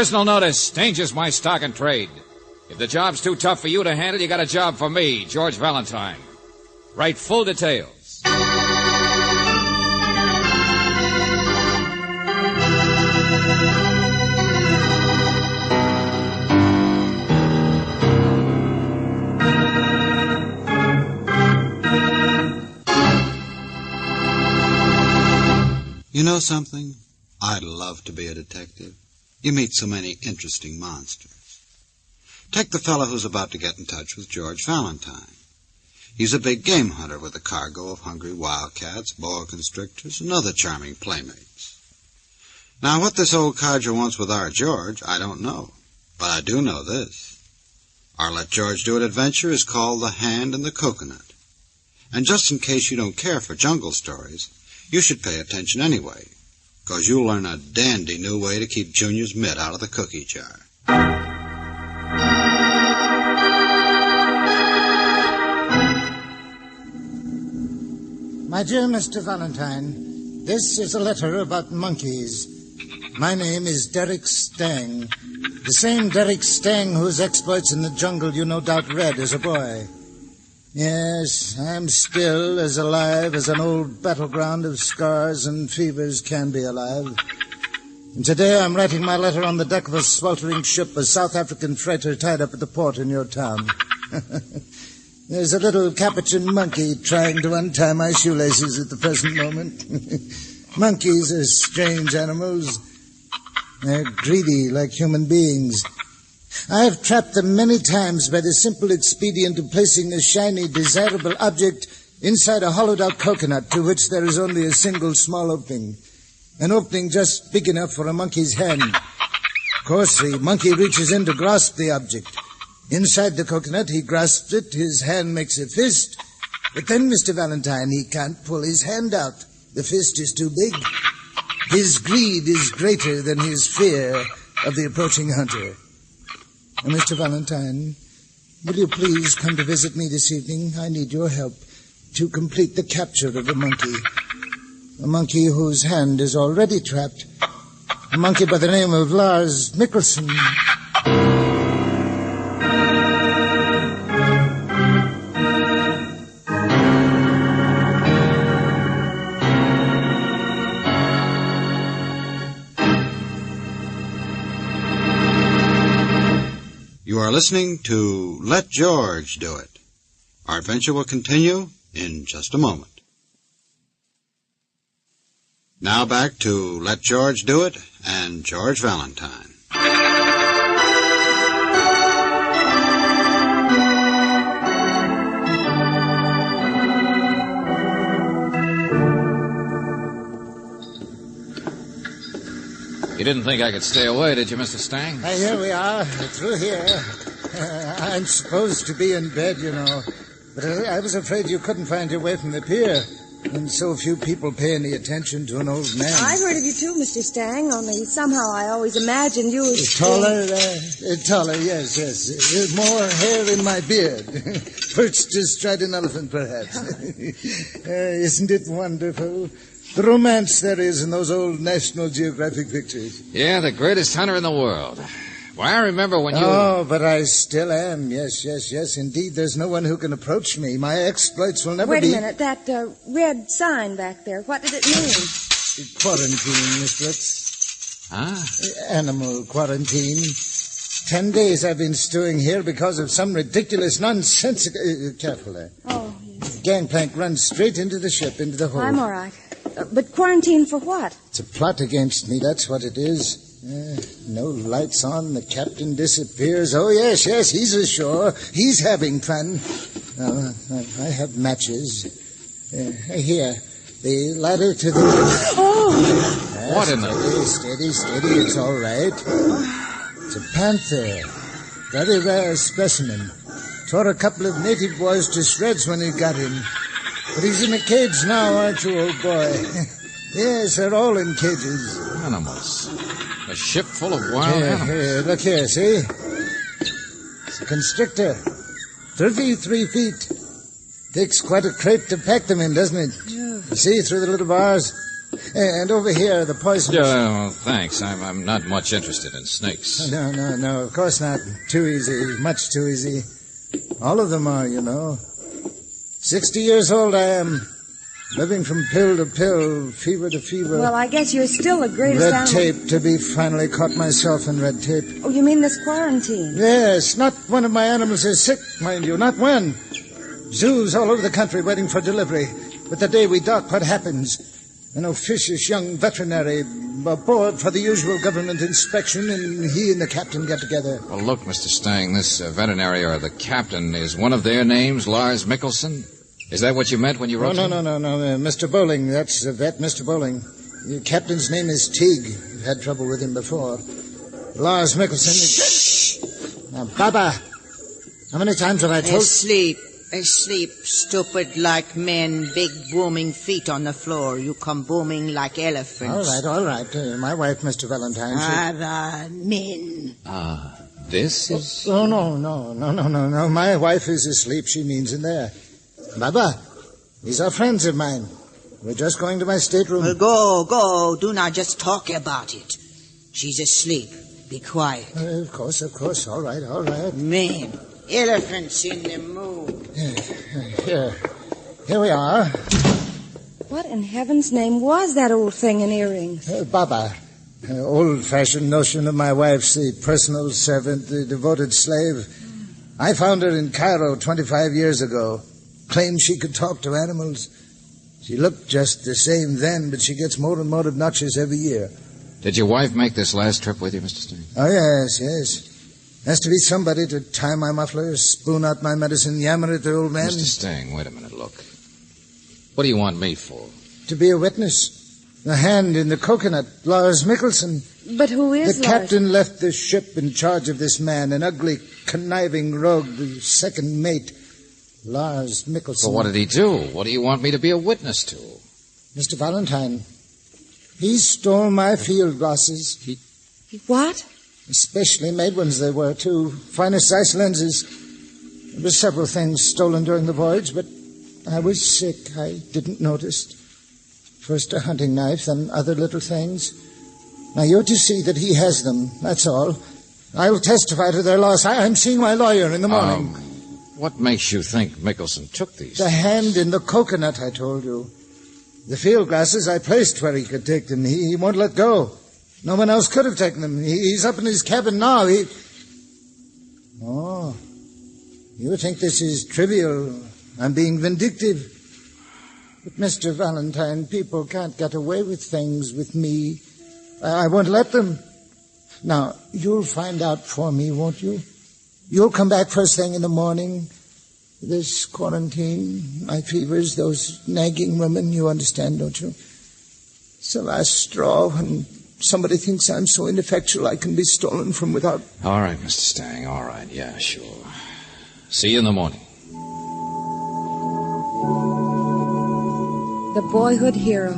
Personal notice. Danger's my stock and trade. If the job's too tough for you to handle, you got a job for me, George Valentine. Write full details. You know something? I'd love to be a detective. You meet so many interesting monsters. Take the fellow who's about to get in touch with George Valentine. He's a big game hunter with a cargo of hungry wildcats, boa constrictors, and other charming playmates. Now, what this old codger wants with our George, I don't know. But I do know this. Our Let George Do It adventure is called The Hand in the Coconut. And just in case you don't care for jungle stories, you should pay attention anyway, 'cause you'll learn a dandy new way to keep Junior's mitt out of the cookie jar. My dear Mr. Valentine, this is a letter about monkeys. My name is Derek Stang, the same Derek Stang whose exploits in the jungle you no doubt read as a boy. Yes, I'm still as alive as an old battleground of scars and fevers can be alive. And today I'm writing my letter on the deck of a sweltering ship, a South African freighter tied up at the port in your town. There's a little capuchin monkey trying to untie my shoelaces at the present moment. Monkeys are strange animals. They're greedy like human beings. I've trapped them many times by the simple expedient of placing a shiny, desirable object inside a hollowed-out coconut to which there is only a single small opening. An opening just big enough for a monkey's hand. Of course, the monkey reaches in to grasp the object. Inside the coconut, he grasps it, his hand makes a fist. But then, Mr. Valentine, he can't pull his hand out. The fist is too big. His greed is greater than his fear of the approaching hunter. Mr. Valentine, will you please come to visit me this evening? I need your help to complete the capture of a monkey. A monkey whose hand is already trapped. A monkey by the name of Lars Mikkelsen. You are listening to Let George Do It. Our adventure will continue in just a moment. Now back to Let George Do It and George Valentine. You didn't think I could stay away, did you, Mr. Stang? Here we are, through here. I'm supposed to be in bed, you know. But I was afraid you couldn't find your way from the pier. And so few people pay any attention to an old man. I've heard of you too, Mr. Stang, only somehow I always imagined you as... Taller, yes. More hair in my beard. Perched astride an elephant, perhaps. Isn't it wonderful? The romance there is in those old National Geographic pictures. Yeah, the greatest hunter in the world. Why, I remember when you... Oh, but I still am. Yes. Indeed, there's no one who can approach me. My exploits will never be... Wait a minute. That red sign back there, what did it mean? Quarantine, Miss Blitz. Ah? Animal quarantine. 10 days I've been stewing here because of some ridiculous, nonsensical... careful there. Oh, yes. Gangplank runs straight into the ship, into the hold. I'm all right. But quarantine for what? It's a plot against me, that's what it is. No lights on, the captain disappears. Oh, yes, he's ashore. He's having fun. I have matches. Here, the ladder to the... Oh! What in the... Steady, it's all right. It's a panther. Very rare specimen. Tore a couple of native boys to shreds when he got him. But he's in a cage now, aren't you, old boy? Yes, they're all in cages. Animals. A ship full of wild animals. Here, look here, see? It's a constrictor. 33 feet. Takes quite a crate to pack them in, doesn't it? Yeah. You see, through the little bars? And over here, the poison... Thanks. I'm not much interested in snakes. No, of course not. Too easy, much too easy. All of them are, 60 years old I am. Living from pill to pill, fever to fever. Well, I guess you're still the greatest Red animal... tape, to be finally caught myself in red tape. Oh, you mean this quarantine? Yes, not one of my animals is sick, mind you, not one. Zoos all over the country waiting for delivery. But the day we dock, what happens? An officious young veterinary aboard for the usual government inspection, and he and the captain get together. Well, look, Mr. Stang, this veterinary or the captain, is one of their names Lars Mikkelsen? Is that what you meant when you wrote No, Mr. Bowling. That's the vet, Mr. Bowling. The captain's name is Teague. You've had trouble with him before. Lars Mikkelsen is... Now, Baba, how many times have I told... Asleep, stupid like men, big booming feet on the floor. You come booming like elephants. All right. My wife, Mr. Valentine, men. This is... Oh, no. My wife is asleep. She means in there. Baba, these are friends of mine. We're just going to my stateroom. Well, go. Do not just talk about it. She's asleep. Be quiet. Of course. All right. Men, elephants in the mood. Here we are. What in heaven's name was that old thing in earrings? Baba. Old-fashioned notion of my wife's the personal servant, the devoted slave. I found her in Cairo 25 years ago. Claimed she could talk to animals. She looked just the same then, but she gets more and more obnoxious every year. Did your wife make this last trip with you, Mr. Stang? Oh, yes. Has to be somebody to tie my muffler, spoon out my medicine, yammer at the old man. Mr. Stang, wait a minute, look. What do you want me for? To be a witness. The hand in the coconut, Lars Mikkelsen. But who is The captain left the ship in charge of this man, an ugly, conniving rogue, the second mate, Lars Mikkelsen. Well, what did he do? What do you want me to be a witness to? Mr. Valentine, he stole my field glasses. What? Especially made ones they were, too. Finest Zeiss lenses. There were several things stolen during the voyage, but I was sick. I didn't notice. First a hunting knife, then other little things. Now you're to see that he has them, that's all. I'll testify to their loss. I'm seeing my lawyer in the morning. What makes you think Mikkelsen took these? The hand in the coconut, I told you. The field glasses I placed where he could take them. He won't let go. No one else could have taken them. He's up in his cabin now. Oh, you think this is trivial. I'm being vindictive. But, Mr. Valentine, people can't get away with things with me. I won't let them. Now, you'll find out for me, won't you? You'll come back first thing in the morning. This quarantine, my fevers, those nagging women, you understand, don't you? It's the last straw when somebody thinks I'm so ineffectual I can be stolen from without... All right, Mr. Stang, all right. Yeah, sure. See you in the morning. The boyhood hero.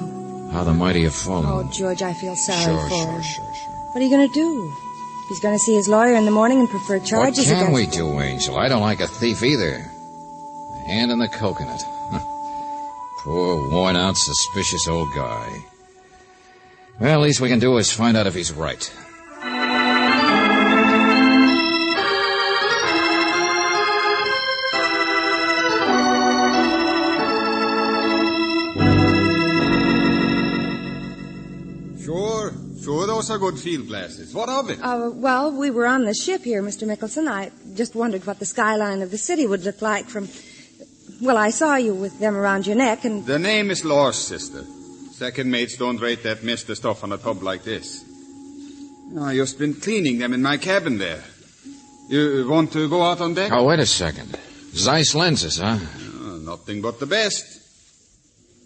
How the mighty have fallen. Oh, George, I feel sorry for him. Sure. What are you going to do? He's going to see his lawyer in the morning and prefer charges against... What can against... we do, Angel? I don't like a thief either. The hand in the coconut. Poor, worn-out, suspicious old guy. Well, least we can do is find out if he's right. Sure, those are good field glasses. What of it? Well, we were on the ship here, Mr. Mikkelsen. I just wondered what the skyline of the city would look like from... Well, I saw you with them around your neck, and... The name is Lars, sister. Second mates don't rate that mister stuff on a tub like this. I just been cleaning them in my cabin there. You want to go out on deck? Oh, wait a second. Zeiss lenses, huh? Nothing but the best.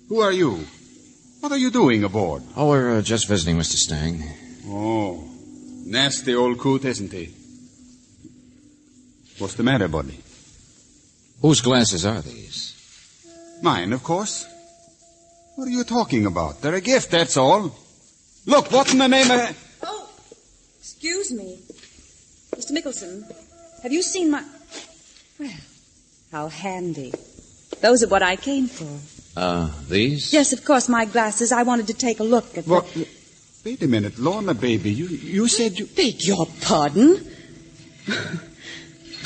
Who are you? What are you doing aboard? Oh, we're just visiting Mr. Stang. Oh, nasty old coot, isn't he? What's the matter, buddy? Whose glasses are these? Mine, of course. What are you talking about? They're a gift, that's all. Look, what in the name of... Oh, excuse me. Mr. Mikkelsen, have you seen my... Well, how handy. Those are what I came for. These? Yes, of course, my glasses. I wanted to take a look at Well, wait a minute, Lorna, baby. You said you... Beg your pardon?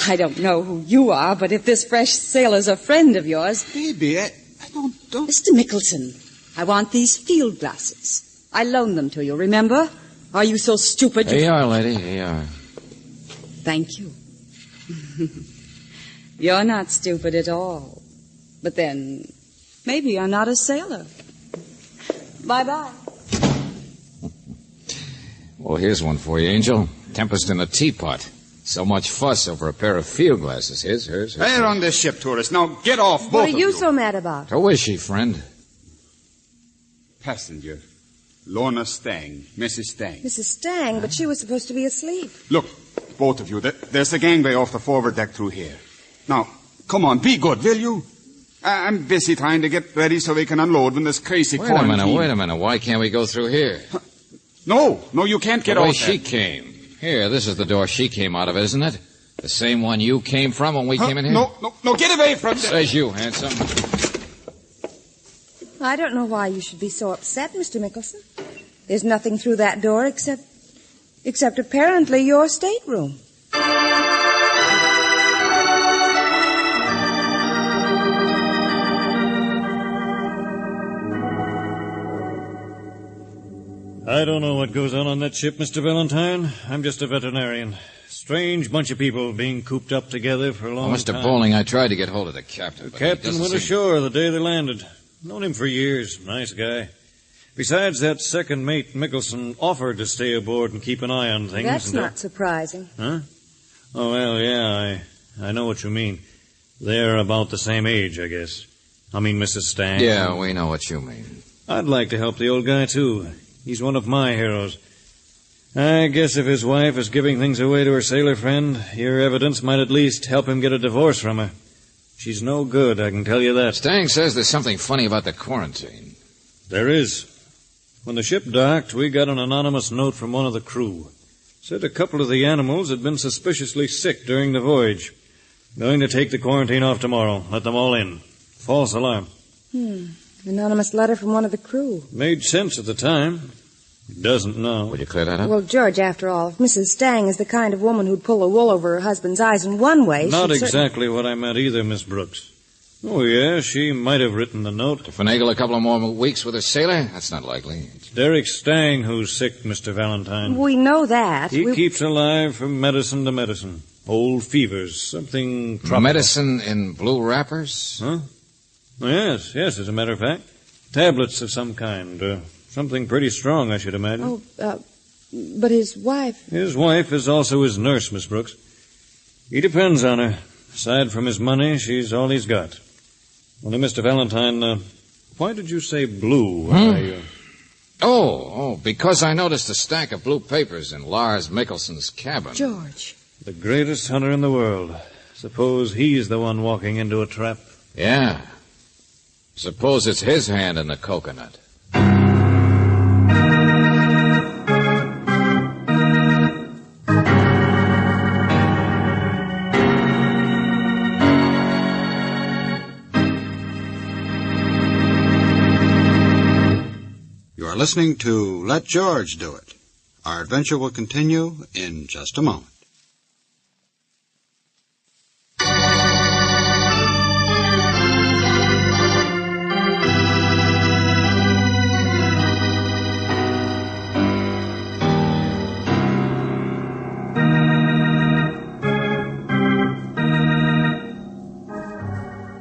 I don't know who you are, but if this fresh sailor's a friend of yours... Baby, I don't... Mr. Mickelson, I want these field glasses. I loaned them to you, remember? Are you so stupid? Here you are, lady. Here you are. Thank you. You're not stupid at all. But then, maybe you're not a sailor. Bye-bye. Well, here's one for you, Angel. Tempest in a teapot. So much fuss over a pair of field glasses. Here's. They're on this ship, tourist. Now get off, both What of are you so mad about? Who is she, friend? Passenger. Lorna Stang. Mrs. Stang. Mrs. Stang, but she was supposed to be asleep. Look, both of you. There's the gangway off the forward deck through here. Now, come on, be good, will you? I'm busy trying to get ready so we can unload when this crazy quarantine... Wait a minute. Why can't we go through here? No, you can't get the way out she there. came. Here, this is the door she came out of, isn't it? The same one you came from when we came in here? No, get away from there. Says you, handsome. I don't know why you should be so upset, Mr. Mickelson. There's nothing through that door except apparently your stateroom. I don't know what goes on that ship, Mr. Valentine. I'm just a veterinarian. Strange bunch of people being cooped up together for a long time. Mr. Bowling, I tried to get hold of the captain. The captain went ashore the day they landed. Known him for years. Nice guy. Besides, that second mate, Mickelson, offered to stay aboard and keep an eye on things. That's not surprising. Huh? Oh, well, yeah, I know what you mean. They're about the same age, I guess. I mean, Mrs. Stang. Yeah, we know what you mean. I'd like to help the old guy, too. He's one of my heroes. I guess if his wife is giving things away to her sailor friend, your evidence might at least help him get a divorce from her. She's no good, I can tell you that. Stang says there's something funny about the quarantine. There is. When the ship docked, we got an anonymous note from one of the crew. Said a couple of the animals had been suspiciously sick during the voyage. Going to take the quarantine off tomorrow. Let them all in. False alarm. Anonymous letter from one of the crew. Made sense at the time. It doesn't now. Will you clear that up? Well, George, after all, if Mrs. Stang is the kind of woman who'd pull the wool over her husband's eyes in one way... Not exactly what I meant either, Miss Brooks. Oh, yeah, she might have written the note. To finagle a couple of more weeks with a sailor? That's not likely. It's Derek Stang who's sick, Mr. Valentine. We know that. He keeps alive from medicine to medicine. Old fevers, something tropical. Medicine in blue wrappers? Huh? Yes, as a matter of fact. Tablets of some kind. Something pretty strong, I should imagine. But his wife... His wife is also his nurse, Miss Brooks. He depends on her. Aside from his money, she's all he's got. Only, Mr. Valentine, why did you say blue? Because I noticed a stack of blue papers in Lars Mickelson's cabin. George. The greatest hunter in the world. Suppose he's the one walking into a trap. Yeah. Suppose it's his hand in the coconut. You are listening to Let George Do It. Our adventure will continue in just a moment.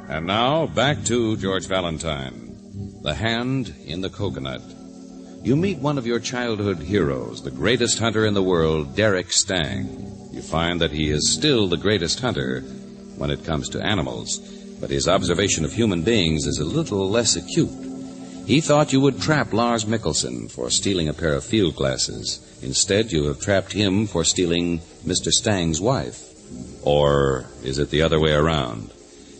And now, back to George Valentine. The hand in the coconut. You meet one of your childhood heroes, the greatest hunter in the world, Derek Stang. You find that he is still the greatest hunter when it comes to animals, but his observation of human beings is a little less acute. He thought you would trap Lars Mickelson for stealing a pair of field glasses. Instead, you have trapped him for stealing Mr. Stang's wife. Or is it the other way around?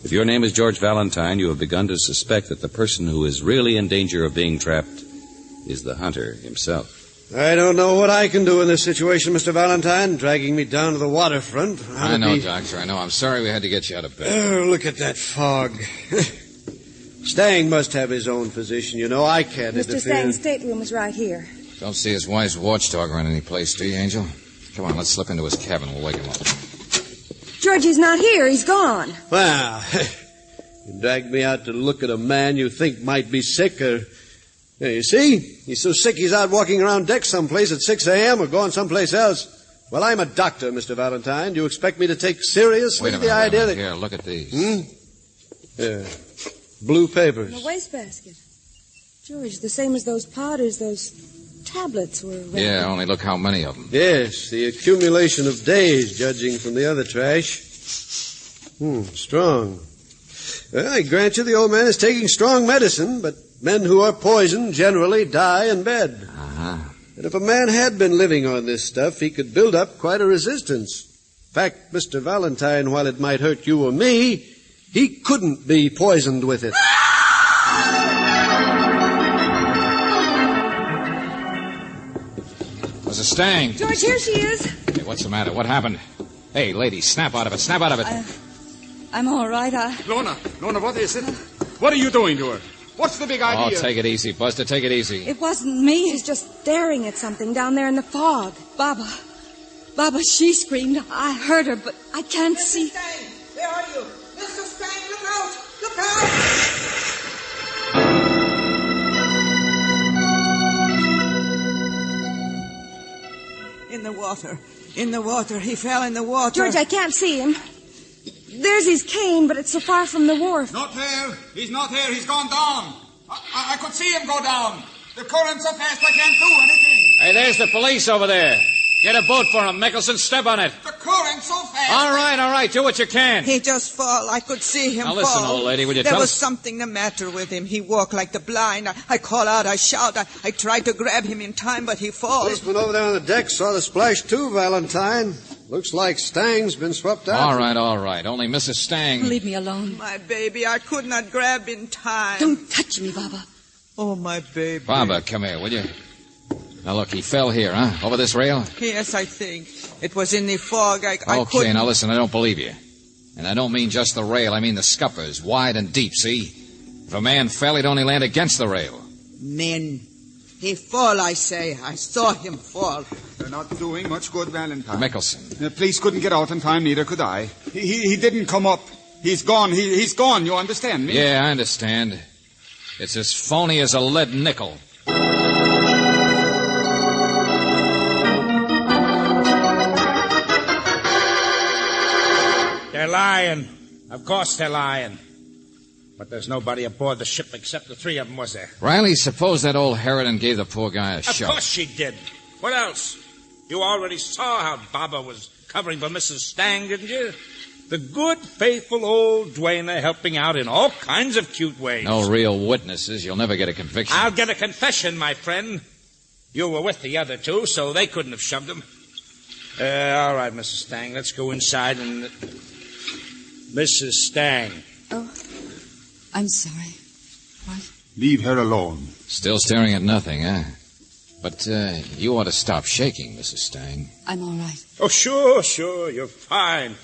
If your name is George Valentine, you have begun to suspect that the person who is really in danger of being trapped is the hunter himself. I don't know what I can do in this situation, Mr. Valentine, dragging me down to the waterfront. I know, Doctor, I know. I'm sorry we had to get you out of bed. Oh, look at that fog. Stang must have his own physician, you know. I can't interfere. Mr. Stang's stateroom is right here. Don't see his wife's watchdog around any place, do you, Angel? Come on, let's slip into his cabin. We'll wake him up. Georgie's not here. He's gone. Well, you dragged me out to look at a man you think might be sick or... Yeah, you see? He's so sick he's out walking around deck someplace at 6 a.m. or going someplace else. Well, I'm a doctor, Mr. Valentine. Do you expect me to take seriously the idea that... Here, look at these. Yeah. Blue papers. In the wastebasket. George, the same as those powders, those tablets were... Yeah, only look how many of them. Yes, the accumulation of days, judging from the other trash. Strong. Well, I grant you the old man is taking strong medicine, but men who are poisoned generally die in bed. Uh-huh. And if a man had been living on this stuff, he could build up quite a resistance. In fact, Mr. Valentine, while it might hurt you or me, he couldn't be poisoned with it. Mrs. Stang. George, here she is. Hey, what's the matter? What happened? Hey, lady, snap out of it. Snap out of it. I'm all right. Lorna, what is it? What are you doing to her? What's the big idea? Oh, take it easy, Buster. Take it easy. It wasn't me. She's just staring at something down there in the fog. Baba, she screamed. I heard her, but I can't see. Mr. Stang, where are you? Mr. Stang, look out! Look out! In the water. He fell in the water. George, I can't see him. There's his cane, but it's so far from the wharf. Not there. He's not here. He's gone down. I could see him go down. The current's so fast I can't do anything. Hey, there's the police over there. Get a boat for him, Mickelson. Step on it. The current's so fast. All right. Do what you can. He just fall. I could see him now, fall. listen, old lady, will you There tell was us? something the matter with him. He walked like the blind. I call out, I shout. I tried to grab him in time, but he falls. Policeman over there on the deck saw the splash too, Valentine. Looks like Stang's been swept out. All right. Only Mrs. Stang. Leave me alone. My baby, I could not grab in time. Don't touch me, Baba. Oh, my baby. Baba, come here, will you? Now, look, he fell here, huh? Over this rail? Yes, I think. It was in the fog. I Okay, couldn't... now listen, I don't believe you. And I don't mean just the rail. I mean the scuppers, wide and deep, see? If a man fell, he'd only land against the rail. Men. He fall, I say. I saw him fall. They're not doing much good, Valentine. Mickelson. The police couldn't get out in time, neither could I. He didn't come up. He's gone. He's gone, you understand me? Yeah, I understand. It's as phony as a lead nickel. They're lying. Of course they're lying. But there's nobody aboard the ship except the three of them, was there? Riley, suppose that old Harridan gave the poor guy a shot. Of course she did. What else? You already saw how Baba was covering for Mrs. Stang, didn't you? The good, faithful old duenna helping out in all kinds of cute ways. No real witnesses. You'll never get a conviction. I'll get a confession, my friend. You were with the other two, so they couldn't have shoved him. All right, Mrs. Stang, let's go inside and... Mrs. Stang. Oh, I'm sorry. What? Leave her alone. Still staring at nothing, huh? But you ought to stop shaking, Mrs. Stang. I'm all right. Oh, sure. You're fine.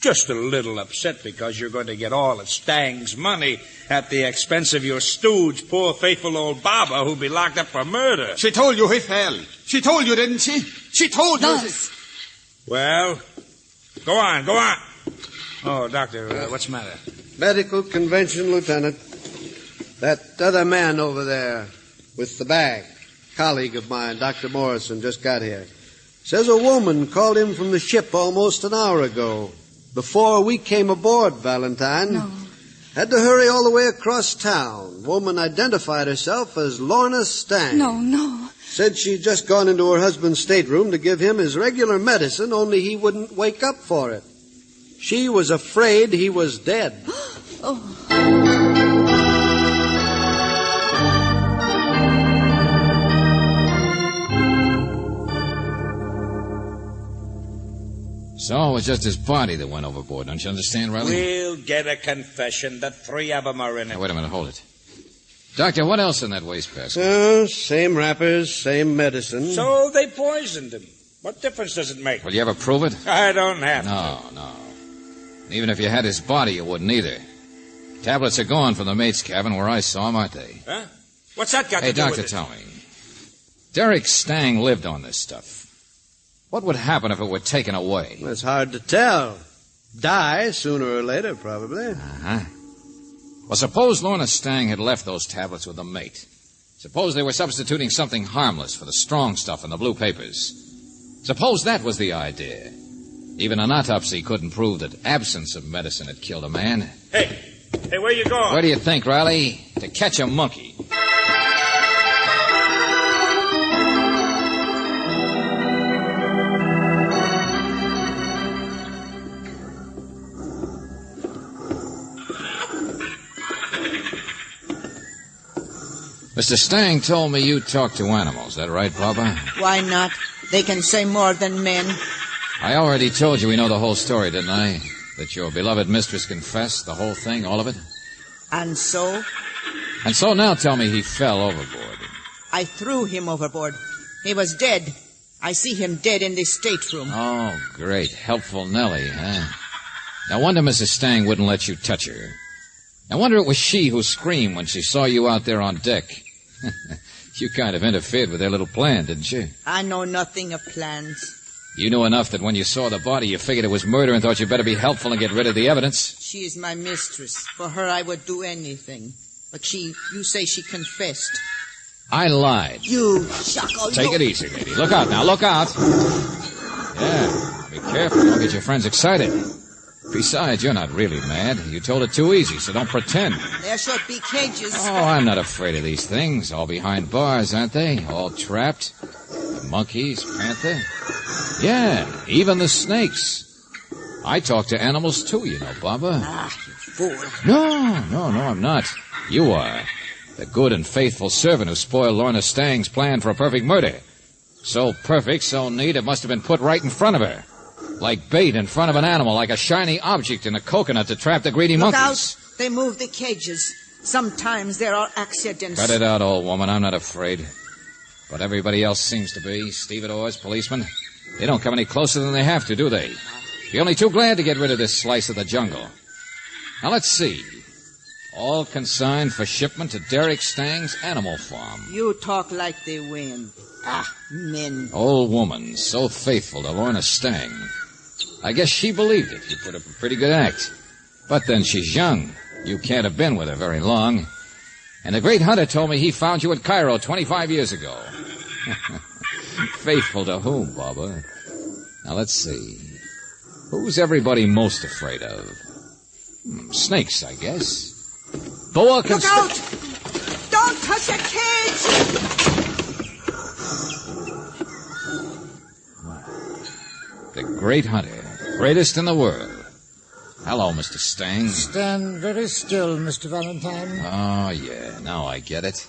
Just a little upset because you're going to get all of Stang's money at the expense of your stooge, poor faithful old Baba, who'll be locked up for murder. She told you he fell. She told you, didn't she? She told you. Well, go on. Oh, Doctor, what's the matter? Medical convention, Lieutenant. That other man over there with the bag, colleague of mine, Dr. Morrison, just got here. Says a woman called him from the ship almost an hour ago. Before we came aboard, Valentine. No. Had to hurry all the way across town. Woman identified herself as Lorna Stang. No. Said she'd just gone into her husband's stateroom to give him his regular medicine, only he wouldn't wake up for it. She was afraid he was dead. Oh. So it was just his body that went overboard. Don't you understand, Riley? We'll get a confession. The three of them are in it. Now, wait a minute, hold it. Doctor, what else in that wastebasket? Same wrappers, same medicine. So they poisoned him. What difference does it make? Will you ever prove it? I don't have to. No. Even if you had his body, you wouldn't either. Tablets are gone from the mate's cabin where I saw them, aren't they? Huh? What's that got Hey, to do Doctor, with it? tell me. Derek Stang lived on this stuff. What would happen if it were taken away? Well, it's hard to tell. Die sooner or later, probably. Uh-huh. Well, suppose Lorna Stang had left those tablets with the mate. Suppose they were substituting something harmless for the strong stuff in the blue papers. Suppose that was the idea. Even an autopsy couldn't prove that absence of medicine had killed a man. Hey, where you going? Where do you think, Riley? To catch a monkey. Mr. Stang told me you talk to animals. Is that right, Papa? Why not? They can say more than men. I already told you we know the whole story, didn't I? That your beloved mistress confessed, the whole thing, all of it? And so? And so now tell me he fell overboard. I threw him overboard. He was dead. I see him dead in this stateroom. Oh, great. Helpful Nellie, huh? No wonder Mrs. Stang wouldn't let you touch her. No wonder it was she who screamed when she saw you out there on deck. You kind of interfered with their little plan, didn't you? I know nothing of plans. You knew enough that when you saw the body, you figured it was murder and thought you'd better be helpful and get rid of the evidence. She is my mistress. For her, I would do anything. But you say she confessed. I lied. You shuckle. Take it easy, lady. Look out now, look out. Yeah, be careful. Don't get your friends excited. Besides, you're not really mad. You told it too easy, so don't pretend. There should be cages. Oh, I'm not afraid of these things. All behind bars, aren't they? All trapped. The monkeys, panther. Yeah, even the snakes. I talk to animals too, you know, Baba. Ah, you fool. No, I'm not. You are. The good and faithful servant who spoiled Lorna Stang's plan for a perfect murder. So perfect, so neat, it must have been put right in front of her. Like bait in front of an animal, like a shiny object in a coconut to trap the greedy Look monkeys. out. They move the cages. Sometimes there are accidents. Cut it out, old woman. I'm not afraid. But everybody else seems to be. Stevedores, policemen. They don't come any closer than they have to, do they? Be only too glad to get rid of this slice of the jungle. Now, let's see. All consigned for shipment to Derek Stang's animal farm. You talk like the wind. Ah, men. Old woman, so faithful to Lorna Stang. I guess she believed it. You put up a pretty good act. But then she's young. You can't have been with her very long. And the great hunter told me he found you at Cairo 25 years ago. Faithful to whom, Baba? Now, let's see. Who's everybody most afraid of? Snakes, I guess. Boa Look out! Don't touch a cage! The great hunter. Greatest in the world. Hello, Mr. Stang. Stand very still, Mr. Valentine. Oh, yeah. Now I get it.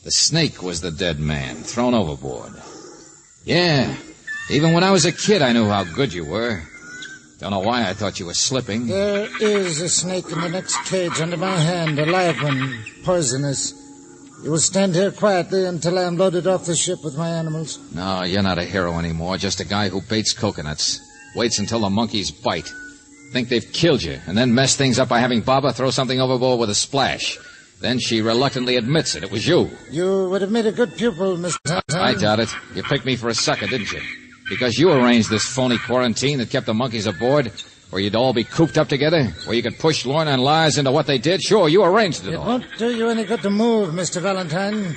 The snake was the dead man, thrown overboard. Yeah. Even when I was a kid, I knew how good you were. Don't know why I thought you were slipping. There is a snake in the next cage under my hand, a live one, poisonous. You will stand here quietly until I am loaded off the ship with my animals. No, you're not a hero anymore, just a guy who baits coconuts. Waits until the monkeys bite. Think they've killed you, and then mess things up by having Baba throw something overboard with a splash. Then she reluctantly admits it was you. You would have made a good pupil, Mr. Valentine. I doubt it. You picked me for a sucker, didn't you? Because you arranged this phony quarantine that kept the monkeys aboard, where you'd all be cooped up together, where you could push Lorna and Lars into what they did. Sure, you arranged it all. It won't do you any good to move, Mr. Valentine.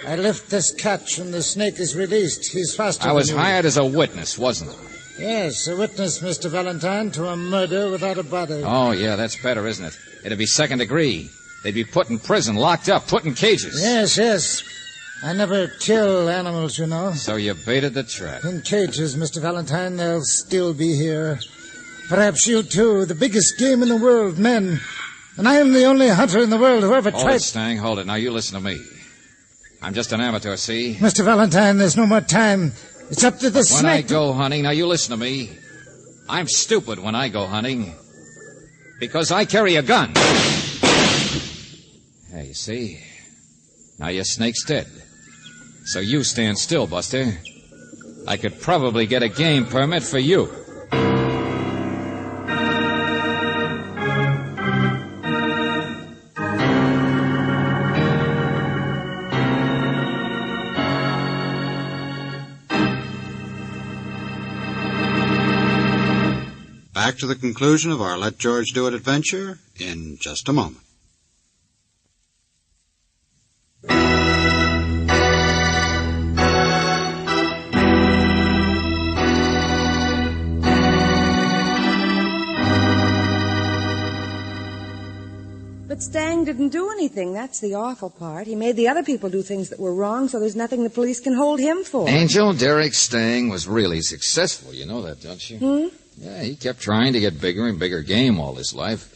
I lift this catch and the snake is released. He's faster than you. I was hired as a witness, wasn't I? Yes, a witness, Mr. Valentine, to a murder without a body. Oh, yeah, that's better, isn't it? It'd be second degree. They'd be put in prison, locked up, put in cages. Yes. I never kill animals, you know. So you baited the trap. In cages, Mr. Valentine, they'll still be here. Perhaps you, too. The biggest game in the world, men. And I am the only hunter in the world who ever tried... Hold it, Stang, hold it. Now, you listen to me. I'm just an amateur, see? Mr. Valentine, there's no more time. It's up to the snake. When I go hunting, now you listen to me. I'm stupid when I go hunting. Because I carry a gun. Hey, you see? Now your snake's dead. So you stand still, Buster. I could probably get a game permit for you. back to the conclusion of our Let George Do It adventure in just a moment. But Stang didn't do anything. That's the awful part. He made the other people do things that were wrong, so there's nothing the police can hold him for. Angel, Derek Stang was really successful. You know that, don't you? Yeah, he kept trying to get bigger and bigger game all his life.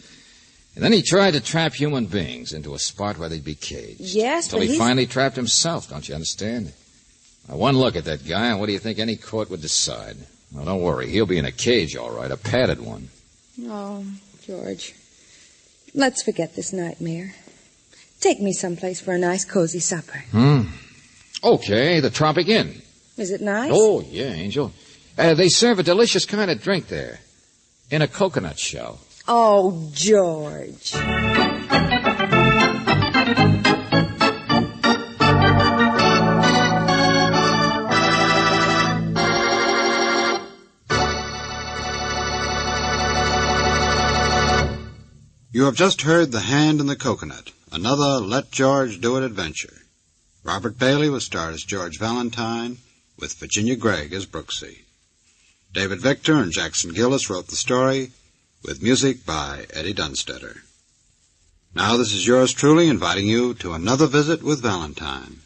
And then he tried to trap human beings into a spot where they'd be caged. Yes, Till he finally trapped himself, don't you understand? Now, one look at that guy, and what do you think any court would decide? Well, don't worry. He'll be in a cage, all right, a padded one. Oh, George. Let's forget this nightmare. Take me someplace for a nice, cozy supper. Okay, the Tropic Inn. Is it nice? Oh, yeah, Angel. They serve a delicious kind of drink there. In a coconut shell. Oh, George. You have just heard The Hand in the Coconut, another Let George Do It adventure. Robert Bailey was starred as George Valentine, with Virginia Gregg as Brooksy. David Victor and Jackson Gillis wrote the story, with music by Eddie Dunstetter. Now this is yours truly inviting you to another visit with Valentine,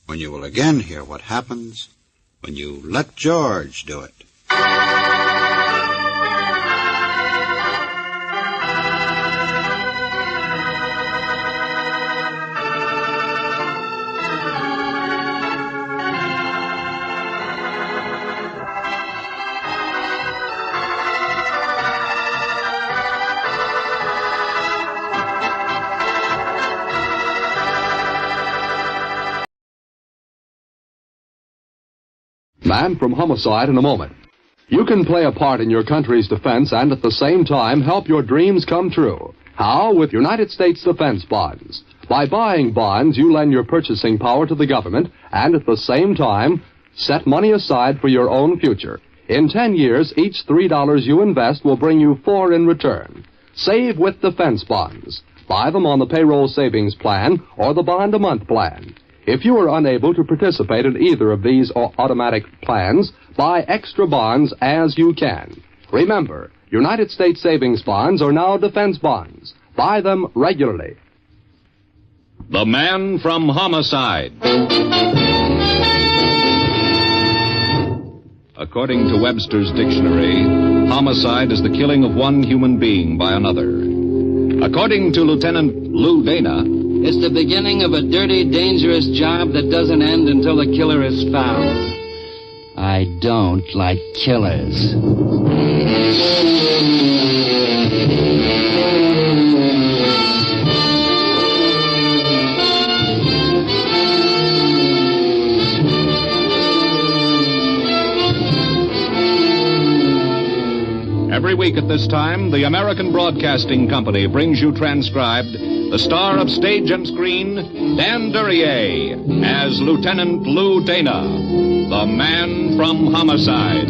when you will again hear what happens when you let George do it. Man from Homicide in a moment. You can play a part in your country's defense and at the same time help your dreams come true. How? With United States Defense Bonds. By buying bonds, you lend your purchasing power to the government and at the same time set money aside for your own future. In 10 years, each $3 you invest will bring you $4 in return. Save with defense bonds. Buy them on the payroll savings plan or the bond-a-month plan. If you are unable to participate in either of these automatic plans, buy extra bonds as you can. Remember, United States savings bonds are now defense bonds. Buy them regularly. The Man from Homicide. According to Webster's dictionary, homicide is the killing of one human being by another. According to Lieutenant Lou Dana, it's the beginning of a dirty, dangerous job that doesn't end until the killer is found. I don't like killers. Every week at this time, the American Broadcasting Company brings you transcribed the star of stage and screen, Dan Duryea, as Lieutenant Lou Dana, the Man from Homicide.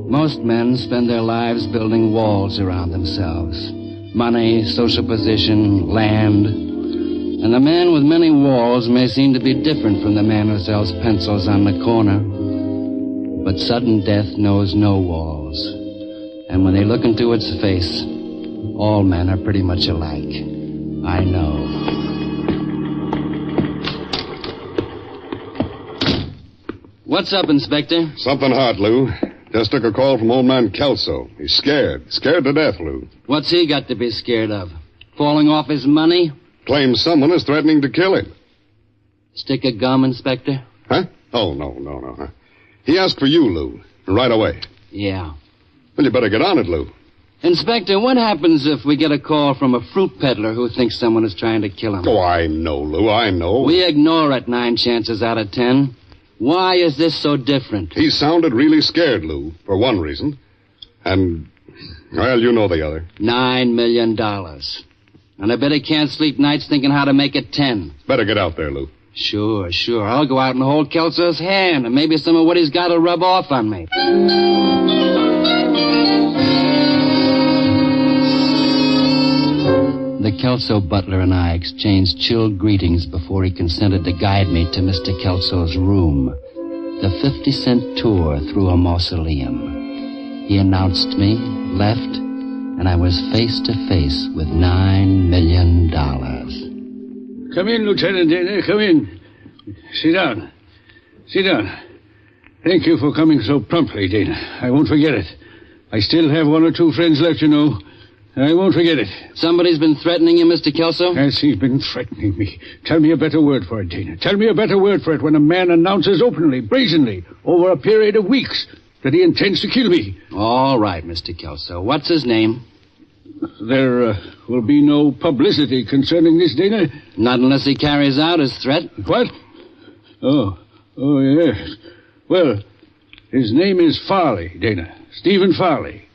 Most men spend their lives building walls around themselves. Money, social position, land. And the man with many walls may seem to be different from the man who sells pencils on the corner. But sudden death knows no walls. And when they look into its face, all men are pretty much alike. I know. What's up, Inspector? Something hot, Lou. Just took a call from old man Kelso. He's scared. Scared to death, Lou. What's he got to be scared of? Falling off his money? Claims someone is threatening to kill him. Stick of gum, Inspector? Huh? Oh, no. He asked for you, Lou. Right away. Yeah. Well, you better get on it, Lou. Inspector, what happens if we get a call from a fruit peddler who thinks someone is trying to kill him? Oh, I know, Lou. I know. We ignore it 9 chances out of 10. Why is this so different? He sounded really scared, Lou, for one reason. And, well, you know the other. $9 million. And I bet he can't sleep nights thinking how to make it 10. Better get out there, Lou. Sure. I'll go out and hold Kelso's hand, and maybe some of what he's got will rub off on me. The Kelso butler and I exchanged chill greetings before he consented to guide me to Mr. Kelso's room, the 50-cent tour through a mausoleum. He announced me, left, and I was face to face with $9 million. Come in, Lieutenant Dana, come in. Sit down. Thank you for coming so promptly, Dana. I won't forget it. I still have one or two friends left, you know. I won't forget it. Somebody's been threatening you, Mr. Kelso? Yes, he's been threatening me. Tell me a better word for it, Dana. Tell me a better word for it when a man announces openly, brazenly, over a period of weeks, that he intends to kill me. All right, Mr. Kelso. What's his name? There will be no publicity concerning this, Dana? Not unless he carries out his threat. What? Oh, yes. Well, his name is Farley, Dana. Stephen Farley.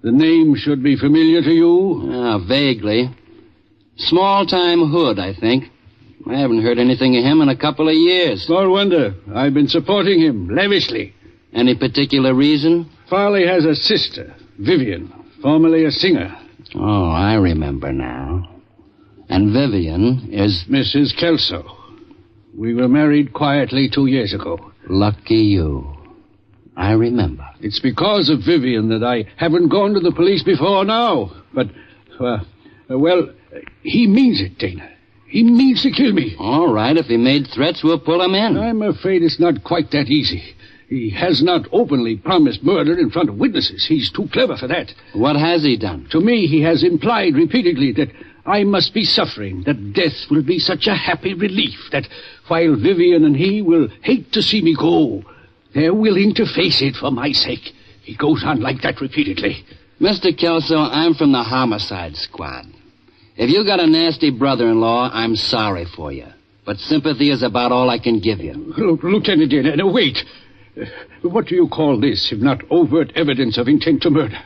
The name should be familiar to you? Vaguely. Small-time hood, I think. I haven't heard anything of him in a couple of years. Small wonder. I've been supporting him lavishly. Any particular reason? Farley has a sister, Vivian, formerly a singer. Oh, I remember now. And Vivian is... Mrs. Kelso. We were married quietly 2 years ago. Lucky you. I remember. It's because of Vivian that I haven't gone to the police before now. But, he means it, Dana. He means to kill me. All right, if he made threats, we'll pull him in. I'm afraid it's not quite that easy. He has not openly promised murder in front of witnesses. He's too clever for that. What has he done? To me, he has implied repeatedly that I must be suffering, that death will be such a happy relief, that while Vivian and he will hate to see me go, they're willing to face it for my sake. He goes on like that repeatedly. Mr. Kelso, I'm from the homicide squad. If you got a nasty brother-in-law, I'm sorry for you. But sympathy is about all I can give you. Look, Lieutenant Dana, wait. What do you call this, if not overt evidence of intent to murder?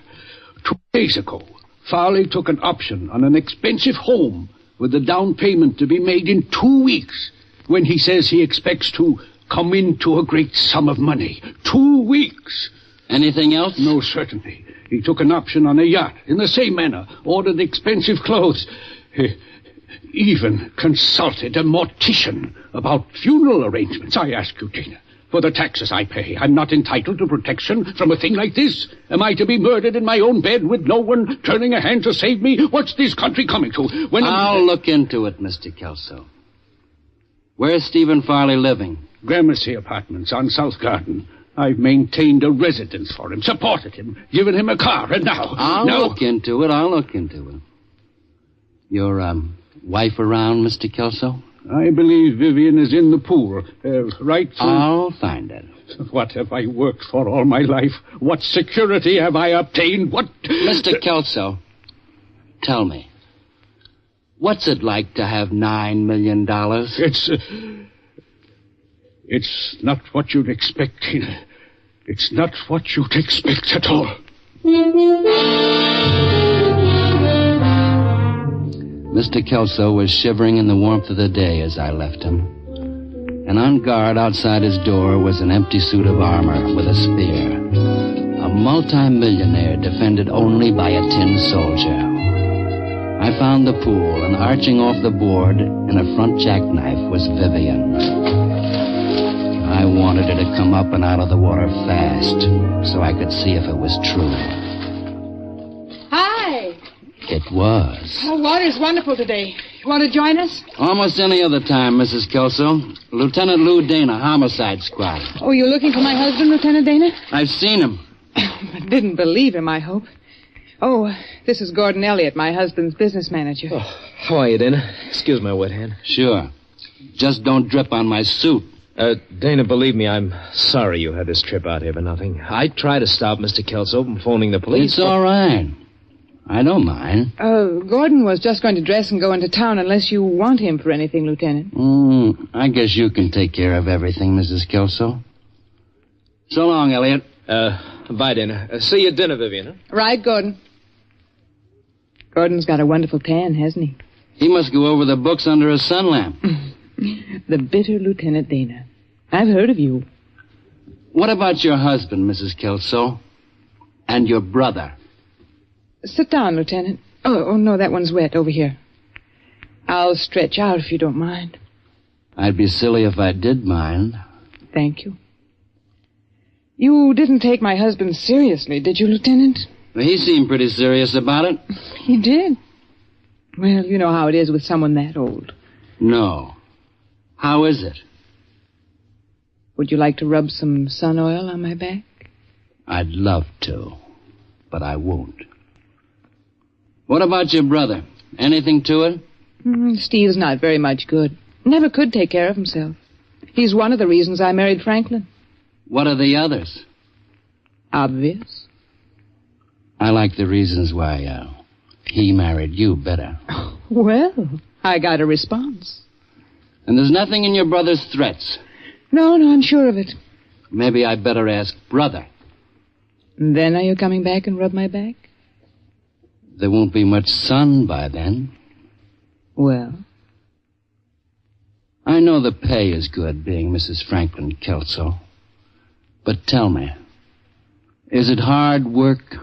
2 days ago, Farley took an option on an expensive home with the down payment to be made in 2 weeks, when he says he expects to come into a great sum of money. 2 weeks. Anything else? No, certainly. He took an option on a yacht in the same manner, ordered expensive clothes. He even consulted a mortician about funeral arrangements. I ask you, Dana, for the taxes I pay, I'm not entitled to protection from a thing like this? Am I to be murdered in my own bed with no one turning a hand to save me? What's this country coming to? I'll look into it, Mr. Kelso. Where's Stephen Farley living? Gramercy Apartments on South Garden. I've maintained a residence for him, supported him, given him a car, and now... I'll look into it. Your, wife around, Mr. Kelso? I believe Vivian is in the pool, right through... I'll find it. What have I worked for all my life? What security have I obtained? What... Mr. Kelso, tell me, what's it like to have $9 million? It's not what you'd expect, Tina. It's not what you'd expect at all. Mr. Kelso was shivering in the warmth of the day as I left him. And on guard outside his door was an empty suit of armor with a spear. A multi-millionaire defended only by a tin soldier. I found the pool, and arching off the board in a front jackknife was Vivian. I wanted her to come up and out of the water fast, so I could see if it was true. Hi. It was. Oh, water's wonderful today. You want to join us? Almost any other time, Mrs. Kelso. Lieutenant Lou Dana, Homicide Squad. Oh, you're looking for my husband, Lieutenant Dana? I've seen him. Didn't believe him, I hope. Oh, this is Gordon Elliott, my husband's business manager. Oh, how are you, Dana? Excuse my wet hand. Sure. Just don't drip on my suit. Dana, believe me, I'm sorry you had this trip out here for nothing. I tried to stop Mr. Kelso from phoning the police. It's all right. I don't mind. Gordon was just going to dress and go into town unless you want him for anything, Lieutenant. I guess you can take care of everything, Mrs. Kelso. So long, Elliot. Bye, Dana. See you at dinner, Vivian. Huh? Right, Gordon. Gordon's got a wonderful tan, hasn't he? He must go over the books under a sun lamp. The bitter Lieutenant Dana. I've heard of you. What about your husband, Mrs. Kelso? And your brother? Sit down, Lieutenant. Oh, no, that one's wet. Over here. I'll stretch out if you don't mind. I'd be silly if I did mind. Thank you. You didn't take my husband seriously, did you, Lieutenant? Well, he seemed pretty serious about it. He did. Well, you know how it is with someone that old. No. How is it? Would you like to rub some sun oil on my back? I'd love to, but I won't. What about your brother? Anything to it? Steve's not very much good. Never could take care of himself. He's one of the reasons I married Franklin. What are the others? Obvious. I like the reasons why he married you better. Well, I got a response. And there's nothing in your brother's threats? No, I'm sure of it. Maybe I better ask brother. And then are you coming back and rub my back? There won't be much sun by then. Well? I know the pay is good, being Mrs. Franklin Kelso. But tell me, is it hard work?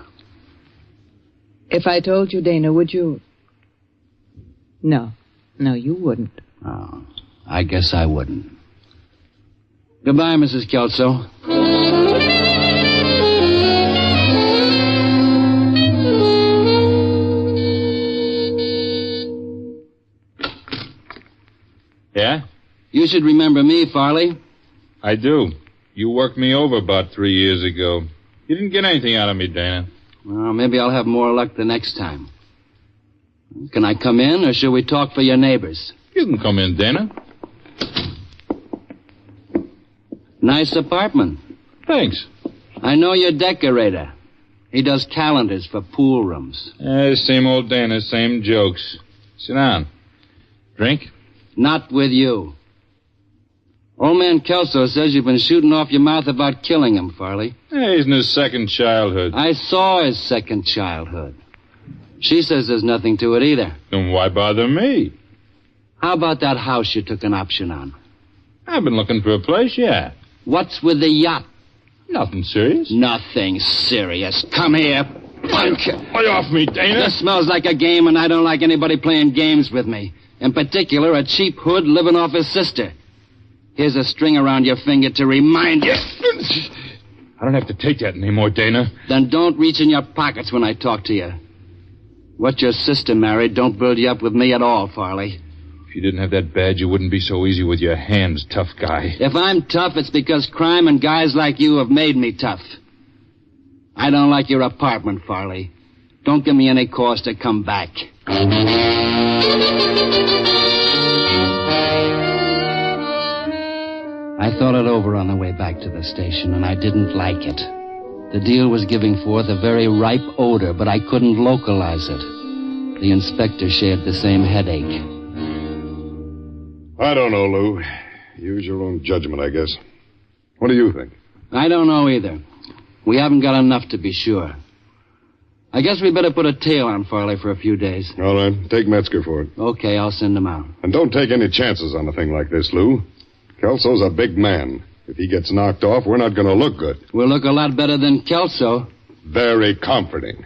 If I told you, Dana, would you? No, you wouldn't. Oh, I guess I wouldn't. Goodbye, Mrs. Kelso. Yeah? You should remember me, Farley. I do. You worked me over about 3 years ago. You didn't get anything out of me, Dana. Well, maybe I'll have more luck the next time. Can I come in, or shall we talk for your neighbors? You can come in, Dana. Nice apartment. Thanks. I know your decorator. He does calendars for pool rooms. Same old Dana, same jokes. Sit down. Drink? Not with you. Old man Kelso says you've been shooting off your mouth about killing him, Farley. He's in his second childhood. I saw his second childhood. She says there's nothing to it either. Then why bother me? How about that house you took an option on? I've been looking for a place, yeah. What's with the yacht? Nothing serious. Nothing serious. Come here, punk. Lay off me, Dana. This smells like a game, and I don't like anybody playing games with me. In particular, a cheap hood living off his sister. Here's a string around your finger to remind you. I don't have to take that anymore, Dana. Then don't reach in your pockets when I talk to you. What your sister married don't build you up with me at all, Farley. If you didn't have that badge, you wouldn't be so easy with your hands, tough guy. If I'm tough, it's because crime and guys like you have made me tough. I don't like your apartment, Farley. Don't give me any cause to come back. I thought it over on the way back to the station, and I didn't like it. The deal was giving forth a very ripe odor, but I couldn't localize it. The inspector shared the same headache. I don't know, Lou. Use your own judgment, I guess. What do you think? I don't know either. We haven't got enough to be sure. I guess we better put a tail on Farley for a few days. All right. Take Metzger for it. Okay, I'll send him out. And don't take any chances on a thing like this, Lou. Kelso's a big man. If he gets knocked off, we're not going to look good. We'll look a lot better than Kelso. Very comforting.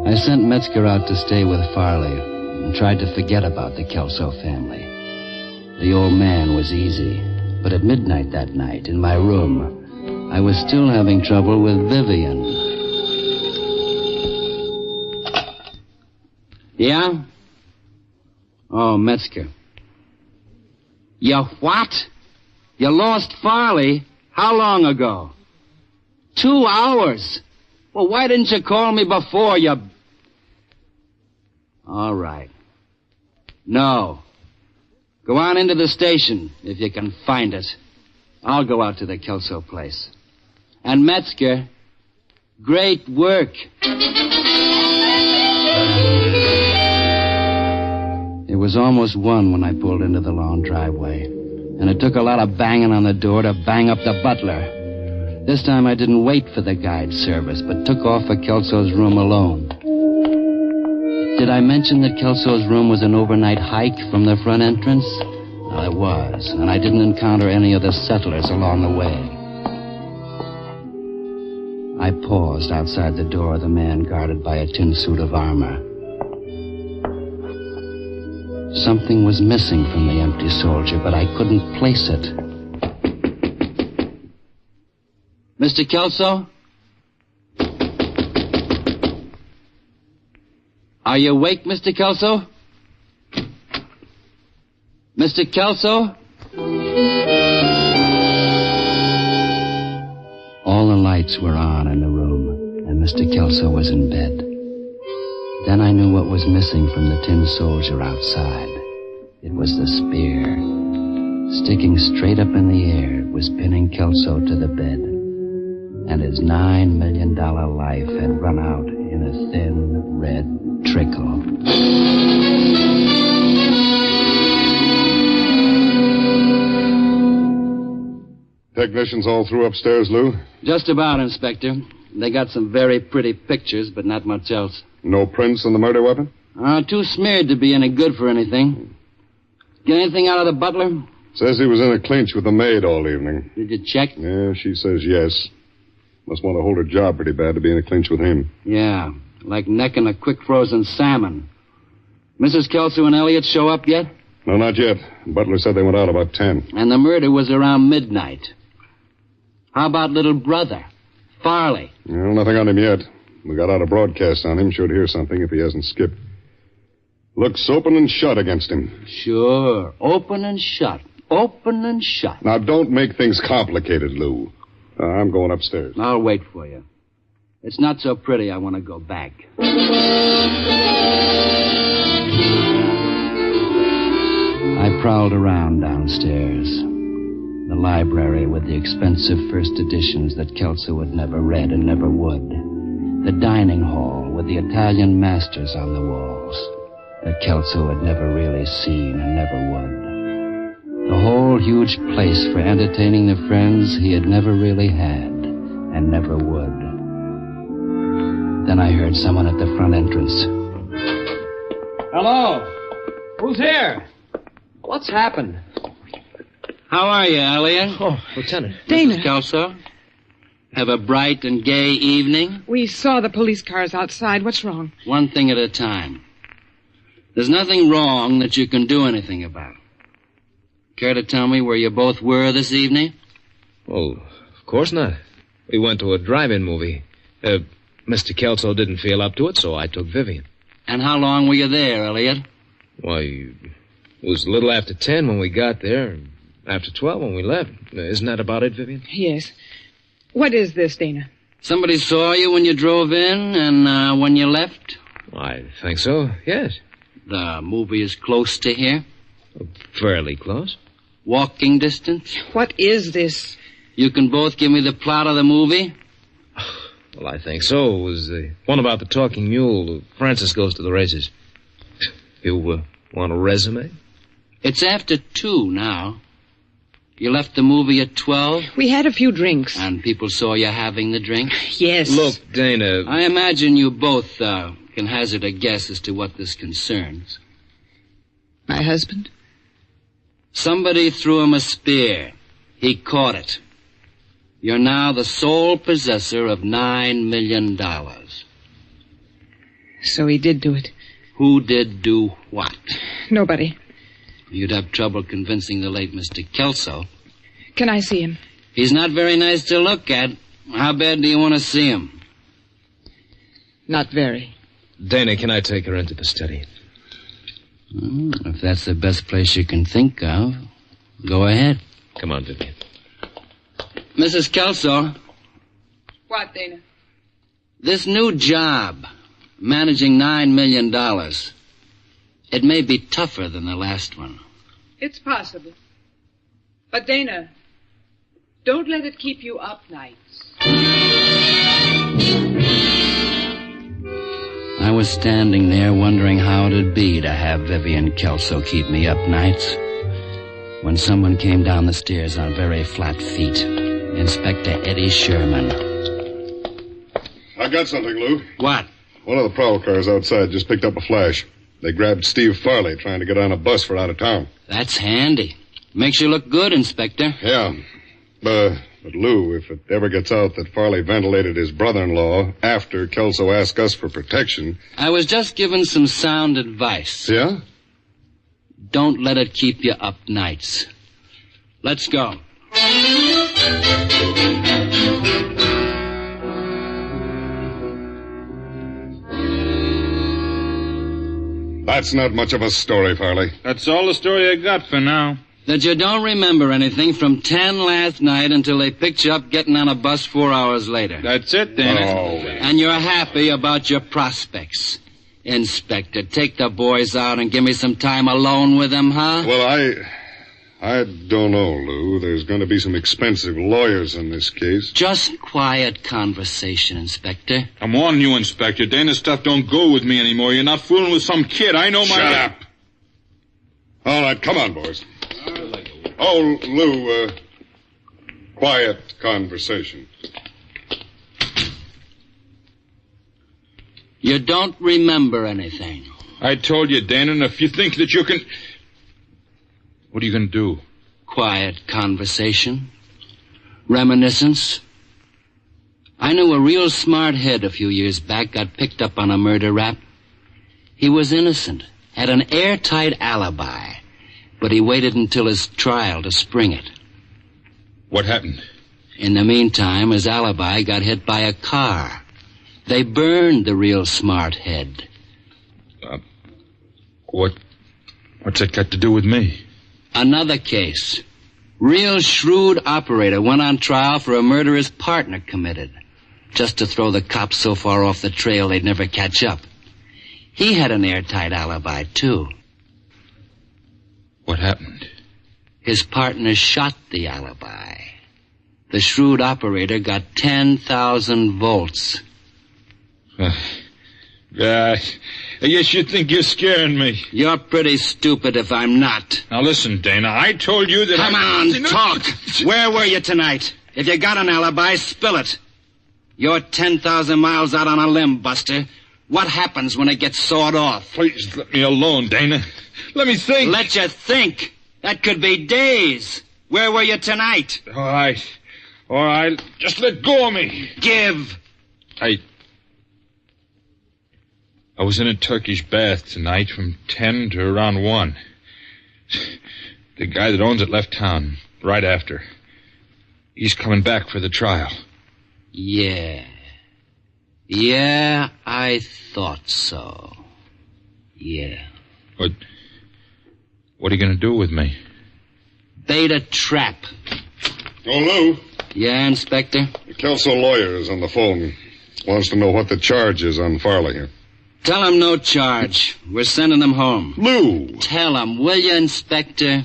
I sent Metzger out to stay with Farley and tried to forget about the Kelso family. The old man was easy, but at midnight that night, in my room, I was still having trouble with Vivian. Yeah? Oh, Metzger. You what? You lost Farley? How long ago? 2 hours. Well, why didn't you call me before, you... All right. No. Go on into the station, if you can find it. I'll go out to the Kelso place. And Metzger, great work. It was almost 1 when I pulled into the long driveway, and it took a lot of banging on the door to bang up the butler. This time I didn't wait for the guide service, but took off for Kelso's room alone. Did I mention that Kelso's room was an overnight hike from the front entrance? Well, it was, and I didn't encounter any of the settlers along the way. I paused outside the door of the man guarded by a tin suit of armor. Something was missing from the empty soldier, but I couldn't place it. Mr. Kelso? Are you awake, Mr. Kelso? Mr. Kelso? All the lights were on in the room, and Mr. Kelso was in bed. Then I knew what was missing from the tin soldier outside. It was the spear. Sticking straight up in the air, it was pinning Kelso to the bed. And his $9 million life had run out in a thin, red trickle. Technicians all through upstairs, Lou? Just about, Inspector. They got some very pretty pictures, but not much else. No prints on the murder weapon? Too smeared to be any good for anything. Get anything out of the butler? Says he was in a clinch with the maid all evening. Did you check? Yeah, she says yes. Must want to hold her job pretty bad to be in a clinch with him. Yeah, like necking a quick-frozen salmon. Mrs. Kelso and Elliot show up yet? No, not yet. Butler said they went out about 10. And the murder was around midnight. How about little brother, Farley? Well, nothing on him yet. We got out a broadcast on him. Should hear something if he hasn't skipped. Looks open and shut against him. Sure. Open and shut. Open and shut. Now, don't make things complicated, Lou. I'm going upstairs. I'll wait for you. It's not so pretty. I want to go back. I prowled around downstairs. The library with the expensive first editions that Kelso had never read and never would. The dining hall with the Italian masters on the walls that Kelso had never really seen and never would. The whole huge place for entertaining the friends he had never really had and never would. Then I heard someone at the front entrance. Hello? Who's here? What's happened? How are you, Elliot? Oh, Lieutenant. Dana. Mrs. Kelso? Have a bright and gay evening? We saw the police cars outside. What's wrong? One thing at a time. There's nothing wrong that you can do anything about. Care to tell me where you both were this evening? Well, of course not. We went to a drive-in movie. Mr. Kelso didn't feel up to it, so I took Vivian. And how long were you there, Elliot? Why, it was a little after 10 when we got there. After 12 when we left. Isn't that about it, Vivian? Yes. What is this, Dana? Somebody saw you when you drove in and when you left? I think so, yes. The movie is close to here? Fairly close. Walking distance? What is this? You can both give me the plot of the movie? Well, I think so. It was the one about the talking mule. Francis goes to the races. You want a resume? It's after 2 now. You left the movie at 12? We had a few drinks. And people saw you having the drink? Yes. Look, Dana... I imagine you both can hazard a guess as to what this concerns. My husband? Somebody threw him a spear. He caught it. You're now the sole possessor of $9 million. So he did do it. Who did do what? Nobody. You'd have trouble convincing the late Mr. Kelso. Can I see him? He's not very nice to look at. How bad do you want to see him? Not very. Dana, can I take her into the study? If that's the best place you can think of, go ahead. Come on, Vivian. Mrs. Kelso. What, Dana? This new job, managing $9 million, it may be tougher than the last one. It's possible. But, Dana, don't let it keep you up nights. I was standing there wondering how it'd be to have Vivian Kelso keep me up nights when someone came down the stairs on very flat feet Inspector Eddie Sherman. I got something, Lou. What? One of the prowl cars outside just picked up a flash. They grabbed Steve Farley trying to get on a bus for out of town. That's handy. Makes you look good, Inspector. Yeah. But Lou, if it ever gets out that Farley ventilated his brother-in-law after Kelso asked us for protection... I was just given some sound advice. Yeah? Don't let it keep you up nights. Let's go. That's not much of a story, Farley. That's all the story I got for now. That you don't remember anything from 10 last night until they picked you up getting on a bus 4 hours later. That's it, Dana. Oh. And you're happy about your prospects. Inspector, take the boys out and give me some time alone with them, huh? Well, I don't know, Lou. There's going to be some expensive lawyers in this case. Just quiet conversation, Inspector. I'm warning you, Inspector. Dana's stuff don't go with me anymore. You're not fooling with some kid. I know my... Shut up. All right, come on, boys. Oh, Lou, quiet conversation. You don't remember anything. I told you, Dana, and if you think that you can... What are you going to do? Quiet conversation. Reminiscence. I knew a real smart head a few years back got picked up on a murder rap. He was innocent, had an airtight alibi, but he waited until his trial to spring it. What happened? In the meantime, his alibi got hit by a car. They burned the real smart head. What's that got to do with me? Another case. Real shrewd operator went on trial for a murder his partner committed, just to throw the cops so far off the trail they'd never catch up. He had an airtight alibi, too. What happened? His partner shot the alibi. The shrewd operator got 10,000 volts. I guess you think you're scaring me. You're pretty stupid if I'm not. Now listen, Dana, I told you that... Come on, talk. Where were you tonight? If you got an alibi, spill it. You're 10,000 miles out on a limb, Buster. What happens when it gets sawed off? Please let me alone, Dana. Let me think. Let you think? That could be days. Where were you tonight? All right. Just let go of me. Give. I was in a Turkish bath tonight from 10 to around 1. The guy that owns it left town right after. He's coming back for the trial. Yeah, I thought so. Yeah. What are you going to do with me? Bait a trap. Oh, Lou. Yeah, Inspector? The Kelso lawyer is on the phone. Wants to know what the charge is on Farley here. Tell him no charge. We're sending him home. Lou! Tell him, will you, Inspector?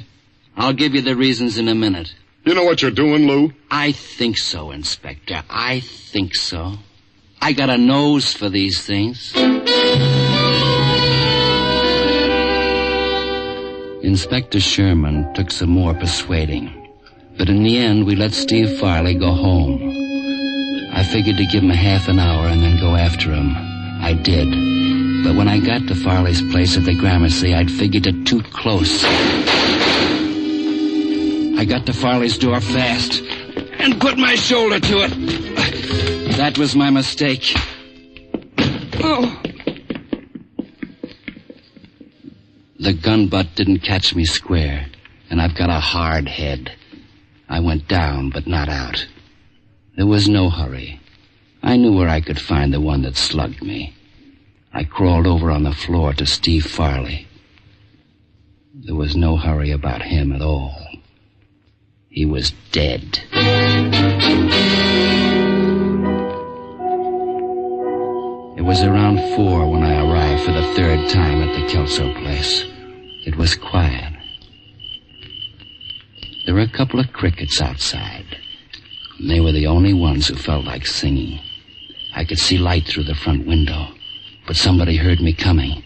I'll give you the reasons in a minute. You know what you're doing, Lou? I think so, Inspector. I think so. I got a nose for these things. Inspector Sherman took some more persuading. But in the end, we let Steve Farley go home. I figured to give him a half an hour and then go after him. I did. But when I got to Farley's place at the Gramercy, I'd figured it too close. I got to Farley's door fast and put my shoulder to it. That was my mistake. Oh. The gun butt didn't catch me square, and I've got a hard head. I went down, but not out. There was no hurry. I knew where I could find the one that slugged me. I crawled over on the floor to Steve Farley. There was no hurry about him at all. He was dead. It was around 4 when I arrived for the third time at the Kelso place. It was quiet. There were a couple of crickets outside. And they were the only ones who felt like singing. I could see light through the front window, but somebody heard me coming.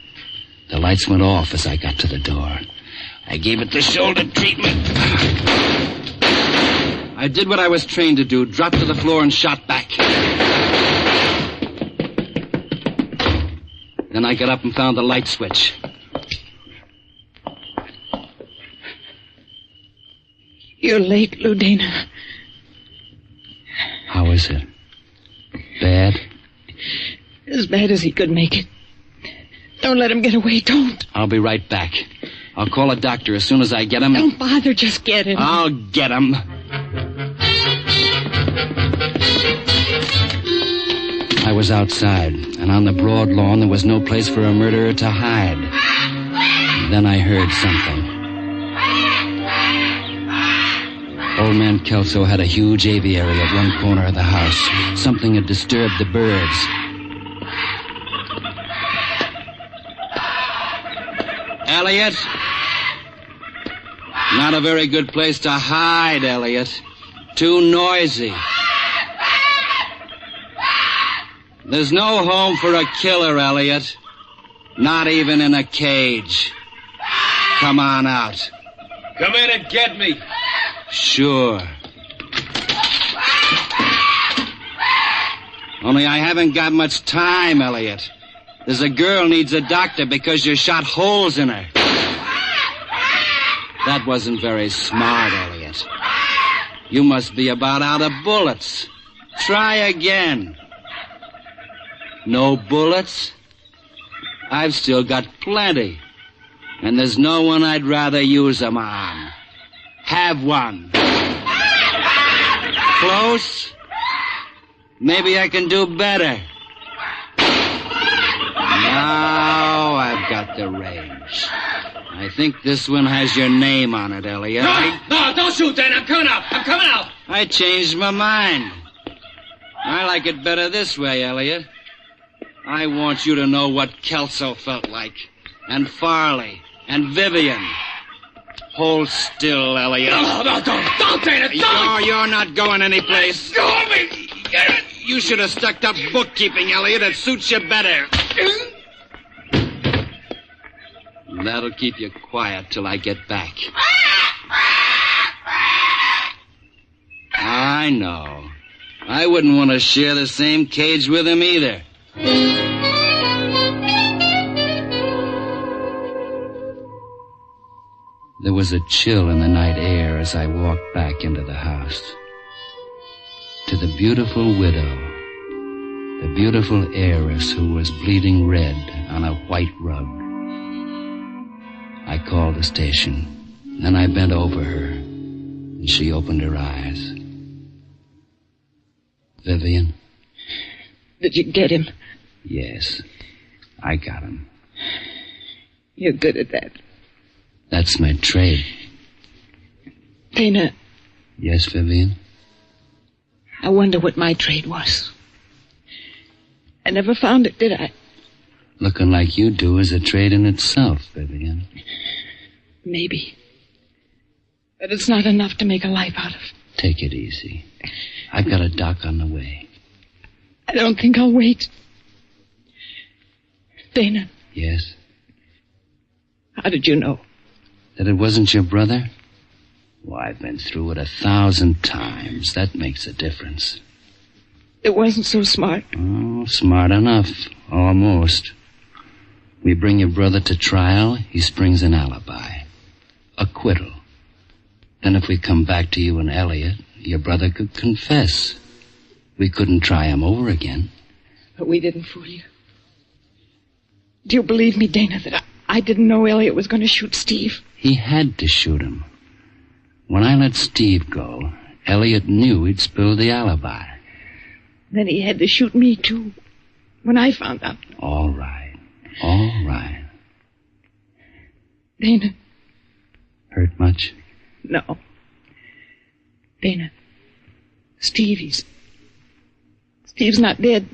The lights went off as I got to the door. I gave it the shoulder treatment. I did what I was trained to do, dropped to the floor and shot back. Then I got up and found the light switch. You're late, Lou Dana. How is it? Bad? As bad as he could make it. Don't let him get away, don't. I'll be right back. I'll call a doctor as soon as I get him. Don't bother, just get him. I'll get him. I was outside, and on the broad lawn there was no place for a murderer to hide. Then I heard something. Old man Kelso had a huge aviary at one corner of the house. Something had disturbed the birds. Elliot? Not a very good place to hide, Elliot. Too noisy. There's no home for a killer, Elliot. Not even in a cage. Come on out. Come in and get me. Sure. Only I haven't got much time, Elliot. There's a girl needs a doctor because you shot holes in her. That wasn't very smart, Elliot. You must be about out of bullets. Try again. No bullets? I've still got plenty. And there's no one I'd rather use them on. Have one. Close? Maybe I can do better. Now I've got the range. I think this one has your name on it, Elliot. No, don't shoot, Dan. I'm coming out. I changed my mind. I like it better this way, Elliot. I want you to know what Kelso felt like. And Farley. And Vivian. Hold still, Elliot. No, don't, Dana, don't! You're not going anyplace. Go me! You should have stuck to bookkeeping, Elliot. It suits you better. That'll keep you quiet till I get back. I know. I wouldn't want to share the same cage with him either. There was a chill in the night air as I walked back into the house. To the beautiful widow, the beautiful heiress who was bleeding red on a white rug. I called the station. Then I bent over her, and she opened her eyes. Vivian? Did you get him? Yes, I got him. You're good at that. That's my trade. Dana. Yes, Vivian? I wonder what my trade was. I never found it, did I? Looking like you do is a trade in itself, Vivian. Maybe. But it's not enough to make a life out of. Take it easy. I've got a doc on the way. I don't think I'll wait. Dana. Yes? How did you know? That it wasn't your brother? Well, I've been through it 1,000 times. That makes a difference. It wasn't so smart. Oh, smart enough. Almost. We bring your brother to trial, he springs an alibi. Acquittal. Then if we come back to you and Elliot, your brother could confess. We couldn't try him over again. But we didn't fool you. Do you believe me, Dana, that I didn't know Elliot was going to shoot Steve? He had to shoot him. When I let Steve go, Elliot knew he'd spill the alibi. Then he had to shoot me, too, when I found out. All right. All right. Dana. Hurt much? No. Dana. Steve's not dead.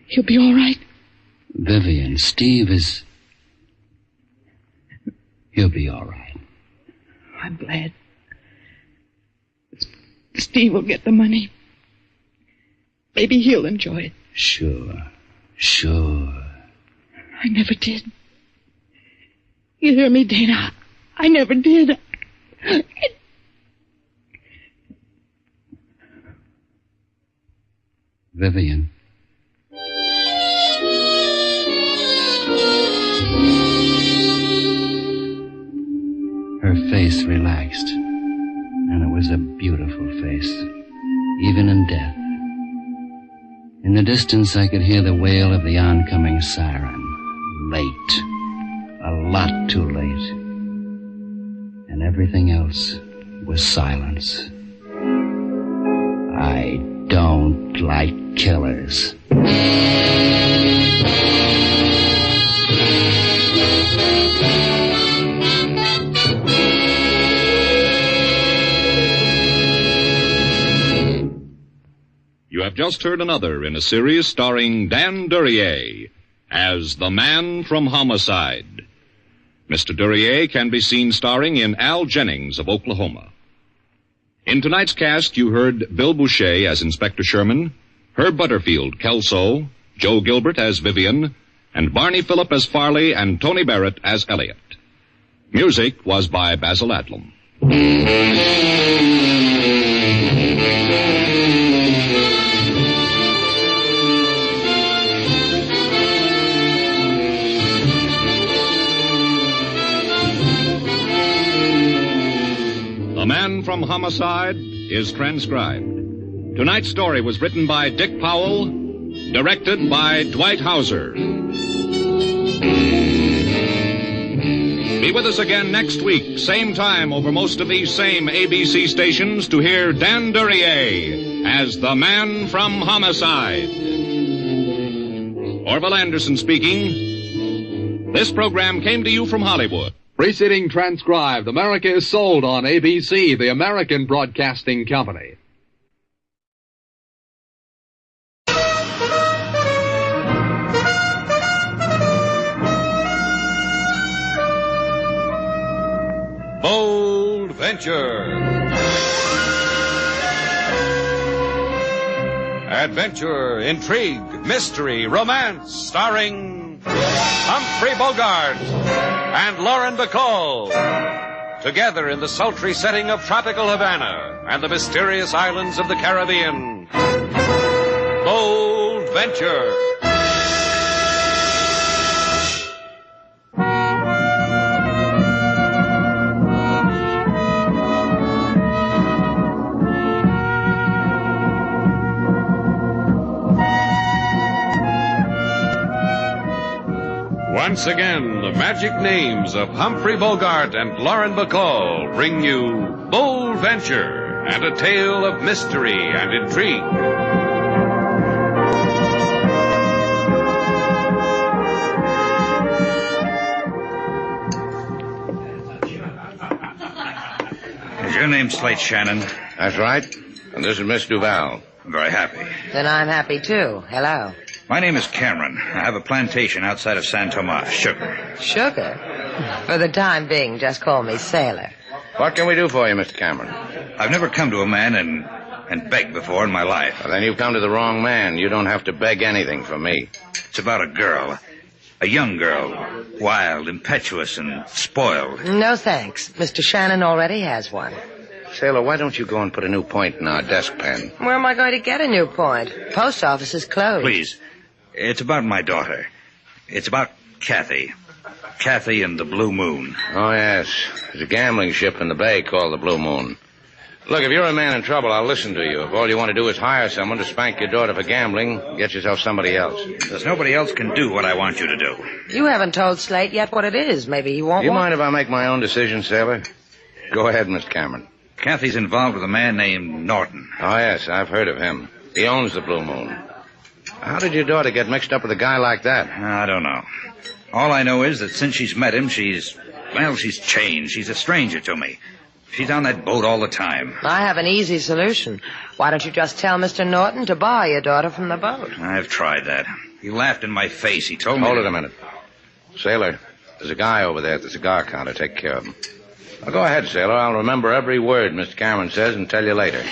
He'll be all right. Vivian, Steve is... He'll be all right. I'm glad. Steve will get the money. Maybe he'll enjoy it. Sure. I never did. You hear me, Dana? I never did. Vivian. Her face relaxed, and it was a beautiful face, even in death. In the distance, I could hear the wail of the oncoming siren. Late. A lot too late. And everything else was silence. I don't like killers. You have just heard another in a series starring Dan Duryea as the man from Homicide. Mr. Duryea can be seen starring in Al Jennings of Oklahoma. In tonight's cast, you heard Bill Boucher as Inspector Sherman, Herb Butterfield, Kelso, Joe Gilbert as Vivian, and Barney Phillip as Farley and Tony Barrett as Elliot. Music was by Basil Adlam. The Man from Homicide is transcribed. Tonight's story was written by Dick Powell, directed by Dwight Hauser. Be with us again next week, same time over most of these same ABC stations to hear Dan Duryea as the Man from Homicide. Orville Anderson speaking. This program came to you from Hollywood. Preceding transcribed, America is sold on ABC, the American Broadcasting Company. Bold Venture. Adventure, intrigue, mystery, romance, starring Humphrey Bogart and Lauren Bacall. Together in the sultry setting of tropical Havana and the mysterious islands of the Caribbean. Bold Venture. Once again, the magic names of Humphrey Bogart and Lauren Bacall bring you Bold Venture and a tale of mystery and intrigue. Is your name Slate Shannon? That's right. And this is Miss Duval. I'm very happy. Then I'm happy, too. Hello. My name is Cameron. I have a plantation outside of San Tomas. Sugar. Sugar? For the time being, just call me Sailor. What can we do for you, Mr. Cameron? I've never come to a man and begged before in my life. Well, then you've come to the wrong man. You don't have to beg anything from me. It's about a girl. A young girl. Wild, impetuous, and spoiled. No thanks. Mr. Shannon already has one. Sailor, why don't you go and put a new point in our desk pen? Where am I going to get a new point? Post office is closed. Please. It's about my daughter. It's about Kathy. Kathy and the Blue Moon. Oh, yes. There's a gambling ship in the bay called the Blue Moon. Look, if you're a man in trouble, I'll listen to you. If all you want to do is hire someone to spank your daughter for gambling, get yourself somebody else. There's nobody else can do what I want you to do. You haven't told Slate yet what it is. Maybe he won't. You mind if I make my own decision, Sailor? Go ahead, Mr. Cameron. Kathy's involved with a man named Norton. Oh, yes, I've heard of him. He owns the Blue Moon. How did your daughter get mixed up with a guy like that? I don't know. All I know is that since she's met him, she's changed. She's a stranger to me. She's on that boat all the time. I have an easy solution. Why don't you just tell Mr. Norton to buy your daughter from the boat? I've tried that. He laughed in my face. He told me... Hold it a minute. Sailor, there's a guy over there at the cigar counter. Take care of him. Now, go ahead, Sailor. I'll remember every word Mr. Cameron says and tell you later.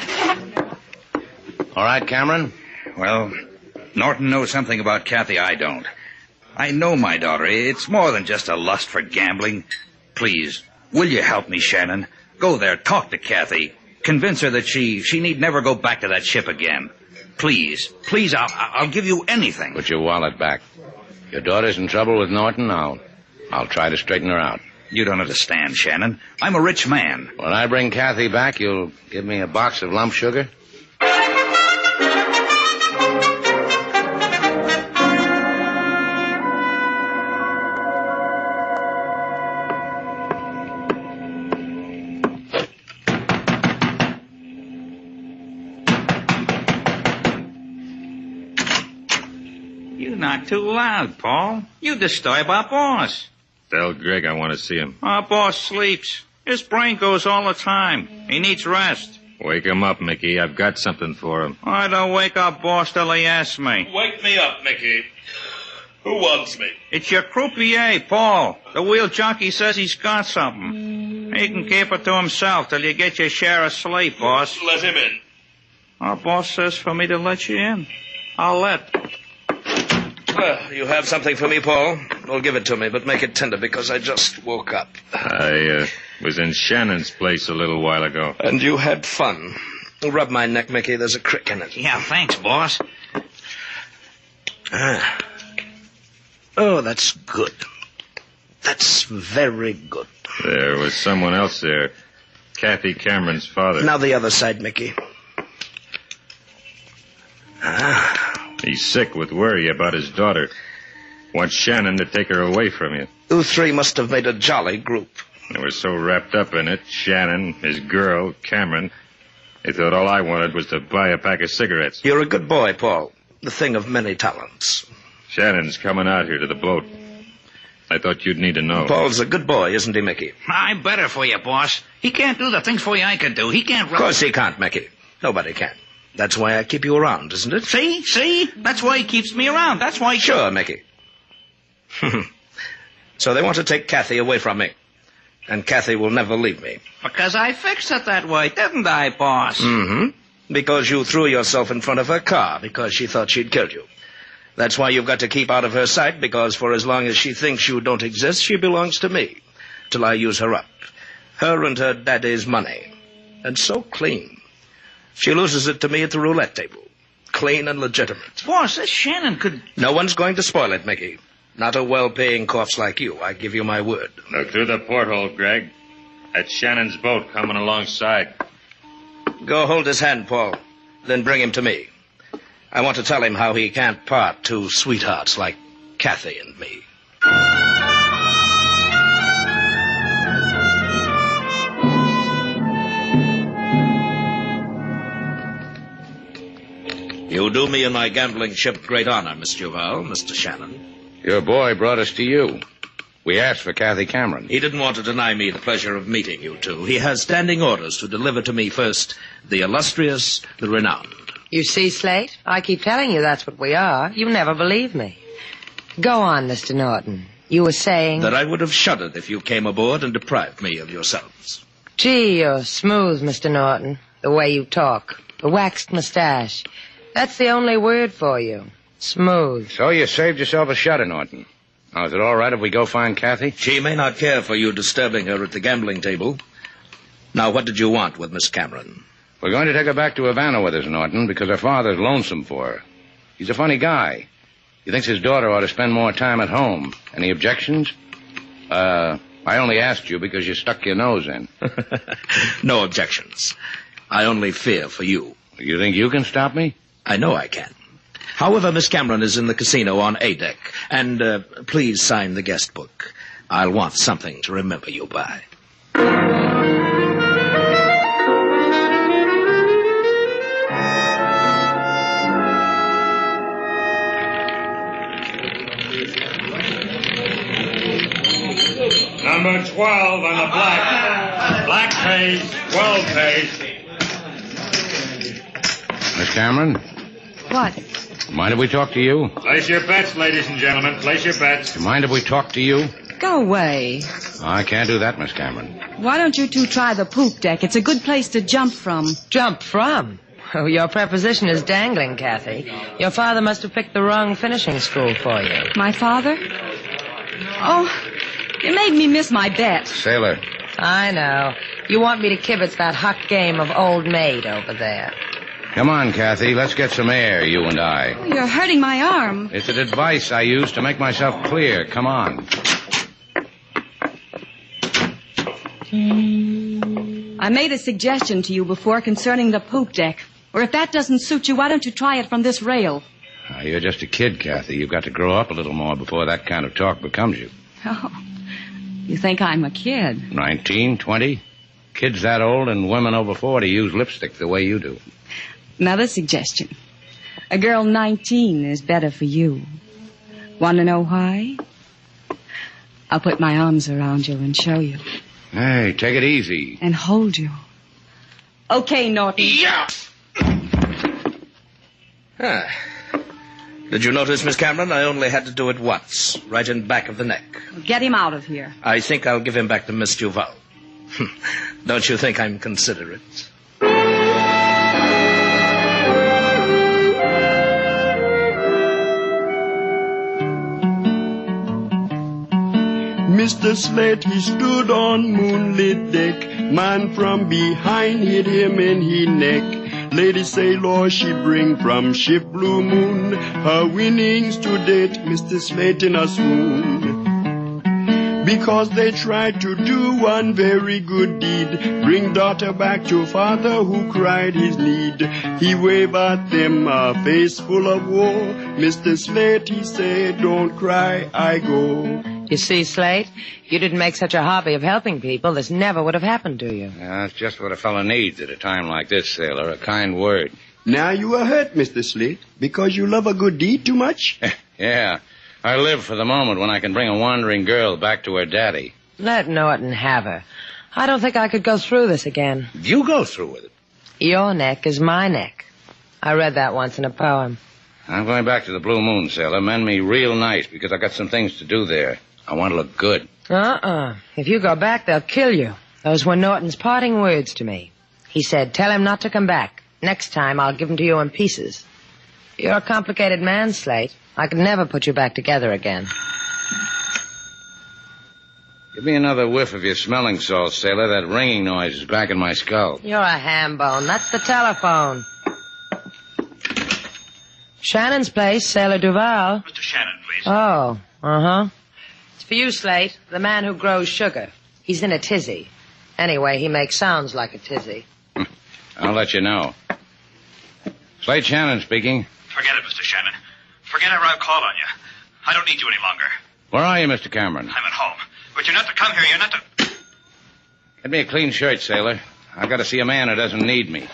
All right, Cameron? Well, Norton knows something about Kathy I don't. I know my daughter. It's more than just a lust for gambling. Please, will you help me, Shannon? Go there, talk to Kathy. Convince her that she need never go back to that ship again. Please, I'll give you anything. Put your wallet back. Your daughter's in trouble with Norton. I'll try to straighten her out. You don't understand, Shannon. I'm a rich man. When I bring Kathy back, you'll give me a box of lump sugar? You're not too loud, Paul. You disturb our boss. Tell Greg I want to see him. Our boss sleeps. His brain goes all the time. He needs rest. Wake him up, Mickey. I've got something for him. I don't wake up boss till he asks me. Wake me up, Mickey. Who wants me? It's your croupier, Paul. The wheel junkie says he's got something. He can keep it to himself till you get your share of sleep, boss. Let him in. Our boss says for me to let you in. I'll let. You have something for me, Paul? Well, give it to me, but make it tender because I just woke up. I was in Shannon's place a little while ago. And you had fun. Rub my neck, Mickey. There's a crick in it. Yeah, thanks, boss. Oh, that's good. That's very good. There was someone else there. Kathy Cameron's father. Now the other side, Mickey. He's sick with worry about his daughter. Wants Shannon to take her away from you. You three must have made a jolly group. They were so wrapped up in it, Shannon, his girl, Cameron, they thought all I wanted was to buy a pack of cigarettes. You're a good boy, Paul. The thing of many talents. Shannon's coming out here to the boat. I thought you'd need to know. Paul's a good boy, isn't he, Mickey? I'm better for you, boss. He can't do the things for you I can do. He can't... Of course he can't, Mickey. Nobody can. That's why I keep you around, isn't it? See? That's why he keeps me around. That's why... Sure, Mickey. So they want to take Kathy away from me. And Kathy will never leave me. Because I fixed it that way, didn't I, boss? Mm-hmm. Because you threw yourself in front of her car because she thought she'd killed you. That's why you've got to keep out of her sight, because for as long as she thinks you don't exist, she belongs to me. Till I use her up. Her and her daddy's money. And so clean. She loses it to me at the roulette table. Clean and legitimate. Boss, this Shannon could... No one's going to spoil it, Mickey. Not a well-paying corpse like you. I give you my word. Look through the porthole, Greg. That's Shannon's boat coming alongside. Go hold his hand, Paul. Then bring him to me. I want to tell him how he can't part two sweethearts like Kathy and me. You do me and my gambling ship great honor, Miss Duval, Mr. Shannon. Your boy brought us to you. We asked for Kathy Cameron. He didn't want to deny me the pleasure of meeting you two. He has standing orders to deliver to me first the illustrious, the renowned. You see, Slate? I keep telling you that's what we are. You never believe me. Go on, Mr. Norton. You were saying... That I would have shuddered if you came aboard and deprived me of yourselves. Gee, you're smooth, Mr. Norton. The way you talk. The waxed mustache. That's the only word for you. Smooth. So you saved yourself a shudder, Norton. Now, is it all right if we go find Kathy? She may not care for you disturbing her at the gambling table. Now, what did you want with Miss Cameron? We're going to take her back to Havana with us, Norton, because her father's lonesome for her. He's a funny guy. He thinks his daughter ought to spend more time at home. Any objections? I only asked you because you stuck your nose in. No objections. I only fear for you. You think you can stop me? I know I can. However, Miss Cameron is in the casino on A deck. And please sign the guest book. I'll want something to remember you by. Number 12 on the black. Black pays, 12 pays. Miss Cameron? What? Mind if we talk to you? Place your bets, ladies and gentlemen. Place your bets. Mind if we talk to you? Go away. I can't do that, Miss Cameron. Why don't you two try the poop deck? It's a good place to jump from. Jump from? Oh, your preposition is dangling, Kathy. Your father must have picked the wrong finishing school for you. My father? Oh, you made me miss my bet. Sailor. I know. You want me to kibitz that hot game of old maid over there. Come on, Kathy. Let's get some air, you and I. Oh, you're hurting my arm. It's a device I use to make myself clear. Come on. I made a suggestion to you before concerning the poop deck. Or if that doesn't suit you, why don't you try it from this rail? You're just a kid, Kathy. You've got to grow up a little more before that kind of talk becomes you. Oh, you think I'm a kid? 19, 20? Kids that old and women over 40 use lipstick the way you do. Another suggestion. A girl 19 is better for you. Want to know why? I'll put my arms around you and show you. Hey, take it easy. And hold you. Okay, Norton. Yeah! Did you notice, Miss Cameron? I only had to do it once, right in back of the neck. Get him out of here. I think I'll give him back to Miss Duval. Don't you think I'm considerate? Mr. Slate, he stood on moonlit deck. Man from behind hit him in he neck. Lady Sailor, she bring from ship Blue Moon her winnings to date, Mr. Slate in a swoon. Because they tried to do one very good deed, bring daughter back to father who cried his need. He waved at them a face full of woe. Mr. Slate, he said, don't cry, I go. You see, Slate, you didn't make such a hobby of helping people, this never would have happened to you. Yeah, that's just what a fellow needs at a time like this, Sailor, a kind word. Now you are hurt, Mr. Slate, because you love a good deed too much? Yeah, I live for the moment when I can bring a wandering girl back to her daddy. Let Norton have her. I don't think I could go through this again. You go through with it. Your neck is my neck. I read that once in a poem. I'm going back to the Blue Moon, Sailor. Mend me real nice because I got some things to do there. I want to look good. If you go back, they'll kill you. Those were Norton's parting words to me. He said, tell him not to come back. Next time, I'll give him to you in pieces. You're a complicated man, Slate. I could never put you back together again. Give me another whiff of your smelling salts, Sailor. That ringing noise is back in my skull. You're a ham bone. That's the telephone. Shannon's place, Sailor Duval. Mr. Shannon, please. Oh, It's for you, Slate, the man who grows sugar. He's in a tizzy. Anyway, he makes sounds like a tizzy. I'll let you know. Slate Shannon speaking. Forget it, Mr. Shannon. Forget ever I've called on you. I don't need you any longer. Where are you, Mr. Cameron? I'm at home. But you're not to come here. You're not to... Get me a clean shirt, Sailor. I've got to see a man who doesn't need me.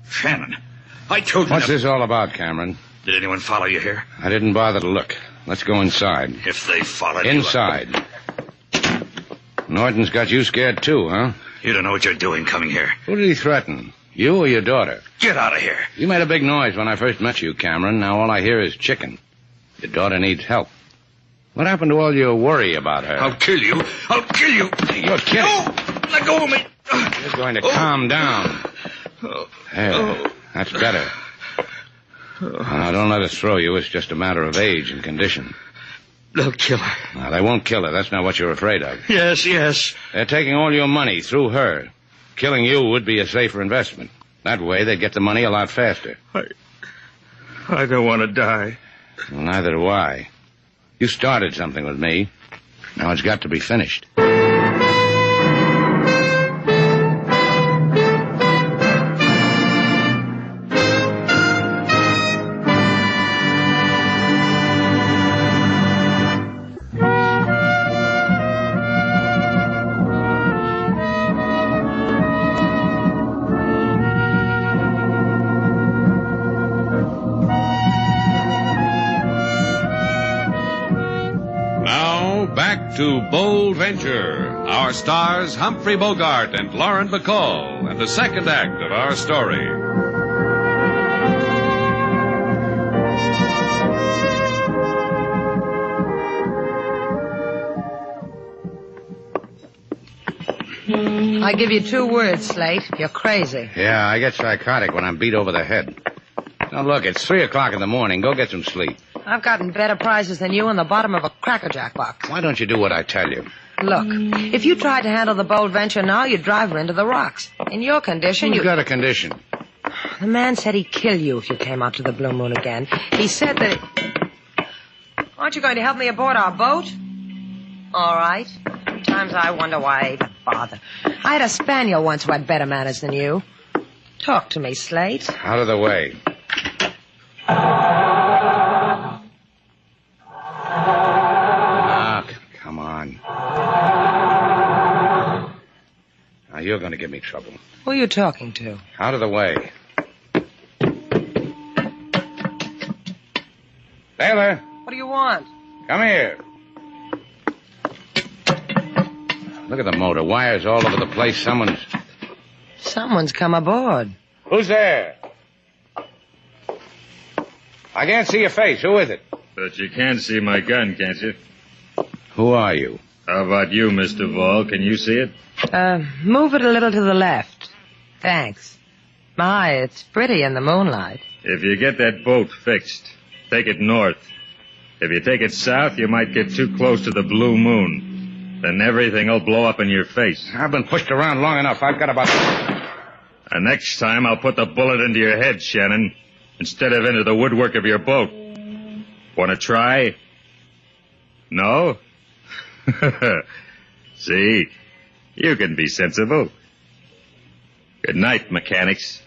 Shannon, I told you... What's this all about, Cameron? Did anyone follow you here? I didn't bother to look. Let's go inside. If they followed Inside. Norton's got you scared too, huh? You don't know what you're doing coming here. Who did he threaten? You or your daughter? Get out of here. You made a big noise when I first met you, Cameron. Now all I hear is chicken. Your daughter needs help. What happened to all your worry about her? I'll kill you. I'll kill you. You're kidding. No! Let go of me. You're going to calm down. There. That's better. Now, don't let us throw you. It's just a matter of age and condition. They'll kill her. Now, they won't kill her. That's not what you're afraid of. Yes. They're taking all your money through her. Killing you would be a safer investment. That way, they'd get the money a lot faster. I don't want to die. Well, neither do I. You started something with me. Now it's got to be finished. To Bold Venture, our stars Humphrey Bogart and Lauren Bacall, and the second act of our story. I give you 2 words, Slate. You're crazy. Yeah, I get psychotic when I'm beat over the head. Now, look, it's 3 o'clock in the morning. Go get some sleep. I've gotten better prizes than you in the bottom of a Cracker Jack box. Why don't you do what I tell you? Look, if you tried to handle the bold venture now, you'd drive her into the rocks. In your condition, Who's got a condition? The man said he'd kill you if you came out to the Blue Moon again. He said that... Aren't you going to help me aboard our boat? All right. Sometimes I wonder why I even bother. I had a spaniel once who had better manners than you. Talk to me, Slate. Out of the way. Come on. Now, you're going to give me trouble. Who are you talking to? Out of the way. Sailor, What do you want? come here. Look at the motor. Wires all over the place. Someone's come aboard. Who's there? I can't see your face. Who is it? But you can see my gun, can't you? Who are you? How about you, Mr. Vaughn? Can you see it? Move it a little to the left. Thanks. My, it's pretty in the moonlight. If you get that boat fixed, take it north. If you take it south, you might get too close to the Blue Moon. Then everything will blow up in your face. I've been pushed around long enough. I've got about... And next time I'll put the bullet into your head, Shannon, instead of into the woodwork of your boat. Want to try? No? See, you can be sensible. Good night, mechanics.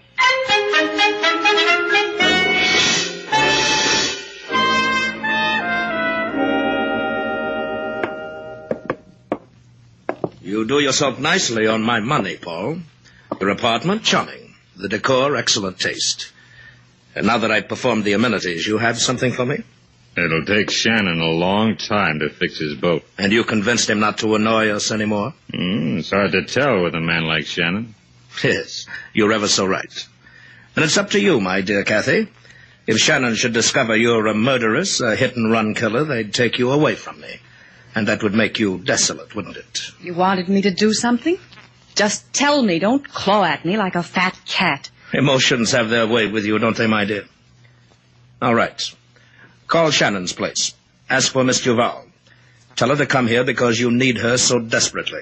You do yourself nicely on my money, Paul. Your apartment, charming. The decor, excellent taste. And now that I've performed the amenities, you have something for me? It'll take Shannon a long time to fix his boat. And you convinced him not to annoy us anymore? It's hard to tell with a man like Shannon. Yes, you're ever so right. And it's up to you, my dear Kathy. If Shannon should discover you're a murderess, a hit-and-run killer, they'd take you away from me. And that would make you desolate, wouldn't it? You wanted me to do something? Just tell me. Don't claw at me like a fat cat. Emotions have their way with you, don't they, my dear? All right. Call Shannon's place. Ask for Miss Duval. Tell her to come here because you need her so desperately.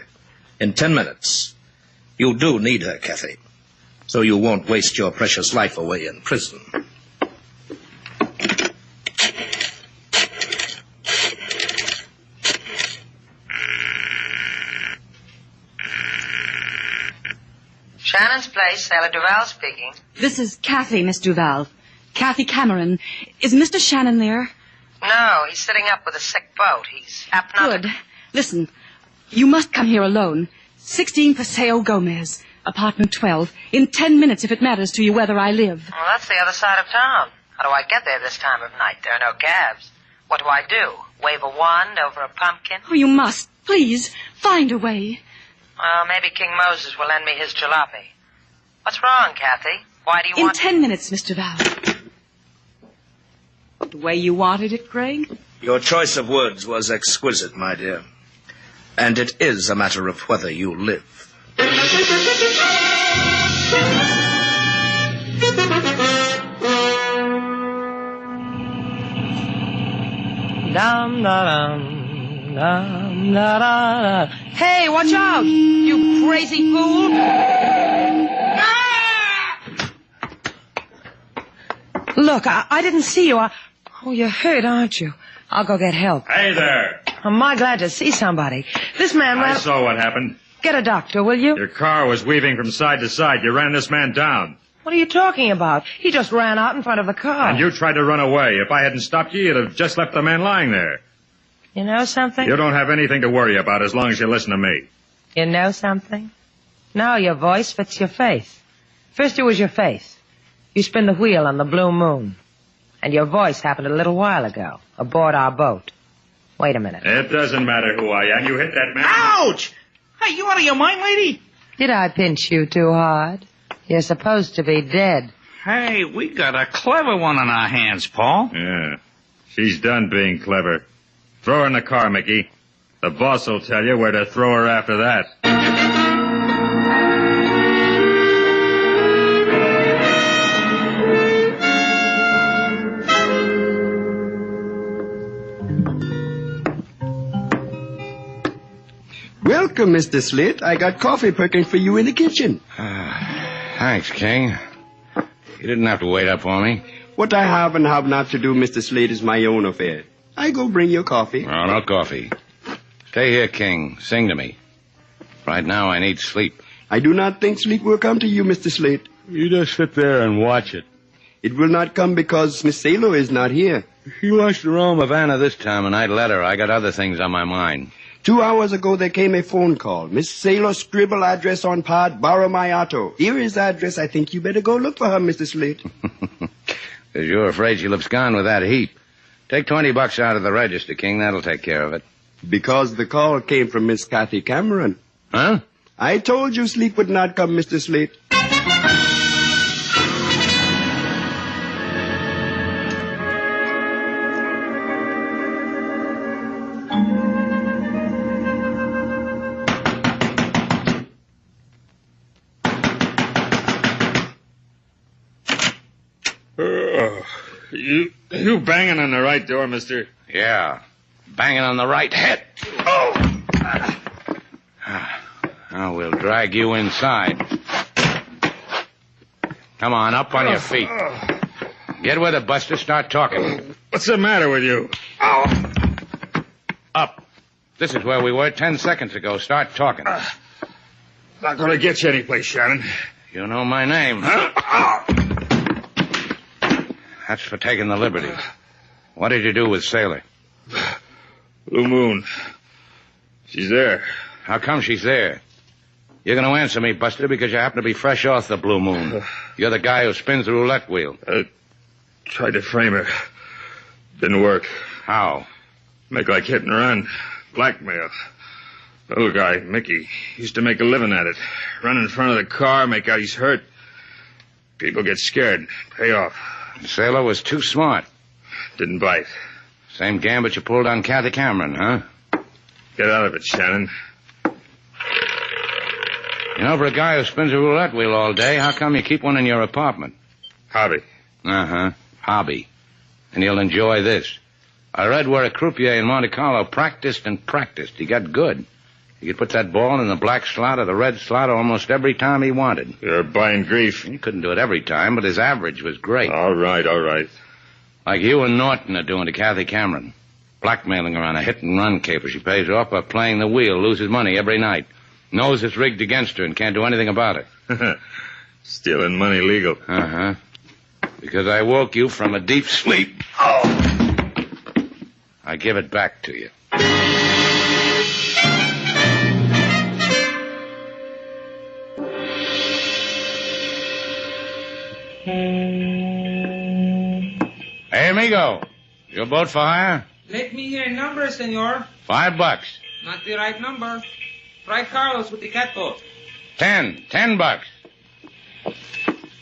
In 10 minutes. You do need her, Kathy. So you won't waste your precious life away in prison. Shannon's place, Sailor Duval speaking. This is Kathy, Miss Duval. Kathy Cameron. Is Mr. Shannon there? No, he's sitting up with a sick boat. He's hypnotic. Good. Listen, you must come here alone. 16 Paseo Gomez, apartment 12. In 10 minutes, if it matters to you whether I live. Well, that's the other side of town. How do I get there this time of night? There are no cabs. What do I do? Wave a wand over a pumpkin? Oh, you must. Please, find a way. Well, maybe King Moses will lend me his jalopy. What's wrong, Kathy? Why do you want... In 10 minutes, Mr. Val. The way you wanted it, Craig? Your choice of words was exquisite, my dear. And it is a matter of whether you live. Dum da dum dum da da. Hey, watch out! You crazy fool! Look, I didn't see you. Oh, you're hurt, aren't you? I'll go get help. Hey there. I'm my glad to see somebody. This man I ran... saw what happened. Get a doctor, will you? Your car was weaving from side to side. You ran this man down. What are you talking about? He just ran out in front of the car. And you tried to run away. If I hadn't stopped you, you'd have just left the man lying there. You know something? You don't have anything to worry about as long as you listen to me. You know something? Now your voice fits your face. First it was your face. You spin the wheel on the Blue Moon. And your voice happened a little while ago, aboard our boat. Wait a minute. It doesn't matter who I am. You hit that man. Ouch! Hey, you out of your mind, lady? Did I pinch you too hard? You're supposed to be dead. Hey, we got a clever one on our hands, Paul. Yeah. She's done being clever. Throw her in the car, Mickey. The boss will tell you where to throw her after that. Welcome, Mr. Slate. I got coffee perking for you in the kitchen. Thanks, King. You didn't have to wait up for me. What I have and have not to do, Mr. Slate, is my own affair. I go bring you coffee. Oh, no coffee. Stay here, King. Sing to me. Right now, I need sleep. I do not think sleep will come to you, Mr. Slate. You just sit there and watch it. It will not come because Miss Salo is not here. She wants to roam Havana this time, and I'd let her. I got other things on my mind. 2 hours ago, there came a phone call. Miss Salo scribble address on pad, borrow my auto. Here is the address. I think you better go look for her, Mr. Slate. Because you're afraid she'll abscond with that heap. Take $20 out of the register, King. That'll take care of it. Because the call came from Miss Kathy Cameron. Huh? I told you sleep would not come, Mr. Slate. You banging on the right door, mister? Yeah. Banging on the right head. Oh! Now we'll drag you inside. Come on, up on your feet. Get with it, Buster. Start talking. What's the matter with you? Up. This is where we were 10 seconds ago. Start talking. Not gonna get you anyplace, Shannon. You know my name. That's for taking the liberty. What did you do with Sailor? Blue Moon. She's there. How come she's there? You're going to answer me, Buster, because you happen to be fresh off the Blue Moon. You're the guy who spins the roulette wheel. Tried to frame her. Didn't work. How? Make like hit and run. Blackmail. Little guy, Mickey, used to make a living at it. Run in front of the car, make out he's hurt. People get scared. Pay off. Sailor was too smart. Didn't bite. Same gambit you pulled on Kathy Cameron, huh? Get out of it, Shannon. You know, for a guy who spins a roulette wheel all day, how come you keep one in your apartment? Hobby. Uh-huh. Hobby. And you'll enjoy this. I read where a croupier in Monte Carlo practiced and practiced. He got good. He could put that ball in the black slot or the red slot almost every time he wanted. You're buying grief. He couldn't do it every time, but his average was great. All right. Like you and Norton are doing to Kathy Cameron. Blackmailing her on a hit-and-run caper. She pays off by playing the wheel, loses money every night. Knows it's rigged against her and can't do anything about it. Stealing money legal. Uh-huh. Because I woke you from a deep sleep. Oh! I give it back to you. Hey, amigo. Your boat for hire? Let me hear a number, senor. $5. Not the right number. Fry Carlos with the catboat. $10.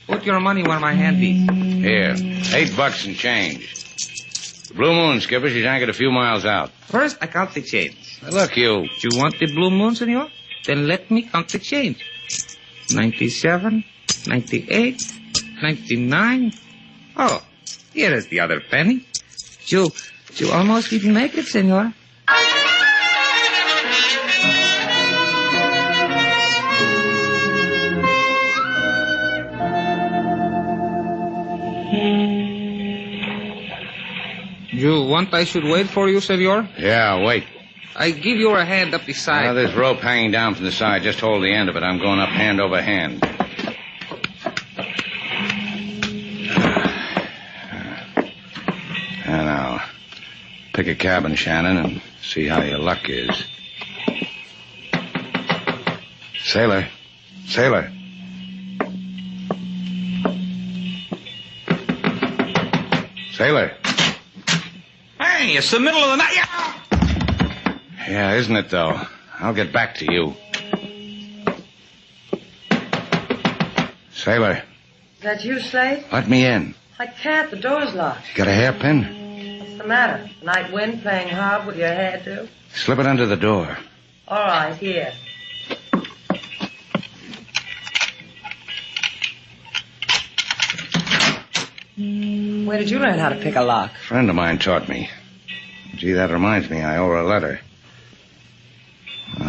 Put your money where my hand is. Here, $8 and change. The Blue Moon, skipper, she's anchored a few miles out. First, I count the change. Look, you. You want the Blue Moon, senor? Then let me count the change. 97, 98, 99. Oh, here is the other penny. You almost didn't make it, senor. You want I should wait for you, senor? Yeah, wait. I give you a hand up the side. Now, there's rope hanging down from the side. Just hold the end of it. I'm going up hand over hand. And now, pick a cabin, Shannon, and see how your luck is. Sailor. Hey, it's the middle of the night. Yeah, isn't it, though? I'll get back to you. Sailor, That you, Slade? let me in. I can't. The door's locked. You got a hairpin? What's the matter? Night wind playing hard with your hairdo? Slip it under the door. All right, here. Where did you learn how to pick a lock? A friend of mine taught me. Gee, that reminds me, I owe her a letter.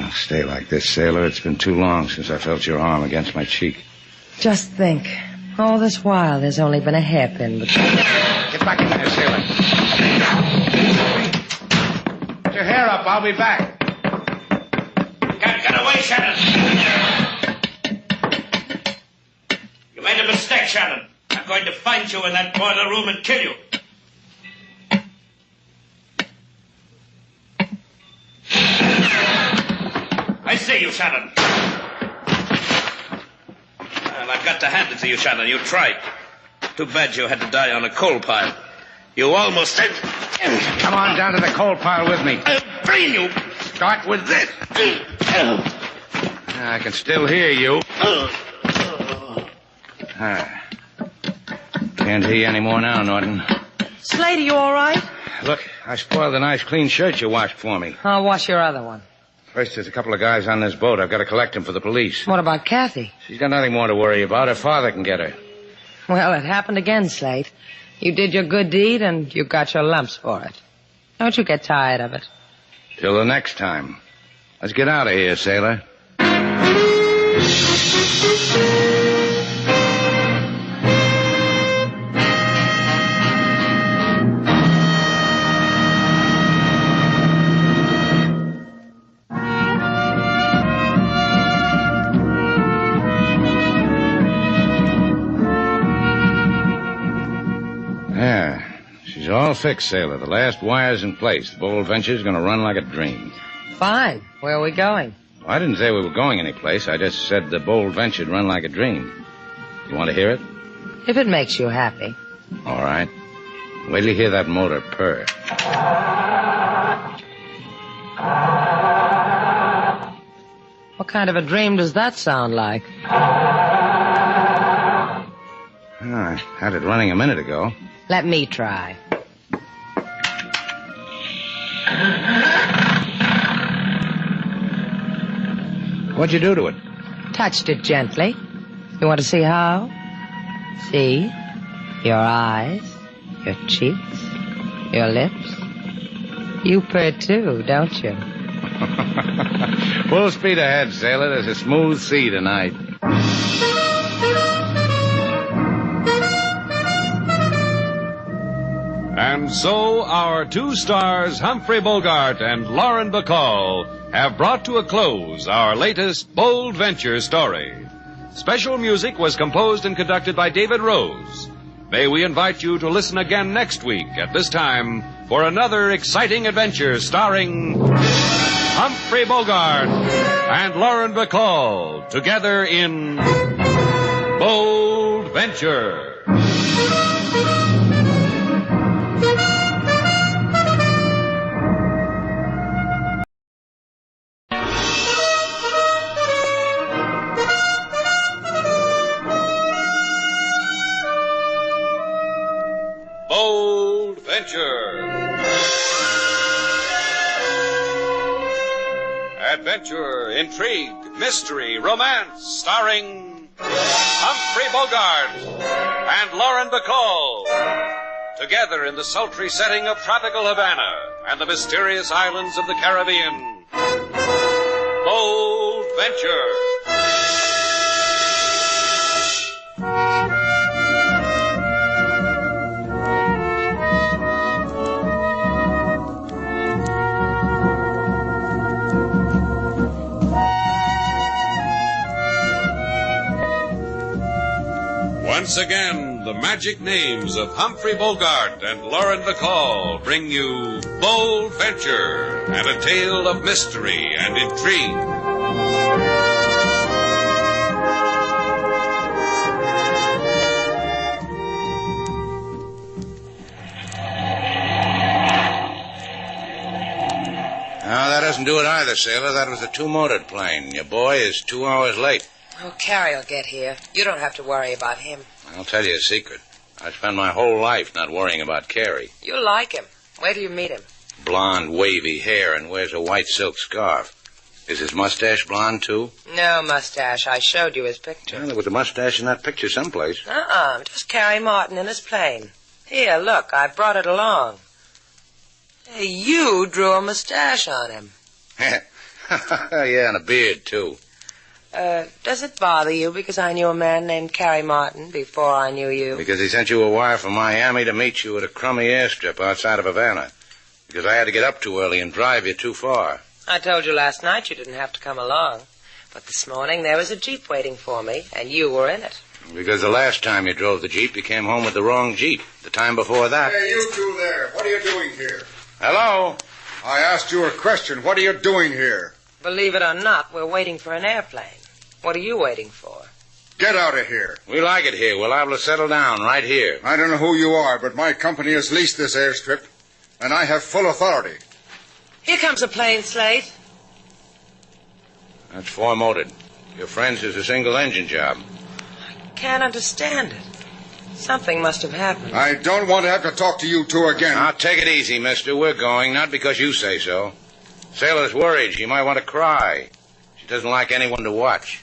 I'll stay like this, sailor. It's been too long since I felt your arm against my cheek. Just think. All this while, there's only been a hairpin between... Get back in there, sailor. Put your hair up. I'll be back. Get away, Shannon. You made a mistake, Shannon. I'm going to find you in that boiler room and kill you. I see you, Shannon. Well, I've got to hand it to you, Shannon. You tried. Too bad you had to die on a coal pile. You almost did. Come on down to the coal pile with me. I'll brain you. Start with this. I can still hear you. Can't hear you anymore now, Norton. Slade, are you all right? Look, I spoiled the nice clean shirt you washed for me. I'll wash your other one. First, there's a couple of guys on this boat. I've got to collect them for the police. What about Kathy? She's got nothing more to worry about. Her father can get her. Well, it happened again, Slade. You did your good deed, and you got your lumps for it. Don't you get tired of it. Till the next time. Let's get out of here, sailor. She's all fixed, sailor. The last wire's in place. The Bold Venture's going to run like a dream. Fine. Where are we going? I didn't say we were going anyplace. I just said the Bold Venture'd run like a dream. You want to hear it? If it makes you happy. All right. Wait till you hear that motor purr. What kind of a dream does that sound like? I had it running a minute ago. Let me try. What'd you do to it? Touched it gently. You want to see how? See? Your eyes, your cheeks, your lips. You purr too, don't you? Full speed ahead, sailor. There's a smooth sea tonight. And so our two stars, Humphrey Bogart and Lauren Bacall, have brought to a close our latest Bold Venture story. Special music was composed and conducted by David Rose. May we invite you to listen again next week at this time for another exciting adventure starring Humphrey Bogart and Lauren Bacall together in Bold Venture. Bold Venture. Adventure, intrigue, mystery, romance, starring Humphrey Bogart and Lauren Bacall. Together in the sultry setting of tropical Havana and the mysterious islands of the Caribbean. Bold Venture. Once again, the magic names of Humphrey Bogart and Lauren Bacall bring you Bold Venture and a tale of mystery and intrigue. No, that doesn't do it either, sailor. That was a two-motored plane. Your boy is 2 hours late. Oh, Carrie will get here. You don't have to worry about him. I'll tell you a secret. I spent my whole life not worrying about Carrie. You like him. Wait till you meet him. Blonde, wavy hair and wears a white silk scarf. Is his mustache blonde, too? No mustache. I showed you his picture. Well, there was a mustache in that picture someplace. Just Carrie Martin in his plane. Here, look, I brought it along. Hey, you drew a mustache on him. Yeah, and a beard, too. Does it bother you because I knew a man named Carrie Martin before I knew you? Because he sent you a wire from Miami to meet you at a crummy airstrip outside of Havana. Because I had to get up too early and drive you too far. I told you last night you didn't have to come along. But this morning there was a Jeep waiting for me, and you were in it. Because the last time you drove the Jeep, you came home with the wrong Jeep. The time before that... Hey, you two there. What are you doing here? Hello? I asked you a question. What are you doing here? Believe it or not, we're waiting for an airplane. What are you waiting for? Get out of here. We like it here. We're liable to settle down right here. I don't know who you are, but my company has leased this airstrip, and I have full authority. Here comes a plane, Slate. That's four-motored. Your friend's is a single-engine job. Can't understand it. Something must have happened. I don't want to have to talk to you two again. Now, take it easy, mister. We're going, not because you say so. Sailor's worried. She might want to cry. She doesn't like anyone to watch.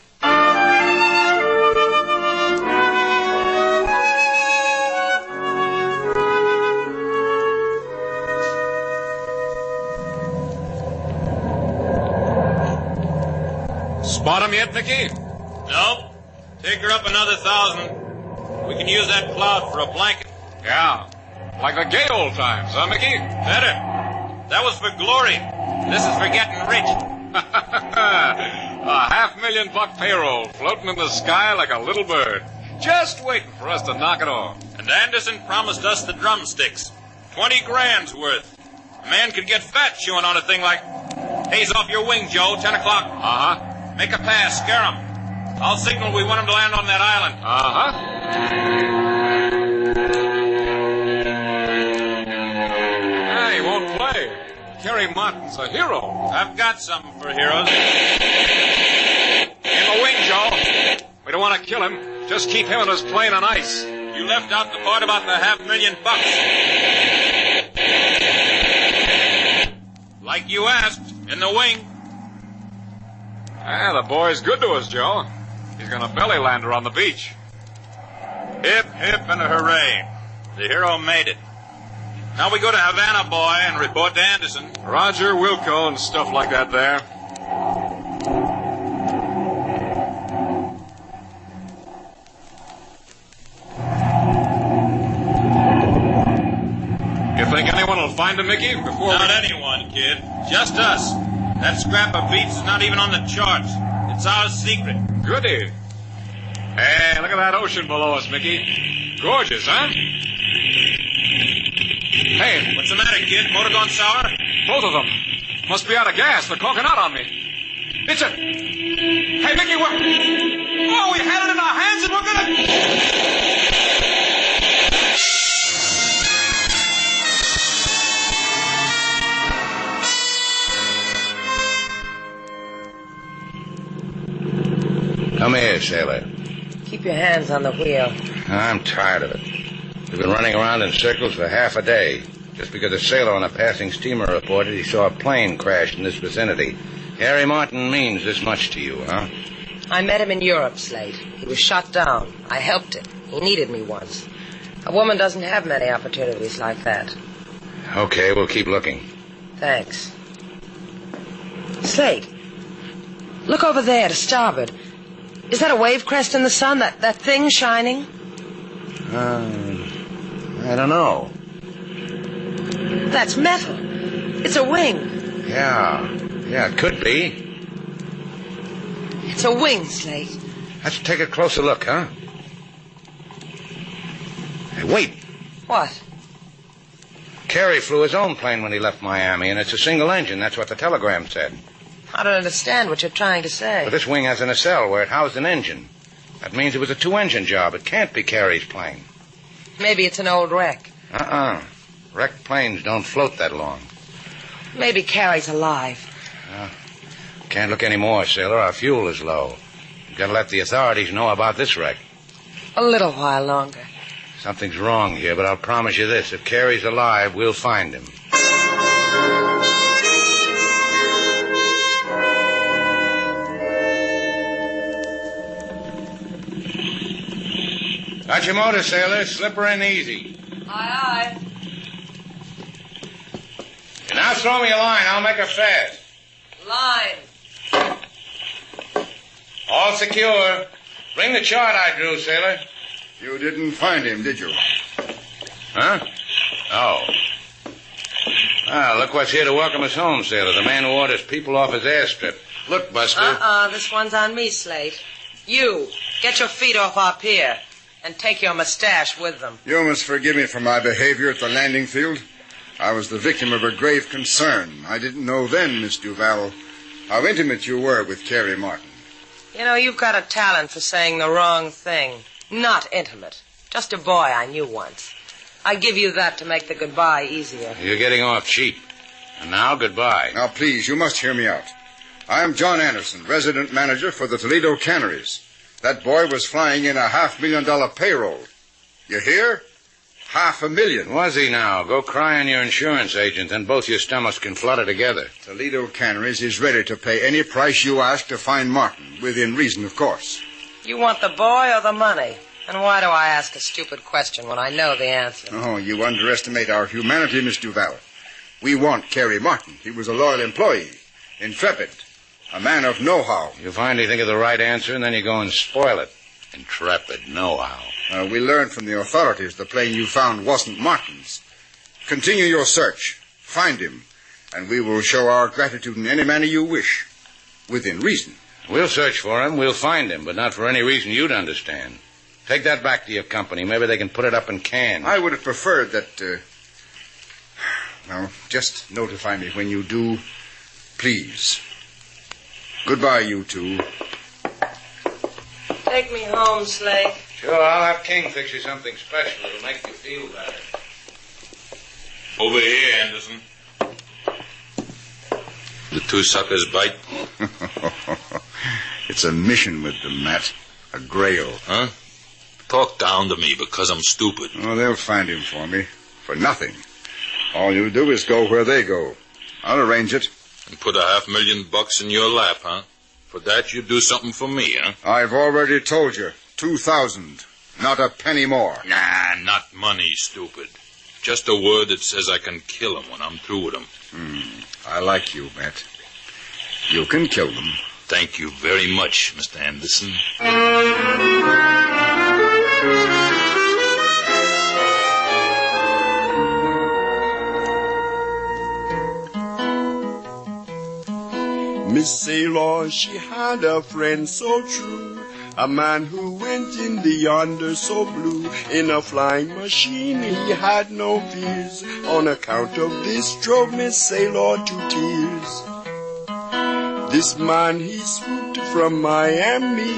Spot him yet, Mickey? Nope. Take her up another 1,000. We can use that cloud for a blanket. Yeah. Like the gay old times, huh, Mickey? Better. That was for glory. This is for getting rich. A $500,000 payroll floating in the sky like a little bird. Just waiting for us to knock it off. And Anderson promised us the drumsticks. 20 grand's worth. A man could get fat chewing on a thing like... Haze off your wing, Joe. 10 o'clock. Uh-huh. Make a pass. Scare him. I'll signal we want him to land on that island. Uh-huh. He won't play. Carrie Martin's a hero. I've got something for heroes. In the wing, Joe. We don't want to kill him. Just keep him and his plane on ice. You left out the part about the $500,000. Like you asked, in the wing. The boy's good to us, Joe. He's going to belly land her on the beach. Hip, hip, and a hooray. The hero made it. Now we go to Havana, boy, and report to Anderson. Roger, Wilco, and stuff like that there. You think anyone will find him, Mickey, before Not anyone, kid. Just us. That scrap of beach is not even on the charts. It's our secret. Goody. Hey, look at that ocean below us, Mickey. Gorgeous, huh? Hey. What's the matter, kid? Motor gone sour? Both of them. Must be out of gas. They're conking out on me. It's it. Hey, Mickey, we're... Oh, we had it in our hands and we're gonna... Come here, sailor. Keep your hands on the wheel. I'm tired of it. We've been running around in circles for half a day. Just because a sailor on a passing steamer reported he saw a plane crash in this vicinity. Harry Martin means this much to you, huh? I met him in Europe, Slate. He was shot down. I helped him. He needed me once. A woman doesn't have many opportunities like that. Okay, we'll keep looking. Thanks. Slate, look over there to starboard. Is that a wave crest in the sun? That thing shining? I don't know. That's metal. It's a wing. Yeah, it could be. It's a wing, Slate. Let's take a closer look, huh? Hey, wait. What? Carey flew his own plane when he left Miami, and it's a single engine. That's what the telegram said. I don't understand what you're trying to say. But this wing has a nacelle where it housed an engine. That means it was a two-engine job. It can't be Carey's plane. Maybe it's an old wreck. Wrecked planes don't float that long. Maybe Carey's alive. Can't look any more, sailor. Our fuel is low. You've got to let the authorities know about this wreck. A little while longer. Something's wrong here, but I'll promise you this. If Carey's alive, we'll find him. Got your motor, sailor. Slip her in easy. Aye, aye. And now throw me a line. I'll make her fast. Line. All secure. Bring the chart I drew, sailor. You didn't find him, did you? Huh? Oh. Ah, look what's here to welcome us home, sailor. The man who orders people off his airstrip. Look, Buster. This one's on me, Slate. You, get your feet off our pier and take your mustache with them. You must forgive me for my behavior at the landing field. I was the victim of a grave concern. I didn't know then, Miss Duval, how intimate you were with Carrie Martin. You know, you've got a talent for saying the wrong thing. Not intimate. Just a boy I knew once. I give you that to make the goodbye easier. You're getting off cheap. And now, goodbye. Now, please, you must hear me out. I am John Anderson, resident manager for the Toledo Canneries. That boy was flying in a $500,000 payroll. You hear? $500,000. Was he now? Go cry on your insurance agent, and both your stomachs can flutter together. Toledo Canneries is ready to pay any price you ask to find Martin, within reason, of course. You want the boy or the money? And why do I ask a stupid question when I know the answer? Oh, you underestimate our humanity, Miss Duval. We want Carrie Martin. He was a loyal employee, intrepid, a man of know-how. You finally think of the right answer, and then you go and spoil it. Intrepid know-how. We learned from the authorities the plane you found wasn't Martin's. Continue your search. Find him. And we will show our gratitude in any manner you wish. Within reason. We'll search for him. We'll find him. But not for any reason you'd understand. Take that back to your company. Maybe they can put it up in cans. I would have preferred that... Now, just notify me when you do. Please. Goodbye, you two. Take me home, Slate. Sure, I'll have King fix you something special. It'll make you feel better. Over here, Anderson. The two suckers bite. It's a mission with them, Matt. A grail. Huh? Talk down to me because I'm stupid. Oh, they'll find him for me. For nothing. All you do is go where they go. I'll arrange it. And put $500,000 in your lap, huh? For that, you do something for me, huh? I've already told you. 2,000. Not a penny more. Nah, not money, stupid. Just a word that says I can kill him when I'm through with him. I like you, Matt. You can kill them. Thank you very much, Mr. Anderson. Miss Sailor, she had a friend so true, a man who went in the yonder so blue. In a flying machine he had no fears, on account of this drove Miss Sailor to tears. This man he swooped from Miami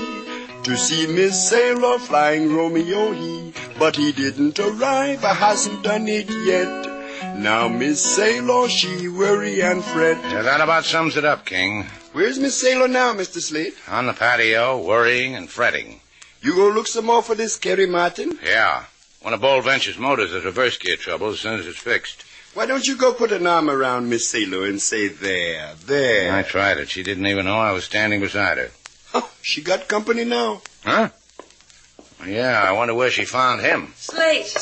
to see Miss Sailor flying Romeo he, but he didn't arrive, hasn't done it yet. Now Miss Sailor, she worry and fret. Yeah, that about sums it up, King. Where's Miss Sailor now, Mr. Slate? On the patio, worrying and fretting. You go look some more for this Carrie Martin? Yeah. One of Bold Venture's motors has reverse gear trouble as soon as it's fixed. Why don't you go put an arm around Miss Sailor and say, there. I tried it. She didn't even know I was standing beside her. Oh, she got company now. Huh? Yeah, I wonder where she found him. Slate,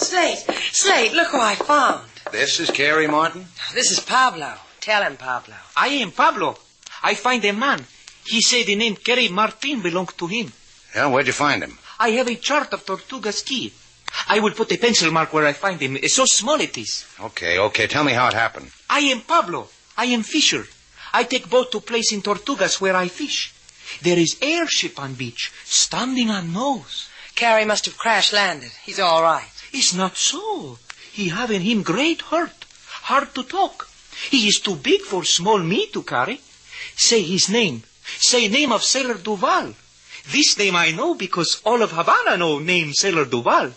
look who I found. This is Carrie Martin? This is Pablo. Tell him, Pablo. I am Pablo. I find a man. He say the name Carrie Martin belonged to him. Yeah, where'd you find him? I have a chart of Tortuga's Key. I will put a pencil mark where I find him. So small it is. Okay. Tell me how it happened. I am Pablo. I am fisher. I take boat to place in Tortugas where I fish. There is airship on beach, standing on nose. Carrie must have crash-landed. He's all right. It's not so. He have in him great hurt. Hard to talk. He is too big for small me to carry. Say his name. Say name of Sailor Duval. This name I know because all of Havana know name Sailor Duval.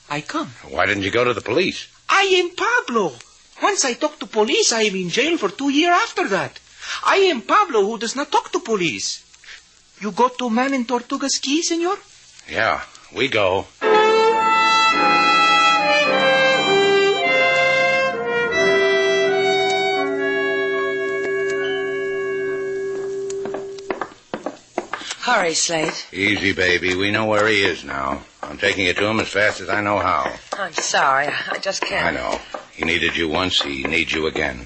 I come. Why didn't you go to the police? I am Pablo. Once I talk to police, I am in jail for 2 years after that. I am Pablo who does not talk to police. You go to man in Tortuga's Key, senor? Yeah, we go. Hurry, Slate. Easy, baby. We know where he is now. I'm taking it to him as fast as I know how. I'm sorry. I just can't. I know. He needed you once. He needs you again.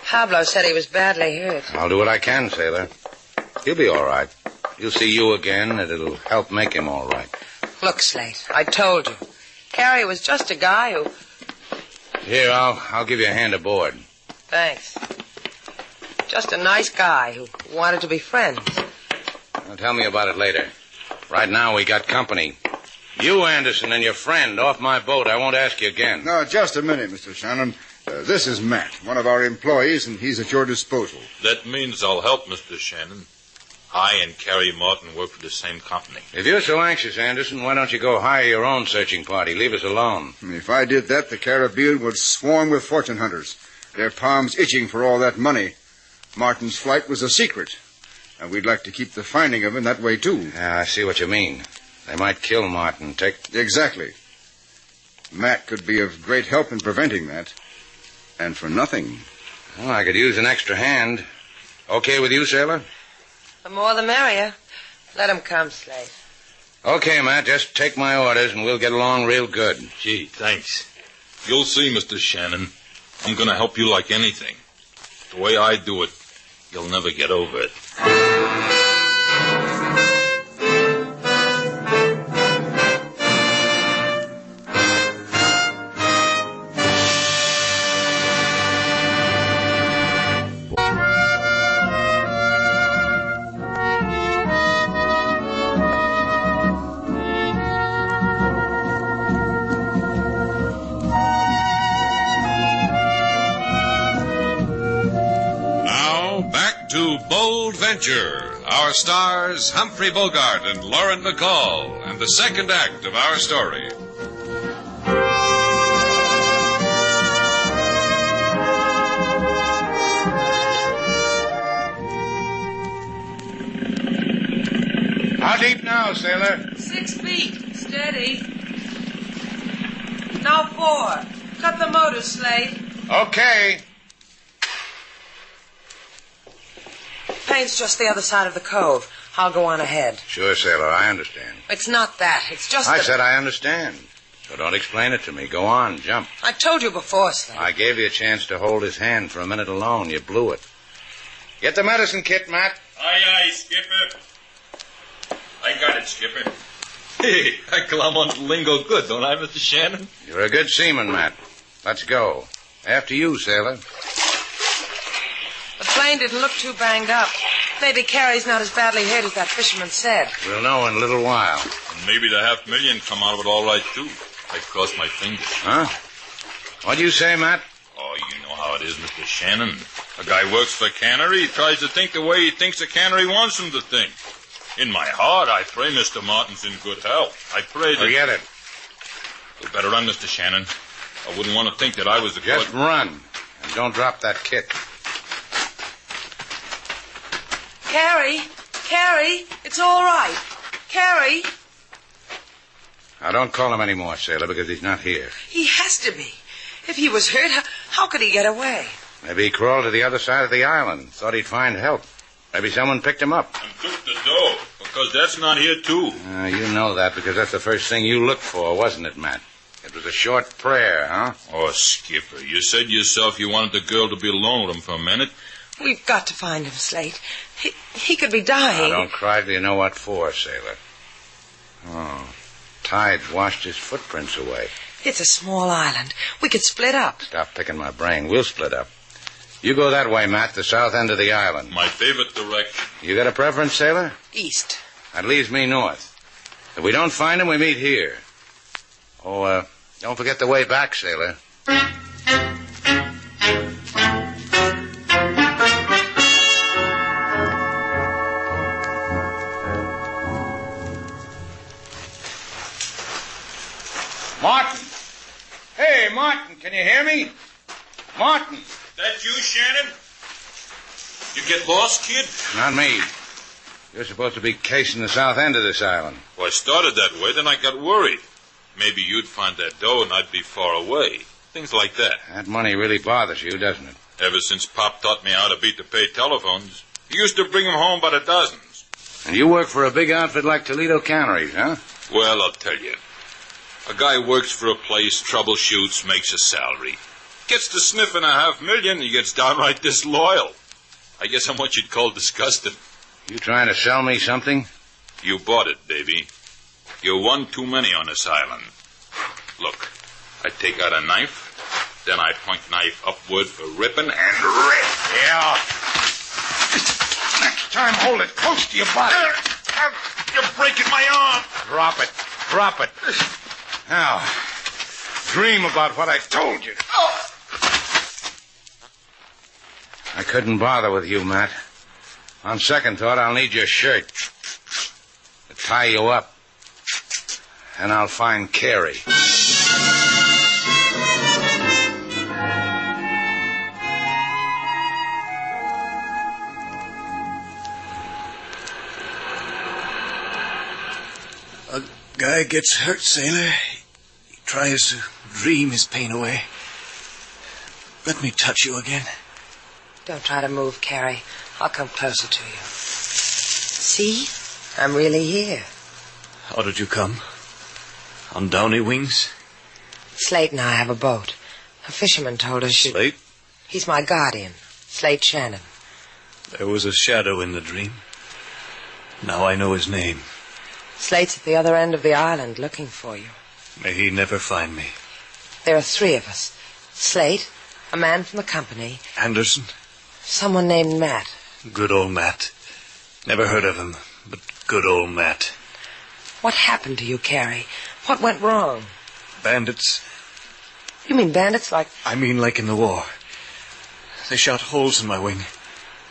Pablo said he was badly hurt. I'll do what I can, sailor. He'll be all right. He'll see you again, and it'll help make him all right. Look, Slate, I told you. Carrie was just a guy who... Here, I'll give you a hand aboard. Thanks. Just a nice guy who wanted to be friends. Well, tell me about it later. Right now, we got company. You, Anderson, and your friend off my boat. I won't ask you again. No, just a minute, Mr. Shannon. This is Matt, one of our employees, and he's at your disposal. That means I'll help, Mr. Shannon. I and Carrie Martin work for the same company. If you're so anxious, Anderson, why don't you go hire your own searching party? Leave us alone. If I did that, the Caribbean would swarm with fortune hunters. Their palms itching for all that money. Martin's flight was a secret, and we'd like to keep the finding of him that way, too. Yeah, I see what you mean. They might kill Martin, Exactly. Matt could be of great help in preventing that. And for nothing. Well, I could use an extra hand. Okay with you, sailor? The more the merrier. Let him come, Slate. Okay, Matt, just take my orders and we'll get along real good. Gee, thanks. You'll see, Mr. Shannon. I'm going to help you like anything. The way I do it, you'll never get over it. Our stars, Humphrey Bogart and Lauren Bacall, and the second act of our story. How deep now, sailor? 6 feet. Steady. Now 4. Cut the motor, Slate. Okay. Paint's just the other side of the cove. I'll go on ahead. Sure, sailor, I understand. It's not that. It's just I said I understand. So don't explain it to me. Go on, jump. I told you before, Slate. I gave you a chance to hold his hand for a minute alone. You blew it. Get the medicine kit, Matt. Aye, aye, Skipper. I got it, Skipper. Hey, I climb on the lingo good, don't I, Mr. Shannon? You're a good seaman, Matt. Let's go. After you, sailor. The plane didn't look too banged up. Maybe Carrie's not as badly hurt as that fisherman said. We'll know in a little while. And maybe the $500,000 come out of it all right, too. I crossed my fingers. Huh? What'd you say, Matt? Oh, you know how it is, Mr. Shannon. A guy works for a cannery. He tries to think the way he thinks the cannery wants him to think. In my heart, I pray Mr. Martin's in good health. I pray that... Forget it. You better run, Mr. Shannon. I wouldn't want to think that I was the... Just run. And don't drop that kit. Carrie, it's all right. Carrie. Now, don't call him anymore, sailor, because he's not here. He has to be. If he was hurt, how could he get away? Maybe he crawled to the other side of the island. Thought he'd find help. Maybe someone picked him up. And took the dough, because that's not here, too. You know that, because that's the first thing you looked for, wasn't it, Matt? It was a short prayer, huh? Oh, Skipper, you said yourself you wanted the girl to be alone with him for a minute. We've got to find him, Slate. He could be dying. Now, don't cry till you know what for, sailor. Oh, tide's washed his footprints away. It's a small island. We could split up. Stop picking my brain. We'll split up. You go that way, Matt, the south end of the island. My favorite direction. You got a preference, sailor? East. That leaves me north. If we don't find him, we meet here. Oh, don't forget the way back, sailor. Martin! Hey, Martin, can you hear me? Martin! That you, Shannon? You get lost, kid? Not me. You're supposed to be casing the south end of this island. Well, I started that way, then I got worried. Maybe you'd find that dough and I'd be far away. Things like that. That money really bothers you, doesn't it? Ever since Pop taught me how to beat the paid telephones, he used to bring them home by the dozens. And you work for a big outfit like Toledo Canneries, huh? Well, I'll tell you. A guy works for a place, troubleshoots, makes a salary. Gets to sniffing $500,000, he gets downright disloyal. I guess I'm what you'd call disgusted. You trying to sell me something? You bought it, Davy. You're one too many on this island. Look, I take out a knife, then I point knife upward for ripping and rip. Yeah. Next time, hold it close to your body. You're breaking my arm. Drop it. Drop it. Now, dream about what I told you. I couldn't bother with you, Matt. On second thought, I'll need your shirt to tie you up. And I'll find Carey. A guy gets hurt, sailor. He tries to dream his pain away. Let me touch you again. Don't try to move, Carey. I'll come closer to you. See? I'm really here. How did you come? On downy wings? Slate and I have a boat. A fisherman told us you... Slate? He's my guardian, Slate Shannon. There was a shadow in the dream. Now I know his name. Slate's at the other end of the island looking for you. May he never find me. There are 3 of us. Slate, a man from the company. Anderson? Someone named Matt. Good old Matt. Never heard of him, but good old Matt. What happened to you, Carey? What went wrong? Bandits. You mean bandits like... I mean like in the war. They shot holes in my wing.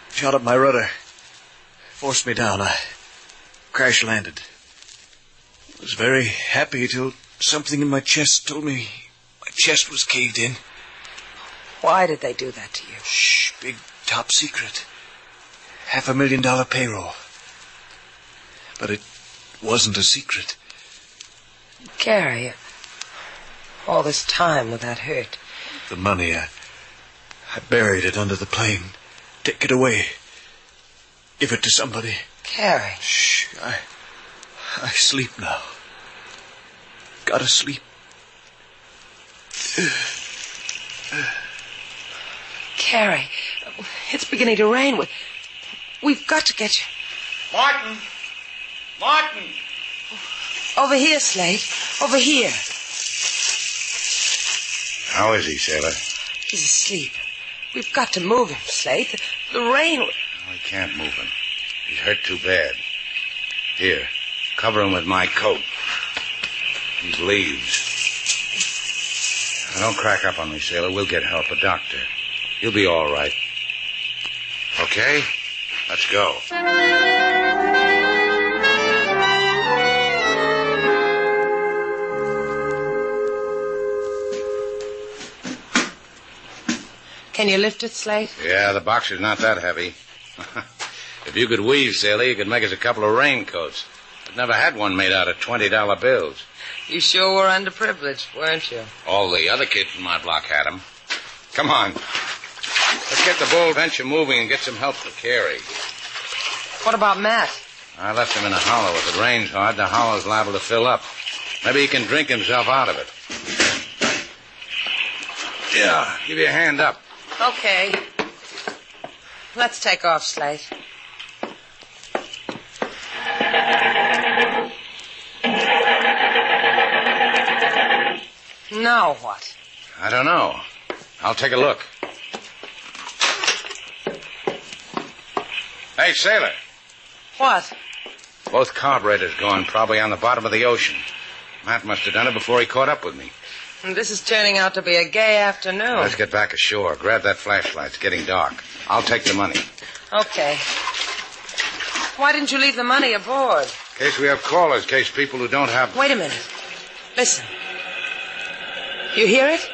Shot up my rudder. Forced me down. I crash-landed. Was very happy till something in my chest told me my chest was caved in. Why did they do that to you? Shh, big top secret. $500,000 payroll. But it wasn't a secret. Carey, all this time with that hurt. The money, I buried it under the plane. Take it away. Give it to somebody. Carey. Shh, I sleep now. Gotta sleep. Carey, it's beginning to rain. We've got to get you. Martin! Martin! Over here, Slate. Over here. How is he, sailor? He's asleep. We've got to move him, Slate. The rain... We can't move him. He's hurt too bad. Here, cover him with my coat. These leaves. Now, don't crack up on me, sailor. We'll get help, a doctor. He'll be all right. Okay? Let's go. Can you lift it, Slate? Yeah, the box is not that heavy. If you could weave, sailor, you could make us a couple of raincoats. I've never had one made out of $20 bills. You sure were underprivileged, weren't you? All the other kids in my block had them. Come on. Let's get the bull venture moving and get some help for Carey. What about Matt? I left him in a hollow. If it rains hard, the hollow's liable to fill up. Maybe he can drink himself out of it. Yeah, give you a hand up. Okay. Let's take off, Slate. Now what? I don't know. I'll take a look. Hey, sailor. What? Both carburetors going, probably on the bottom of the ocean. Matt must have done it before he caught up with me. This is turning out to be a gay afternoon. Let's get back ashore. Grab that flashlight. It's getting dark. I'll take the money. Okay. Why didn't you leave the money aboard? In case we have callers, in case people who don't have... Wait a minute. Listen. You hear it?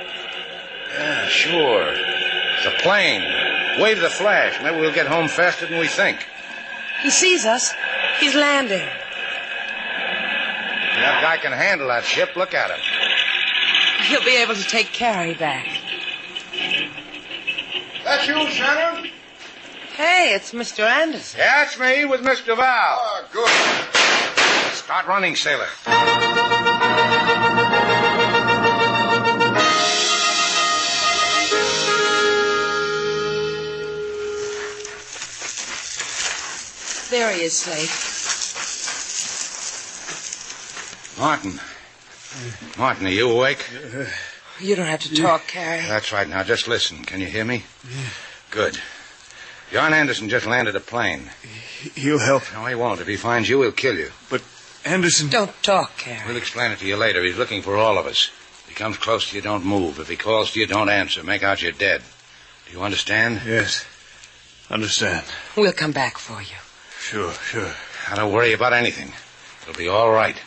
Yeah, sure. It's a plane. Wave the flash. Maybe we'll get home faster than we think. He sees us. He's landing. That guy can handle that ship. Look at him. He'll be able to take Carey back. That's you, Shannon? Hey, it's Mr. Anderson. Yeah, it's me with Mr. Val. Oh, good. Start running, sailor. There he is, Slate. Martin. Martin, are you awake? You don't have to talk, Carrie. That's right. Now, just listen. Can you hear me? Good. John Anderson just landed a plane. He'll help. No, he won't. If he finds you, he'll kill you. But Anderson... Don't talk, Carrie. We'll explain it to you later. He's looking for all of us. If he comes close to you, don't move. If he calls to you, don't answer. Make out you're dead. Do you understand? Yes. Understand. We'll come back for you. Sure. Now, don't worry about anything. It'll be all right.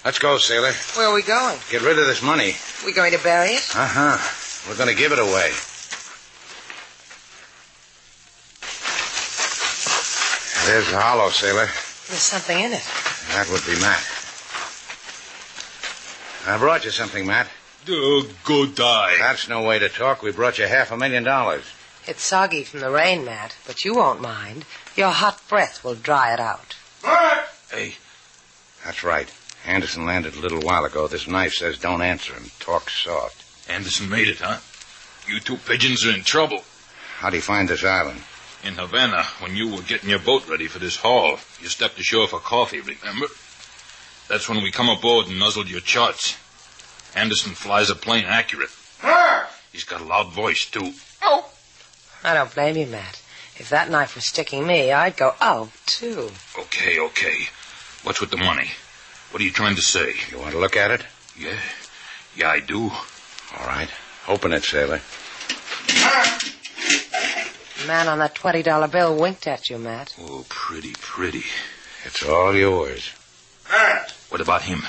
Let's go, sailor. Where are we going? Get rid of this money. We going to bury it? Uh-huh. We're going to give it away. There's the hollow, sailor. There's something in it. That would be Matt. I brought you something, Matt. Good die. That's no way to talk. We brought you $500,000. It's soggy from the rain, Matt, but you won't mind. Your hot breath will dry it out. Hey. That's right. Anderson landed a little while ago. This knife says don't answer him. Talk soft. Anderson made it, huh? You two pigeons are in trouble. How'd he find this island? In Havana, when you were getting your boat ready for this haul, you stepped ashore for coffee, remember? That's when we come aboard and nuzzled your charts. Anderson flies a plane accurate. He's got a loud voice, too. Oh! I don't blame you, Matt. If that knife was sticking me, I'd go, oh, too. Okay. What's with the money? What are you trying to say? You want to look at it? Yeah, I do. All right. Open it, sailor. The man on that $20 bill winked at you, Matt. Oh, pretty. It's all yours. What about him?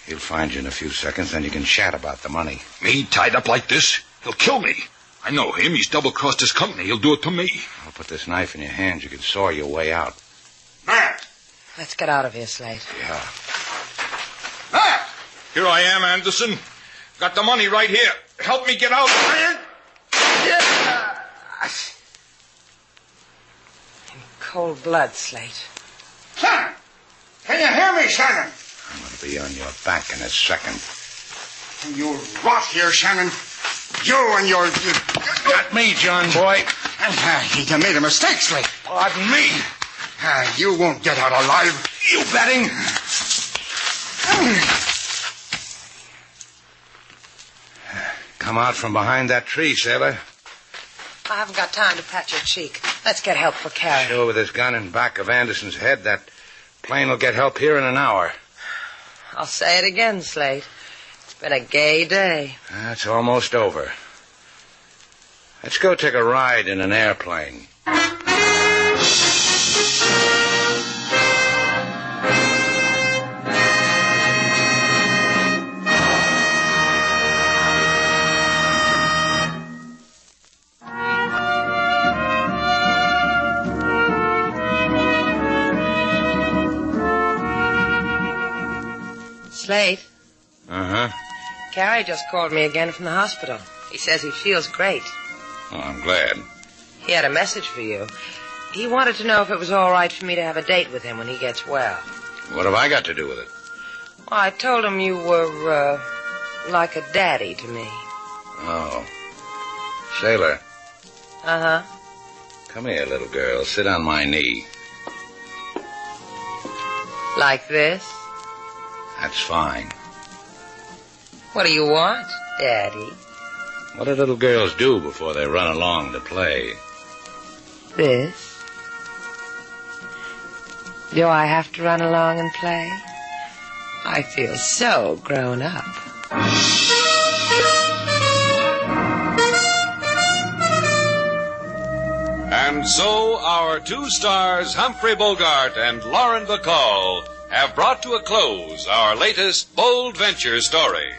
He'll find you in a few seconds, then you can chat about the money. Me tied up like this? He'll kill me. I know him. He's double-crossed his company. He'll do it to me. I'll put this knife in your hands. You can saw your way out. Let's get out of here, Slate. Yeah. Here I am, Anderson. Got the money right here. Help me get out. In cold blood, Slate. Shannon! Can you hear me, Shannon? I'm going to be on your back in a second. You rot here, Shannon. You and your... Not me, John boy. You made a mistake, Slate. Pardon me. You won't get out alive. You betting? Come out from behind that tree, sailor. I haven't got time to pat your cheek. Let's get help for Carrie. Sure, with this gun in back of Anderson's head, that plane will get help here in an hour. I'll say it again, Slate. It's been a gay day. It's almost over. Let's go take a ride in an airplane. Slate? Uh-huh. Carrie just called me again from the hospital. He says he feels great. Oh, I'm glad. He had a message for you. He wanted to know if it was all right for me to have a date with him when he gets well. What have I got to do with it? Well, I told him you were, like a daddy to me. Oh. Sailor. Uh-huh. Come here, little girl. Sit on my knee. Like this? That's fine. What do you want, Daddy? What do little girls do before they run along to play? This? Do I have to run along and play? I feel so grown up. And so our two stars, Humphrey Bogart and Lauren Bacall, have brought to a close our latest bold venture story.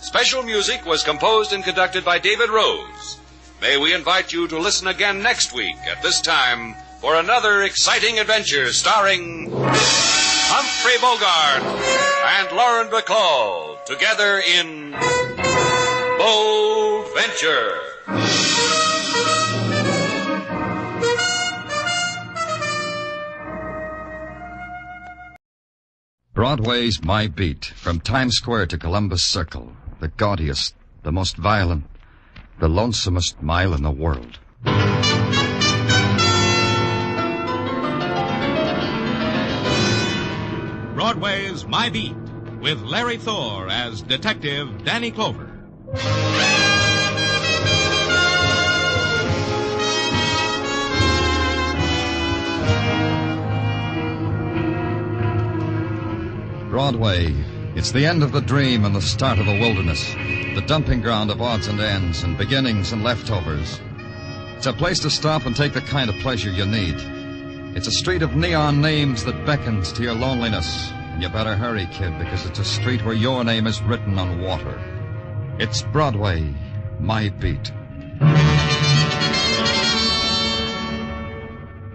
Special music was composed and conducted by David Rose. May we invite you to listen again next week at this time for another exciting adventure starring Humphrey Bogart and Lauren Bacall together in Bold Venture. Broadway's My Beat, from Times Square to Columbus Circle, the gaudiest, the most violent, the lonesomest mile in the world. Broadway's My Beat, with Larry Thor as Detective Danny Clover. Broadway. It's the end of the dream and the start of the wilderness. The dumping ground of odds and ends and beginnings and leftovers. It's a place to stop and take the kind of pleasure you need. It's a street of neon names that beckons to your loneliness. And you better hurry, kid, because it's a street where your name is written on water. It's Broadway, My Beat.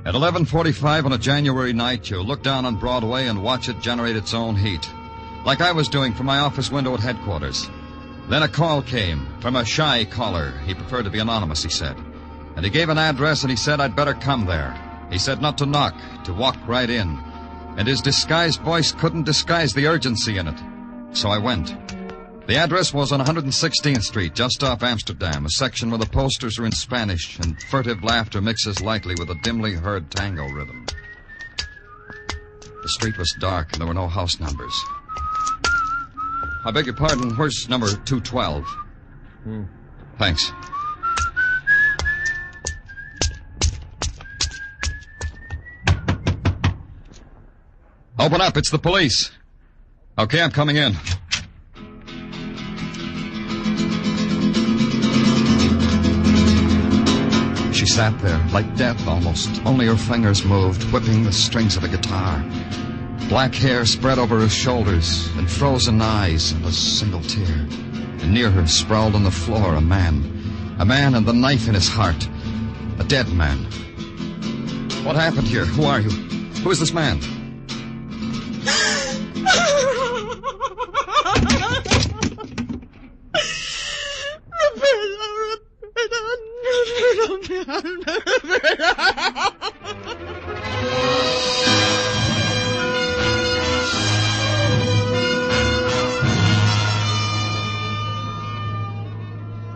At 11:45 on a January night, you look down on Broadway and watch it generate its own heat. Like I was doing from my office window at headquarters. Then a call came from a shy caller. He preferred to be anonymous, he said. And he gave an address and he said I'd better come there. He said not to knock, to walk right in. And his disguised voice couldn't disguise the urgency in it. So I went. The address was on 116th Street, just off Amsterdam, a section where the posters are in Spanish and furtive laughter mixes lightly with a dimly heard tango rhythm. The street was dark and there were no house numbers. I beg your pardon, where's number 212? Thanks. Open up, it's the police. Okay, I'm coming in. She sat there, like death almost. Only her fingers moved, whipping the strings of a guitar. Black hair spread over her shoulders, and frozen eyes, and a single tear. And near her, sprawled on the floor, a man. A man and the knife in his heart. A dead man. What happened here? Who are you? Who is this man?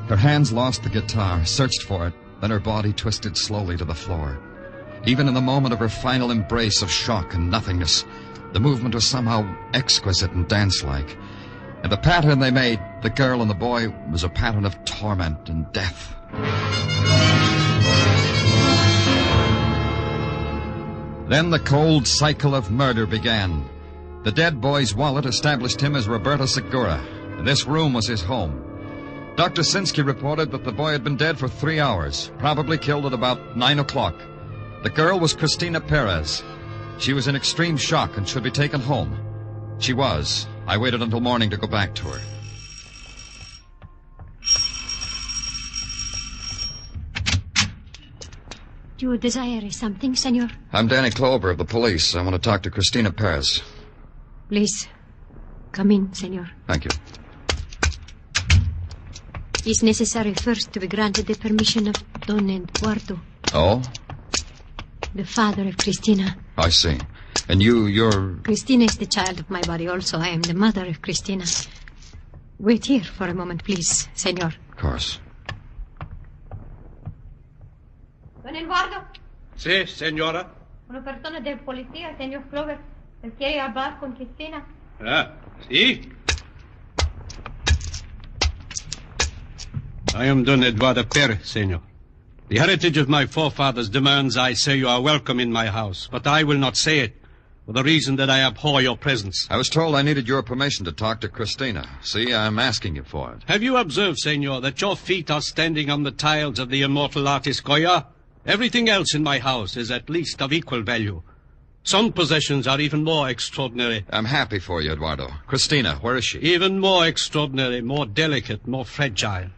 Her hands lost the guitar, searched for it, then her body twisted slowly to the floor. Even in the moment of her final embrace of shock and nothingness, the movement was somehow exquisite and dance-like. And the pattern they made, the girl and the boy, was a pattern of torment and death. Then the cold cycle of murder began. The dead boy's wallet established him as Roberto Segura, and this room was his home. Dr. CISCO reported that the boy had been dead for 3 hours, probably killed at about 9 o'clock. The girl was Cristina Perez. She was in extreme shock and should be taken home. She was. I waited until morning to go back to her. Do you desire something, senor? I'm Danny Clover of the police. I want to talk to Cristina Perez. Please, come in, senor. Thank you. It's necessary first to be granted the permission of Don Eduardo. Oh? The father of Cristina. I see. And you're... Cristina is the child of my body also. I am the mother of Cristina. Wait here for a moment, please, senor. Of course. Don Eduardo. Sí, señora. Una persona de policía, senor Clover. Él quiere hablar con Cristina. Ah, sí. I am Don Eduardo Perez, senor. The heritage of my forefathers demands I say you are welcome in my house, but I will not say it, for the reason that I abhor your presence. I was told I needed your permission to talk to Cristina. See, I'm asking you for it. Have you observed, senor, that your feet are standing on the tiles of the immortal artist Goya? Everything else in my house is at least of equal value. Some possessions are even more extraordinary. I'm happy for you, Eduardo. Cristina, where is she? Even more extraordinary, more delicate, more fragile.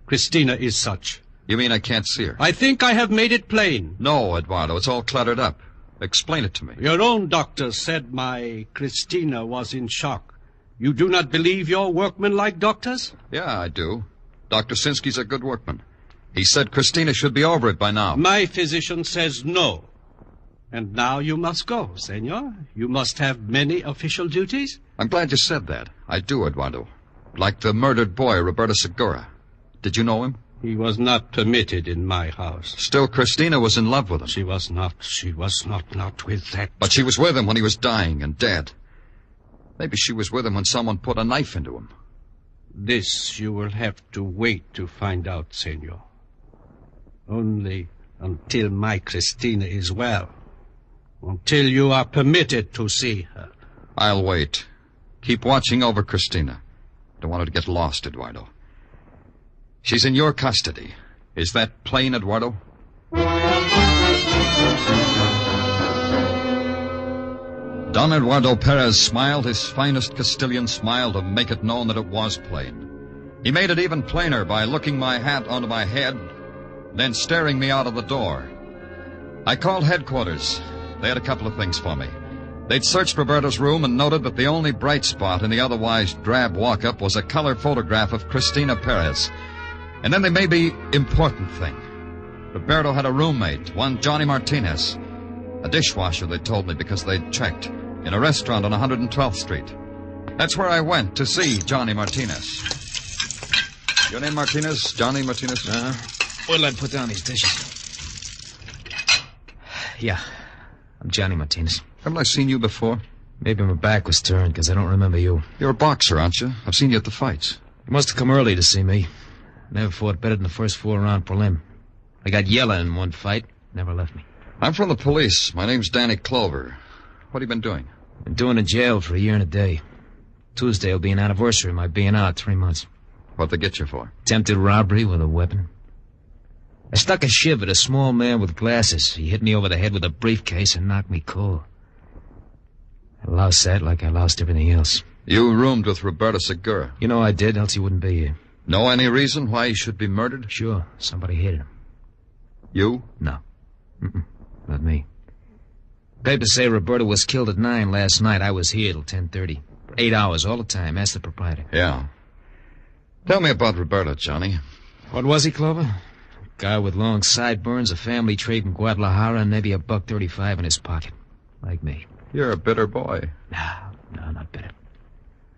Cristina is such. You mean I can't see her? I think I have made it plain. No, Eduardo, it's all cluttered up. Explain it to me. Your own doctor said my Cristina was in shock. You do not believe your workmen-like doctors? Yeah, I do. Dr. CISCO's a good workman. He said Cristina should be over it by now. My physician says no. And now you must go, senor. You must have many official duties. I'm glad you said that. I do, Eduardo. Like the murdered boy, Roberto Segura. Did you know him? He was not permitted in my house. Still, Cristina was in love with him. She was not with that. But she was with him when he was dying and dead. Maybe she was with him when someone put a knife into him. This you will have to wait to find out, senor. Only until my Christina is well. Until you are permitted to see her. I'll wait. Keep watching over Christina. Don't want her to get lost, Eduardo. She's in your custody. Is that plain, Eduardo? Don Eduardo Perez smiled his finest Castilian smile to make it known that it was plain. He made it even plainer by looking my hat onto my head, then staring me out of the door. I called headquarters. They had a couple of things for me. They'd searched Roberto's room and noted that the only bright spot in the otherwise drab walk-up was a color photograph of Christina Perez. And then they made the important thing. Roberto had a roommate, one Johnny Martinez. A dishwasher, they told me, because they'd checked, in a restaurant on 112th Street. That's where I went to see Johnny Martinez. Your name Martinez? Johnny Martinez? What'll I put down these dishes? Yeah, I'm Johnny Martinez. Haven't I seen you before? Maybe my back was turned, because I don't remember you. You're a boxer, aren't you? I've seen you at the fights. You must have come early to see me. Never fought better than the first 4-round prelim. I got yellow in one fight. Never left me. I'm from the police. My name's Danny Clover. What have you been doing? Been doing in jail for a year and a day. Tuesday will be an anniversary of my being out 3 months. What'd they get you for? Attempted robbery with a weapon. I stuck a shiv at a small man with glasses. He hit me over the head with a briefcase and knocked me cold. I lost that like I lost everything else. You roomed with Roberto Segura. You know I did, else he wouldn't be here. Know any reason why he should be murdered? Sure. Somebody hit him. You? No. Not me. Papers say Roberto was killed at 9 last night. I was here till 10:30. 8 hours all the time. Ask the proprietor. Yeah. Tell me about Roberto, Johnny. What was he, Clover? Guy with long sideburns, a family trait in Guadalajara, and maybe $1.35 in his pocket. Like me. You're a bitter boy. No, not bitter.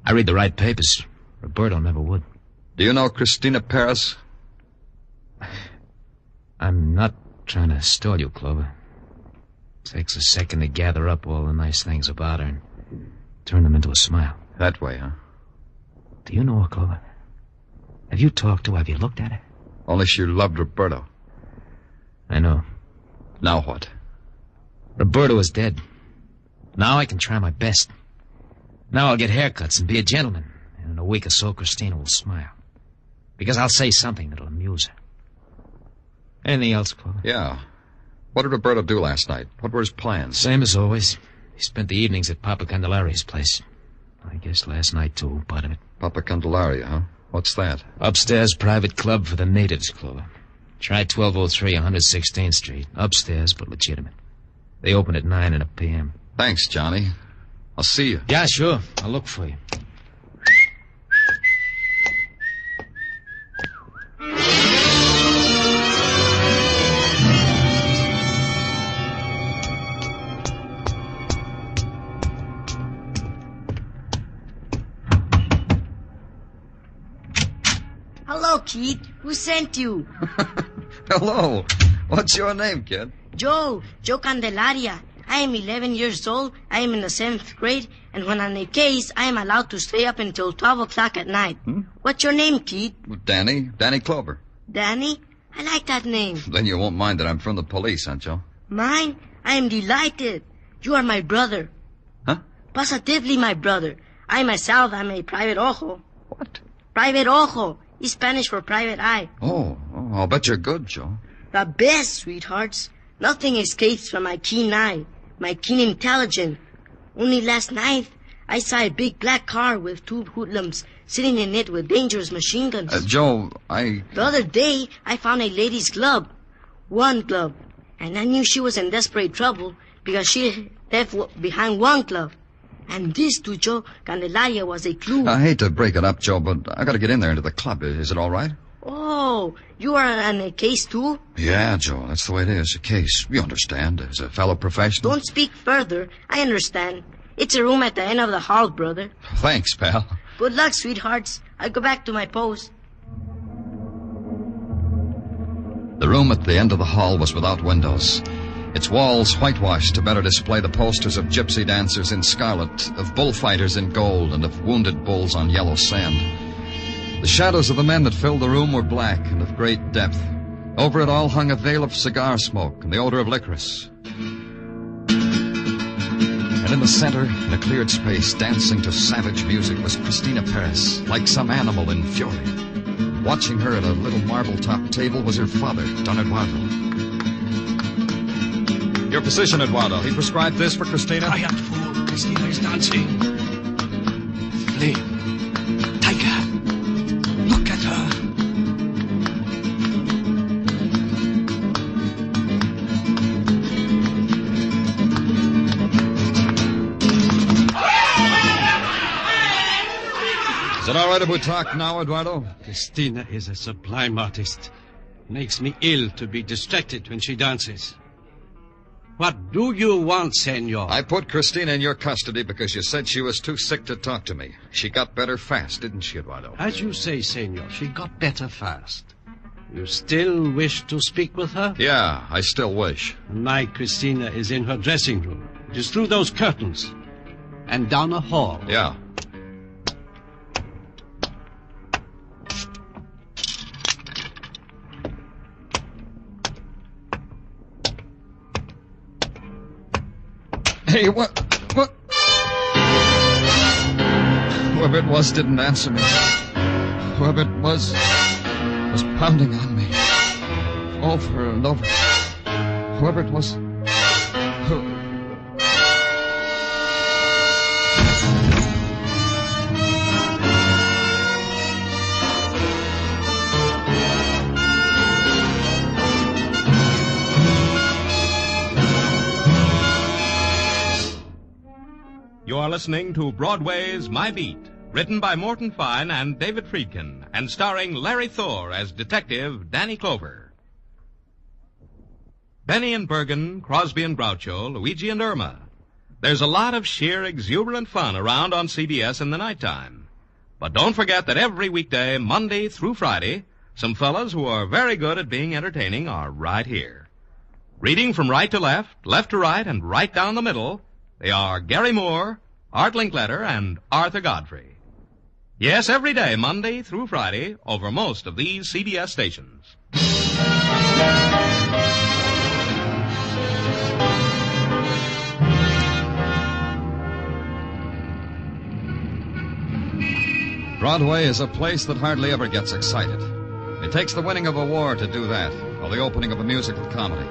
I read the right papers. Roberto never would. Do you know Christina Perez? I'm not trying to stall you, Clover. Takes a second to gather up all the nice things about her and turn them into a smile. That way, huh? Do you know her, Clover? Have you talked to her? Have you looked at her? Only she loved Roberto. I know. Now what? Roberto is dead. Now I can try my best. Now I'll get haircuts and be a gentleman. And in a week or so, Christina will smile. Because I'll say something that'll amuse her. Anything else, Clover? Yeah. What did Roberto do last night? What were his plans? Same as always. He spent the evenings at Papa Candelaria's place. I guess last night, too, part of it. Papa Candelaria, huh? What's that? Upstairs private club for the natives, Clover. Try 1203 116th Street. Upstairs, but legitimate. They open at 9 p.m. Thanks, Johnny. I'll see you. Yeah, sure. I'll look for you. Hello, kid. Who sent you? Hello. What's your name, kid? Joe Candelaria. I am 11 years old. I am in the 7th grade. And when on a case, I am allowed to stay up until 12 o'clock at night. What's your name, kid? Danny Clover. Danny? I like that name. Then you won't mind that I'm from the police, aren't you? Mine? I am delighted. You are my brother. Huh? Positively my brother. I myself am a private ojo. What? Private ojo. Is Spanish for private eye. Oh, I'll bet you're good, Joe. The best, sweethearts. Nothing escapes from my keen eye, my keen intelligence. Only last night, I saw a big black car with 2 hoodlums sitting in it with dangerous machine guns. Joe, The other day, I found a lady's glove. One glove. And I knew she was in desperate trouble because she left behind one glove. And this to Joe Candelaria was a clue. I hate to break it up, Joe, but I got to get in there into the club. Is it all right? Oh, you are on a case, too? Yeah, Joe, that's the way it is. A case. You understand, as a fellow professional. Don't speak further. I understand. It's a room at the end of the hall, brother. Thanks, pal. Good luck, sweethearts. I'll go back to my post. The room at the end of the hall was without windows. its walls whitewashed to better display the posters of gypsy dancers in scarlet, of bullfighters in gold, and of wounded bulls on yellow sand. The shadows of the men that filled the room were black and of great depth. Over it all hung a veil of cigar smoke and the odor of licorice. And in the center, in a cleared space, dancing to savage music, was Cristina Perez, like some animal in fury. Watching her at a little marble-top table was her father, Don Eduardo. Your position, Eduardo. He prescribed this for Cristina? Quiet, fool. Cristina is dancing. Flame. Tiger. Look at her. Is it all right if we talk now, Eduardo? Cristina is a sublime artist. Makes me ill to be distracted when she dances. What do you want, senor? I put Cristina in your custody because you said she was too sick to talk to me. She got better fast, didn't she, Eduardo? As you say, senor, she got better fast. You still wish to speak with her? Yeah, I still wish. My Cristina is in her dressing room. It is through those curtains. And down a hall. Yeah. Hey, what? Whoever it was didn't answer me. Whoever it was pounding on me. Over and over. Whoever it was... You are listening to Broadway's My Beat, written by Morton Fine and David Friedkin, and starring Larry Thor as Detective Danny Clover. Benny and Bergen, Crosby and Groucho, Luigi and Irma. There's a lot of sheer exuberant fun around on CBS in the nighttime. But don't forget that every weekday, Monday through Friday, some fellas who are very good at being entertaining are right here. Reading from right to left, left to right, and right down the middle, they are Gary Moore, Art Linkletter, and Arthur Godfrey. Yes, every day, Monday through Friday, over most of these CBS stations. Broadway is a place that hardly ever gets excited. It takes the winning of a war to do that, or the opening of a musical comedy.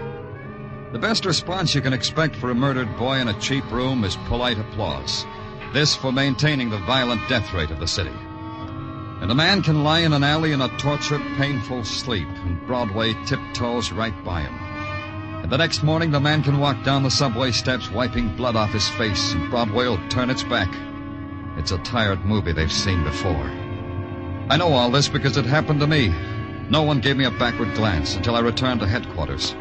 The best response you can expect for a murdered boy in a cheap room is polite applause. This for maintaining the violent death rate of the city. And a man can lie in an alley in a tortured, painful sleep, and Broadway tiptoes right by him. And the next morning, the man can walk down the subway steps wiping blood off his face, and Broadway will turn its back. It's a tired movie they've seen before. I know all this because it happened to me. No one gave me a backward glance until I returned to headquarters.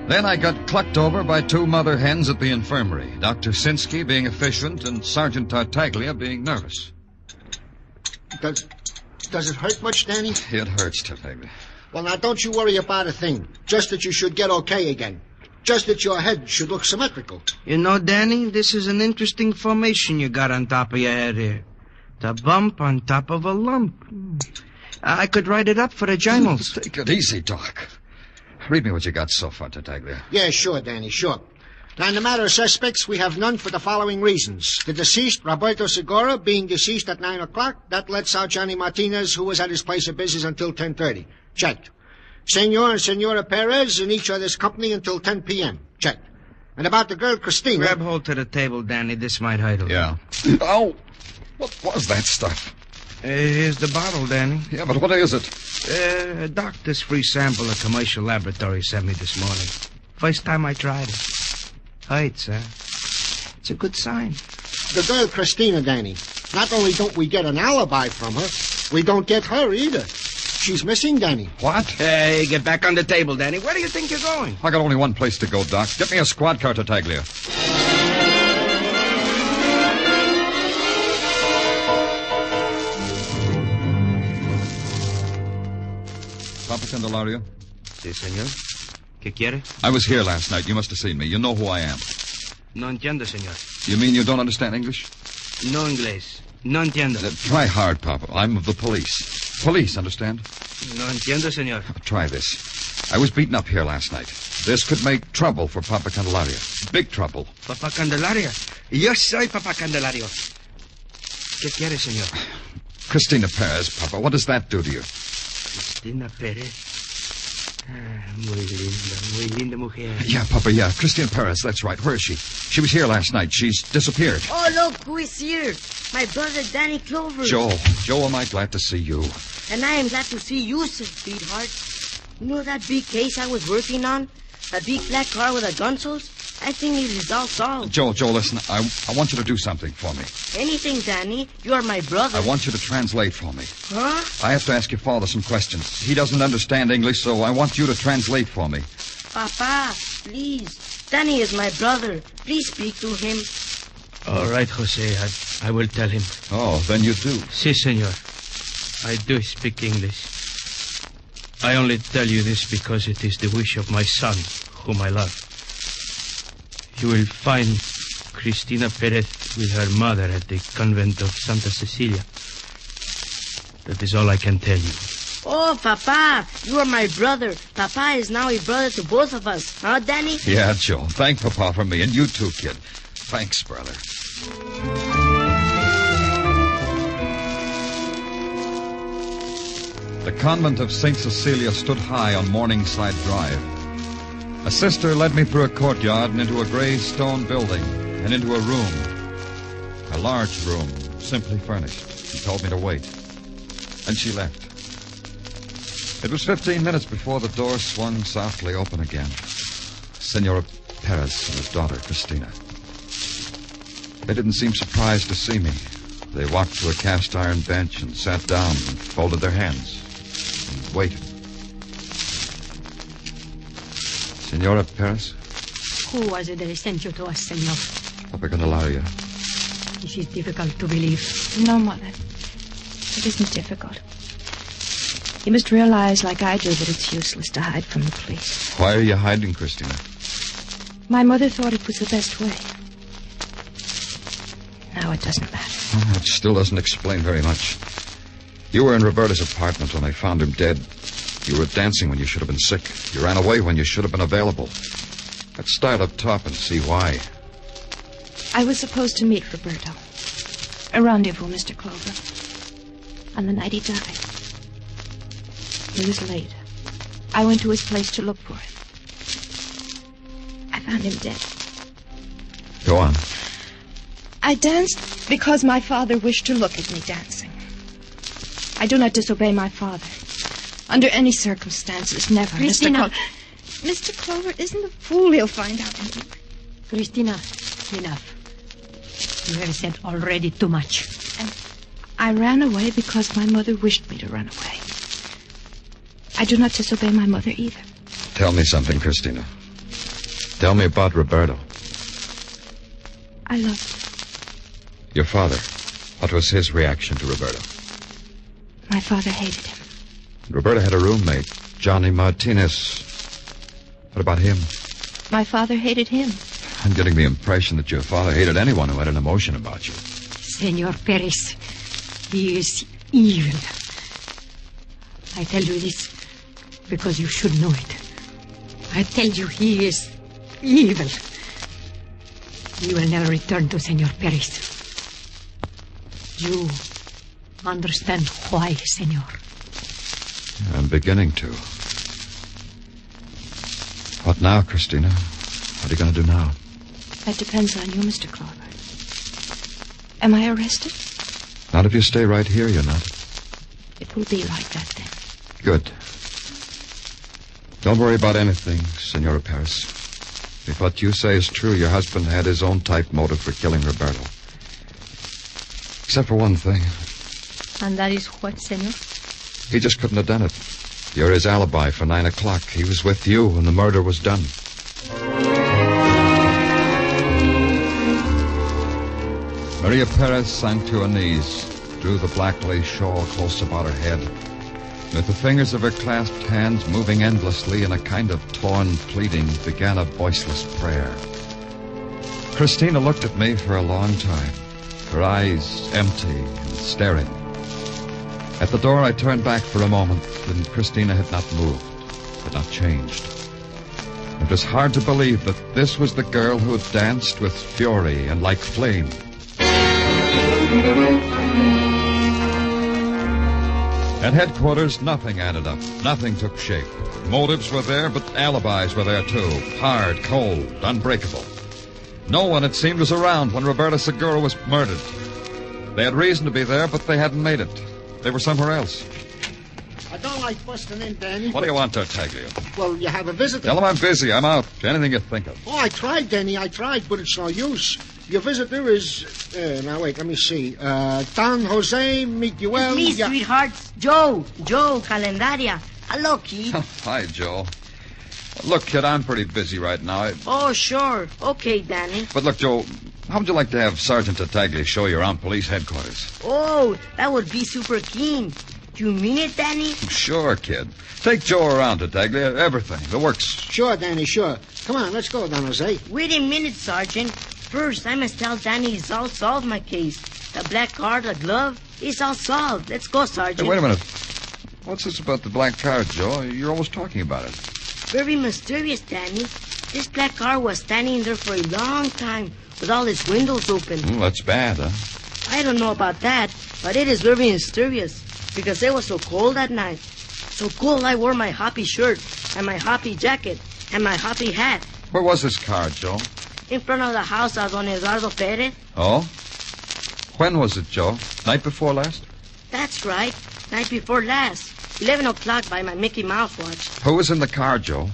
Then I got clucked over by two mother hens at the infirmary, Dr. Sinsky being efficient and Sergeant Tartaglia being nervous. Does it hurt much, Danny? It hurts, Tartaglia. Well, now, don't you worry about a thing. Just that you should get okay again. Just that your head should look symmetrical. You know, Danny, this is an interesting formation you got on top of your head here. The bump on top of a lump. I could write it up for the journals. Take it easy, Doc. Read me what you got so far, Tartaglia. Yeah, sure, Danny, sure. Now, in the matter of suspects, we have none for the following reasons. The deceased, Roberto Segura, being deceased at 9 o'clock, that lets out Johnny Martinez, who was at his place of business until 10:30. Checked. Senor and Senora Perez in each other's company until 10 p.m. Checked. And about the girl, Cristina... Grab hold to the table, Danny. This might hurt a little. Yeah. Oh, what was that stuff? Here's the bottle, Danny. Yeah, but what is it? A doctor's free sample a commercial laboratory sent me this morning. First time I tried it. Hurts, huh? It's a good sign. The girl, Cristina, Danny. Not only don't we get an alibi from her, we don't get her either. She's missing, Danny. What? Hey, get back on the table, Danny. Where do you think you're going? I got only one place to go, Doc. Get me a squad car, Tartaglia. Papa Candelario? Si, senor. ¿Qué quiere? I was here last night. You must have seen me. You know who I am. No entiendo, señor. You mean you don't understand English? No inglés. No entiendo. Try hard, Papa. I'm of the police. Police, understand? No entiendo, señor. Try this. I was beaten up here last night. This could make trouble for Papa Candelaria. Big trouble. Papa Candelaria. Yo soy Papa Candelario. ¿Qué quiere, señor? Cristina Perez, Papa. What does that do to you? Cristina Perez. Muy linda mujer. Yeah, Papa, yeah. Cristina Perez, that's right. Where is she? She was here last night. She's disappeared. Oh, look, who is here? My brother, Danny Clover. Joel, am I glad to see you. And I am glad to see you, sweetheart. You know that big case I was working on? A big black car with a gunshots? I think it is all solved. Joel, listen. I want you to do something for me. Anything, Danny. You are my brother. I want you to translate for me. Huh? I have to ask your father some questions. He doesn't understand English, so I want you to translate for me. Papa, please. Danny is my brother. Please speak to him. All right, Jose. I will tell him. Oh, then you do. Si, senor. I do speak English. I only tell you this because it is the wish of my son, whom I love. You will find Cristina Perez with her mother at the convent of Santa Cecilia. That is all I can tell you. Oh, Papa, you are my brother. Papa is now a brother to both of us. Huh, Danny? Yeah, Joel. Thank Papa for me, and you too, kid. Thanks, brother. The convent of St. Cecilia stood high on Morningside Drive. A sister led me through a courtyard and into a gray stone building and into a room. A large room, simply furnished. She told me to wait. And she left. It was 15 minutes before the door swung softly open again. Senora Perez and his daughter, Cristina. They didn't seem surprised to see me. They walked to a cast iron bench and sat down and folded their hands and waited. Senora Perez? Who was it that sent you to us, senor? Papa Candelaria. This is difficult to believe. No, Mother. It isn't difficult. You must realize, like I do, that it's useless to hide from the police. Why are you hiding, Cristina? My mother thought it was the best way. Now it doesn't matter. Oh, it still doesn't explain very much. You were in Roberto's apartment when I found him dead. You were dancing when you should have been sick. You ran away when you should have been available. Let's start up top and see why. I was supposed to meet Roberto. A rendezvous, Mr. Clover. On the night he died. He was late. I went to his place to look for him. I found him dead. Go on. I danced because my father wished to look at me dancing. I do not disobey my father. Under any circumstances, never. Cristina. Mr. Clover isn't a fool. He'll find out. Cristina, enough. You have said already too much. And I ran away because my mother wished me to run away. I do not disobey my mother either. Tell me something, Cristina. Tell me about Roberto. I love him. Your father. What was his reaction to Roberto? My father hated him. Roberto had a roommate, Johnny Martinez. What about him? My father hated him. I'm getting the impression that your father hated anyone who had an emotion about you. Senor Perez, he is evil. I tell you this because you should know it. I tell you he is evil. He will never return to Senor Perez. You understand why, senor? I'm beginning to. What now, Cristina? What are you going to do now? That depends on you, Mr. Clover. Am I arrested? Not if you stay right here, you're not. It will be like that then. Good. Don't worry about anything, Senora Perez. If what you say is true, your husband had his own type motive for killing Roberto. Except for one thing. And that is what, senor? He just couldn't have done it. You're his alibi for 9 o'clock. He was with you when the murder was done. Maria Perez sank to her knees, drew the black lace shawl close about her head, With the fingers of her clasped hands moving endlessly in a kind of torn pleading, began a voiceless prayer. Christina looked at me for a long time, her eyes empty and staring. At the door, I turned back for a moment, and Christina had not moved, had not changed. It was hard to believe that this was the girl who had danced with fury and like flame. At headquarters, nothing added up. Nothing took shape. Motives were there, but alibis were there, too. Hard, cold, unbreakable. No one, it seemed, was around when Roberto Segura was murdered. They had reason to be there, but they hadn't made it. They were somewhere else. I don't like busting in, Danny. What do you want, Tartaglia? Well, you have a visitor. Tell him I'm busy. I'm out. Anything you think of. Oh, I tried, Danny. I tried, but it's no use. Your visitor is... now, wait, let me see. Don Jose Miguel... It's me, sweethearts. Joe Calendaria. Hello, kid. Hi, Joe. Look, kid, I'm pretty busy right now. Oh, sure. Okay, Danny. But look, Joe, how would you like to have Sergeant Tartaglia show you around police headquarters? Oh, that would be super keen. Do you mean it, Danny? Sure, kid. Take Joe around, Tartaglia. Everything. The works. Sure, Danny, sure. Come on, let's go, Don Jose. Wait a minute, Sergeant. First, I must tell Danny it's all solved, my case. The black card, the glove, it's all solved. Let's go, Sergeant. Hey, wait a minute. What's this about the black card, Joe? You're always talking about it. Very mysterious, Danny. This black car was standing there for a long time with all its windows open. That's bad, huh? I don't know about that, but it is very mysterious because it was so cold that night. So cold I wore my hoppy shirt and my hoppy jacket and my hoppy hat. Where was this car, Joe? In front of the house of Don Eduardo Perez. Oh? When was it, Joe? Night before last? That's right. Night before last. 11 o'clock by my Mickey Mouse watch. Who was in the car, Joe?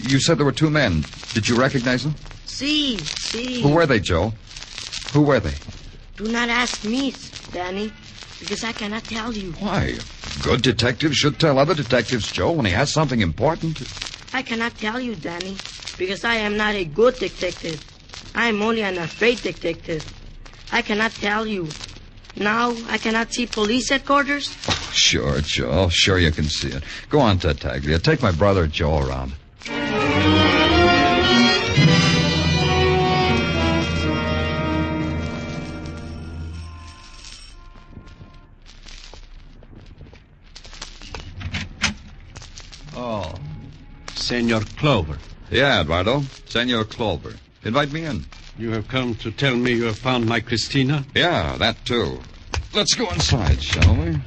You said there were two men. Did you recognize them? See. Who were they, Joe? Who were they? Do not ask me, Danny, because I cannot tell you. Why? A good detective should tell other detectives, Joe, when he has something important. I cannot tell you, Danny, because I am not a good detective. I am only an afraid detective. I cannot tell you. Now I cannot see police headquarters? Oh, sure, Joe. Sure you can see it. Go on, Tartaglia. Take my brother Joe around. Oh, Senor Clover. Yeah, Eduardo. Senor Clover. Invite me in. You have come to tell me you have found my Christina? Yeah, that too. Let's go inside, shall we?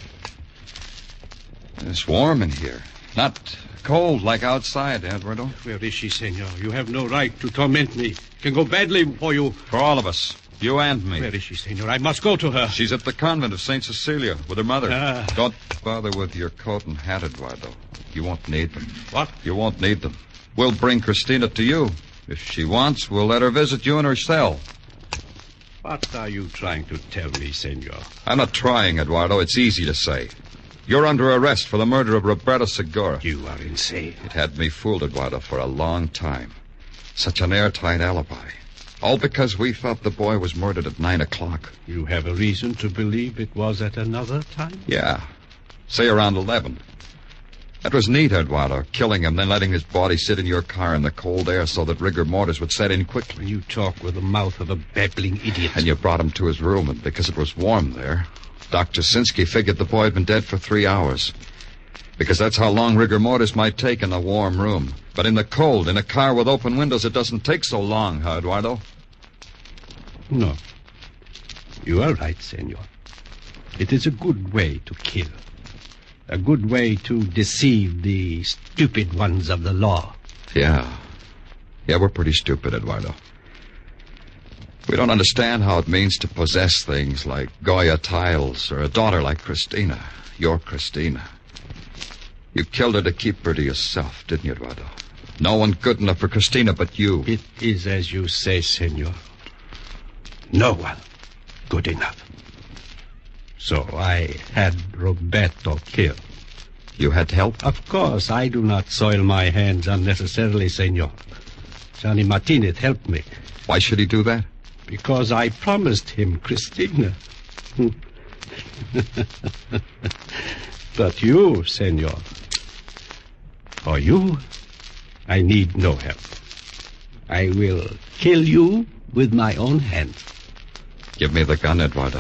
It's warm in here. Not cold like outside, Eduardo. Where is she, senor? You have no right to torment me. It can go badly for you. For all of us. You and me. Where is she, senor? I must go to her. She's at the convent of St. Cecilia with her mother. Ah. Don't bother with your coat and hat, Eduardo. You won't need them. What? You won't need them. We'll bring Christina to you. If she wants, we'll let her visit you in her cell. What are you trying to tell me, senor? I'm not trying, Eduardo. It's easy to say. You're under arrest for the murder of Roberto Segura. You are insane. It had me fooled, Eduardo, for a long time. Such an airtight alibi. All because we thought the boy was murdered at 9 o'clock. You have a reason to believe it was at another time? Yeah. Say around 11. That was neat, Eduardo, killing him, then letting his body sit in your car in the cold air so that rigor mortis would set in quickly. You talk with the mouth of a babbling idiot. And you brought him to his room, and because it was warm there, Dr. Sinsky figured the boy had been dead for 3 hours. Because that's how long rigor mortis might take in a warm room. But in the cold, in a car with open windows, it doesn't take so long, huh, Eduardo? No. You are right, senor. It is a good way to kill. A good way to deceive the stupid ones of the law. Yeah. Yeah, we're pretty stupid, Eduardo. We don't understand how it means to possess things like Goya tiles or a daughter like Christina. Your Christina. You killed her to keep her to yourself, didn't you, Eduardo? No one good enough for Christina but you. It is as you say, senor. No one good enough. So I had Roberto killed. You had help? Of course, I do not soil my hands unnecessarily, senor. Johnny Martinez helped me. Why should he do that? Because I promised him Christina. But you, senor, for you, I need no help. I will kill you with my own hand. Give me the gun, Eduardo.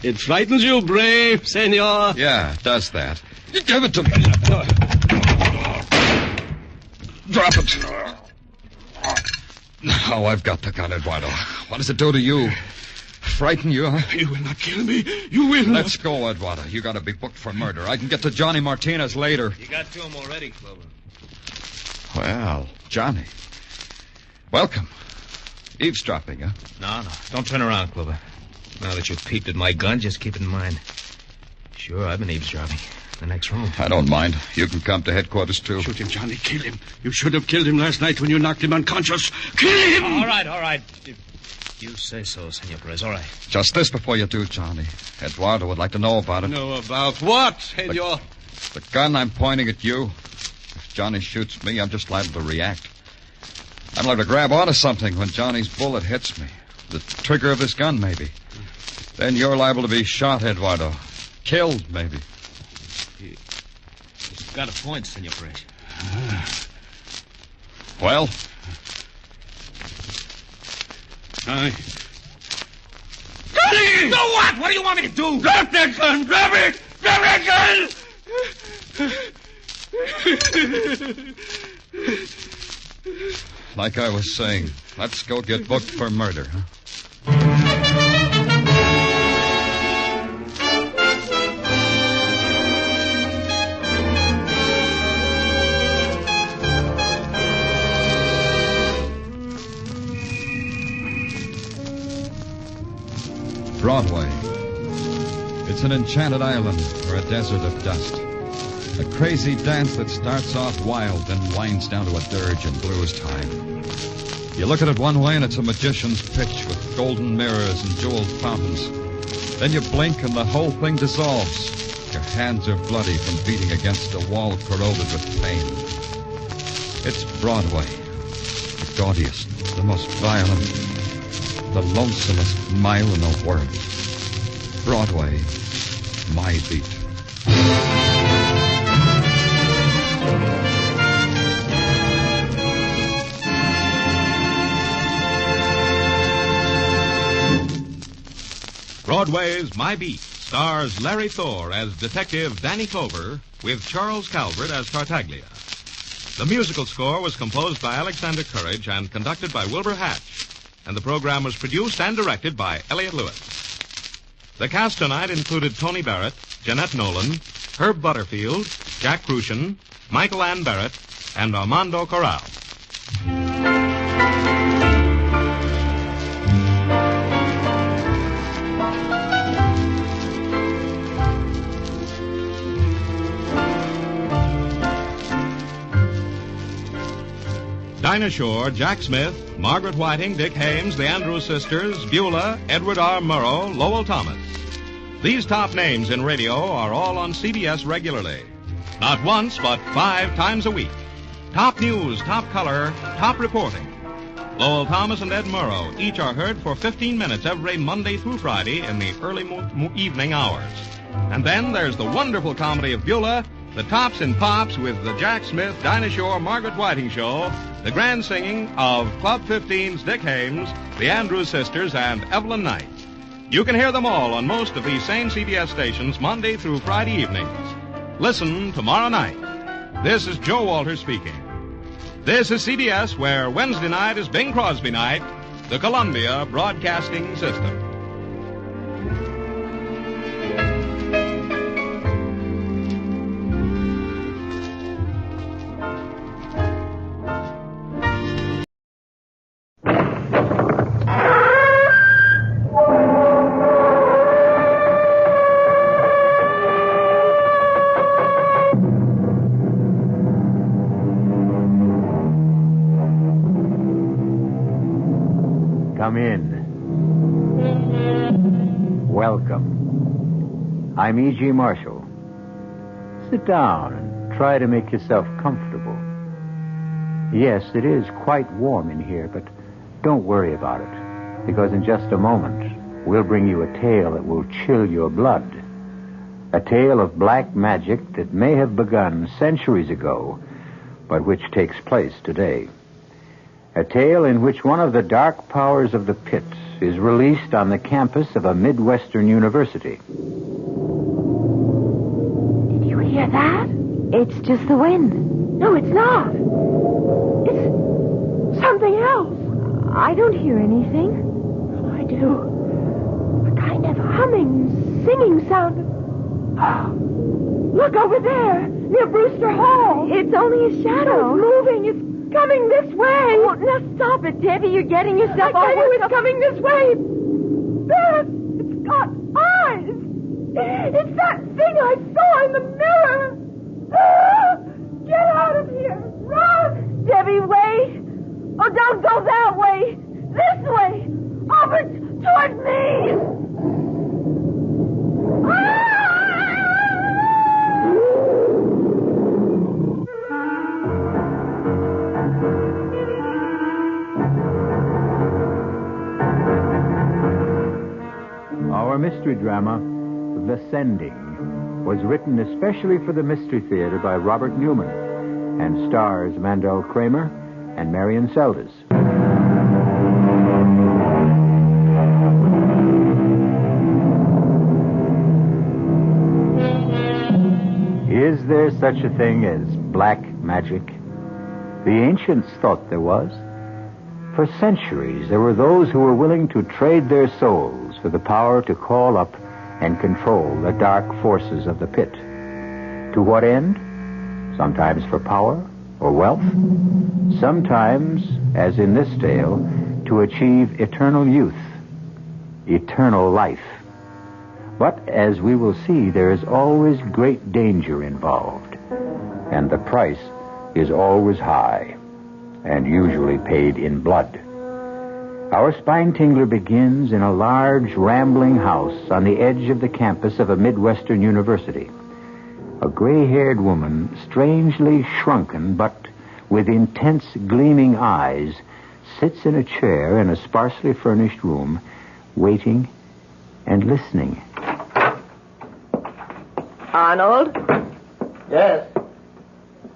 It frightens you, brave, senor. Yeah, it does that. Give it to me. Drop it. Now I've got the gun, Eduardo. What does it do to you? Frighten you, huh? You will not kill me. You will not. Let's go, Eduardo. You got to be booked for murder. I can get to Johnny Martinez later. You got to him already, Clover. Well, Johnny. Welcome. Eavesdropping, huh? No. Don't turn around, Clover. Now that you've peeped at my gun, just keep it in mind. Sure, I've been eavesdropping. The next room. I don't mind. You can come to headquarters, too. Shoot him, Johnny. Kill him. You should have killed him last night when you knocked him unconscious. Kill him! All right. You say so, Senor Perez. All right. Just this before you do, Johnny. Eduardo would like to know about it. Know about what, senor? The gun I'm pointing at you. If Johnny shoots me, I'm just liable to react. I'm liable to grab onto something when Johnny's bullet hits me. The trigger of this gun, maybe. Then you're liable to be shot, Eduardo. Killed, maybe. You've got a point, Senor Perez. Well? Johnny! No, what? What do you want me to do? Drop that gun! Drop it! Drop that gun! Like I was saying, let's go get booked for murder, huh? Broadway. It's an enchanted island or a desert of dust. A crazy dance that starts off wild and winds down to a dirge and blues time. You look at it one way and it's a magician's pitch with golden mirrors and jeweled fountains. Then you blink and the whole thing dissolves. Your hands are bloody from beating against a wall corroded with pain. It's Broadway. The gaudiest, the most violent, the lonesomest mile in the world. Broadway, my beat. Broadway's My Beat stars Larry Thor as Detective Danny Clover with Charles Calvert as Tartaglia. The musical score was composed by Alexander Courage and conducted by Wilbur Hatch, and the program was produced and directed by Elliott Lewis. The cast tonight included Tony Barrett, Jeanette Nolan, Herb Butterfield, Jack Crucian, Michael Ann Barrett, and Armando Corral. Dinah Shore, Jack Smith, Margaret Whiting, Dick Hames, the Andrews Sisters, Beulah, Edward R. Murrow, Lowell Thomas. These top names in radio are all on CBS regularly. Not once, but 5 times a week. Top news, top color, top reporting. Lowell Thomas and Ed Murrow each are heard for 15 minutes every Monday through Friday in the early evening hours. And then there's the wonderful comedy of Beulah, the Tops and Pops with the Jack Smith, Dinah Shore, Margaret Whiting Show, the grand singing of Club 15's Dick Hames, the Andrews Sisters, and Evelyn Knight. You can hear them all on most of these same CBS stations Monday through Friday evenings. Listen tomorrow night. This is Joe Walter speaking. This is CBS, where Wednesday night is Bing Crosby night, the Columbia Broadcasting System. Come in. Welcome. I'm E.G. Marshall. Sit down and try to make yourself comfortable. Yes, it is quite warm in here, but don't worry about it, because in just a moment, we'll bring you a tale that will chill your blood. A tale of black magic that may have begun centuries ago, but which takes place today. A tale in which one of the dark powers of the pit is released on the campus of a Midwestern university. Did you hear that? It's just the wind. No, it's not. It's something else. I don't hear anything. I do. A kind of humming, singing sound. Look over there, near Brewster Hall. It's only a shadow. It's moving. It's coming this way. Oh, now stop it, Debbie. You're getting yourself all worked up. It's coming this way. There, it's got eyes. It's that thing I saw in the mirror. Get out of here. Run. Debbie, wait. Oh, don't go that way. This way. Over toward me. Our mystery drama, The Sending, was written especially for the Mystery Theater by Robert Newman and stars Mandel Kramer and Marion Seldes. Is there such a thing as black magic? The ancients thought there was. For centuries, there were those who were willing to trade their souls for the power to call up and control the dark forces of the pit. To what end? Sometimes for power or wealth. Sometimes, as in this tale, to achieve eternal youth, eternal life. But, as we will see, there is always great danger involved. And the price is always high, and usually paid in blood. Our spine tingler begins in a large, rambling house on the edge of the campus of a Midwestern university. A gray-haired woman, strangely shrunken but with intense, gleaming eyes, sits in a chair in a sparsely furnished room, waiting and listening. Arnold? Yes?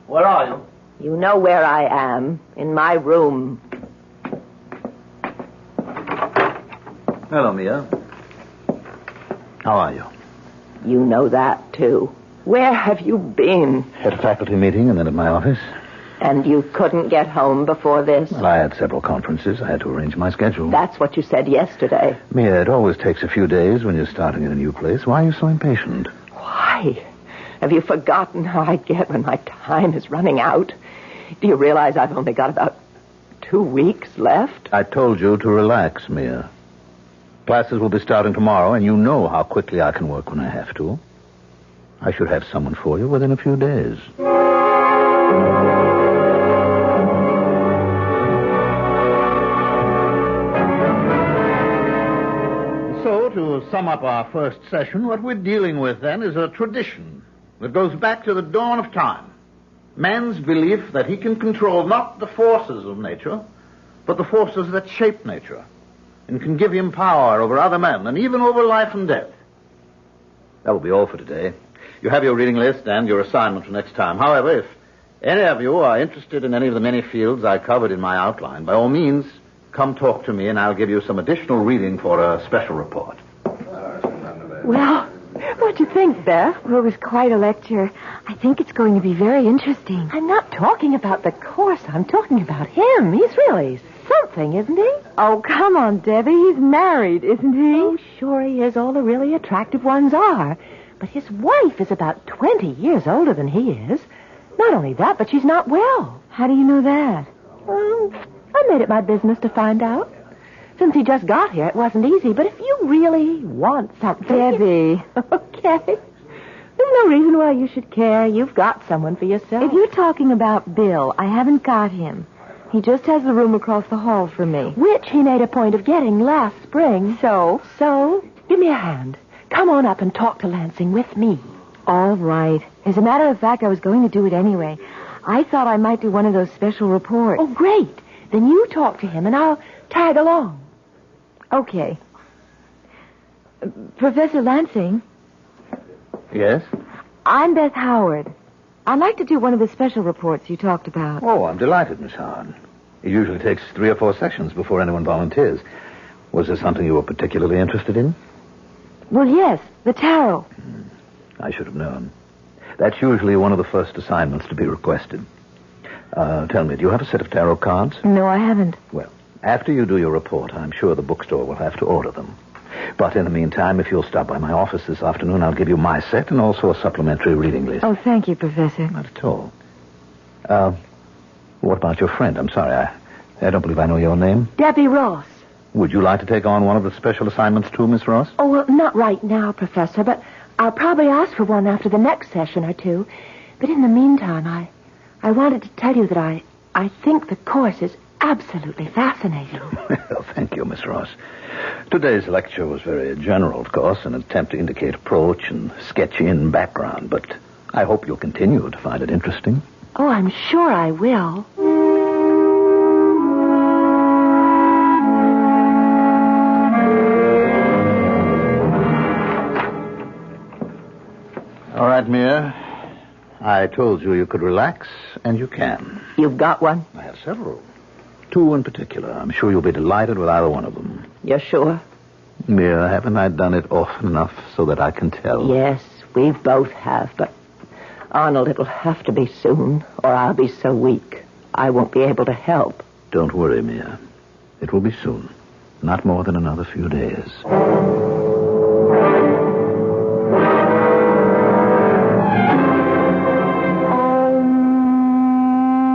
Where are you? You know where I am. In my room. Hello, Mia. How are you? You know that, too. Where have you been? At a faculty meeting and then at my office. And you couldn't get home before this? Well, I had several conferences. I had to arrange my schedule. That's what you said yesterday. Mia, it always takes a few days when you're starting in a new place. Why are you so impatient? Why? Have you forgotten how I get when my time is running out? Do you realize I've only got about 2 weeks left? I told you to relax, Mia. Classes will be starting tomorrow, and you know how quickly I can work when I have to. I should have someone for you within a few days. So, to sum up our first session, what we're dealing with, then, is a tradition that goes back to the dawn of time. Man's belief that he can control not the forces of nature, but the forces that shape nature, and can give him power over other men, and even over life and death. That will be all for today. You have your reading list and your assignment for next time. However, if any of you are interested in any of the many fields I covered in my outline, by all means, come talk to me, and I'll give you some additional reading for a special report. Well, what'd you think, Beth? Well, it was quite a lecture. I think it's going to be very interesting. I'm not talking about the course. I'm talking about him. He's really something, isn't he? Oh, come on, Debbie. He's married, isn't he? Oh, sure he is. All the really attractive ones are. But his wife is about 20 years older than he is. Not only that, but she's not well. How do you know that? I made it my business to find out. Since he just got here, it wasn't easy. But if you really want something... Debbie. Okay. There's no reason why you should care. You've got someone for yourself. If you're talking about Bill, I haven't got him. He just has the room across the hall from me. Which he made a point of getting last spring. So, give me a hand. Come on up and talk to Lansing with me. All right. As a matter of fact, I was going to do it anyway. I thought I might do one of those special reports. Oh, great. Then you talk to him and I'll tag along. Okay. Professor Lansing. Yes? I'm Beth Howard. I'd like to do one of the special reports you talked about. Oh, I'm delighted, Miss Howard. It usually takes 3 or 4 sessions before anyone volunteers. Was there something you were particularly interested in? Well, yes, the tarot. I should have known. That's usually one of the first assignments to be requested. Tell me, do you have a set of tarot cards? No, I haven't. Well, after you do your report, I'm sure the bookstore will have to order them. But in the meantime, if you'll stop by my office this afternoon, I'll give you my set and also a supplementary reading list. Oh, thank you, Professor. Not at all. What about your friend? I'm sorry, I don't believe I know your name. Debbie Ross. Would you like to take on one of the special assignments too, Miss Ross? Oh, well, not right now, Professor, but I'll probably ask for one after the next session or two. But in the meantime, I wanted to tell you that I think the course is absolutely fascinating. Well, thank you, Miss Ross. Today's lecture was very general, of course, an attempt to indicate approach and sketch in background, but I hope you'll continue to find it interesting. Oh, I'm sure I will. All right, Mia. I told you could relax, and you can. You've got one? I have several. 2 in particular. I'm sure you'll be delighted with either one of them. You're sure? Mia, haven't I done it often enough so that I can tell? Yes, we both have, but Arnold, it'll have to be soon, or I'll be so weak I won't be able to help. Don't worry, Mia. It will be soon. Not more than another few days.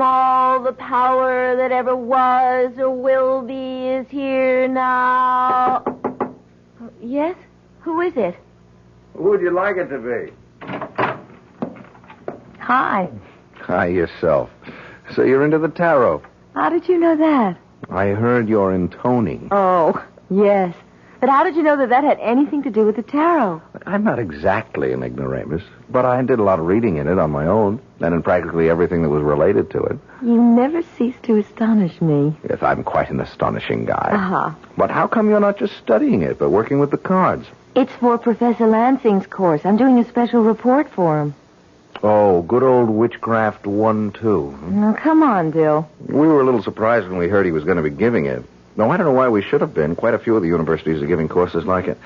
All the power that ever was or will be is here now. Yes? Who is it? Who would you like it to be? Hi. Hi, yourself. So you're into the tarot. How did you know that? I heard you're in Tony. Oh, yes. But how did you know that had anything to do with the tarot? I'm not exactly an ignoramus, but I did a lot of reading in it on my own, and in practically everything that was related to it. You never cease to astonish me. Yes, I'm quite an astonishing guy. Uh-huh. But how come you're not just studying it, but working with the cards? It's for Professor Lansing's course. I'm doing a special report for him. Oh, good old Witchcraft 1-2. Now, come on, Bill. We were a little surprised when we heard he was going to be giving it. No, I don't know why we should have been. Quite a few of the universities are giving courses like it.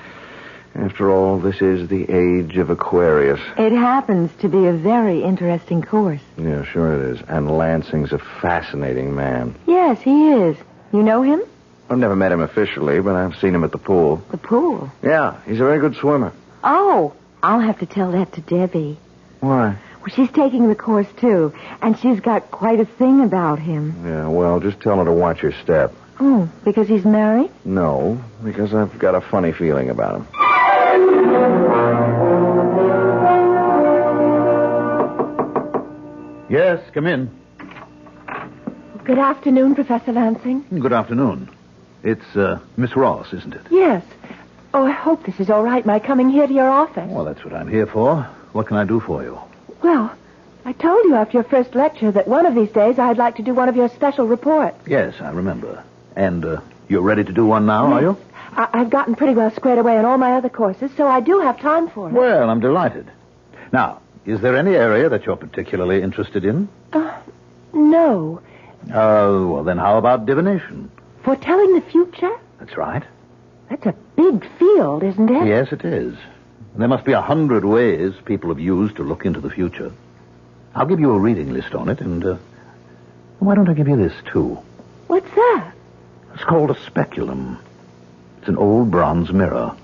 After all, this is the age of Aquarius. It happens to be a very interesting course. Yeah, sure it is. And Lansing's a fascinating man. Yes, he is. You know him? I've never met him officially, but I've seen him at the pool. The pool? Yeah, he's a very good swimmer. Oh, I'll have to tell that to Debbie. Why? Well, she's taking the course, too, and she's got quite a thing about him. Yeah, well, just tell her to watch her step. Oh, because he's married? No, because I've got a funny feeling about him. Yes, come in. Good afternoon, Professor Lansing. Good afternoon. It's Miss Ross, isn't it? Yes. Oh, I hope this is all right, my coming here to your office. Well, that's what I'm here for. What can I do for you? Well, I told you after your first lecture that one of these days I'd like to do one of your special reports. Yes, I remember. And you're ready to do one now, are you? I've gotten pretty well squared away in all my other courses, so I do have time for it. Well, I'm delighted. Now, is there any area that you're particularly interested in? No. Well, then how about divination? Foretelling the future? That's right. That's a big field, isn't it? Yes, it is. There must be 100 ways people have used to look into the future. I'll give you a reading list on it, and why don't I give you this, too? What's that? It's called a speculum. It's an old bronze mirror.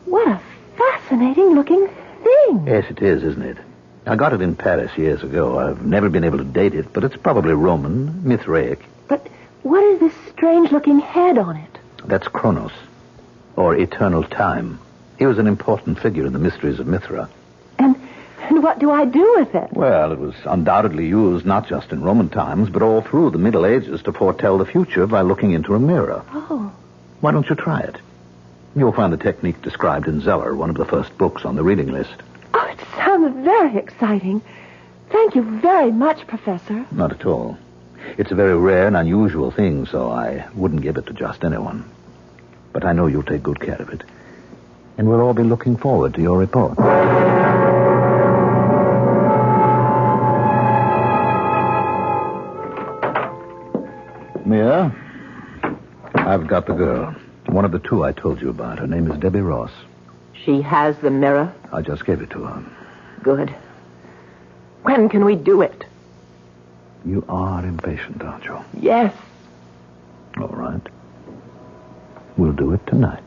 What a fascinating-looking thing. Yes, it is, isn't it? I got it in Paris years ago. I've never been able to date it, but it's probably Roman, Mithraic. But what is this strange-looking head on it? That's Kronos, or eternal time. He was an important figure in the mysteries of Mithra. And what do I do with it? Well, it was undoubtedly used not just in Roman times, but all through the Middle Ages to foretell the future by looking into a mirror. Oh. Why don't you try it? You'll find the technique described in Zeller, one of the first books on the reading list. Oh, it sounds very exciting. Thank you very much, Professor. Not at all. It's a very rare and unusual thing, so I wouldn't give it to just anyone. But I know you'll take good care of it. And we'll all be looking forward to your report. Mia, I've got the girl. One of the two I told you about. Her name is Debbie Ross. She has the mirror? I just gave it to her. Good. When can we do it? You are impatient, aren't you? Yes. All right. We'll do it tonight.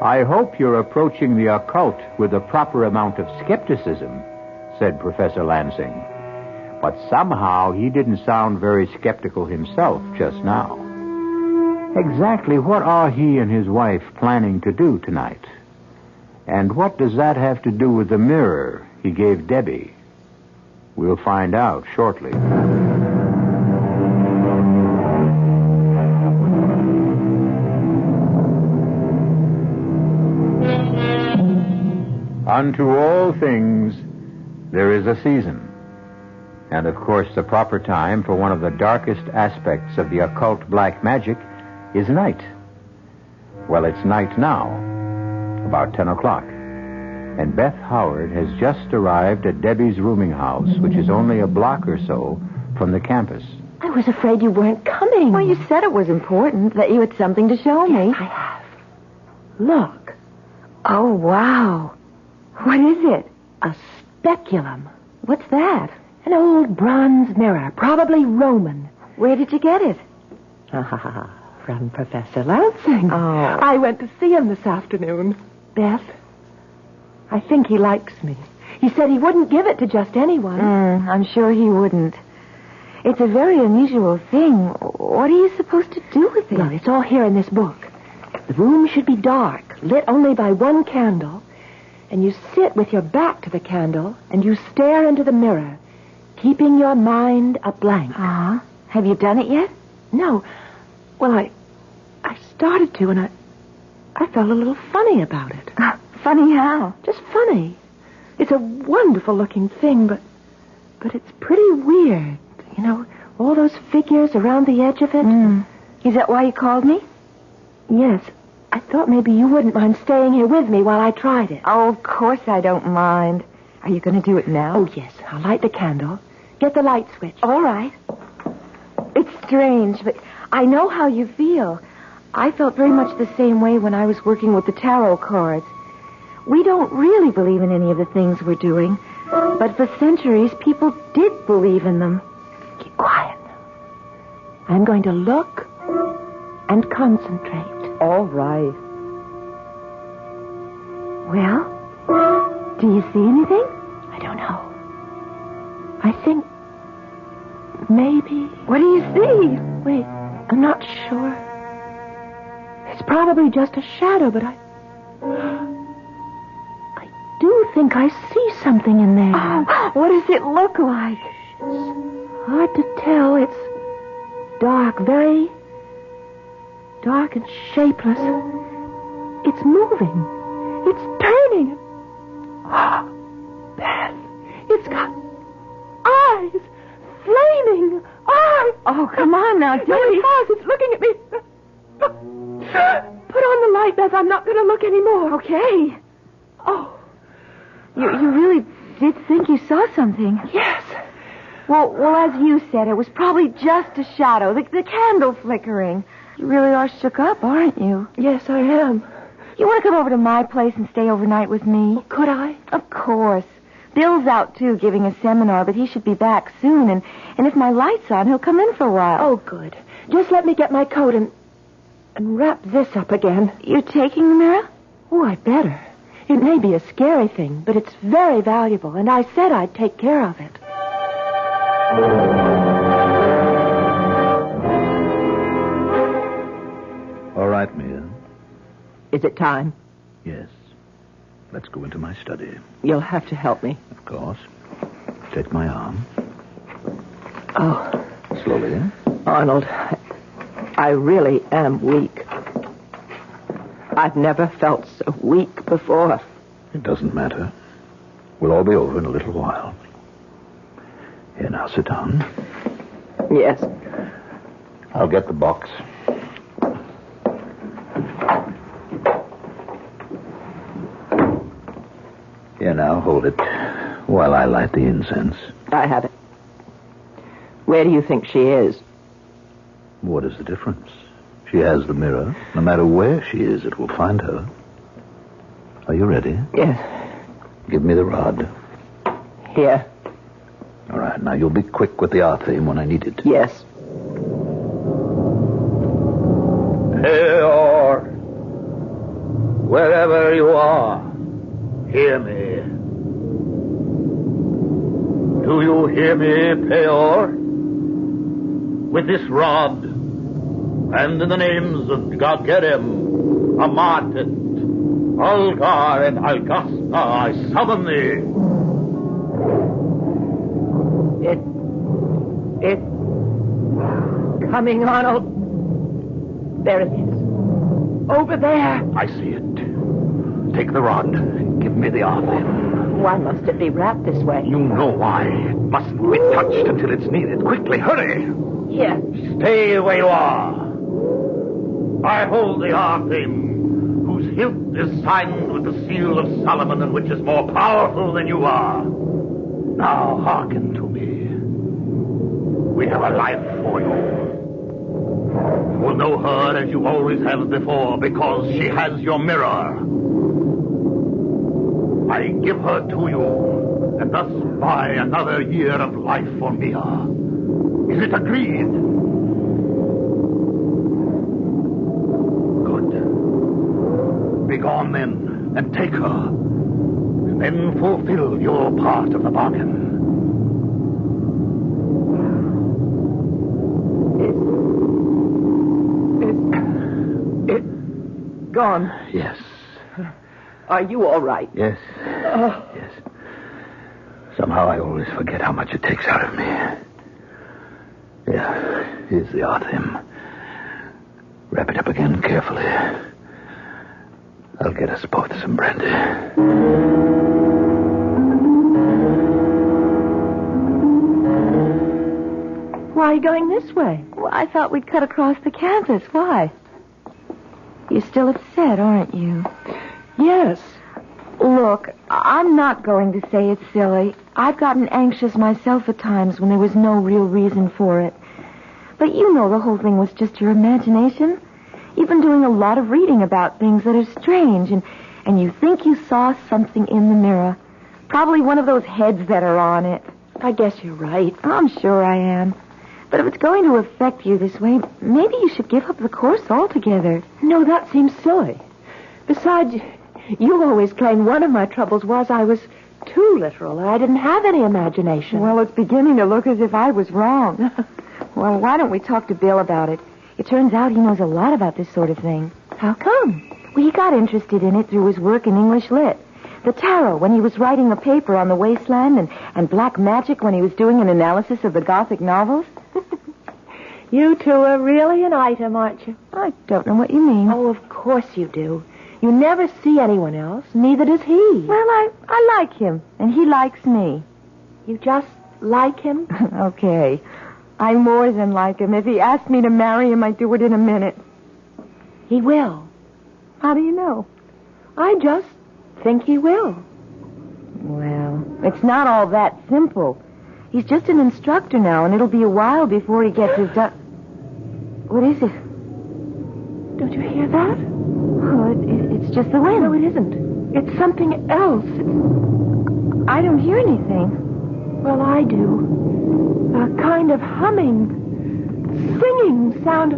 I hope you're approaching the occult with a proper amount of skepticism, said Professor Lansing. But somehow he didn't sound very skeptical himself just now. Exactly what are he and his wife planning to do tonight? And what does that have to do with the mirror he gave Debbie? We'll find out shortly. Unto all things there is a season. And of course the proper time for one of the darkest aspects of the occult black magic is night. Well, it's night now, about 10 o'clock. And Beth Howard has just arrived at Debbie's rooming house, which is only a block or so from the campus. I was afraid you weren't coming. Well, you said it was important, that you had something to show me. I have. Look. Oh, wow. What is it? A speculum. What's that? An old bronze mirror, probably Roman. Where did you get it? From Professor Lansing. Oh. I went to see him this afternoon. Beth, I think he likes me. He said he wouldn't give it to just anyone. I'm sure he wouldn't. It's a very unusual thing. What are you supposed to do with it? Well, it's all here in this book. The room should be dark, lit only by one candle, and you sit with your back to the candle, and you stare into the mirror, keeping your mind a blank. Uh-huh. Have you done it yet? No. Well, I started to, and I felt a little funny about it. Funny how? Just funny. It's a wonderful-looking thing, but it's pretty weird. You know, all those figures around the edge of it. Is that why you called me? Yes. I thought maybe you wouldn't mind staying here with me while I tried it. Oh, of course I don't mind. Are you going to do it now? Oh, yes. I'll light the candle. Get the light switch. All right. It's strange, but I know how you feel. I felt very much the same way when I was working with the tarot cards. We don't really believe in any of the things we're doing, but for centuries, people did believe in them. Keep quiet. I'm going to look and concentrate. All right. Well, do you see anything? I don't know. I think maybe... What do you see? Wait, I'm not sure. It's probably just a shadow, but I do think I see something in there. Oh, what does it look like? It's hard to tell. It's dark, very dark and shapeless. It's moving. It's turning. Beth, it's got eyes. Flaming eyes. Oh, come on now, Debbie. It's looking at me. Put on the light, Beth. I'm not going to look anymore. Okay. Oh. You really did think you saw something. Yes. Well, as you said, it was probably just a shadow, the candle flickering. You really are shook up, aren't you? Yes, I am. You want to come over to my place and stay overnight with me? Well, could I? Of course. Bill's out, too, giving a seminar, but he should be back soon, and if my light's on, he'll come in for a while. Oh, good. Just let me get my coat and wrap this up again. You're taking the mirror? Oh, I better. It may be a scary thing, but it's very valuable, and I said I'd take care of it. All right, Mia. Is it time? Yes. Let's go into my study. You'll have to help me. Of course. Take my arm. Oh. Slowly. Arnold, I really am weak. I've never felt so weak before. It doesn't matter. We'll all be over in a little while. Here, now, sit down. Yes. I'll get the box. Here, now, hold it while I light the incense. I have it. Where do you think she is? What is the difference? She has the mirror. No matter where she is, it will find her. Are you ready? Yes. Give me the rod. Here. All right, now you'll be quick with the R theme when I need it. Yes. Peor, wherever you are, hear me. Do you hear me, Peor? With this rod, and in the names of Gagerem, Amatet, Algar, and Algasta, I summon thee. It's coming, Arnold. There it is. Over there. I see it. Take the rod and give me the R theme. Why must it be wrapped this way? You know why. It mustn't be touched until it's needed. Quickly, hurry. Here. Stay where you are. I hold the R theme, whose hilt is signed with the seal of Solomon and which is more powerful than you are. Now hearken to me. We have a life for you. You will know her as you always have before because she has your mirror. I give her to you and thus buy another year of life for Mia. Is it agreed? Good. Begone then and take her. And then fulfill your part of the bargain. It's gone. Yes. Are you all right? Yes. Oh. Yes. Somehow I always forget how much it takes out of me. Yeah, here's the R theme. Wrap it up again carefully. I'll get us both some brandy. Why are you going this way? Well, I thought we'd cut across the campus. Why? You're still upset, aren't you? Yes. Look, I'm not going to say it's silly. I've gotten anxious myself at times when there was no real reason for it. But you know the whole thing was just your imagination. You've been doing a lot of reading about things that are strange, and you think you saw something in the mirror. Probably one of those heads that are on it. I guess you're right. I'm sure I am. But if it's going to affect you this way, maybe you should give up the course altogether. No, that seems silly. Besides, you always claimed one of my troubles was I was too literal, and I didn't have any imagination. Well, it's beginning to look as if I was wrong. Well, why don't we talk to Bill about it? It turns out he knows a lot about this sort of thing. How come? Well, he got interested in it through his work in English Lit. The tarot, when he was writing a paper on the wasteland, and black magic when he was doing an analysis of the Gothic novels. You two are really an item, aren't you? I don't know what you mean. Oh, of course you do. You never see anyone else, neither does he. Well, I like him, and he likes me. You just like him? Okay. I more than like him. If he asked me to marry him, I'd do it in a minute. He will. How do you know? I just think he will. Well, it's not all that simple. He's just an instructor now, and it'll be a while before he gets his... What is it? Don't you hear that? Oh, it's just the wind. No, it isn't. It's something else. I don't hear anything. Well, I do. A kind of humming, singing sound.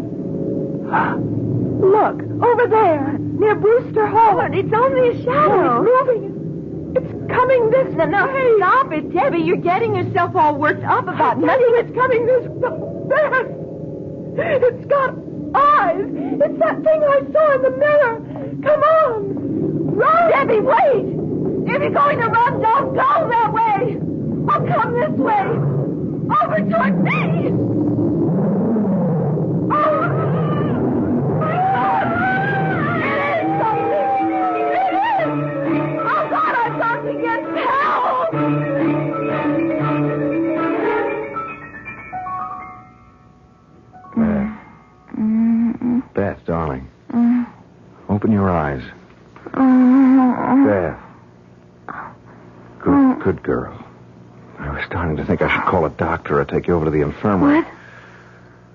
Look, over there, near Brewster Hall. Oh, it's only a shadow. Oh, it's moving. It's coming this way. No, stop it, Debbie. You're getting yourself all worked up about nothing. It's coming this way. It's got eyes. It's that thing I saw in the mirror. Come on. Run. Debbie, wait. If you're going to run, don't go that way. I'll come this way. Over toward me. Oh. Beth, darling. Open your eyes. Beth. Good girl. I was starting to think I should call a doctor or take you over to the infirmary. What?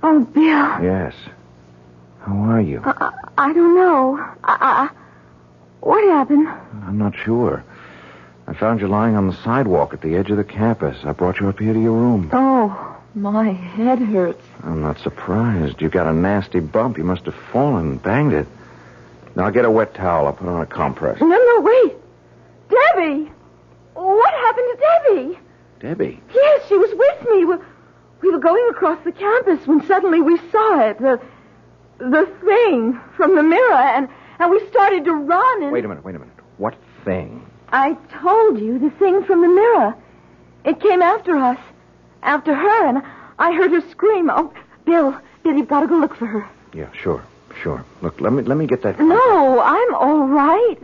Oh, Bill. Yes. How are you? I don't know. What happened? I'm not sure. I found you lying on the sidewalk at the edge of the campus. I brought you up here to your room. Oh, my head hurts. I'm not surprised. You got a nasty bump. You must have fallen and banged it. Now get a wet towel. I'll put on a compress. No, wait. Debbie! What happened to Debbie? Debbie? Yes, she was with me. We were going across the campus when suddenly we saw it. The thing from the mirror, and we started to run and... Wait a minute. What thing? I told you, the thing from the mirror. It came after us. After her, and I heard her scream. Oh, Bill, you've got to go look for her. Yeah, sure. Look, let me get that... No, I'm all right.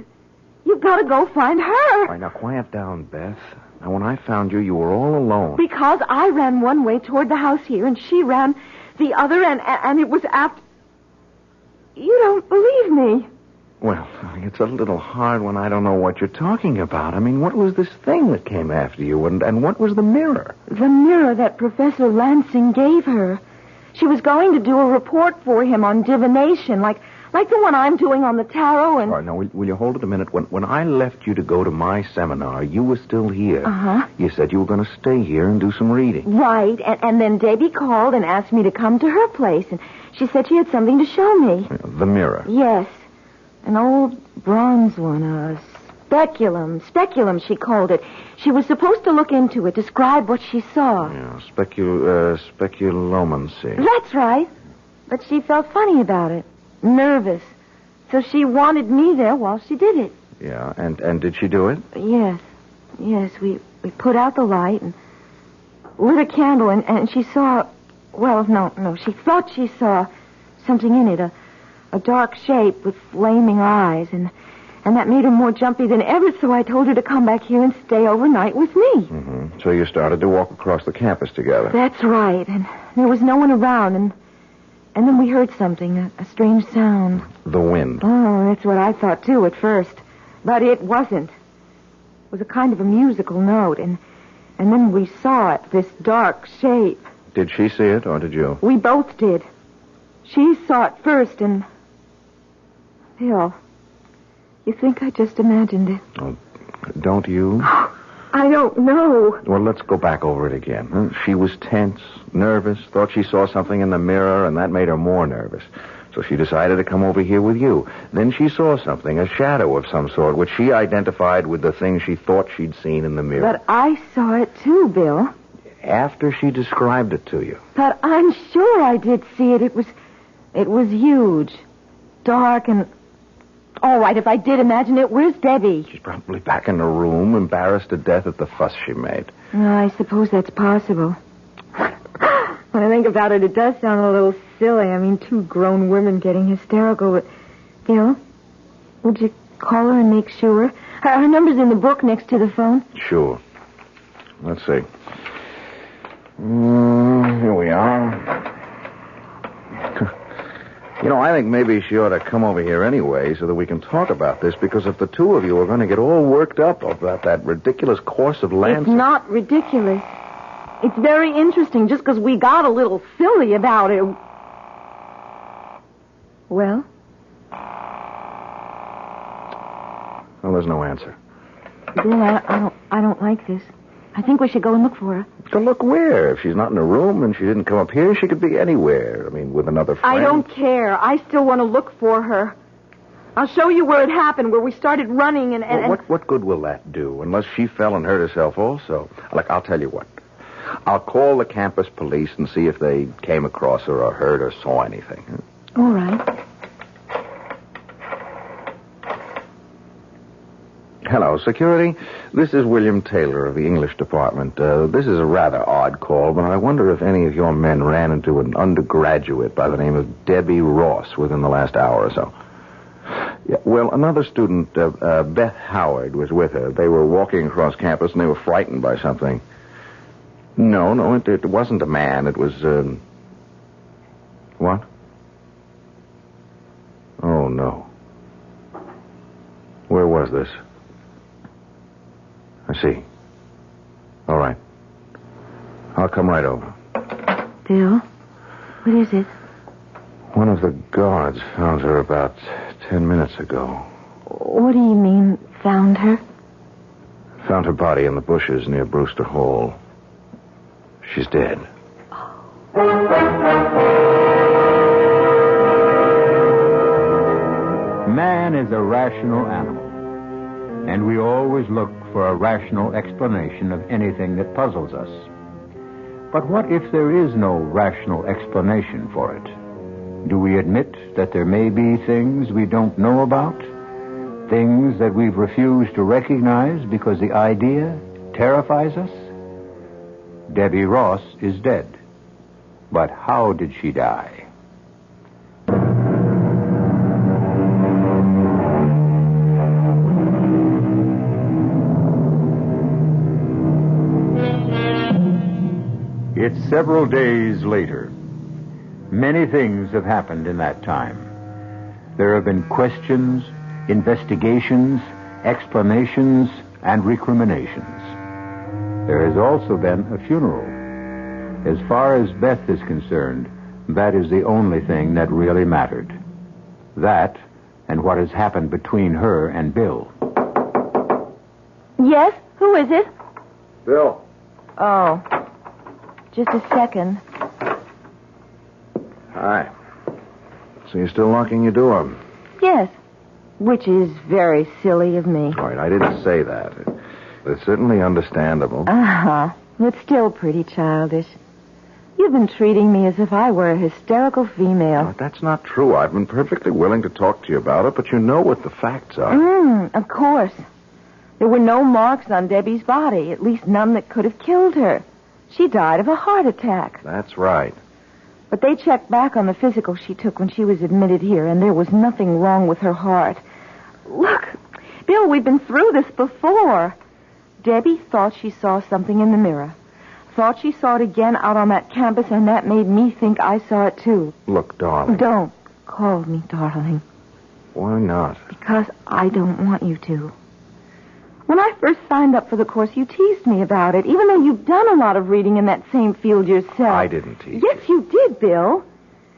You've got to go find her. All right, now quiet down, Beth. Now, when I found you, you were all alone. Because I ran one way toward the house here, and she ran the other, and it was after... You don't believe me. Well, it's a little hard when I don't know what you're talking about. I mean, what was this thing that came after you, and what was the mirror? The mirror that Professor Lansing gave her. She was going to do a report for him on divination, like the one I'm doing on the tarot, and... All right, now, will you hold it a minute? When I left you to go to my seminar, you were still here. Uh-huh. You said you were going to stay here and do some reading. Right, and then Debbie called and asked me to come to her place, and she said she had something to show me. The mirror? Yes. An old bronze one, a speculum, she called it. She was supposed to look into it, describe what she saw. Yeah, speculomancy. That's right. But she felt funny about it, nervous. So she wanted me there while she did it. Yeah, and did she do it? Yes, we put out the light and lit a candle, and she saw... Well, no, she thought she saw something in it, a dark shape with flaming eyes, and that made her more jumpy than ever, so I told her to come back here and stay overnight with me. Mm-hmm. So you started to walk across the campus together. That's right, and there was no one around, and then we heard something, a strange sound. The wind. Oh, that's what I thought, too, at first. But it wasn't. It was a kind of a musical note, and then we saw it, this dark shape. Did she see it, or did you? We both did. She saw it first, and... Bill, you think I just imagined it? Oh, don't you? I don't know. Well, let's go back over it again. She was tense, nervous, thought she saw something in the mirror, and that made her more nervous. So she decided to come over here with you. Then she saw something, a shadow of some sort, which she identified with the thing she thought she'd seen in the mirror. But I saw it too, Bill. After she described it to you. But I'm sure I did see it. It was huge, dark, and... All right, if I did imagine it, where's Debbie? She's probably back in her room, embarrassed to death at the fuss she made. I suppose that's possible. When I think about it, it does sound a little silly. I mean, two grown women getting hysterical. But, Bill, would you call her and make sure? Her number's in the book next to the phone. Sure. Let's see. Here we are. You know, I think maybe she ought to come over here anyway so that we can talk about this, because if the two of you are going to get all worked up about that ridiculous course of Lansing... It's not ridiculous. It's very interesting just because we got a little silly about it. Well? Well, there's no answer. Bill, I don't like this. I think we should go and look for her. To look where? If she's not in her room and she didn't come up here, she could be anywhere. I mean, with another friend. I don't care. I still want to look for her. I'll show you where it happened, where we started running and... Well, what good will that do, unless she fell and hurt herself also? Look, I'll tell you what. I'll call the campus police and see if they came across her or heard or saw anything. All right. Hello, security. This is William Taylor of the English department. This is a rather odd call, but I wonder if any of your men ran into an undergraduate by the name of Debbie Ross within the last hour or so. Yeah, well, another student, Beth Howard, was with her. They were walking across campus, and they were frightened by something. No, it wasn't a man. It was, What? Oh, no. Where was this? I see. All right. I'll come right over. Bill, what is it? One of the guards found her about 10 minutes ago. What do you mean, found her? Found her body in the bushes near Brewster Hall. She's dead. Man is a rational animal, and we always look for a rational explanation of anything that puzzles us. But what if there is no rational explanation for it? Do we admit that there may be things we don't know about? Things that we've refused to recognize because the idea terrifies us? Debbie Ross is dead. But how did she die? It's several days later. Many things have happened in that time. There have been questions, investigations, explanations, and recriminations. There has also been a funeral. As far as Beth is concerned, that is the only thing that really mattered. That and what has happened between her and Bill. Yes? Who is it? Bill. Oh. Just a second. Hi. So you're still locking your door? Yes. Which is very silly of me. All right, I didn't say that. It's certainly understandable. Uh-huh. It's still pretty childish. You've been treating me as if I were a hysterical female. No, that's not true. I've been perfectly willing to talk to you about it, but you know what the facts are. Of course. There were no marks on Debbie's body, at least none that could have killed her. She died of a heart attack. That's right. But they checked back on the physical she took when she was admitted here, and there was nothing wrong with her heart. Look, Bill, we've been through this before. Debbie thought she saw something in the mirror. Thought she saw it again out on that campus, and that made me think I saw it too. Look, darling. Don't call me darling. Why not? Because I don't want you to. When I first signed up for the course, you teased me about it, even though you've done a lot of reading in that same field yourself. I didn't tease you. Yes, you did, Bill.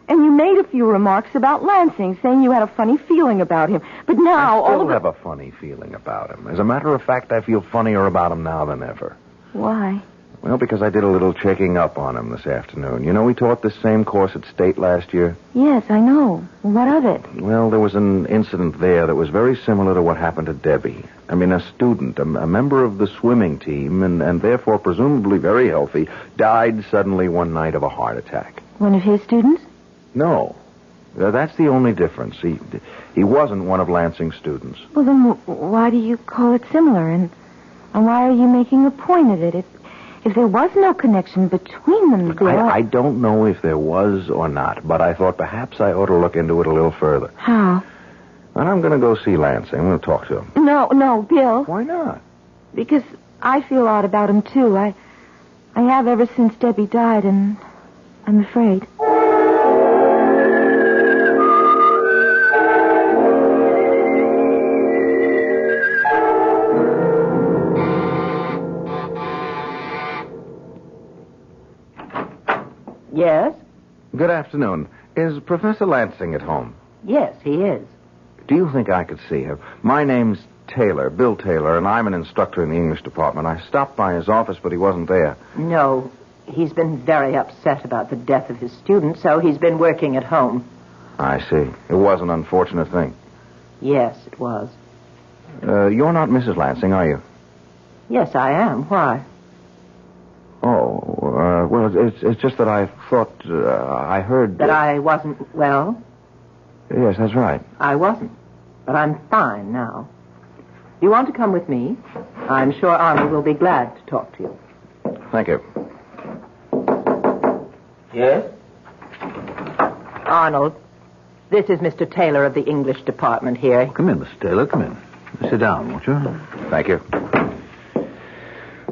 And you made a few remarks about Lansing, saying you had a funny feeling about him. But now I still have a funny feeling about him. As a matter of fact, I feel funnier about him now than ever. Why? Well, because I did a little checking up on him this afternoon. You know, we taught this same course at State last year. Yes, I know. What of it? Well, there was an incident there that was very similar to what happened to Debbie. I mean, a student, a member of the swimming team, and therefore presumably very healthy, died suddenly one night of a heart attack. One of his students? No. That's the only difference. He wasn't one of Lansing's students. Well, then why do you call it similar? And why are you making a point of it? If there was no connection between them, Look, I don't know if there was or not, but I thought perhaps I ought to look into it a little further. How? And I'm going to go see Lansing. I'm going to talk to him. No, Bill. Why not? Because I feel odd about him, too. I have ever since Debbie died, and I'm afraid. Yes? Good afternoon. Is Professor Lansing at home? Yes, he is. Do you think I could see him? My name's Taylor, Bill Taylor, and I'm an instructor in the English department. I stopped by his office, but he wasn't there. No, he's been very upset about the death of his student, so he's been working at home. I see. It was an unfortunate thing. Yes, it was. You're not Mrs. Lansing, are you? Yes, I am. Why? Oh, well, it's just that I thought, I heard... That I wasn't well? Yes, that's right. I wasn't. But I'm fine now. You want to come with me? I'm sure Arnold will be glad to talk to you. Thank you. Yes? Arnold, this is Mr. Taylor of the English department here. Come in, Mr. Taylor. Come in. Sit down, won't you? Thank you.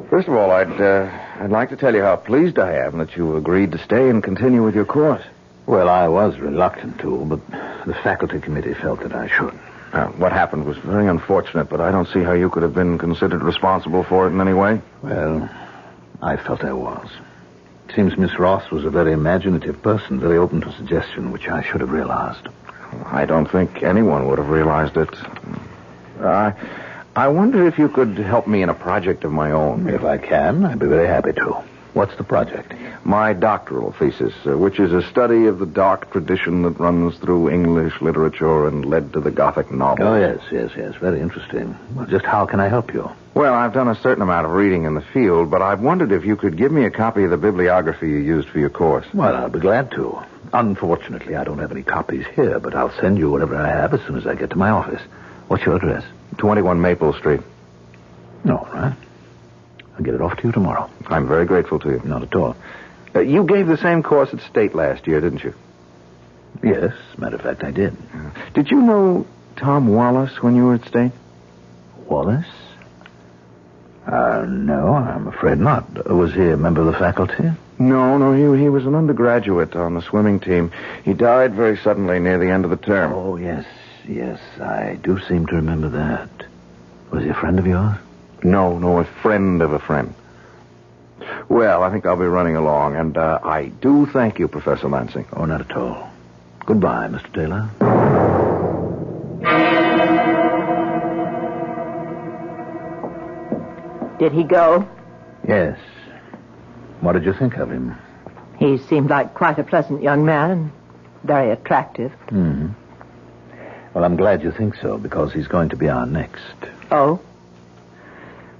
First of all, I'd like to tell you how pleased I am that you agreed to stay and continue with your course. Well, I was reluctant to, but the faculty committee felt that I should. What happened was very unfortunate, but I don't see how you could have been considered responsible for it in any way. Well, I felt I was. seems Miss Ross was a very imaginative person, very open to suggestion, which I should have realized. I don't think anyone would have realized it. I wonder if you could help me in a project of my own. If I can, I'd be very happy to. What's the project? My doctoral thesis, which is a study of the dark tradition that runs through English literature and led to the Gothic novel. Oh, yes. Very interesting. Well, just how can I help you? Well, I've done a certain amount of reading in the field, but I've wondered if you could give me a copy of the bibliography you used for your course. Well, I'll be glad to. Unfortunately, I don't have any copies here, but I'll send you whatever I have as soon as I get to my office. What's your address? 21 Maple Street. All right. I'll get it off to you tomorrow. I'm very grateful to you. Not at all. You gave the same course at State last year, didn't you? Yes, matter of fact, I did. Did you know Tom Wallace when you were at State? Wallace? No, I'm afraid not. Was he a member of the faculty? No, he was an undergraduate on the swimming team. He died very suddenly near the end of the term. Oh, yes, I do seem to remember that. Was he a friend of yours? No, a friend of a friend. Well, I think I'll be running along, and I do thank you, Professor Lansing. Oh, not at all. Goodbye, Mr. Taylor. Did he go? Yes. What did you think of him? He seemed like quite a pleasant young man and very attractive. Mm-hmm. Well, I'm glad you think so, because he's going to be our next. Oh?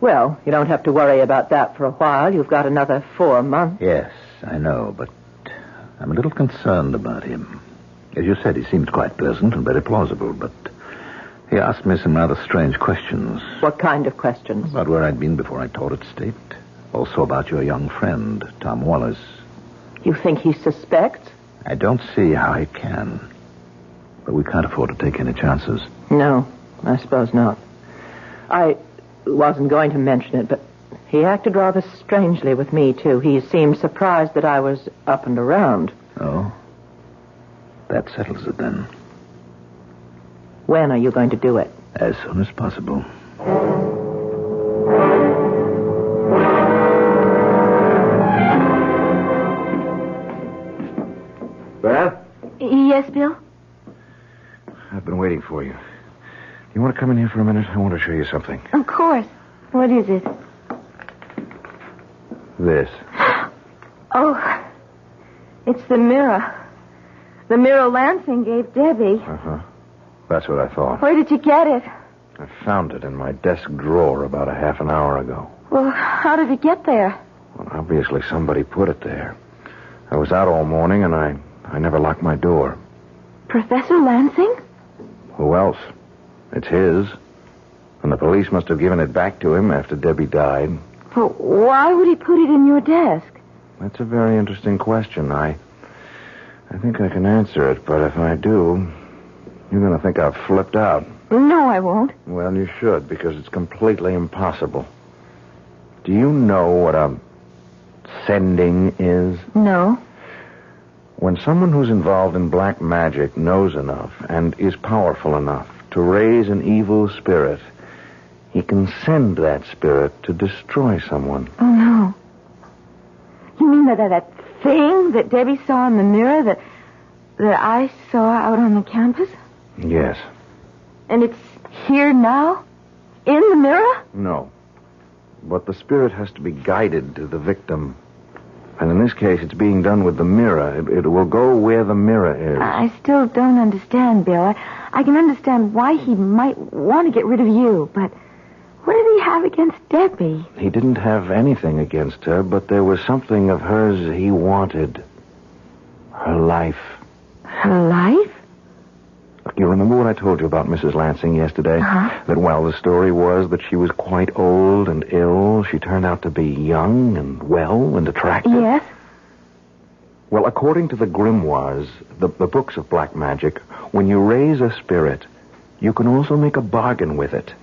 Well, you don't have to worry about that for a while. You've got another 4 months. Yes, I know, but I'm a little concerned about him. As you said, he seems quite pleasant and very plausible, but he asked me some rather strange questions. What kind of questions? About where I'd been before I taught at State. Also about your young friend, Tom Wallace. You think he suspects? I don't see how he can. But we can't afford to take any chances. No, I suppose not. I wasn't going to mention it, but he acted rather strangely with me, too. He seemed surprised that I was up and around. Oh? That settles it, then. When are you going to do it? As soon as possible. Beth? Yes, Bill? I've been waiting for you. You want to come in here for a minute? I want to show you something. Of course. What is it? This. Oh, it's the mirror. The mirror Lansing gave Debbie. Uh-huh. That's what I thought. Where did you get it? I found it in my desk drawer about a half an hour ago. Well, how did it get there? Well, obviously somebody put it there. I was out all morning, and I never locked my door. Professor Lansing? Who else? It's his. And the police must have given it back to him after Debbie died. But why would he put it in your desk? That's a very interesting question. I think I can answer it, but if I do, you're going to think I've flipped out. No, I won't. Well, you should, because it's completely impossible. Do you know what a sending is? No. When someone who's involved in black magic knows enough and is powerful enough to raise an evil spirit, he can send that spirit to destroy someone. Oh, no. You mean that thing that Debbie saw in the mirror that I saw out on the campus? Yes. And it's here now? In the mirror? No. But the spirit has to be guided to the victim. And in this case, it's being done with the mirror. It will go where the mirror is. I still don't understand, Bill. I can understand why he might want to get rid of you, but what did he have against Debbie? He didn't have anything against her, but there was something of hers he wanted. Her life. Her life? You remember what I told you about Mrs. Lansing yesterday? Uh-huh. That while the story was that she was quite old and ill, she turned out to be young and well and attractive? Yes. Well, according to the grimoires, the books of black magic, when you raise a spirit, you can also make a bargain with it.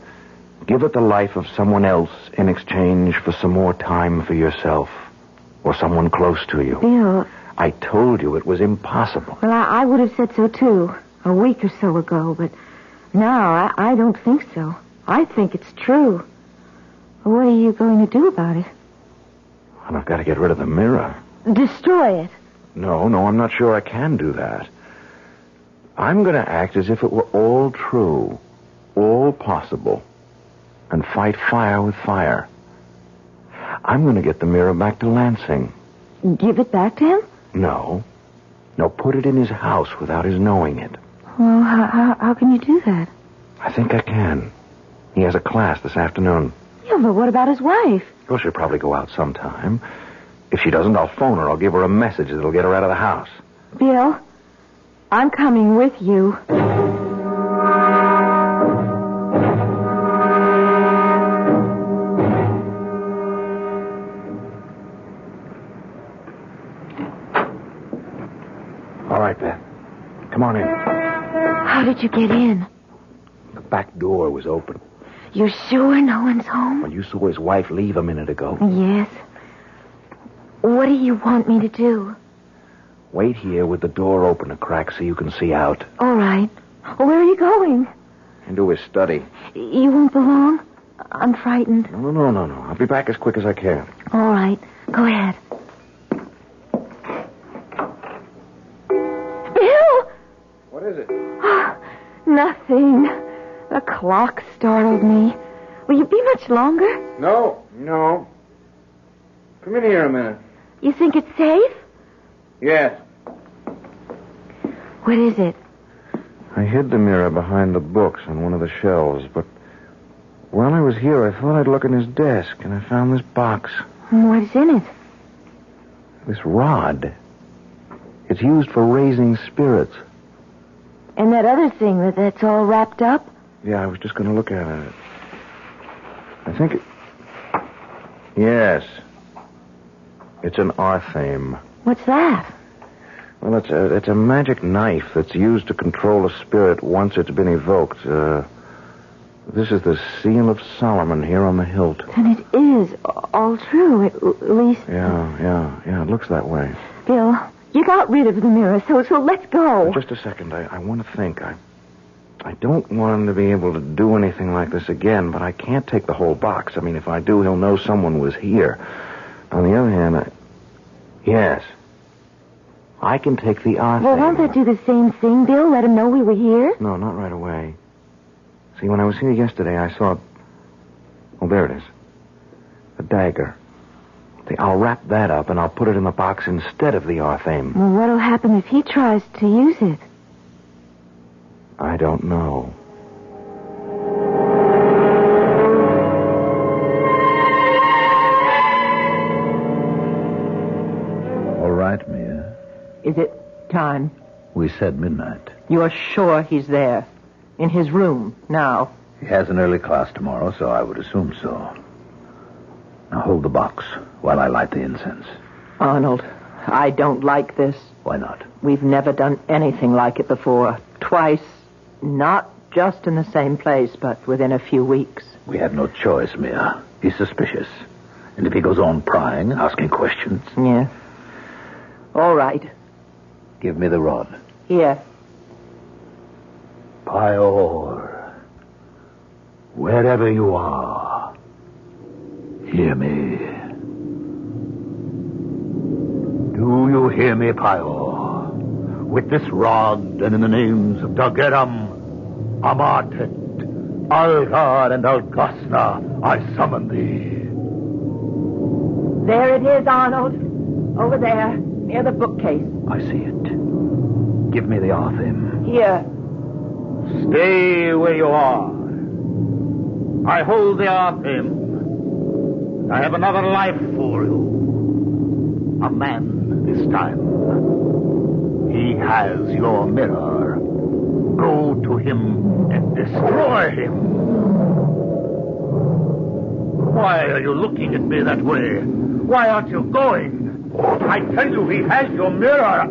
Give it the life of someone else in exchange for some more time for yourself or someone close to you. Bill. I told you it was impossible. Well, I would have said so, too, a week or so ago, but now I don't think so. I think it's true. What are you going to do about it? Well, I've got to get rid of the mirror. destroy it. No, I'm not sure I can do that. I'm going to act as if it were all true, all possible, and fight fire with fire. I'm going to get the mirror back to Lansing. Give it back to him? No, put it in his house without his knowing it. Well, how can you do that? I think I can. He has a class this afternoon. Yeah, but what about his wife? Well, she'll probably go out sometime. If she doesn't, I'll phone her. I'll give her a message that'll get her out of the house. Bill, I'm coming with you. All right, Beth. Come on in. How did you get in? The back door was open. You're sure no one's home? Well, you saw his wife leave a minute ago. Yes. What do you want me to do? Wait here with the door open a crack so you can see out. All right. Where are you going? Into his study. You won't be long? I'm frightened. No. I'll be back as quick as I can. All right. Go ahead. Bill! What is it? Nothing. The clock startled me. Will you be much longer? No. Come in here a minute. You think it's safe? Yes. What is it? I hid the mirror behind the books on one of the shelves, but while I was here, I thought I'd look in his desk, and I found this box. What's in it? This rod. It's used for raising spirits. And that other thing that's all wrapped up? Yeah, I was just going to look at it. I think it... Yes. It's an arthame. What's that? Well, it's a magic knife that's used to control a spirit once it's been evoked. This is the seal of Solomon here on the hilt. And it is all true, at least... Yeah, it looks that way. Bill, you got rid of the mirror, so let's go. Just a second. I want to think. I don't want him to be able to do anything like this again, but I can't take the whole box. I mean, if I do, he'll know someone was here. On the other hand, yes. I can take the arthame. Well, won't that do the same thing, Bill? Let him know we were here? No, not right away. See, when I was here yesterday, I saw... Oh, there it is. A dagger. See, I'll wrap that up, and I'll put it in the box instead of the arthame. Well, what'll happen if he tries to use it? I don't know. All right, Mia. Is it time? We said midnight. You're sure he's there? In his room, now? He has an early class tomorrow, so I would assume so. Now hold the box while I light the incense. Arnold, I don't like this. Why not? We've never done anything like it before. Twice. Not just in the same place, but within a few weeks. We had no choice, Mia. He's suspicious. And if he goes on prying, asking questions... Yeah. All right. Give me the rod. Here. Pior, wherever you are, hear me. Do you hear me, Pior? With this rod and in the names of Dageram, Amartet, Algar, and Algasna, I summon thee. There it is, Arnold. Over there, near the bookcase. I see it. Give me the arthame. Here. Stay where you are. I hold the arthame. I have another life for you. A man this time. He has your mirror. Go to him and destroy him. Why are you looking at me that way? Why aren't you going? I tell you, he has your mirror.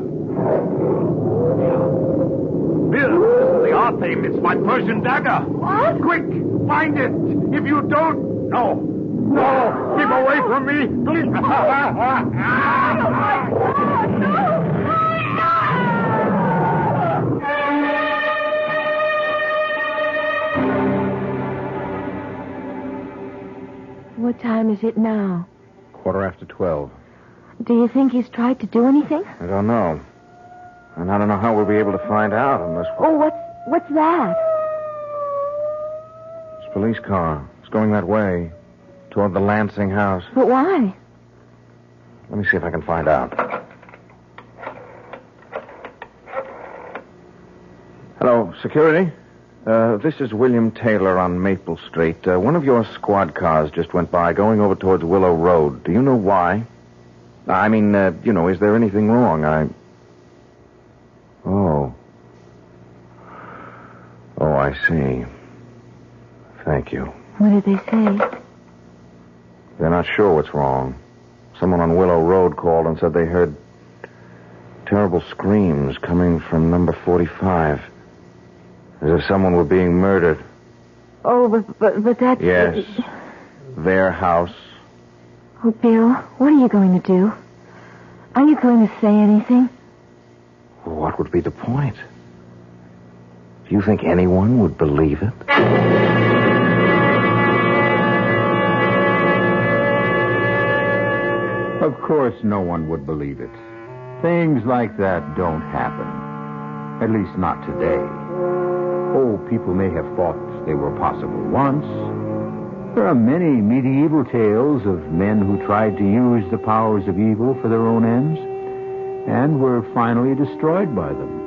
Bill, this is the arthame. It's my Persian dagger. What? Quick, find it. If you don't... No, keep away from me, please. What time is it now? 12:15. Do you think he's tried to do anything? I don't know. And I don't know how we'll be able to find out unless... Oh, what's that? It's a police car. It's going that way, toward the Lansing house. But why? Let me see if I can find out. Hello, security? This is William Taylor on Maple Street. One of your squad cars just went by going over towards Willow Road. Do you know why? I mean, is there anything wrong? Oh, I see. Thank you. What did they say? They're not sure what's wrong. Someone on Willow Road called and said they heard terrible screams coming from number 45. As if someone were being murdered. Oh, but that's... Yes. Their house. Oh, Bill, what are you going to do? Are you going to say anything? Well, what would be the point? Do you think anyone would believe it? Of course no one would believe it. Things like that don't happen. At least not today. Oh, people may have thought they were possible once. There are many medieval tales of men who tried to use the powers of evil for their own ends and were finally destroyed by them.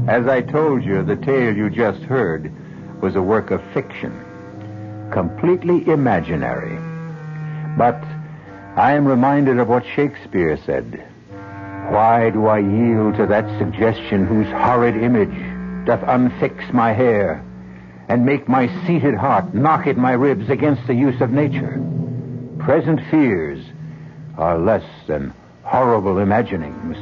As I told you, the tale you just heard was a work of fiction, completely imaginary. But I am reminded of what Shakespeare said. Why do I yield to that suggestion whose horrid image doth unfix my hair and make my seated heart knock at my ribs against the use of nature? Present fears are less than horrible imaginings.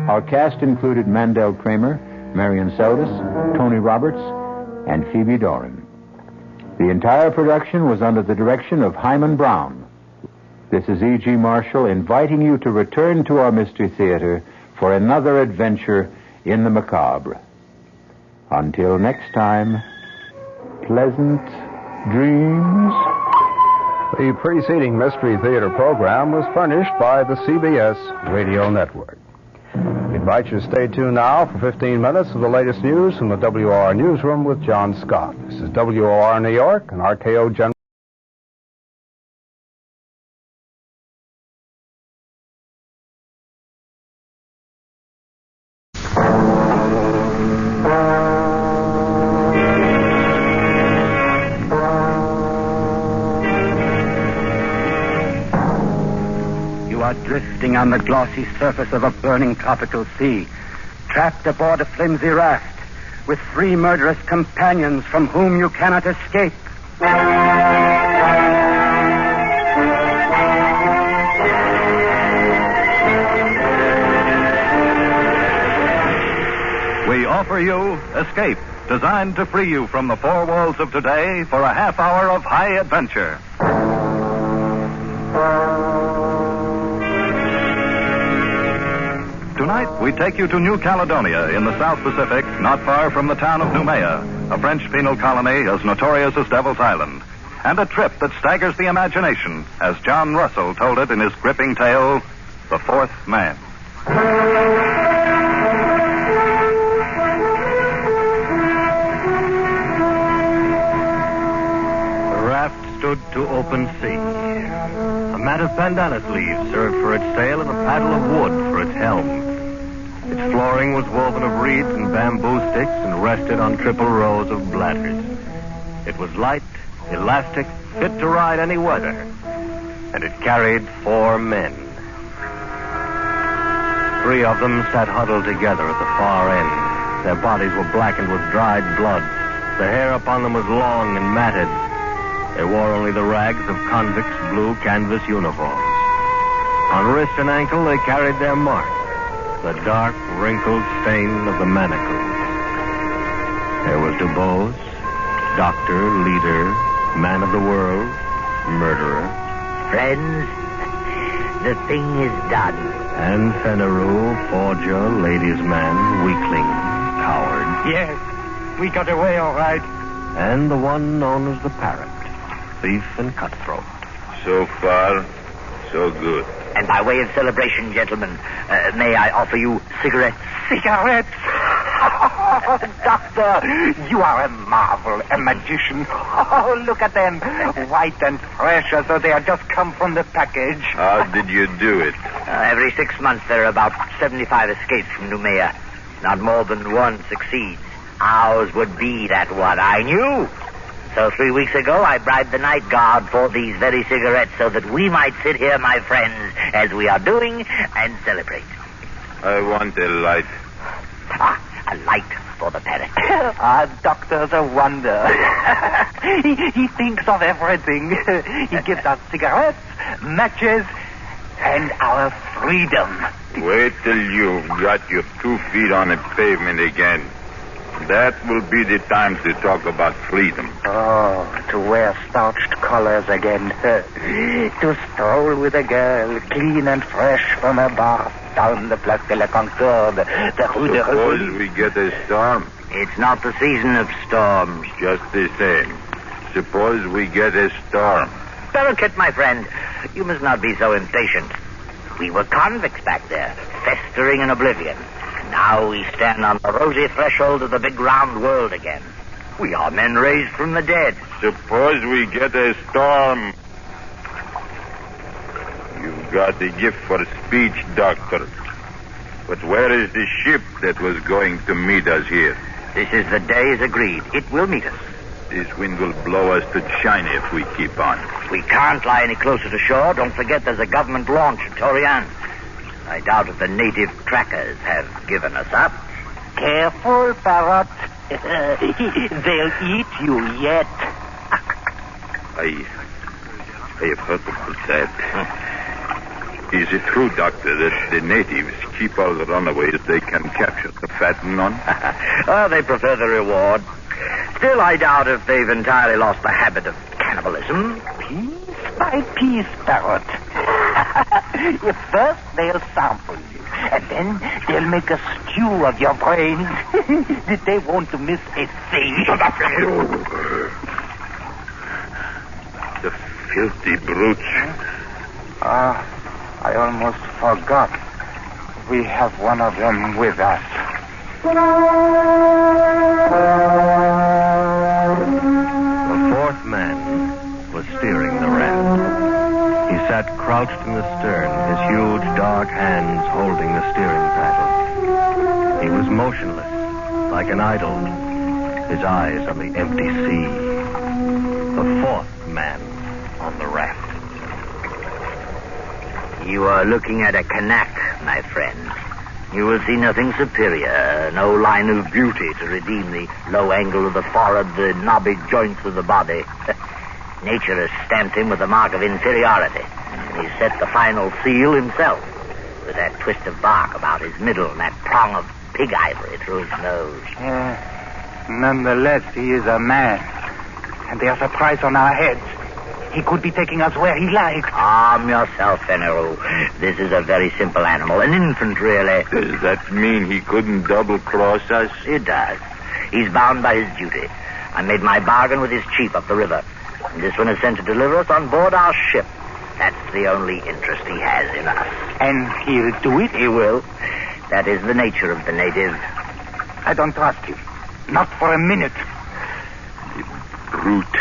Our cast included Mandel Kramer, Marion Seldes, Tony Roberts, and Phoebe Doran. The entire production was under the direction of Hyman Brown. This is E.G. Marshall inviting you to return to our Mystery Theater for another adventure in the macabre. Until next time, pleasant dreams. The preceding Mystery Theater program was furnished by the CBS Radio Network. We invite you to stay tuned now for 15 minutes of the latest news from the WOR Newsroom with John Scott. This is WOR New York and RKO General. Drifting on the glossy surface of a burning tropical sea, trapped aboard a flimsy raft, with 3 murderous companions from whom you cannot escape. We offer you Escape, designed to free you from the 4 walls of today for a half hour of high adventure. Tonight, we take you to New Caledonia in the South Pacific, not far from the town of Noumea, a French penal colony as notorious as Devil's Island. And a trip that staggers the imagination, as John Russell told it in his gripping tale, The Fourth Man. The raft stood to open sea. A mat of pandanus leaves served for its sail and a paddle of wood for its helm. Its flooring was woven of reeds and bamboo sticks and rested on triple rows of bladders. It was light, elastic, fit to ride any weather, and it carried 4 men. 3 of them sat huddled together at the far end. Their bodies were blackened with dried blood. The hair upon them was long and matted. They wore only the rags of convicts' blue canvas uniforms. On wrist and ankle they carried their mark, the dark, wrinkled stain of the manacles. There was Dubose, doctor, leader, man of the world, murderer. Friends, the thing is done. And Fenneru, forger, ladies' man, weakling. Yes, we got away all right. And the one known as the Parrot, thief and cutthroat. So far, so good. And by way of celebration, gentlemen, may I offer you cigarettes? Cigarettes? Doctor, you are a marvel, a magician. Oh, look at them. White and fresh as though they had just come from the package. How did you do it? Every 6 months there are about 75 escapes from Noumea. Not more than one succeeds. Ours would be that one, I knew. So 3 weeks ago, I bribed the night guard for these very cigarettes so that we might sit here, my friends, as we are doing, and celebrate. I want a light. A light for the Parrot. Doctor's a wonder. he thinks of everything. He gives us cigarettes, matches, and our freedom. Wait till you've got your 2 feet on the pavement again. That will be the time to talk about freedom. Oh, to wear starched collars again. To stroll with a girl, clean and fresh from her bath, down the Place de la Concorde, the Rue de Suppose Rivoli. we get a storm. It's not the season of storms. Just the same. Suppose we get a storm. Barricade, my friend, you must not be so impatient. We were convicts back there, festering in oblivion. Now we stand on the rosy threshold of the big round world again. We are men raised from the dead. Suppose we get a storm. You've got the gift for speech, Doctor. But where is the ship that was going to meet us here? This is the day as agreed. It will meet us. This wind will blow us to China if we keep on. We can't lie any closer to shore. Don't forget there's a government launch at Torian. I doubt if the native trackers have given us up. Careful, Parrot. They'll eat you yet. I have heard about that. Is it true, Doctor, that the natives keep all the runaways they can capture to fatten on? Oh, they prefer the reward. Still, I doubt if they've entirely lost the habit of cannibalism. Piece by piece, Parrot. First, they'll sample you, and then they'll make a stew of your brains. They won't miss a thing. Shut up, you! The filthy brutes. I almost forgot. We have one of them with us. The fourth man was steering the raft. He sat crouched in the stern, his huge dark hands holding the steering paddle. He was motionless, like an idol, his eyes on the empty sea. The fourth man on the raft. You are looking at a Kanak, my friend. You will see nothing superior, no line of beauty to redeem the low angle of the forehead, the knobby joints of the body. Nature has stamped him with the mark of inferiority. He set the final seal himself, with that twist of bark about his middle and that prong of pig ivory through his nose. Nonetheless, he is a man. And there's a price on our heads. He could be taking us where he likes. Calm yourself, Fenneru. This is a very simple animal, an infant, really. Does that mean he couldn't double-cross us? It does. He's bound by his duty. I made my bargain with his chief up the river. And this one is sent to deliver us on board our ship. That's the only interest he has in us. And he'll do it? He will. That is the nature of the native. I don't trust him. Not for a minute. The brute.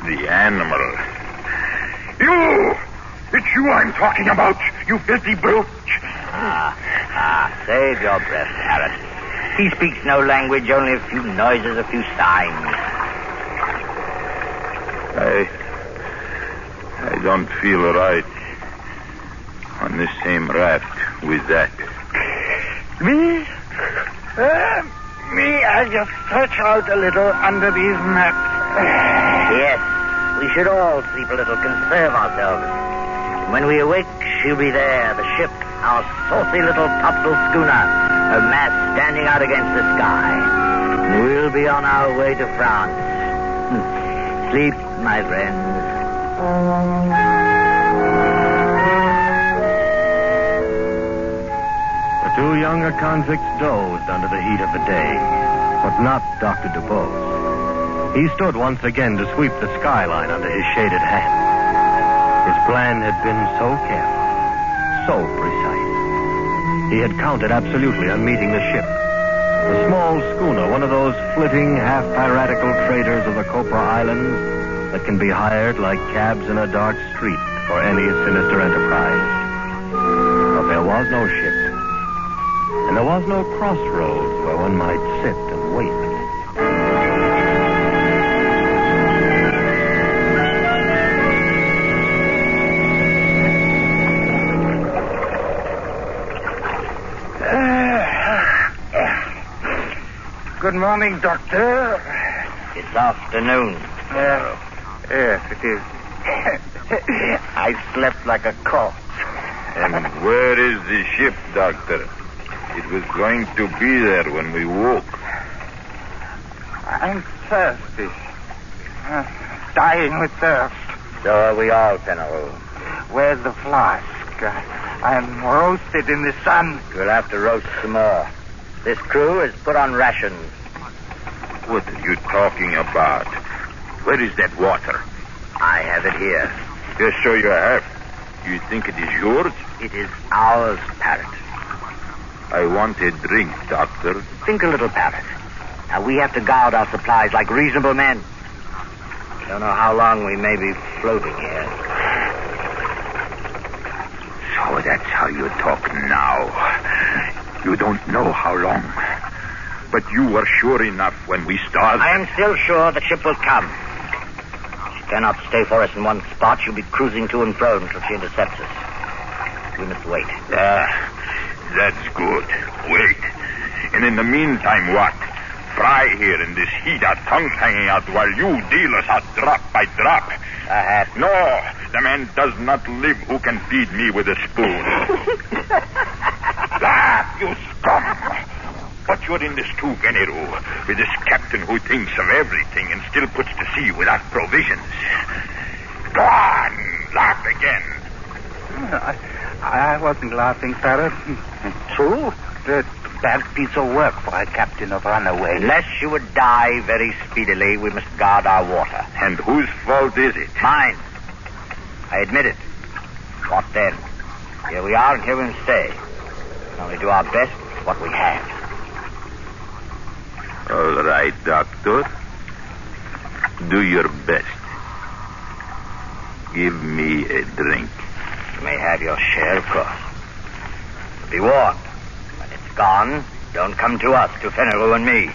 The animal. You! It's you I'm talking about, you filthy brute. Save your breath, Parrot. He speaks no language, only a few noises, a few signs. I don't feel right on the same raft with that. Me? I just stretch out a little under these mats. Yes, we should all sleep a little, conserve ourselves. And when we awake, she'll be there, the ship, our saucy little topsail schooner, her mast standing out against the sky. And we'll be on our way to France. Sleep, my friends. The two younger convicts dozed under the heat of the day. But not Dr. DuBose. He stood once again to sweep the skyline under his shaded hand. His plan had been so careful, so precise. He had counted absolutely on meeting the ship. A small schooner, one of those flitting, half-piratical traders of the Copra Islands that can be hired like cabs in a dark street for any sinister enterprise. But there was no ship. And there was no crossroads where one might sit and wait. Good morning, Doctor. It's afternoon. Yes, it is. I slept like a corpse. And where is the ship, Doctor? It was going to be there when we woke. I'm thirsty. Dying with thirst. So are we all, Fenneru. Where's the flask? I'm roasted in the sun. We'll have to roast some more. This crew is put on rations. What are you talking about? Where is that water? I have it here. Yes, so you have. You think it is yours? It is ours, Parrot. I want a drink, Doctor. Think a little, Parrot. Now, we have to guard our supplies like reasonable men. We don't know how long we may be floating here. So that's how you talk now. You don't know how long. But you were sure enough when we started. I am still sure the ship will come. She cannot stay for us in one spot. She'll be cruising to and fro until she intercepts us. We must wait. That's good. Wait. And in the meantime, what? Fry here in this heat, our tongues hanging out while you deal us out drop by drop. No, the man does not live who can feed me with a spoon. You scum! But you're in this too, Fenneru, with this captain who thinks of everything and still puts to sea without provisions. Go on, laugh again. I wasn't laughing, Parrot. True. A bad piece of work for a captain of runaway. Unless you would die very speedily, we must guard our water. And whose fault is it? Mine. I admit it. What then? Here we are, and here we must stay. We can only do our best with what we have. All right, Doctor. Do your best. Give me a drink. You may have your share, of course. Be warned. When it's gone, don't come to us, to Fenneru and me.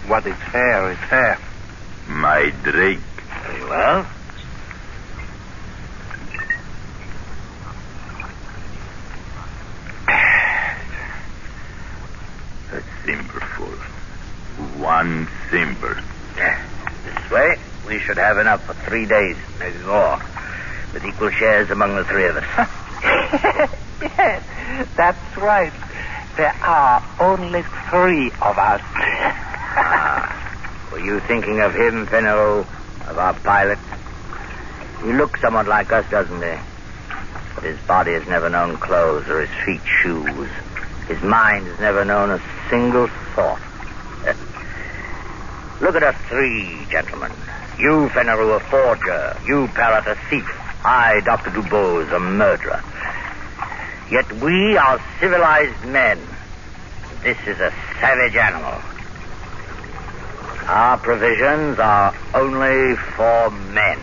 What is fair is fair. My drink. Very well. A thimbleful. One thimble. This way, we should have enough for 3 days, maybe more, with equal shares among the three of us. Yes, that's right. There are only 3 of us. Were you thinking of him, Fenneru, of our pilot? He looks somewhat like us, doesn't he? But his body has never known clothes or his feet shoes. His mind has never known a single thought. Look at us 3, gentlemen. You, Fenneru, a forger. You, Parrot, a thief. I, Dr. DuBose, a murderer. Yet we are civilized men. This is a savage animal. Our provisions are only for men.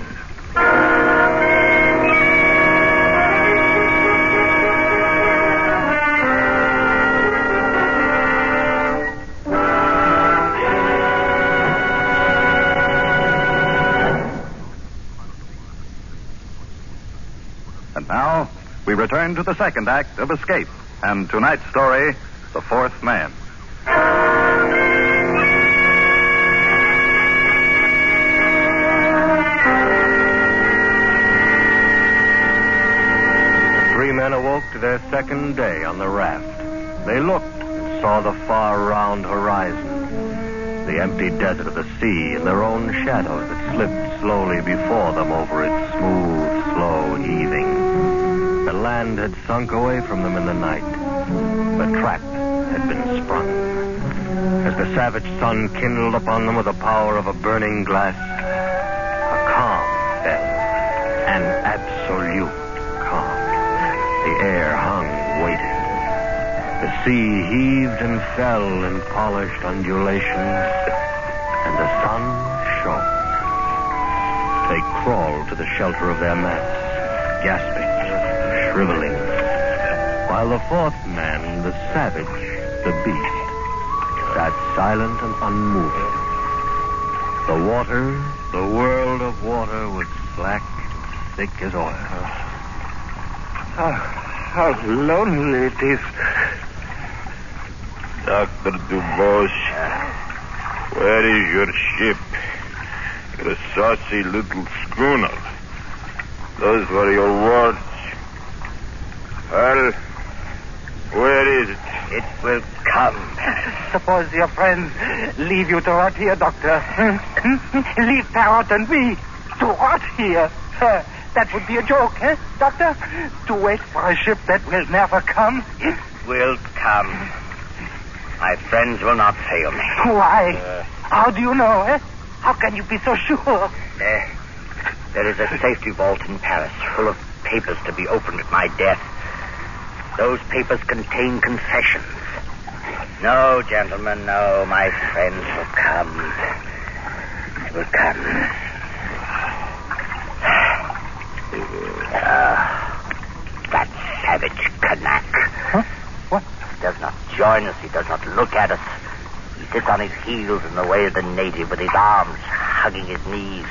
And now, we return to the second act of Escape, and tonight's story, The Fourth Man. The 3 men awoke to their second day on the raft. They looked and saw the far round horizon, the empty desert of the sea, and their own shadows that slipped slowly before them over its smooth, slow heaving. The land had sunk away from them in the night. The trap had been sprung. as the savage sun kindled upon them with the power of a burning glass, a calm fell, an absolute calm. The air hung, waited. The sea heaved and fell in polished undulations, and the sun shone. They crawled to the shelter of their mats, gasping, shriveling, while the fourth man, the savage, the beast, sat silent and unmoving. The water, the world of water, was black and thick as oil. How lonely it is. Dr. Dubois, where is your ship? Your saucy little schooner. Those were your words. Well, where is it? It will come. Suppose your friends leave you to rot here, Doctor. Leave Parrot and me to rot here. That would be a joke, eh, Doctor? To wait for a ship that will never come. It will come. My friends will not fail me. Why? How do you know, eh? How can you be so sure? There is a safety vault in Paris full of papers to be opened at my death. Those papers contain confessions. No, gentlemen, no. My friends will come. They will come. That savage Kanak. Huh? What? He does not join us. He does not look at us. He sits on his heels in the way of the native with his arms hugging his knees.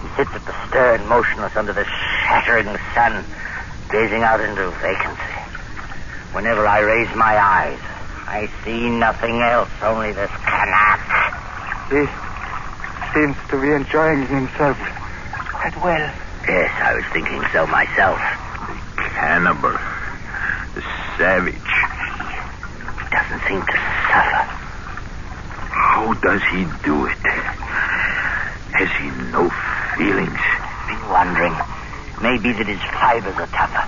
He sits at the stern, motionless under the shattering sun, gazing out into vacancy. Whenever I raise my eyes, I see nothing else, only this Kanak. He seems to be enjoying himself quite well. Yes, I was thinking so myself. The cannibal. The savage. He doesn't seem to suffer. How does he do it? Has he no feelings? Been wondering. Maybe that his fibers are tougher.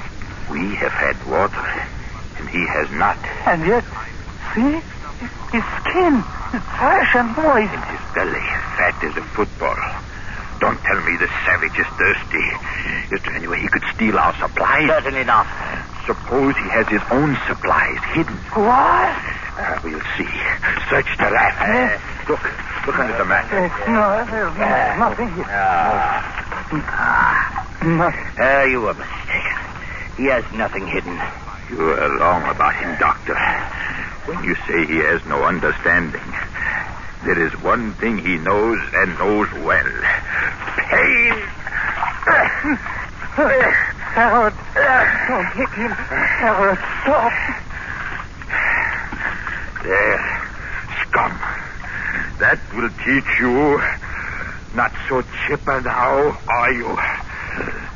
We have had water, and he has not. And yet, see? His skin is fresh and moist. And his belly fat as a football. Don't tell me the savage is thirsty. Is there any way he could steal our supplies? Certainly not. Suppose he has his own supplies hidden. What? We'll see. Search the raft. Look under the mat. No, there's nothing here. Nothing. You were mistaken. He has nothing hidden. You are wrong about him, Doctor. When you say he has no understanding, there is one thing he knows and knows well. Pain! Harold, don't hit him. Harold, stop. There, scum. That will teach you. Not so chipper now, are you?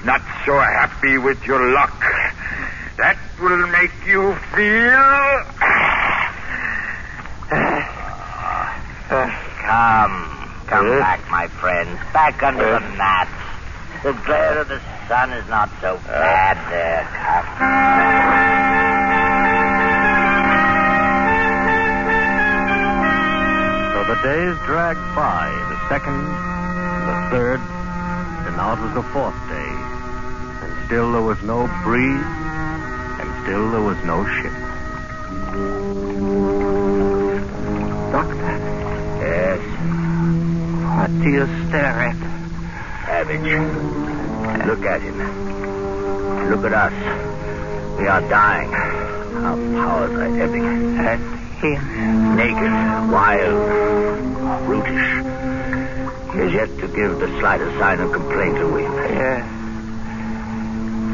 Not so happy with your luck. That will make you feel... Come back, my friends. Back under the mats. The glare of the sun is not so bad there. So the days dragged by, the second, the third, and now it was the fourth day. And still there was no breeze, and still there was no ship. Doctor. Yes? What do you stare at? Savage. Look at him. Look at us. We are dying. Our powers are ebbing. And him? Naked, wild, brutish. He has yet to give the slightest sign of complaint, to we? Yes.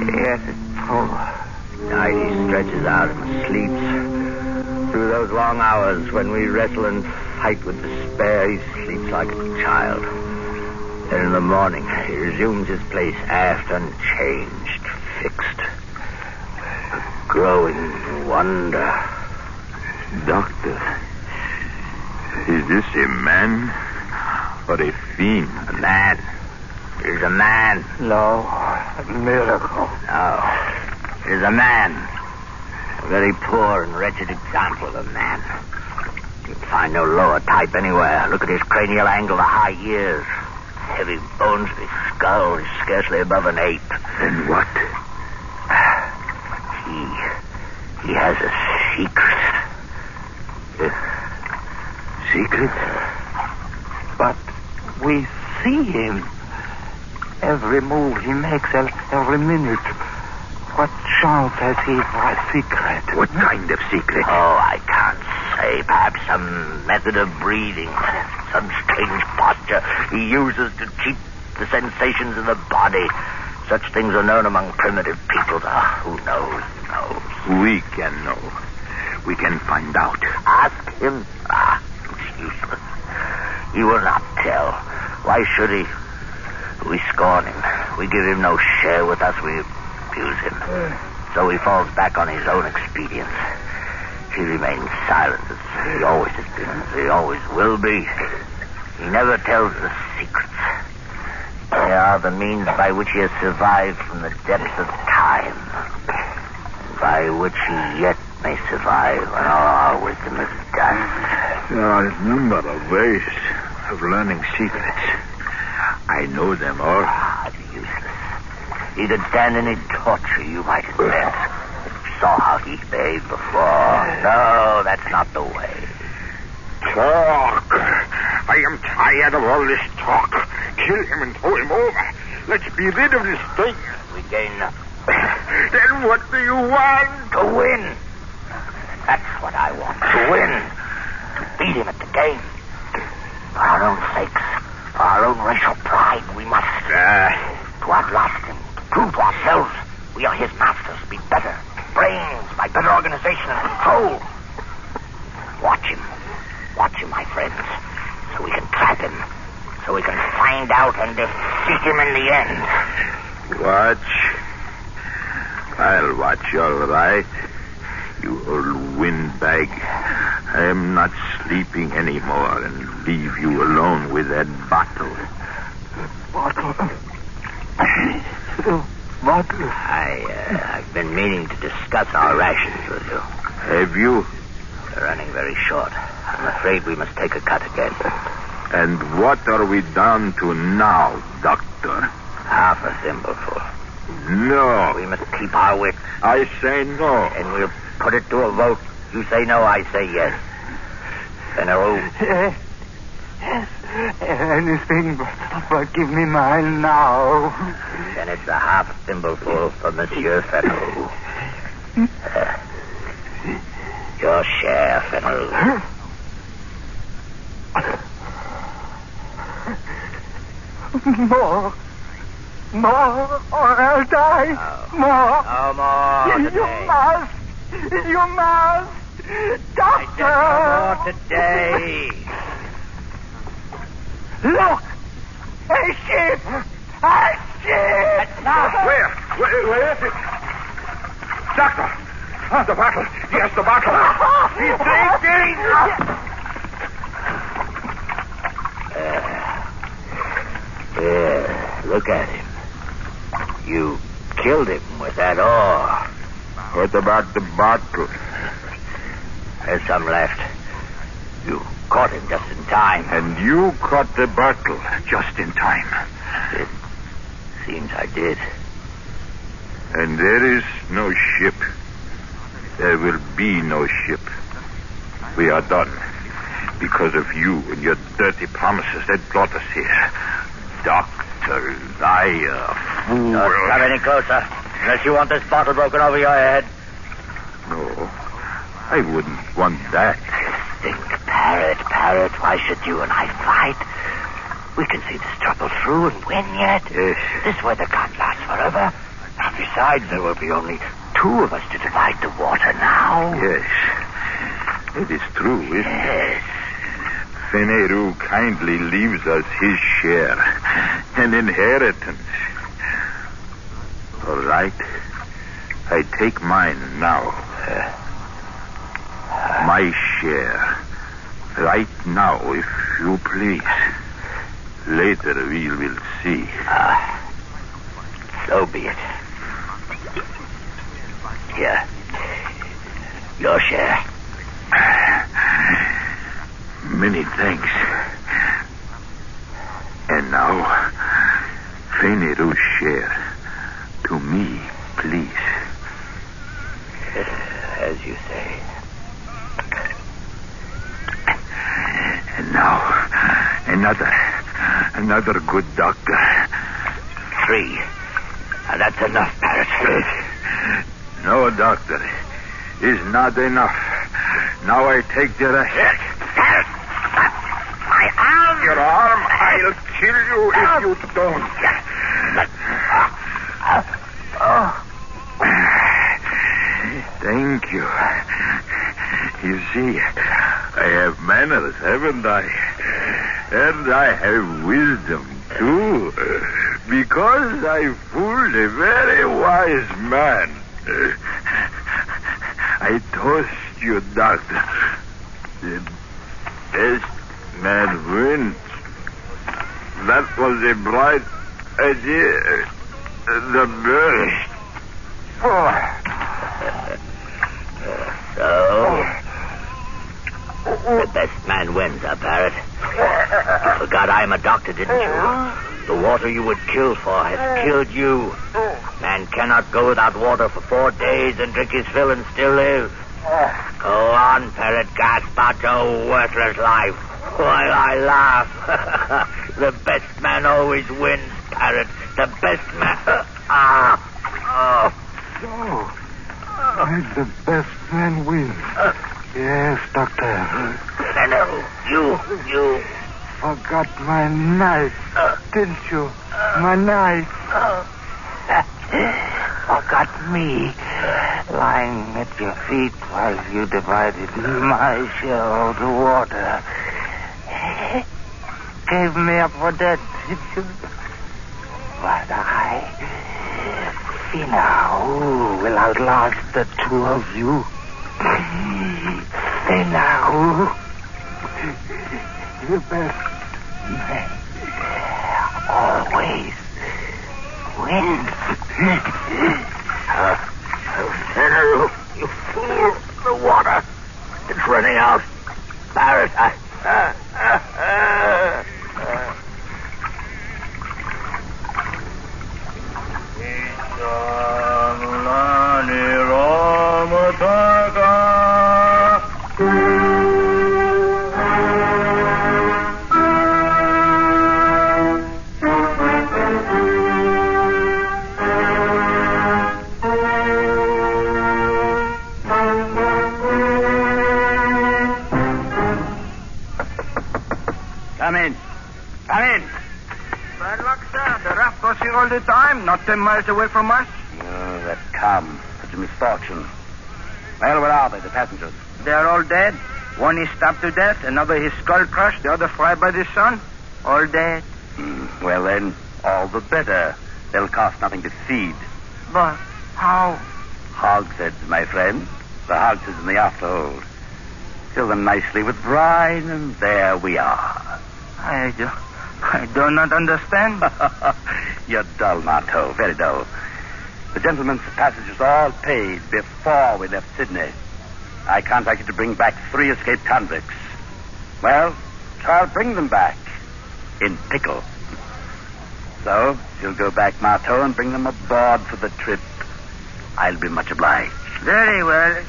Yes, it's true. Night he stretches out and sleeps. Through those long hours when we wrestle and fight with despair, he sleeps like a child. Then in the morning, he resumes his place aft unchanged, fixed. A growing wonder. Doctor, is this a man or a fiend? A man. It is a man. No, a miracle. No, it is a man. A very poor and wretched example of a man. You'll find no lower type anywhere. Look at his cranial angle, the high ears. Heavy bones of his skull is scarcely above an 8. Then what? He has a secret. Secret? But we see him. Every move he makes, every minute. What chance has he for a secret? What kind of secret? Oh, I can't say. Perhaps some method of breathing. Some strange posture he uses to cheat the sensations of the body. Such things are known among primitive people. Who knows? We can know. We can find out. Ask him. It's useless. He will not tell. Why should he? We scorn him. We give him no share with us. We abuse him. So he falls back on his own expedients. He remains silent as he always has been, as he always will be. He never tells the secrets. They are the means by which he has survived from the depths of time, and by which he yet may survive when all our wisdom is dust. There are a number of ways of learning secrets. I know them all. It's useless. He could stand any torture you might invent. You saw how he behaved before. No, that's not the way. Talk. I am tired of all this talk. Kill him and throw him over. Let's be rid of this thing. We gain nothing. Then what do you want? To win. That's what I want. To win. To beat him at the game. For our own sakes. For our own racial pride, we must. To outlast him. To prove to ourselves we are his masters. Be better. Brains by better organization and control. Watch him. Watch him, my friends. So we can trap him. So we can find out and defeat him in the end. Watch. I'll watch, all right. You old windbag. I am not sleeping anymore and leave you alone with that bottle. Bottle? I've been meaning to discuss our rations with you. Have you? We're running very short. I'm afraid we must take a cut again. And what are we down to now, Doctor? Half a thimbleful. No. We must keep our wits. I say no. And we'll put it to a vote. You say no, I say yes. General. Yes. Anything but give me mine now. Then it's a half thimbleful for Monsieur Fennel. Your share, Fennel. More, or I'll die. More. No more today. You must. Doctor. I said no more today. Look. A ship. A ship. Where is it? Doctor. The bottle. Yes, the bottle. He's drinking. Look at him. You killed him with that oar. What about the bottle? There's some left. You caught him just in time. And you caught the bottle just in time. It seems I did. And there is no ship. There will be no ship. We are done. Because of you and your dirty promises that brought us here. Doctor, fool. Don't come any closer. Unless you want this bottle broken over your head. No, I wouldn't want that. Think, Parrot, why should you and I fight? We can see this trouble through and win yet. Yes. This weather can't last forever. And besides, there will be only two of us to divide the water now. Yes. It is true, isn't it? Feneru kindly leaves us his share, an inheritance. All right. I take mine now. My share. Right now, if you please. Later we will see. So be it. Here. Your share. Many thanks. And now, Feneru share. To me, please. As you say. And now, another good doctor. 3. That's enough, Parrot. No, doctor. Is not enough. Now I take the rest. Parrot! My arm! Your arm, I'll kill you if you don't. Thank you. You see, I have manners, haven't I? And I have wisdom, too. Because I fooled a very wise man. I toast you, doctor. The best man wins. That was a bright idea. The best. The best man wins, Parrot. You forgot I'm a doctor, didn't you? The water you would kill for has killed you. Man cannot go without water for 4 days and drink his fill and still live. Go on, Parrot, gasp out your worthless life while I laugh. The best man always wins, Parrot. The best man... The best man wins. Yes, Doctor. No, you... Forgot my knife, didn't you? My knife. Forgot me, lying at your feet while you divided my share of the water. Gave me up for dead, did you? But I... Now will outlast the 2 of you. Now, the best man always wins. Senator, you fool! The water, it's running out. Parrot, Come in. Come in. Bad luck, sir. The raft was here all the time, not 10 miles away from us. Oh, that's calm. Such a misfortune. Well, where are they, the passengers? They're all dead. One is stabbed to death, another his skull crushed, the other fried by the sun. All dead. Well, then, all the better. They'll cost nothing to feed. But how? Hogsheads, my friend. The hogsheads in the afterhold. Fill them nicely with brine, and there we are. I do not understand. You're dull, Marteau. Very dull. The gentleman's passengers all paid before we left Sydney. I contracted to bring back 3 escaped convicts. Well, I'll bring them back. In pickle. So, you'll go back, Marteau, and bring them aboard for the trip. I'll be much obliged. Very well.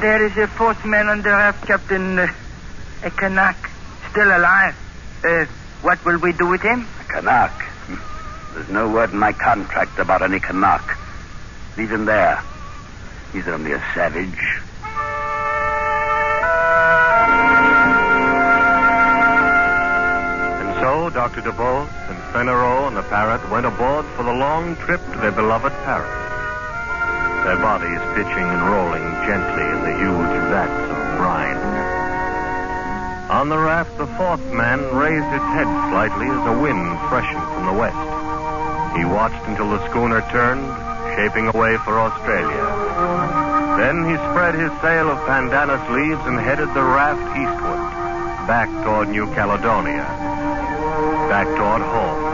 There is a 4th man on the raft, Captain. A Canuck. Still alive. What will we do with him? A Canuck? There's no word in my contract about any Canuck. Leave him there. He's only a savage. And so Dr. DeVos and Fenero and the parrot went aboard for the long trip to their beloved Paris. Their bodies pitching and rolling gently in the huge vats of brine. On the raft, the 4th man raised his head slightly as a wind freshened from the west. He watched until the schooner turned, shaping away for Australia. Then he spread his sail of pandanus leaves and headed the raft eastward, back toward New Caledonia, back toward home.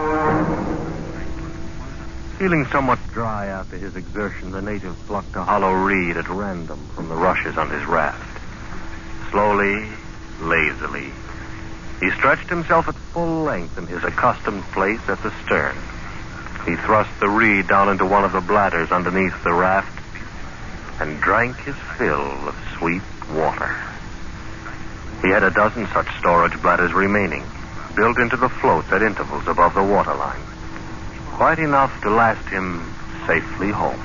Feeling somewhat dry after his exertion, the native plucked a hollow reed at random from the rushes on his raft. Slowly, lazily. He stretched himself at full length in his accustomed place at the stern. He thrust the reed down into one of the bladders underneath the raft and drank his fill of sweet water. He had a dozen such storage bladders remaining, built into the floats at intervals above the waterline. Quite enough to last him safely home.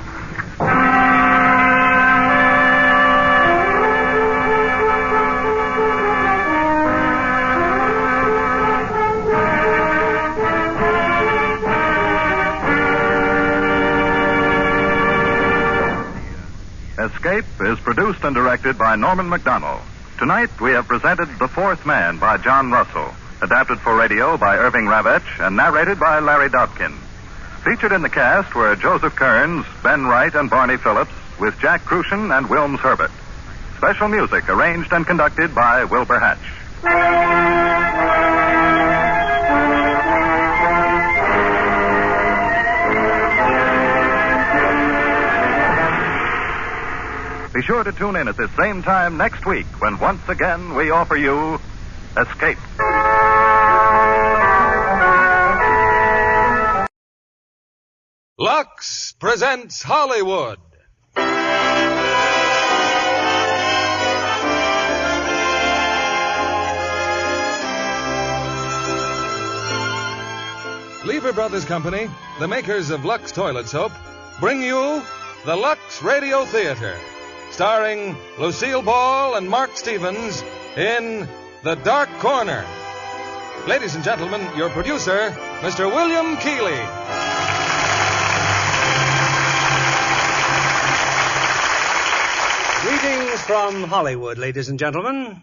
Escape is produced and directed by Norman McDonnell. Tonight we have presented The Fourth Man by John Russell, adapted for radio by Irving Ravech and narrated by Larry Dobkin. Featured in the cast were Joseph Kearns, Ben Wright, and Barney Phillips, with Jack Crucian and Wilms Herbert. Special music arranged and conducted by Wilbur Hatch. Be sure to tune in at this same time next week when once again we offer you Escape. Lux presents Hollywood. Lever Brothers Company, the makers of Lux Toilet Soap, bring you the Lux Radio Theater, starring Lucille Ball and Mark Stevens in The Dark Corner. Ladies and gentlemen, your producer, Mr. William Keighley. Greetings from Hollywood, ladies and gentlemen.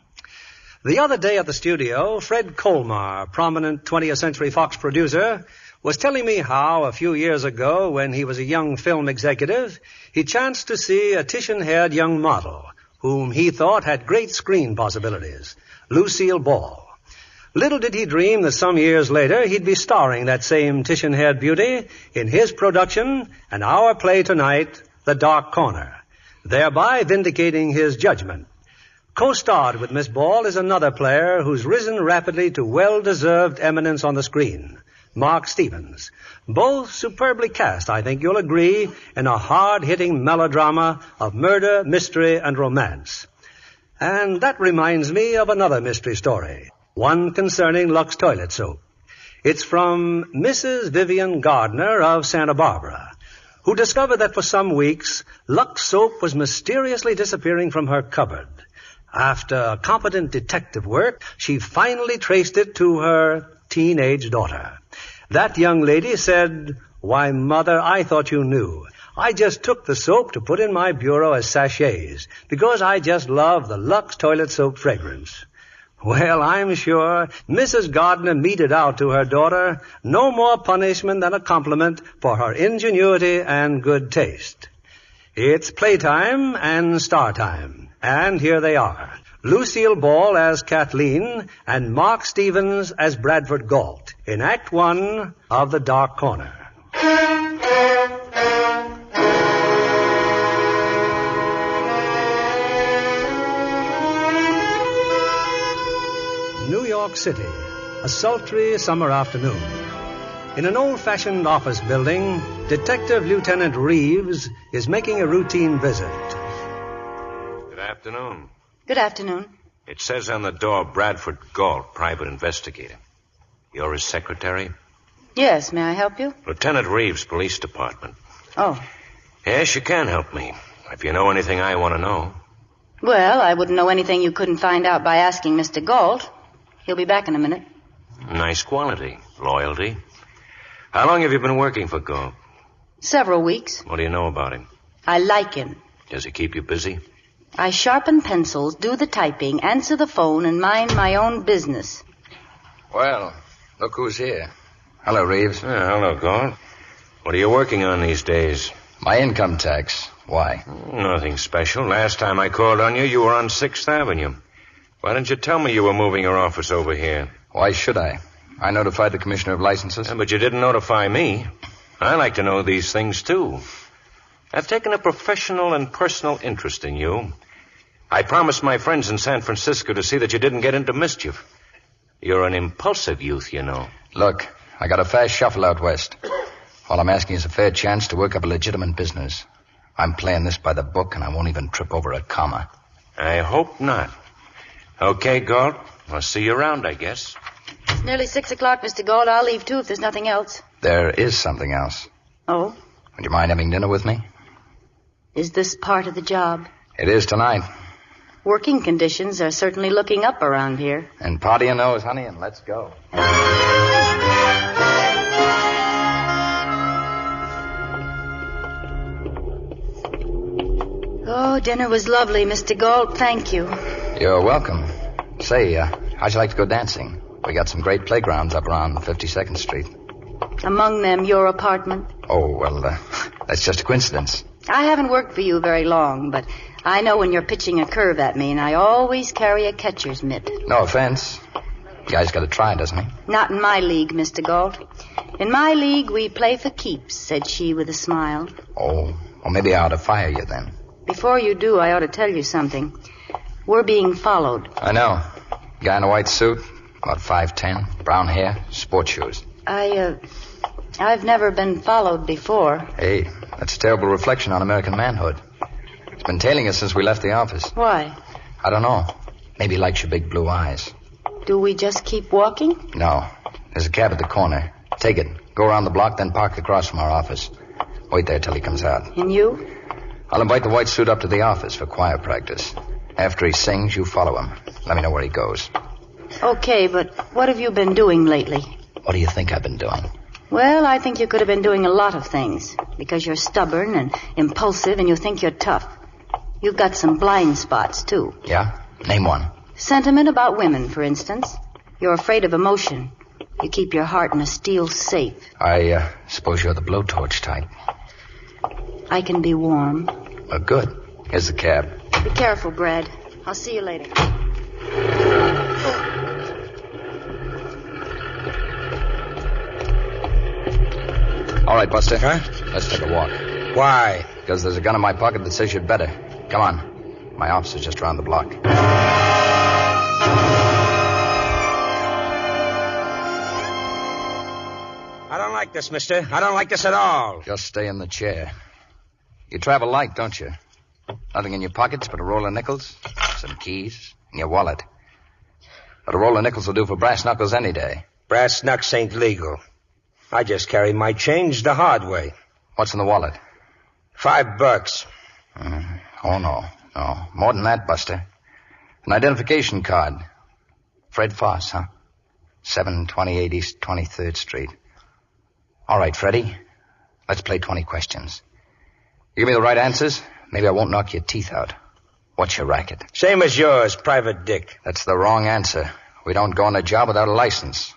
The other day at the studio, Fred Colmar, prominent 20th Century Fox producer, was telling me how, a few years ago, when he was a young film executive, he chanced to see a Titian-haired young model whom he thought had great screen possibilities, Lucille Ball. Little did he dream that some years later he'd be starring that same Titian-haired beauty in his production and our play tonight, The Dark Corner, thereby vindicating his judgment. Co-starred with Miss Ball is another player who's risen rapidly to well-deserved eminence on the screen, Mark Stevens. Both superbly cast, I think you'll agree, in a hard-hitting melodrama of murder, mystery, and romance. And that reminds me of another mystery story, one concerning Lux Toilet Soap. It's from Mrs. Vivian Gardner of Santa Barbara, who discovered that for some weeks, Lux Soap was mysteriously disappearing from her cupboard. After competent detective work, she finally traced it to her teenage daughter. That young lady said, "Why, Mother, I thought you knew. I just took the soap to put in my bureau as sachets because I just love the Lux Toilet Soap fragrance." Well, I'm sure Mrs. Gardner meted out to her daughter no more punishment than a compliment for her ingenuity and good taste. It's playtime and star time, and here they are. Lucille Ball as Kathleen and Mark Stevens as Bradford Galt in Act One of The Dark Corner. New York City, a sultry summer afternoon. In an old-fashioned office building, Detective Lieutenant Reeves is making a routine visit. Good afternoon. Good afternoon. It says on the door, Bradford Galt, private investigator. You're his secretary? Yes, may I help you? Lieutenant Reeves, Police Department. Oh. Yes, you can help me. If you know anything I want to know. Well, I wouldn't know anything you couldn't find out by asking Mr. Galt. He'll be back in a minute. Nice quality. Loyalty. How long have you been working for Galt? Several weeks. What do you know about him? I like him. Does he keep you busy? I sharpen pencils, do the typing, answer the phone, and mind my own business. Well, look who's here. Hello, Reeves. Hello, Galt. What are you working on these days? My income tax. Why? Nothing special. Last time I called on you, you were on 6th Avenue. Why didn't you tell me you were moving your office over here? Why should I? I notified the Commissioner of Licenses. Yeah, but you didn't notify me. I like to know these things, too. I've taken a professional and personal interest in you. I promised my friends in San Francisco to see that you didn't get into mischief. You're an impulsive youth, you know. Look, I got a fast shuffle out west. All I'm asking is a fair chance to work up a legitimate business. I'm playing this by the book, and I won't even trip over a comma. I hope not. Okay, Galt. I'll see you around, I guess. It's nearly 6 o'clock, Mr. Gold. I'll leave, too, if there's nothing else. There is something else. Oh? Would you mind having dinner with me? Is this part of the job? It is tonight. Working conditions are certainly looking up around here. And partying those, honey, and let's go. Oh, dinner was lovely, Mr. Gold. Thank you. You're welcome. Say, how'd you like to go dancing? We got some great playgrounds up around 52nd Street. Among them, your apartment? Oh, well, that's just a coincidence. I haven't worked for you very long, but I know when you're pitching a curve at me, and I always carry a catcher's mitt. No offense. The guy's got to try, doesn't he? Not in my league, Mr. Galt. In my league, we play for keeps, said she with a smile. Oh, well, maybe I ought to fire you then. Before you do, I ought to tell you something. We're being followed. I know. Guy in a white suit, about 5'10", brown hair, sports shoes. I've never been followed before. Hey, that's a terrible reflection on American manhood. It's been tailing us since we left the office. Why? I don't know. Maybe he likes your big blue eyes. Do we just keep walking? No. There's a cab at the corner. Take it. Go around the block, then park across from our office. Wait there till he comes out. And you? I'll invite the white suit up to the office for choir practice. After he sings, you follow him. Let me know where he goes. Okay, but what have you been doing lately? What do you think I've been doing? Well, I think you could have been doing a lot of things. Because you're stubborn and impulsive and you think you're tough. You've got some blind spots, too. Yeah? Name one. Sentiment about women, for instance. You're afraid of emotion. You keep your heart in a steel safe. I suppose you're the blowtorch type. I can be warm. Oh, good. Here's the cab. Be careful, Brad. I'll see you later. All right, Buster. Huh? Let's take a walk. Why? Because there's a gun in my pocket that says you'd better. Come on. My office is just around the block. I don't like this, mister. I don't like this at all. Just stay in the chair. You travel light, don't you? Nothing in your pockets but a roll of nickels, some keys, and your wallet. But a roll of nickels will do for brass knuckles any day. Brass knucks ain't legal. I just carry my change the hard way. What's in the wallet? $5. Oh, no. No. More than that, Buster. An identification card. Fred Foss, huh? 728 East 23rd Street. All right, Freddie. Let's play 20 questions. You give me the right answers, maybe I won't knock your teeth out. What's your racket? Same as yours, Private Dick. That's the wrong answer. We don't go on a job without a license.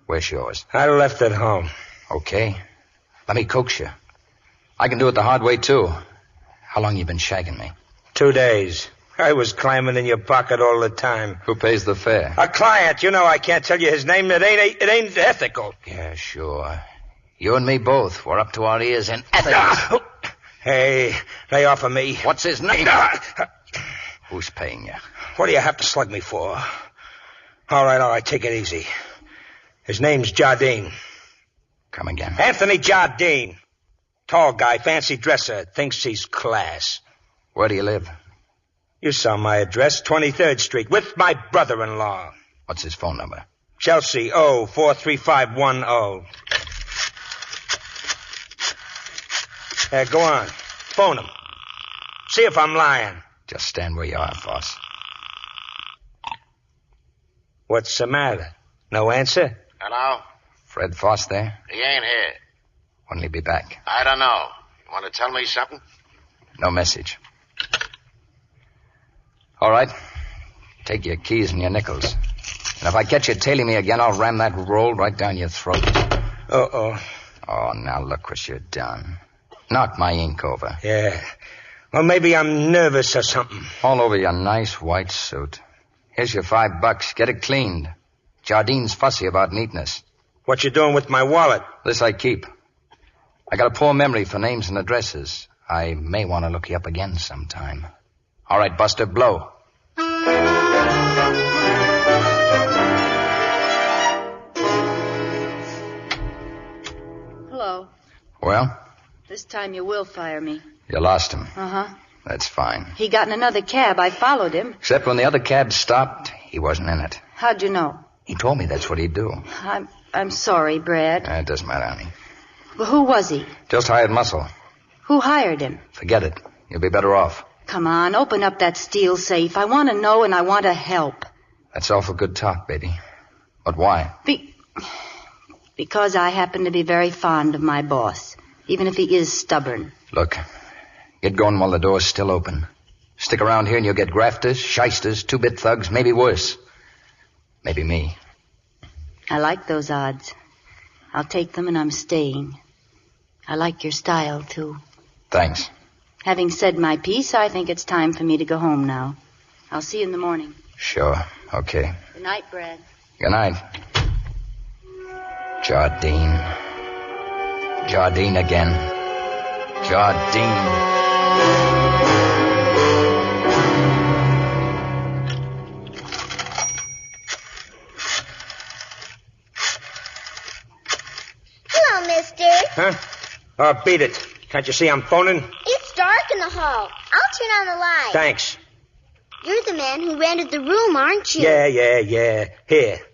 Where's yours? I left it home. Okay. Let me coax you. I can do it the hard way, too. How long you been shagging me? 2 days. I was climbing in your pocket all the time. Who pays the fare? A client. You know I can't tell you his name. It ain't ethical. Yeah, sure. You and me both. We're up to our ears in ethics. Hey, lay off of me. What's his name? Who's paying you? What do you have to slug me for? All right, take it easy. His name's Jardine. Come again. Anthony Jardine. Tall guy, fancy dresser, thinks he's class. Where do you live? You saw my address, 23rd Street, with my brother-in-law. What's his phone number? Chelsea, 43510. Go on. Phone him. See if I'm lying. Just stand where you are, Foss. What's the matter? No answer? Hello? Fred Foss there? He ain't here. When'll he be back? I don't know. You want to tell me something? No message. All right. Take your keys and your nickels. And if I catch you tailing me again, I'll ram that roll right down your throat. Uh-oh. Oh, now look what you've done. Knocked my ink over. Yeah. Well, maybe I'm nervous or something. All over your nice white suit. Here's your $5. Get it cleaned. Jardine's fussy about neatness. What you doing with my wallet? This I keep. I got a poor memory for names and addresses. I may want to look you up again sometime. All right, Buster, blow. Hello. Well, This time you will fire me. you lost him. Uh-huh. That's fine. He got in another cab. I followed him. Except when the other cab stopped, he wasn't in it. How'd you know? He told me that's what he'd do. I'm sorry, Brad. It doesn't matter, honey. Well, who was he? Just hired muscle. Who hired him? Forget it. You'll be better off. Come on, open up that steel safe. I want to know and I want to help. That's awful good talk, baby. But why? Because I happen to be very fond of my boss, even if he is stubborn. Look, get going while the door's still open. Stick around here and you'll get grafters, shysters, two-bit thugs, maybe worse. Maybe me. I like those odds. I'll take them and I'm staying. I like your style, too. Thanks. Having said my piece, I think it's time for me to go home now. I'll see you in the morning. Sure. Okay. Good night, Brad. Good night. Jardine. Jardine again. Jardine. Hello, mister. Huh? Oh, beat it. Can't you see I'm phoning? It's dark in the hall. I'll turn on the light. Thanks. You're the man who rented the room, aren't you? Yeah.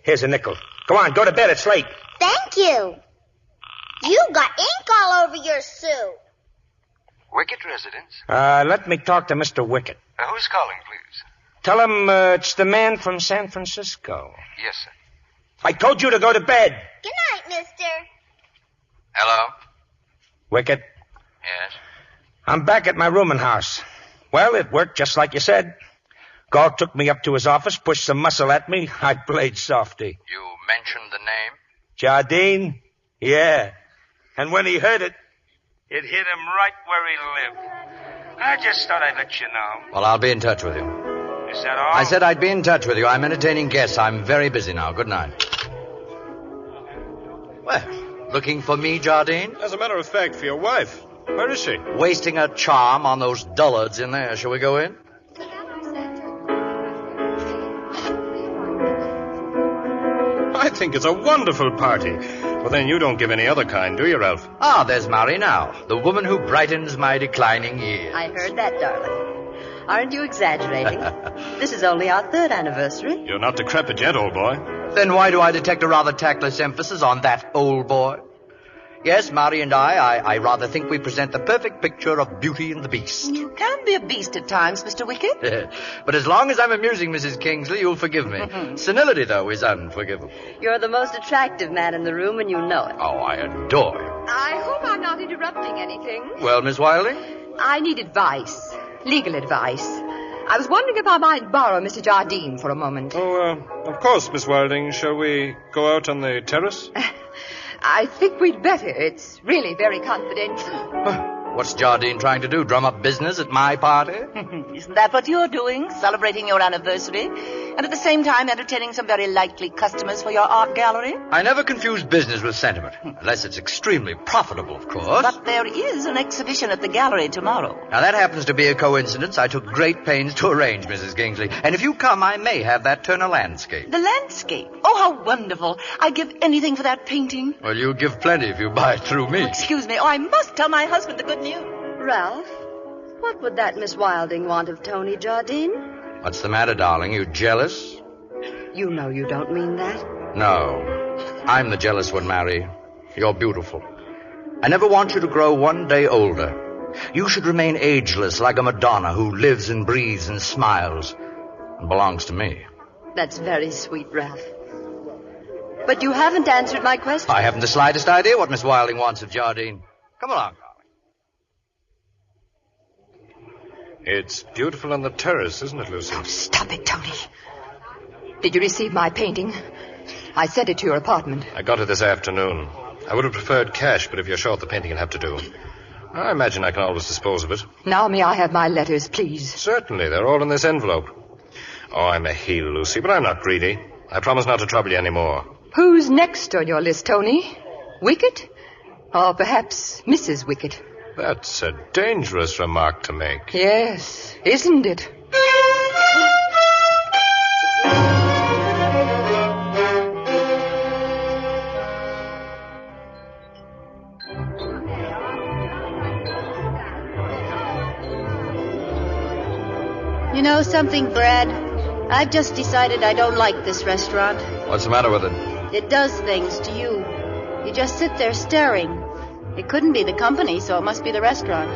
Here's a nickel. Go on, go to bed. It's late. Thank you. You've got ink all over your suit. Wicket residence? Let me talk to Mr. Wicket. Who's calling, please? Tell him it's the man from San Francisco. Yes, sir. I told you to go to bed. Good night, mister. Hello? Wicket, Yes? I'm back at my rooming house. Well, it worked just like you said. Galt took me up to his office, pushed some muscle at me. I played softy. You mentioned the name? Jardine? Yeah. And when he heard it, it hit him right where he lived. I just thought I'd let you know. Well, I'll be in touch with you. Is that all? I said I'd be in touch with you. I'm entertaining guests. I'm very busy now. Good night. Well, looking for me, Jardine? As a matter of fact, for your wife. Where is she? Wasting her charm on those dullards in there. Shall we go in? I think it's a wonderful party. Well, then you don't give any other kind, do you, Ralph? Ah, there's Mary now, the woman who brightens my declining years. I heard that, darling. Aren't you exaggerating? This is only our third anniversary. You're not decrepit yet, old boy. Then why do I detect a rather tactless emphasis on that old boy? Yes, Mary and I rather think we present the perfect picture of Beauty and the Beast. You can be a beast at times, Mr. Wicket. But as long as I'm amusing Mrs. Kingsley, you'll forgive me. Senility, though, is unforgivable. You're the most attractive man in the room, and you know it. Oh, I adore you. I hope I'm not interrupting anything. Well, Miss Wilding? I need advice. Legal advice. I was wondering if I might borrow Mr. Jardine for a moment. Oh, of course, Miss Wilding. Shall we go out on the terrace? I think we'd better. It's really very confidential. What's Jardine trying to do? Drum up business at my party? Isn't that what you're doing? Celebrating your anniversary? And at the same time entertaining some very likely customers for your art gallery? I never confuse business with sentiment. Unless it's extremely profitable, of course. But there is an exhibition at the gallery tomorrow. Now, that happens to be a coincidence I took great pains to arrange, Mrs. Kingsley. And if you come, I may have that turn a landscape. The landscape? Oh, how wonderful. I'd give anything for that painting. Well, you give plenty if you buy it through me. Excuse me. Oh, I must tell my husband the good news. Ralph, what would that Miss Wilding want of Tony Jardine? What's the matter, darling? You jealous? You know you don't mean that. No. I'm the jealous one, Mary. You're beautiful. I never want you to grow one day older. You should remain ageless like a Madonna who lives and breathes and smiles and belongs to me. That's very sweet, Ralph. But you haven't answered my question. I haven't the slightest idea what Miss Wilding wants of Jardine. Come along, darling. It's beautiful on the terrace, isn't it, Lucy? Oh, stop it, Tony. Did you receive my painting? I sent it to your apartment. I got it this afternoon. I would have preferred cash, but if you're short, the painting will have to do. I imagine I can always dispose of it. Now may I have my letters, please? Certainly. They're all in this envelope. Oh, I'm a heel, Lucy, but I'm not greedy. I promise not to trouble you any more. Who's next on your list, Tony? Wicket? Or perhaps Mrs. Wicket? That's a dangerous remark to make. Yes, isn't it? You know something, Brad? I've just decided I don't like this restaurant. What's the matter with it? It does things to you. You just sit there staring. It couldn't be the company, so it must be the restaurant.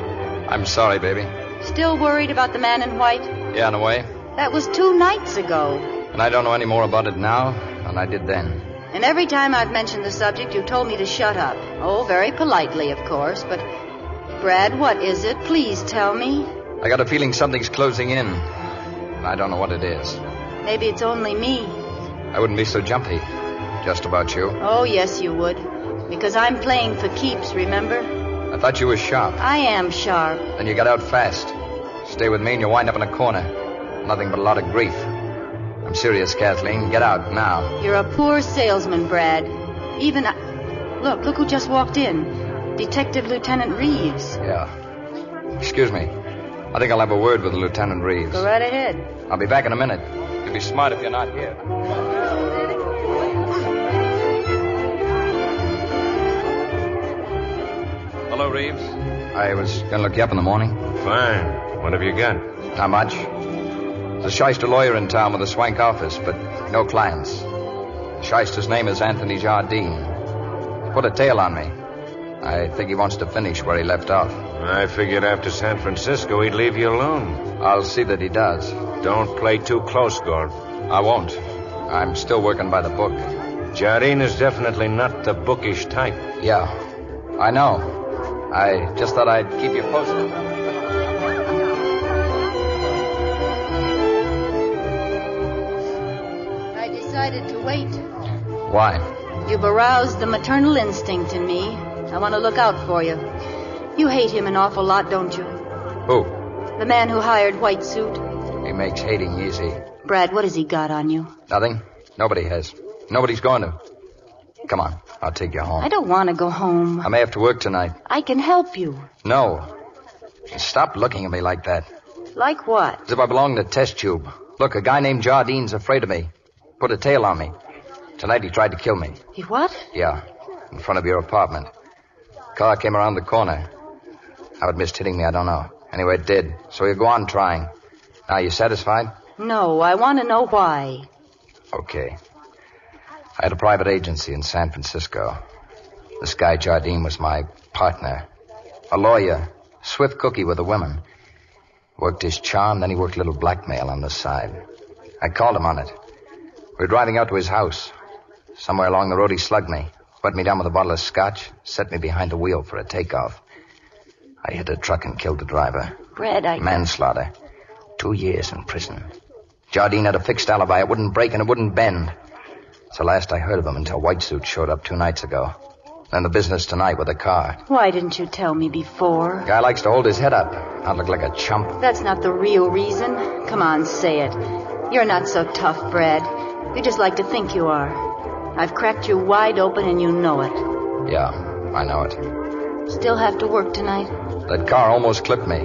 I'm sorry, baby. Still worried about the man in white? Yeah, in a way. That was 2 nights ago. And I don't know any more about it now than I did then. And every time I've mentioned the subject, you told me to shut up. Oh, very politely, of course, but... Brad, what is it? Please tell me. I got a feeling something's closing in. And I don't know what it is. Maybe it's only me. I wouldn't be so jumpy. Just about you. Oh, yes, you would. Because I'm playing for keeps, remember? I thought you were sharp. I am sharp. Then you got out fast. Stay with me and you'll wind up in a corner. Nothing but a lot of grief. I'm serious, Kathleen. Get out now. You're a poor salesman, Brad. Even... Look who just walked in. Detective Lieutenant Reeves. Yeah. Excuse me. I think I'll have a word with Lieutenant Reeves. Go right ahead. I'll be back in a minute. You'll be smart if you're not here. Hello, Reeves. I was going to look you up in the morning. Fine. What have you got? Not much. There's a shyster lawyer in town with a swank office, but no clients. The shyster's name is Anthony Jardine. Put a tail on me. I think he wants to finish where he left off. I figured after San Francisco he'd leave you alone. I'll see that he does. Don't play too close, Gord. I won't. I'm still working by the book. Jardine is definitely not the bookish type. Yeah, I know. I just thought I'd keep you posted. I decided to wait. Why? You've aroused the maternal instinct in me. I want to look out for you. You hate him an awful lot, don't you? Who? The man who hired White Suit. He makes hating easy. Brad, what has he got on you? Nothing. Nobody has. Nobody's going to. Come on. I'll take you home. I don't want to go home. I may have to work tonight. I can help you. No. Stop looking at me like that. Like what? As if I belonged to a test tube. Look, a guy named Jardine's afraid of me. Put a tail on me. Tonight he tried to kill me. He what? Yeah. In front of your apartment. Car came around the corner. How it missed hitting me, I don't know. Anyway, it did. So he'll go on trying. Now, you satisfied? No, I want to know why. Okay. I had a private agency in San Francisco. This guy, Jardine, was my partner. A lawyer. Swift cookie with the women. Worked his charm, then he worked a little blackmail on the side. I called him on it. We were driving out to his house. Somewhere along the road, he slugged me. Wet me down with a bottle of scotch. Set me behind the wheel for a takeoff. I hit a truck and killed the driver. Brad, Manslaughter. 2 years in prison. Jardine had a fixed alibi. It wouldn't break and it wouldn't bend. It's the last I heard of him until White Suit showed up 2 nights ago. Then the business tonight with a car. Why didn't you tell me before? Guy likes to hold his head up. Not look like a chump. That's not the real reason. Come on, say it. You're not so tough, Brad. You just like to think you are. I've cracked you wide open and you know it. Yeah, I know it. Still have to work tonight? That car almost clipped me.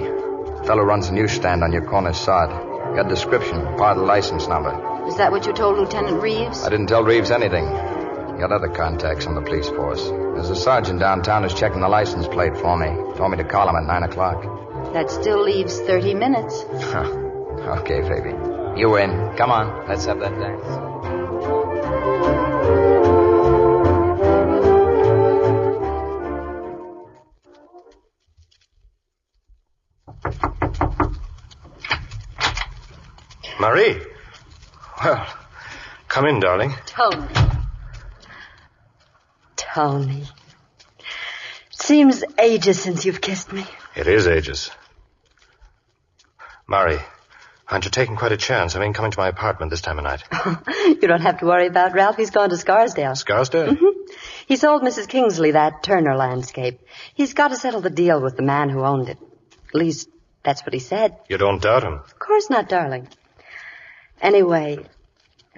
Fellow runs a newsstand on your corner sod. Got a description, part of the license number. Is that what you told Lieutenant Reeves? I didn't tell Reeves anything. Got other contacts on the police force. There's a sergeant downtown who's checking the license plate for me. Told me to call him at 9 o'clock. That still leaves 30 minutes. Okay, baby. You win. Come on, let's have that dance. Marie. Well, come in, darling. Tony. Seems ages since you've kissed me. It is ages. Marie, aren't you taking quite a chance? I mean, coming to my apartment this time of night. You don't have to worry about Ralph. He's gone to Scarsdale. Scarsdale? Mm-hmm. He sold Mrs. Kingsley that Turner landscape. He's got to settle the deal with the man who owned it. At least, that's what he said. You don't doubt him? Of course not, darling. Anyway,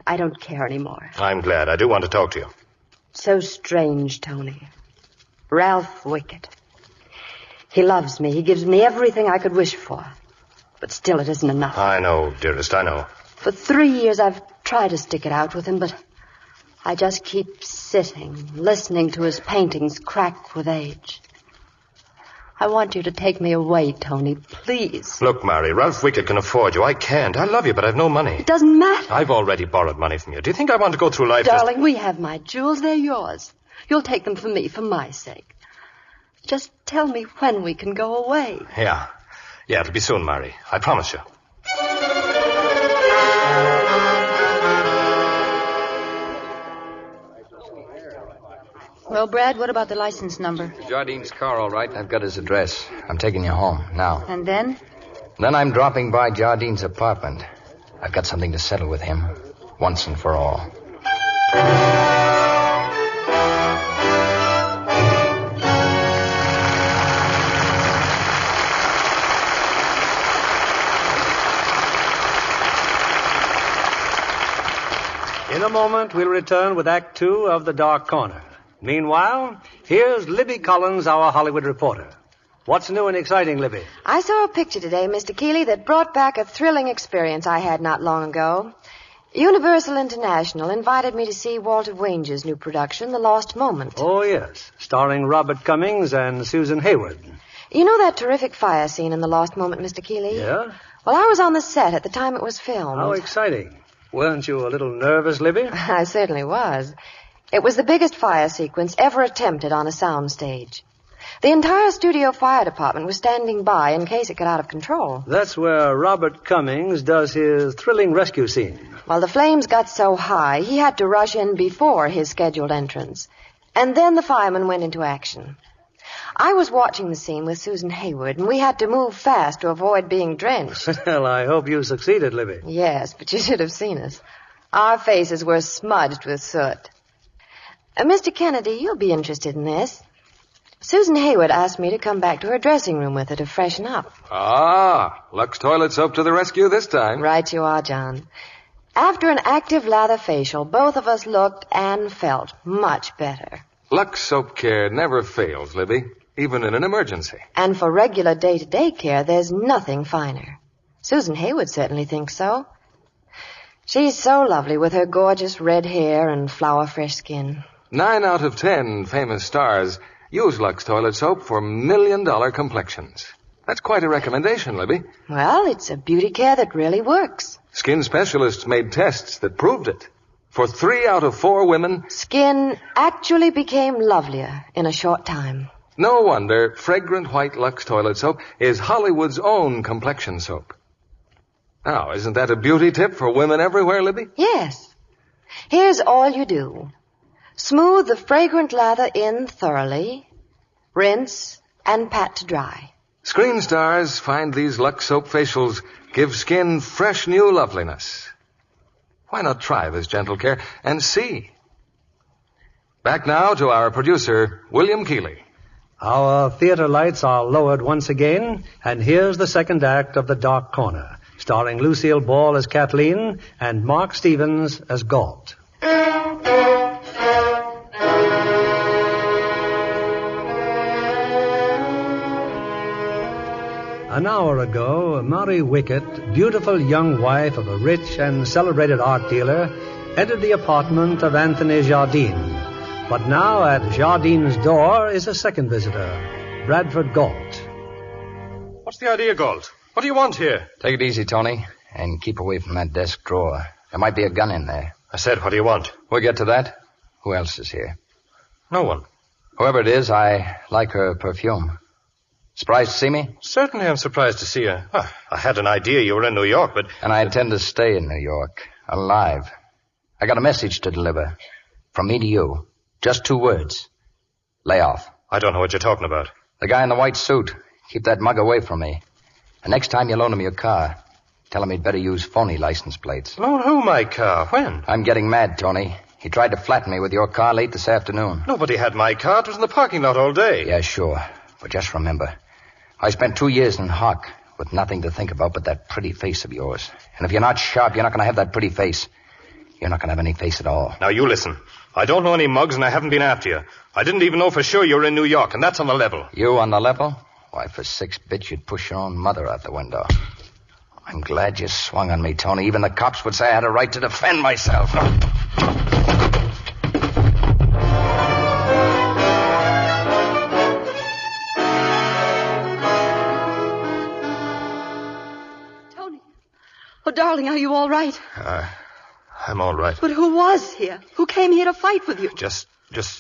I don't care anymore. I'm glad. I do want to talk to you. So strange, Tony. Ralph Wickett. He loves me. He gives me everything I could wish for. But still, it isn't enough. I know, dearest, I know. For 3 years, I've tried to stick it out with him, but I just keep sitting, listening to his paintings crack with age. I want you to take me away, Tony, please. Look, Mary, Ralph Wickett can afford you. I can't. I love you, but I've no money. It doesn't matter. I've already borrowed money from you. Do you think I want to go through life Darling, we have my jewels. They're yours. You'll take them for me, for my sake. Just tell me when we can go away. Yeah, it'll be soon, Mary. I promise you. Well, Brad, what about the license number? Jardine's car, all right. I've got his address. I'm taking you home now. And then? Then I'm dropping by Jardine's apartment. I've got something to settle with him, once and for all. In a moment, we'll return with Act Two of The Dark Corner. Meanwhile, here's Libby Collins, our Hollywood reporter. What's new and exciting, Libby? I saw a picture today, Mr. Keeley, that brought back a thrilling experience I had not long ago. Universal International invited me to see Walter Wanger's new production, The Lost Moment. Oh, yes. Starring Robert Cummings and Susan Hayward. You know that terrific fire scene in The Lost Moment, Mr. Keeley? Yeah? Well, I was on the set at the time it was filmed. How exciting. Weren't you a little nervous, Libby? I certainly was. It was the biggest fire sequence ever attempted on a soundstage. The entire studio fire department was standing by in case it got out of control. That's where Robert Cummings does his thrilling rescue scene. Well, the flames got so high, he had to rush in before his scheduled entrance. And then the firemen went into action. I was watching the scene with Susan Hayward, and we had to move fast to avoid being drenched. Well, I hope you succeeded, Libby. Yes, but you should have seen us. Our faces were smudged with soot. Mr. Kennedy, you'll be interested in this. Susan Hayward asked me to come back to her dressing room with her to freshen up. Ah, Lux Toilet Soap to the rescue this time. Right you are, John. After an active lather facial, both of us looked and felt much better. Lux Soap Care never fails, Libby, even in an emergency. And for regular day-to-day care, there's nothing finer. Susan Hayward certainly thinks so. She's so lovely with her gorgeous red hair and flower-fresh skin. 9 out of 10 famous stars use Lux Toilet Soap for million-dollar complexions. That's quite a recommendation, Libby. Well, it's a beauty care that really works. Skin specialists made tests that proved it. For 3 out of 4 women, skin actually became lovelier in a short time. No wonder fragrant white Lux Toilet Soap is Hollywood's own complexion soap. Now, isn't that a beauty tip for women everywhere, Libby? Yes. Here's all you do. Smooth the fragrant lather in thoroughly, rinse, and pat to dry. Screen stars find these Lux Soap facials give skin fresh new loveliness. Why not try this gentle care and see? Back now to our producer, William Keeley. Our theater lights are lowered once again, and here's the second act of The Dark Corner, starring Lucille Ball as Kathleen and Mark Stevens as Galt. An hour ago, Mary Wickett, beautiful young wife of a rich and celebrated art dealer, entered the apartment of Anthony Jardine. But now at Jardine's door is a second visitor, Bradford Galt. What's the idea, Galt? What do you want here? Take it easy, Tony, and keep away from that desk drawer. There might be a gun in there. I said, what do you want? We'll get to that. Who else is here? No one. Whoever it is, I like her perfume. Surprised to see me? Certainly I'm surprised to see you. Well, I had an idea you were in New York, but... And I intend to stay in New York, alive. I got a message to deliver. From me to you. Just 2 words. Lay off. I don't know what you're talking about. The guy in the white suit. Keep that mug away from me. And next time you loan him your car, tell him he'd better use phony license plates. Loan who my car? When? I'm getting mad, Tony. He tried to flatten me with your car late this afternoon. Nobody had my car. It was in the parking lot all day. Yeah, sure. But just remember, I spent 2 years in Hock with nothing to think about but that pretty face of yours. And if you're not sharp, you're not going to have that pretty face. You're not going to have any face at all. Now, you listen. I don't know any mugs, and I haven't been after you. I didn't even know for sure you were in New York, and that's on the level. You on the level? Why, for 6 bits, you'd push your own mother out the window. I'm glad you swung on me, Tony. Even the cops would say I had a right to defend myself. Oh, darling, are you all right? I'm all right. But who was here? Who came here to fight with you? Just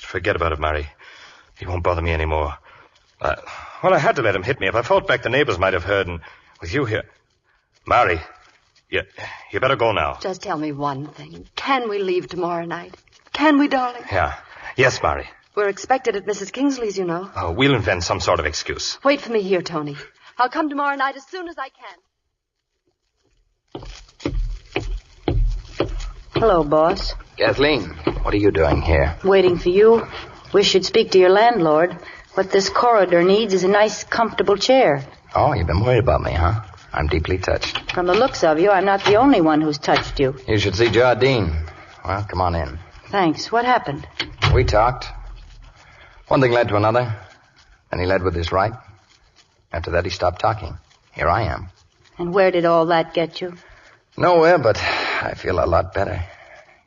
forget about it, Mary. He won't bother me anymore. Well, I had to let him hit me. If I fought back, the neighbors might have heard, and with you here... Mary, you better go now. Just tell me one thing. Can we leave tomorrow night? Can we, darling? Yeah. Yes, Mary. We're expected at Mrs. Kingsley's, you know. We'll invent some sort of excuse. Wait for me here, Tony. I'll come tomorrow night as soon as I can. Hello, boss. Kathleen, what are you doing here? Waiting for you. Wish you'd speak to your landlord. What this corridor needs is a nice, comfortable chair. Oh, you've been worried about me, huh? I'm deeply touched. From the looks of you, I'm not the only one who's touched you. You should see Jardine. Well, come on in. Thanks. What happened? We talked. One thing led to another. Then he led with his right. After that, he stopped talking. Here I am. And where did all that get you? Nowhere, but I feel a lot better.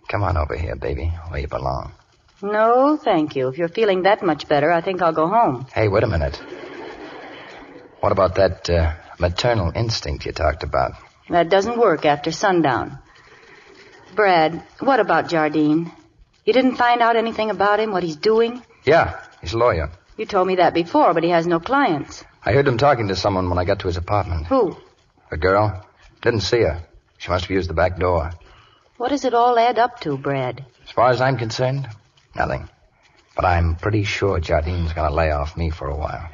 Come on over here, baby, where you belong. No, thank you. If you're feeling that much better, I think I'll go home. Hey, wait a minute. What about that maternal instinct you talked about? That doesn't work after sundown. Brad, what about Jardine? You didn't find out anything about him, what he's doing? Yeah, he's a lawyer. You told me that before, but he has no clients. I heard him talking to someone when I got to his apartment. Who? A girl. Didn't see her. She must have used the back door. What does it all add up to, Brad? As far as I'm concerned, nothing. But I'm pretty sure Jardine's going to lay off me for a while.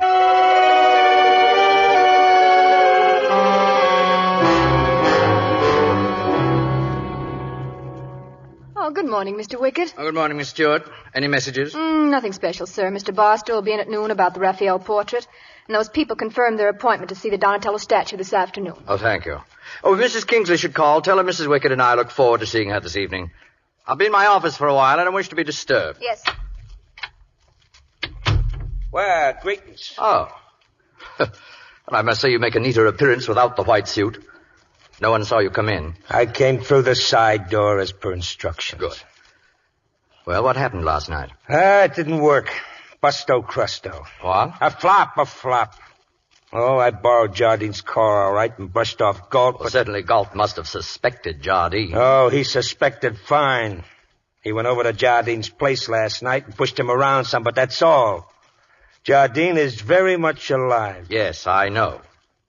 Oh, good morning, Mr. Wickett. Oh, good morning, Miss Stewart. Any messages? Nothing special, sir. Mr. Barstow will be in at noon about the Raphael portrait. And those people confirmed their appointment to see the Donatello statue this afternoon. Oh, thank you. Oh, if Mrs. Kingsley should call, tell her Mrs. Wickett and I look forward to seeing her this evening. I'll be in my office for a while. I don't wish to be disturbed. Yes. Well, greetings. Oh. And I must say you make a neater appearance without the white suit. No one saw you come in. I came through the side door as per instructions. Good. Well, what happened last night? It didn't work. Busto Crusto. What? A flop. Oh, I borrowed Jardine's car, all right, and brushed off Galt. Well, certainly Galt must have suspected Jardine. Oh, he suspected fine. He went over to Jardine's place last night and pushed him around some, but that's all. Jardine is very much alive. Yes, I know.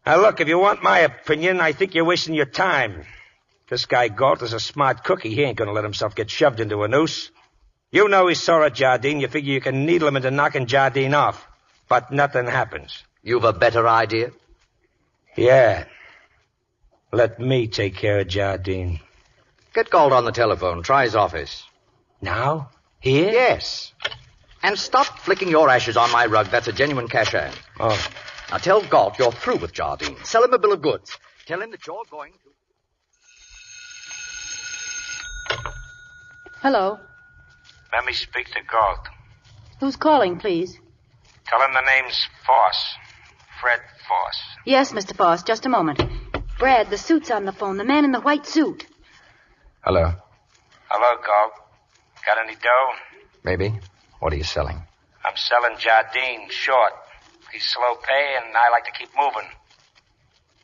Now, look, if you want my opinion, I think you're wasting your time. This guy Galt is a smart cookie. He ain't going to let himself get shoved into a noose. You know he saw a Jardine. You figure you can needle him into knocking Jardine off. But nothing happens. You've a better idea? Yeah. Let me take care of Jardine. Get Galt on the telephone. Try his office. Now? Here? Yes. And stop flicking your ashes on my rug. That's a genuine cash hand. Oh. Now tell Galt you're through with Jardine. Sell him a bill of goods. Tell him that you're going to... Hello. Let me speak to Galt. Who's calling, please? Tell him the name's Foss. Fred Foss. Yes, Mr. Foss, just a moment. Brad, the suit's on the phone. The man in the white suit. Hello. Hello, Galt. Got any dough? Maybe. What are you selling? I'm selling Jardine short. He's slow pay, and I like to keep moving.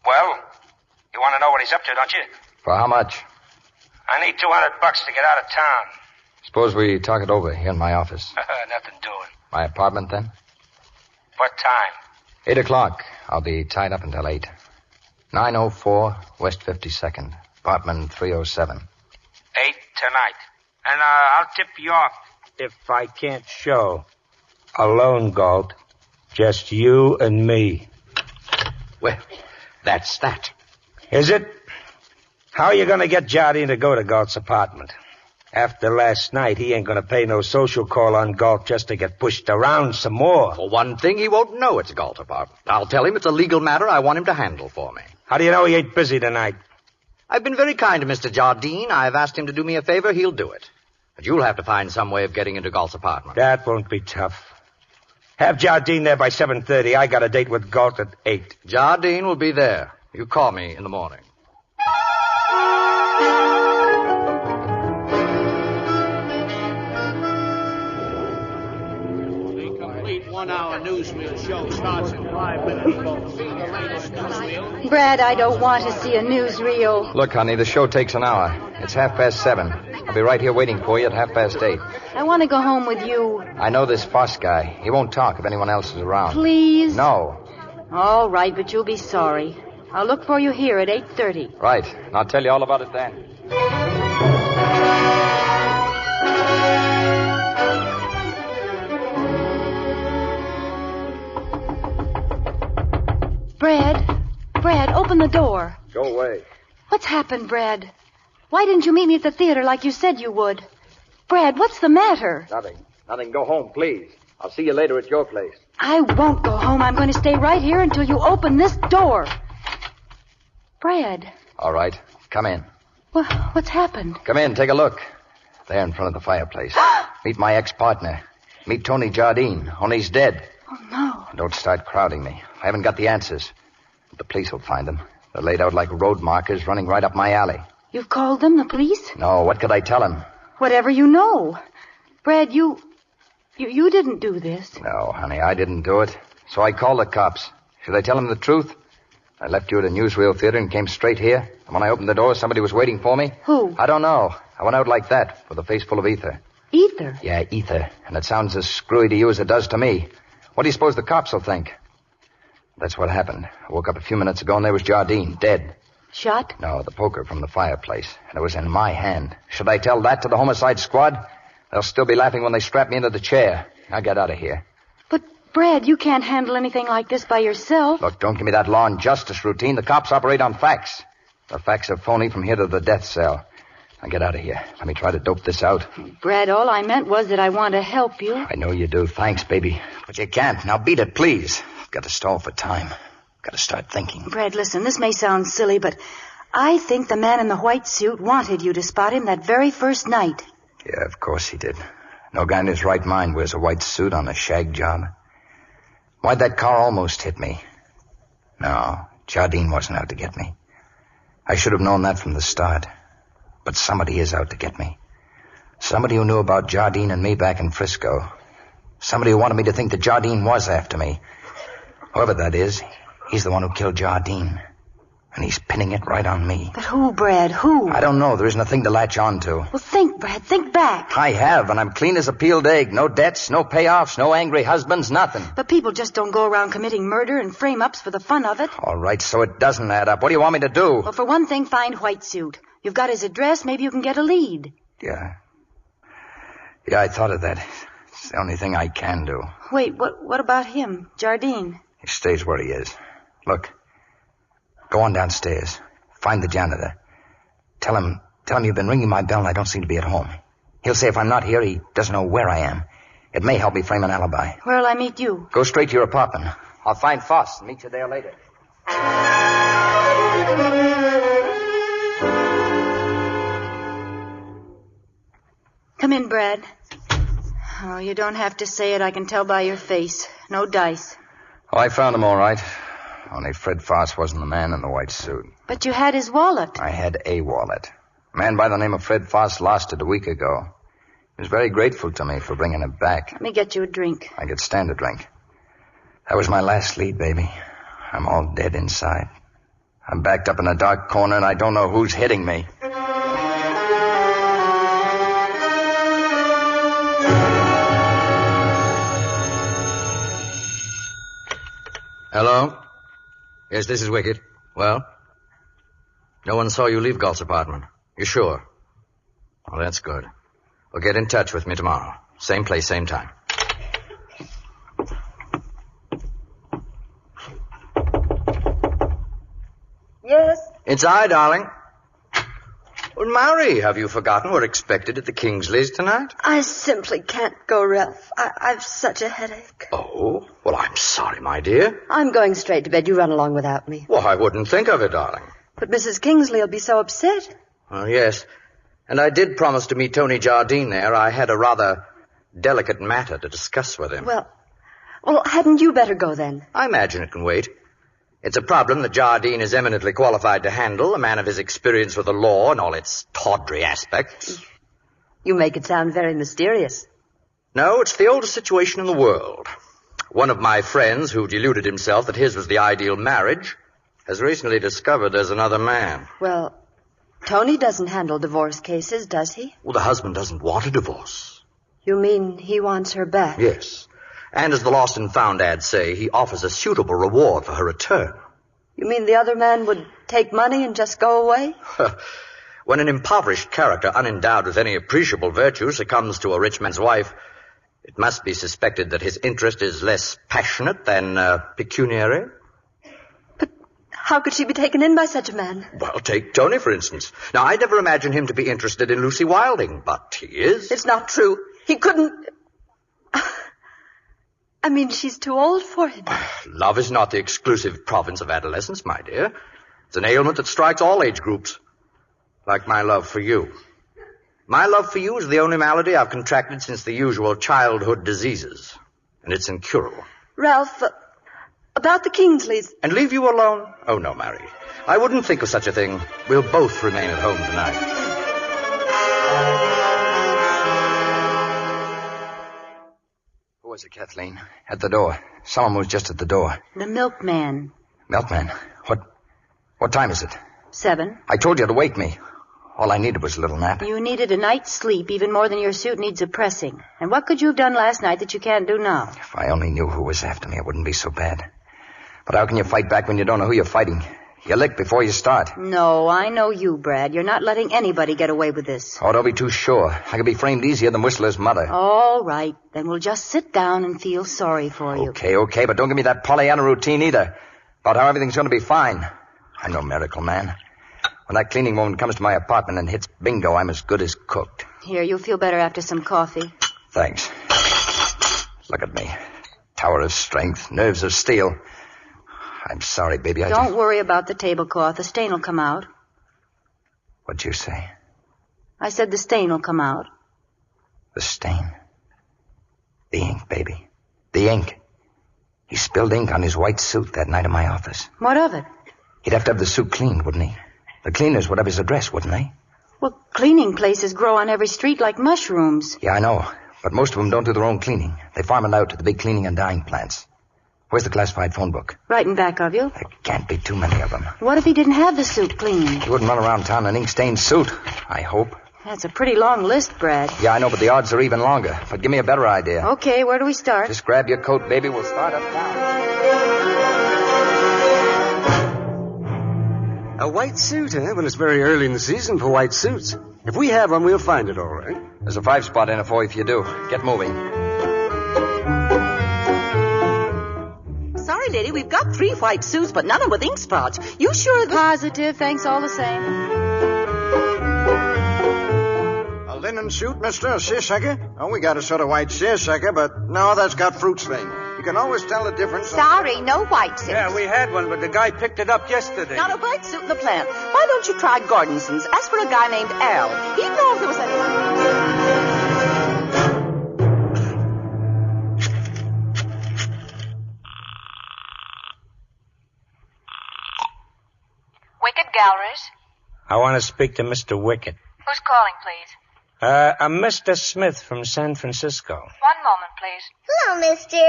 Well, you want to know what he's up to, don't you? For how much? I need $200 to get out of town. Suppose we talk it over here in my office. Nothing doing. My apartment, then? What time? 8 o'clock. I'll be tied up until 8. 904 West 52nd. Apartment 307. 8 tonight. And I'll tip you off. If I can't show. Alone, Galt. Just you and me. Well, that's that. Is it? How are you going to get Jardine to go to Galt's apartment? After last night, he ain't going to pay no social call on Galt just to get pushed around some more. For one thing, he won't know it's Galt's apartment. I'll tell him it's a legal matter I want him to handle for me. How do you know he ain't busy tonight? I've been very kind to Mr. Jardine. I've asked him to do me a favor. He'll do it. But you'll have to find some way of getting into Galt's apartment. That won't be tough. Have Jardine there by 7:30. I got a date with Galt at 8. Jardine will be there. You call me in the morning. The complete 1-hour newsreel show starts in 5 minutes, folks. See the latest newsreel. Brad, I don't want to see a newsreel. Look, honey, the show takes an hour. It's 7:30. I'll be right here waiting for you at 8:30. I want to go home with you. I know this Foss guy. He won't talk if anyone else is around. Please? No. All right, but you'll be sorry. I'll look for you here at 8:30. Right. And I'll tell you all about it then. Brad, open the door. Go away. What's happened, Brad? Why didn't you meet me at the theater like you said you would? Brad, what's the matter? Nothing. Go home, please. I'll see you later at your place. I won't go home. I'm going to stay right here until you open this door. Brad. All right. Come in. What's happened? Come in. Take a look. There in front of the fireplace. Meet my ex-partner. Meet Tony Jardine. Only he's dead. Oh, no. Don't start crowding me. I haven't got the answers. But the police will find them. They're laid out like road markers running right up my alley. You've called them, the police? No, what could I tell him? Whatever you know. Brad, you didn't do this. No, honey, I didn't do it. So I called the cops. Should I tell them the truth? I left you at a newsreel theater and came straight here. And when I opened the door, somebody was waiting for me. Who? I don't know. I went out like that, with a face full of ether. Ether? Yeah, ether. And it sounds as screwy to you as it does to me. What do you suppose the cops will think? That's what happened. I woke up a few minutes ago and there was Jardine, dead. Shot? No, the poker from the fireplace. And it was in my hand. Should I tell that to the homicide squad? They'll still be laughing when they strap me into the chair. Now get out of here. But, Brad, you can't handle anything like this by yourself. Look, don't give me that law and justice routine. The cops operate on facts. The facts are phony from here to the death cell. Now get out of here. Let me try to dope this out. Brad, all I meant was that I want to help you. I know you do. Thanks, baby. But you can't. Now beat it, please. I've got to stall for time. I've got to start thinking. Brad, listen, this may sound silly, but I think the man in the white suit wanted you to spot him that very first night. Yeah, of course he did. No guy in his right mind wears a white suit on a shag job. Why'd that car almost hit me? No, Jardine wasn't out to get me. I should have known that from the start. But somebody is out to get me. Somebody who knew about Jardine and me back in Frisco. Somebody who wanted me to think that Jardine was after me. Whoever that is, he's the one who killed Jardine. And he's pinning it right on me. But who, Brad? Who? I don't know. There isn't a thing to latch on to. Well, think, Brad. Think back. I have, and I'm clean as a peeled egg. No debts, no payoffs, no angry husbands, nothing. But people just don't go around committing murder and frame-ups for the fun of it. All right, so it doesn't add up. What do you want me to do? Well, for one thing, find White Suit. You've got his address. Maybe you can get a lead. Yeah, I thought of that. It's the only thing I can do. Wait, what about him, Jardine? He stays where he is. Look, go on downstairs. Find the janitor. Tell him you've been ringing my bell and I don't seem to be at home. He'll say if I'm not here, he doesn't know where I am. It may help me frame an alibi. Where'll I meet you? Go straight to your apartment. I'll find Foss and meet you there later. Come in, Brad. Oh, you don't have to say it. I can tell by your face. No dice. Oh, I found him all right. Only Fred Foss wasn't the man in the white suit. But you had his wallet. I had a wallet. A man by the name of Fred Foss lost it a week ago. He was very grateful to me for bringing it back. Let me get you a drink. I could stand a drink. That was my last lead, baby. I'm all dead inside. I'm backed up in a dark corner and I don't know who's hitting me. Hello? Yes, this is Wickett. Well? No one saw you leave Galt's apartment. You sure? Oh, that's good. Well, get in touch with me tomorrow. Same place, same time. Yes? It's I, darling. Well, Mary, have you forgotten we're expected at the Kingsleys tonight? I simply can't go, Ralph. I've such a headache. Oh? Well, I'm sorry, my dear. I'm going straight to bed. You run along without me. Well, I wouldn't think of it, darling. But Mrs. Kingsley will be so upset. Oh, yes. And I did promise to meet Tony Jardine there. I had a rather delicate matter to discuss with him. Well, hadn't you better go then? I imagine it can wait. It's a problem that Jardine is eminently qualified to handle, a man of his experience with the law and all its tawdry aspects. You make it sound very mysterious. No, it's the oldest situation in the world. One of my friends who deluded himself that his was the ideal marriage has recently discovered there's another man. Well, Tony doesn't handle divorce cases, does he? Well, the husband doesn't want a divorce. You mean he wants her back? Yes. And as the Lost and Found ads say, he offers a suitable reward for her return. You mean the other man would take money and just go away? When an impoverished character, unendowed with any appreciable virtue, succumbs to a rich man's wife, it must be suspected that his interest is less passionate than pecuniary. But how could she be taken in by such a man? Well, take Tony, for instance. Now, I never imagined him to be interested in Lucy Wilding, but he is. It's not true. He couldn't... I mean, she's too old for him. Love is not the exclusive province of adolescence, my dear. It's an ailment that strikes all age groups. Like my love for you. My love for you is the only malady I've contracted since the usual childhood diseases. And it's incurable. Ralph, about the Kingsleys. And leave you alone? Oh, no, Mary. I wouldn't think of such a thing. We'll both remain at home tonight. Who was it, Kathleen? At the door. Someone was just at the door. The milkman. Milkman? What time is it? 7. I told you to wake me. All I needed was a little nap. You needed a night's sleep even more than your suit needs a pressing. And what could you have done last night that you can't do now? If I only knew who was after me, it wouldn't be so bad. But how can you fight back when you don't know who you're fighting? You lick before you start. No, I know you, Brad. You're not letting anybody get away with this. Oh, don't be too sure. I could be framed easier than Whistler's mother. All right. Then we'll just sit down and feel sorry for you. Okay, but don't give me that Pollyanna routine either. About how everything's going to be fine. I'm no miracle man. When that cleaning woman comes to my apartment and hits bingo, I'm as good as cooked. Here, you'll feel better after some coffee. Thanks. Look at me. Tower of strength, nerves of steel. I'm sorry, baby. Don't worry about the tablecloth. The stain will come out. What'd you say? I said the stain will come out. The stain? The ink, baby. The ink. He spilled ink on his white suit that night in my office. What of it? He'd have to have the suit cleaned, wouldn't he? The cleaners would have his address, wouldn't they? Well, cleaning places grow on every street like mushrooms. Yeah, I know. But most of them don't do their own cleaning. They farm it out to the big cleaning and dyeing plants. Where's the classified phone book? Right in back of you. There can't be too many of them. What if he didn't have the suit cleaned? He wouldn't run around town in an ink-stained suit, I hope. That's a pretty long list, Brad. Yeah, I know, but the odds are even longer. But give me a better idea. Okay, where do we start? Just grab your coat, baby. We'll start uptown. A white suit, eh? Well, it's very early in the season for white suits. If we have one, we'll find it all right. There's a 5-spot in it for you if you do. Get moving. Sorry, lady, we've got 3 white suits, but none of them with ink spots. You sure this... Positive, thanks all the same. A linen suit, mister? A seersucker? Oh, we got a sort of white seersucker, but no, that's got fruit stain. You can always tell the difference. Sorry, no white suits. Yeah, we had one, but the guy picked it up yesterday. Not a white suit in the plant. Why don't you try Gordonson's? Ask for a guy named Al. He'd know if there was anyone. Wicked Galleries? I want to speak to Mr. Wickett. Who's calling, please? I'm Mr. Smith from San Francisco. 1 moment, please. Hello, mister.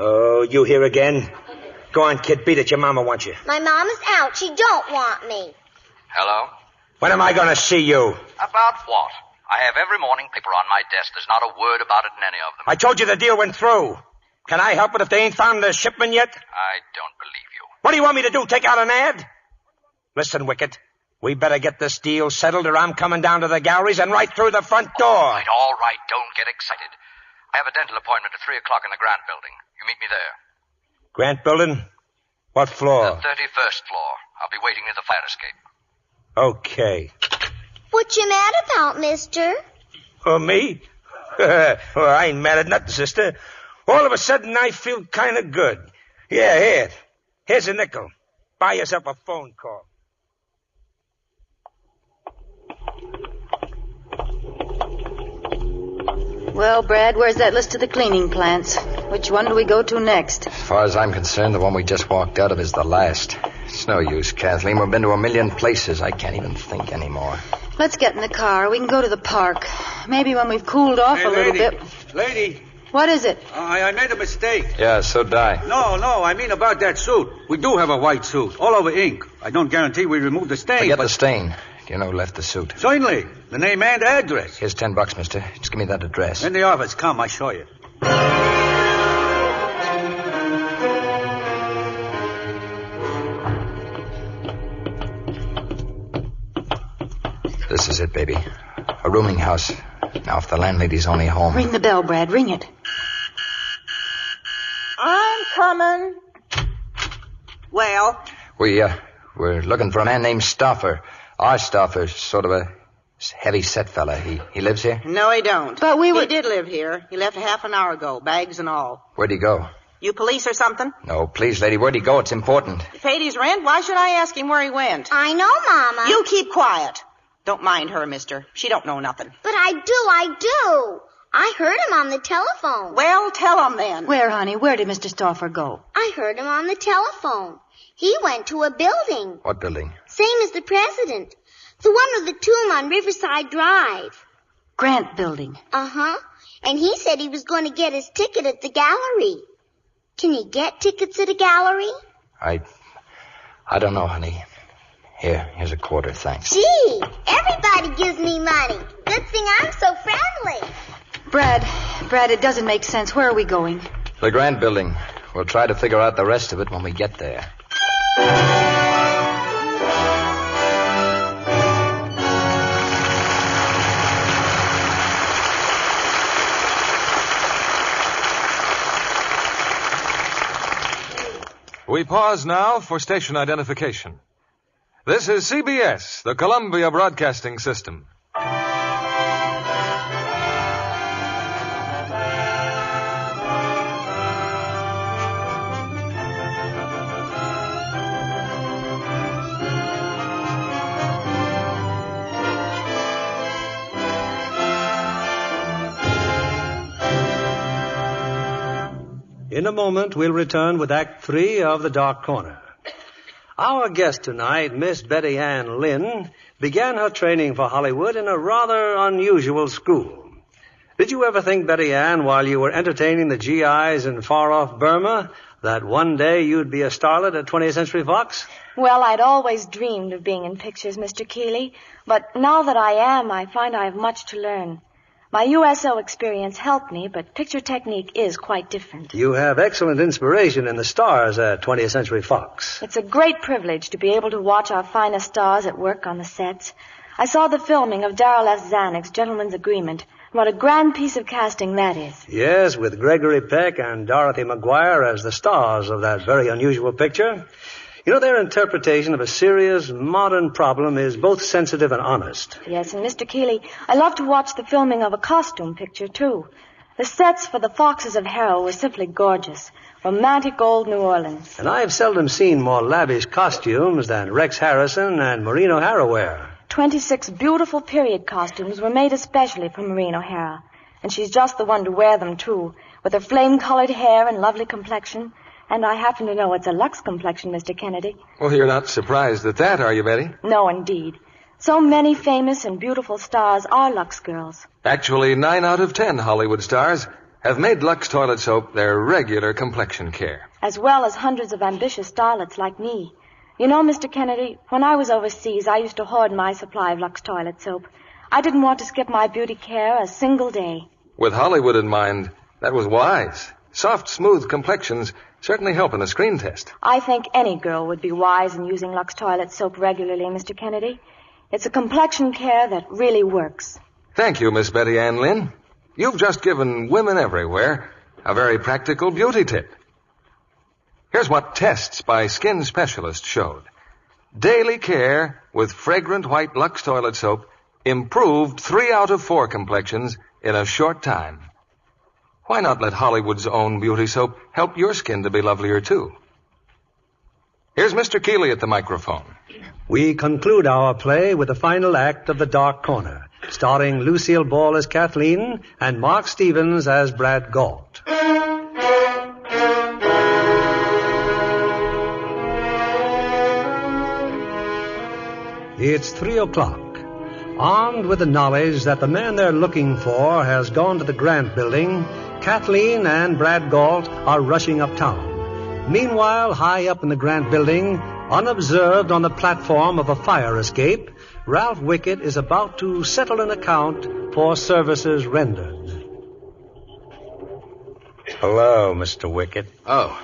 Oh, you here again? Go on, kid, beat it. Your mama wants you. My mom is out. She don't want me. Hello? When am I going to see you? About what? I have every morning paper on my desk. There's not a word about it in any of them. I told you the deal went through. Can I help it if they ain't found the shipment yet? I don't believe you. What do you want me to do, take out an ad? Listen, Wickett, we better get this deal settled or I'm coming down to the galleries and right through the front door. All right, don't get excited. I have a dental appointment at 3 o'clock in the Grant Building. You meet me there. Grant Building? What floor? The 31st floor. I'll be waiting near the fire escape. Okay. What you mad about, mister? Oh, me? Well, I ain't mad at nothing, sister. All of a sudden, I feel kind of good. Yeah, here. Here's a nickel. Buy yourself a phone call. Well, Brad, where's that list of the cleaning plants? Which one do we go to next? As far as I'm concerned, the one we just walked out of is the last. It's no use, Kathleen. We've been to 1,000,000 places. I can't even think anymore. Let's get in the car. We can go to the park. Maybe when we've cooled off a little bit. Lady, What is it? I made a mistake. Yeah, so did I. No, I mean about that suit. We do have a white suit, all over ink. I don't guarantee we removed the stain. Forget the stain. Do you know who left the suit? Certainly. The name and address. Here's $10, mister. Just give me that address. In the office. Come, I'll show you. This is it, baby. A rooming house. Now, if the landlady's only home... Ring the bell, Brad. Ring it. I'm coming. Well? We're looking for a man named Stauffer. Our Stauffer's sort of a heavy-set fella. He lives here? No, he don't. But He did live here. He left half an hour ago, bags and all. Where'd he go? You police or something? No, please, lady. Where'd he go? It's important. He paid his rent. Why should I ask him where he went? I know, Mama. You keep quiet. Don't mind her, mister. She don't know nothing. But I do. I heard him on the telephone. Well, tell him then. Where, honey? Where did Mr. Stauffer go? I heard him on the telephone. He went to a building. What building? Same as the president. The one with the tomb on Riverside Drive. Grant Building. Uh-huh. And he said he was going to get his ticket at the gallery. Can you get tickets at a gallery? I don't know, honey. Here's a quarter, thanks. Gee, everybody gives me money. Good thing I'm so friendly. Brad, it doesn't make sense. Where are we going? The Grant Building. We'll try to figure out the rest of it when we get there. We pause now for station identification. This is CBS, the Columbia Broadcasting System. In a moment, we'll return with Act 3 of The Dark Corner. Our guest tonight, Miss Betty Ann Lynn, began her training for Hollywood in a rather unusual school. Did you ever think, Betty Ann, while you were entertaining the GIs in far-off Burma, that one day you'd be a starlet at 20th Century Fox? Well, I'd always dreamed of being in pictures, Mr. Keeley. But now that I am, I find I have much to learn. My USO experience helped me, but picture technique is quite different. You have excellent inspiration in the stars at 20th Century Fox. It's a great privilege to be able to watch our finest stars at work on the sets. I saw the filming of Darrell F. Zanuck's Gentleman's Agreement. What a grand piece of casting that is. Yes, with Gregory Peck and Dorothy McGuire as the stars of that very unusual picture. You know, their interpretation of a serious, modern problem is both sensitive and honest. Yes, and Mr. Keeley, I love to watch the filming of a costume picture, too. The sets for the Foxes of Harrow were simply gorgeous. Romantic old New Orleans. And I've seldom seen more lavish costumes than Rex Harrison and Maureen O'Hara wear. 26 beautiful period costumes were made especially for Maureen O'Hara. And she's just the one to wear them, too, with her flame-colored hair and lovely complexion. And I happen to know it's a Lux complexion, Mr. Kennedy. Well, you're not surprised at that, are you, Betty? No, indeed. So many famous and beautiful stars are Lux girls. Actually, 9 out of 10 Hollywood stars have made Lux toilet soap their regular complexion care. As well as hundreds of ambitious starlets like me. You know, Mr. Kennedy, when I was overseas, I used to hoard my supply of Lux toilet soap. I didn't want to skip my beauty care a single day. With Hollywood in mind, that was wise. Soft, smooth complexions certainly help in a screen test. I think any girl would be wise in using Lux toilet soap regularly, Mr. Kennedy. It's a complexion care that really works. Thank you, Miss Betty Ann Lynn. You've just given women everywhere a very practical beauty tip. Here's what tests by skin specialists showed. Daily care with fragrant white Lux toilet soap improved 3 out of 4 complexions in a short time. Why not let Hollywood's own beauty soap help your skin to be lovelier, too? Here's Mr. Keeley at the microphone. We conclude our play with the final act of The Dark Corner, starring Lucille Ball as Kathleen and Mark Stevens as Brad Galt. It's 3 o'clock. Armed with the knowledge that the man they're looking for has gone to the Grant Building, Kathleen and Brad Galt are rushing uptown. Meanwhile, high up in the Grant building, unobserved on the platform of a fire escape, Ralph Wickett is about to settle an account for services rendered. Hello, Mr. Wickett. Oh.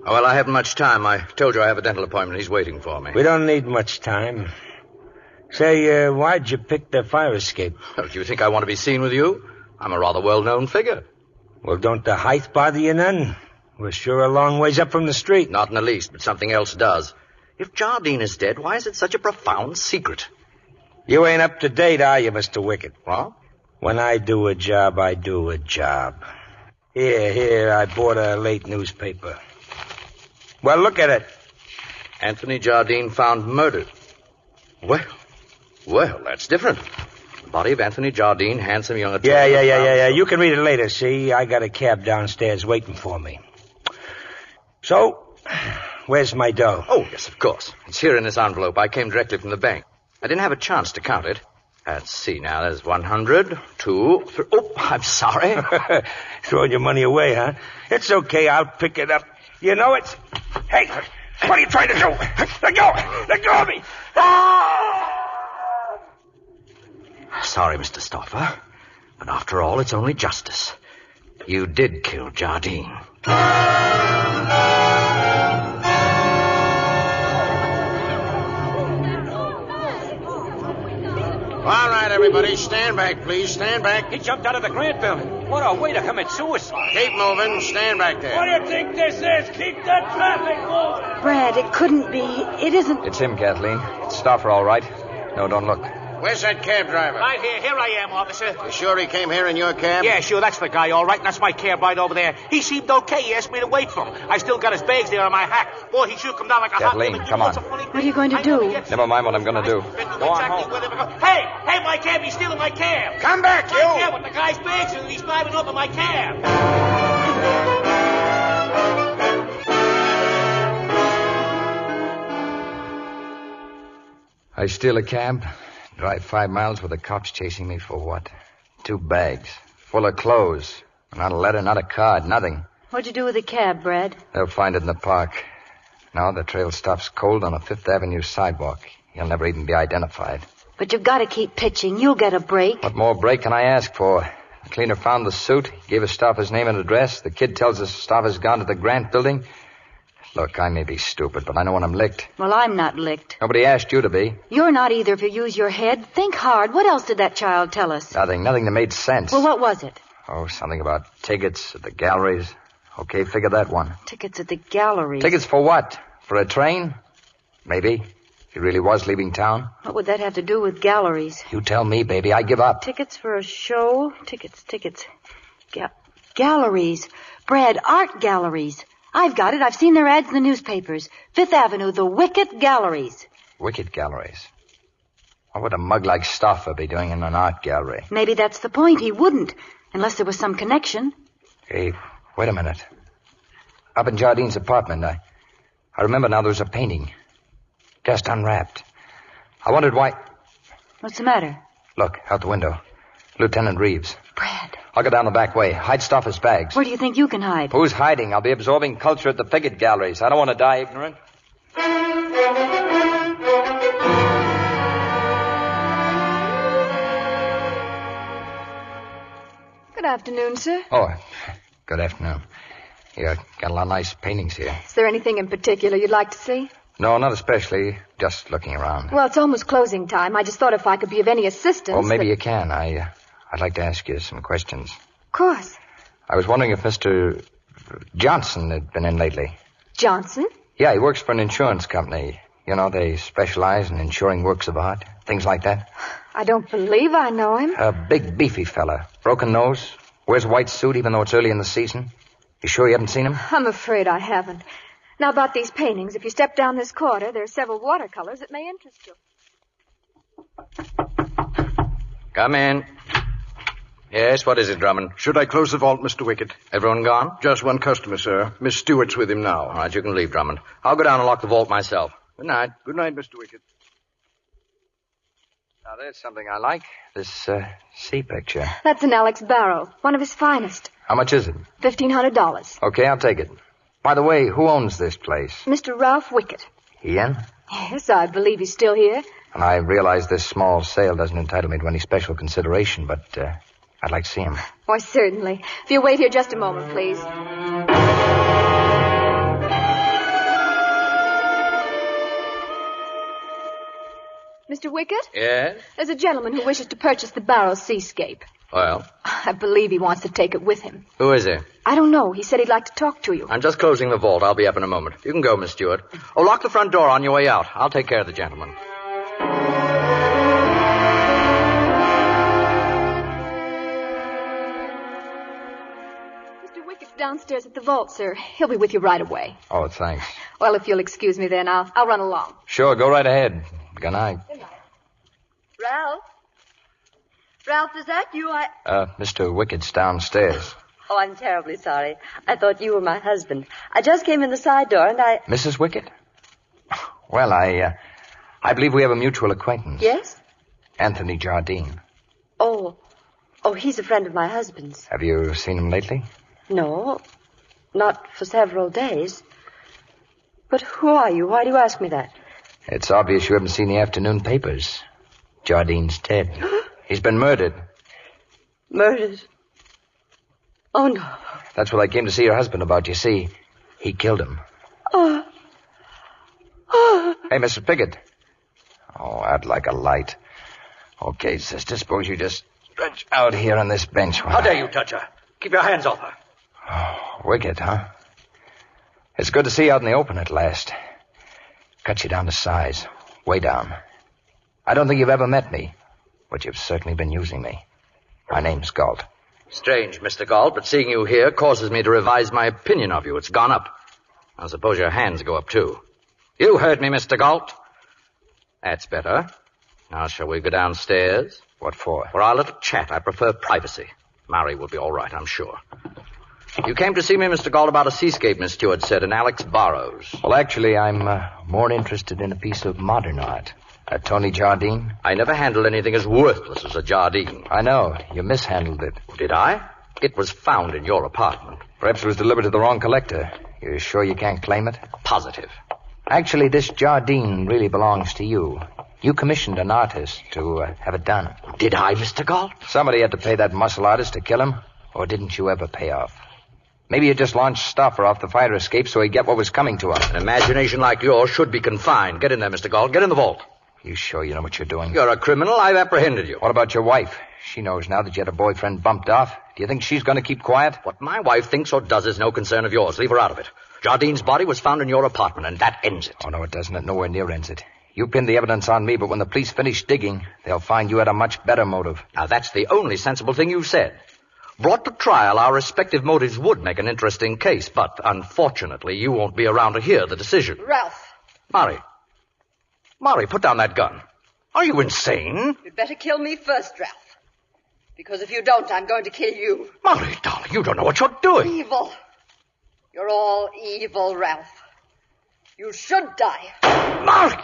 Well, I haven't much time. I told you I have a dental appointment. He's waiting for me. We don't need much time. Say, why'd you pick the fire escape? Oh, do you think I want to be seen with you? I'm a rather well-known figure. Well, don't the height bother you none? We're sure a long ways up from the street. Not in the least, but something else does. If Jardine is dead, why is it such a profound secret? You ain't up to date, are you, Mr. Wickett? What? When I do a job, I do a job. Here, I bought a late newspaper. Well, look at it. Anthony Jardine found murdered. Well, that's different. The body of Anthony Jardine, handsome young attorney. Yeah. You can read it later, see? I got a cab downstairs waiting for me. So, where's my dough? Oh, yes, of course. It's here in this envelope. I came directly from the bank. I didn't have a chance to count it. Let's see now. There's 100, 2, 3. Oh, I'm sorry. Throwing your money away, huh? It's okay. I'll pick it up. You know it's... Hey, what are you trying to do? Let go! Let go of me! Ah! Sorry, Mr. Stauffer. But after all, it's only justice. You did kill Jardine. All right, everybody, stand back, please. Stand back. He jumped out of the Grant building. What a way to commit suicide. Keep moving. Stand back there. What do you think this is? Keep the traffic moving. Brad, it couldn't be. It isn't. It's him, Kathleen. It's Stauffer, all right. No, don't look. Where's that cab driver? Right here. Here I am, officer. You sure he came here in your cab? Yeah, sure. That's the guy, all right. And that's my cab right over there. He seemed okay. He asked me to wait for him. I still got his bags there in my hack. Boy, he should come down like a Kathleen, hot... come on. What are you going to do? Never mind what I'm going to do. Go on home. Hey, my cab. He's stealing my cab. Come back, you. My cab with the guy's bags in it. He's driving over my cab. I steal a cab, drive 5 miles with the cops chasing me for what? 2 bags, full of clothes. Not a letter, not a card, nothing. What'd you do with the cab, Brad? They'll find it in the park. Now the trail stops cold on a 5th Avenue sidewalk. He'll never even be identified. But you've got to keep pitching. You'll get a break. What more break can I ask for? The cleaner found the suit, gave us Stauffer's name and address. The kid tells us Stauffer's gone to the Grant building. Look, I may be stupid, but I know when I'm licked. Well, I'm not licked. Nobody asked you to be. You're not either if you use your head. Think hard. What else did that child tell us? Nothing that made sense. Well, what was it? Oh, something about tickets at the galleries. Okay, figure that one. Tickets at the galleries. Tickets for what? For a train? Maybe. He really was leaving town. What would that have to do with galleries? You tell me, baby. I give up. Tickets for a show? Tickets. Galleries. Brad, art galleries. I've got it. I've seen their ads in the newspapers. 5th Avenue, the Wickett Galleries. Wickett Galleries? What would a mug like Stauffer be doing in an art gallery? Maybe that's the point. He wouldn't, unless there was some connection. Hey, wait a minute. Up in Jardine's apartment, I remember now there was a painting. Just unwrapped. I wondered why... What's the matter? Look, out the window. Lieutenant Reeves. Brad. I'll go down the back way. Hide Stauffer's bags. Where do you think you can hide? Who's hiding? I'll be absorbing culture at the Pickett Galleries. I don't want to die ignorant. Good afternoon, sir. Oh, good afternoon. You got a lot of nice paintings here. Is there anything in particular you'd like to see? No, not especially. Just looking around. Well, it's almost closing time. I just thought if I could be of any assistance... Well, maybe you can. I'd like to ask you some questions. Of course. I was wondering if Mr. Johnson had been in lately. Johnson? Yeah, he works for an insurance company. You know, they specialize in insuring works of art, things like that. I don't believe I know him. A big, beefy fella. Broken nose. Wears a white suit even though it's early in the season. You sure you haven't seen him? I'm afraid I haven't. Now, about these paintings, if you step down this corridor, there are several watercolors that may interest you. Come in. Yes, what is it, Drummond? Should I close the vault, Mr. Wickett? Everyone gone? Just one customer, sir. Miss Stewart's with him now. All right, you can leave, Drummond. I'll go down and lock the vault myself. Good night. Good night, Mr. Wickett. Now, there's something I like. This sea picture. That's an Alex Barrow, one of his finest. How much is it? $1,500. Okay, I'll take it. By the way, who owns this place? Mr. Ralph Wickett. He in? Yes, I believe he's still here. And I realize this small sale doesn't entitle me to any special consideration, but I'd like to see him. Why, certainly. If you'll wait here just a moment, please. Mr. Wickett? Yes? There's a gentleman who wishes to purchase the Barrow Seascape. Well? I believe he wants to take it with him. Who is he? I don't know. He said he'd like to talk to you. I'm just closing the vault. I'll be up in a moment. You can go, Miss Stewart. Oh, lock the front door on your way out. I'll take care of the gentleman. Mr. Wickett's downstairs at the vault, sir. He'll be with you right away. Oh, thanks. Well, if you'll excuse me then, I'll run along. Sure, go right ahead. Good night. Good night. Ralph? Ralph, is that you? Mr. Wickett's downstairs. Oh, I'm terribly sorry. I thought you were my husband. I just came in the side door and Mrs. Wickett? Well, I believe we have a mutual acquaintance. Yes? Anthony Jardine. Oh, he's a friend of my husband's. Have you seen him lately? No, not for several days. But who are you? Why do you ask me that? It's obvious you haven't seen the afternoon papers. Jardine's dead. He's been murdered. Murdered? Oh, no. That's what I came to see your husband about. You see, he killed him. Oh. Hey, Mrs. Pickett. Oh, I'd like a light. Okay, sister, suppose you just stretch out here on this bench. How dare you touch her? Keep your hands off her. Oh, Wickett, huh? It's good to see you out in the open at last. Cut you down to size. Way down. I don't think you've ever met me, but you've certainly been using me. My name's Galt. Strange, Mr. Galt, but seeing you here causes me to revise my opinion of you. It's gone up. I suppose your hands go up, too. You heard me, Mr. Galt. That's better. Now, shall we go downstairs? What for? For our little chat. I prefer privacy. Mary will be all right, I'm sure. You came to see me, Mr. Galt, about a seascape, Miss Stewart said, in Alex Barrow's. Well, actually, I'm more interested in a piece of modern art. Tony Jardine? I never handled anything as worthless as a Jardine. I know. You mishandled it. Did I? It was found in your apartment. Perhaps it was delivered to the wrong collector. You sure you can't claim it? Positive. Actually, this Jardine really belongs to you. You commissioned an artist to have it done. Did I, Mr. Galt? Somebody had to pay that muscle artist to kill him, or didn't you ever pay off? Maybe you just launched Stoffer off the fire escape so he'd get what was coming to him. An imagination like yours should be confined. Get in there, Mr. Galt. Get in the vault. You sure you know what you're doing? You're a criminal. I've apprehended you. What about your wife? She knows now that you had a boyfriend bumped off. Do you think she's going to keep quiet? What my wife thinks or does is no concern of yours. Leave her out of it. Jardine's body was found in your apartment, and that ends it. Oh, no, it doesn't. It nowhere near ends it. You pinned the evidence on me, but when the police finish digging, they'll find you had a much better motive. Now, that's the only sensible thing you've said. Brought to trial, our respective motives would make an interesting case, but unfortunately, you won't be around to hear the decision. Ralph. Mari, put down that gun. Are you insane? You'd better kill me first, Ralph. Because if you don't, I'm going to kill you. Mari, darling, you don't know what you're doing. Evil. You're all evil, Ralph. You should die. Mari!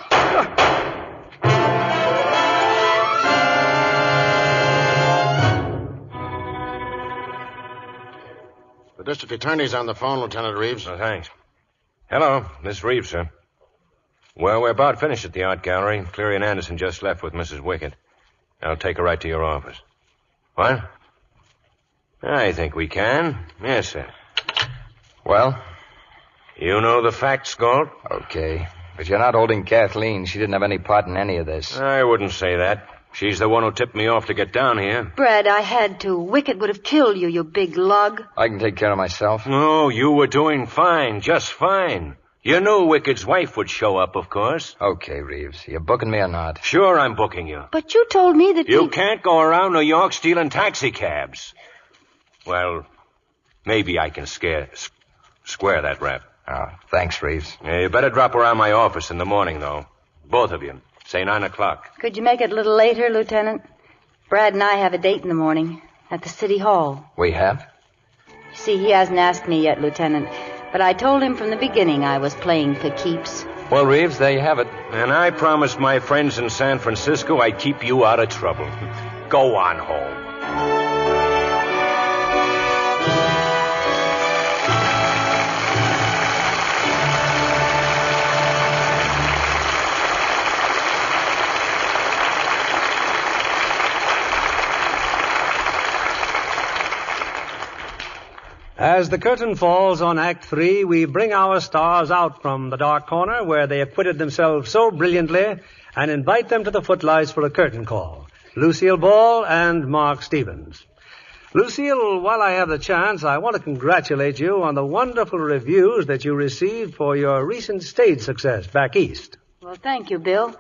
The district attorney's on the phone, Lieutenant Reeves. Oh, thanks. Hello, Miss Reeves, sir. Well, we're about finished at the art gallery. Cleary and Anderson just left with Mrs. Wickett. I'll take her right to your office. What? I think we can. Yes, sir. Well? You know the facts, Galt? Okay. But you're not holding Kathleen. She didn't have any part in any of this. I wouldn't say that. She's the one who tipped me off to get down here. Brad, I had to. Wickett would have killed you, you big lug. I can take care of myself. No, you were doing fine, just fine. You knew Wickett's wife would show up, of course. Okay, Reeves. You booking me or not? Sure, I'm booking you. But you told me that You can't go around New York stealing taxicabs. Well, maybe I can square that rap. Oh, thanks, Reeves. You better drop around my office in the morning, though. Both of you. Say 9 o'clock. Could you make it a little later, Lieutenant? Brad and I have a date in the morning at the City Hall. We have? See, he hasn't asked me yet, Lieutenant. But I told him from the beginning I was playing for keeps. Well, Reeves, there you have it. And I promised my friends in San Francisco I'd keep you out of trouble. Go on home. As the curtain falls on Act 3, we bring our stars out from the dark corner where they acquitted themselves so brilliantly and invite them to the footlights for a curtain call. Lucille Ball and Mark Stevens. Lucille, while I have the chance, I want to congratulate you on the wonderful reviews that you received for your recent stage success back east. Well, thank you, Bill.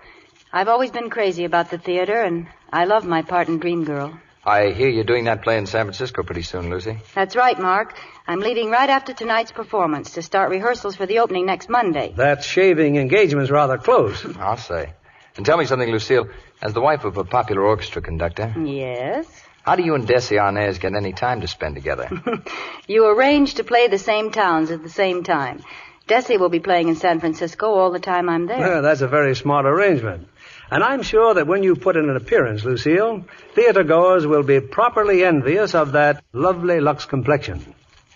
I've always been crazy about the theater, and I love my part in Dreamgirl. I hear you're doing that play in San Francisco pretty soon, Lucy. That's right, Mark. I'm leaving right after tonight's performance to start rehearsals for the opening next Monday. That shaving engagement's rather close. I'll say. And tell me something, Lucille. As the wife of a popular orchestra conductor, Yes? how do you and Desi Arnaz get any time to spend together? You arrange to play the same towns at the same time. Desi will be playing in San Francisco all the time I'm there. Well, that's a very smart arrangement. And I'm sure that when you put in an appearance, Lucille, theater-goers will be properly envious of that lovely Lux complexion.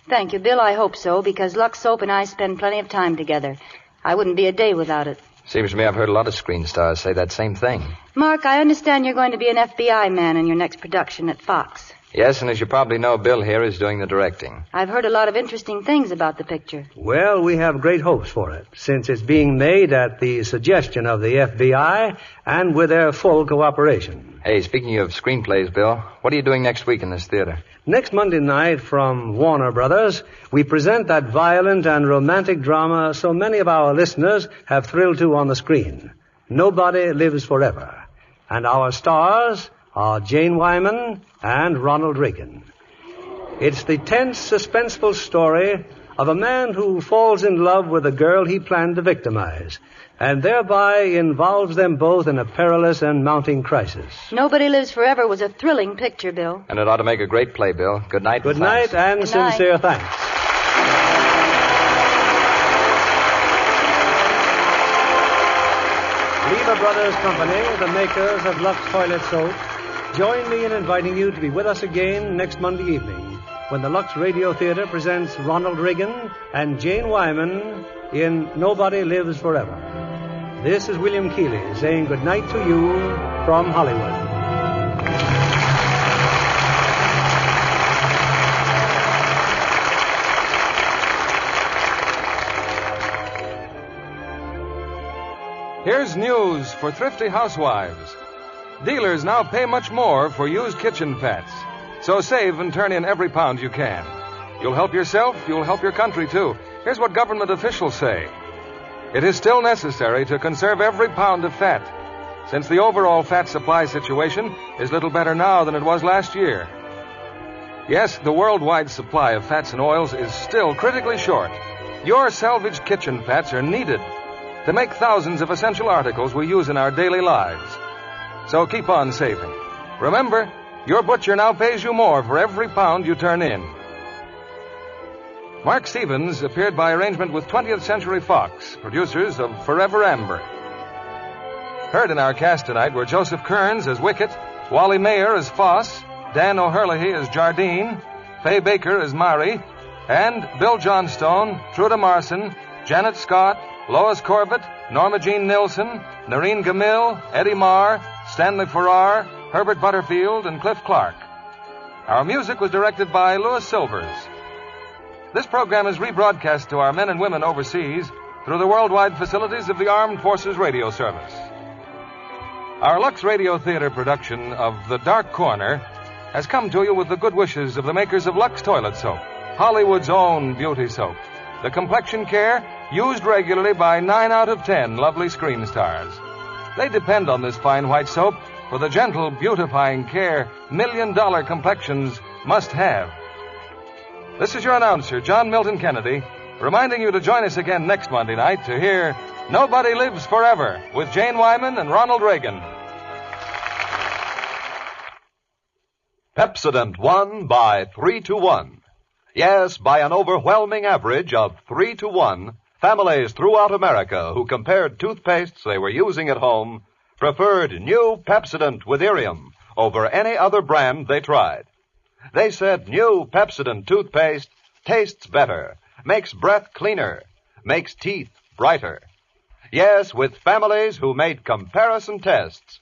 Thank you, Bill. I hope so, because Lux Soap and I spend plenty of time together. I wouldn't be a day without it. Seems to me I've heard a lot of screen stars say that same thing. Mark, I understand you're going to be an FBI man in your next production at Fox. Yes, and as you probably know, Bill here is doing the directing. I've heard a lot of interesting things about the picture. Well, we have great hopes for it, since it's being made at the suggestion of the FBI and with their full cooperation. Hey, speaking of screenplays, Bill, what are you doing next week in this theater? Next Monday night from Warner Brothers, we present that violent and romantic drama so many of our listeners have thrilled to on the screen. Nobody Lives Forever. And our stars are Jane Wyman and Ronald Reagan. It's the tense, suspenseful story of a man who falls in love with a girl he planned to victimize, and thereby involves them both in a perilous and mounting crisis. Nobody Lives Forever was a thrilling picture, Bill. And it ought to make a great play, Bill. Good night. Good night and Good night. sincere thanks. Lever Brothers Company, the makers of Lux Toilet Soap, join me in inviting you to be with us again next Monday evening when the Lux Radio Theater presents Ronald Reagan and Jane Wyman in Nobody Lives Forever. This is William Keeley saying good night to you from Hollywood. Here's news for thrifty housewives. Dealers now pay much more for used kitchen fats. So save and turn in every pound you can. You'll help yourself, you'll help your country, too. Here's what government officials say. It is still necessary to conserve every pound of fat, since the overall fat supply situation is little better now than it was last year. Yes, the worldwide supply of fats and oils is still critically short. Your salvaged kitchen fats are needed to make thousands of essential articles we use in our daily lives. So keep on saving. Remember, your butcher now pays you more for every pound you turn in. Mark Stevens appeared by arrangement with 20th Century Fox, producers of Forever Amber. Heard in our cast tonight were Joseph Kearns as Wicket, Wally Mayer as Foss, Dan O'Herlihy as Jardine, Fay Baker as Mari, and Bill Johnstone, Truda Marson, Janet Scott, Lois Corbett, Norma Jean Nilsson, Noreen Gamil, Eddie Marr, Stanley Farrar, Herbert Butterfield, and Cliff Clark. Our music was directed by Louis Silvers. This program is rebroadcast to our men and women overseas through the worldwide facilities of the Armed Forces Radio Service. Our Lux Radio Theater production of The Dark Corner has come to you with the good wishes of the makers of Lux Toilet Soap, Hollywood's own beauty soap. The complexion care used regularly by 9 out of 10 lovely screen stars. They depend on this fine white soap for the gentle, beautifying care million-dollar complexions must have. This is your announcer, John Milton Kennedy, reminding you to join us again next Monday night to hear Nobody Lives Forever with Jane Wyman and Ronald Reagan. Pepsodent won by 3-1. Yes, by an overwhelming average of 3-1, families throughout America who compared toothpastes they were using at home preferred new Pepsodent with Irium over any other brand they tried. They said new Pepsodent toothpaste tastes better, makes breath cleaner, makes teeth brighter. Yes, with families who made comparison tests,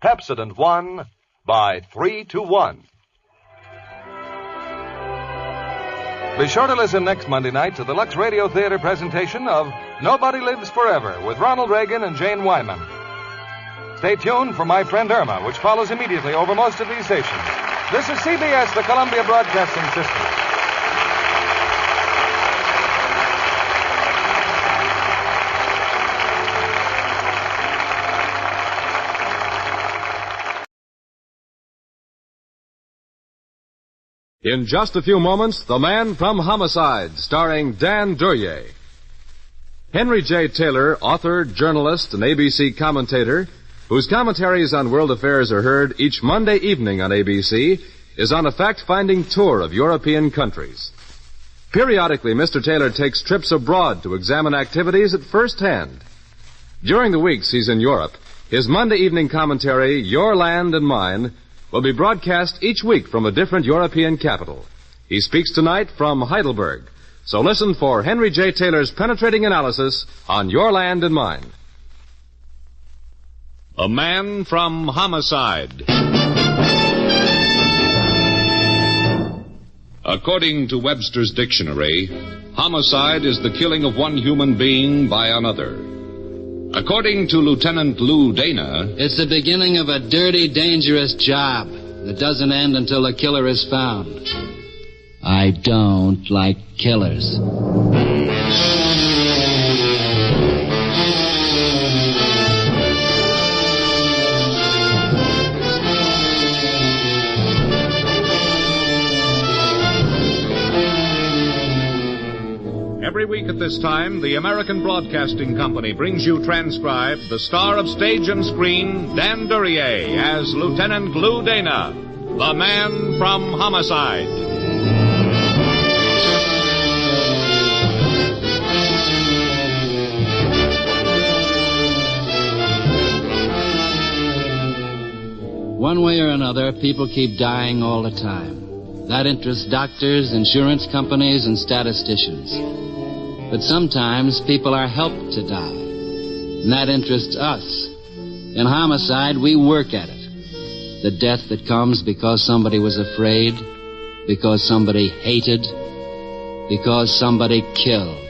Pepsodent won by 3-1. Be sure to listen next Monday night to the Lux Radio Theater presentation of Nobody Lives Forever with Ronald Reagan and Jane Wyman. Stay tuned for My Friend Irma, which follows immediately over most of these stations. This is CBS, the Columbia Broadcasting System. In just a few moments, The Man from Homicide, starring Dan Duryea. Henry J. Taylor, author, journalist, and ABC commentator, whose commentaries on world affairs are heard each Monday evening on ABC, is on a fact-finding tour of European countries. Periodically, Mr. Taylor takes trips abroad to examine activities at first hand. During the weeks he's in Europe, his Monday evening commentary, Your Land and Mine, will be broadcast each week from a different European capital. He speaks tonight from Heidelberg. So listen for Henry J. Taylor's penetrating analysis on Your Land and Mine. A Man from Homicide. According to Webster's dictionary, homicide is the killing of one human being by another. According to Lieutenant Lou Dana, it's the beginning of a dirty, dangerous job that doesn't end until the killer is found. I don't like killers. Every week at this time, the American Broadcasting Company brings you transcribed the star of stage and screen, Dan Duryea, as Lieutenant Lou Dana, the Man from Homicide. One way or another, people keep dying all the time. That interests doctors, insurance companies, and statisticians. But sometimes people are helped to die, and that interests us. In homicide, we work at it. The death that comes because somebody was afraid, because somebody hated, because somebody killed.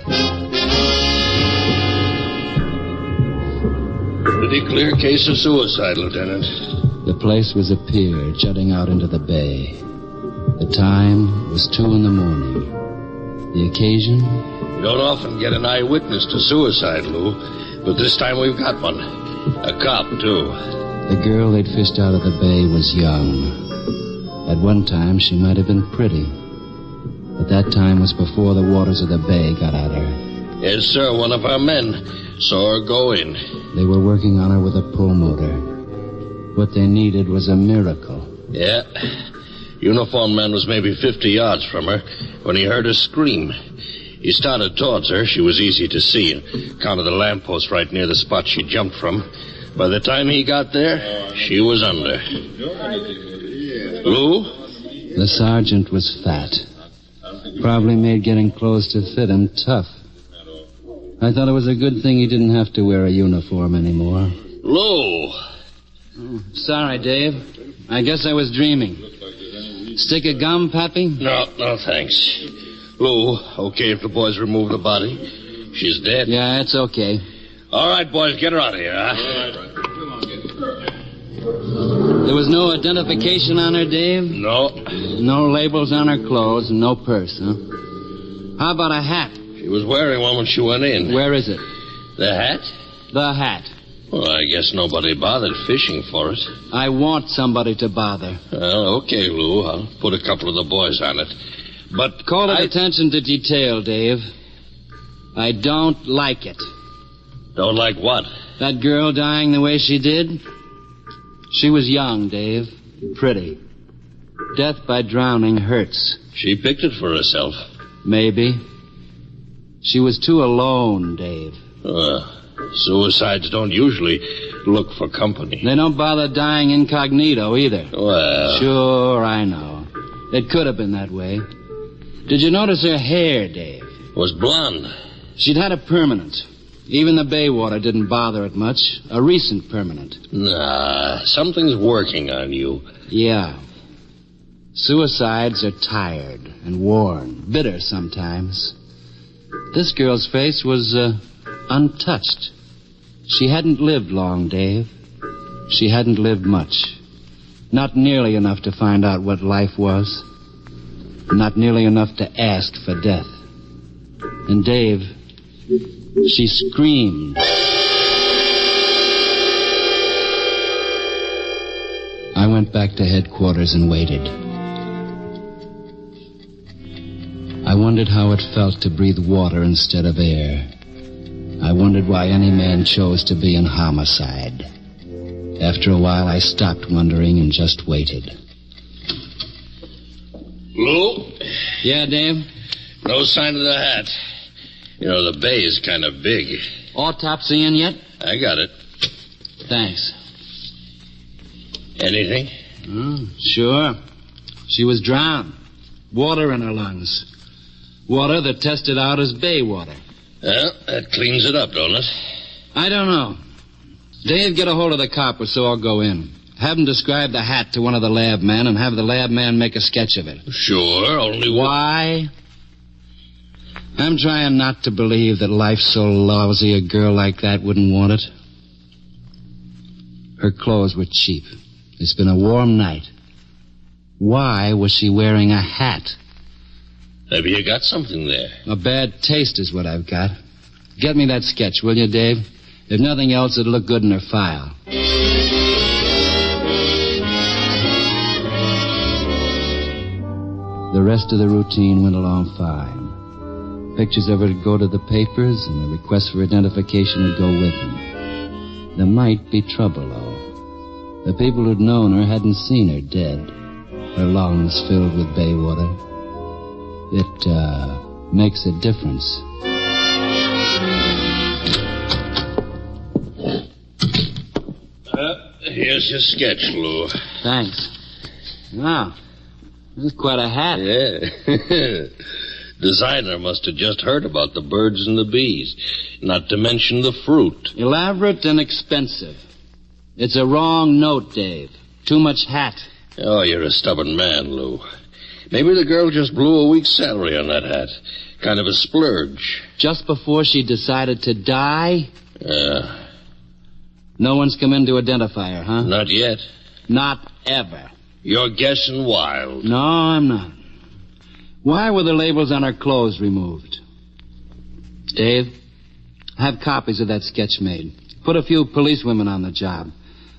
Pretty clear case of suicide, Lieutenant. The place was a pier jutting out into the bay. The time was 2 a.m. The occasion? You don't often get an eyewitness to suicide, Lou, but this time we've got one. A cop, too. The girl they'd fished out of the bay was young. At one time, she might have been pretty. But that time was before the waters of the bay got at her. Yes, sir, one of our men saw her go in. They were working on her with a pull motor. What they needed was a miracle. Yeah. Uniformed man was maybe 50 yards from her when he heard her scream. He started towards her. She was easy to see on account of the lamppost right near the spot she jumped from. By the time he got there, she was under. Lou? The sergeant was fat. Probably made getting clothes to fit him tough. I thought it was a good thing he didn't have to wear a uniform anymore. Lou! Sorry, Dave. I guess I was dreaming. Stick of gum, Pappy? No, thanks. Lou, okay if the boys remove the body? She's dead. Yeah, it's okay. All right, boys, get her out of here, huh? There was no identification on her, Dave? No. No labels on her clothes and no purse, huh? How about a hat? She was wearing one when she went in. Where is it? The hat? The hat. Well, I guess nobody bothered fishing for it. I want somebody to bother. Well, okay, Lou. I'll put a couple of the boys on it. But call it attention to detail, Dave. I don't like it. Don't like what? That girl dying the way she did? She was young, Dave. Pretty. Death by drowning hurts. She picked it for herself. Maybe. She was too alone, Dave. Suicides don't usually look for company. They don't bother dying incognito either. Well... Sure, I know. It could have been that way. Did you notice her hair, Dave? Was blonde. She'd had a permanent. Even the bay water didn't bother it much. A recent permanent. Nah, something's working on you. Yeah. Suicides are tired and worn, bitter sometimes. This girl's face was untouched. She hadn't lived long, Dave. She hadn't lived much. Not nearly enough to find out what life was. Not nearly enough to ask for death. And Dave, she screamed. I went back to headquarters and waited. I wondered how it felt to breathe water instead of air. I wondered why any man chose to be in homicide. After a while, I stopped wondering and just waited. Lou? Yeah, Dave? No sign of the hat. You know, the bay is kind of big. Autopsy in yet? I got it. Thanks. Anything? Sure. She was drowned. Water in her lungs. Water that tested out as bay water. Well, that cleans it up, don't it? I don't know. Dave, get a hold of the copper so I'll go in. Have him describe the hat to one of the lab men and have the lab man make a sketch of it. Sure, only... Why? I'm trying not to believe that life's so lousy a girl like that wouldn't want it. Her clothes were cheap. It's been a warm night. Why was she wearing a hat? Have you got something there? A bad taste is what I've got. Get me that sketch, will you, Dave? If nothing else, it'll look good in her file. The rest of the routine went along fine. Pictures of her would go to the papers, and the request for identification would go with them. There might be trouble, though. The people who'd known her hadn't seen her dead, her lungs filled with bay water. It makes a difference. Here's your sketch, Lou. Thanks. Wow. This is quite a hat. Yeah. Designer must have just heard about the birds and the bees, not to mention the fruit. Elaborate and expensive. It's a wrong note, Dave. Too much hat. Oh, you're a stubborn man, Lou. Maybe the girl just blew a week's salary on that hat. Kind of a splurge. Just before she decided to die? Yeah. No one's come in to identify her, huh? Not yet. Not ever. You're guessing wild. No, I'm not. Why were the labels on her clothes removed? Dave, have copies of that sketch made. Put a few policewomen on the job.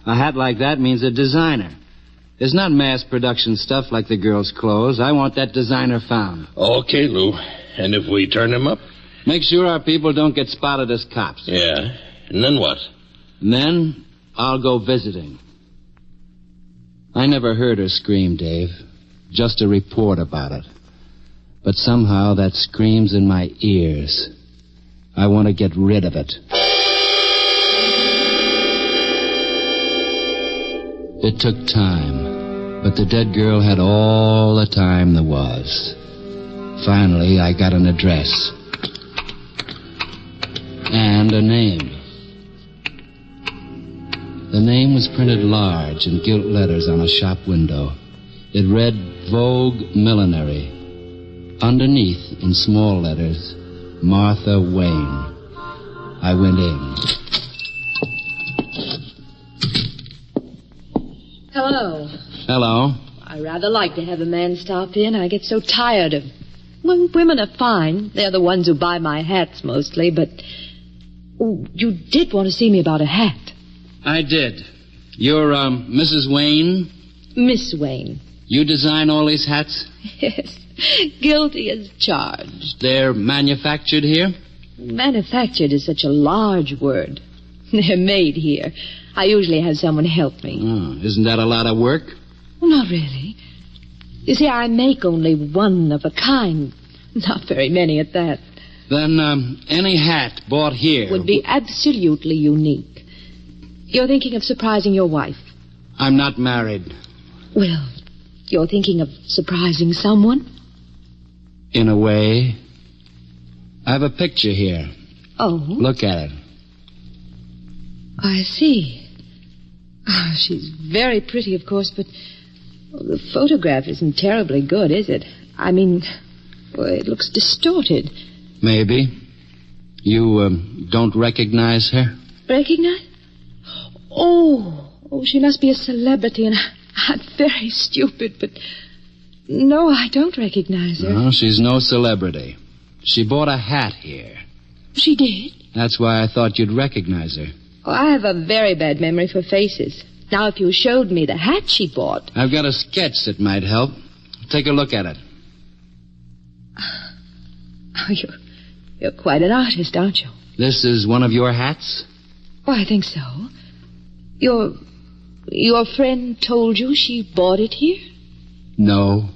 A hat like that means a designer. It's not mass production stuff like the girl's clothes. I want that designer found. Okay, Lou. And if we turn him up? Make sure our people don't get spotted as cops. Yeah. And then what? And then I'll go visiting. I never heard her scream, Dave. Just a report about it. But somehow that screams in my ears. I want to get rid of it. It took time, but the dead girl had all the time there was. Finally, I got an address. And a name. The name was printed large in gilt letters on a shop window. It read Vogue Millinery. Underneath, in small letters, Martha Wayne. I went in. Hello. Hello. I rather like to have a man stop in. I get so tired of... Well, women are fine. They're the ones who buy my hats mostly, but... Oh, you did want to see me about a hat. I did. You're, Mrs. Wayne? Miss Wayne. You design all these hats? Yes. Guilty as charged. They're manufactured here? Manufactured is such a large word. They're made here. I usually have someone help me. Oh, isn't that a lot of work? Well, not really. You see, I make only one of a kind. Not very many at that. Then any hat bought here would be absolutely unique. You're thinking of surprising your wife. I'm not married. Well, you're thinking of surprising someone? In a way. I have a picture here. Oh? Look at it. I see. Oh, she's very pretty, of course, but the photograph isn't terribly good, is it? I mean, it looks distorted. Maybe. You don't recognize her? Recognize? Oh, she must be a celebrity, and I'm very stupid, but no, I don't recognize her. No, she's no celebrity. She bought a hat here. She did? That's why I thought you'd recognize her. Oh, I have a very bad memory for faces. Now, if you showed me the hat she bought... I've got a sketch that might help. Take a look at it. Oh, you're quite an artist, aren't you? This is one of your hats? Oh, I think so. Your friend told you she bought it here? No.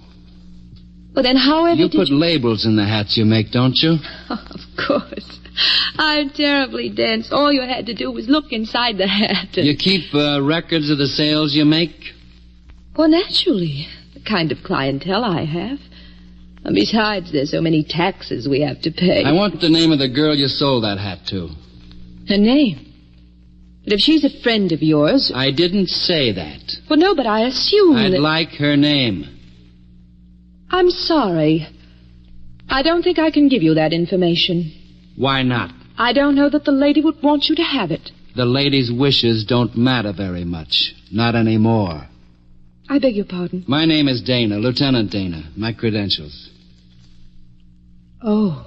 Well, then however you put labels in the hats you make, don't you? Oh, of course. I'm terribly dense. All you had to do was look inside the hat. You keep records of the sales you make? Well, naturally. The kind of clientele I have. And besides, there's so many taxes we have to pay. I want the name of the girl you sold that hat to. Her name? But if she's a friend of yours... I didn't say that. Well, no, but I assume I'd like her name. I'm sorry. I don't think I can give you that information. Why not? I don't know that the lady would want you to have it. The lady's wishes don't matter very much. Not anymore. I beg your pardon? My name is Dana, Lieutenant Dana. My credentials. Oh.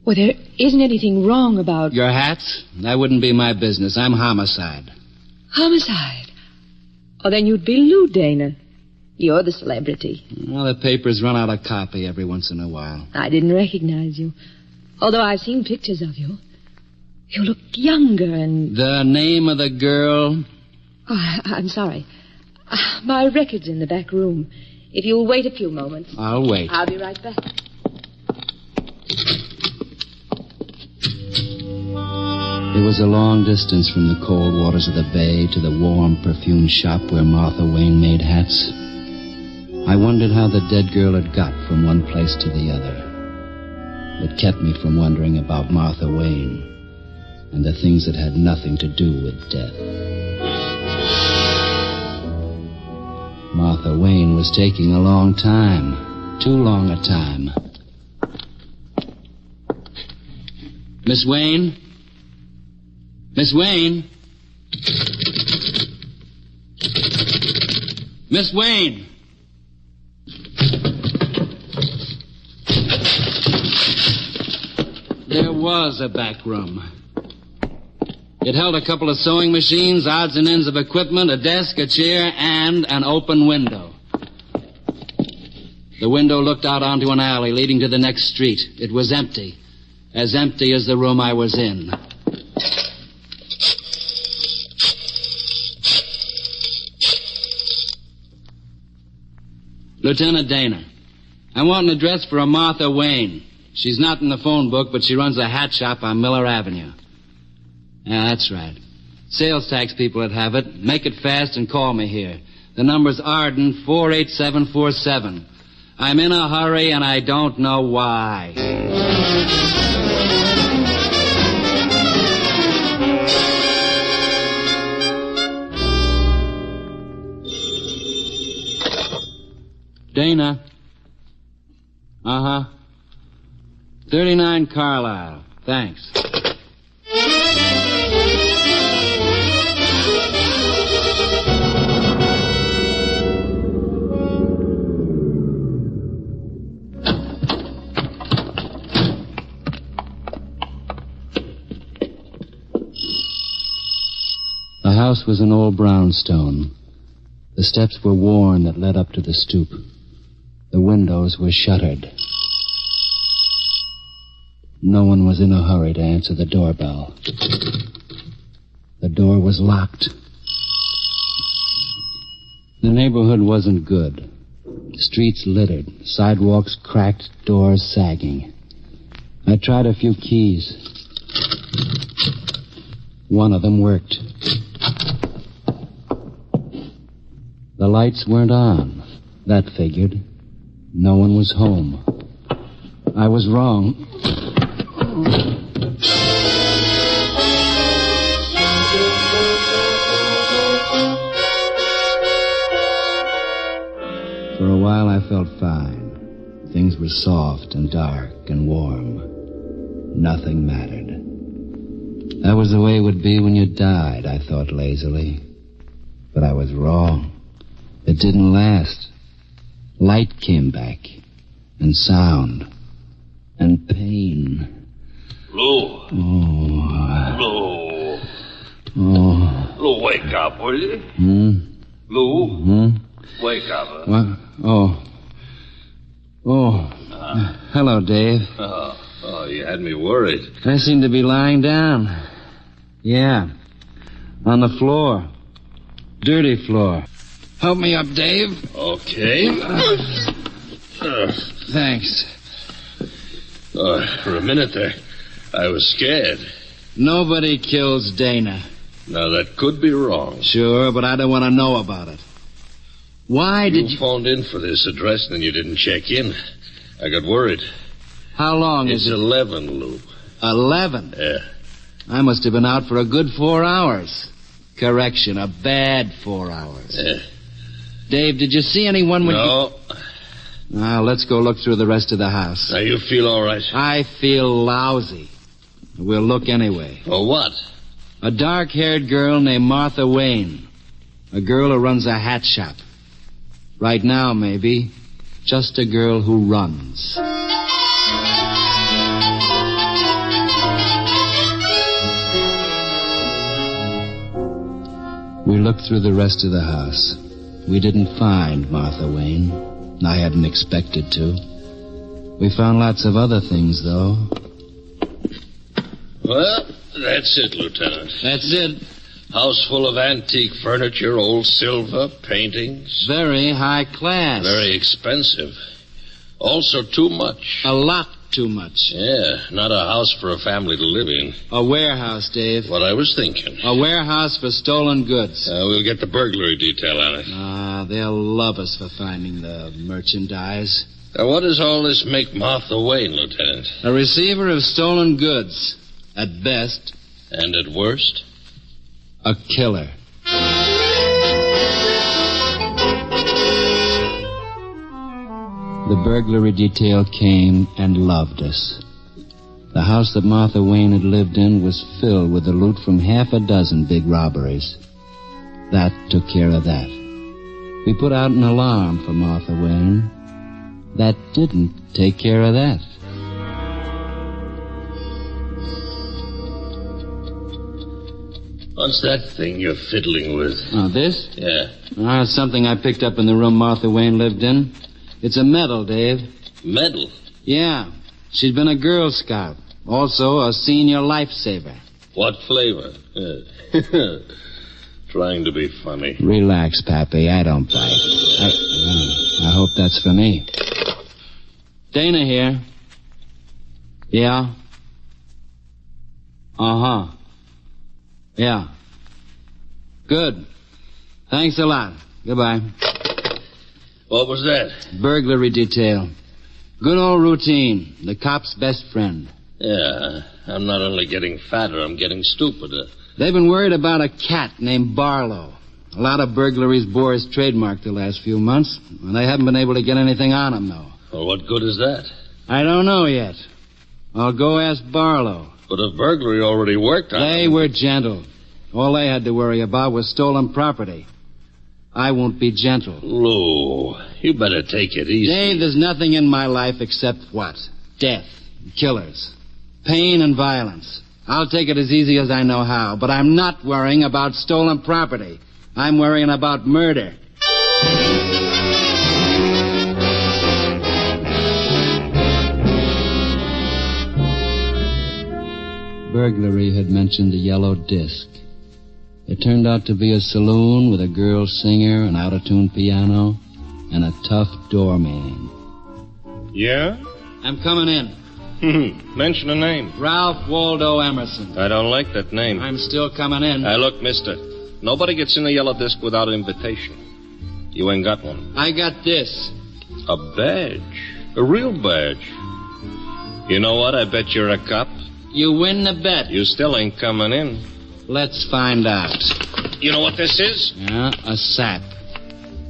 Well, there isn't anything wrong about... Your hats? That wouldn't be my business. I'm homicide. Homicide? Oh, then you'd be Lou Dana. You're the celebrity. Well, the papers run out of copy every once in a while. I didn't recognize you. Although I've seen pictures of you. You look younger and... The name of the girl? Oh, I'm sorry. My record's in the back room. If you'll wait a few moments. I'll wait. I'll be right back. It was a long distance from the cold waters of the bay to the warm, perfumed shop where Martha Wayne made hats. I wondered how the dead girl had got from one place to the other. It kept me from wondering about Martha Wayne and the things that had nothing to do with death. Martha Wayne was taking a long time. Too long a time. Miss Wayne? Miss Wayne? Miss Wayne! There was a back room. It held a couple of sewing machines, odds and ends of equipment, a desk, a chair, and an open window. The window looked out onto an alley leading to the next street. It was empty. As empty as the room I was in. Lieutenant Dana, I want an address for a Martha Wayne. She's not in the phone book, but she runs a hat shop on Miller Avenue. Yeah, that's right. Sales tax people that have it. Make it fast and call me here. The number's Arden 48747. I'm in a hurry and I don't know why. Dana. Uh-huh. 39 Carlisle. Thanks. The house was an old brownstone. The steps were worn that led up to the stoop. The windows were shuttered. No one was in a hurry to answer the doorbell. The door was locked. The neighborhood wasn't good. Streets littered, sidewalks cracked, doors sagging. I tried a few keys. One of them worked. The lights weren't on. That figured. No one was home. I was wrong. For a while I felt fine. Things were soft and dark and warm. Nothing mattered. That was the way it would be when you died, I thought lazily. But I was wrong. It didn't last. Light came back. And sound. And pain. Lou. Oh. Lou. Oh. Lou, wake up, will you? Lou. Wake up. What? Oh. Oh. Hello, Dave. Oh, you had me worried. I seem to be lying down. Yeah. On the floor. Dirty floor. Help me up, Dave. Okay. Thanks. For a minute there, I was scared. Nobody kills Dana. Now, that could be wrong. Sure, but I don't want to know about it. Why did you... phoned in for this address and then you didn't check in. I got worried. How long is it? It's 11, Lou. 11? Yeah. I must have been out for a good 4 hours. Correction, a bad 4 hours. Yeah. Dave, did you see anyone when No. Now, let's go look through the rest of the house. Now, you feel all right? I feel lousy. We'll look anyway. For what? A dark-haired girl named Martha Wayne. A girl who runs a hat shop. Right now, maybe. Just a girl who runs. We looked through the rest of the house. We didn't find Martha Wayne. I hadn't expected to. We found lots of other things, though. Well, that's it, Lieutenant. That's it. House full of antique furniture, old silver, paintings. Very high class. Very expensive. Also too much. A lot too much. Yeah, not a house for a family to live in. A warehouse, Dave. What I was thinking. A warehouse for stolen goods. We'll get the burglary detail on it. They'll love us for finding the merchandise. Now, what does all this make Martha Wayne, Lieutenant? A receiver of stolen goods, at best. And at worst? A killer. The burglary detail came and loved us. The house that Martha Wayne had lived in was filled with the loot from half a dozen big robberies. That took care of that. We put out an alarm for Martha Wayne. That didn't take care of that. What's that thing you're fiddling with? Oh, this? Yeah. It's something I picked up in the room Martha Wayne lived in. It's a medal, Dave. Medal? Yeah. She'd been a Girl Scout. Also a senior lifesaver. What flavor? Trying to be funny. Relax, Pappy. I don't bite. I hope that's for me. Dana here. Yeah? Uh-huh. Yeah. Good. Thanks a lot. Goodbye. What was that? Burglary detail. Good old routine. The cop's best friend. Yeah. I'm not only getting fatter, I'm getting stupider. They've been worried about a cat named Barlow. A lot of burglaries bore his trademark the last few months. And they haven't been able to get anything on him, though. Well, what good is that? I don't know yet. I'll go ask Barlow. But a burglary already worked on They were gentle. All they had to worry about was stolen property. I won't be gentle. Lou, you better take it easy. Dave, there's nothing in my life except what? Death, killers, pain and violence. I'll take it as easy as I know how, but I'm not worrying about stolen property. I'm worrying about murder. Burglary had mentioned the yellow disc. It turned out to be a saloon with a girl singer, an out-of-tune piano, and a tough doorman. Yeah? I'm coming in. Mention a name. Ralph Waldo Emerson. I don't like that name. I'm still coming in. Look, mister. Nobody gets in the yellow disc without an invitation. You ain't got one. I got this. A badge. A real badge. You know what? I bet you're a cop. You win the bet. You still ain't coming in. Let's find out. You know what this is? Yeah, a sap.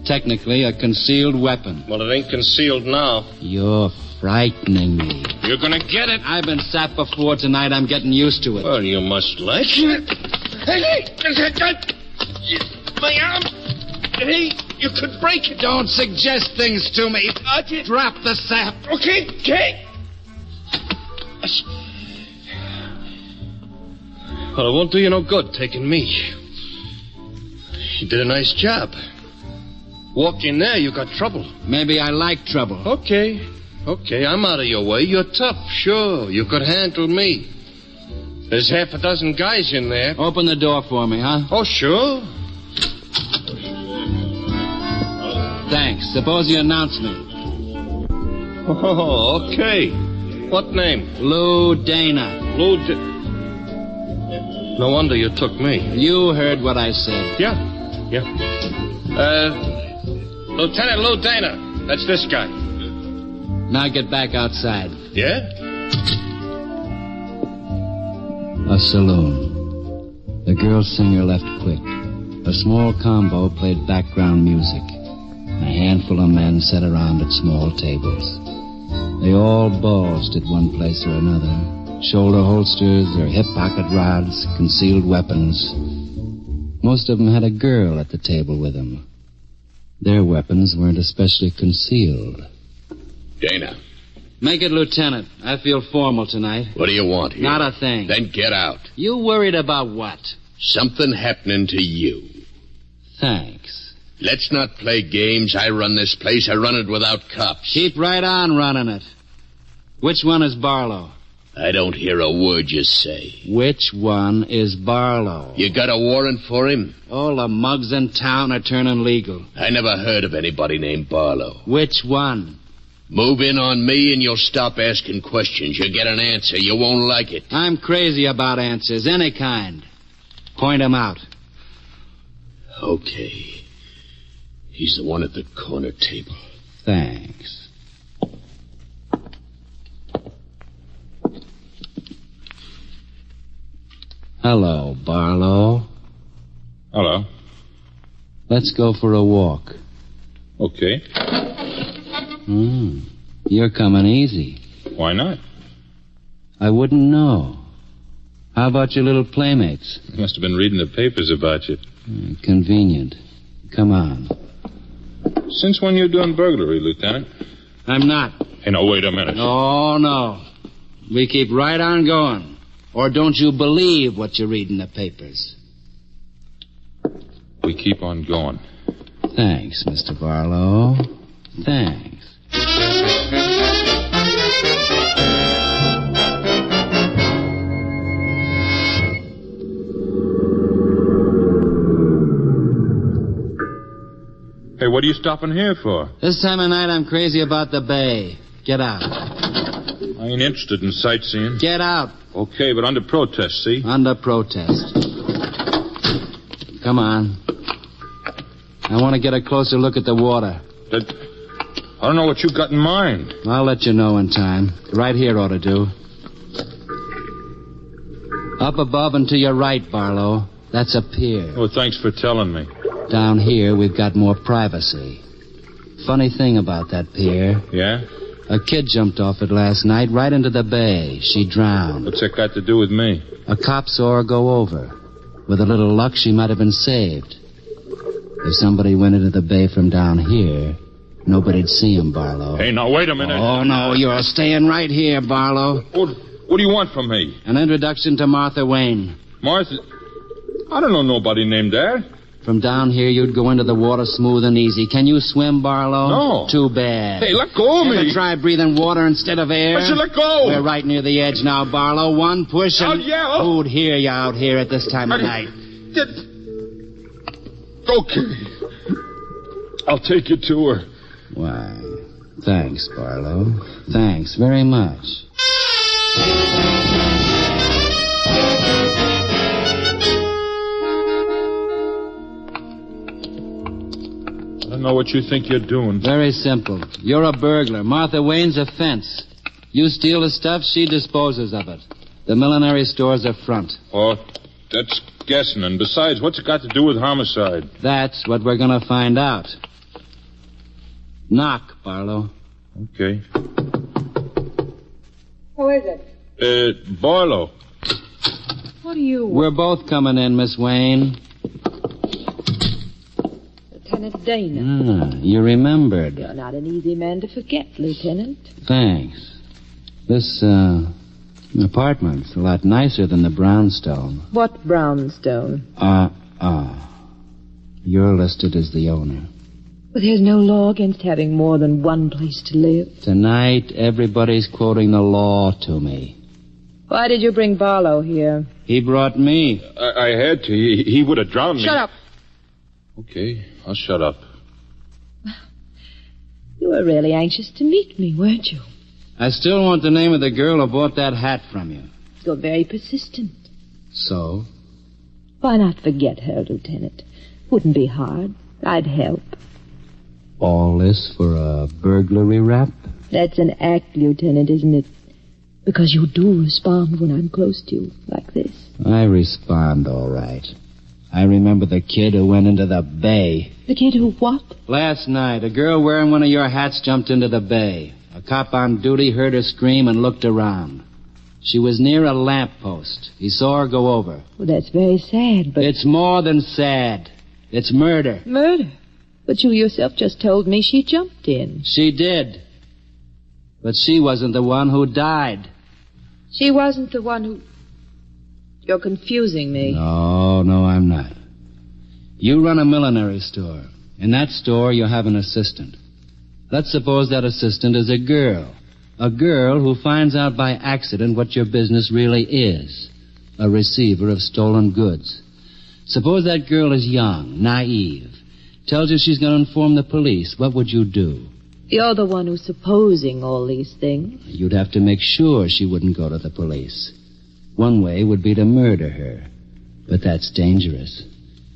Technically, a concealed weapon. Well, it ain't concealed now. You're frightening me. You're gonna get it. I've been sapped before tonight. I'm getting used to it. Well, you must like it. Hey! My arm! Hey, you could break it. Don't suggest things to me. Drop the sap. Okay. Well, it won't do you no good taking me. You did a nice job. Walk in there, you got trouble. Maybe I like trouble. Okay, I'm out of your way. You're tough, sure. You could handle me. There's half a dozen guys in there. Open the door for me, huh? Oh, sure. Thanks. Suppose you announce me. Oh, okay. What name? Lou Dana. No wonder you took me. You heard what I said. Yeah. Lieutenant Lou Dana. That's this guy. Now get back outside. Yeah? A saloon. The girl singer left quick. A small combo played background music. A handful of men sat around at small tables. They all bulged at one place or another. Shoulder holsters, their hip pocket rods, concealed weapons. Most of them had a girl at the table with them. Their weapons weren't especially concealed. Dana. Make it lieutenant. I feel formal tonight. What do you want here? Not a thing. Then get out. You worried about what? Something happening to you. Thanks. Let's not play games. I run this place. I run it without cops. Keep right on running it. Which one is Barlow? I don't hear a word you say. Which one is Barlow? You got a warrant for him? All the mugs in town are turning legal. I never heard of anybody named Barlow. Which one? Move in on me and you'll stop asking questions. You'll get an answer. You won't like it. I'm crazy about answers, any kind. Point 'em out. Okay. He's the one at the corner table. Thanks. Hello, Barlow. Hello. Let's go for a walk. Okay. You're coming easy. Why not? I wouldn't know. How about your little playmates? You must have been reading the papers about you. Convenient. Come on. Since when you doing burglary, Lieutenant? I'm not. Hey, no, wait a minute. Oh, no. We keep right on going. Or don't you believe what you read in the papers? We keep on going. Thanks, Mr. Barlow. Thanks. Hey, what are you stopping here for? This time of night, I'm crazy about the bay. Get out. I ain't interested in sightseeing. Get out. Okay, but under protest, see? Under protest. Come on. I want to get a closer look at the water. I don't know what you got in mind. I'll let you know in time. Right here ought to do. Up above and to your right, Barlow. That's a pier. Oh, thanks for telling me. Down here, we've got more privacy. Funny thing about that pier. Yeah? A kid jumped off it last night right into the bay. She drowned. What's that got to do with me? A cop saw her go over. With a little luck, she might have been saved. If somebody went into the bay from down here, nobody'd see him, Barlow. Hey, now, wait a minute. Oh, no, you're staying right here, Barlow. What do you want from me? An introduction to Martha Wayne. Martha? I don't know nobody named that. From down here, you'd go into the water smooth and easy. Can you swim, Barlow? No. Too bad. Hey, let go of me. Ever try breathing water instead of air? I said let go. We're right near the edge now, Barlow. One push and... Who'd hear you out here at this time of night? Okay. I'll take you to her. Why, thanks, Barlow. Thanks very much. I don't know what you think you're doing. Very simple. You're a burglar. Martha Wayne's a fence. You steal the stuff, she disposes of it. The millinery store's a front. Oh, that's guessing. And besides, what's it got to do with homicide? That's what we're going to find out. Knock, Barlow. Okay. Who is it? Barlow. What do you... We're both coming in, Miss Wayne. Lieutenant Dana. You remembered. You're not an easy man to forget, Lieutenant. Thanks. This, apartment's a lot nicer than the brownstone. What brownstone? You're listed as the owner. But there's no law against having more than one place to live. Tonight, everybody's quoting the law to me. Why did you bring Barlow here? He brought me. I had to. He would have drowned me. Shut up. Okay, I'll shut up. You were really anxious to meet me, weren't you? I still want the name of the girl who bought that hat from you. You're very persistent. So? Why not forget her, Lieutenant? Wouldn't be hard. I'd help. All this for a burglary rap? That's an act, Lieutenant, isn't it? Because you do respond when I'm close to you, like this. I respond all right. I remember the kid who went into the bay. The kid who what? Last night, a girl wearing one of your hats jumped into the bay. A cop on duty heard her scream and looked around. She was near a lamppost. He saw her go over. Well, that's very sad, but... It's more than sad. It's murder. Murder? But you yourself just told me she jumped in. She did. But she wasn't the one who died. She wasn't the one who... You're confusing me. No, I'm not. You run a millinery store. In that store, you have an assistant. Let's suppose that assistant is a girl. A girl who finds out by accident what your business really is. A receiver of stolen goods. Suppose that girl is young, naive. Tells you she's going to inform the police. What would you do? You're the one who's supposing all these things. You'd have to make sure she wouldn't go to the police. One way would be to murder her. But that's dangerous.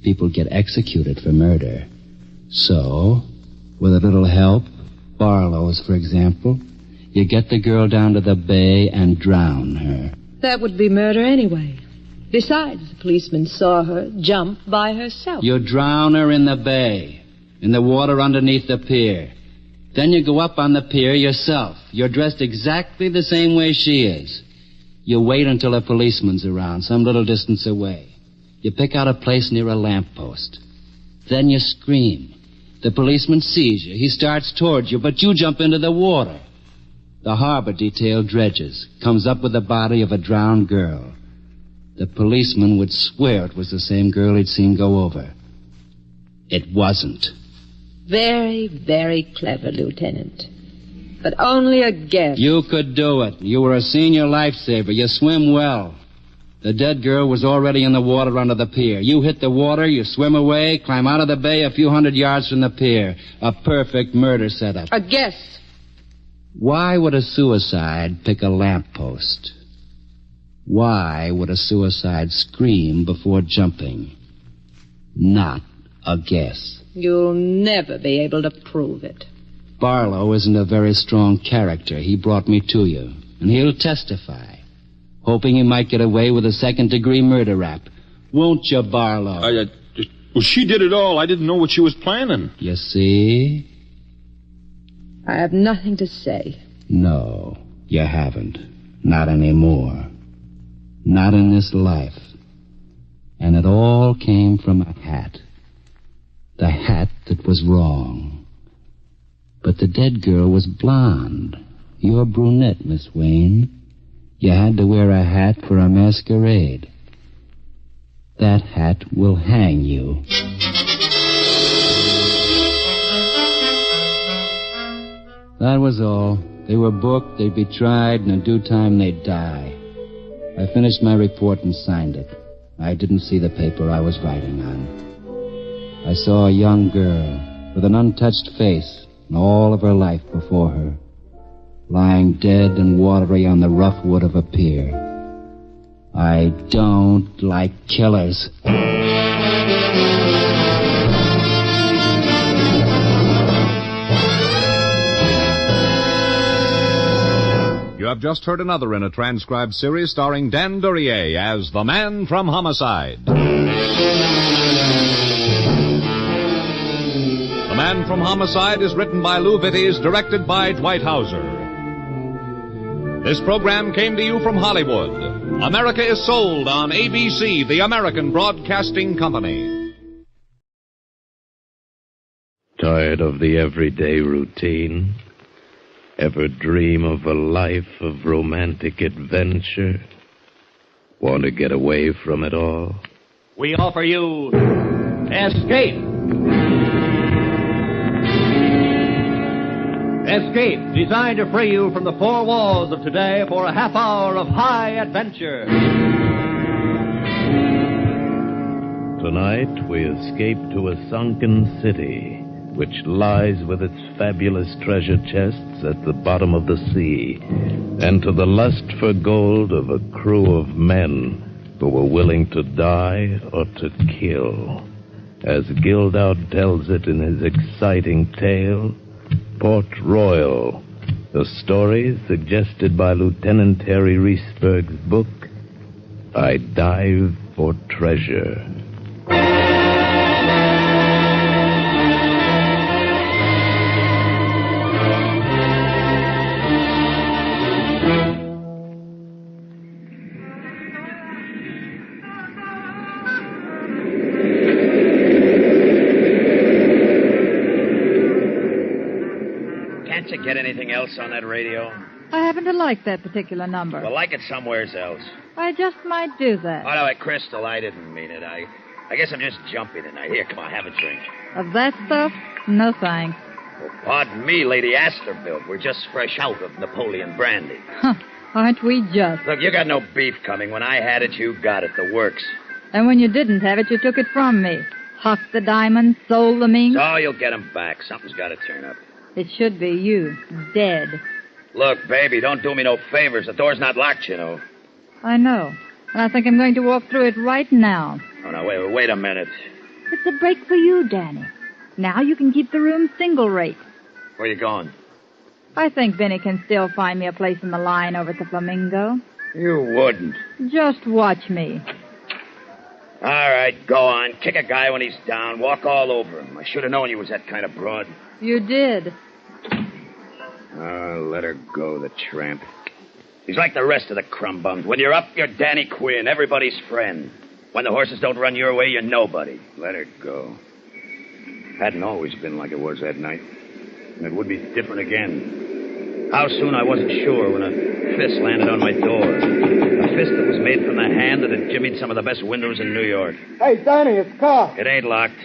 People get executed for murder. So, with a little help, Barlow's, for example, you get the girl down to the bay and drown her. That would be murder anyway. Besides, the policeman saw her jump by herself. You drown her in the bay, in the water underneath the pier. Then you go up on the pier yourself. You're dressed exactly the same way she is. You wait until a policeman's around, some little distance away. You pick out a place near a lamppost. Then you scream. The policeman sees you. He starts towards you, but you jump into the water. The harbor detail dredges, comes up with the body of a drowned girl. The policeman would swear it was the same girl he'd seen go over. It wasn't. Very, very clever, Lieutenant. But only a guess. You could do it. You were a senior lifesaver. You swim well. The dead girl was already in the water under the pier. You hit the water, you swim away, climb out of the bay a few hundred yards from the pier. A perfect murder setup. A guess. Why would a suicide pick a lamppost? Why would a suicide scream before jumping? Not a guess. You'll never be able to prove it. Barlow isn't a very strong character. He brought me to you, and he'll testify, hoping he might get away with a second-degree murder rap. Won't you, Barlow? Well, she did it all. I didn't know what she was planning. You see? I have nothing to say. No, you haven't. Not anymore. Not in this life. And it all came from a hat. The hat that was wrong. But the dead girl was blonde. You're brunette, Miss Wayne. You had to wear a hat for a masquerade. That hat will hang you. That was all. They were booked, they'd be tried, and in due time they'd die. I finished my report and signed it. I didn't see the paper I was writing on. I saw a young girl with an untouched face and all of her life before her. lying dead and watery on the rough wood of a pier. I don't like killers. You have just heard another in a transcribed series starring Dan Duryea as the man from Homicide. The Man from Homicide is written by Lou Vittes, directed by Dwight Hauser. This program came to you from Hollywood. America is sold on ABC, the American Broadcasting Company. Tired of the everyday routine? Ever dream of a life of romantic adventure? Want to get away from it all? We offer you Escape. Escape, designed to free you from the four walls of today for a half hour of high adventure. Tonight, we escape to a sunken city, which lies with its fabulous treasure chests at the bottom of the sea, and to the lust for gold of a crew of men who were willing to die or to kill. As Gildow tells it in his exciting tale, Port Royal, the story suggested by Lieutenant Harry Reesberg's book, I Dive for Treasure. Can't you get anything else on that radio? I happen to like that particular number. Well, like it somewheres else. I just might do that. Oh, no, Crystal, I didn't mean it. I guess I'm just jumpy tonight. Here, come on, have a drink. Of that stuff? No thanks. Well, pardon me, Lady Astorbilt. We're just fresh out of Napoleon brandy. Huh, aren't we just? Look, you got no beef coming. When I had it, you got it. The works. And when you didn't have it, you took it from me. Hucked the diamonds, sold the mink. Oh, you'll get them back. Something's got to turn up. It should be you, dead. Look, baby, don't do me no favors. The door's not locked, you know. I know. And I think I'm going to walk through it right now. Oh, no, wait a minute. It's a break for you, Danny. Now you can keep the room single rate. Where you going? I think Vinny can still find me a place in the line over at the Flamingo. You wouldn't. Just watch me. All right, go on. Kick a guy when he's down. Walk all over him. I should have known he was that kind of broad. You did. Oh, let her go, the tramp. He's like the rest of the crumb bums. When you're up, you're Danny Quinn, everybody's friend. When the horses don't run your way, you're nobody. Let her go. Hadn't always been like it was that night. And it would be different again. How soon, I wasn't sure when a fist landed on my door. A fist that was made from the hand that had jimmied some of the best windows in New York. Hey, Danny, it's Carl. It ain't locked.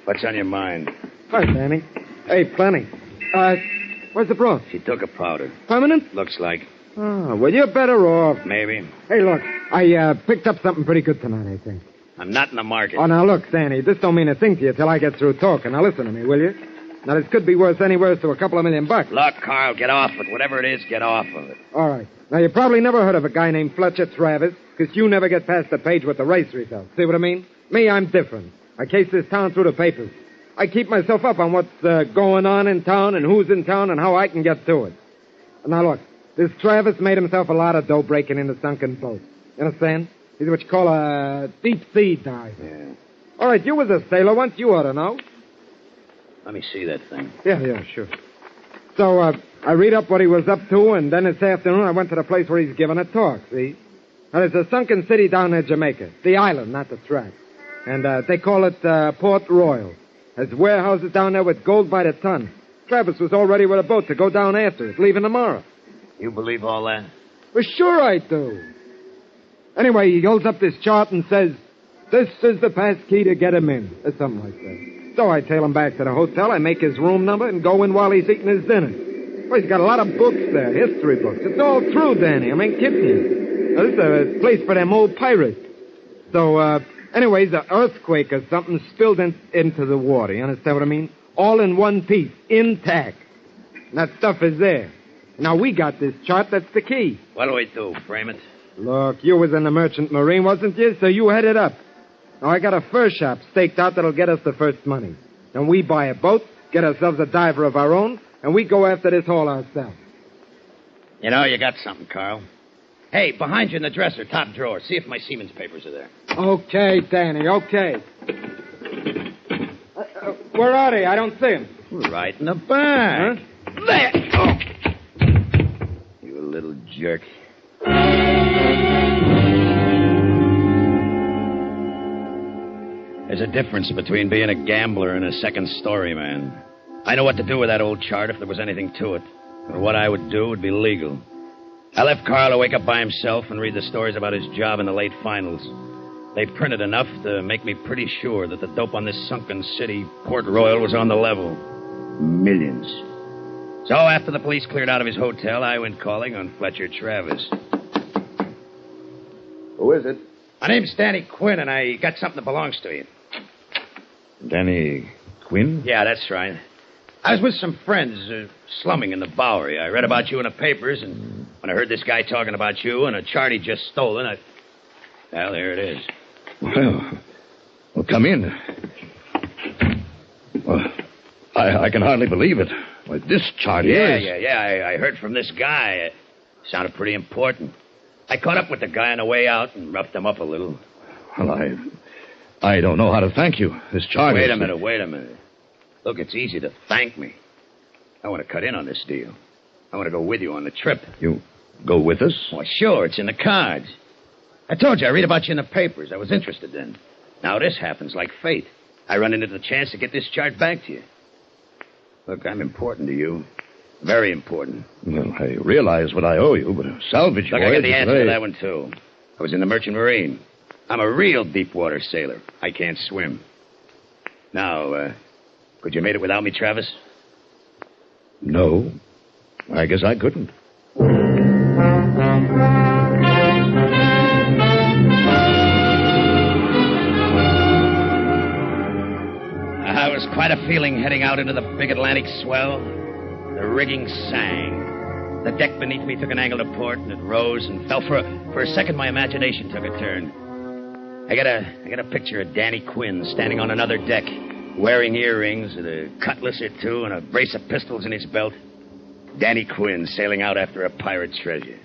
What's on your mind? Hi, Danny. Hey, plenty. Where's the broad? She took a powder. Permanent? Looks like. Oh, well, you're better off. Maybe. Hey, look, I picked up something pretty good tonight, I think. I'm not in the market. Oh, now, look, Danny, this don't mean a thing to you till I get through talking. Now, listen to me, will you? Now, this could be worth anywhere to a couple of $1 million. Look, Carl, get off it. Whatever it is, get off of it. All right. Now, you probably never heard of a guy named Fletcher Travis, because you never get past the page with the race results. See what I mean? Me, I'm different. I case this town through the papers. I keep myself up on what's going on in town and who's in town and how I can get to it. Now, look, this Travis made himself a lot of dough breaking into sunken boats. You understand? He's what you call a deep-sea diver. Yeah. All right, you was a sailor once. You ought to know. Let me see that thing. Yeah, sure. So, I read up what he was up to, and then this afternoon I went to the place where he's giving a talk, see? Now, there's a sunken city down near Jamaica. The island, not the track. And they call it Port Royal. There's warehouses down there with gold by the ton. Travis was all ready with a boat to go down after it, leaving tomorrow. You believe all that? Well, sure I do. Anyway, he holds up this chart and says, "This is the pass key to get him in," or something like that. So I tail him back to the hotel, I make his room number, and go in while he's eating his dinner. Well, he's got a lot of books there, history books. It's all true, Danny. I ain't kidding you. Now, this is a place for them old pirates. So, anyways, an earthquake or something spilled into the water. You understand what I mean? All in one piece, intact. And that stuff is there. Now, we got this chart. That's the key. What do we do? Frame it? Look, you was in the merchant marine, wasn't you? So you head it up. Now, I got a fur shop staked out that'll get us the first money. Then we buy a boat, get ourselves a diver of our own, and we go after this haul ourselves. You know, you got something, Carl. Hey, behind you in the dresser, top drawer. See if my Siemens papers are there. Okay, Danny, okay. Where are they? I don't see them. Right in the back. Huh? There! Oh. You little jerk. There's a difference between being a gambler and a second story man. I know what to do with that old chart if there was anything to it. But what I would do would be legal. I left Carl to wake up by himself and read the stories about his job in the late finals. They printed enough to make me pretty sure that the dope on this sunken city, Port Royal, was on the level. Millions. So after the police cleared out of his hotel, I went calling on Fletcher Travis. Who is it? My name's Danny Quinn, and I got something that belongs to you. Danny Quinn? Yeah, that's right. I was with some friends slumming in the Bowery. I read about you in the papers, and when I heard this guy talking about you and a chart he'd just stolen, well, there it is. Well, come in. Well, I can hardly believe it. Well, this chart is... Yeah. I heard from this guy. It sounded pretty important. I caught up with the guy on the way out and roughed him up a little. Well, I don't know how to thank you. This chart Wait a minute. Look, it's easy to thank me. I want to cut in on this deal. I want to go with you on the trip. You go with us? Well, sure, it's in the cards. I told you, I read about you in the papers. I was interested then. Now this happens like fate. I run into the chance to get this chart back to you. Look, I'm important to you. Very important. Well, I realize what I owe you, but a salvage Look, voyage... I got the answer to that one, too. I was in the Merchant Marine. I'm a real deep-water sailor. I can't swim. Now, could you have made it without me, Travis? No. I guess I couldn't. I was quite a feeling heading out into the big Atlantic swell. The rigging sang. The deck beneath me took an angle to port, and it rose and fell. For a second, my imagination took a turn. I got a picture of Danny Quinn standing on another deck, wearing earrings and a cutlass or two and a brace of pistols in his belt. Danny Quinn sailing out after a pirate treasure.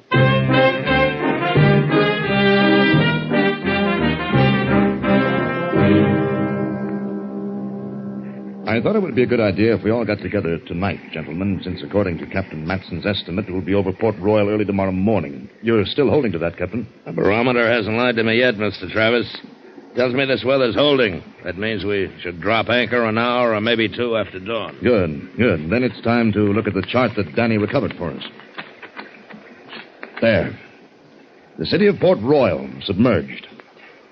I thought it would be a good idea if we all got together tonight, gentlemen, since according to Captain Matson's estimate, it will be over Port Royal early tomorrow morning. You're still holding to that, Captain? The barometer hasn't lied to me yet, Mr. Travis. Tells me this weather's holding. That means we should drop anchor an hour or maybe two after dawn. Good. Then it's time to look at the chart that Danny recovered for us. There. The city of Port Royal, submerged.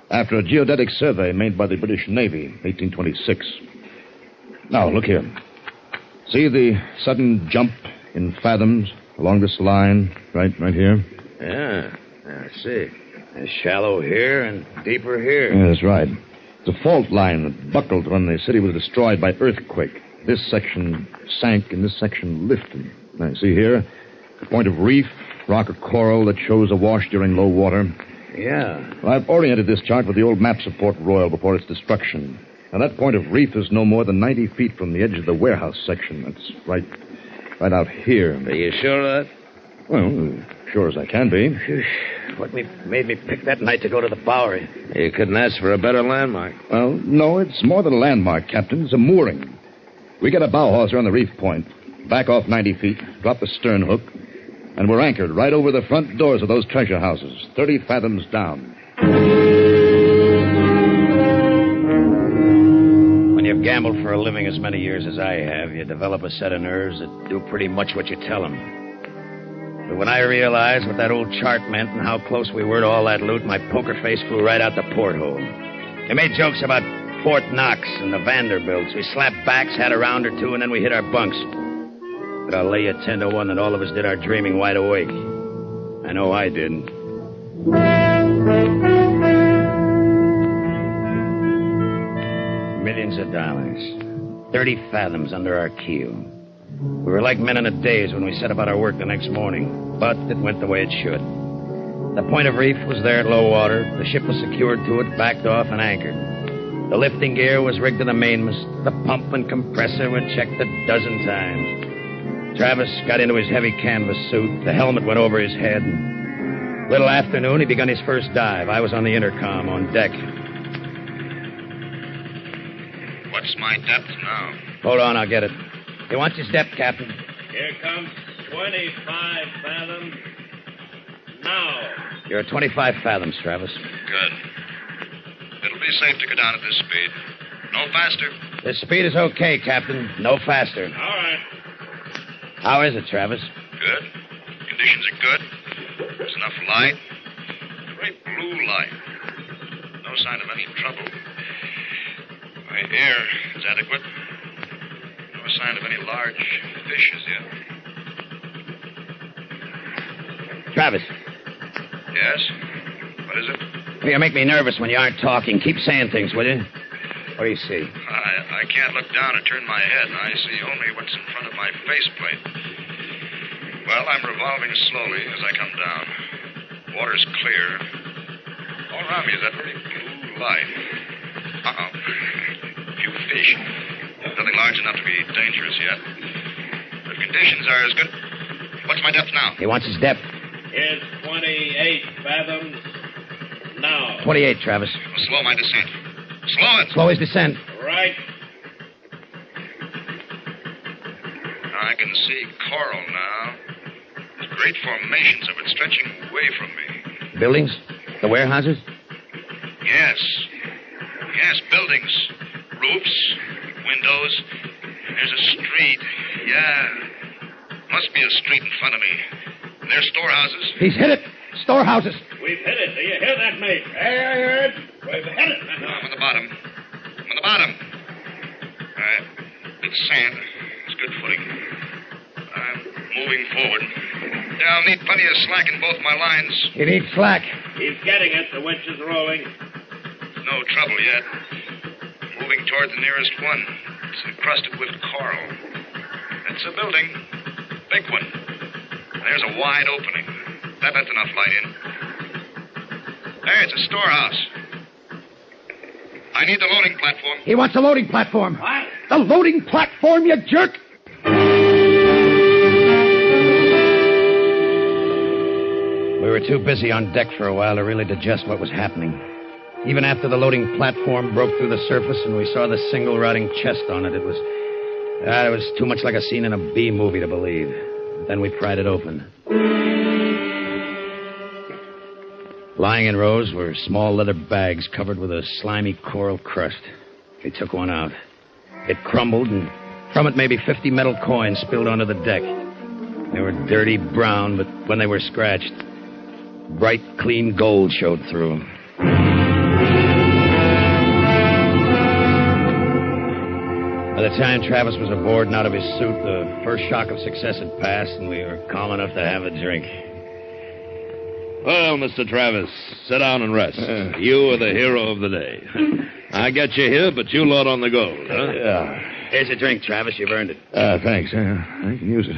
After a geodetic survey made by the British Navy, 1826. Now, look here. See the sudden jump in fathoms along this line, right here? Yeah, I see. It's shallow here and deeper here. Yeah, that's right. It's a fault line that buckled when the city was destroyed by earthquake. This section sank and this section lifted. Now, see here? A point of reef, rock or coral that shows awash during low water. Yeah. Well, I've oriented this chart with the old maps of Port Royal before its destruction. Now, that point of reef is no more than 90 feet from the edge of the warehouse section. That's right out here. Are you sure of that? Well, sure as I can be. What made me pick that night to go to the Bowery? You couldn't ask for a better landmark. Well, no, it's more than a landmark, Captain. It's a mooring. We get a bow hawser on the reef point, back off 90 feet, drop the stern hook, and we're anchored right over the front doors of those treasure houses, 30 fathoms down. When you've gambled for a living as many years as I have, you develop a set of nerves that do pretty much what you tell them. But when I realized what that old chart meant and how close we were to all that loot, my poker face flew right out the porthole. They made jokes about Fort Knox and the Vanderbilts. We slapped backs, had a round or two, and then we hit our bunks. But I'll lay you 10-1 that all of us did our dreaming wide awake. I know I did. Millions of dollars. 30 fathoms under our keel. We were like men in a daze when we set about our work the next morning, but it went the way it should. The point of reef was there at low water. The ship was secured to it, backed off, and anchored. The lifting gear was rigged to the mainmast. The pump and compressor were checked a dozen times. Travis got into his heavy canvas suit. The helmet went over his head. Little afternoon, he begun his first dive. I was on the intercom on deck. What's my depth now? Hold on, I'll get it. He wants his depth, Captain. Here comes 25 fathoms. Now. You're at 25 fathoms, Travis. Good. It'll be safe to go down at this speed. No faster. This speed is okay, Captain. No faster. All right. How is it, Travis? Good. Conditions are good. There's enough light. Great blue light. No sign of any trouble. My air is adequate. No sign of any large fish as yet. Travis. Yes? What is it? Well, you make me nervous when you aren't talking. Keep saying things, will you? What do you see? I can't look down and turn my head. I see only what's in front of my faceplate. Well, I'm revolving slowly as I come down. Water's clear. All around me is that very blue light. Uh-oh. Few fish. Nothing large enough to be dangerous yet. But conditions are as good. What's my depth now? He wants his depth. Here's 28 fathoms. Now. 28, Travis. Slow my descent. Slow it. Slow his descent. Right. I can see coral now. There's great formations of it stretching away from me. Buildings? The warehouses? Yes. Yes, buildings. Roofs. Windows. There's a street. Yeah. Must be a street in front of me. And there's storehouses. He's hit it. Storehouses. We've hit it. Do you hear that, mate? Hey, I heard. We've hit it. I'm on the bottom. I'm on the bottom. All right. It's sand. It's good footing. I'm moving forward. Yeah, I'll need plenty of slack in both my lines. You need slack. He's getting it. The winch is rolling. No trouble yet. Moving toward the nearest one. It's encrusted with coral. It's a building. Big one. There's a wide opening. That lets enough light in. There, it's a storehouse. I need the loading platform. He wants a loading platform. What? The loading platform, you jerk! We were too busy on deck for a while to really digest what was happening. Even after the loading platform broke through the surface and we saw the single rotting chest on it, it was too much like a scene in a B movie to believe. Then we pried it open. Lying in rows were small leather bags covered with a slimy coral crust. We took one out. It crumbled, and from it maybe 50 metal coins spilled onto the deck. They were dirty brown, but when they were scratched, bright, clean gold showed through. By the time Travis was aboard and out of his suit, the first shock of success had passed, and we were calm enough to have a drink. Well, Mr. Travis, sit down and rest. You are the hero of the day. I got you here, but you load on the gold, huh? Yeah. Here's a drink, Travis. You've earned it. Thanks. I can use it.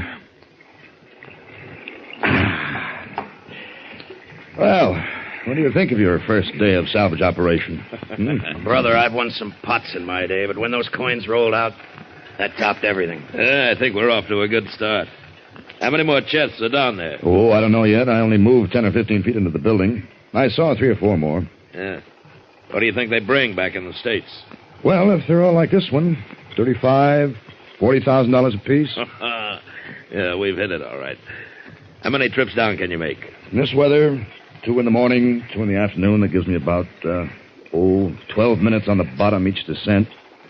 Well, what do you think of your first day of salvage operation? Brother, I've won some pots in my day, but when those coins rolled out, that topped everything. I think we're off to a good start. How many more chests are down there? Oh, I don't know yet. I only moved 10 or 15 feet into the building. I saw 3 or 4 more. Yeah. What do you think they bring back in the States? Well, if they're all like this one, $35,000, $40,000 apiece. Yeah, we've hit it all right. How many trips down can you make? In this weather, 2 in the morning, 2 in the afternoon. That gives me about, 12 minutes on the bottom each descent.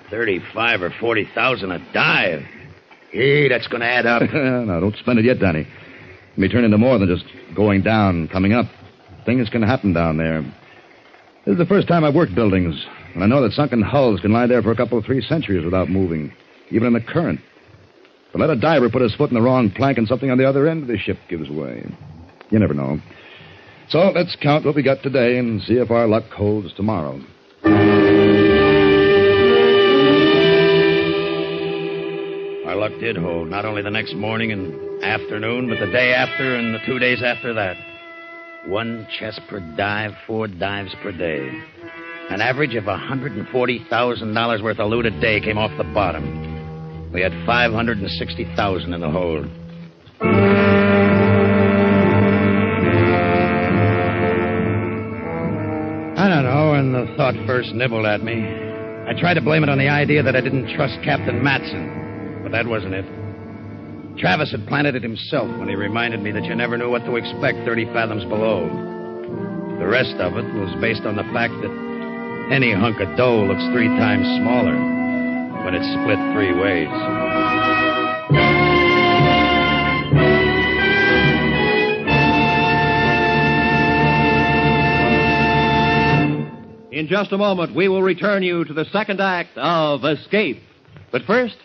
35 or 40,000 a dive. Hey, that's going to add up. Now, don't spend it yet, Danny. It may turn into more than just going down, coming up. Things can happen down there. This is the first time I've worked buildings, and I know that sunken hulls can lie there for a couple of 3 centuries without moving, even in the current. But let a diver put his foot in the wrong plank and something on the other end of the ship gives way. You never know. So let's count what we got today and see if our luck holds tomorrow. Our luck did did hold, not only the next morning and afternoon, but the day after and the 2 days after that. 1 chest per dive, 4 dives per day. An average of $140,000 worth of loot a day came off the bottom. We had $560,000 in the hold. I don't know, and the thought first nibbled at me. I tried to blame it on the idea that I didn't trust Captain Matson, but that wasn't it. Travis had planted it himself when he reminded me that you never knew what to expect 30 fathoms below. The rest of it was based on the fact that any hunk of dough looks 3 times smaller when it's split 3 ways. In just a moment, we will return you to the second act of Escape. But first,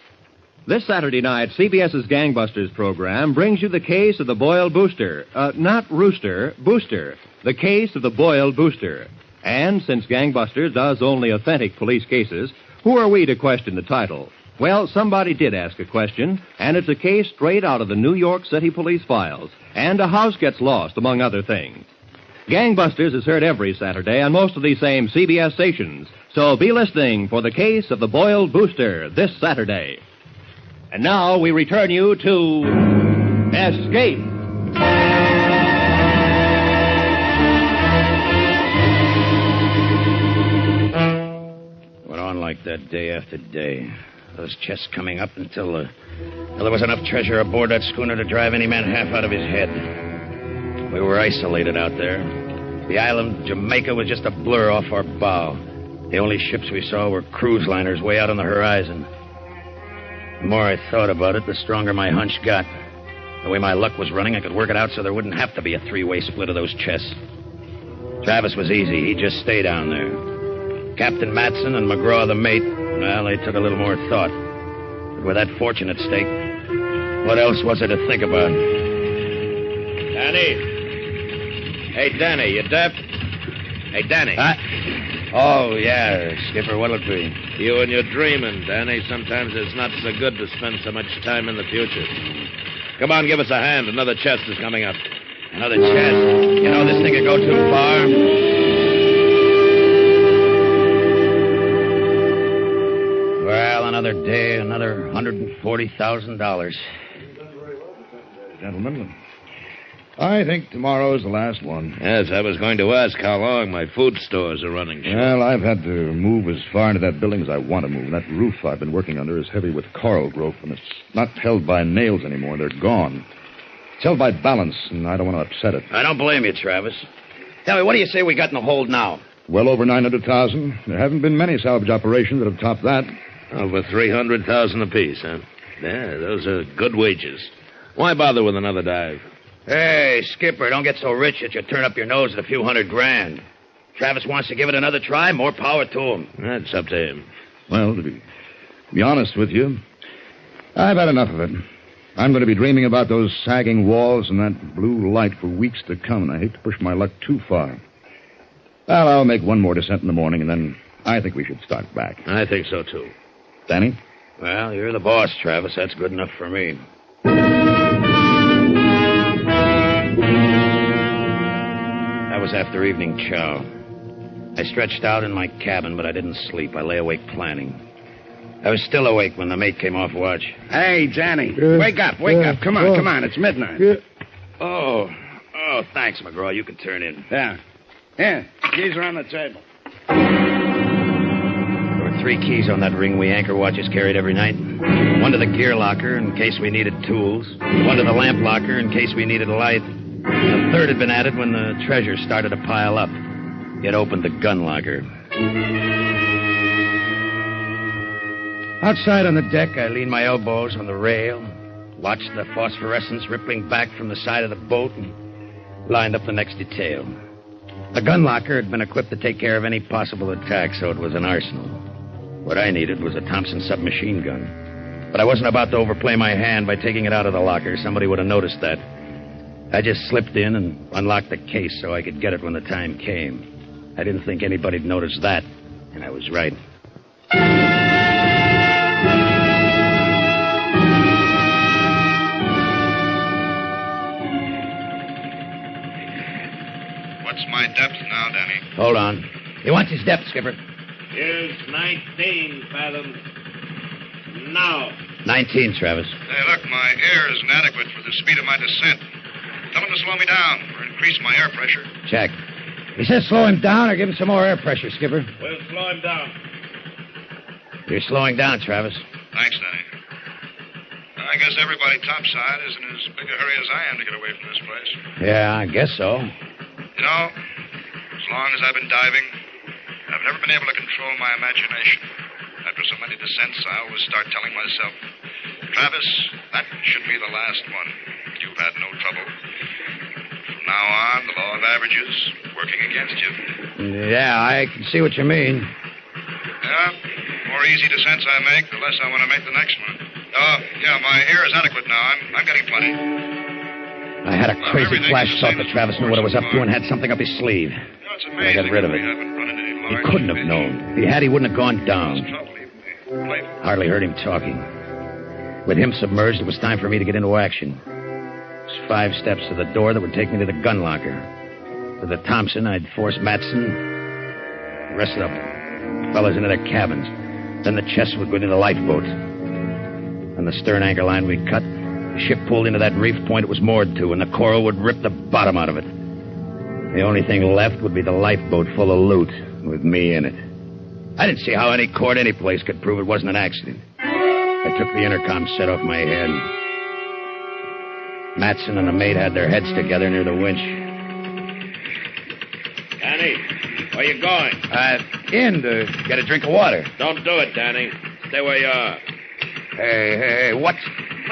this Saturday night, CBS's Gangbusters program brings you the case of the Boiled Booster. Not Rooster, Booster. The case of the Boiled Booster. And since Gangbusters does only authentic police cases, who are we to question the title? Well, somebody did ask a question, and it's a case straight out of the New York City police files. And a house gets lost, among other things. Gangbusters is heard every Saturday on most of these same CBS stations. So be listening for the case of the Boiled Booster this Saturday. And now we return you to Escape. Went on like that day after day. Those chests coming up until there was enough treasure aboard that schooner to drive any man half out of his head. We were isolated out there. The island of Jamaica was just a blur off our bow. The only ships we saw were cruise liners way out on the horizon. The more I thought about it, the stronger my hunch got. The way my luck was running, I could work it out so there wouldn't have to be a 3-way split of those chests. Travis was easy. He'd just stay down there. Captain Matson and McGraw the mate, well, they took a little more thought. But with that fortune at stake, what else was there to think about? Danny. Hey, Danny, you deaf? Hey, Danny. Oh, yeah, Skipper, what'll it be? You and your dreaming, Danny. Sometimes it's not so good to spend so much time in the future. Come on, give us a hand. Another chest is coming up. Another chest? You know this thing could go too far. Well, another day, another $140,000. Gentlemen, I think tomorrow's the last one. Yes, I was going to ask how long my food stores are running short. Well, I've had to move as far into that building as I want to move. That roof I've been working under is heavy with coral growth, and it's not held by nails anymore. They're gone. It's held by balance, and I don't want to upset it. I don't blame you, Travis. Tell me, what do you say we got in the hold now? Well over 900,000. There haven't been many salvage operations that have topped that. Over 300,000 apiece, huh? Yeah, those are good wages. Why bother with another dive? Hey, Skipper, don't get so rich that you turn up your nose at a few $100,000. Travis wants to give it another try, more power to him. That's up to him. Well, to be honest with you, I've had enough of it. I'm going to be dreaming about those sagging walls and that blue light for weeks to come, and I hate to push my luck too far. Well, I'll make one more descent in the morning, and then I think we should start back. I think so, too. Danny? Well, you're the boss, Travis. That's good enough for me. That was after evening chow. I stretched out in my cabin, but I didn't sleep. I lay awake planning. I was still awake when the mate came off watch. Hey, Johnny, wake up. Come on, it's midnight. Oh, thanks, McGraw. You can turn in. Yeah. Here, keys are on the table. There were 3 keys on that ring we anchor watches carried every night. One to the gear locker in case we needed tools. One to the lamp locker in case we needed a light. The third had been added when the treasure started to pile up. It opened the gun locker. Outside on the deck, I leaned my elbows on the rail, watched the phosphorescence rippling back from the side of the boat, and lined up the next detail. The gun locker had been equipped to take care of any possible attack, so it was an arsenal. What I needed was a Thompson submachine gun. But I wasn't about to overplay my hand by taking it out of the locker. Somebody would have noticed that. I just slipped in and unlocked the case so I could get it when the time came. I didn't think anybody'd notice that, and I was right. Hold on. He wants his depth, Skipper. Here's 19 fathoms. Now. 19, Travis. Hey, look, my air is inadequate for the speed of my descent. Tell him to slow me down or increase my air pressure. Check. He says slow him down or give him some more air pressure, Skipper. We'll slow him down. You're slowing down, Travis. Thanks, Danny. I guess everybody topside is in as big a hurry as I am to get away from this place. Yeah, I guess so. You know, as long as I've been diving, I've never been able to control my imagination. After so many descents, I always start telling myself, Travis, that should be the last one. You've had no trouble. From now on, the law of averages working against you. Yeah, I can see what you mean. Yeah, the more easy descents I make, the less I want to make the next one. Yeah, my air is adequate now. I'm getting plenty. I had a crazy flash thought that Travis knew what I was up to and had something up his sleeve. But I got rid of it. He couldn't have known. If he had, he wouldn't have gone down. Hardly heard him talking. With him submerged, it was time for me to get into action. It was 5 steps to the door that would take me to the gun locker. To the Thompson, I'd force Matson. The rest of the fellas into their cabins. Then the chest would go into the lifeboat. On the stern anchor line we'd cut, the ship pulled into that reef point it was moored to, and the coral would rip the bottom out of it. The only thing left would be the lifeboat full of loot, with me in it. I didn't see how any court any place could prove it wasn't an accident. I took the intercom set off my head. Matson and the mate had their heads together near the winch. Danny, where you going? In to get a drink of water. Don't do it, Danny. Stay where you are. Hey, what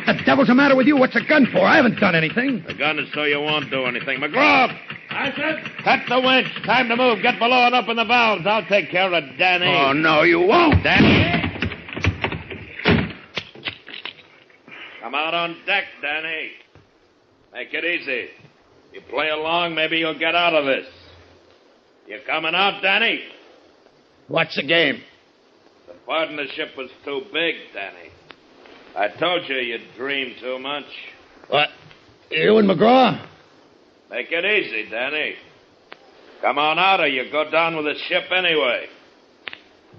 the devil's the matter with you? What's a gun for? I haven't done anything. The gun is so you won't do anything. McGraw! I said, cut the winch. Time to move. Get below and open the valves. I'll take care of Danny. Oh, no, you won't. Danny! Come out on deck, Danny. Make it easy. You play along, maybe you'll get out of this. You coming out, Danny? What's the game? The partnership was too big, Danny. I told you you'd dream too much. What? You and McGraw? Make it easy, Danny. Come on out or you go down with the ship anyway.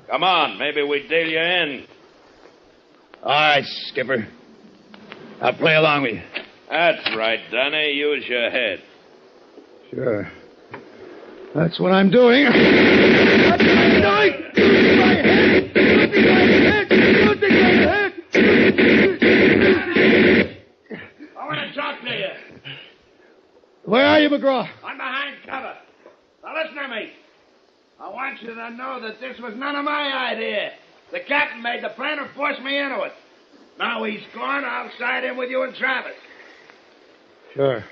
Come on, maybe we deal you in. All right, Skipper. I'll play along with you. That's right, Danny. Use your head. Sure. That's what I'm doing. That's what I'm doing! Using my head! Using my head! Using my head! I want to talk to you. Where are you, McGraw? I'm behind cover. Now listen to me. I want you to know that this was none of my idea. The captain made the plan and forced me into it. Now he's gone, I'll side in with you and Travis. Sure.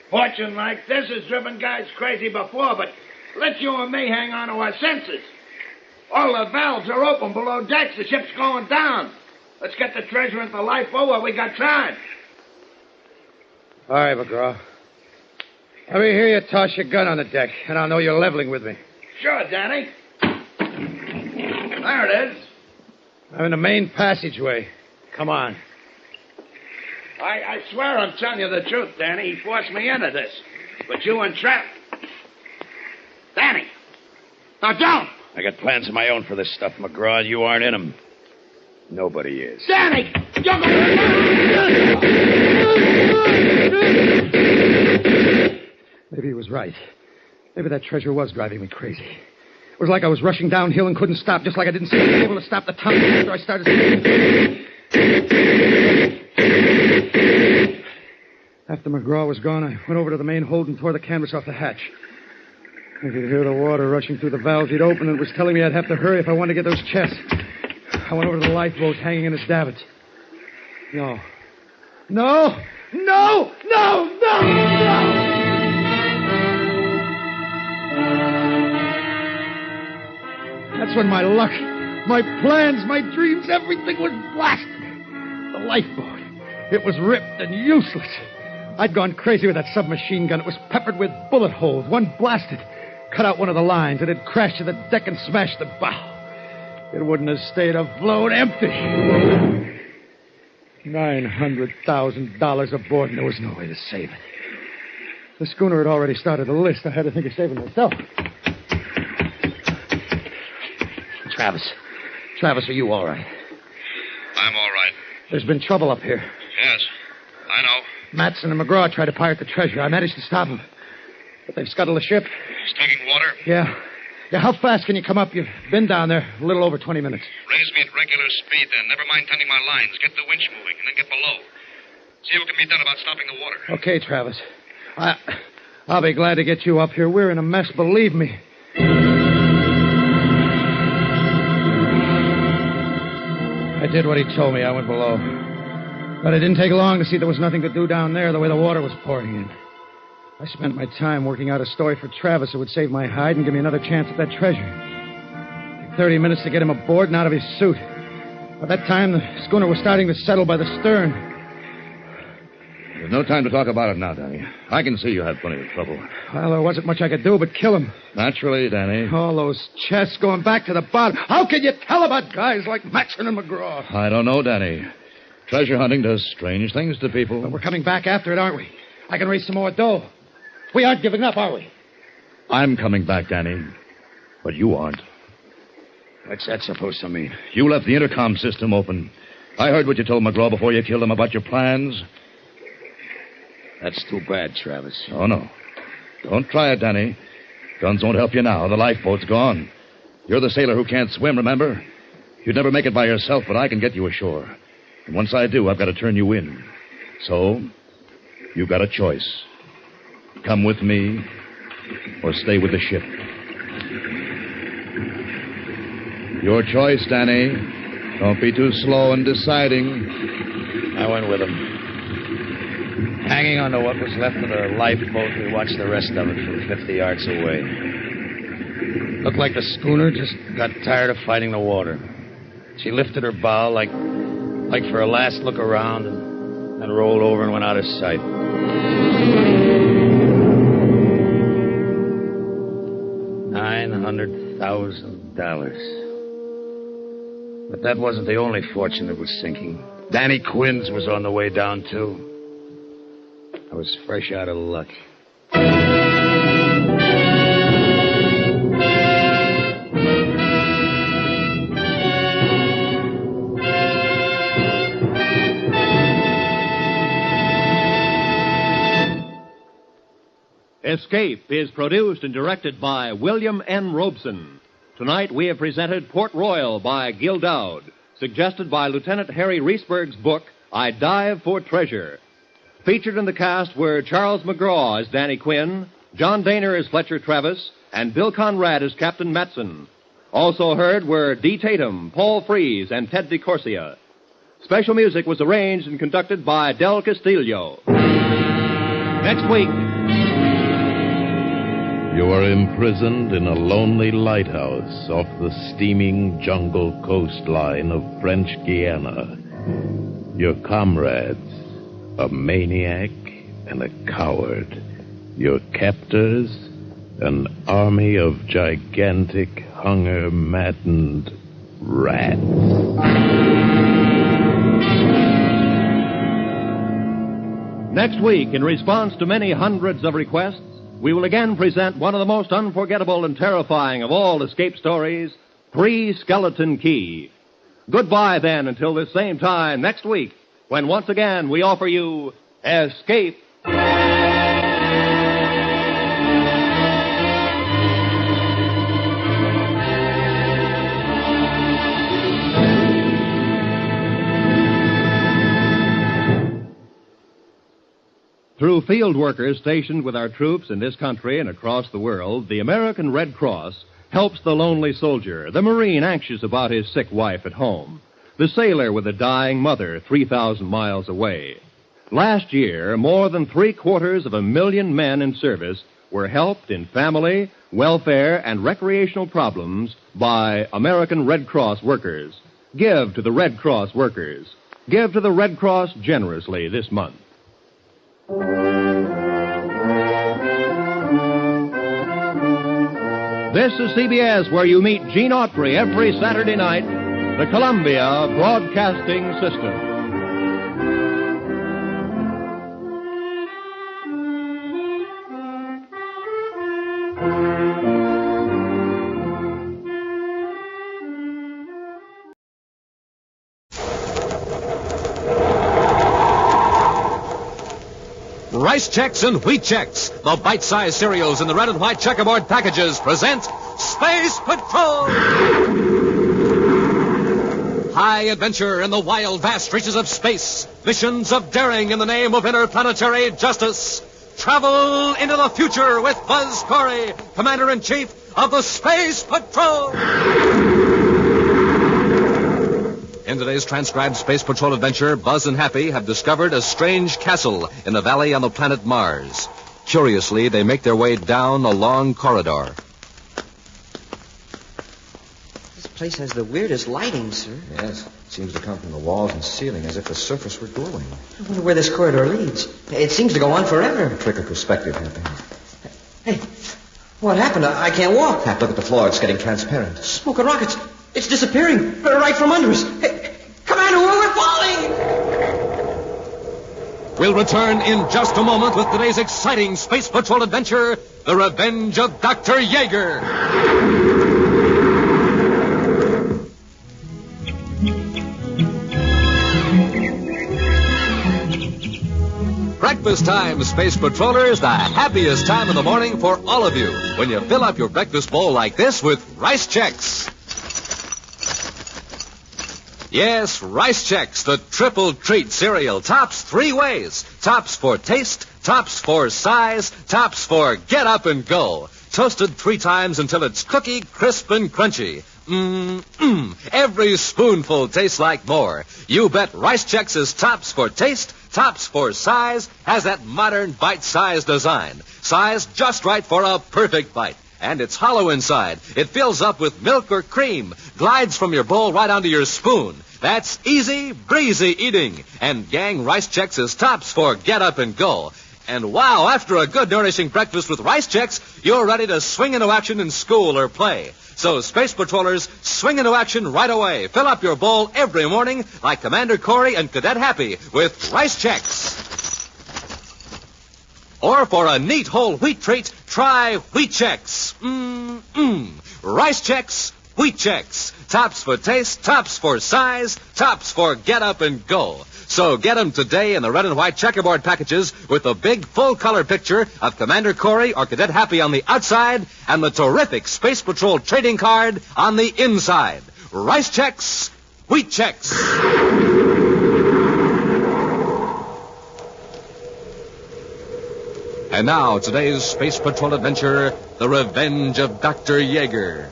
Fortune like this has driven guys crazy before, but let you and me hang on to our senses. All the valves are open below decks. The ship's going down. Let's get the treasure into the lifeboat while we got time. All right, McGraw. Let me hear you toss your gun on the deck, and I'll know you're leveling with me. Sure, Danny. There it is. I'm in the main passageway. Come on. I swear I'm telling you the truth, Danny. He forced me into this. But you and Trap... Danny! Now, don't! I got plans of my own for this stuff, McGraw. You aren't in them. Nobody is. Danny! Maybe he was right. Maybe that treasure was driving me crazy. It was like I was rushing downhill and couldn't stop, just like I didn't seem to be able to stop the tunnel after I started speeding. After McGraw was gone, I went over to the main hold and tore the canvas off the hatch. I could hear the water rushing through the valves he'd opened, and it was telling me I'd have to hurry if I wanted to get those chests. I went over to the lifeboat hanging in its davits. No. That's when my luck, my plans, my dreams, everything was blasted. The lifeboat. It was ripped and useless. I'd gone crazy with that submachine gun. It was peppered with bullet holes. One blasted. Cut out one of the lines. It had crashed to the deck and smashed the bow. It wouldn't have stayed afloat empty. $900,000 aboard, and there was no way to save it. The schooner had already started the list. I had to think of saving myself. Travis, are you all right? I'm all right. There's been trouble up here. Yes, I know. Matson and McGraw tried to pirate the treasure. I managed to stop them. But they've scuttled the ship. He's taking water. Yeah. How fast can you come up? You've been down there a little over 20 minutes. Raise me at regular speed, then. Never mind tending my lines. Get the winch moving, and then get below. See what can be done about stopping the water. Okay, Travis. I'll be glad to get you up here. We're in a mess, believe me. I did what he told me. I went below. But it didn't take long to see there was nothing to do down there the way the water was pouring in. I spent my time working out a story for Travis that would save my hide and give me another chance at that treasure. It took 30 minutes to get him aboard and out of his suit. By that time, the schooner was starting to settle by the stern. There's no time to talk about it now, Danny. I can see you had plenty of trouble. Well, there wasn't much I could do but kill him. Naturally, Danny. All those chests going back to the bottom. How can you tell about guys like Matson and McGraw? I don't know, Danny. Treasure hunting does strange things to people. But we're coming back after it, aren't we? I can raise some more dough. We aren't giving up, are we? I'm coming back, Danny. But you aren't. What's that supposed to mean? You left the intercom system open. I heard what you told McGraw before you killed him about your plans. That's too bad, Travis. Oh, no. Don't try it, Danny. Guns won't help you now. The lifeboat's gone. You're the sailor who can't swim, remember? You'd never make it by yourself, but I can get you ashore. And once I do, I've got to turn you in. So, you've got a choice. Come with me, or stay with the ship. Your choice, Danny. Don't be too slow in deciding. I went with him. Hanging onto what was left of the lifeboat, we watched the rest of it from 50 yards away. Looked like the schooner just got tired of fighting the water. She lifted her bow like for a last look around and rolled over and went out of sight. $900,000. But that wasn't the only fortune that was sinking. Danny Quinn's was on the way down, too. I was fresh out of luck. Escape is produced and directed by William N. Robeson. Tonight we have presented Port Royal by Gil Dowd, suggested by Lieutenant Harry Reesberg's book, I Dive for Treasure. Featured in the cast were Charles McGraw as Danny Quinn, John Daner as Fletcher Travis, and Bill Conrad as Captain Matson. Also heard were Dee Tatum, Paul Frees, and Ted DeCorsia. Special music was arranged and conducted by Del Castillo. Next week... You are imprisoned in a lonely lighthouse off the steaming jungle coastline of French Guiana. Your comrades, a maniac and a coward. Your captors, an army of gigantic, hunger-maddened rats. Next week, in response to many hundreds of requests, we will again present one of the most unforgettable and terrifying of all escape stories, Three Skeleton Key. Goodbye, then, until this same time next week, when once again we offer you Escape. Through field workers stationed with our troops in this country and across the world, the American Red Cross helps the lonely soldier, the Marine anxious about his sick wife at home, the sailor with a dying mother 3,000 miles away. Last year, more than 750,000 men in service were helped in family, welfare, and recreational problems by American Red Cross workers. Give to the Red Cross workers. Give to the Red Cross generously this month. This is CBS, where you meet Gene Autry every Saturday night, the Columbia Broadcasting System. Rice Chex and Wheat Chex, the bite-sized cereals in the red and white checkerboard packages, present Space Patrol! High adventure in the wild, vast reaches of space. Missions of daring in the name of interplanetary justice. Travel into the future with Buzz Corey, Commander-in-Chief of the Space Patrol! In today's transcribed Space Patrol adventure, Buzz and Happy have discovered a strange castle in a valley on the planet Mars. Curiously, they make their way down a long corridor. This place has the weirdest lighting, sir. Yes, it seems to come from the walls and ceiling as if the surface were glowing. I wonder where this corridor leads. It seems to go on forever. A trick of perspective, Happy. Hey, what happened? I can't walk. Hap, look at the floor. It's getting transparent. Smoke and rockets. It's disappearing right from under us. Hey, Commander, we're falling! We'll return in just a moment with today's exciting Space Patrol adventure, The Revenge of Dr. YEAGER. Breakfast time, Space Patrollers, the happiest time of the morning for all of you when you fill up your breakfast bowl like this with Rice Chex. Yes, Rice Chex, the triple treat cereal, tops three ways. Tops for taste, tops for size, tops for get up and go. Toasted 3 times until it's cookie, crisp, and crunchy. Every spoonful tastes like more. You bet Rice Chex is tops for taste, tops for size, has that modern bite-sized design. Size just right for a perfect bite. And it's hollow inside. It fills up with milk or cream, glides from your bowl right onto your spoon. That's easy, breezy eating. And gang, Rice Chex is tops for get up and go. And wow, after a good nourishing breakfast with Rice Chex, you're ready to swing into action in school or play. So, Space Patrollers, swing into action right away. Fill up your bowl every morning like Commander Corey and Cadet Happy with Rice Chex. Or for a neat whole wheat treat, try Wheat Chex. Rice Chex, Wheat Chex. Tops for taste, tops for size, tops for get up and go. So get them today in the red and white checkerboard packages with the big full-color picture of Commander Corey or Cadet Happy on the outside and the terrific Space Patrol trading card on the inside. Rice Chex, Wheat Chex. And now, today's Space Patrol adventure, The Revenge of Dr. YEAGER.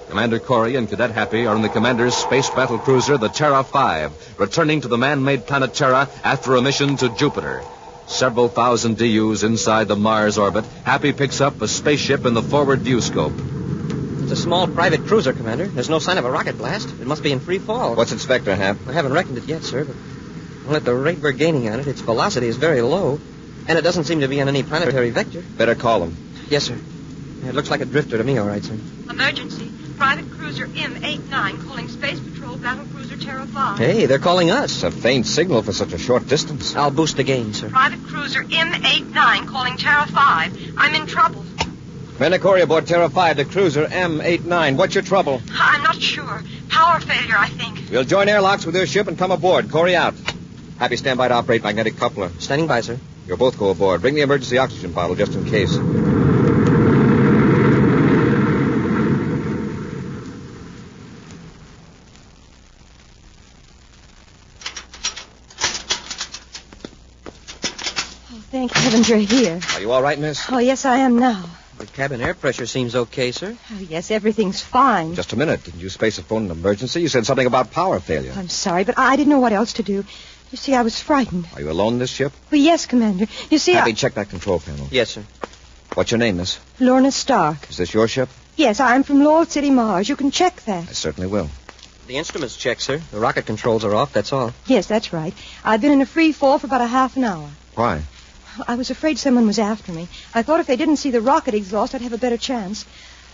Commander Corey and Cadet Happy are in the Commander's space battle cruiser, the Terra 5, returning to the man-made planet Terra after a mission to Jupiter. Several thousand DUs inside the Mars orbit, Happy picks up a spaceship in the forward view scope. It's a small private cruiser, Commander. There's no sign of a rocket blast. It must be in free fall. What's its vector, Hap? I haven't reckoned it yet, sir, but at the rate we're gaining on it, its velocity is very low. And it doesn't seem to be on any planetary vector. Better call them. Yes, sir. It looks like a drifter to me, all right, sir. Emergency. Private cruiser M89 calling Space Patrol Battle Cruiser Terra 5. Hey, they're calling us. It's a faint signal for such a short distance. I'll boost the gain, sir. Private cruiser M89 calling Terra 5. I'm in trouble. Commander Corey aboard Terra 5, the cruiser M89. What's your trouble? I'm not sure. Power failure, I think. We'll join airlocks with your ship and come aboard. Corey out. Happy, stand by to operate magnetic coupler. Standing by, sir. You'll both go aboard. Bring the emergency oxygen bottle just in case. Thank heavens you're here. Are you all right, miss? Oh, yes, I am now. The cabin air pressure seems okay, sir. Oh, yes, everything's fine. Just a minute. Didn't you space a phone an emergency? You said something about power failure. I'm sorry, but I didn't know what else to do. You see, I was frightened. Are you alone in this ship? Well, yes, Commander. You see, Happy, check that control panel. Yes, sir. What's your name, miss? Lorna Stark. Is this your ship? Yes, I'm from Lowell City, Mars. You can check that. I certainly will. The instruments check, sir. The rocket controls are off, that's all. Yes, that's right. I've been in a free fall for about a half an hour. Why? I was afraid someone was after me. I thought if they didn't see the rocket exhaust, I'd have a better chance.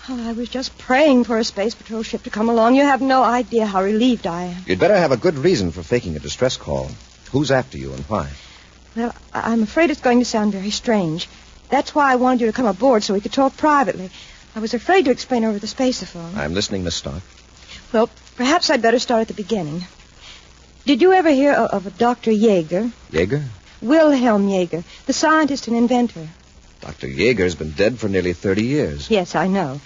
Oh, I was just praying for a Space Patrol ship to come along. You have no idea how relieved I am. You'd better have a good reason for faking a distress call. Who's after you and why? Well, I'm afraid it's going to sound very strange. That's why I wanted you to come aboard so we could talk privately. I was afraid to explain over the spaceophone. I'm listening, Miss Stark. Well, perhaps I'd better start at the beginning. Did you ever hear of a Dr. YEAGER? YEAGER? Wilhelm Yeager, the scientist and inventor. Dr. Yeager's been dead for nearly 30 years. Yes, I know.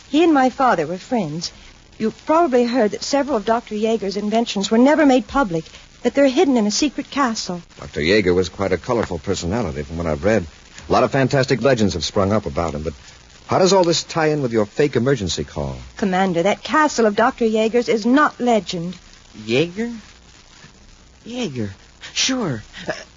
He and my father were friends. You've probably heard that several of Dr. Yeager's inventions were never made public, that they're hidden in a secret castle. Dr. Yeager was quite a colorful personality from what I've read. A lot of fantastic legends have sprung up about him, but how does all this tie in with your fake emergency call? Commander, that castle of Dr. Yeager's is not legend. Yeager? Yeager. Sure.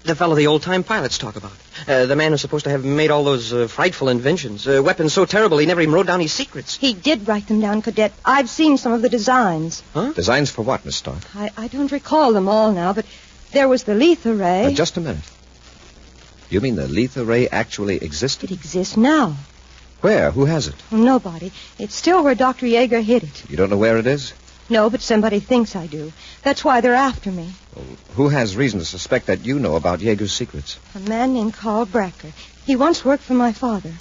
The fellow the old-time pilots talk about. The man who's supposed to have made all those frightful inventions. Weapons so terrible he never even wrote down his secrets. He did write them down, Cadet. I've seen some of the designs. Huh? Designs for what, Miss Stark? I don't recall them all now, but there was the Letha ray. Just a minute. You mean the Letha ray actually existed? It exists now. Where? Who has it? Nobody. It's still where Dr. Yeager hid it. You don't know where it is? No, but somebody thinks I do. That's why they're after me. Well, who has reason to suspect that you know about Yeager's secrets? A man named Carl Bracker. He once worked for my father.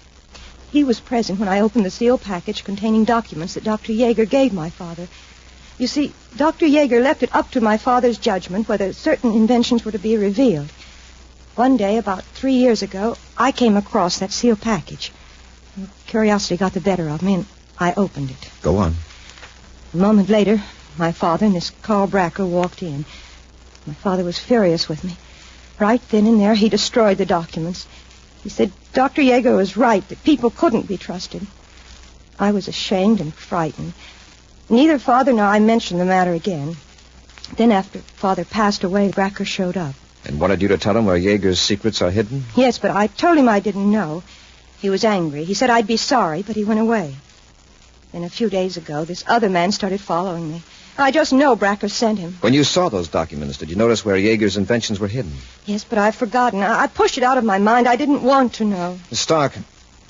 He was present when I opened the sealed package containing documents that Dr. Yeager gave my father. You see, Dr. Yeager left it up to my father's judgment whether certain inventions were to be revealed. One day, about 3 years ago, I came across that sealed package. Curiosity got the better of me, and I opened it. Go on. A moment later, my father and this Carl Bracker walked in. My father was furious with me. Right then and there, he destroyed the documents. He said Dr. Yeager was right, that people couldn't be trusted. I was ashamed and frightened. Neither Father nor I mentioned the matter again. Then after Father passed away, Bracker showed up. And wanted you to tell him where Yeager's secrets are hidden? Yes, but I told him I didn't know. He was angry. He said I'd be sorry, but he went away. Then a few days ago, this other man started following me. I just know Bracker sent him. When you saw those documents, did you notice where Yeager's inventions were hidden? Yes, but I've forgotten. I pushed it out of my mind. I didn't want to know. Miss Stark,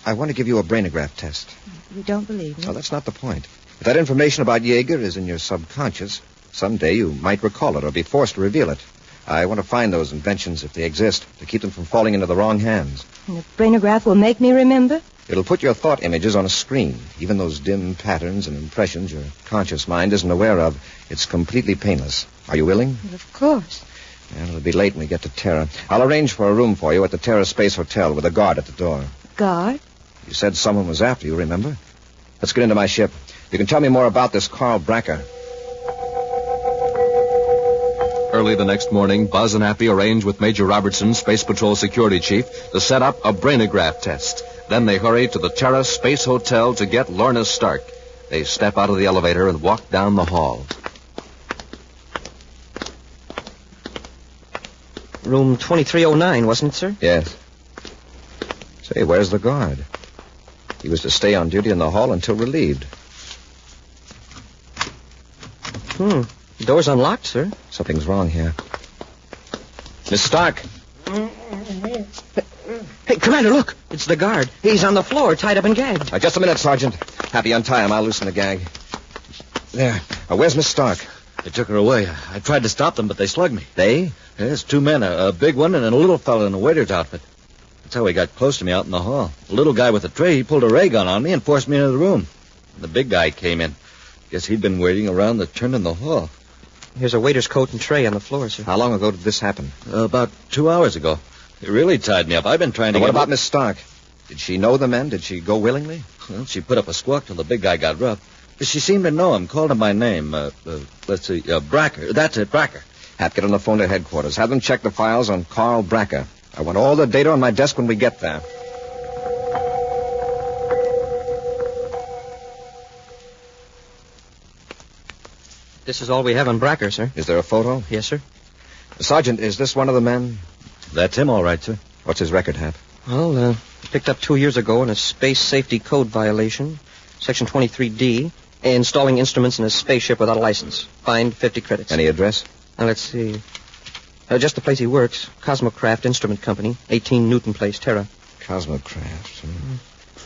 I want to give you a brainograph test. You don't believe me? No, that's not the point. If that information about Yeager is in your subconscious, someday you might recall it or be forced to reveal it. I want to find those inventions, if they exist, to keep them from falling into the wrong hands. And the brainograph will make me remember? It'll put your thought images on a screen. Even those dim patterns and impressions your conscious mind isn't aware of. It's completely painless. Are you willing? Well, of course. Well, it'll be late when we get to Terra. I'll arrange for a room for you at the Terra Space Hotel with a guard at the door. Guard? You said someone was after you, remember? Let's get into my ship. You can tell me more about this Carl Bracker. Early the next morning, Buzz and Happy arrange with Major Robertson, Space Patrol Security Chief, to set up a brainograph test. Then they hurry to the Terra Space Hotel to get Lorna Stark. They step out of the elevator and walk down the hall. Room 2309, wasn't it, sir? Yes. Say, where's the guard? He was to stay on duty in the hall until relieved. The door's unlocked, sir. Something's wrong here. Miss Stark. Hey, Commander, look. It's the guard. He's on the floor, tied up and gagged. Just a minute, Sergeant. Happy, untie him. I'll loosen the gag. There. Where's Miss Stark? They took her away. I tried to stop them, but they slugged me. They? Yes, 2 men, a big one and a little fellow in a waiter's outfit. That's how he got close to me out in the hall. The little guy with the tray, he pulled a ray gun on me and forced me into the room. The big guy came in. Guess he'd been waiting around the turn in the hall. Here's a waiter's coat and tray on the floor, sir. How long ago did this happen? About 2 hours ago. They really tied me up. I've been trying to What about Miss Stark? Did she know the men? Did she go willingly? Well, she put up a squawk till the big guy got rough. But she seemed to know him, called him by name. Let's see, Bracker. That's it, Bracker. Hap, get on the phone to headquarters. Have them check the files on Carl Bracker. I want all the data on my desk when we get there. This is all we have on Bracker, sir. Is there a photo? Yes, sir. Sergeant, is this one of the men? That's him, all right, sir. What's his record, Hap? Well, picked up 2 years ago in a space safety code violation, Section 23D, installing instruments in a spaceship without a license. Fined 50 credits. Any address? Let's see. Just the place he works, Cosmocraft Instrument Company, 18 Newton Place, Terra. Cosmocraft.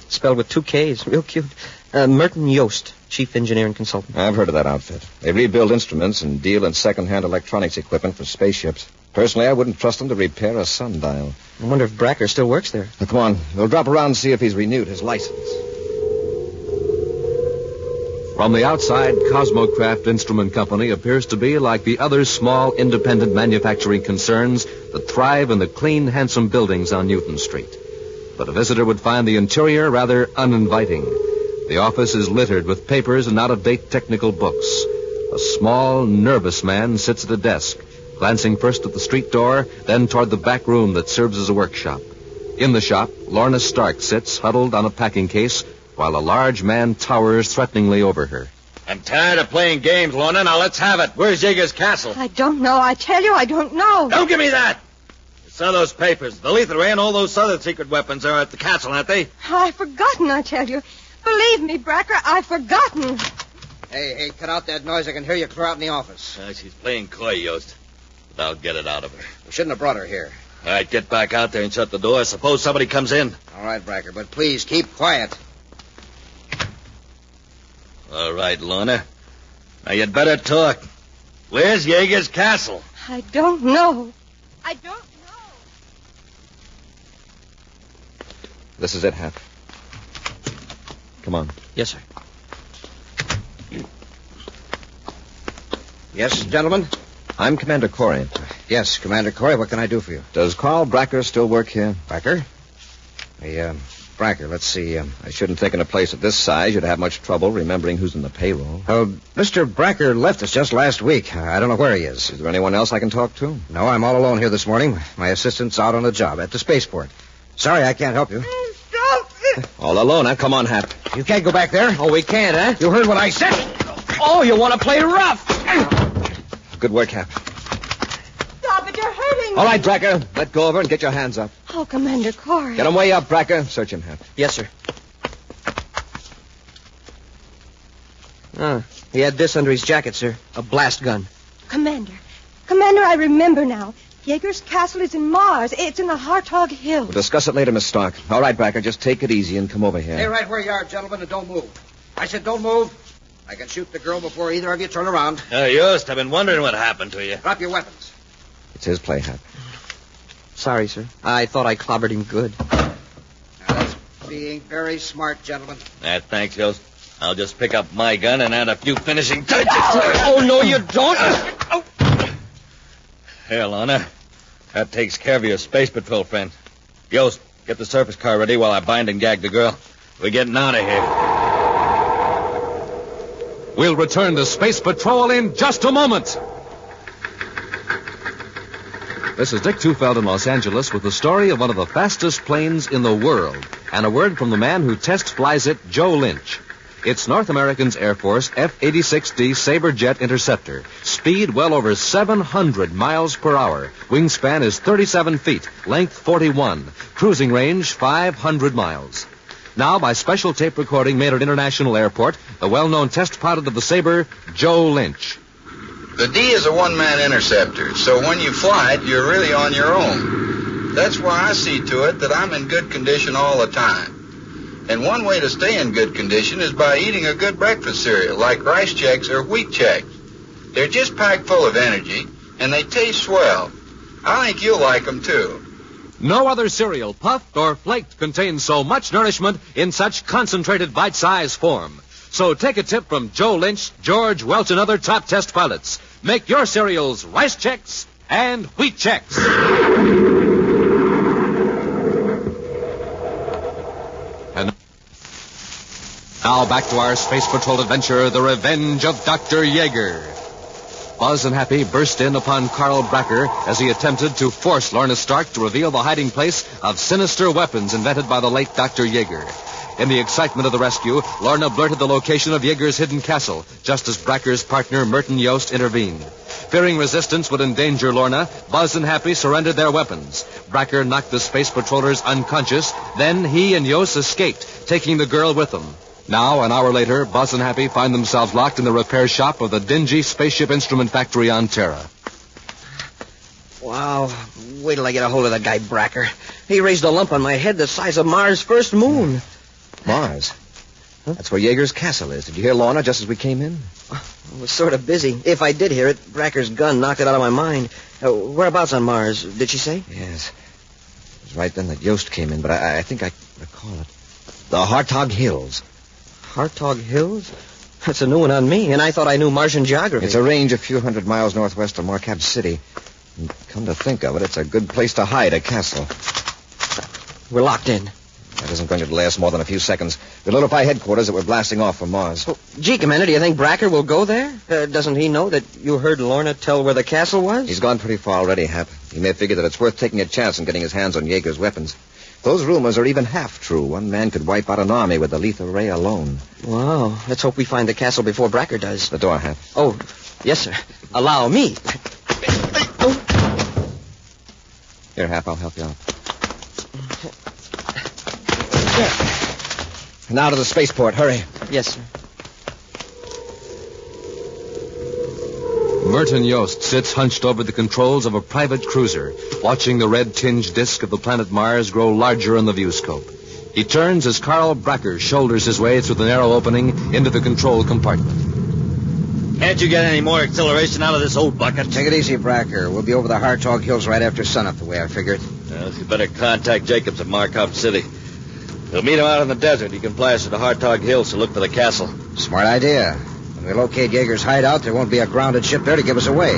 Spelled with 2 Ks, real cute. Merton Yost, Chief Engineer and Consultant. I've heard of that outfit. They rebuild instruments and deal in second-hand electronics equipment for spaceships. Personally, I wouldn't trust them to repair a sundial. I wonder if Bracker still works there. Now, come on. We'll drop around and see if he's renewed his license. From the outside, Cosmocraft Instrument Company appears to be like the other small independent manufacturing concerns that thrive in the clean, handsome buildings on Newton Street. But a visitor would find the interior rather uninviting. The office is littered with papers and out-of-date technical books. A small, nervous man sits at a desk, glancing first at the street door, then toward the back room that serves as a workshop. In the shop, Lorna Stark sits huddled on a packing case while a large man towers threateningly over her. I'm tired of playing games, Lorna. Now let's have it. Where's Yeager's castle? I don't know. I tell you, I don't know. Don't give me that! Some of those papers, the lethal ray and all those other secret weapons are at the castle, aren't they? I've forgotten, I tell you. Believe me, Bracker, I've forgotten. Hey, cut out that noise. I can hear you clear out in the office. She's playing coy, Yost. But I'll get it out of her. We shouldn't have brought her here. All right, get back out there and shut the door. Suppose somebody comes in. All right, Bracker, but please keep quiet. All right, Lorna. Now, you'd better talk. Where's Yeager's castle? I don't know. I don't know. This is it, Hap. Come on. Yes, sir. Yes, gentlemen? I'm Commander Corey. Yes, Commander Corey. What can I do for you? Does Carl Bracker still work here? Bracker? Hey, Bracker, let's see. I shouldn't think in a place of this size you'd have much trouble remembering who's in the payroll. Mr. Bracker left us just last week. I don't know where he is. Is there anyone else I can talk to? No, I'm all alone here this morning. My assistant's out on a job at the spaceport. Sorry, I can't help you. All alone, huh? Come on, Hap. You can't go back there? Oh, we can't, huh? You heard what I said. Oh, you want to play rough? Good work, Hap. Stop it, you're hurting me. All right, Bracker. Let go of her and get your hands up. Oh, Commander Corey. Get him way up, Bracker. Search him, Hap. Yes, sir. He had this under his jacket, sir. A blast gun. Commander, I remember now. Yeager's castle is in Mars. It's in the Hartog Hills. We'll discuss it later, Miss Stark. All right, Bracker, just take it easy and come over here. Stay right where you are, gentlemen, and don't move. I said don't move. I can shoot the girl before either of you turn around. Yost, I've been wondering what happened to you. Drop your weapons. It's his play, Hap. Sorry, sir. I thought I clobbered him good. Now, that's being very smart, gentlemen. Thanks, Yost. I'll just pick up my gun and add a few finishing touches. Oh, no, you don't. Here, Lorna. That takes care of your space patrol friend. Yost, get the surface car ready while I bind and gag the girl. We're getting out of here. We'll return to Space Patrol in just a moment. This is Dick Tufeld in Los Angeles with the story of one of the fastest planes in the world and a word from the man who test flies it, Joe Lynch. It's North American's Air Force F-86D Sabre Jet Interceptor. Speed well over 700 miles per hour. Wingspan is 37 feet. Length 41. Cruising range 500 miles. Now, by special tape recording made at International Airport, the well-known test pilot of the Sabre, Joe Lynch. The D is a one-man interceptor, so when you fly it, you're really on your own. That's why I see to it that I'm in good condition all the time. And one way to stay in good condition is by eating a good breakfast cereal, like Rice Chex or Wheat Chex. They're just packed full of energy, and they taste swell. I think you'll like them, too. No other cereal, puffed or flaked, contains so much nourishment in such concentrated bite-sized form. So take a tip from Joe Lynch, George Welch, and other top test pilots. Make your cereals Rice Chex and Wheat Chex. And now back to our Space Patrol adventure, The Revenge of Dr. Yeager. Buzz and Happy burst in upon Carl Bracker as he attempted to force Lorna Stark to reveal the hiding place of sinister weapons invented by the late Dr. Yeager. In the excitement of the rescue, Lorna blurted the location of Yeager's hidden castle, just as Bracker's partner, Merton Yost, intervened. Fearing resistance would endanger Lorna, Buzz and Happy surrendered their weapons. Bracker knocked the space patrollers unconscious, then he and Yost escaped, taking the girl with them. Now, an hour later, Buzz and Happy find themselves locked in the repair shop of the dingy spaceship instrument factory on Terra. Wow. Wait till I get a hold of that guy, Bracker. He raised a lump on my head the size of Mars' first moon. Mars? Huh? That's where Yeager's castle is. Did you hear Lorna just as we came in? I was sort of busy. If I did hear it, Bracker's gun knocked it out of my mind. Whereabouts on Mars, did she say? Yes. It was right then that Yost came in, but I think I recall it. The Hartog Hills. Hartog Hills? That's a new one on me, and I thought I knew Martian geography. It's a range a few hundred miles northwest of Marquette City. And come to think of it, it's a good place to hide a castle. We're locked in. That isn't going to last more than a few seconds. We'll notify headquarters that we're blasting off from Mars. Oh, gee, Commander, do you think Bracker will go there? Doesn't he know that you heard Lorna tell where the castle was? He's gone pretty far already, Hap. He may figure that it's worth taking a chance on getting his hands on Yeager's weapons. Those rumors are even half true. One man could wipe out an army with the lethal ray alone. Wow. Let's hope we find the castle before Bracker does. The door, Hap. Oh, yes, sir. Allow me. Here, Hap, I'll help you out. Now to the spaceport. Hurry. Yes, sir. Merton Yost sits hunched over the controls of a private cruiser, watching the red-tinged disk of the planet Mars grow larger in the viewscope. He turns as Carl Bracker shoulders his way through the narrow opening into the control compartment. Can't you get any more acceleration out of this old bucket? Take it easy, Bracker. We'll be over the Hartog Hills right after sunup, the way I figured. Well, you better contact Jacobs at Markov City. We'll meet him out in the desert. He can fly us to the Hartog Hills to look for the castle. Smart idea. When we locate Yeager's hideout, there won't be a grounded ship there to give us away.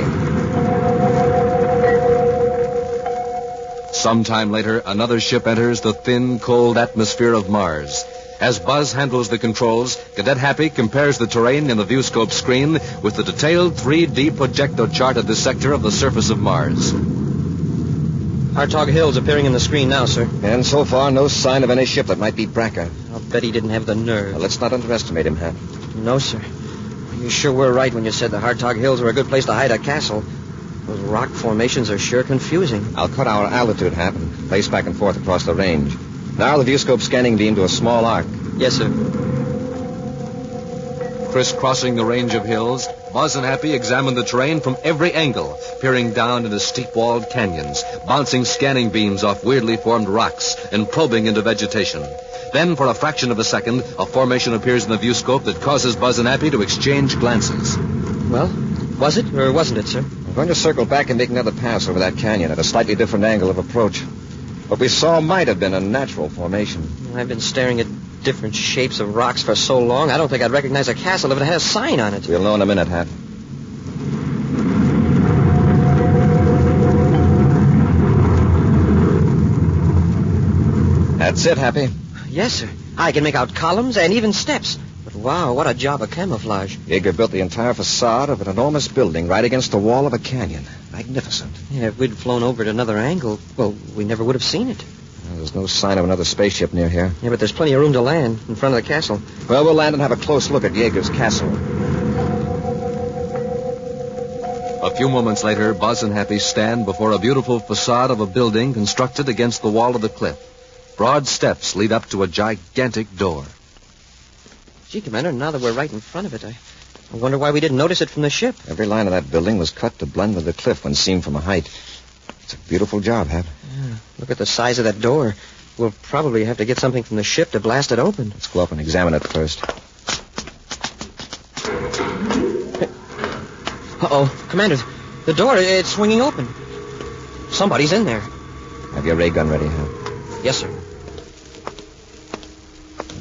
Sometime later, another ship enters the thin, cold atmosphere of Mars. As Buzz handles the controls, Cadet Happy compares the terrain in the viewscope screen with the detailed 3D projector chart of this sector of the surface of Mars. Hartog Hills appearing in the screen now, sir. And so far, no sign of any ship that might be Bracker. I'll bet he didn't have the nerve. Well, let's not underestimate him, Hap. No, sir. You sure were right when you said the Hartog Hills were a good place to hide a castle. Those rock formations are sure confusing. I'll cut our altitude, Hap, and place back and forth across the range. Now the viewscope scanning beam to a small arc. Yes, sir. Crisscrossing the range of hills, Buzz and Happy examine the terrain from every angle, peering down into steep-walled canyons, bouncing scanning beams off weirdly formed rocks, and probing into vegetation. Then, for a fraction of a second, a formation appears in the viewscope that causes Buzz and Happy to exchange glances. Well, was it or wasn't it, sir? I'm going to circle back and make another pass over that canyon at a slightly different angle of approach. What we saw might have been a natural formation. I've been staring at different shapes of rocks for so long, I don't think I'd recognize a castle if it had a sign on it. We'll know in a minute, Hap. That's it, Happy. Yes, sir. I can make out columns and even steps. But wow, what a job of camouflage. Yeager built the entire facade of an enormous building right against the wall of a canyon. Magnificent. Yeah, if we'd flown over at another angle, well, we never would have seen it. There's no sign of another spaceship near here. Yeah, but there's plenty of room to land in front of the castle. Well, we'll land and have a close look at Yeager's castle. A few moments later, Buzz and Happy stand before a beautiful facade of a building constructed against the wall of the cliff. Broad steps lead up to a gigantic door. Gee, Commander, now that we're right in front of it, I wonder why we didn't notice it from the ship. Every line of that building was cut to blend with the cliff when seen from a height. It's a beautiful job, Hap. Yeah, look at the size of that door. We'll probably have to get something from the ship to blast it open. Let's go up and examine it first. Uh-oh. Commander, the door, it's swinging open. Somebody's in there. Have your ray gun ready, Hap? Yes, sir.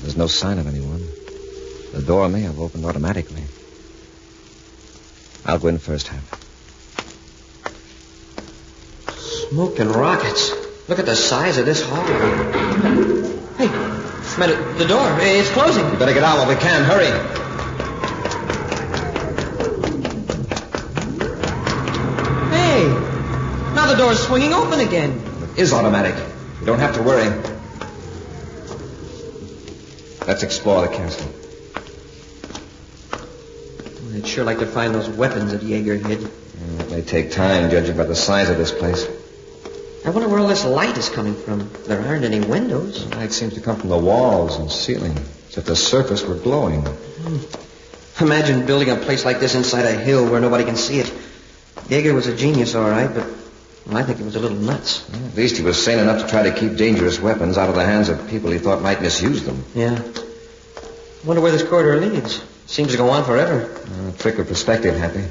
There's no sign of anyone. The door may have opened automatically. I'll go in first, Hap. Smoke and rockets. Look at the size of this hall. Hey, Commander, the door, it's closing. We better get out while we can. Hurry. Hey, now the door's swinging open again. It is automatic. You don't have to worry. Let's explore the castle. I'd sure like to find those weapons that Yeager hid. It may take time, judging by the size of this place. I wonder where all this light is coming from. There aren't any windows. The light seems to come from the walls and ceiling, as if the surface were glowing. Imagine building a place like this inside a hill where nobody can see it. Yeager was a genius, all right, but I think he was a little nuts. Well, at least he was sane enough to try to keep dangerous weapons out of the hands of people he thought might misuse them. Yeah. I wonder where this corridor leads. Seems to go on forever. Trick of perspective, Happy.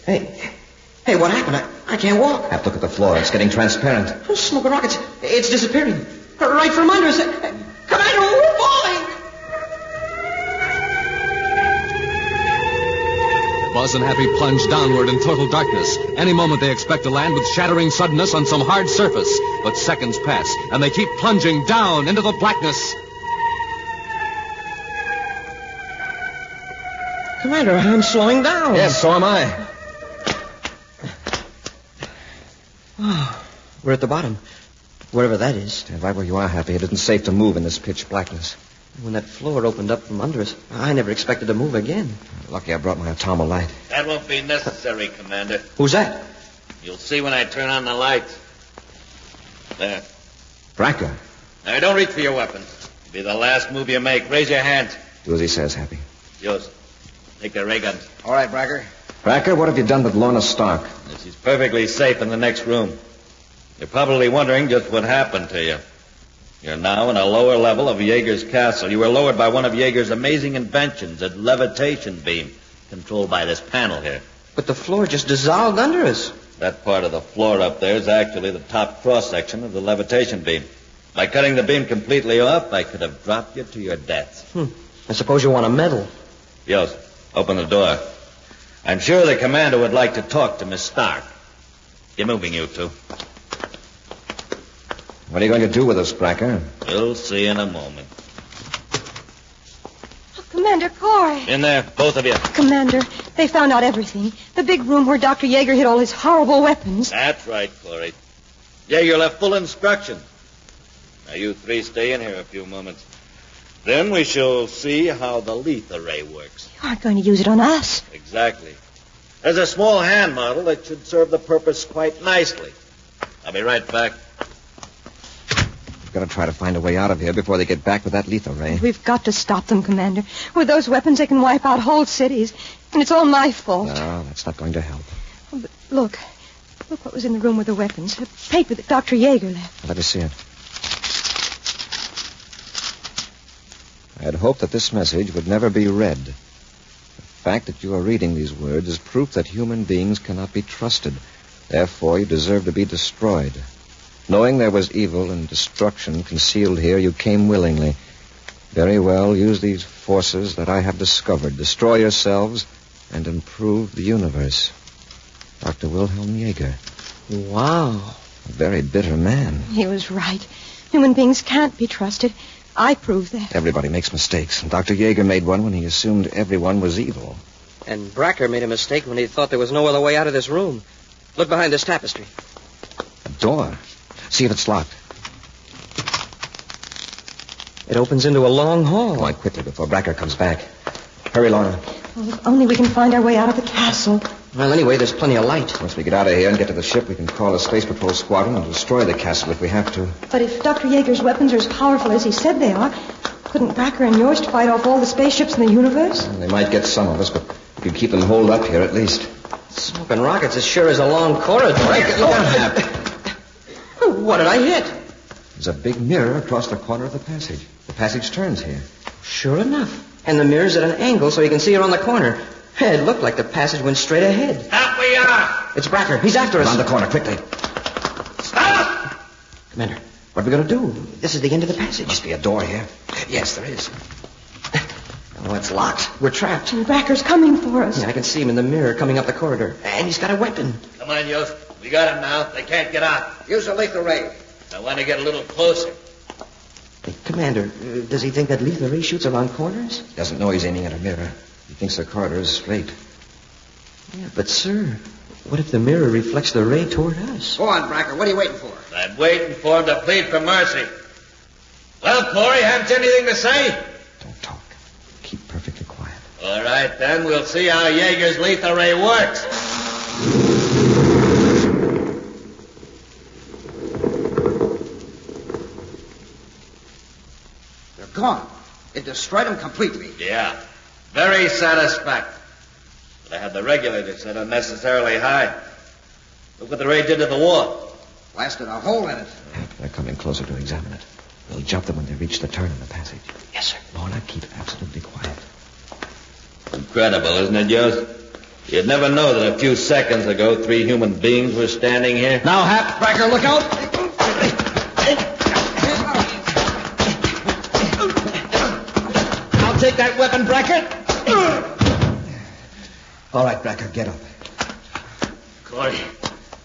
Hey, what happened? I can't walk. Hap, look at the floor. It's getting transparent. Oh, smoke and rockets. It's disappearing. Right from under us. Commander, we're falling! Buzz and Happy plunge downward in total darkness. Any moment they expect to land with shattering suddenness on some hard surface. But seconds pass, and they keep plunging down into the blackness. Commander, I'm slowing down. Yes, so am I. Oh, we're at the bottom. Wherever that is. Stand right where you are, Happy. It isn't safe to move in this pitch blackness. When that floor opened up from under us, I never expected to move again. Lucky I brought my atomo light. That won't be necessary, Commander. Who's that? You'll see when I turn on the lights. There. Bracker. Now, don't reach for your weapons. It'll be the last move you make. Raise your hands. Do as he says, Happy. Yours. Take the ray guns. All right, Bracker. Bracker, what have you done with Lorna Stark? She's perfectly safe in the next room. You're probably wondering just what happened to you. You're now in a lower level of Yeager's castle. You were lowered by one of Yeager's amazing inventions, a levitation beam, controlled by this panel here. But the floor just dissolved under us. That part of the floor up there is actually the top cross-section of the levitation beam. By cutting the beam completely off, I could have dropped you to your death. I suppose you want a medal. Yost, open the door. I'm sure the commander would like to talk to Miss Stark. Get moving, you two. What are you going to do with us, Bracker? You'll see in a moment. Oh, Commander Corey. In there, both of you. Commander, they found out everything. The big room where Dr. Yeager hid all his horrible weapons. That's right, Corey. Yeager left full instructions. Now, you three stay in here a few moments. Then we shall see how the lethal ray works. You aren't going to use it on us. Exactly. There's a small hand model that should serve the purpose quite nicely. I'll be right back. We've got to try to find a way out of here before they get back with that lethal ray. We've got to stop them, Commander. With those weapons, they can wipe out whole cities. And it's all my fault. No, that's not going to help. Oh, but look. Look what was in the room with the weapons. A paper that Dr. Yeager left. Let us see it. I had hoped that this message would never be read. The fact that you are reading these words is proof that human beings cannot be trusted. Therefore, you deserve to be destroyed. Knowing there was evil and destruction concealed here, you came willingly. Very well, use these forces that I have discovered. Destroy yourselves and improve the universe. Dr. Wilhelm Yeager. Wow. A very bitter man. He was right. Human beings can't be trusted. I proved that. Everybody makes mistakes. And Dr. Yeager made one when he assumed everyone was evil. And Bracker made a mistake when he thought there was no other way out of this room. Look behind this tapestry. A door. See if it's locked. It opens into a long hall. Come on, quickly before Bracker comes back. Hurry, Lorna. Well, if only we can find our way out of the castle. Well, anyway, there's plenty of light. Once we get out of here and get to the ship, we can call a space patrol squadron and destroy the castle if we have to. But if Dr. Yeager's weapons are as powerful as he said they are, couldn't Bracker and yours fight off all the spaceships in the universe? Well, they might get some of us, but we could keep them holed up here at least. Smoking rockets as sure as a long corridor. Look out, What did I hit? There's a big mirror across the corner of the passage. The passage turns here. Sure enough. And the mirror's at an angle so you can see around the corner. It looked like the passage went straight ahead. Up we are! It's Bracker. He's after us. Around the corner, quickly. Stop! Commander, what are we going to do? This is the end of the passage. Must be a door here. Yes, there is. Oh, it's locked. We're trapped. And Bracker's coming for us. Yeah, I can see him in the mirror coming up the corridor. And he's got a weapon. Come on, Yost. We got him now. They can't get out. Use a lethal ray. I want to get a little closer. Hey, Commander, does he think that lethal ray shoots around corners? He doesn't know he's aiming at a mirror. He thinks the corridor is straight. Yeah, but, sir, what if the mirror reflects the ray toward us? Go on, Bracker. What are you waiting for? I'm waiting for him to plead for mercy. Well, Corey, haven't you anything to say? Don't talk. Keep perfectly quiet. All right, then. We'll see how Yeager's lethal ray works. They're gone. It destroyed them completely. Yeah. Very satisfactory. But I had the regulator set unnecessarily high. Look what the ray did to the wall. Blasted a hole in it. They're coming closer to examine it. We'll jump them when they reach the turn in the passage. Yes, sir. Lorna, keep absolutely quiet. Incredible, isn't it, Yost? You'd never know that a few seconds ago 3 human beings were standing here. Now, Hap, Bracker, look out! I'll take that weapon, Bracker. All right, Bracker, get up. Corey,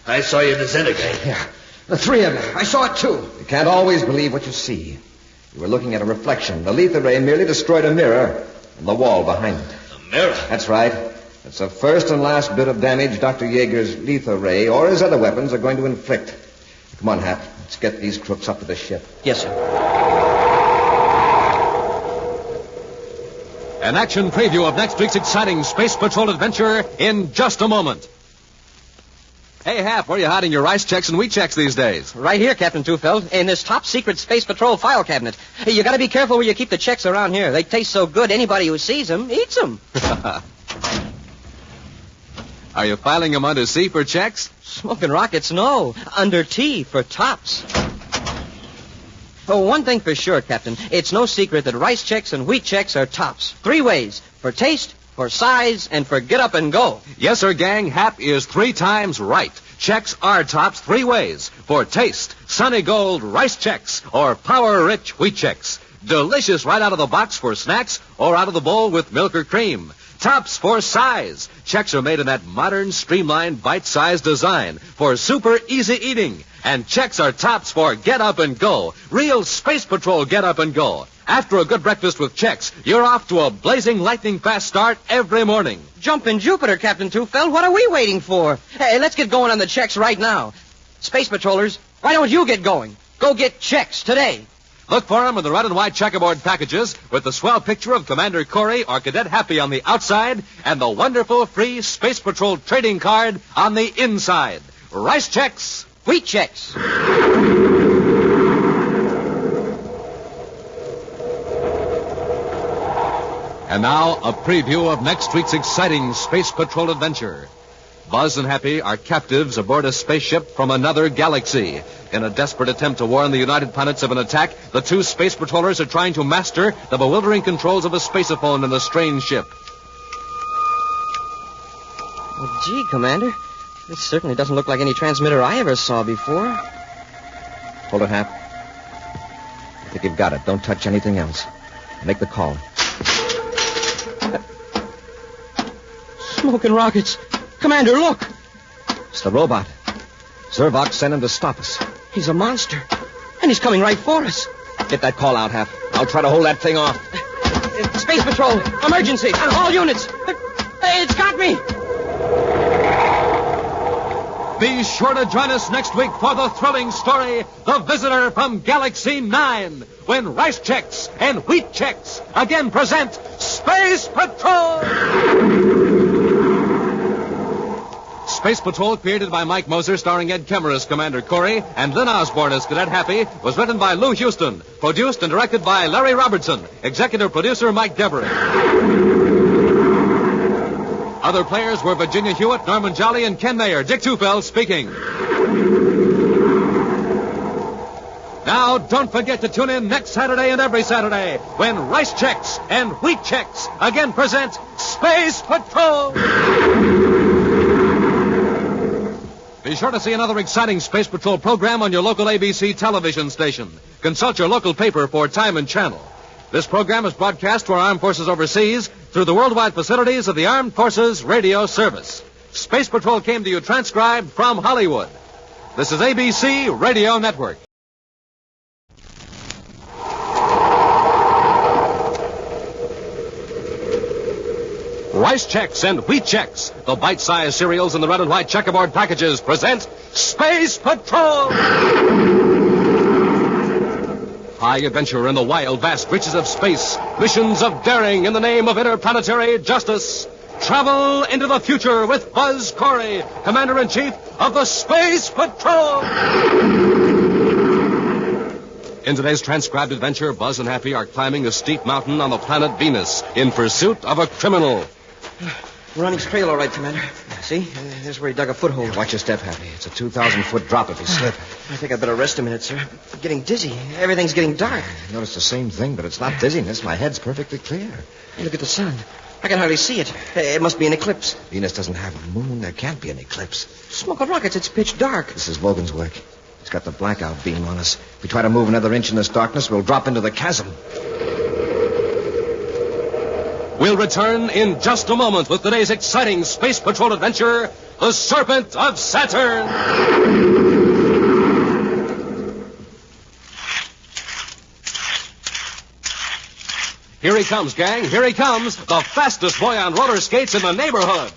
I saw you disintegrate. Yeah, the three of you. I saw it, too. You can't always believe what you see. You were looking at a reflection. The lethal ray merely destroyed a mirror on the wall behind it. A mirror? That's right. It's the first and last bit of damage Dr. Yeager's lethal ray or his other weapons are going to inflict. Come on, Hap. Let's get these crooks up to the ship. Yes, sir. An action preview of next week's exciting Space Patrol adventure in just a moment. Hey, Hap, where are you hiding your rice checks and wheat checks these days? Right here, Captain Tufeld, in this top-secret Space Patrol file cabinet. Hey, you gotta be careful where you keep the checks around here. They taste so good, anybody who sees them eats them. Are you filing them under C for checks? Smoking rockets, no. Under T for tops. Oh, one thing for sure, Captain. It's no secret that rice checks and wheat checks are tops. 3 ways. For taste, for size, and for get up and go. Yes, sir, gang. Hap is 3 times right. Checks are tops 3 ways. For taste, sunny gold rice checks or power-rich wheat checks. Delicious right out of the box for snacks or out of the bowl with milk or cream. Tops for size. Checks are made in that modern, streamlined, bite-sized design for super easy eating. And checks are tops for get up and go. Real Space Patrol get up and go. After a good breakfast with checks, you're off to a blazing, lightning-fast start every morning. Jumpin' Jupiter, Captain Tufeld. What are we waiting for? Hey, let's get going on the checks right now. Space Patrollers, why don't you get going? Go get checks today. Look for them in the red and white checkerboard packages with the swell picture of Commander Corey or Cadet Happy on the outside and the wonderful free Space Patrol trading card on the inside. Rice checks, wheat checks. And now, a preview of next week's exciting Space Patrol adventure. Buzz and Happy are captives aboard a spaceship from another galaxy. In a desperate attempt to warn the United Planets of an attack, the 2 space patrollers are trying to master the bewildering controls of a spaceophone in the strange ship. Well, gee, Commander, this certainly doesn't look like any transmitter I ever saw before. Hold it, Hap. I think you've got it. Don't touch anything else. Make the call. Smoking rockets. Commander, look. It's the robot. Zervok sent him to stop us. He's a monster. And he's coming right for us. Get that call out, Hap. I'll try to hold that thing off. Space Patrol, emergency. All units. It's got me. Be sure to join us next week for the thrilling story, The Visitor from Galaxy 9, when rice checks and wheat checks again present Space Patrol! Space Patrol, created by Mike Moser, starring Ed Kemmer as Commander Corey and Lynn Osborne as Cadet Happy, was written by Lou Houston, produced and directed by Larry Robertson, executive producer Mike Devery. Other players were Virginia Hewitt, Norman Jolly, and Ken Mayer. Dick Tufeld speaking. Now, don't forget to tune in next Saturday and every Saturday when Rice Checks and Wheat Checks again present Space Patrol. Be sure to see another exciting Space Patrol program on your local ABC television station. Consult your local paper for time and channel. This program is broadcast to our armed forces overseas through the worldwide facilities of the Armed Forces Radio Service. Space Patrol came to you transcribed from Hollywood. This is ABC Radio Network. Rice Checks and Wheat Checks, the bite-sized cereals in the red and white checkerboard packages, present Space Patrol! High adventure in the wild, vast reaches of space. Missions of daring in the name of interplanetary justice. Travel into the future with Buzz Corey, Commander-in-Chief of the Space Patrol! In today's transcribed adventure, Buzz and Happy are climbing a steep mountain on the planet Venus in pursuit of a criminal. We're on his trail, all right, Commander. See? There's where he dug a foothold. Watch your step, Happy. It's a 2,000-foot drop if you slip. I think I'd better rest a minute, sir. I'm getting dizzy. Everything's getting dark. I noticed the same thing, but it's not dizziness. My head's perfectly clear. Hey, look at the sun. I can hardly see it. It must be an eclipse. Venus doesn't have a moon. There can't be an eclipse. Smoking rockets. It's pitch dark. This is Logan's work. He's got the blackout beam on us. If we try to move another inch in this darkness, we'll drop into the chasm. We'll return in just a moment with today's exciting Space Patrol adventure, The Serpent of Saturn. Here he comes, gang. Here he comes. The fastest boy on roller skates in the neighborhood.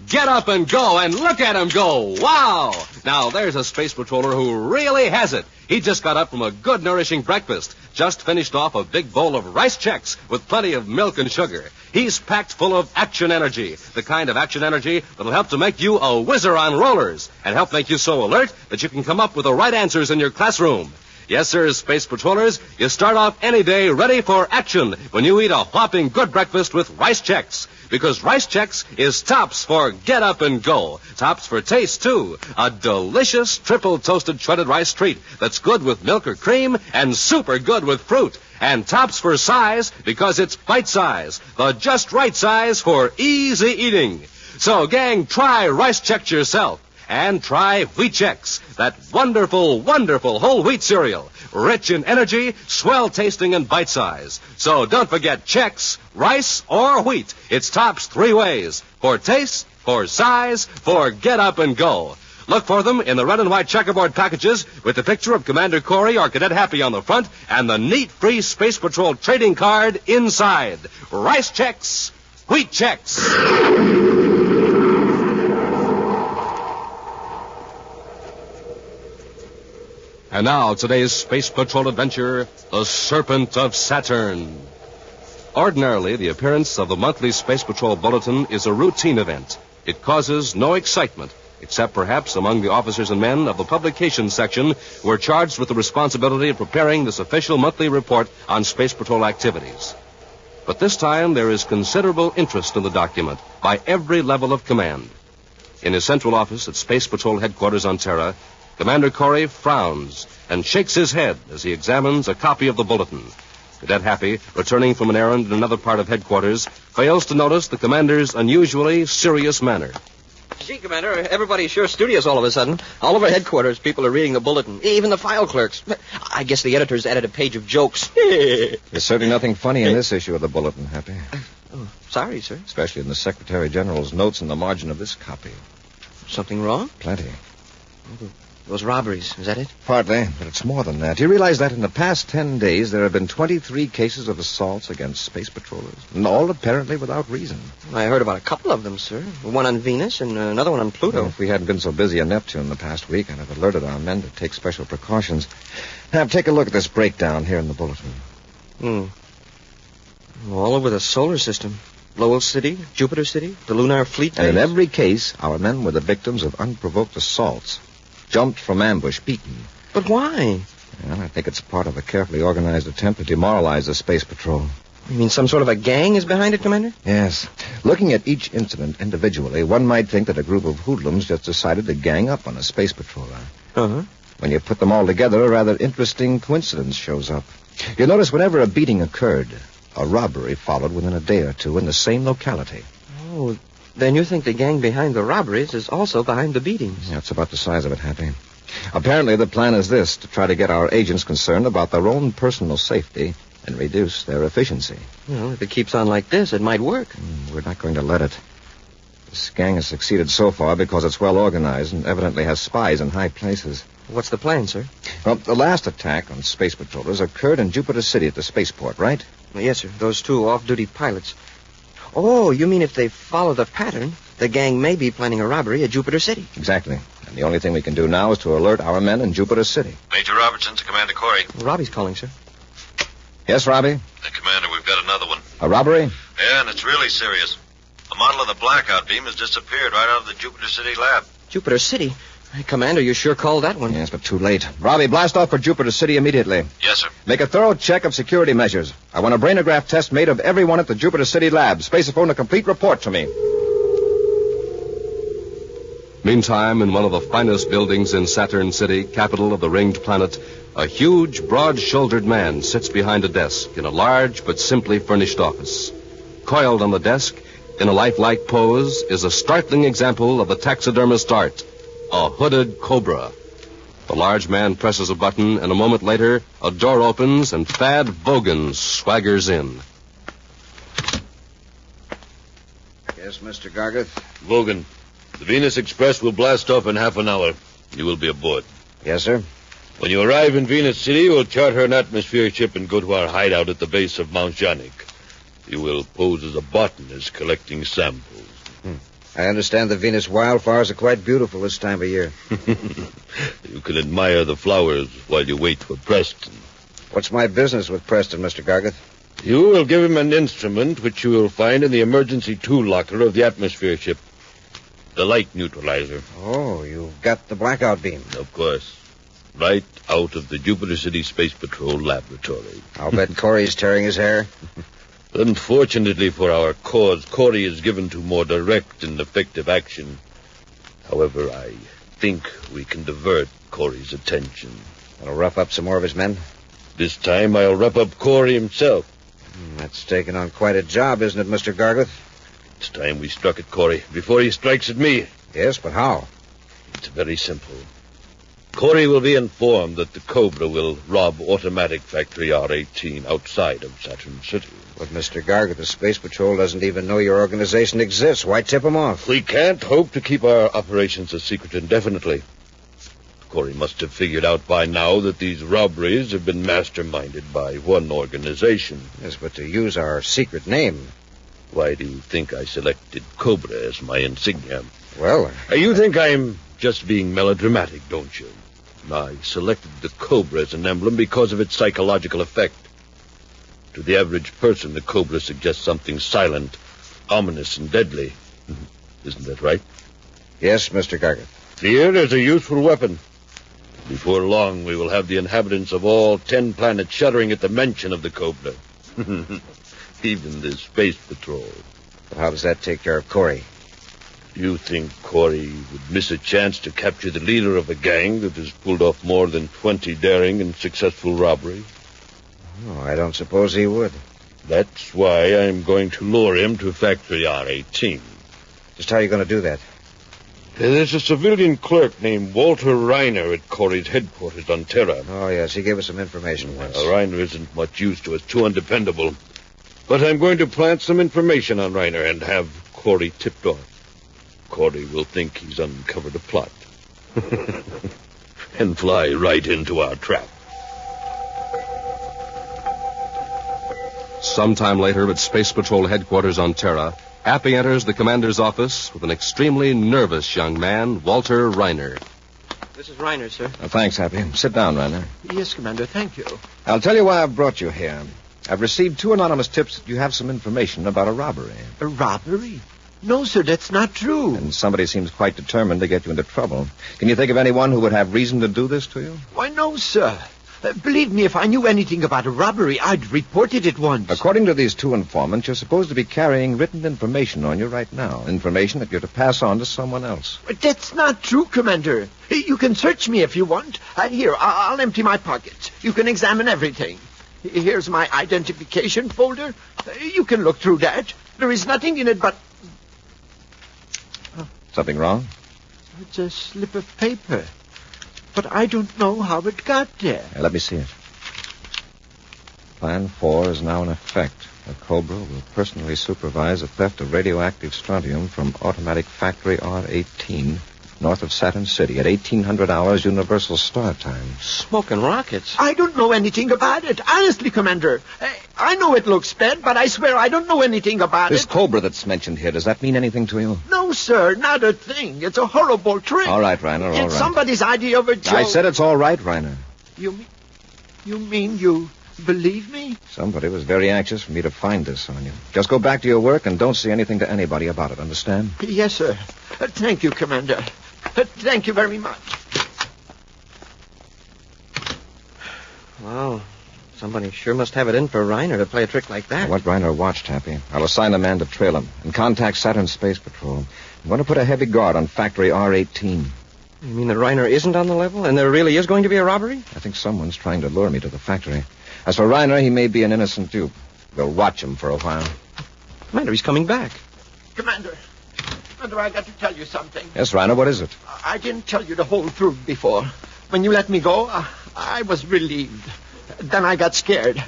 Get up and go, and look at him go. Wow! Now, there's a space patroller who really has it. He just got up from a good, nourishing breakfast. Just finished off a big bowl of rice checks with plenty of milk and sugar. He's packed full of action energy, the kind of action energy that'll help to make you a whizzer on rollers and help make you so alert that you can come up with the right answers in your classroom. Yes, sir, Space Patrollers, you start off any day ready for action when you eat a whopping good breakfast with Rice Chex. Because Rice Chex is tops for get up and go. Tops for taste, too. A delicious triple toasted shredded rice treat that's good with milk or cream and super good with fruit. And tops for size because it's bite size. The just right size for easy eating. So, gang, try Rice Chex yourself. And try Wheat Chex, that wonderful, wonderful whole wheat cereal. Rich in energy, swell tasting, and bite size. So don't forget Chex, rice, or wheat. It's tops three ways. For taste, for size, for get up and go. Look for them in the red and white checkerboard packages with the picture of Commander Corey or Cadet Happy on the front and the neat free Space Patrol trading card inside. Rice Chex, Wheat Chex. And now, today's Space Patrol adventure, The Serpent of Saturn. Ordinarily, the appearance of the monthly Space Patrol Bulletin is a routine event. It causes no excitement, except perhaps among the officers and men of the publication section who are charged with the responsibility of preparing this official monthly report on Space Patrol activities. But this time, there is considerable interest in the document by every level of command. In his central office at Space Patrol Headquarters on Terra, Commander Corey frowns and shakes his head as he examines a copy of the bulletin. Cadet Happy, returning from an errand in another part of headquarters, fails to notice the commander's unusually serious manner. Gee, Commander, everybody's sure studious all of a sudden. All over headquarters, people are reading the bulletin, even the file clerks. I guess the editors added a page of jokes. There's certainly nothing funny in this issue of the bulletin, Happy. Oh, sorry, sir. Especially in the Secretary General's notes in the margin of this copy. Something wrong? Plenty. Those robberies, is that it? Partly, but it's more than that. You realize that in the past 10 days there have been 23 cases of assaults against space patrollers, and all apparently without reason. I heard about a couple of them, sir. One on Venus and another one on Pluto. Well, if we hadn't been so busy on Neptune the past week, I'd have alerted our men to take special precautions. Now, take a look at this breakdown here in the bulletin. All over the solar system. Lowell City, Jupiter City, the Lunar Fleet Base. And in every case, our men were the victims of unprovoked assaults. Jumped from ambush, beaten. But why? Well, I think it's part of a carefully organized attempt to demoralize the Space Patrol. You mean some sort of a gang is behind it, Commander? Yes. Looking at each incident individually, one might think that a group of hoodlums just decided to gang up on a Space Patroller. Uh-huh. When you put them all together, a rather interesting coincidence shows up. You notice whenever a beating occurred, a robbery followed within a day or two in the same locality. Oh, then you think the gang behind the robberies is also behind the beatings? Yeah, it's about the size of it, Happy. Apparently, the plan is this, to try to get our agents concerned about their own personal safety and reduce their efficiency. Well, if it keeps on like this, it might work. We're not going to let it. This gang has succeeded so far because it's well organized and evidently has spies in high places. What's the plan, sir? Well, the last attack on space patrollers occurred in Jupiter City at the spaceport, right? Yes, sir. Those two off-duty pilots. Oh, you mean if they follow the pattern, the gang may be planning a robbery at Jupiter City? Exactly. And the only thing we can do now is to alert our men in Jupiter City. Major Robertson to Commander Corey. Robbie's calling, sir. Yes, Robbie? Commander, we've got another one. A robbery? Yeah, and it's really serious. A model of the blackout beam has disappeared right out of the Jupiter City lab. Jupiter City? Commander, you sure called that one. Yes, but too late. Robbie, blast off for Jupiter City immediately. Yes, sir. Make a thorough check of security measures. I want a brainograph test made of everyone at the Jupiter City lab. Spaceophone a complete report to me. Meantime, in one of the finest buildings in Saturn City, capital of the ringed planet, a huge, broad-shouldered man sits behind a desk in a large but simply furnished office. Coiled on the desk, in a lifelike pose, is a startling example of the taxidermist art, a hooded cobra. The large man presses a button, and a moment later, a door opens, and Thad Vogan swaggers in. Yes, Mr. Gargeth? Vogan, the Venus Express will blast off in half an hour. You will be aboard. Yes, sir. When you arrive in Venus City, we'll charter an atmosphere ship and go to our hideout at the base of Mount Janik. You will pose as a botanist collecting samples. I understand the Venus wildflowers are quite beautiful this time of year. You can admire the flowers while you wait for Preston. What's my business with Preston, Mr. Gargeth? You will give him an instrument which you will find in the emergency tool locker of the atmosphere ship. The light neutralizer. Oh, you've got the blackout beam. Of course. Right out of the Jupiter City Space Patrol laboratory. I'll bet Corey's tearing his hair. Unfortunately for our cause, Corey is given to more direct and effective action. However, I think we can divert Corey's attention. That'll rough up some more of his men? This time I'll rough up Corey himself. That's taking on quite a job, isn't it, Mr. Gargeth? It's time we struck at Corey before he strikes at me. Yes, but how? It's very simple. Corey will be informed that the Cobra will rob automatic factory R-18 outside of Saturn City. But, Mr. Gargeth, the Space Patrol doesn't even know your organization exists. Why tip him off? We can't hope to keep our operations a secret indefinitely. Corey must have figured out by now that these robberies have been masterminded by one organization. Yes, but to use our secret name. Why do you think I selected Cobra as my insignia? Well, you think I'm just being melodramatic, don't you? I selected the Cobra as an emblem because of its psychological effect. To the average person, the Cobra suggests something silent, ominous, and deadly. Isn't that right? Yes, Mr. Gargeth. Fear is a useful weapon. Before long, we will have the inhabitants of all 10 planets shuddering at the mention of the Cobra. Even the Space Patrol. But how does that take care of Corey? You think Corey would miss a chance to capture the leader of a gang that has pulled off more than 20 daring and successful robberies? Oh, I don't suppose he would. That's why I'm going to lure him to Factory R-18. Just how are you going to do that? There's a civilian clerk named Walter Reiner at Corey's headquarters on Terra. Oh, yes, he gave us some information once. Reiner isn't much use to us, too undependable. But I'm going to plant some information on Reiner and have Corey tipped off. Corey will think he's uncovered a plot. And fly right into our trap. Sometime later at Space Patrol headquarters on Terra, Happy enters the commander's office with an extremely nervous young man, Walter Reiner. This is Reiner, sir. Thanks, Happy. Sit down, Reiner. Yes, Commander, thank you. I'll tell you why I've brought you here. I've received 2 anonymous tips that you have some information about a robbery. A robbery? No, sir, that's not true. And somebody seems quite determined to get you into trouble. Can you think of anyone who would have reason to do this to you? Why, no, sir. Believe me, if I knew anything about a robbery, I'd report it at once. According to these 2 informants, you're supposed to be carrying written information on you right now. Information that you're to pass on to someone else. But that's not true, Commander. You can search me if you want. Here, I'll empty my pockets. You can examine everything. Here's my identification folder. You can look through that. There is nothing in it but... Something wrong? It's a slip of paper. But I don't know how it got there. Let me see it. Plan 4 is now in effect. The Cobra will personally supervise a theft of radioactive strontium from automatic factory R-18 north of Saturn City at 1800 hours Universal Star Time. Smoking rockets? I don't know anything about it. Honestly, Commander. I know it looks bad, but I swear I don't know anything about This it. Cobra that's mentioned here, does that mean anything to you? No, sir, not a thing. It's a horrible trick. All right, Reiner, all right. It's somebody's idea of a joke. I said it's all right, Reiner. You mean you believe me? Somebody was very anxious for me to find this on you. Just go back to your work and don't say anything to anybody about it, understand? Yes, sir. Thank you, Commander. Thank you very much. Well, somebody sure must have it in for Reiner to play a trick like that. What Reiner watched, Happy. I'll assign a man to trail him and contact Saturn Space Patrol. I'm going to put a heavy guard on Factory R-18. You mean that Reiner isn't on the level and there really is going to be a robbery? I think someone's trying to lure me to the factory. As for Reiner, he may be an innocent dupe. We'll watch him for a while. Commander, he's coming back. Commander, I got to tell you something. Yes, Reiner, what is it? I didn't tell you the whole truth before, When you let me go, I was relieved. Then I got scared.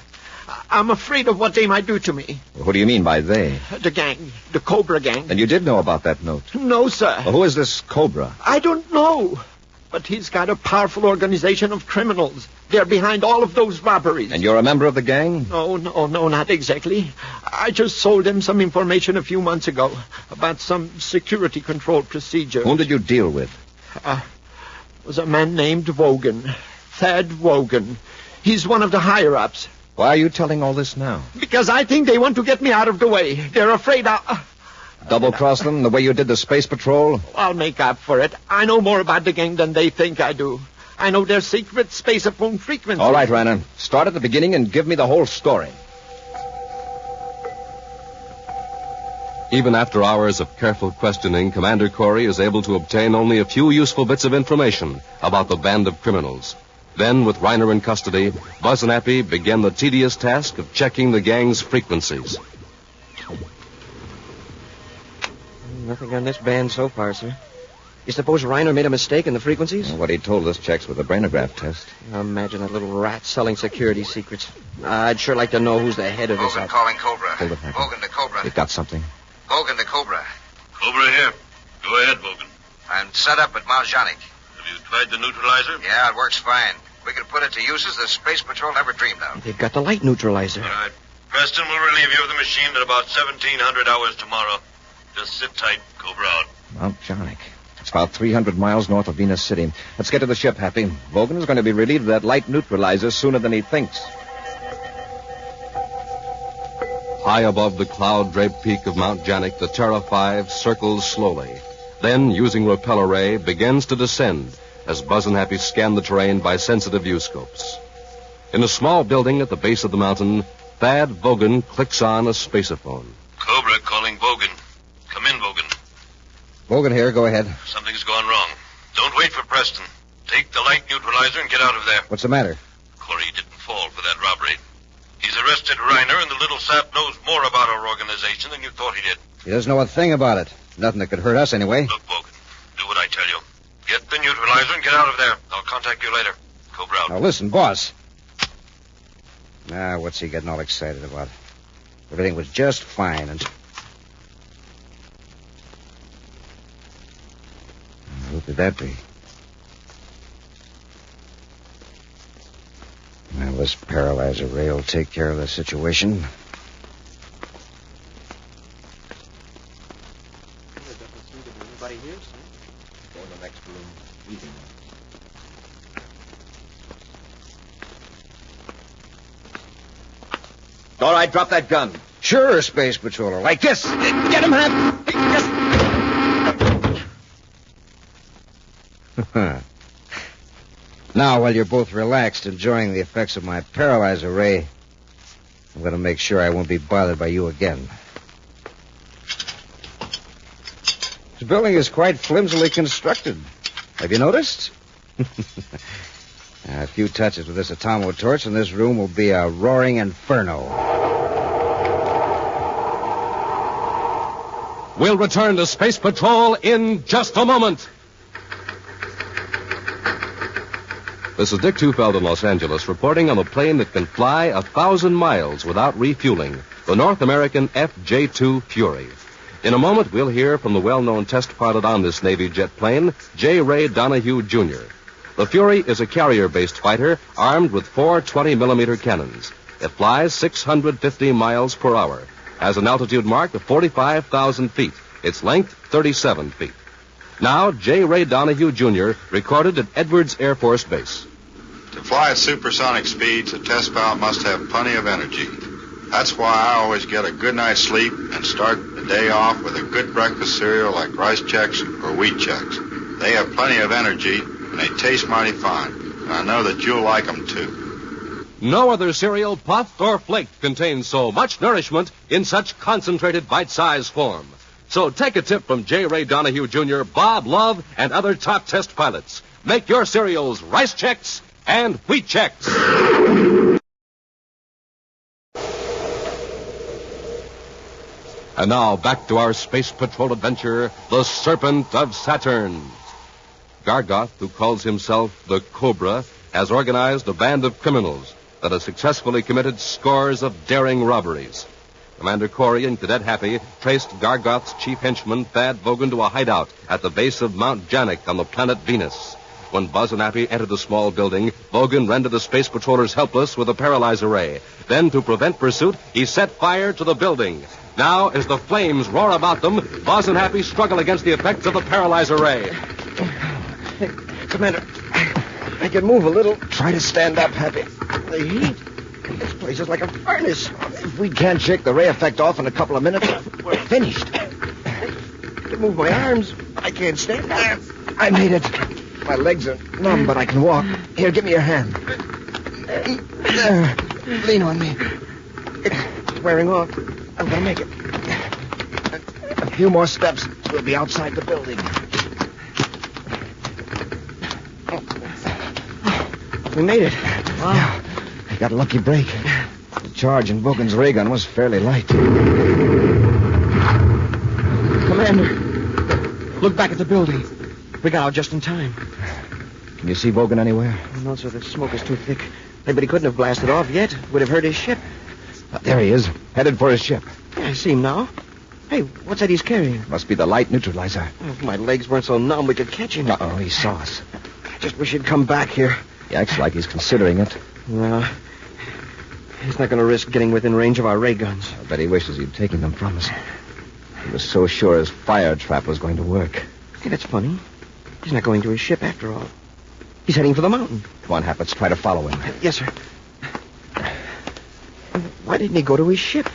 I'm afraid of what they might do to me. Who do you mean by they? The gang. The Cobra gang. And you did know about that note? No, sir. Well, who is this Cobra? I don't know. But he's got a powerful organization of criminals. They're behind all of those robberies. And you're a member of the gang? No, not exactly. I just sold him some information a few months ago about some security control procedure. Whom did you deal with? Was a man named Wogan. Thad Wogan. He's one of the higher-ups. Why are you telling all this now? Because I think they want to get me out of the way. They're afraid I'll... Double-cross them the way you did the space patrol? I'll make up for it. I know more about the gang than they think I do. I know their secret space-phone frequency. All right, Reiner. Start at the beginning and give me the whole story. Even after hours of careful questioning, Commander Corey is able to obtain only a few useful bits of information about the band of criminals. Then, with Reiner in custody, Buzz and Appy begin the tedious task of checking the gang's frequencies. Nothing on this band so far, sir. You suppose Reiner made a mistake in the frequencies? Well, what he told us checks with the brainograph test. Imagine that little rat selling security secrets. I'd sure like to know who's the head of this. Vogan calling Cobra. Hold it, Happy. Vogan to Cobra. You've got something? Vogan to Cobra. Cobra here. Go ahead, Vogan. I'm set up at Mount Janik. Have you tried the neutralizer? Yeah, it works fine. We can put it to uses the Space Patrol never dreamed of. They've got the light neutralizer. All right. Preston will relieve you of the machine at about 1700 hours tomorrow. Just sit tight. Cobra out. Mount Janik. It's about 300 miles north of Venus City. Let's get to the ship, Happy. Vogan is going to be relieved of that light neutralizer sooner than he thinks. High above the cloud-draped peak of Mount Janik, the Terra 5 circles slowly. Then, using repel array, begins to descend as Buzz and Happy scan the terrain by sensitive viewscopes. In a small building at the base of the mountain, Thad Vogan clicks on a spaceophone. Cobra calling Vogan. Come in, Vogan. Vogan here. Go ahead. Something's gone wrong. Don't wait for Preston. Take the light neutralizer and get out of there. What's the matter? Corey didn't fall for that robbery. He's arrested Reiner, and the little sap knows more about our organization than you thought he did. He doesn't know a thing about it. Nothing that could hurt us anyway. Look, Vogan, do what I tell you. Get the neutralizer and get out of there. I'll contact you later. Cobra out. Now listen, boss. Now, what's he getting all excited about? Everything was just fine and... Who could that be? Well, this paralyzer ray will take care of the situation. Anybody here, sir? Go in the next room. Eating. All right, drop that gun. Sure, Space Patroller. Like this. Get him, Hap. Now, while you're both relaxed, enjoying the effects of my paralyzer ray, I'm going to make sure I won't be bothered by you again. This building is quite flimsily constructed. Have you noticed? A few touches with this atomo torch, and this room will be a roaring inferno. We'll return to Space Patrol in just a moment. This is Dick Tufeld in Los Angeles, reporting on a plane that can fly 1,000 miles without refueling, the North American FJ-2 Fury. In a moment, we'll hear from the well-known test pilot on this Navy jet plane, J. Ray Donahue, Jr. The Fury is a carrier-based fighter armed with 4 20-millimeter cannons. It flies 650 miles per hour, has an altitude mark of 45,000 feet, its length 37 feet. Now, J. Ray Donahue, Jr., recorded at Edwards Air Force Base. To fly at supersonic speeds, a test pilot must have plenty of energy. That's why I always get a good night's sleep and start the day off with a good breakfast cereal like Rice Chex or Wheat Chex. They have plenty of energy, and they taste mighty fine. And I know that you'll like them, too. No other cereal, puffed or flaked, contains so much nourishment in such concentrated bite-sized form. So take a tip from J. Ray Donahue, Jr., Bob Love, and other top test pilots. Make your cereals Rice Chex and Wheat Chex. And now, back to our Space Patrol adventure, the Serpent of Saturn. Gargoth, who calls himself the Cobra, has organized a band of criminals that has successfully committed scores of daring robberies. Commander Corey and Cadet Happy traced Gargoth's chief henchman, Thad Vogan, to a hideout at the base of Mount Janik on the planet Venus. When Buzz and Happy entered the small building, Vogan rendered the space patrollers helpless with a paralyzer ray. Then, to prevent pursuit, he set fire to the building. Now, as the flames roar about them, Buzz and Happy struggle against the effects of the paralyzer ray. Hey, Commander, I can move a little. Try to stand up, Happy. The heat. This place is like a furnace. If we can't shake the ray effect off in a couple of minutes, we're finished. I can move my arms. I can't stand up. I made it. My legs are numb, but I can walk. Here, give me your hand. There. Lean on me. It's wearing off. I'm going to make it. A few more steps. We'll be outside the building. We made it. Wow. Yeah. I got a lucky break. The charge in Vogan's ray gun was fairly light. Commander, look back at the building. We got out just in time. Can you see Vogan anywhere? No, sir. The smoke is too thick. But he couldn't have blasted off yet. Would have hurt his ship. There he is, headed for his ship. Yeah, I see him now. Hey, what's that he's carrying? Must be the light neutralizer. Oh, if my legs weren't so numb, we could catch him. Uh-oh, he saw us. I just wish he'd come back here. He acts like he's considering it. Well, he's not going to risk getting within range of our ray guns. I bet he wishes he'd taken them from us. He was so sure his fire trap was going to work. Hey, that's funny. He's not going to his ship after all. He's heading for the mountain. Come on, Hap, let's try to follow him. Yes, sir. Why didn't he go to his ship?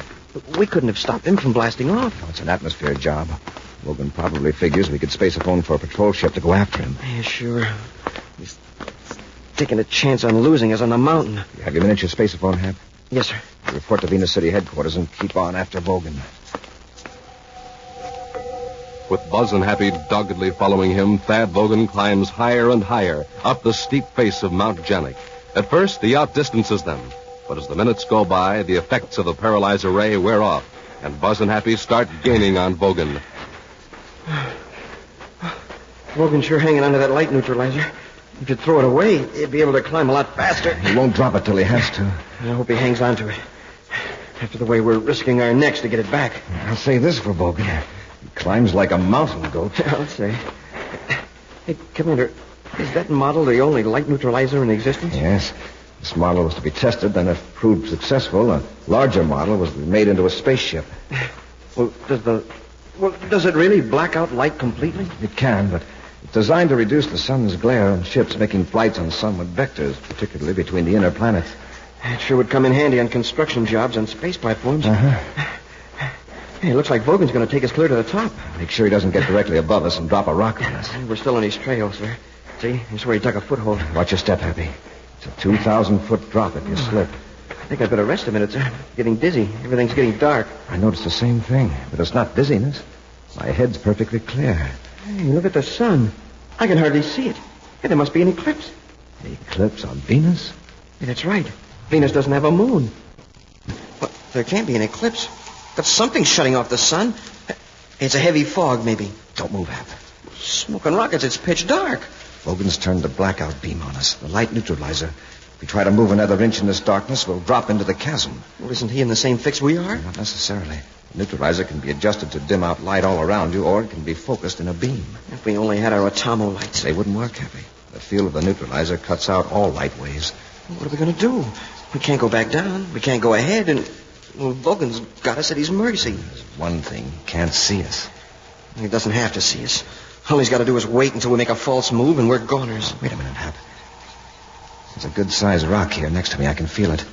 We couldn't have stopped him from blasting off. Oh, it's an atmosphere job. Logan probably figures we could space a phone for a patrol ship to go after him. Yeah, sure. He's taking a chance on losing us on the mountain. You have your miniature spaceophone, Hap? Yes, sir. Report to Venus City headquarters and keep on after Vogan. With Buzz and Happy doggedly following him, Thad Vogan climbs higher and higher up the steep face of Mount Janik. At first, he outdistances them. But as the minutes go by, the effects of the paralyzer ray wear off, and Buzz and Happy start gaining on Vogan. Vogan's sure hanging onto that light neutralizer. If you throw it away, he'd be able to climb a lot faster. He won't drop it till he has to. I hope he hangs on to it. After the way we're risking our necks to get it back. I'll say this for Vogan. He climbs like a mountain goat. I'll say. Hey, Commander, is that model the only light neutralizer in existence? Yes. This model was to be tested, then if proved successful, a larger model was to be made into a spaceship. Well, does it really black out light completely? It can, but it's designed to reduce the sun's glare on ships making flights on sunward vectors, particularly between the inner planets. It sure would come in handy on construction jobs on space platforms. Uh-huh. Hey, it looks like Vogan's going to take us clear to the top. Make sure he doesn't get directly above us and drop a rock on us. We're still on his trail, sir. See? That's where he dug a foothold. Watch your step, Happy. It's a 2,000-foot drop if you slip. I think I'd better rest a minute, sir. Getting dizzy. Everything's getting dark. I noticed the same thing, but it's not dizziness. My head's perfectly clear. Hey, look at the sun. I can hardly see it. Hey, there must be an eclipse. An eclipse on Venus? Hey, that's right. Venus doesn't have a moon. But there can't be an eclipse. But something's shutting off the sun. It's a heavy fog, maybe. Don't move, Hap. Smoking rockets. It's pitch dark. Vogan's turned the blackout beam on us, the light neutralizer. If we try to move another inch in this darkness, we'll drop into the chasm. Well, isn't he in the same fix we are? Not necessarily. The neutralizer can be adjusted to dim out light all around you, or it can be focused in a beam. If we only had our atomo lights. They wouldn't work, Happy. The field of the neutralizer cuts out all light waves. Well, what are we going to do? We can't go back down. We can't go ahead, and... Well, Vogan's got us at his mercy. There's one thing. He can't see us. He doesn't have to see us. All he's got to do is wait until we make a false move, and we're goners. Wait a minute, Hap. There's a good-sized rock here next to me. I can feel it.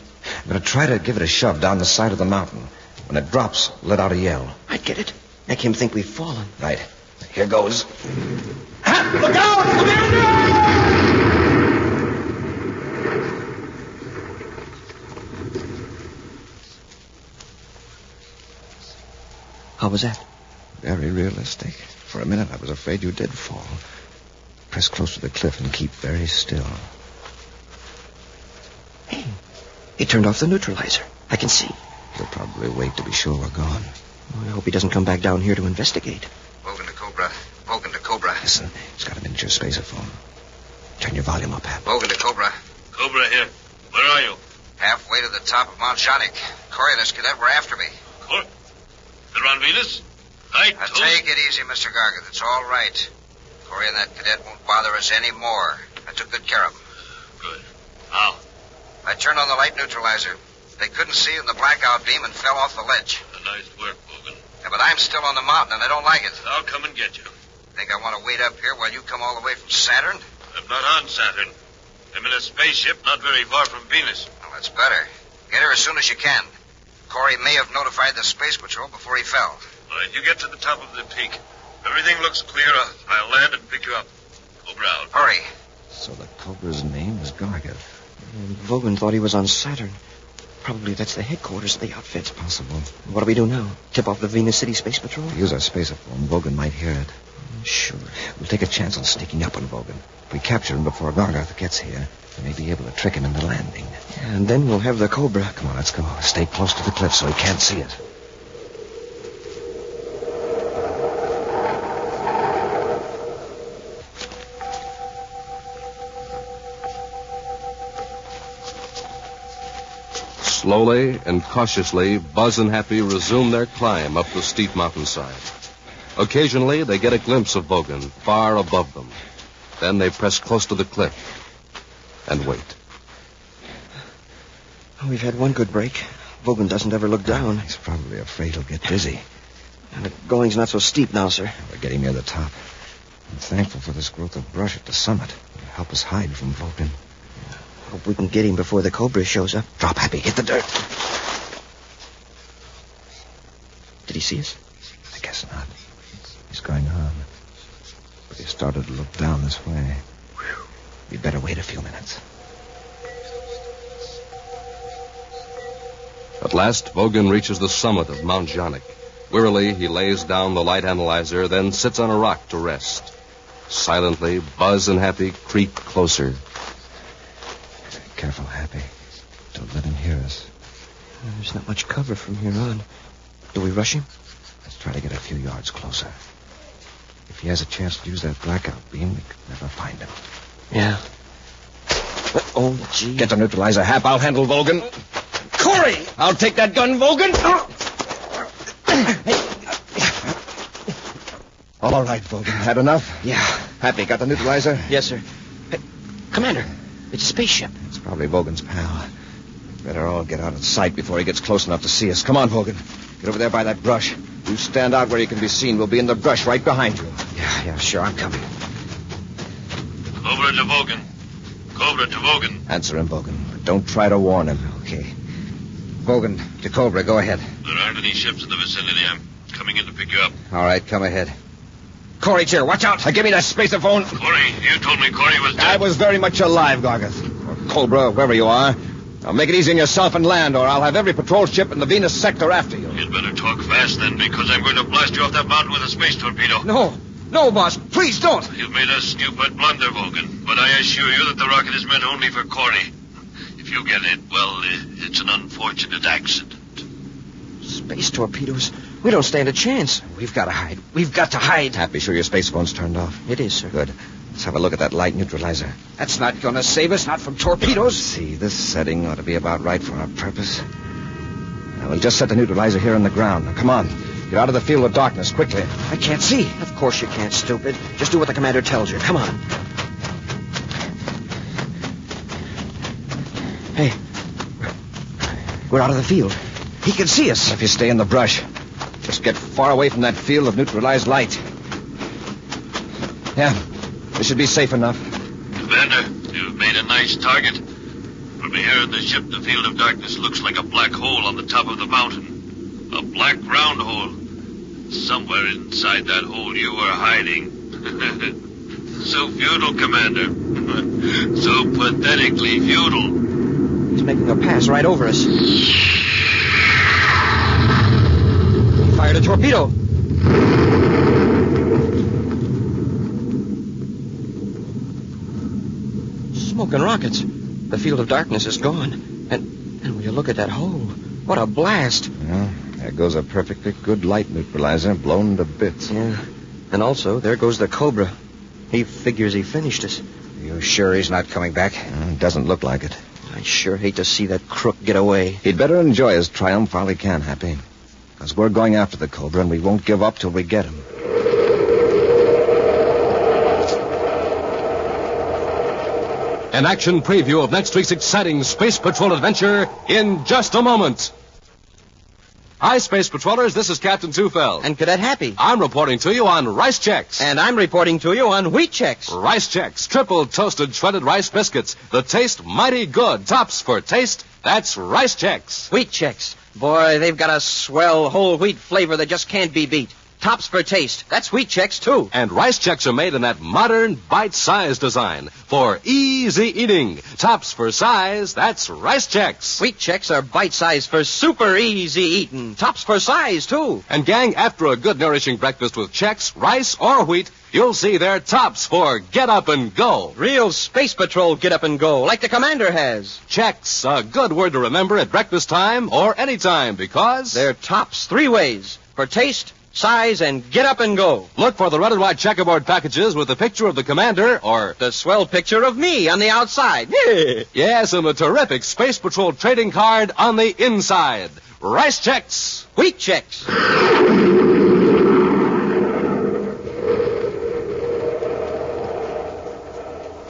I'm going to try to give it a shove down the side of the mountain. When it drops, let out a yell. I get it. Make him think we've fallen. Right. Here goes. Hap, look out! Commander! How was that? Very realistic. For a minute, I was afraid you did fall. Press close to the cliff and keep very still. Hey, he turned off the neutralizer. I can see. He'll probably wait to be sure we're gone. I hope he doesn't come back down here to investigate. Vogan to Cobra. Vogan to Cobra. Listen, he's got him in It's your spaceophone. Turn your volume up, Hap. Bogan to Cobra. Cobra here. Where are you? Halfway to the top of Mount Jonic. Corey and his cadet were after me. They're on Venus? Now take it easy, Mr. Gargeth. It's all right. Corey and that cadet won't bother us anymore. I took good care of them. Good. How? I turned on the light neutralizer. They couldn't see in the blackout beam and fell off the ledge. Nice work, Bogan. Yeah, but I'm still on the mountain, and I don't like it. I'll come and get you. Think I want to wait up here while you come all the way from Saturn? I'm not on Saturn. I'm in a spaceship not very far from Venus. Well, that's better. Get her as soon as you can. Corey may have notified the Space Patrol before he fell. All right, you get to the top of the peak. Everything looks clear. I'll land and pick you up. Cobra out. Hurry. So the Cobra's name is Gargeth. Vogan thought he was on Saturn. Probably that's the headquarters of the outfit. It's possible. What do we do now? Tip off the Venus City Space Patrol? Use our spaceophone. Vogan might hear it. Sure. We'll take a chance on sneaking up on Vogan. If we capture him before Gargeth gets here, we may be able to trick him into landing. Yeah, and then we'll have the Cobra. Come on, let's go. Stay close to the cliff so he can't see it. Slowly and cautiously, Buzz and Happy resume their climb up the steep mountainside. Occasionally, they get a glimpse of Vogan far above them. Then they press close to the cliff and wait. We've had one good break. Vogan doesn't ever look down. He's probably afraid he'll get dizzy. And the going's not so steep now, sir. We're getting near the top. I'm thankful for this growth of brush at the summit. It'll help us hide from Vogan. Hope we can get him before the Cobra shows up. Drop, Happy. Hit the dirt. Did he see us? I guess not. He's going on. But he started to look down this way. We'd better wait a few minutes. At last, Vogan reaches the summit of Mount Jonic. Wearily, he lays down the light analyzer, then sits on a rock to rest. Silently, Buzz and Happy creep closer. Careful, Happy. Don't let him hear us. There's not much cover from here on. Do we rush him? Let's try to get a few yards closer. If he has a chance to use that blackout beam, we could never find him. Yeah. Oh, gee. Get the neutralizer, Hap. I'll handle Vogan. Corey! I'll take that gun, Vogan. All right, Vogan. Had enough? Yeah. Happy, got the neutralizer? Yes, sir. Hey, Commander, it's a spaceship. It's probably Vogan's pal. Better all get out of sight before he gets close enough to see us. Come on, Vogan. Get over there by that brush. You stand out where you can be seen. We'll be in the brush right behind you. Yeah, sure. I'm coming. Cobra to Vogan. Cobra to Vogan. Answer him, Vogan. But don't try to warn him. Okay. Vogan to Cobra. Go ahead. There aren't any ships in the vicinity. I'm coming in to pick you up. All right, come ahead. Corey's here. Watch out. Give me that spaceophone. Corey, you told me Corey was dead. I was very much alive, Gargeth. Or Cobra, wherever you are. Now make it easy on yourself and land, or I'll have every patrol ship in the Venus sector after you. You'd better talk fast then, because I'm going to blast you off that mountain with a space torpedo. No, boss. Please don't. You've made a stupid blunder, Vogan. But I assure you that the rocket is meant only for Corey. If you get it, well, it's an unfortunate accident. Space torpedoes? We don't stand a chance. We've got to hide. We've got to hide. Happy sure your spacephone's turned off? It is, sir. Good. Let's have a look at that light neutralizer. That's not going to save us, not from torpedoes. See, this setting ought to be about right for our purpose. Now, we'll just set the neutralizer here on the ground. Now, come on. Get out of the field of darkness, quickly. I can't see. Of course you can't, stupid. Just do what the commander tells you. Come on. Hey. We're out of the field. He can see us. If you stay in the brush, just get far away from that field of neutralized light. Yeah, this should be safe enough. Commander, you've made a nice target. From here in the ship, the field of darkness looks like a black hole on the top of the mountain. A black round hole. Somewhere inside that hole you were hiding. So futile, Commander. So pathetically futile. He's making a pass right over us. He fired a torpedo. Smoking rockets. The field of darkness is gone. And when you look at that hole, what a blast. Well, there goes a perfectly good light neutralizer blown to bits. Yeah. And also, there goes the Cobra. He figures he finished us. You sure he's not coming back? Doesn't look like it. I'd sure hate to see that crook get away. He'd better enjoy his triumph while he can, Happy. Because we're going after the Cobra, and we won't give up till we get him. An action preview of next week's exciting Space Patrol adventure in just a moment. Hi, Space Patrollers. This is Captain Tufeld. And Cadet Happy. I'm reporting to you on Rice Chex. And I'm reporting to you on Wheat Chex. Rice Chex, triple toasted shredded rice biscuits. The taste mighty good. Tops for taste. That's Rice Chex. Wheat Chex. Boy, they've got a swell whole wheat flavor that just can't be beat. Tops for taste. That's Wheat Chex, too. And Rice Chex are made in that modern, bite-sized design for easy eating. Tops for size. That's Rice Chex. Wheat Chex are bite-sized for super easy eating. Tops for size, too. And, gang, after a good, nourishing breakfast with Chex, rice, or wheat, you'll see they're tops for get up and go. Real Space Patrol get up and go, like the Commander has. Chex, a good word to remember at breakfast time or any time, because they're tops 3 ways. For taste, size, and get up and go. Look for the red and white checkerboard packages with the picture of the Commander or the swell picture of me on the outside. Yes, and the terrific Space Patrol trading card on the inside. Rice Chex. Wheat Chex.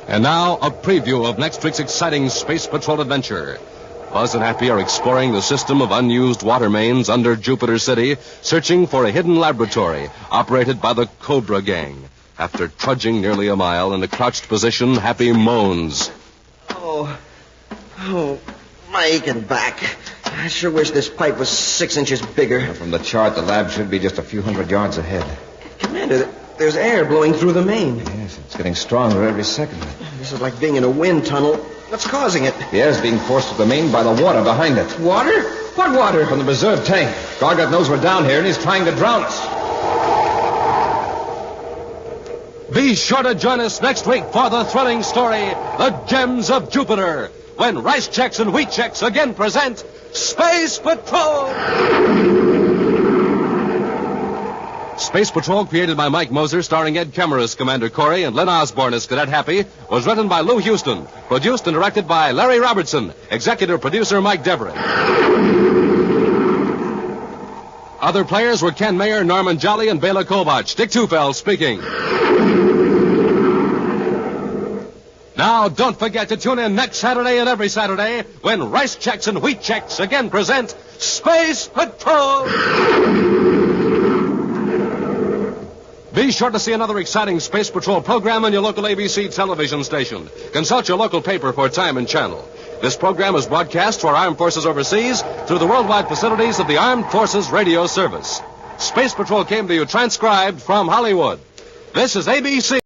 And now, a preview of next week's exciting Space Patrol adventure. Buzz and Happy are exploring the system of unused water mains under Jupiter City, searching for a hidden laboratory operated by the Cobra Gang. After trudging nearly a mile in a crouched position, Happy moans. Oh, my aching back. I sure wish this pipe was 6 inches bigger. From the chart, the lab should be just a few hundred yards ahead. Commander, there's air blowing through the main. Yes, it's getting stronger every second. This is like being in a wind tunnel. What's causing it? The air's being forced to the main by the water behind it. Water? What water? From the reserve tank. Gargot knows we're down here, and he's trying to drown us. Be sure to join us next week for the thrilling story, The Gems of Jupiter, when Rice Chex and Wheat Chex again present Space Patrol! Space Patrol, created by Mike Moser, starring Ed Kemmer as Commander Corey and Len Osborne as Cadet Happy, was written by Lou Houston, produced and directed by Larry Robertson, executive producer Mike Deverett. Other players were Ken Mayer, Norman Jolly, and Bela Kovach. Dick Tufeld speaking. Now, don't forget to tune in next Saturday and every Saturday when Rice Chex and Wheat Chex again present Space Patrol! Be sure to see another exciting Space Patrol program on your local ABC television station. Consult your local paper for time and channel. This program is broadcast for Armed Forces overseas through the worldwide facilities of the Armed Forces Radio Service. Space Patrol came to you transcribed from Hollywood. This is ABC.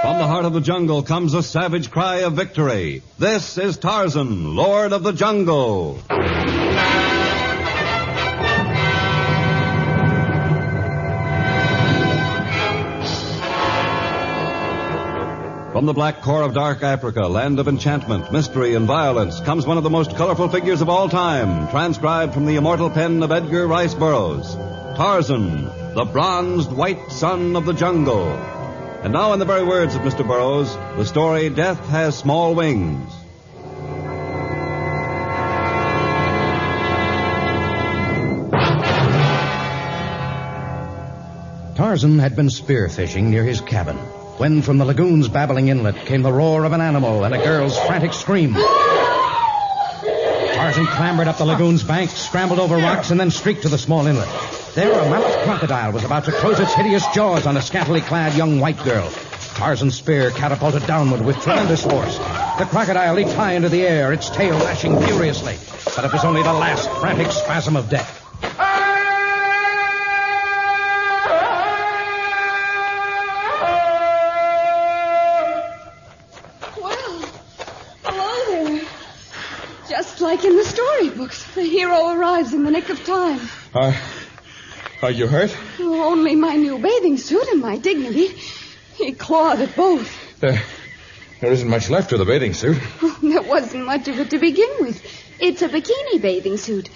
From the heart of the jungle comes a savage cry of victory. This is Tarzan, Lord of the Jungle. From the black core of dark Africa, land of enchantment, mystery, and violence, comes one of the most colorful figures of all time, transcribed from the immortal pen of Edgar Rice Burroughs. Tarzan, the bronzed white son of the jungle. And now, in the very words of Mr. Burroughs, the story Death Has Small Wings. Tarzan had been spearfishing near his cabin when from the lagoon's babbling inlet came the roar of an animal and a girl's frantic scream. Tarzan clambered up the lagoon's bank, scrambled over rocks, and then streaked to the small inlet. There, a mammoth crocodile was about to close its hideous jaws on a scantily clad young white girl. Tarzan's spear catapulted downward with tremendous force. The crocodile leaped high into the air, its tail lashing furiously. But it was only the last frantic spasm of death. Just like in the storybooks, the hero arrives in the nick of time. Are you hurt? Only my new bathing suit and my dignity. He clawed at both. There isn't much left of the bathing suit. There wasn't much of it to begin with. It's a bikini bathing suit.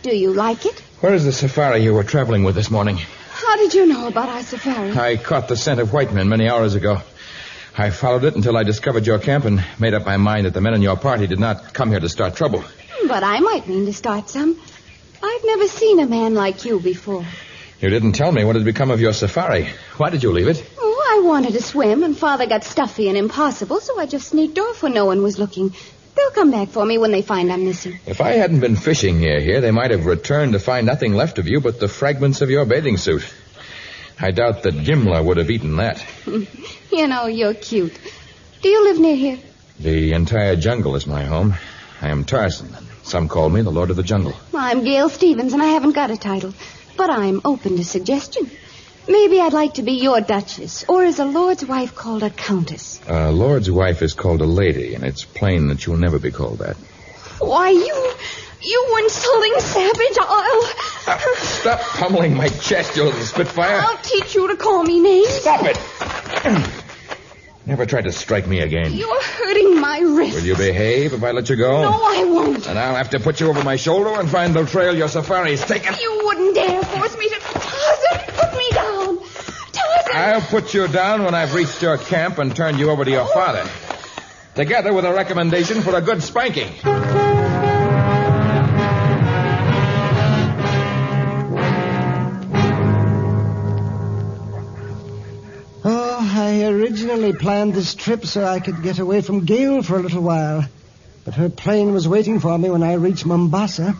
Do you like it? Where is the safari you were traveling with this morning? How did you know about our safari? I caught the scent of white men many hours ago. I followed it until I discovered your camp and made up my mind that the men in your party did not come here to start trouble. But I might mean to start some. I've never seen a man like you before. You didn't tell me what had become of your safari. Why did you leave it? Oh, I wanted to swim, and Father got stuffy and impossible, so I just sneaked off when no one was looking. They'll come back for me when they find I'm missing. If I hadn't been fishing near here, they might have returned to find nothing left of you but the fragments of your bathing suit. I doubt that Gimla would have eaten that. You know, you're cute. Do you live near here? The entire jungle is my home. I am Tarzan. Some call me the Lord of the Jungle. I'm Gail Stevens, and I haven't got a title. But I'm open to suggestion. Maybe I'd like to be your Duchess, or is a lord's wife called a countess? A lord's wife is called a lady, and it's plain that you'll never be called that. Why, you insulting savage, I'll... Stop pummeling my chest, you little spitfire. I'll teach you to call me names. Stop it. Never try to strike me again. You're hurting my wrist. Will you behave if I let you go? No, I won't. And I'll have to put you over my shoulder and find the trail your safari's taken. You wouldn't dare force me to... Tarzan, put me down. Tarzan. I'll put you down when I've reached your camp and turned you over to your father. Together with a recommendation for a good spanking. I originally planned this trip so I could get away from Gail for a little while. But her plane was waiting for me when I reached Mombasa.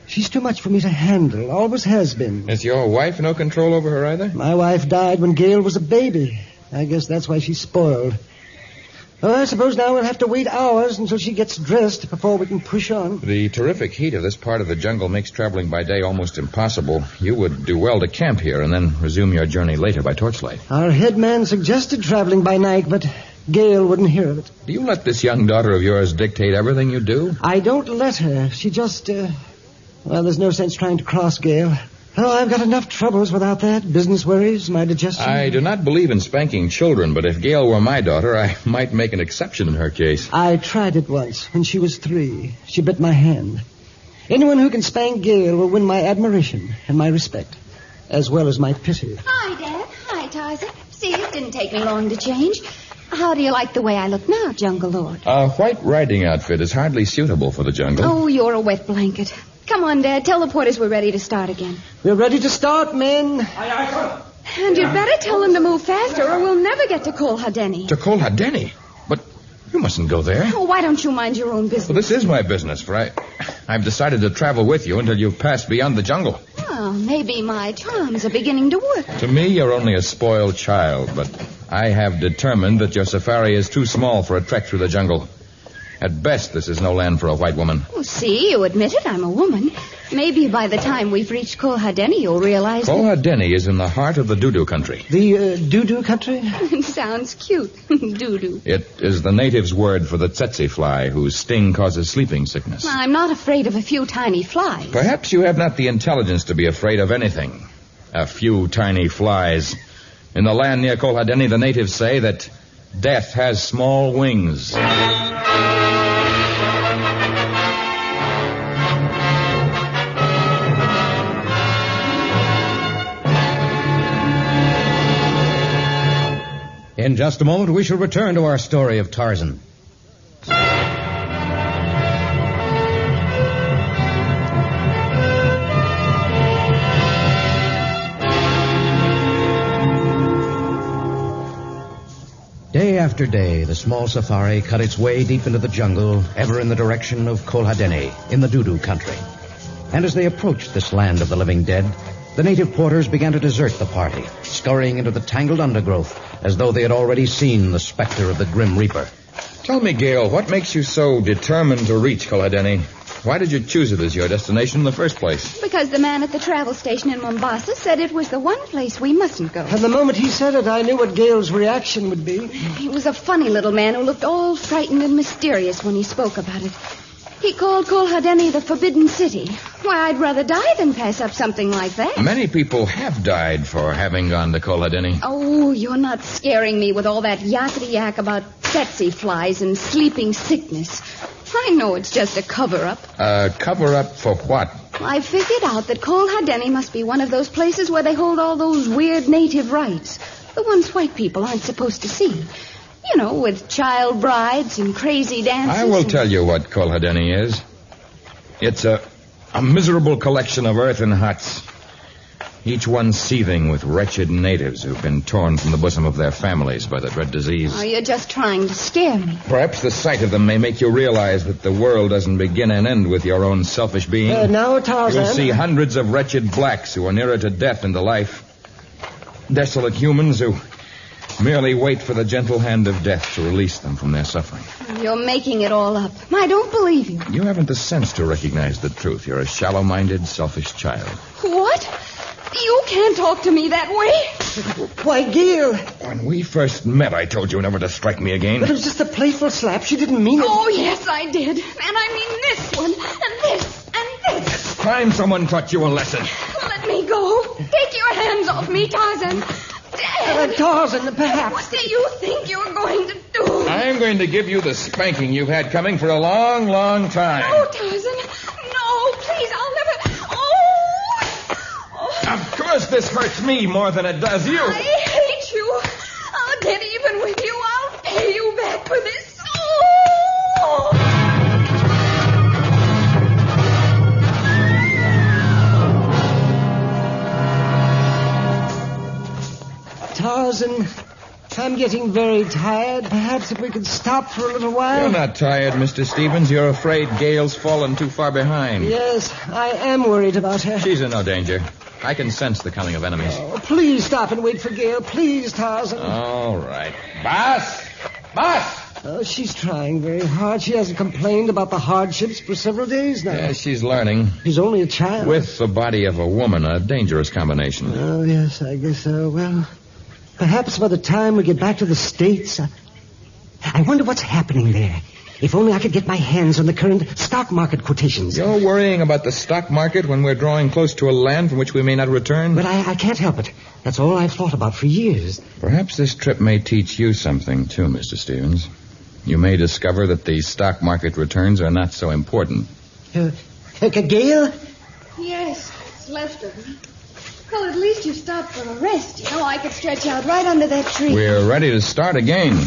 She's too much for me to handle, always has been. Is your wife no control over her either? My wife died when Gail was a baby. I guess that's why she's spoiled. Oh, I suppose now we'll have to wait hours until she gets dressed before we can push on. The terrific heat of this part of the jungle makes traveling by day almost impossible. You would do well to camp here and then resume your journey later by torchlight. Our head man suggested traveling by night, but Gail wouldn't hear of it. Do you let this young daughter of yours dictate everything you do? I don't let her. She just, well, there's no sense trying to cross Gail. Oh, I've got enough troubles without that. Business worries, my digestion. I do not believe in spanking children, but if Gail were my daughter, I might make an exception in her case. I tried it once when she was 3. She bit my hand. Anyone who can spank Gail will win my admiration and my respect, as well as my pity. Hi, Dad. Hi, Tarzan. See, it didn't take me long to change. How do you like the way I look now, Jungle Lord? A white riding outfit is hardly suitable for the jungle. Oh, you're a wet blanket. Come on, Dad. Tell the porters we're ready to start again. We're ready to start, men. And you'd better tell them to move faster or we'll never get to Kolhadeni. To Kolhadeni? But you mustn't go there. Oh, why don't you mind your own business? Well, this is my business, for I've decided to travel with you until you've passed beyond the jungle. Oh, maybe my charms are beginning to work. To me, you're only a spoiled child, but I have determined that your safari is too small for a trek through the jungle. At best, this is no land for a white woman. Oh, see, you admit it, I'm a woman. Maybe by the time we've reached Kolhadeni, you'll realize Kolhadeni is in the heart of the Dudu country. The Dudu country? It sounds cute. Dudu. It is the natives' word for the tsetse fly, whose sting causes sleeping sickness. I'm not afraid of a few tiny flies. Perhaps you have not the intelligence to be afraid of anything. A few tiny flies. In the land near Kolhadeni, the natives say that death has small wings. In just a moment, we shall return to our story of Tarzan. Day after day, the small safari cut its way deep into the jungle, ever in the direction of Kolhadeni, in the Dudu country. And as they approached this land of the living dead, the native porters began to desert the party, scurrying into the tangled undergrowth, as though they had already seen the specter of the Grim Reaper. Tell me, Gail, what makes you so determined to reach Kolhadeni? Why did you choose it as your destination in the first place? Because the man at the travel station in Mombasa said it was the one place we mustn't go. And the moment he said it, I knew what Gail's reaction would be. He was a funny little man who looked all frightened and mysterious when he spoke about it. He called Kolhadeni the Forbidden City. Why, I'd rather die than pass up something like that. Many people have died for having gone to Kolhadeni. Oh, you're not scaring me with all that yakety-yak about tsetse flies and sleeping sickness. I know it's just a cover-up. Cover-up for what? I figured out that Kol Hadeni must be one of those places where they hold all those weird native rites. The ones white people aren't supposed to see. You know, with child brides and crazy dances. I will tell you what Kol Hadeni is. It's a miserable collection of earthen huts. Each one seething with wretched natives who've been torn from the bosom of their families by the dread disease. Oh, you're just trying to scare me. Perhaps the sight of them may make you realize that the world doesn't begin and end with your own selfish being. Now, Tarzan. You'll see hundreds of wretched blacks who are nearer to death than to life. Desolate humans who merely wait for the gentle hand of death to release them from their suffering. You're making it all up. I don't believe you. You haven't the sense to recognize the truth. You're a shallow-minded, selfish child. What? You can't talk to me that way. Why, Gail. When we first met, I told you never to strike me again. But it was just a playful slap. She didn't mean it. Oh, yes, I did. And I mean this one, and this, and this. Time someone taught you a lesson. Let me go. Take your hands off me, Tarzan. Dad. Tarzan, perhaps. What do you think you're going to do? I'm going to give you the spanking you've had coming for a long, long time. No, Tarzan. No, please, I'll never... Of course this hurts me more than it does you. I hate you. I'll get even with you. I'll pay you back for this. Oh! Tarzan, I'm getting very tired. Perhaps if we could stop for a little while. You're not tired, Mr. Stevens. You're afraid Gail's fallen too far behind. Yes, I am worried about her. She's in no danger. I can sense the coming of enemies. Oh, please stop and wait for Gail. Please, Tarzan. All right. Boss! Boss! Oh, she's trying very hard. She hasn't complained about the hardships for several days now. Yeah, she's learning. She's only a child. With the body of a woman, a dangerous combination. Oh, yes, I guess so. Well, perhaps by the time we get back to the States... I wonder what's happening there. If only I could get my hands on the current stock market quotations. You're worrying about the stock market when we're drawing close to a land from which we may not return? But I can't help it. That's all I've thought about for years. Perhaps this trip may teach you something, too, Mr. Stevens. You may discover that the stock market returns are not so important. Gail? Yes, what's left of me. Well, at least you stopped for a rest. You know, I could stretch out right under that tree. We're ready to start again.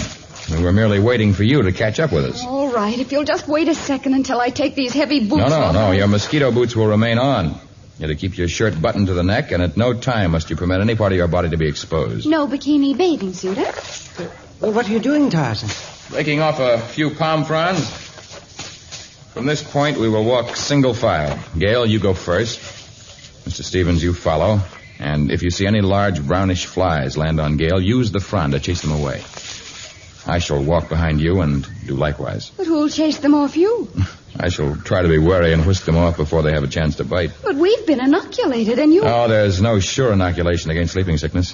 We were merely waiting for you to catch up with us. All right, if you'll just wait a second until I take these heavy boots off. No. Your mosquito boots will remain on. You're to keep your shirt buttoned to the neck, and at no time must you permit any part of your body to be exposed. No bikini bathing suit, huh? Well, what are you doing, Tarzan? Breaking off a few palm fronds. From this point, we will walk single file. Gail, you go first. Mr. Stevens, you follow. And if you see any large brownish flies land on Gail, use the frond to chase them away. I shall walk behind you and do likewise. But who'll chase them off you? I shall try to be wary and whisk them off before they have a chance to bite. But we've been inoculated, and you... Oh, there's no sure inoculation against sleeping sickness.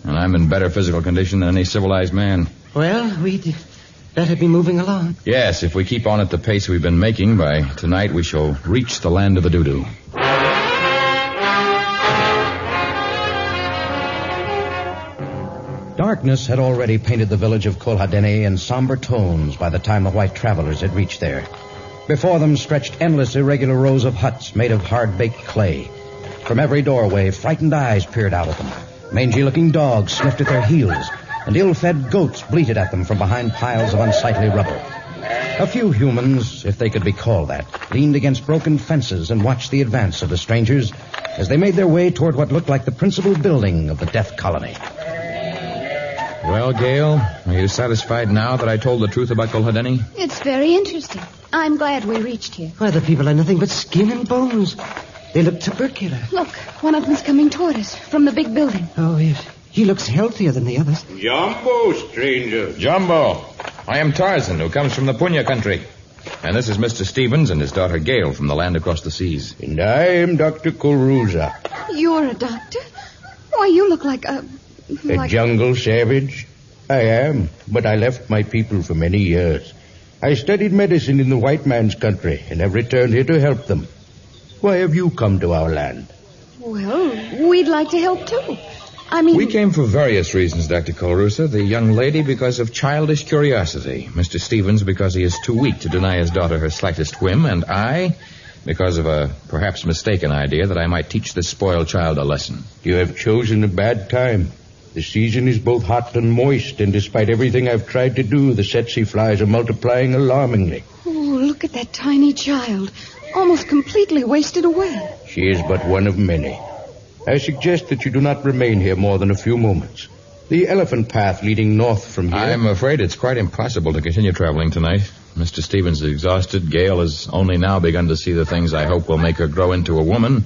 And I'm in better physical condition than any civilized man. Well, we'd better be moving along. Yes, if we keep on at the pace we've been making, by tonight we shall reach the land of the doo-doo. Darkness had already painted the village of Kol Hadeni in somber tones by the time the white travelers had reached there. Before them stretched endless irregular rows of huts made of hard-baked clay. From every doorway, frightened eyes peered out at them. Mangy-looking dogs sniffed at their heels, and ill-fed goats bleated at them from behind piles of unsightly rubble. A few humans, if they could be called that, leaned against broken fences and watched the advance of the strangers as they made their way toward what looked like the principal building of the death colony. Well, Gail, are you satisfied now that I told the truth about Kol Hadeni? It's very interesting. I'm glad we reached here. Why, the people are nothing but skin and bones. They look tubercular. Look, one of them's coming toward us from the big building. Oh, yes. He looks healthier than the others. Jumbo, stranger. Jumbo. I am Tarzan, who comes from the Punya country. And this is Mr. Stevens and his daughter Gail from the land across the seas. And I am Dr. Kuruza. You're a doctor? Why, you look like a... A jungle savage? I am, but I left my people for many years. I studied medicine in the white man's country and have returned here to help them. Why have you come to our land? Well, we'd like to help, too. I mean... We came for various reasons, Dr. Colrusa. The young lady because of childish curiosity. Mr. Stevens because he is too weak to deny his daughter her slightest whim. And I because of a perhaps mistaken idea that I might teach this spoiled child a lesson. You have chosen a bad time. The season is both hot and moist, and despite everything I've tried to do, the tsetse flies are multiplying alarmingly. Oh, look at that tiny child. Almost completely wasted away. She is but one of many. I suggest that you do not remain here more than a few moments. The elephant path leading north from here... I'm afraid it's quite impossible to continue traveling tonight. Mr. Stevens is exhausted. Gail has only now begun to see the things I hope will make her grow into a woman.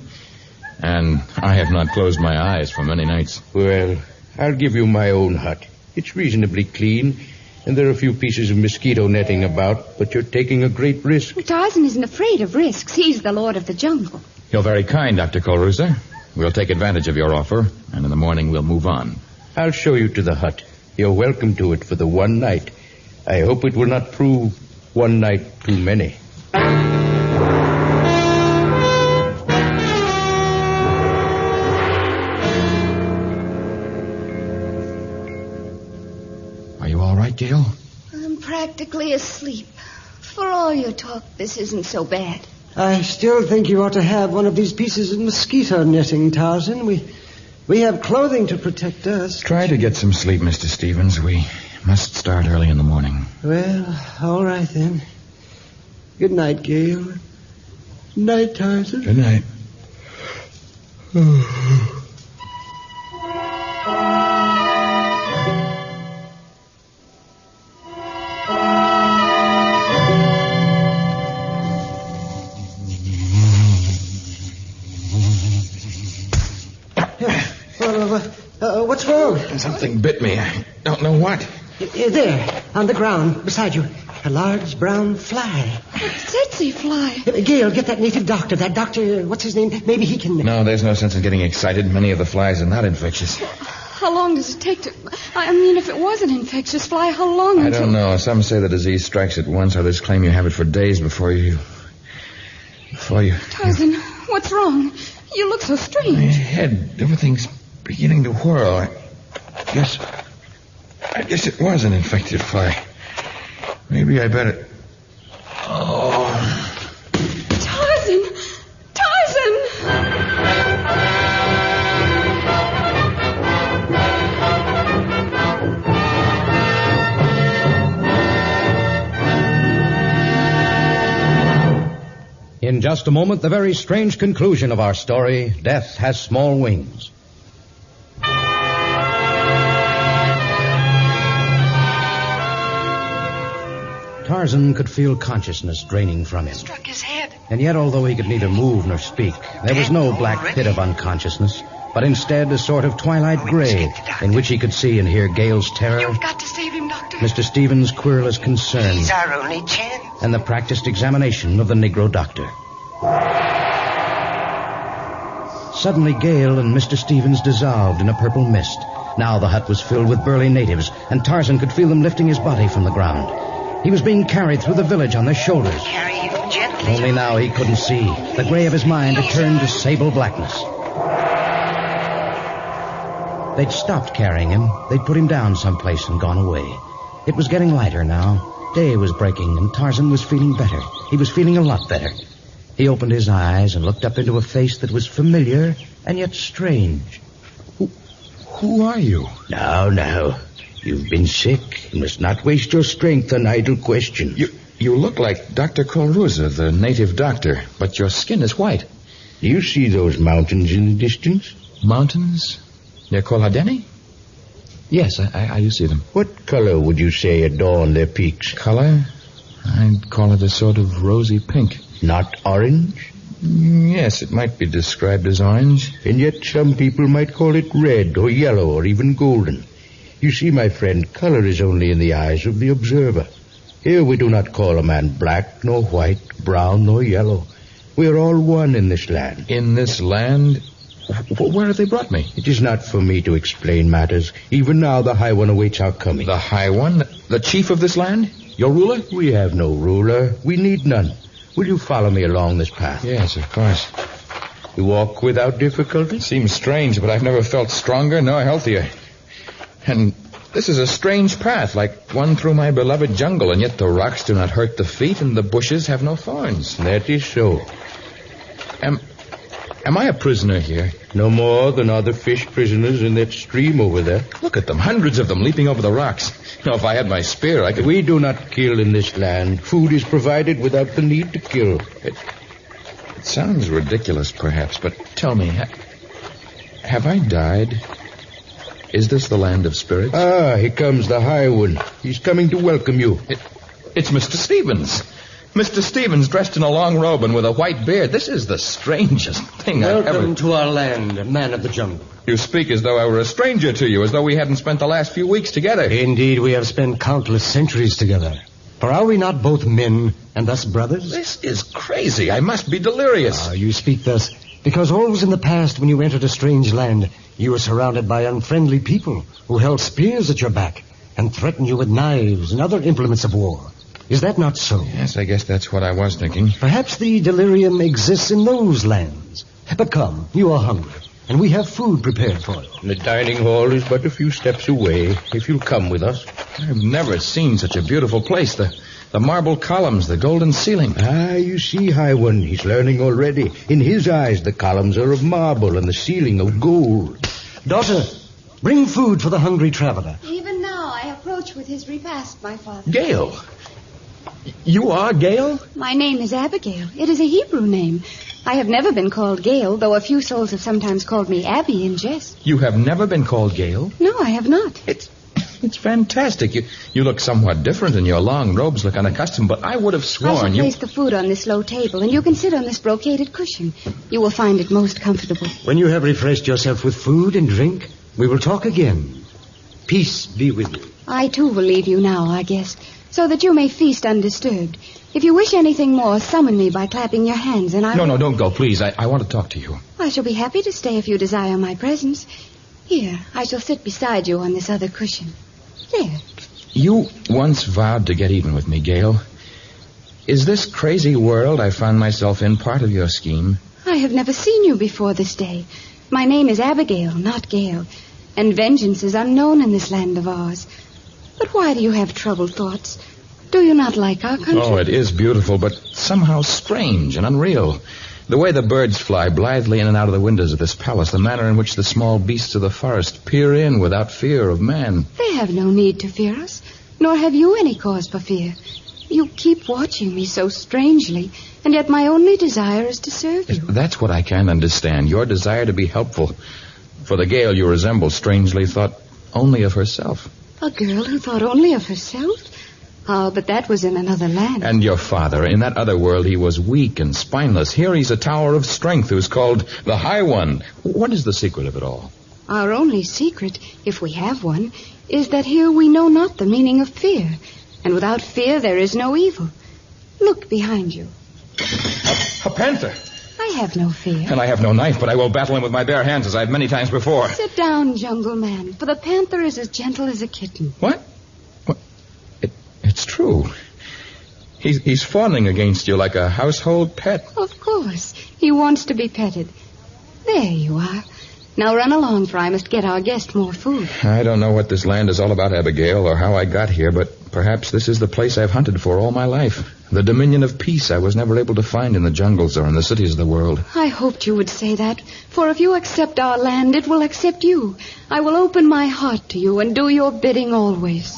And I have not closed my eyes for many nights. Well, I'll give you my own hut. It's reasonably clean, and there are a few pieces of mosquito netting about, but you're taking a great risk. Tarzan isn't afraid of risks. He's the lord of the jungle. You're very kind, Dr. Colrusa. We'll take advantage of your offer, and in the morning we'll move on. I'll show you to the hut. You're welcome to it for the one night. I hope it will not prove one night too many. Are you all right, Gail? I'm practically asleep. For all your talk, this isn't so bad. I still think you ought to have one of these pieces of mosquito netting, Tarzan. We have clothing to protect us. Try to get some sleep, Mr. Stevens. We must start early in the morning. Well, all right then. Good night, Gail. Good night, Tarzan. Good night. What's wrong? Something bit me. I don't know what. There, on the ground, beside you. A large brown fly. A tsetse fly. Gail, get that native doctor. That doctor, what's his name? Maybe he can... No, there's no sense in getting excited. Many of the flies are not infectious. How long does it take to... I mean, if it was an infectious fly, how long I don't know. Some say the disease strikes at once. Others claim you have it for days before you... Tarzan, what's wrong? You look so strange. My head, everything's beginning to whirl. I guess it was an infected fly. Maybe I better... Oh. Tarzan! In just a moment, the very strange conclusion of our story, Death Has Small Wings. Tarzan could feel consciousness draining from him. Struck his head. And yet, although he could neither move nor speak, there was no black pit of unconsciousness, but instead a sort of twilight gray in which he could see and hear Gail's terror, You've got to save him, Doctor. Mr. Stevens' querulous concern, He's our only chance. and the practiced examination of the Negro doctor. Suddenly, Gail and Mr. Stevens dissolved in a purple mist. Now the hut was filled with burly natives, and Tarzan could feel them lifting his body from the ground. He was being carried through the village on their shoulders. Carry him gently. Only now he couldn't see. The gray of his mind had turned to sable blackness. They'd stopped carrying him. They'd put him down someplace and gone away. It was getting lighter now. Day was breaking, and Tarzan was feeling better. He was feeling a lot better. He opened his eyes and looked up into a face that was familiar and yet strange. Who are you? Now. You've been sick. You must not waste your strength on idle questions. You look like Dr. Colrusa, the native doctor, but your skin is white. Do you see those mountains in the distance? Mountains? Near Kolhadeni? Yes, I do see them. What color would you say adorn their peaks? Color? I'd call it a sort of rosy pink. Not orange? Yes, it might be described as orange. And yet some people might call it red or yellow or even golden. You see, my friend, color is only in the eyes of the observer. Here we do not call a man black, nor white, brown, nor yellow. We are all one in this land. In this land? Where have they brought me? It is not for me to explain matters. Even now the High One awaits our coming. The High One? The chief of this land? Your ruler? We have no ruler. We need none. Will you follow me along this path? Yes, of course. You walk without difficulty? Seems strange, but I've never felt stronger nor healthier. And this is a strange path, like one through my beloved jungle, and yet the rocks do not hurt the feet and the bushes have no thorns. That is so. Am I a prisoner here? No more than other fish prisoners in that stream over there. Look at them, hundreds of them leaping over the rocks. You know, if I had my spear, I could... We do not kill in this land. Food is provided without the need to kill. It sounds ridiculous, perhaps, but tell me, have I died? Is this the land of spirits? Ah, here comes the High One. He's coming to welcome you. It's Mr. Stevens. Mr. Stevens dressed in a long robe and with a white beard. This is the strangest thing I've ever... Welcome to our land, man of the jungle. You speak as though I were a stranger to you, as though we hadn't spent the last few weeks together. Indeed, we have spent countless centuries together. For are we not both men and thus brothers? This is crazy. I must be delirious. You speak thus because always in the past when you entered a strange land, you were surrounded by unfriendly people who held spears at your back and threatened you with knives and other implements of war. Is that not so? Yes, I guess that's what I was thinking. Perhaps the delirium exists in those lands. But come, you are hungry, and we have food prepared for you. The dining hall is but a few steps away, if you'll come with us. I've never seen such a beautiful place. The marble columns, the golden ceiling. Ah, you see, High One, he's learning already. In his eyes, the columns are of marble and the ceiling of gold. Daughter, bring food for the hungry traveler. Even now I approach with his repast, my father. Gale. You are Gale? My name is Abigail. It is a Hebrew name. I have never been called Gale, though a few souls have sometimes called me Abby in jest. You have never been called Gale? No, I have not. It's fantastic. You look somewhat different, and your long robes look unaccustomed, but I would have sworn I shall place the food on this low table, and you can sit on this brocaded cushion. You will find it most comfortable. When you have refreshed yourself with food and drink, we will talk again. Peace be with you. I, too, will leave you now, I guess, so that you may feast undisturbed. If you wish anything more, summon me by clapping your hands, and I will... No, don't go, please. I want to talk to you. I shall be happy to stay if you desire my presence. Here, I shall sit beside you on this other cushion. There. You once vowed to get even with me, Gale. Is this crazy world I found myself in part of your scheme? I have never seen you before this day. My name is Abigail, not Gale, and vengeance is unknown in this land of ours. But why do you have troubled thoughts? Do you not like our country? Oh, it is beautiful, but somehow strange and unreal. The way the birds fly blithely in and out of the windows of this palace, the manner in which the small beasts of the forest peer in without fear of man. They have no need to fear us, nor have you any cause for fear. You keep watching me so strangely, and yet my only desire is to serve you. That's what I can't understand, your desire to be helpful. For the Gale you resemble strangely thought only of herself. A girl who thought only of herself? Oh, but that was in another land. And your father, in that other world, he was weak and spineless. Here he's a tower of strength who's called the High One. What is the secret of it all? Our only secret, if we have one, is that here we know not the meaning of fear. And without fear, there is no evil. Look behind you. A panther. I have no fear. And I have no knife, but I will battle him with my bare hands as I have many times before. Sit down, jungle man, for the panther is as gentle as a kitten. What? It's true. He's fawning against you like a household pet. Of course. He wants to be petted. There you are. Now run along, for I must get our guest more food. I don't know what this land is all about, Abigail, or how I got here, but perhaps this is the place I've hunted for all my life. The dominion of peace I was never able to find in the jungles or in the cities of the world. I hoped you would say that, for if you accept our land, it will accept you. I will open my heart to you and do your bidding always.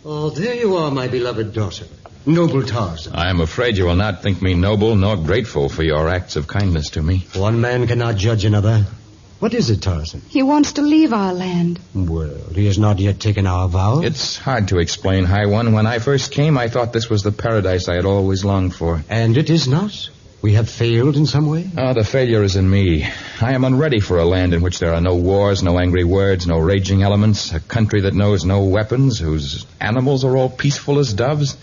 Oh, there you are, my beloved daughter. Noble Tarzan. I am afraid you will not think me noble nor grateful for your acts of kindness to me. One man cannot judge another. What is it, Tarzan? He wants to leave our land. Well, he has not yet taken our vow. It's hard to explain, High One. When I first came, I thought this was the paradise I had always longed for. And it is not? We have failed in some way? Oh, the failure is in me. I am unready for a land in which there are no wars, no angry words, no raging elements, a country that knows no weapons, whose animals are all peaceful as doves.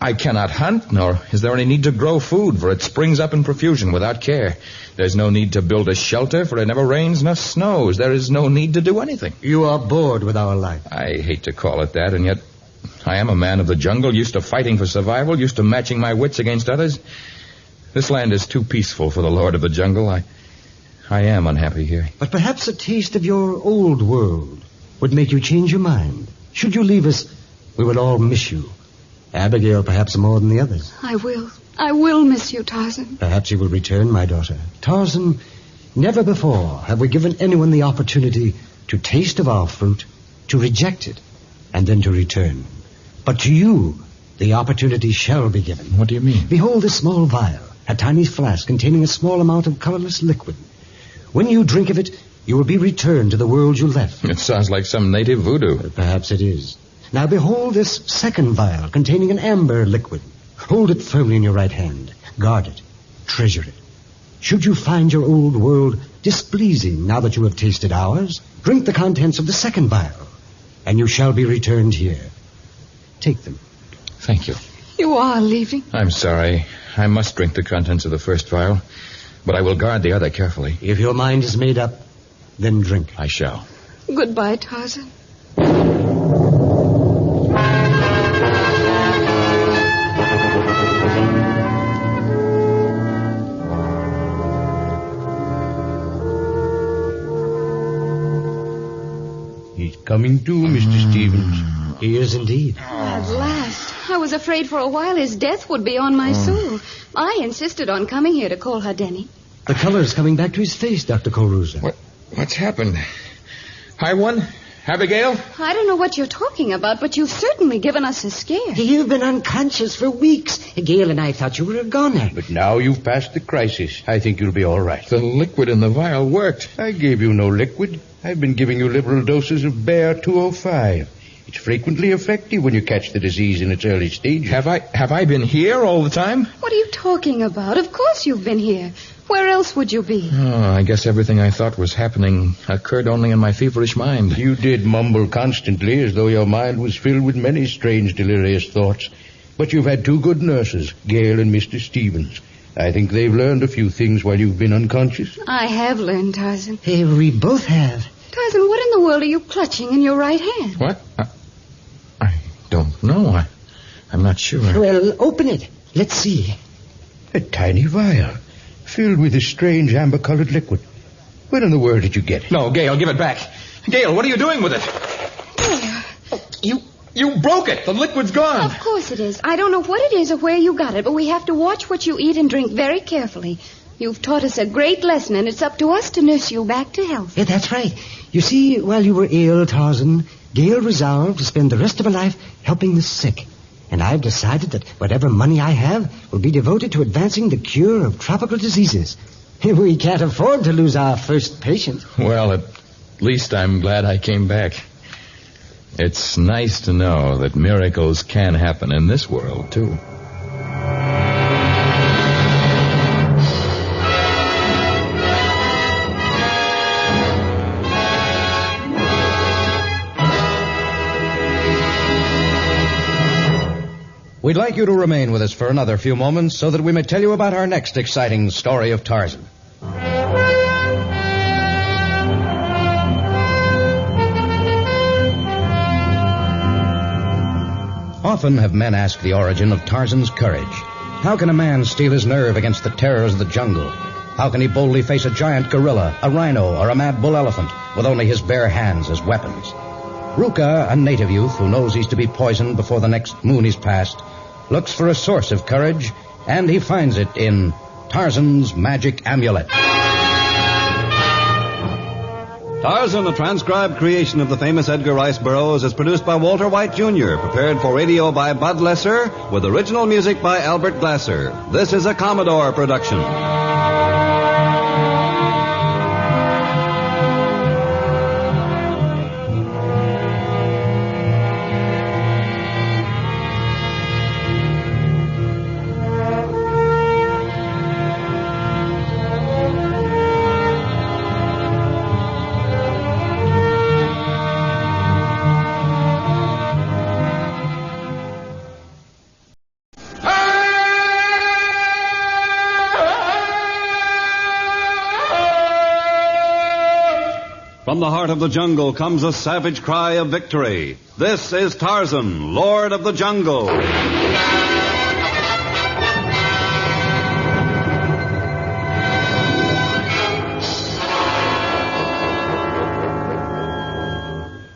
I cannot hunt, nor is there any need to grow food, for it springs up in profusion without care. There's no need to build a shelter, for it never rains nor snows. There is no need to do anything. You are bored with our life. I hate to call it that, and yet I am a man of the jungle, used to fighting for survival, used to matching my wits against others. This land is too peaceful for the lord of the jungle. I am unhappy here. But perhaps a taste of your old world would make you change your mind. Should you leave us, we would all miss you. Abigail perhaps more than the others. I will miss you, Tarzan. Perhaps you will return, my daughter. Tarzan, never before have we given anyone the opportunity to taste of our fruit, to reject it, and then to return. But to you, the opportunity shall be given. What do you mean? Behold this small vial, a tiny flask containing a small amount of colorless liquid. When you drink of it, you will be returned to the world you left. It sounds like some native voodoo. Perhaps it is. Now behold this second vial containing an amber liquid. Hold it firmly in your right hand. Guard it. Treasure it. Should you find your old world displeasing now that you have tasted ours, drink the contents of the second vial, and you shall be returned here. Take them. Thank you. You are leaving? I'm sorry. I must drink the contents of the first vial, but I will guard the other carefully. If your mind is made up, then drink. I shall. Goodbye, Tarzan. He's coming to, Mr. Stevens. He is indeed. At last. I was afraid for a while his death would be on my soul. I insisted on coming here to call her Denny. The color is coming back to his face, Dr. Colruza. What's happened? Hi, one. Abigail? I don't know what you're talking about, but you've certainly given us a scare. You've been unconscious for weeks. Gail and I thought you were a goner. But now you've passed the crisis. I think you'll be all right. The liquid in the vial worked. I gave you no liquid. I've been giving you liberal doses of Bear 205. It's frequently effective when you catch the disease in its early stages. Have I been here all the time? What are you talking about? Of course you've been here. Where else would you be? Oh, I guess everything I thought was happening occurred only in my feverish mind. You did mumble constantly as though your mind was filled with many strange, delirious thoughts. But you've had two good nurses, Gail and Mr. Stevens. I think they've learned a few things while you've been unconscious. I have learned, Tarzan. Hey, we both have. Tarzan, what in the world are you clutching in your right hand? What? I don't know. I'm not sure. Well, open it. Let's see. A tiny vial, filled with a strange amber-colored liquid. Where in the world did you get it? No, Gail, give it back. Gail, what are you doing with it? There. You broke it. The liquid's gone. Of course it is. I don't know what it is or where you got it, but we have to watch what you eat and drink very carefully. You've taught us a great lesson, and it's up to us to nurse you back to health. Yeah, that's right. You see, while you were ill, Tarzan, Gail resolved to spend the rest of her life helping the sick. And I've decided that whatever money I have will be devoted to advancing the cure of tropical diseases. We can't afford to lose our first patient. Well, at least I'm glad I came back. It's nice to know that miracles can happen in this world, too. We'd like you to remain with us for another few moments so that we may tell you about our next exciting story of Tarzan. Often have men asked the origin of Tarzan's courage. How can a man steel his nerve against the terrors of the jungle? How can he boldly face a giant gorilla, a rhino, or a mad bull elephant with only his bare hands as weapons? Ruka, a native youth who knows he's to be poisoned before the next moon is past, looks for a source of courage, and he finds it in Tarzan's Magic Amulet. Tarzan, a transcribed creation of the famous Edgar Rice Burroughs, is produced by Walter White, Jr., prepared for radio by Bud Lesser, with original music by Albert Glasser. This is a Commodore production. From the heart of the jungle comes a savage cry of victory. This is Tarzan, Lord of the Jungle.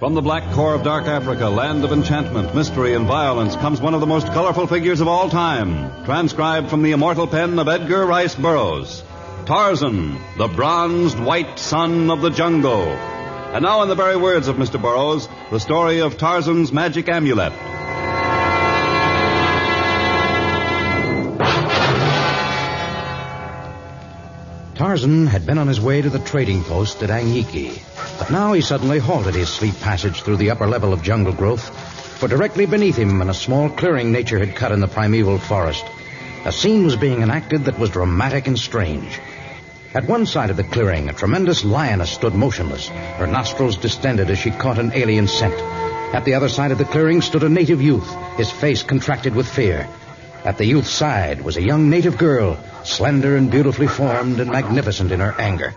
From the black core of dark Africa, land of enchantment, mystery, and violence, comes one of the most colorful figures of all time, transcribed from the immortal pen of Edgar Rice Burroughs. Tarzan, the bronzed white son of the jungle. And now, in the very words of Mr. Burroughs, the story of Tarzan's magic amulet. Tarzan had been on his way to the trading post at Anyiki, but now he suddenly halted his sleep passage through the upper level of jungle growth, for directly beneath him, in a small clearing nature had cut in the primeval forest, a scene was being enacted that was dramatic and strange. At one side of the clearing, a tremendous lioness stood motionless, her nostrils distended as she caught an alien scent. At the other side of the clearing stood a native youth, his face contracted with fear. At the youth's side was a young native girl, slender and beautifully formed and magnificent in her anger.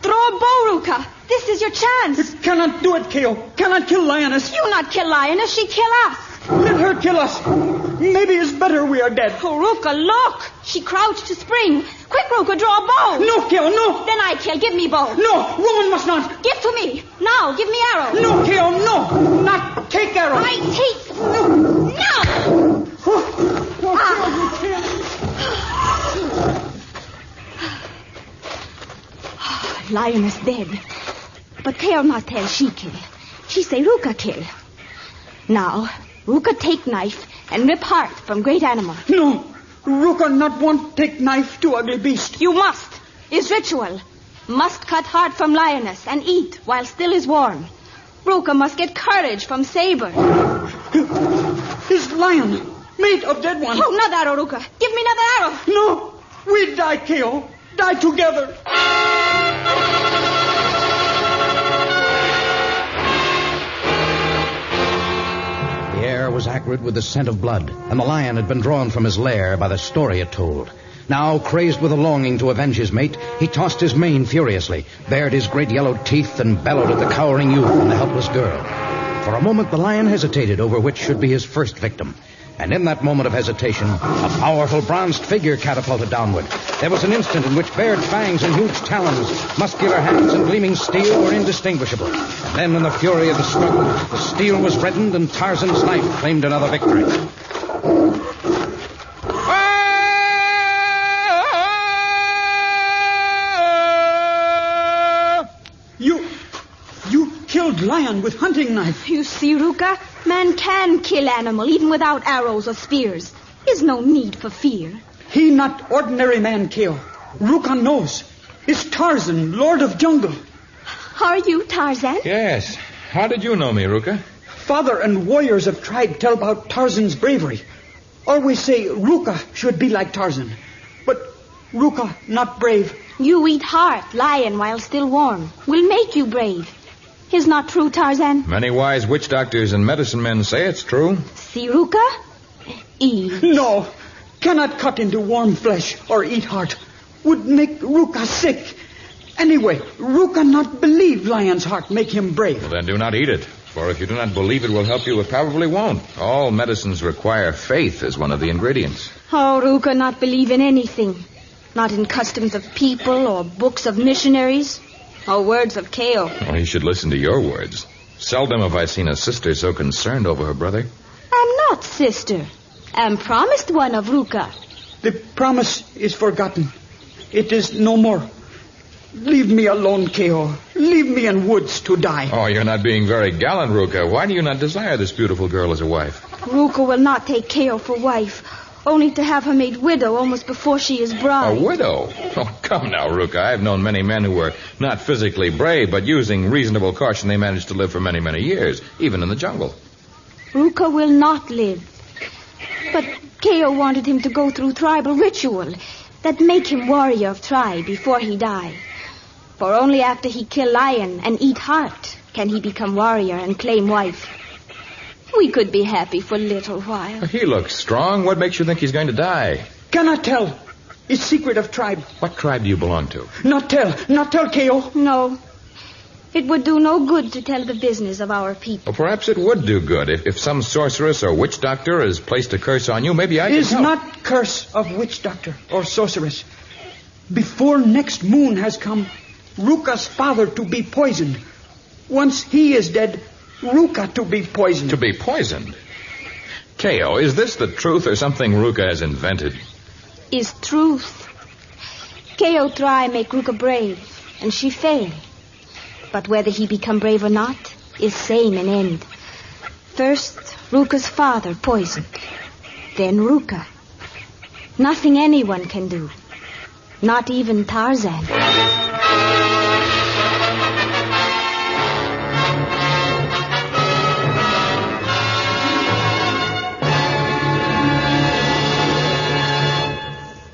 Throw a bow, Ruka. This is your chance. Cannot do it, Keo. Cannot kill Lioness. You not kill Lioness. She kill us. Let her kill us. Maybe it's better we are dead. Oh, Ruka, look. She crouched to spring. Quick, Ruka, draw a bow. No, Keo, no. Then I kill. Give me bow. No, woman must not. Give to me. Now, give me arrow. No, Keo, no. Not take arrow. I take. No. Lioness dead. But Keo not tell she kill. She say Ruka kill. Now, Ruka take knife and rip heart from great animal. No, Ruka not want take knife to ugly beast. You must. Is ritual. Must cut heart from lioness and eat while still is warm. Ruka must get courage from saber. His lion, mate of dead one. Oh, not arrow, Ruka. Give me another arrow. No, we die, Keo. Die together. The air was acrid with the scent of blood, and the lion had been drawn from his lair by the story it told. Now, crazed with a longing to avenge his mate, he tossed his mane furiously, bared his great yellow teeth, and bellowed at the cowering youth and the helpless girl. For a moment, the lion hesitated over which should be his first victim. And in that moment of hesitation, a powerful bronzed figure catapulted downward. There was an instant in which bared fangs and huge talons, muscular hands and gleaming steel were indistinguishable. And then in the fury of the struggle, the steel was reddened and Tarzan's knife claimed another victory. You killed lion with hunting knife. You see, Ruka? Man can kill animal even without arrows or spears. There's no need for fear. He not ordinary man, Keo. Ruka knows. It's Tarzan, Lord of Jungle. Are you Tarzan? Yes. How did you know me, Ruka? Father and warriors have tried to tell about Tarzan's bravery. Always say Ruka should be like Tarzan. But Ruka not brave. You eat heart, lion, while still warm. Will make you brave. Is not true, Tarzan? Many wise witch doctors and medicine men say it's true. See, Ruka? Eat. No. Cannot cut into warm flesh or eat heart. Would make Ruka sick. Anyway, Ruka not believe lion's heart make him brave. Well, then do not eat it. For if you do not believe it will help you, it probably won't. All medicines require faith as one of the ingredients. Oh, Ruka not believe in anything. Not in customs of people or books of missionaries or words of Keo. Well, you should listen to your words. Seldom have I seen a sister so concerned over her brother. I'm not sister. I'm promised one of Ruka. The promise is forgotten. It is no more. Leave me alone, Keo. Leave me in woods to die. Oh, you're not being very gallant, Ruka. Why do you not desire this beautiful girl as a wife? Ruka will not take Keo for wife, only to have her made widow almost before she is bride. A widow? Oh, come now, Ruka. I've known many men who were not physically brave, but using reasonable caution, they managed to live for many, many years, even in the jungle. Ruka will not live. But Keo wanted him to go through tribal ritual that make him warrior of tribe before he die. For only after he kill lion and eat heart can he become warrior and claim wife. We could be happy for a little while. He looks strong. What makes you think he's going to die? Cannot tell. Is secret of tribe. What tribe do you belong to? Not tell, K.O. No. It would do no good to tell the business of our people. Well, perhaps it would do good. If some sorceress or witch doctor has placed a curse on you, maybe I can Is help. not curse of witch doctor or sorceress. Before next moon has come, Ruka's father to be poisoned. Once he is dead, Ruka to be poisoned. To be poisoned? K.O., is this the truth or something Ruka has invented? Is truth. K.O. try make Ruka brave, and she fail. But whether he become brave or not is same in end. First, Ruka's father poisoned. Then Ruka. Nothing anyone can do. Not even Tarzan.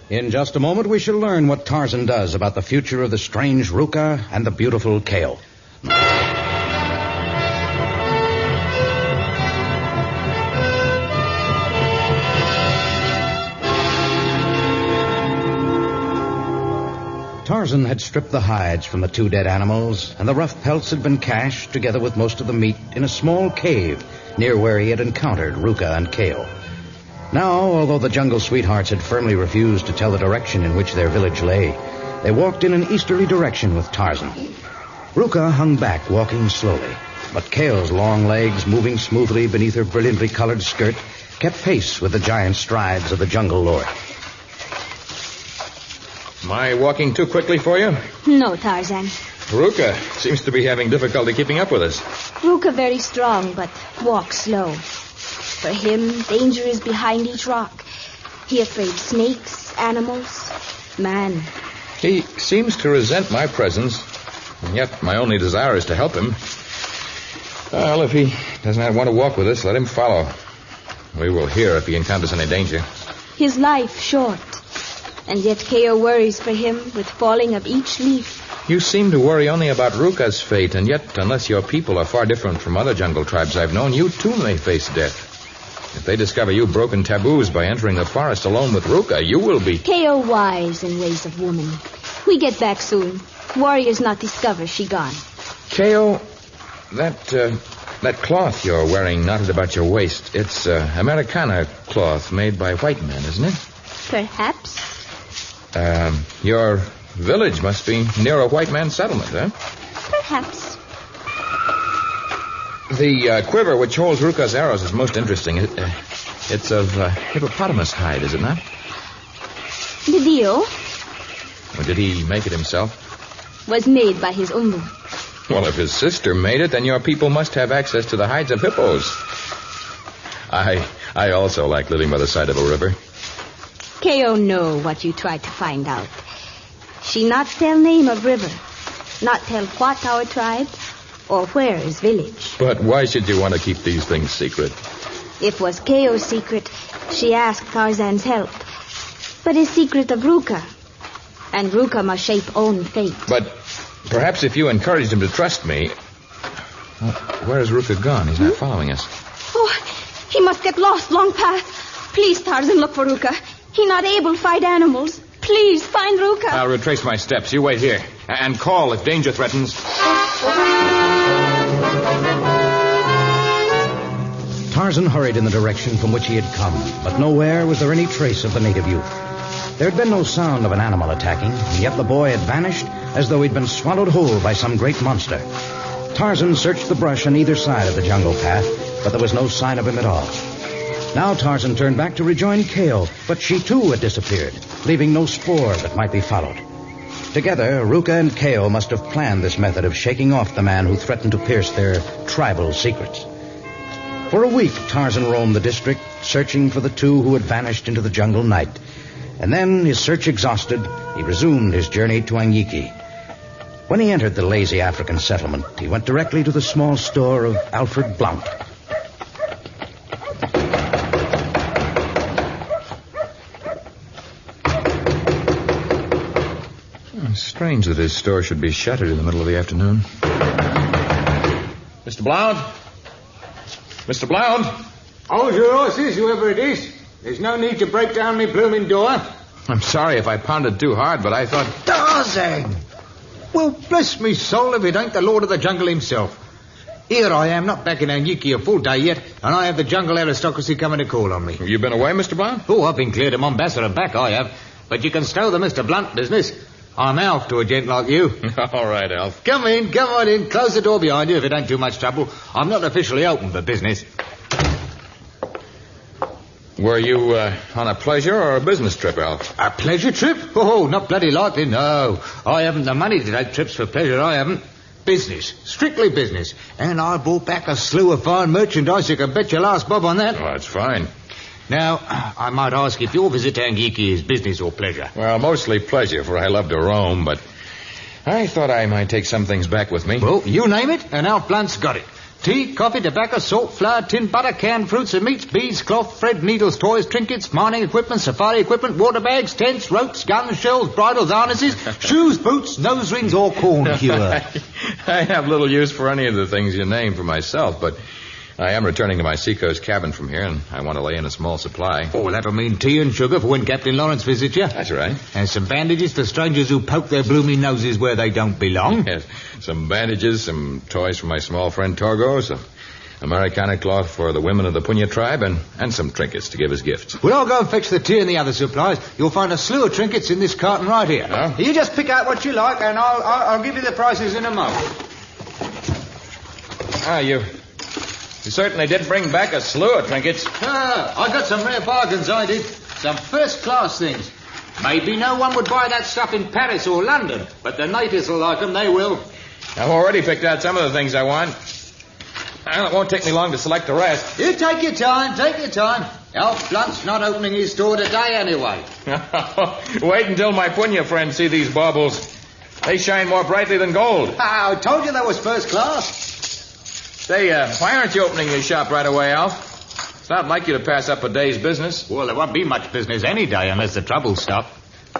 In just a moment, we shall learn what Tarzan does about the future of the strange Ruka and the beautiful K.O. Tarzan had stripped the hides from the two dead animals, and the rough pelts had been cached, together with most of the meat, in a small cave near where he had encountered Ruka and K.O. Now, although the jungle sweethearts had firmly refused to tell the direction in which their village lay, they walked in an easterly direction with Tarzan. Ruka hung back, walking slowly, but K.O.'s long legs, moving smoothly beneath her brilliantly colored skirt, kept pace with the giant strides of the jungle lord. Am I walking too quickly for you? No, Tarzan. Ruka seems to be having difficulty keeping up with us. Ruka very strong, but walk slow. For him, danger is behind each rock. He afraid snakes, animals, man. He seems to resent my presence, and yet my only desire is to help him. Well, if he does not want to walk with us, let him follow. We will hear if he encounters any danger. His life short, and yet K.O. worries for him with falling of each leaf. You seem to worry only about Ruka's fate, and yet, unless your people are far different from other jungle tribes I've known, you too may face death. If they discover you've broken taboos by entering the forest alone with Ruka, you will be... K.O. wise in ways of woman. We get back soon. Warriors not discover she gone. K.O., that cloth you're wearing knotted about your waist, it's Americana cloth made by white men, isn't it? Perhaps. Your village must be near a white man's settlement, huh? Perhaps. The quiver which holds Ruka's arrows is most interesting. It's of hippopotamus hide, is it not? The deal Or did he make it himself? was made by his umu. Well, if his sister made it, then your people must have access to the hides of hippos. I also like living by the side of a river. K.O. know what you try to find out. She not tell name of river, not tell what our tribe, or where is village. But why should you want to keep these things secret? If was K.O.'s secret, she asked Tarzan's help. But it's secret of Ruka, and Ruka must shape own fate. But perhaps if you encouraged him to trust me... Well, where is Ruka gone? He's not following us. Oh, he must get lost long path. Please, Tarzan, look for Ruka. He not able to fight animals. Please, find Ruka. I'll retrace my steps. You wait here. And call if danger threatens. Tarzan hurried in the direction from which he had come, but nowhere was there any trace of the native youth. There had been no sound of an animal attacking, and yet the boy had vanished as though he'd been swallowed whole by some great monster. Tarzan searched the brush on either side of the jungle path, but there was no sign of him at all. Now Tarzan turned back to rejoin K.O., but she too had disappeared, leaving no spoor that might be followed. Together, Ruka and K.O. must have planned this method of shaking off the man who threatened to pierce their tribal secrets. For a week, Tarzan roamed the district, searching for the two who had vanished into the jungle night. And then, his search exhausted, he resumed his journey to Anyiki. When he entered the lazy African settlement, he went directly to the small store of Alfred Blount. Strange that his store should be shuttered in the middle of the afternoon. Mr. Blount? Mr. Blount? Hold your horses, whoever it is. There's no need to break down me blooming door. I'm sorry if I pounded too hard, but I thought... Tarzan! Well, bless me soul if it ain't the Lord of the Jungle himself. Here I am, not back in Anyiki a full day yet, and I have the jungle aristocracy coming to call on me. Have you been away, Mr. Blunt? Oh, I've been clear to Mombasa and back, I have. But you can stow the Mr. Blunt business. I'm Alf to a gent like you. All right, Alf. Come on in. Close the door behind you if it ain't too much trouble. I'm not officially open for business. Were you on a pleasure or a business trip, Alf? A pleasure trip? Oh, not bloody likely, no. I haven't the money to take trips for pleasure, I haven't. Business. Strictly business. And I brought back a slew of fine merchandise. You can bet your last bob on that. Oh, that's fine. Now, I might ask if your visit to Anyiki is business or pleasure. Well, mostly pleasure, for I love to roam, but I thought I might take some things back with me. Well, you name it, and Alf Blunt's got it. Tea, coffee, tobacco, salt, flour, tin, butter, canned fruits and meats, beads, cloth, thread, needles, toys, trinkets, mining equipment, safari equipment, water bags, tents, ropes, guns, shells, bridles, harnesses, shoes, boots, nose rings, or corn cure. I have little use for any of the things you named for myself, but I am returning to my Seacoast cabin from here, and I want to lay in a small supply. Oh, that'll mean tea and sugar for when Captain Lawrence visits you. That's right. And some bandages for strangers who poke their blooming noses where they don't belong. Yes, some bandages, some toys for my small friend Torgo, some Americana cloth for the women of the Punya tribe, and some trinkets to give as gifts. Well, I'll go and fetch the tea and the other supplies. You'll find a slew of trinkets in this carton right here. Oh? You just pick out what you like, and I'll give you the prices in a moment. You certainly did bring back a slew of trinkets. I got some rare bargains, I did. Some first-class things. Maybe no one would buy that stuff in Paris or London, but the natives will like them, they will. I've already picked out some of the things I want. Well, it won't take me long to select the rest. You take your time. Alf Blunt's not opening his store today anyway. Wait until my Punya friends see these baubles. They shine more brightly than gold. I told you that was first class. Say, why aren't you opening your shop right away, Alf? It's not like you to pass up a day's business. Well, there won't be much business any day unless the troubles stop.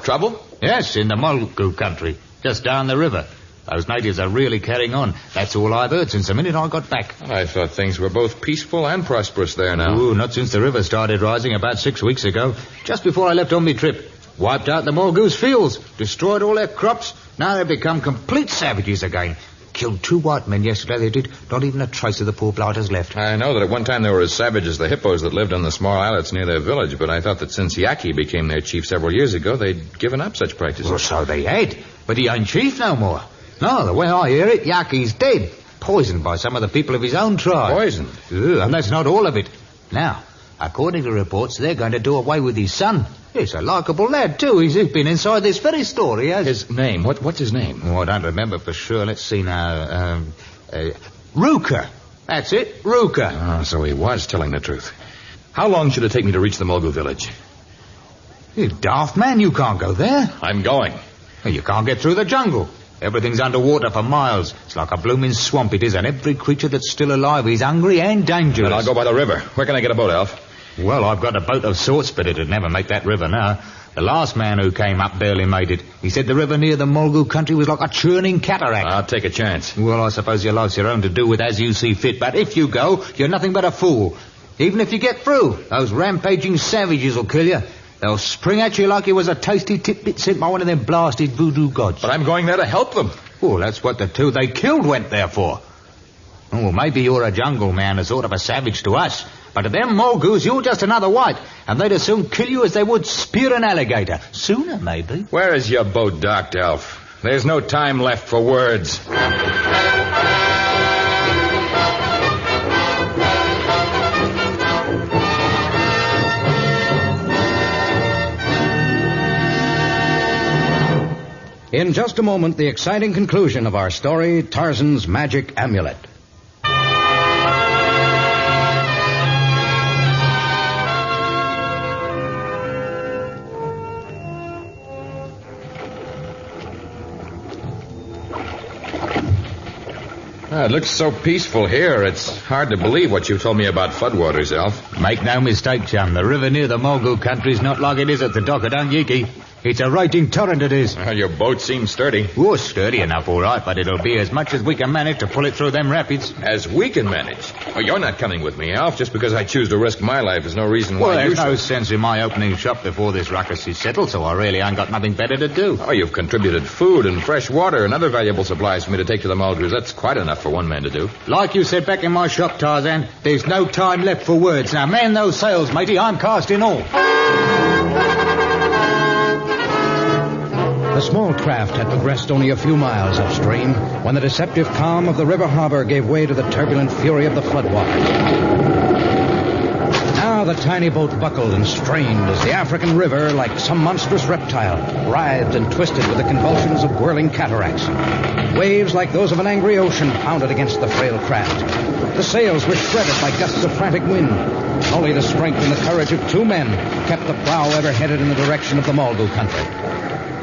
Trouble? Yes, in the Molgu country, just down the river. Those natives are really carrying on. That's all I've heard since the minute I got back. I thought things were both peaceful and prosperous there now. Oh, not since the river started rising about 6 weeks ago. Just before I left on my trip. Wiped out the Molgu's fields, destroyed all their crops. Now they've become complete savages again. Killed 2 white men yesterday, they did. Not even a trace of the poor blighters left. I know that at one time they were as savage as the hippos that lived on the small islets near their village, but I thought that since Yaki became their chief several years ago, they'd given up such practices. Well, so they had. But he ain't chief no more. No, the way I hear it, Yaki's dead. Poisoned by some of the people of his own tribe. Poisoned? And that's not all of it. Now, according to reports, they're going to do away with his son. He's a likeable lad, too. He's been inside this very store, he has. His name? What's his name? Oh, I don't remember for sure. Let's see now. Ruka. That's it, Ruka. Oh, so he was telling the truth. How long should it take me to reach the Molgu village? You daft man, you can't go there. I'm going. You can't get through the jungle. Everything's underwater for miles. It's like a blooming swamp, it is, and every creature that's still alive is hungry and dangerous. Then I'll go by the river. Where can I get a boat, Alf? Well, I've got a boat of sorts, but it'd never make that river now. The last man who came up barely made it. He said the river near the Molgu country was like a churning cataract. I'll take a chance. Well, I suppose your life's your own to do with as you see fit, but if you go, you're nothing but a fool. Even if you get through, those rampaging savages will kill you. They'll spring at you like you was a tasty tidbit sent by one of them blasted voodoo gods. But I'm going there to help them. Well, that's what the 2 they killed went there for. Oh, maybe you're a jungle man, a sort of a savage to us. But to them Molgus, you're just another white, and they'd as soon kill you as they would spear an alligator. Sooner, maybe. Where is your boat docked, Alf? There's no time left for words. In just a moment, the exciting conclusion of our story, Tarzan's Magic Amulet. It looks so peaceful here, it's hard to believe what you told me about floodwaters, Alf. Make no mistake, chum. The river near the Molgu country's not like it is at the dock at Anyiki. It's a raging torrent, it is. Well, your boat seems sturdy. Oh, sturdy enough, all right, but it'll be as much as we can manage to pull it through them rapids. As we can manage? Well, you're not coming with me, Alf. Just because I choose to risk my life is no reason why Well, you there's no sense in my opening shop before this ruckus is settled, so I really ain't got nothing better to do. Oh, you've contributed food and fresh water and other valuable supplies for me to take to the Mulgrews. That's quite enough for one man to do. Like you said back in my shop, Tarzan, there's no time left for words. Now, man those sails, matey. I'm casting all. The small craft had progressed only a few miles upstream when the deceptive calm of the river harbor gave way to the turbulent fury of the floodwaters. Now the tiny boat buckled and strained as the African river, like some monstrous reptile, writhed and twisted with the convulsions of whirling cataracts. Waves like those of an angry ocean pounded against the frail craft. The sails were shredded by gusts of frantic wind. Only the strength and the courage of two men kept the prow ever headed in the direction of the Mulgrew country.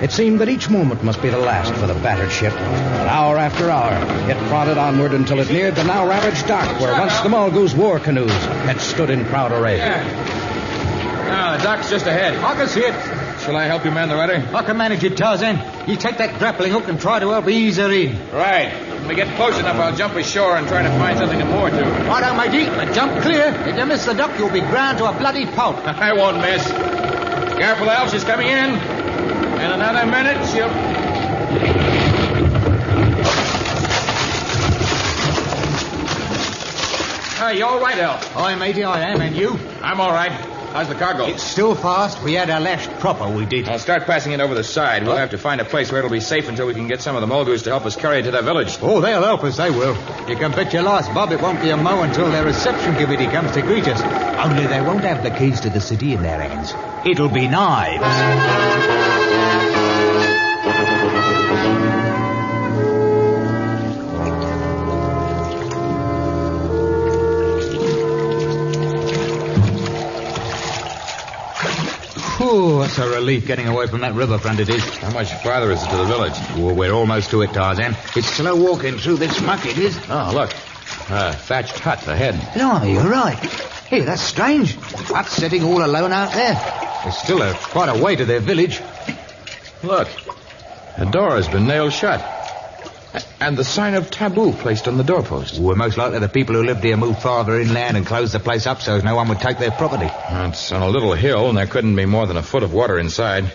It seemed that each moment must be the last for the battered ship. But hour after hour, it plodded onward until it neared the now ravaged dock where once the Mulgrew's war canoes had stood in proud array. Now, the dock's just ahead. I can see it. Shall I help you man the rudder? I can manage it, Tarzan. You take that grappling hook and try to help ease her in. Right. When we get close enough, I'll jump ashore and try to find something to moor to. Righto, matey. But jump clear. If you miss the dock, you'll be ground to a bloody pulp. I won't miss. Careful, Alf. She's coming in. In another minute, she'll... You all right, Alf? Aye, matey, I am. And you? I'm all right. How's the cargo? It's still fast. We had our lashed proper, we did. I'll start passing it over the side. We'll have to find a place where it'll be safe until we can get some of the Mulgrews to help us carry it to their village. Oh, they'll help us, they will. You can bet your life, Bob, it won't be a mo until their reception committee comes to greet us. Only they won't have the keys to the city in their hands. It'll be knives. Oh, that's a relief getting away from that riverfront, it is. How much farther is it to the village? Oh, we're almost to it, Tarzan. It's slow walking through this muck, it is. Oh, look. Thatched hut ahead. No, you're right. Hey, that's strange. Hut's sitting all alone out there. There's still quite a way to their village. Look. The door has been nailed shut. And the sign of taboo placed on the doorpost. Well, most likely the people who lived here moved farther inland and closed the place up so as no one would take their property. It's on a little hill, and there couldn't be more than a foot of water inside.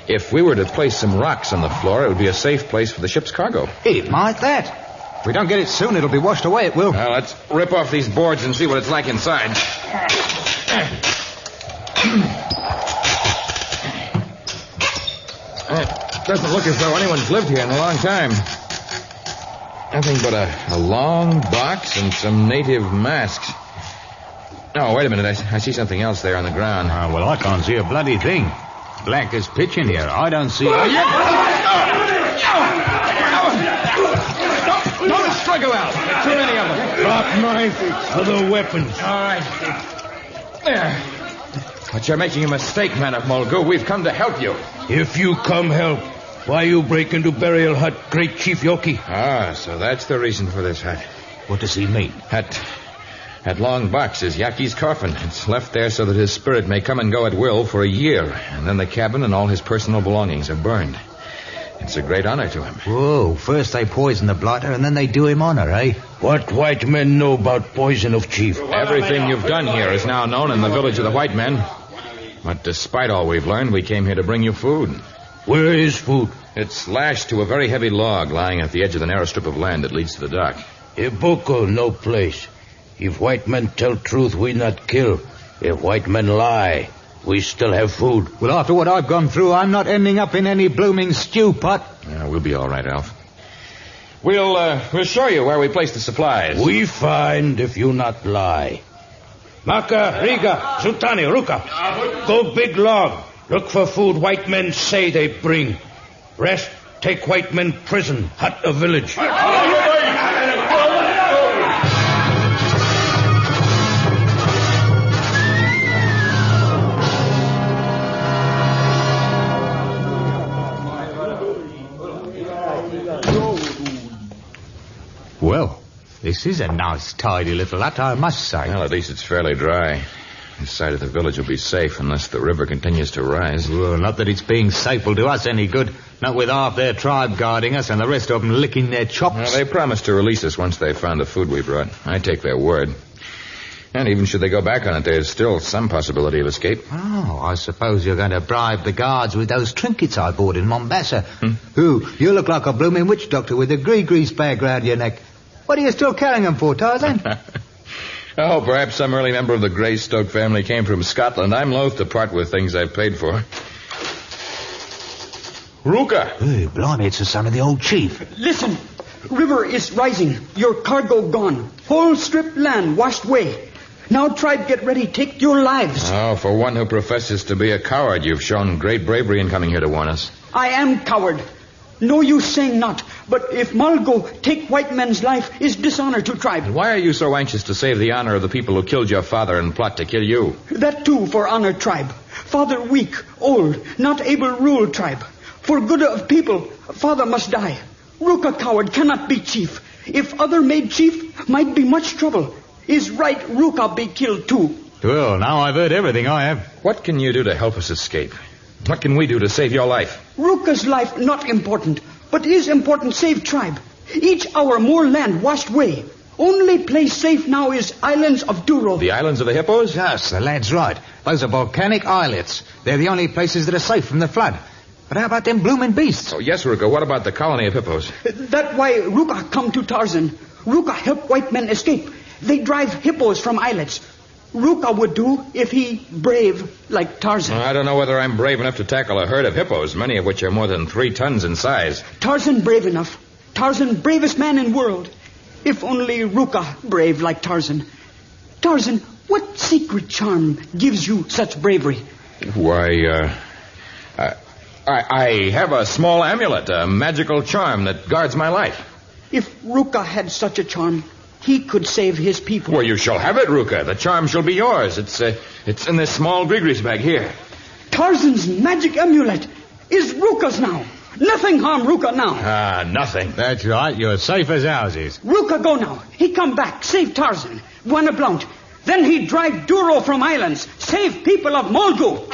If we were to place some rocks on the floor, it would be a safe place for the ship's cargo. It might that. If we don't get it soon, it'll be washed away, it will. Well, let's rip off these boards and see what it's like inside. It doesn't look as though anyone's lived here in a long time. Nothing but a long box and some native masks. Oh, wait a minute. I see something else there on the ground. Well, I can't see a bloody thing. Black as pitch in here. I don't see... Don't struggle out. There are too many of them. Drop knife, other weapons. All right. There. But you're making a mistake, man of Mulgrew. We've come to help you. If you come help, why you break into burial hut, great Chief Yoki? Ah, so that's the reason for this hut. What does he mean? That long box is Yaki's coffin. It's left there so that his spirit may come and go at will for a year. And then the cabin and all his personal belongings are burned. It's a great honor to him. Whoa, first they poison the blighter and then they do him honor, eh? What white men know about poison of Chief? Everything you've done here is now known in the village of the white men. But despite all we've learned, we came here to bring you food. Where is food? It's lashed to a very heavy log lying at the edge of the narrow strip of land that leads to the dock. Iboko, no place. If white men tell truth, we not kill. If white men lie, we still have food. Well, after what I've gone through, I'm not ending up in any blooming stew pot. Yeah, we'll be all right, Alf. We'll show you where we place the supplies. We find if you not lie. Maka, Riga, Sultani, Ruka. Go big log. Look for food white men say they bring. Rest, take white men prison, hut a village. Well, this is a nice, tidy little hut, I must say. Well, at least it's fairly dry. This side of the village will be safe unless the river continues to rise. Well, not that it's being safe will do us any good. Not with half their tribe guarding us and the rest of them licking their chops. Well, they promised to release us once they found the food we brought. I take their word. And even should they go back on it, there's still some possibility of escape. Oh, I suppose you're going to bribe the guards with those trinkets I bought in Mombasa. Who? You look like a blooming witch doctor with a grease bag round your neck. What are you still carrying them for, Tarzan? Oh, perhaps some early member of the Greystoke family came from Scotland. I'm loath to part with things I've paid for. Ruka! Hey, blimey, it's the son of the old chief. Listen, river is rising. Your cargo gone. Whole strip land washed away. Now, tribe, get ready. Take your lives. Oh, for one who professes to be a coward, you've shown great bravery in coming here to warn us. I am coward. No use saying not. But if Malgo take white man's life is dishonor to tribe. And why are you so anxious to save the honor of the people who killed your father and plot to kill you? That too for honor tribe. Father weak, old, not able rule tribe. For good of people, father must die. Ruka coward cannot be chief. If other made chief, might be much trouble. Is right Ruka be killed too. Well, now I've heard everything I have. What can you do to help us escape? What can we do to save your life? Ruka's life not important, but is important save tribe. Each hour more land washed away. Only place safe now is islands of Duro. The islands of the hippos? Yes, the lad's right. Those are volcanic islets. They're the only places that are safe from the flood. But how about them blooming beasts? Oh, yes, Ruka. What about the colony of hippos? That's why Ruka come to Tarzan. Ruka help white men escape. They drive hippos from islets. Ruka would do if he brave like Tarzan. I don't know whether I'm brave enough to tackle a herd of hippos, many of which are more than 3 tons in size. Tarzan brave enough. Tarzan bravest man in world. If only Ruka brave like Tarzan. Tarzan, what secret charm gives you such bravery? Why, I have a small amulet, a magical charm that guards my life. If Ruka had such a charm, he could save his people. Well, you shall have it, Ruka. The charm shall be yours. It's in this small grease bag here. Tarzan's magic amulet is Ruka's now. Nothing harm Ruka now. Nothing. That's right. You're safe as houses. Ruka go now. He come back, save Tarzan. Buena Blount. Then he drive Duro from islands. Save people of Molgu.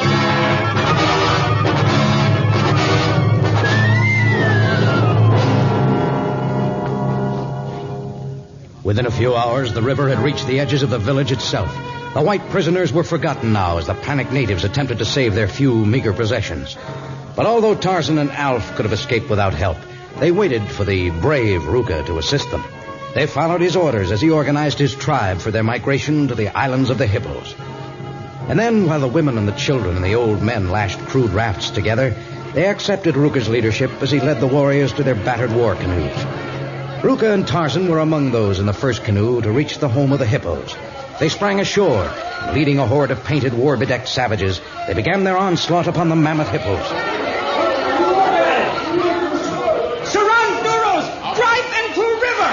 Within a few hours, the river had reached the edges of the village itself. The white prisoners were forgotten now as the panicked natives attempted to save their few meager possessions. But although Tarzan and Alf could have escaped without help, they waited for the brave Ruka to assist them. They followed his orders as he organized his tribe for their migration to the islands of the hippos. And then, while the women and the children and the old men lashed crude rafts together, they accepted Ruka's leadership as he led the warriors to their battered war canoes. Ruka and Tarzan were among those in the first canoe to reach the home of the hippos. They sprang ashore, and leading a horde of painted, war-bedecked savages, they began their onslaught upon the mammoth hippos. Surround Duros! Drive into river!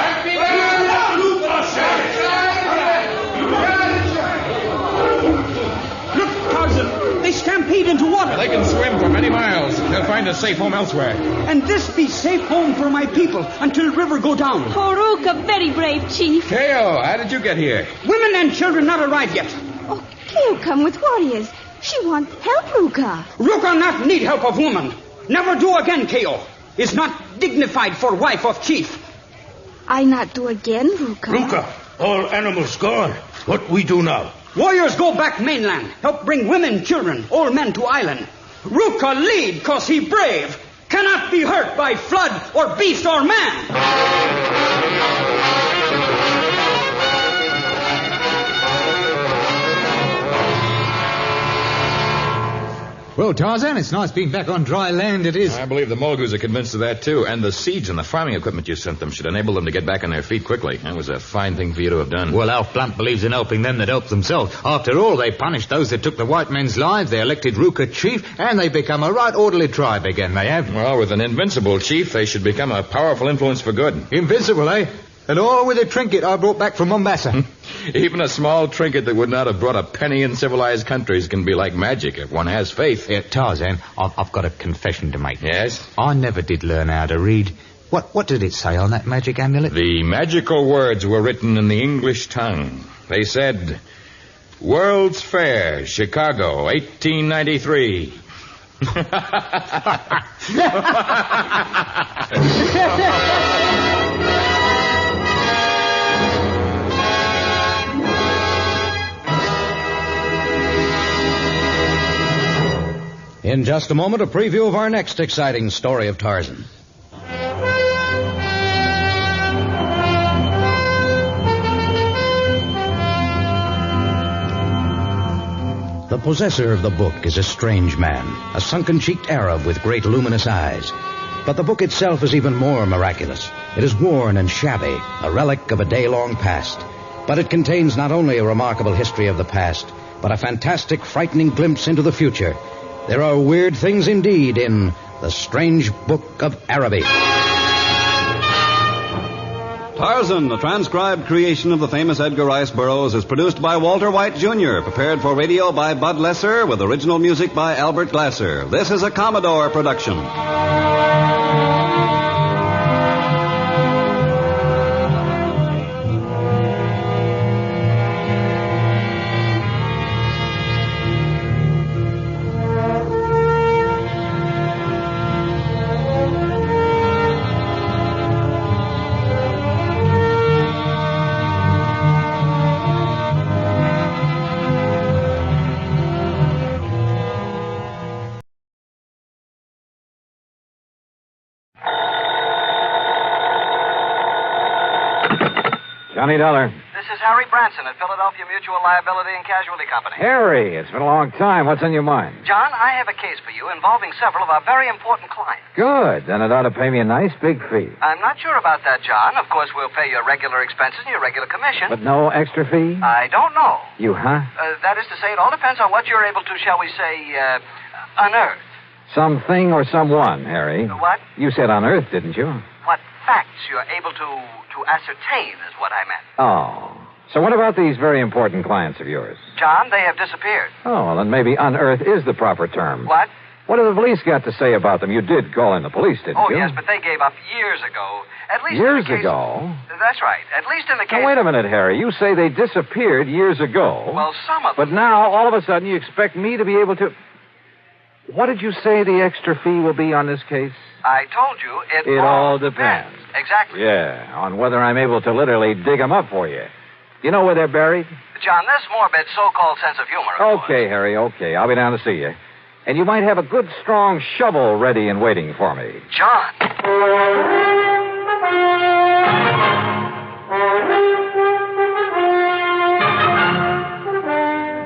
Look, Tarzan, they stampede into water. They can swim for many miles. They'll find a safe home elsewhere. And this be safe home for my people until river go down. Oh, Ruka, very brave, Chief. Keo, how did you get here? Women and children not arrived yet. Oh, Keo come with warriors. She want help, Ruka. Ruka not need help of woman. Never do again, Keo. Is not dignified for wife of chief. I not do again, Ruka. Ruka, all animals gone. What we do now? Warriors go back mainland. Help bring women, children, old men to island. Ruka lead cause he brave. Cannot be hurt by flood or beast or man. Well, Tarzan, it's nice being back on dry land, it is. I believe the Mulgus are convinced of that, too. And the seeds and the farming equipment you sent them should enable them to get back on their feet quickly. That was a fine thing for you to have done. Well, Alf Blunt believes in helping them that help themselves. After all, they punished those that took the white men's lives, they elected Ruka chief, and they become a right orderly tribe again, they have. Well, with an invincible chief, they should become a powerful influence for good. Invincible, eh? And all with a trinket I brought back from Mombasa. Even a small trinket that would not have brought a penny in civilized countries can be like magic if one has faith. Tarzan, I've got a confession to make. Yes? I never did learn how to read. What did it say on that magic amulet? The magical words were written in the English tongue. They said, World's Fair, Chicago, 1893. In just a moment, a preview of our next exciting story of Tarzan. The possessor of the book is a strange man, a sunken-cheeked Arab with great luminous eyes. But the book itself is even more miraculous. It is worn and shabby, a relic of a day-long past. But it contains not only a remarkable history of the past, but a fantastic, frightening glimpse into the future. There are weird things indeed in The Strange Book of Araby. Tarzan, a transcribed creation of the famous Edgar Rice Burroughs, is produced by Walter White, Jr., prepared for radio by Bud Lesser, with original music by Albert Glasser. This is a Commodore production. Johnny Dollar. This is Harry Branson at Philadelphia Mutual Liability and Casualty Company. Harry, it's been a long time. What's on your mind? John, I have a case for you involving several of our very important clients. Good. Then it ought to pay me a nice big fee. I'm not sure about that, John. Of course, we'll pay your regular expenses and your regular commission. But no extra fee? I don't know. You, huh? That is to say, it all depends on what you're able to, shall we say, unearth. Something or someone, Harry. What? You said unearth, didn't you? What facts you're able to ascertain is what I meant. Oh. So what about these very important clients of yours? John, they have disappeared. Oh, well, then maybe unearth is the proper term. What? What have the police got to say about them? You did call in the police, didn't you? Oh, yes, but they gave up years ago. At least years in the case... ago? That's right. At least in the case... Now, wait a minute, Harry. You say they disappeared years ago. Well, some of them... But now, all of a sudden, you expect me to be able to... What did you say the extra fee will be on this case? I told you it all depends. Exactly. Yeah, on whether I'm able to literally dig them up for you. You know where they're buried? John, this morbid so-called sense of humor... Okay, Harry, okay. I'll be down to see you. And you might have a good, strong shovel ready and waiting for me. John!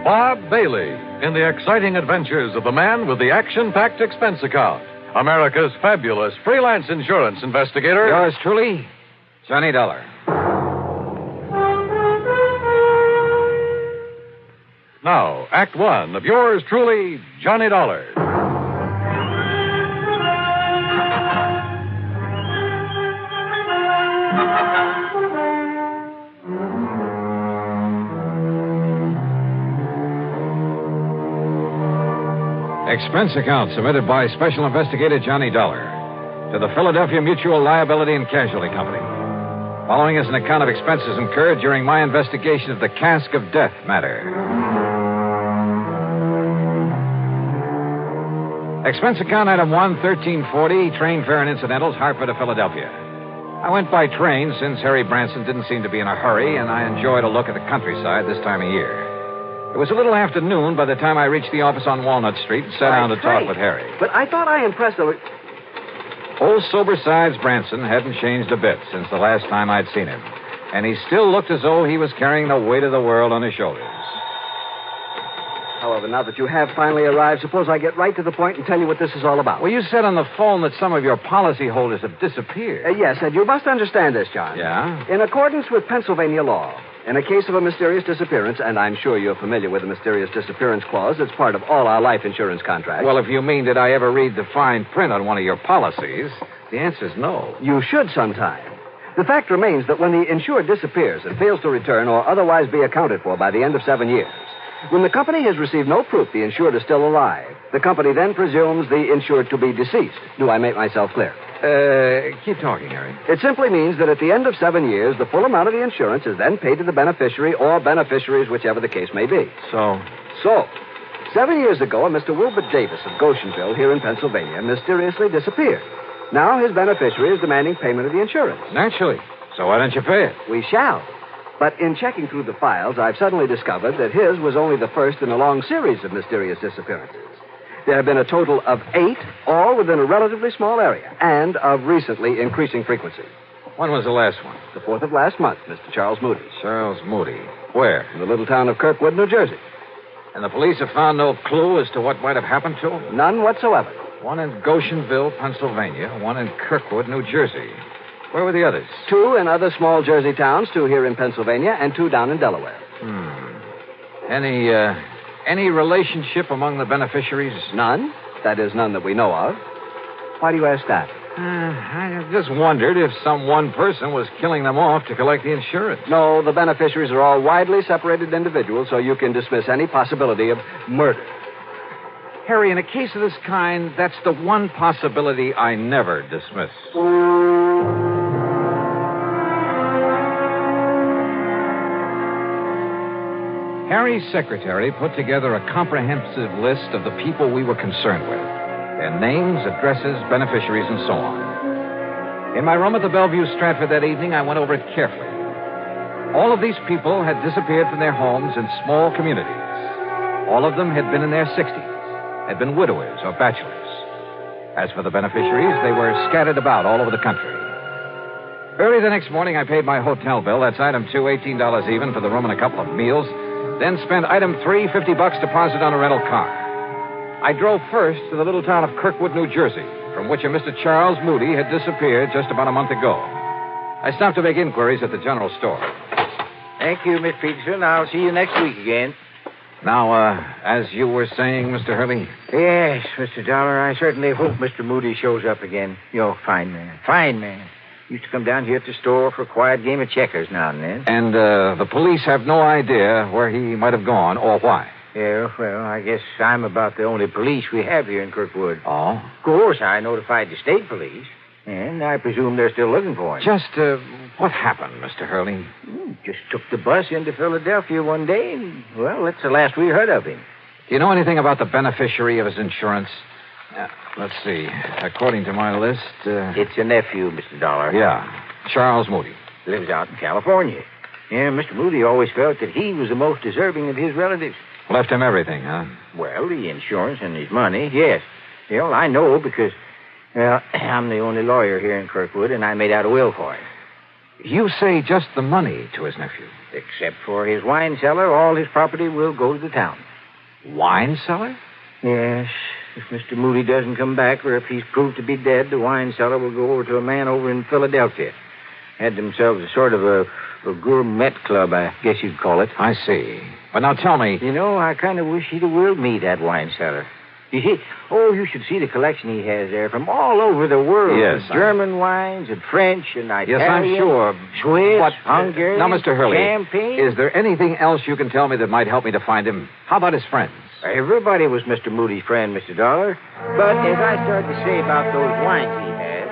Bob Bailey in the exciting adventures of the man with the action-packed expense account. America's fabulous freelance insurance investigator. Yours truly, Johnny Dollar. Now, Act One of yours truly, Johnny Dollar. Expense account submitted by Special Investigator Johnny Dollar to the Philadelphia Mutual Liability and Casualty Company. Following is an account of expenses incurred during my investigation of the cask of death matter. Expense account item 1, 1340, train fare and incidentals, Hartford to Philadelphia. I went by train since Harry Branson didn't seem to be in a hurry, and I enjoyed a look at the countryside this time of year. It was a little after noon by the time I reached the office on Walnut Street and sat down to talk with Harry. But I thought I impressed the... Old sober-sides Branson hadn't changed a bit since the last time I'd seen him. And he still looked as though he was carrying the weight of the world on his shoulders. However, now that you have finally arrived, suppose I get right to the point and tell you what this is all about. Well, you said on the phone that some of your policyholders have disappeared. Yes, and you must understand this, John. Yeah? In accordance with Pennsylvania law, in a case of a mysterious disappearance, and I'm sure you're familiar with the mysterious disappearance clause, it's part of all our life insurance contracts. Well, if you mean did I ever read the fine print on one of your policies, the answer's no. You should sometime. The fact remains that when the insured disappears and fails to return or otherwise be accounted for by the end of 7 years, When the company has received no proof the insured is still alive, the company then presumes the insured to be deceased. Do I make myself clear? Keep talking, Harry. It simply means that at the end of 7 years, the full amount of the insurance is then paid to the beneficiary or beneficiaries, whichever the case may be. So, 7 years ago, a Mr. Wilbur Davis of Goshenville here in Pennsylvania mysteriously disappeared. Now his beneficiary is demanding payment of the insurance. Naturally. So why don't you pay it? We shall. But in checking through the files, I've suddenly discovered that his was only the first in a long series of mysterious disappearances. There have been a total of 8, all within a relatively small area, and of recently increasing frequency. When was the last one? The 4th of last month, Mr. Charles Moody. Charles Moody. Where? In the little town of Kirkwood, New Jersey. And the police have found no clue as to what might have happened to him? None whatsoever. One in Goshenville, Pennsylvania, one in Kirkwood, New Jersey. Where were the others? 2 in other small Jersey towns, 2 here in Pennsylvania, and 2 down in Delaware. Any relationship among the beneficiaries? None. That is, none that we know of. Why do you ask that? I just wondered if some one person was killing them off to collect the insurance. No, the beneficiaries are all widely separated individuals, so you can dismiss any possibility of murder. Harry, in a case of this kind, that's the one possibility I never dismiss. Harry's secretary put together a comprehensive list of the people we were concerned with. Their names, addresses, beneficiaries, and so on. In my room at the Bellevue Stratford that evening, I went over it carefully. All of these people had disappeared from their homes in small communities. All of them had been in their 60s, had been widowers or bachelors. As for the beneficiaries, they were scattered about all over the country. Early the next morning, I paid my hotel bill. That's item 2, $18 even for the room and a couple of meals. Then spent item 3, $50 deposit on a rental car. I drove first to the little town of Kirkwood, New Jersey, from which a Mr. Charles Moody had disappeared just about a month ago. I stopped to make inquiries at the general store. Thank you, Miss Peterson. I'll see you next week again. Now, as you were saying, Mr. Hurley? Yes, Mr. Dollar, I certainly hope Mr. Moody shows up again. You're a fine man. Fine man. Used to come down here at the store for a quiet game of checkers now and then. And the police have no idea where he might have gone or why? Yeah, well, I guess I'm about the only police we have here in Kirkwood. Oh? Of course, I notified the state police, and I presume they're still looking for him. Just, what happened, Mr. Hurley? Just took the bus into Philadelphia one day, and, well, that's the last we heard of him. Do you know anything about the beneficiary of his insurance? Let's see. According to my list... It's a nephew, Mr. Dollar. Yeah, Charles Moody. Lives out in California. Yeah, Mr. Moody always felt that he was the most deserving of his relatives. Left him everything, huh? Well, the insurance and his money, yes. Well, I know because, well, I'm the only lawyer here in Kirkwood, and I made out a will for him. You say just the money to his nephew? Except for his wine cellar, all his property will go to the town. Wine cellar? Yes. If Mr. Moody doesn't come back, or if he's proved to be dead, the wine cellar will go over to a man over in Philadelphia. Had themselves a sort of a gourmet club, I guess you'd call it. I see. But now tell me... You know, I kind of wish he'd have willed me that wine cellar. You see, you should see the collection he has there from all over the world. Yes. German wines and French and Italian. Yes, I'm sure. Swiss, but, Hungarian, now, Mr. Hurley, champagne. Is there anything else you can tell me that might help me to find him? How about his friends? Everybody was Mr. Moody's friend, Mr. Dollar. But as I started to say about those wines he had...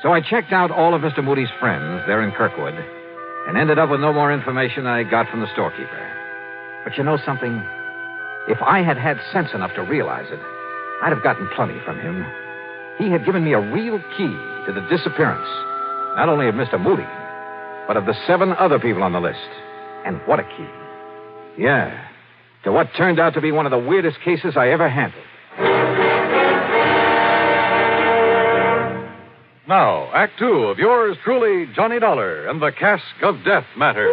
So I checked out all of Mr. Moody's friends there in Kirkwood and ended up with no more information than I got from the storekeeper. But you know something? If I had had sense enough to realize it, I'd have gotten plenty from him. He had given me a real key to the disappearance, not only of Mr. Moody, but of the 7 other people on the list. And what a key. Yeah, to what turned out to be one of the weirdest cases I ever handled. Now, Act 2 of yours truly, Johnny Dollar, and the Cask of Death matter.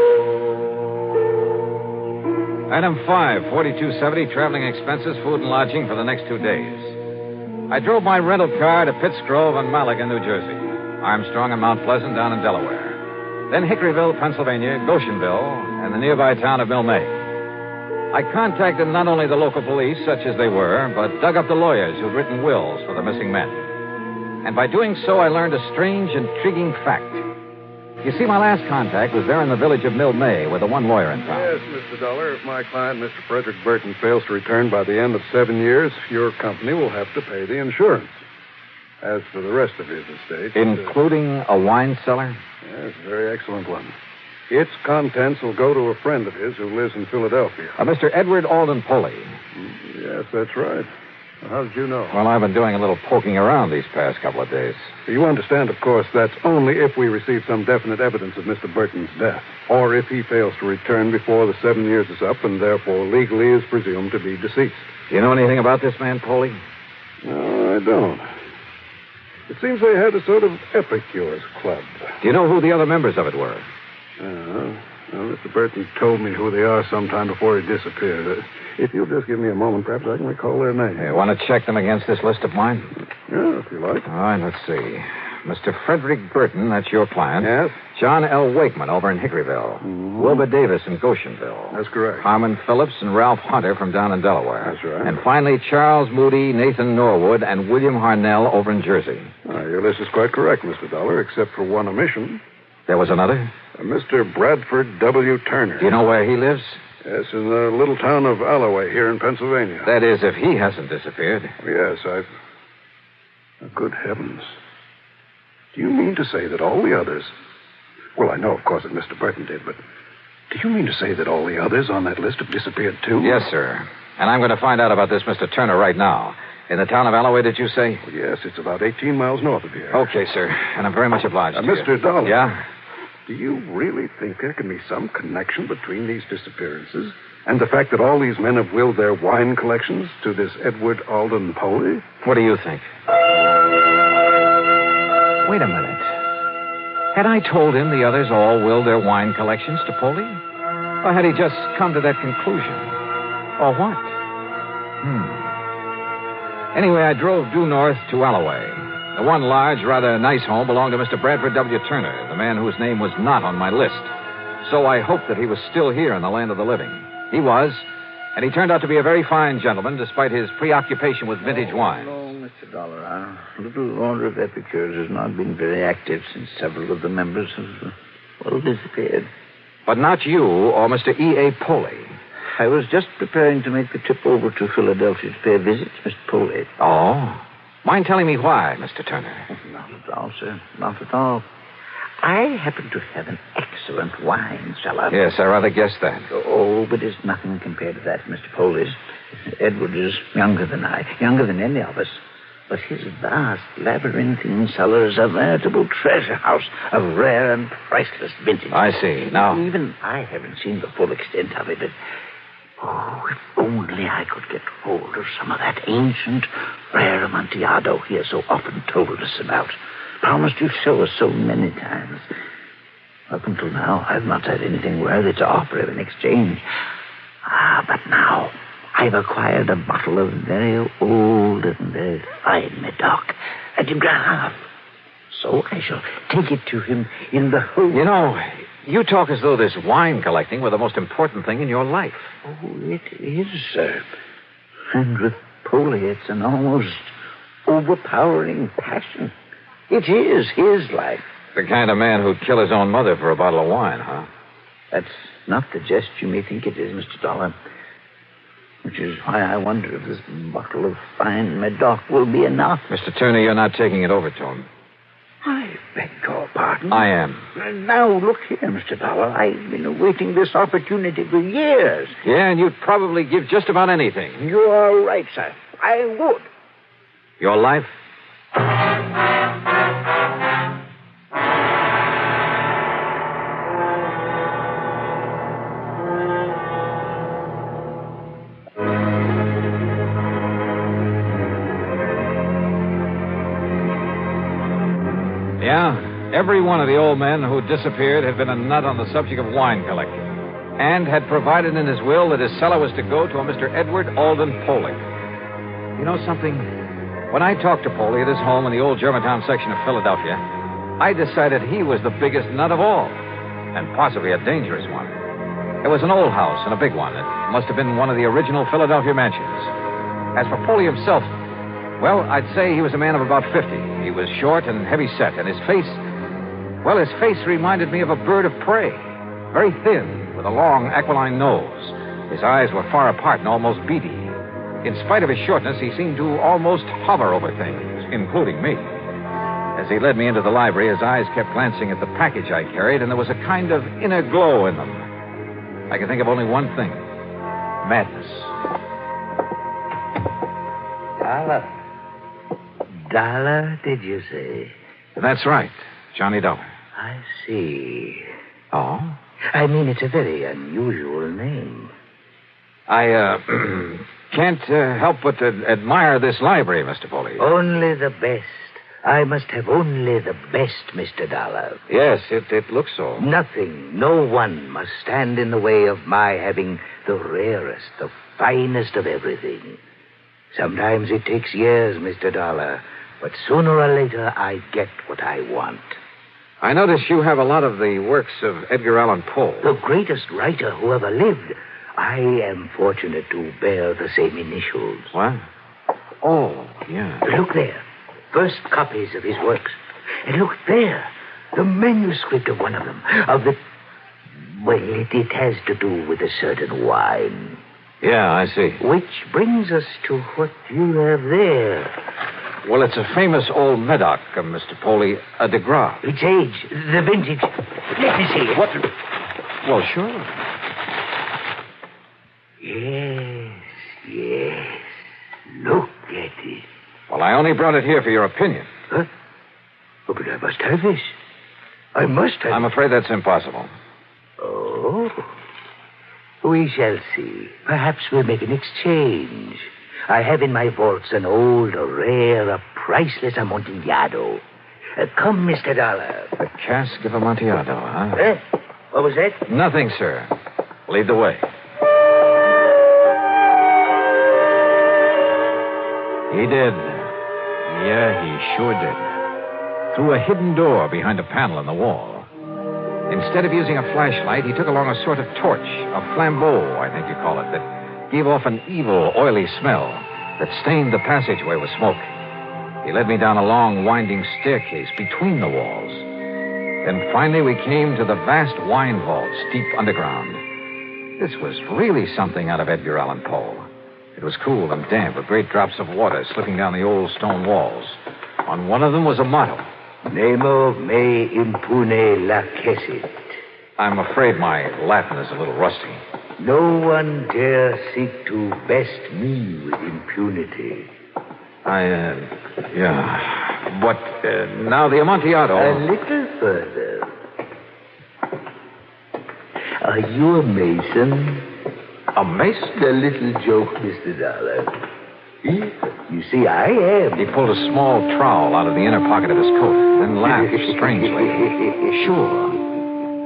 Item 5, $42.70, traveling expenses, food and lodging for the next 2 days. I drove my rental car to Pittsgrove and Malaga, New Jersey. Armstrong and Mount Pleasant down in Delaware. Then Hickoryville, Pennsylvania, Goshenville, and the nearby town of Milne. I contacted not only the local police, such as they were, but dug up the lawyers who'd written wills for the missing men. And by doing so, I learned a strange, intriguing fact. You see, my last contact was there in the village of Mill May with the one lawyer in town. Yes, Mr. Dollar. If my client, Mr. Frederick Burton, fails to return by the end of 7 years, your company will have to pay the insurance. As for the rest of his estate... Including a wine cellar? Yes, a very excellent one. Its contents will go to a friend of his who lives in Philadelphia. Mr. Edward Alden Poley. Yes, that's right. Well, how did you know? Well, I've been doing a little poking around these past couple of days. You understand, of course, that's only if we receive some definite evidence of Mr. Burton's death, or if he fails to return before the 7 years is up and therefore legally is presumed to be deceased. Do you know anything about this man, Poley? No, I don't. It seems they had a sort of epicures club. Do you know who the other members of it were? Well, Mr. Burton told me who they are sometime before he disappeared. If you'll just give me a moment, perhaps I can recall their names. You want to check them against this list of mine? Yeah, if you like. All right, let's see. Mr. Frederick Burton, that's your client. Yes? John L. Wakeman over in Hickoryville. Mm-hmm. Wilbur Davis in Goshenville. That's correct. Harmon Phillips and Ralph Hunter from down in Delaware. That's right. And finally, Charles Moody, Nathan Norwood, and William Harnell over in Jersey. Your list is quite correct, Mr. Dollar, except for one omission. There was another? Mr. Bradford W. Turner. Do you know where he lives? Yes, in the little town of Alloway here in Pennsylvania. That is, if he hasn't disappeared. Yes, Good heavens. Do you mean to say that all the others... Well, I know, of course, that Mr. Burton did, but do you mean to say that all the others on that list have disappeared, too? Yes, sir. And I'm going to find out about this Mr. Turner right now. In the town of Alloway, did you say? Well, yes, it's about 18 miles north of here. Okay, sir. And I'm very much obliged to you. Mr. Dollar. Yeah? Do you really think there can be some connection between these disappearances and the fact that all these men have willed their wine collections to this Edward Alden Poley? What do you think? Wait a minute. Had I told him the others all willed their wine collections to Poley? Or had he just come to that conclusion? Or what? Anyway, I drove due north to Alloway. The one large, rather nice home belonged to Mr. Bradford W. Turner, the man whose name was not on my list. So I hoped that he was still here in the land of the living. He was, and he turned out to be a very fine gentleman, despite his preoccupation with vintage wine. No, Mr. Dollar, our little order of epicures has not been very active since several of the members have, disappeared. But not you or Mr. E.A. Poley. I was just preparing to make the trip over to Philadelphia to pay a visit to Mr. Poley. Oh? Mind telling me why, Mr. Turner? Not at all, sir. Not at all. I happen to have an excellent wine cellar. Yes, I rather guessed that. Oh, but it's nothing compared to that, Mr. Poley's. Edward is younger than I, younger than any of us. But his vast, labyrinthine cellar is a veritable treasure house of rare and priceless vintage. I see. Now... Even I haven't seen the full extent of it, but... Oh, if only I could get hold of some of that ancient, rare Amontillado he has so often told us about. Promised to show us so many times. Up until now, I've not had anything worthy to offer him in exchange. But now, I've acquired a bottle of very old and very fine Medoc, a de Grave. So I shall take it to him in the hope... You know, you talk as though this wine collecting were the most important thing in your life. Oh, it is, sir. And with Poley, it's an almost overpowering passion. It is his life. The kind of man who'd kill his own mother for a bottle of wine, huh? That's not the jest you may think it is, Mr. Dollar. Which is why I wonder if this bottle of fine Medoc will be enough. Mr. Turner, you're not taking it over to him. I beg your pardon. I am. Now, look here, Mr. Dollar. I've been awaiting this opportunity for years. Yeah, and you'd probably give just about anything. You are right, sir. I would. Your life? Yeah, every one of the old men who disappeared had been a nut on the subject of wine collecting, and had provided in his will that his cellar was to go to a Mr. Edward Alden Poley. You know something? When I talked to Poley at his home in the old Germantown section of Philadelphia, I decided he was the biggest nut of all, and possibly a dangerous one. It was an old house and a big one. It must have been one of the original Philadelphia mansions. As for Poley himself, well, I'd say he was a man of about 50. He was short and heavy-set, and his face... Well, his face reminded me of a bird of prey. Very thin, with a long, aquiline nose. His eyes were far apart and almost beady. In spite of his shortness, he seemed to almost hover over things, including me. As he led me into the library, his eyes kept glancing at the package I carried, and there was a kind of inner glow in them. I could think of only one thing. Madness. Dollar, did you say? That's right. Johnny Dollar. I see. Oh? I mean, it's a very unusual name. I, can't help but admire this library, Mr. Foley. Only the best. I must have only the best, Mr. Dollar. Yes, it looks so. Nothing, no one must stand in the way of my having the rarest, the finest of everything. Sometimes it takes years, Mr. Dollar, but sooner or later I get what I want. I notice you have a lot of the works of Edgar Allan Poe. The greatest writer who ever lived. I am fortunate to bear the same initials. What? Oh, yeah. Look there. First copies of his works. And look there. The manuscript of one of them. Well, it has to do with a certain wine. Yeah, I see. Which brings us to what you have there. Well, it's a famous old Medoc, Mr. Foley, a de Gras. Its age, the vintage. Let me see it. What? Well, sure. Yes. Look at it. Well, I only brought it here for your opinion. Huh? Oh, but I must have this. I must have I'm afraid that's impossible. Oh. We shall see. Perhaps we'll make an exchange. I have in my vaults an old, a rare, a priceless Amontillado. Come, Mr. Dollar. The cask of Amontillado, huh? What was that? Nothing, sir. Lead the way. He did. Yeah, he sure did. Through a hidden door behind a panel in the wall. Instead of using a flashlight, he took along a sort of torch, a flambeau, I think you call it, that gave off an evil, oily smell that stained the passageway with smoke. He led me down a long, winding staircase between the walls. Then finally we came to the vast wine vaults deep underground. This was really something out of Edgar Allan Poe. It was cool and damp with great drops of water slipping down the old stone walls. On one of them was a motto. Nemo me impune lacessit. I'm afraid my Latin is a little rusty. No one dare seek to best me with impunity. Yeah. But now the Amontillado. A little further. Are you a mason? A mason? A little joke, Mr. Dollar. You see, I am. He pulled a small trowel out of the inner pocket of his coat, then laughed strangely. Sure.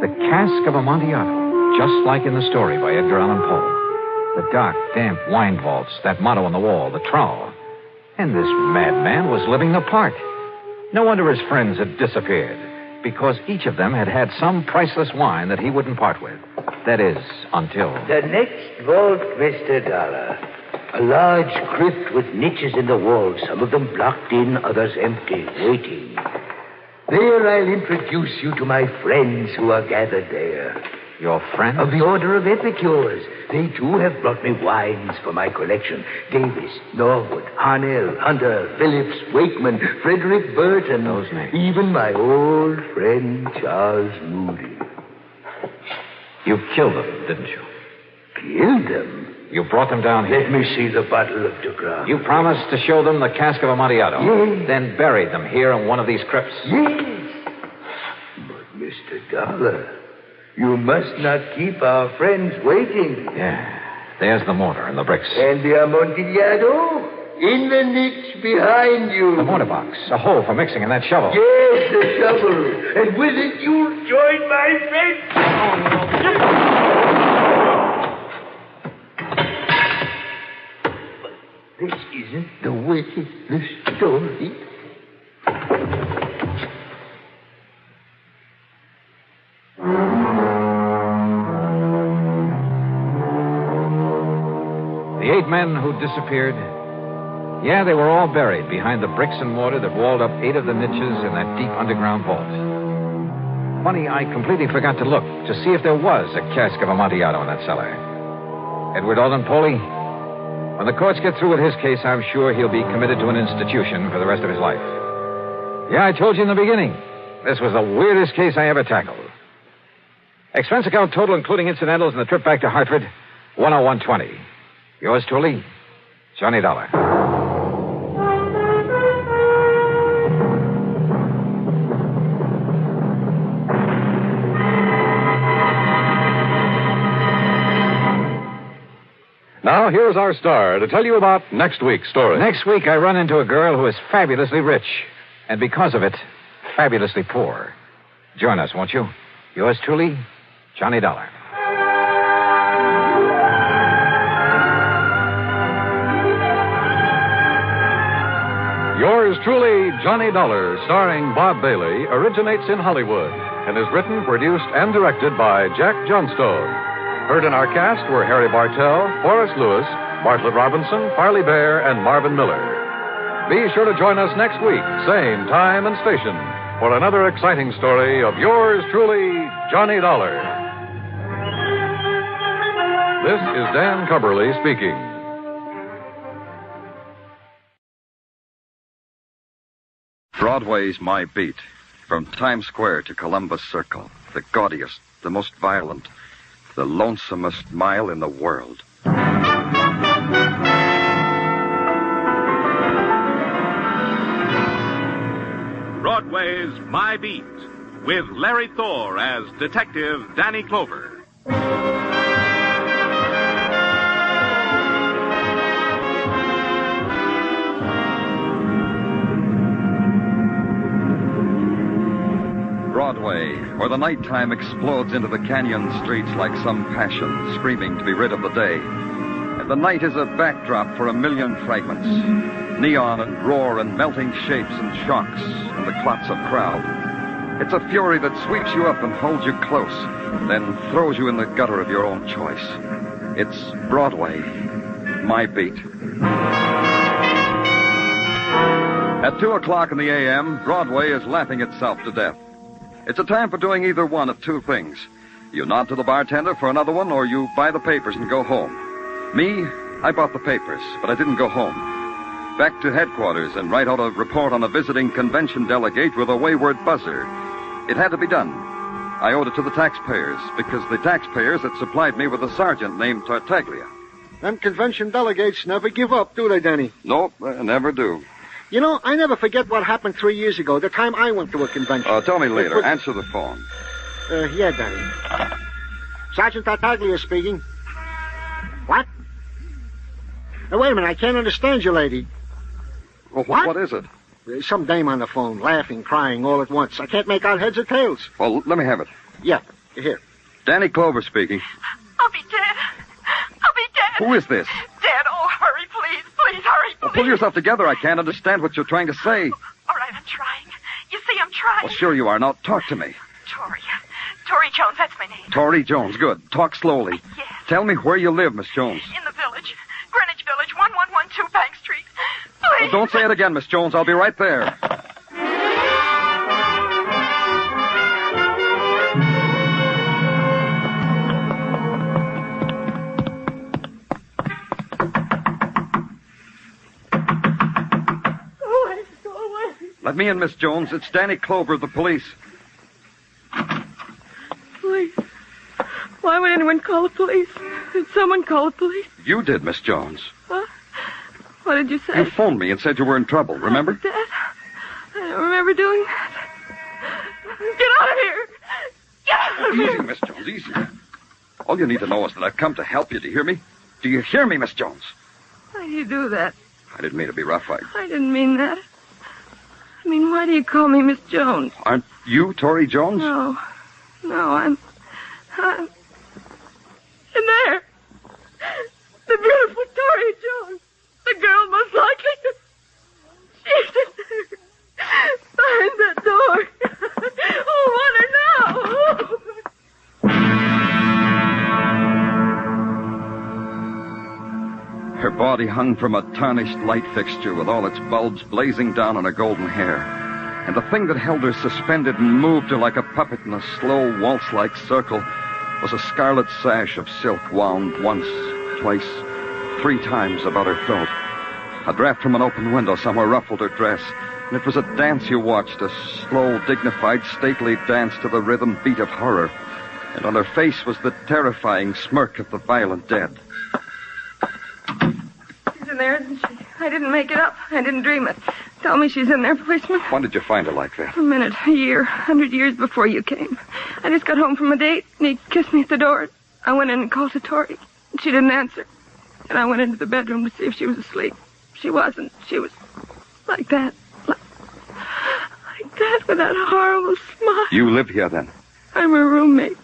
The cask of Amontillado, just like in the story by Edgar Allan Poe. The dark, damp wine vaults, that motto on the wall, the trowel. And this madman was living the part. No wonder his friends had disappeared, because each of them had had some priceless wine that he wouldn't part with. That is, until... The next vault, Mr. Dollar. A large crypt with niches in the wall, some of them blocked in, others empty, waiting. There I'll introduce you to my friends who are gathered there. Your friends? Of the Order of Epicures. They, too, have brought me wines for my collection. Davis, Norwood, Harnell, Hunter, Phillips, Wakeman, Frederick Burton. Those names. Even my old friend Charles Moody. You killed them, didn't you? Killed them? You brought them down here. Let me see the bottle of de Gras. You promised to show them the cask of Amontillado. Yes. Then buried them here in one of these crypts. Yes. But, Mr. Dollar, you must not keep our friends waiting. Yeah. There's the mortar and the bricks. And the Amontillado? In the niche behind you. The mortar box. A hole for mixing in that shovel. Yes, the shovel. And with it, you'll join my friends. This isn't the way the story. The 8 men who disappeared, yeah, they were all buried behind the bricks and mortar that walled up 8 of the niches in that deep underground vault. Funny, I completely forgot to look to see if there was a cask of Amontillado in that cellar. Edward Alden Poley, when the courts get through with his case, I'm sure he'll be committed to an institution for the rest of his life. Yeah, I told you in the beginning. This was the weirdest case I ever tackled. Expense account total, including incidentals and the trip back to Hartford, $101.20. Yours truly, Johnny Dollar. Now, here's our star to tell you about next week's story. Next week, I run into a girl who is fabulously rich, and because of it, fabulously poor. Join us, won't you? Yours truly, Johnny Dollar. Yours truly, Johnny Dollar, starring Bob Bailey, originates in Hollywood and is written, produced, and directed by Jack Johnstone. Heard in our cast were Harry Bartell, Forrest Lewis, Bartlett Robinson, Farley Bear, and Marvin Miller. Be sure to join us next week, same time and station, for another exciting story of yours truly, Johnny Dollar. This is Dan Cubberly speaking. Broadway's my beat. From Times Square to Columbus Circle. The gaudiest, the most violent, the lonesomest mile in the world. Broadway's My Beat, with Larry Thor as Detective Danny Clover. Broadway, where the nighttime explodes into the canyon streets like some passion, screaming to be rid of the day. And the night is a backdrop for a million fragments. Neon and roar and melting shapes and shocks and the clots of crowd. It's a fury that sweeps you up and holds you close, then throws you in the gutter of your own choice. It's Broadway, my beat. At 2 o'clock in the a.m., Broadway is laughing itself to death. It's a time for doing either one of two things. You nod to the bartender for another one, or you buy the papers and go home. Me, I bought the papers, but I didn't go home. Back to headquarters and write out a report on a visiting convention delegate with a wayward buzzer. It had to be done. I owed it to the taxpayers, because the taxpayers had supplied me with a sergeant named Tartaglia. Them convention delegates never give up, do they, Danny? Nope, never do. You know, I never forget what happened 3 years ago, the time I went to a convention. Tell me later. Answer the phone. Yeah, Danny. Sergeant Tartaglia speaking. What? Now, wait a minute, I can't understand you, lady. Well, what is it? There's some dame on the phone, laughing, crying all at once. I can't make out heads or tails. Well, let me have it. Yeah, here. Danny Clover speaking. I'll be dead. I'll be dead. Who is this? Dead. Oh, hurry, please. Please, hurry, please. Well, pull yourself together. I can't understand what you're trying to say. All right, I'm trying. You see, I'm trying. Well, sure you are. Now, talk to me. Tori. Tori Jones, that's my name. Tori Jones. Good. Talk slowly. Yes. Tell me where you live, Miss Jones. In the village. Greenwich Village, 1112 Bank Street. Please. Well, don't say it again, Miss Jones. I'll be right there. Let me in, Miss Jones. It's Danny Clover of the police. Police? Why would anyone call the police? Did someone call the police? You did, Miss Jones. Huh? What did you say? You phoned me and said you were in trouble, remember? That? I don't remember doing that. Get out of here! Get out of here! Easy, Miss Jones, easy. All you need to know is that I've come to help you. Do you hear me? Do you hear me, Miss Jones? Why do you do that? I didn't mean to be rough. I didn't mean that. I mean, why do you call me Miss Jones? Aren't you Tori Jones? No, I'm... In there! The beautiful Tori Jones! The girl most likely to... She's in there! Behind that door! Oh, want her now! Her body hung from a tarnished light fixture with all its bulbs blazing down on her golden hair. And the thing that held her suspended and moved her like a puppet in a slow, waltz-like circle was a scarlet sash of silk wound once, twice, 3 times about her throat. A draft from an open window somewhere ruffled her dress, and it was a dance you watched, a slow, dignified, stately dance to the rhythm beat of horror. And on her face was the terrifying smirk of the violent dead. She's in there, isn't she? I didn't make it up. I didn't dream it. Tell me she's in there, policeman. When did you find her like that? A minute, a year, 100 years before you came. I just got home from a date, and he kissed me at the door. I went in and called to Tori. She didn't answer. And I went into the bedroom to see if she was asleep. She wasn't. She was like that. Like that, with that horrible smile. You live here, then? I'm her roommate.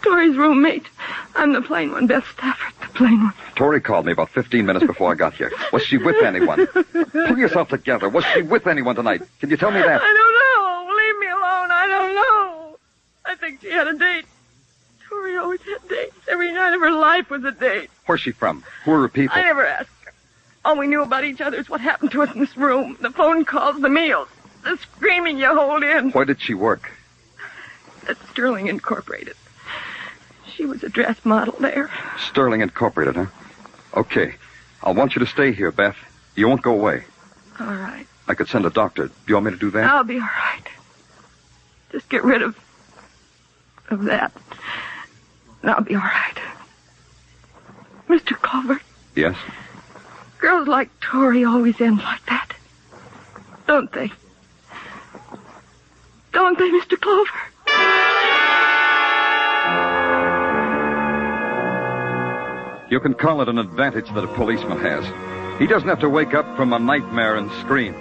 Tori's roommate. I'm the plain one, Beth Stafford, the plain one. Tori called me about 15 minutes before I got here. Was she with anyone? Pull yourself together. Was she with anyone tonight? Can you tell me that? I don't know. Leave me alone. I don't know. I think she had a date. Tori always had dates. Every night of her life was a date. Where's she from? Who are her people? I never asked her. All we knew about each other is what happened to us in this room. The phone calls, the meals, the screaming you hold in. Where did she work? At Sterling Incorporated. She was a dress model there. Sterling Incorporated, huh? Okay. I'll want you to stay here, Beth. You won't go away. All right. I could send a doctor. Do you want me to do that? I'll be all right. Just get rid of that. And I'll be all right. Mr. Culver. Yes? Girls like Tori always end like that. Don't they? Don't they, Mr. Clover? You can call it an advantage that a policeman has. He doesn't have to wake up from a nightmare and scream.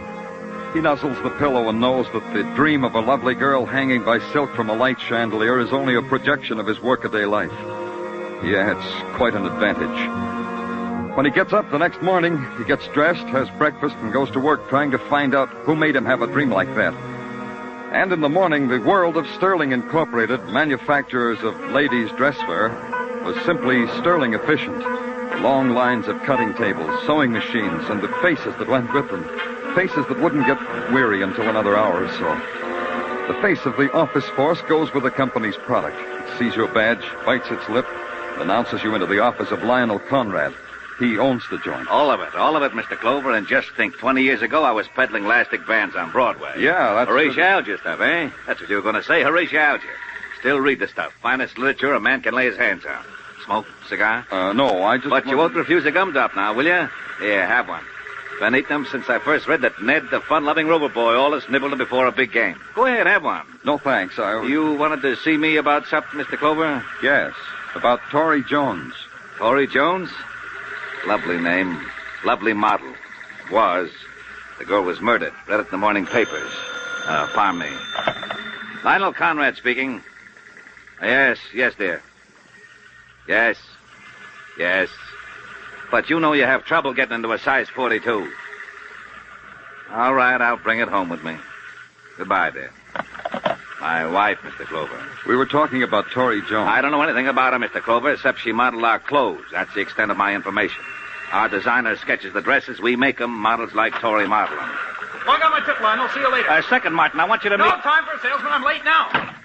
He nuzzles the pillow and knows that the dream of a lovely girl hanging by silk from a light chandelier is only a projection of his workaday life. Yeah, it's quite an advantage. When he gets up the next morning, he gets dressed, has breakfast, and goes to work trying to find out who made him have a dream like that. And in the morning, the world of Sterling Incorporated, manufacturers of ladies' dresswear, was simply sterling efficient. Long lines of cutting tables, sewing machines, and the faces that went with them. Faces that wouldn't get weary until another hour or so. The face of the office force goes with the company's product. It sees your badge, bites its lip, and announces you into the office of Lionel Conrad. He owns the joint. All of it, Mr. Clover. And just think, 20 years ago, I was peddling elastic bands on Broadway. Yeah, that's... Horatio Alger stuff, eh? That's what you were going to say, Horatio Alger. Still read the stuff. Finest literature a man can lay his hands on. Smoke? Cigar? No, I just... But you won't refuse a gumdrop now, will you? Here, have one. Been eating them since I first read that Ned, the fun-loving rover boy, always nibbled them before a big game. Go ahead, have one. No, thanks. You wanted to see me about something, Mr. Clover? Yes, about Tori Jones. Tori Jones? Lovely name. Lovely model. Was. The girl was murdered. Read it in the morning papers. Pardon me. Lionel Conrad speaking. Yes, dear. Yes. But you know you have trouble getting into a size 42. All right, I'll bring it home with me. Goodbye, dear. My wife, Mr. Clover. We were talking about Tori Jones. I don't know anything about her, Mr. Clover, except she modeled our clothes. That's the extent of my information. Our designer sketches the dresses. We make them. Models like Tori model them. Well, I got my tip, Lionel. See you later. Second, Martin, I want you to meet... No time for a salesman. I'm late now.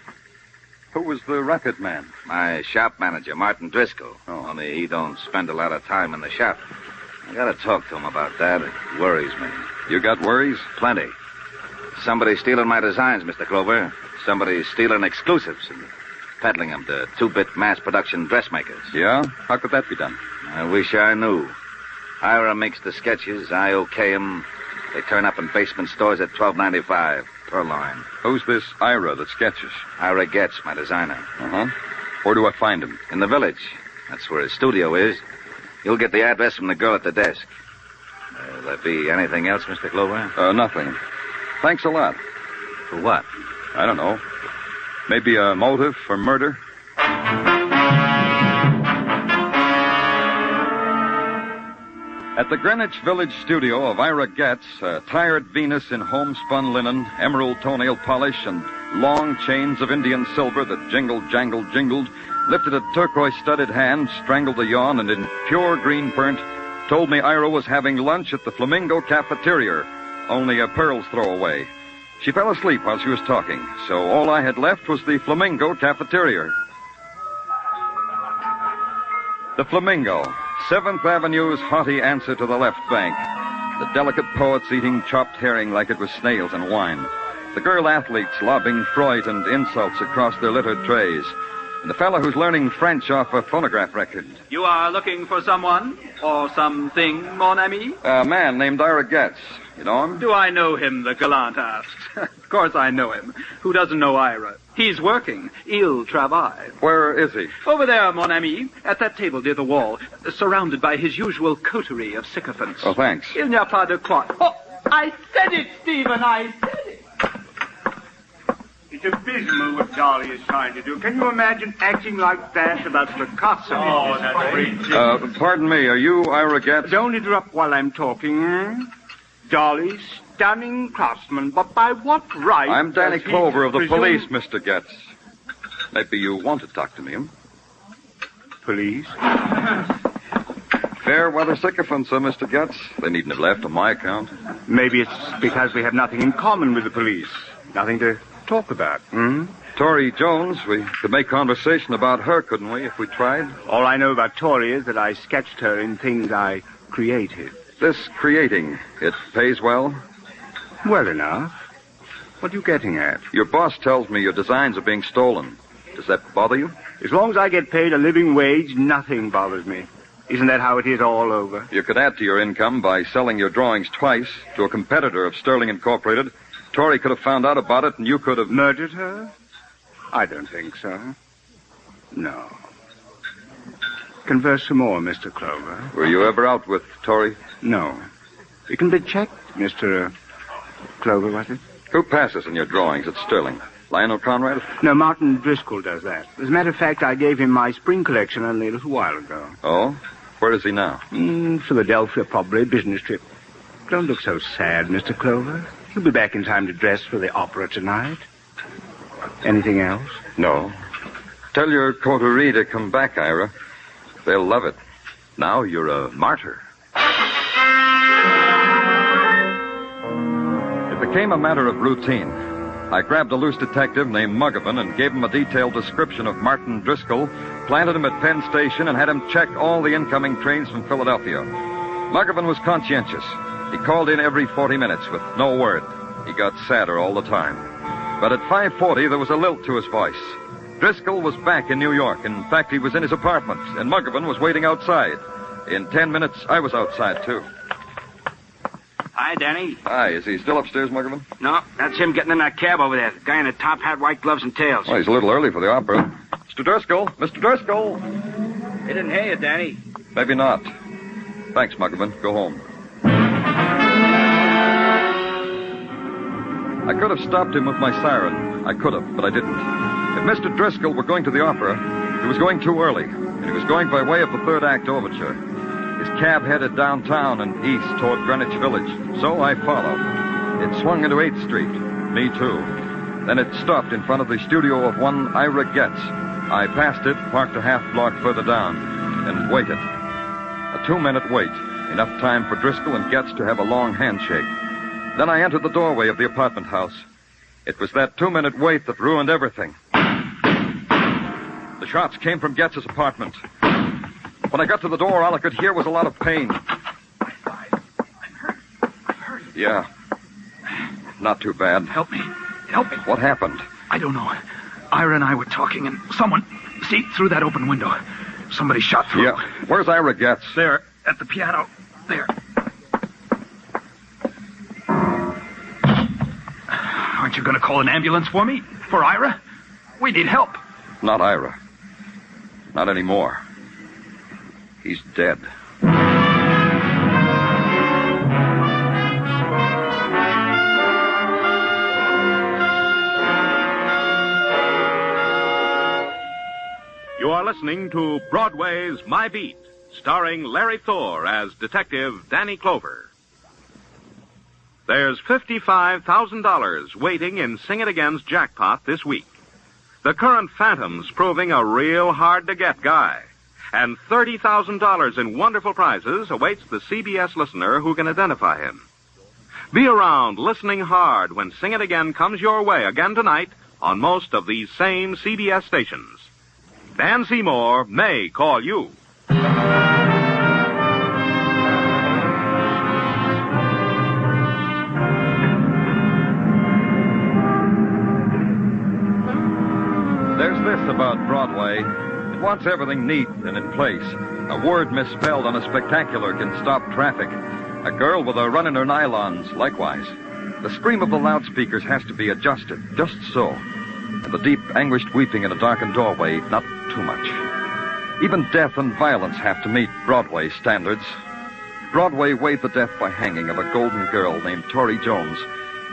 Who was the rapid man? My shop manager, Martin Driscoll. Only he don't spend a lot of time in the shop. I gotta talk to him about that. It worries me. You got worries? Plenty. Somebody's stealing my designs, Mr. Clover. Somebody's stealing exclusives and peddling them to 2-bit mass production dressmakers. Yeah? How could that be done? I wish I knew. Ira makes the sketches. I okay them. They turn up in basement stores at $12.95 per line. Who's this Ira that sketches? Ira Getz, my designer. Uh-huh. Where do I find him? In the village. That's where his studio is. You'll get the address from the girl at the desk. Will there be anything else, Mr. Clover? Nothing. Thanks a lot. For what? I don't know. Maybe a motive for murder? At the Greenwich Village studio of Ira Getz, a tired Venus in homespun linen, emerald toenail polish, and long chains of Indian silver that jingled, jangled, jingled, lifted a turquoise-studded hand, strangled a yawn, and in pure green burnt, told me Ira was having lunch at the Flamingo Cafeteria, only a pearl's throw away. She fell asleep while she was talking, so all I had left was the Flamingo cafeteria. The Flamingo, 7th Avenue's haughty answer to the Left Bank. The delicate poets eating chopped herring like it was snails and wine. The girl athletes lobbing Freud and insults across their littered trays. And the fellow who's learning French off a phonograph record. You are looking for someone or something, mon ami? A man named Ira Getz. You know him? Do I know him, the gallant asks. Of course I know him. Who doesn't know Ira? He's working. Il travaille. Where is he? Over there, mon ami, at that table near the wall, surrounded by his usual coterie of sycophants. Oh, thanks. Il n'y a pas de quoi. Oh, I said it, Stephen, I said it. It's abysmal what Dolly is trying to do. Can you imagine acting like that about Picasso? Oh, that's ridiculous. Pardon me, are you Ira Getz? Don't interrupt while I'm talking. Dolly, stunning craftsman, but by what right? I'm Danny Clover of the police, Mr. Getz. Maybe you want to talk to me, huh? Police? Fair weather sycophants, Mr. Getz. They needn't have left on my account. Maybe it's because we have nothing in common with the police. Nothing to talk about, Tori Jones, we could make conversation about her, couldn't we, if we tried? All I know about Tori is that I sketched her in things I created. This creating, it pays well? Well enough. What are you getting at? Your boss tells me your designs are being stolen. Does that bother you? As long as I get paid a living wage, nothing bothers me. Isn't that how it is all over? You could add to your income by selling your drawings twice to a competitor of Sterling Incorporated. Tori could have found out about it, and you could have... Murdered her? I don't think so. No. Converse some more, Mr. Clover. Were you ever out with Tori? No. It can be checked, Mr. Clover, was it? Who passes in your drawings at Sterling? Lionel Conrad? No, Martin Driscoll does that. As a matter of fact, I gave him my spring collection only a little while ago. Oh? Where is he now? Philadelphia, probably. Business trip. Don't look so sad, Mr. Clover. He'll be back in time to dress for the opera tonight. Anything else? No. Tell your coterie to come back, Ira. They'll love it. Now you're a martyr. It became a matter of routine. I grabbed a loose detective named Muggavan and gave him a detailed description of Martin Driscoll, planted him at Penn Station, and had him check all the incoming trains from Philadelphia. Muggavan was conscientious. He called in every 40 minutes with no word. He got sadder all the time. But at 5:40, there was a lilt to his voice. Driscoll was back in New York. In fact, he was in his apartment, and Muggavan was waiting outside. In 10 minutes, I was outside, too. Hi, Danny. Hi, is he still upstairs, Muggavan? No, that's him getting in that cab over there. The guy in a top hat, white gloves, and tails. Well, he's a little early for the opera. Mr. Driscoll! Mr. Driscoll! He didn't hear you, Danny. Maybe not. Thanks, Muggavan. Go home. I could have stopped him with my siren. I could have, but I didn't. If Mr. Driscoll were going to the opera, he was going too early, and he was going by way of the third act overture. His cab headed downtown and east toward Greenwich Village, so I followed. It swung into 8th Street. Me too. Then it stopped in front of the studio of one Ira Getz. I passed it, parked a half block further down, and waited. A 2-minute wait. Enough time for Driscoll and Getz to have a long handshake. Then I entered the doorway of the apartment house. It was that 2-minute wait that ruined everything. The shots came from Getz's apartment. When I got to the door, all I could hear was a lot of pain. I'm hurt. Yeah. Not too bad. Help me. What happened? I don't know. Ira and I were talking, and someone... See, through that open window. Somebody shot through. Yeah. Where's Ira Getz? There, at the piano. There. Aren't you going to call an ambulance for me? For Ira? We need help. Not Ira. Not anymore. He's dead. You are listening to Broadway's My Beat, starring Larry Thor as Detective Danny Clover. There's $55,000 waiting in Sing It Again's jackpot this week. The current Phantom's proving a real hard-to-get guy. And $30,000 in wonderful prizes awaits the CBS listener who can identify him. Be around, listening hard when Sing It Again comes your way again tonight on most of these same CBS stations. Dan Seymour may call you. There's this about Broadway. It wants everything neat and in place. A word misspelled on a spectacular can stop traffic. A girl with a run in her nylons, likewise. The scream of the loudspeakers has to be adjusted, just so. And the deep, anguished weeping in a darkened doorway, not too much. Even death and violence have to meet Broadway standards. Broadway weighed the death by hanging of a golden girl named Tori Jones,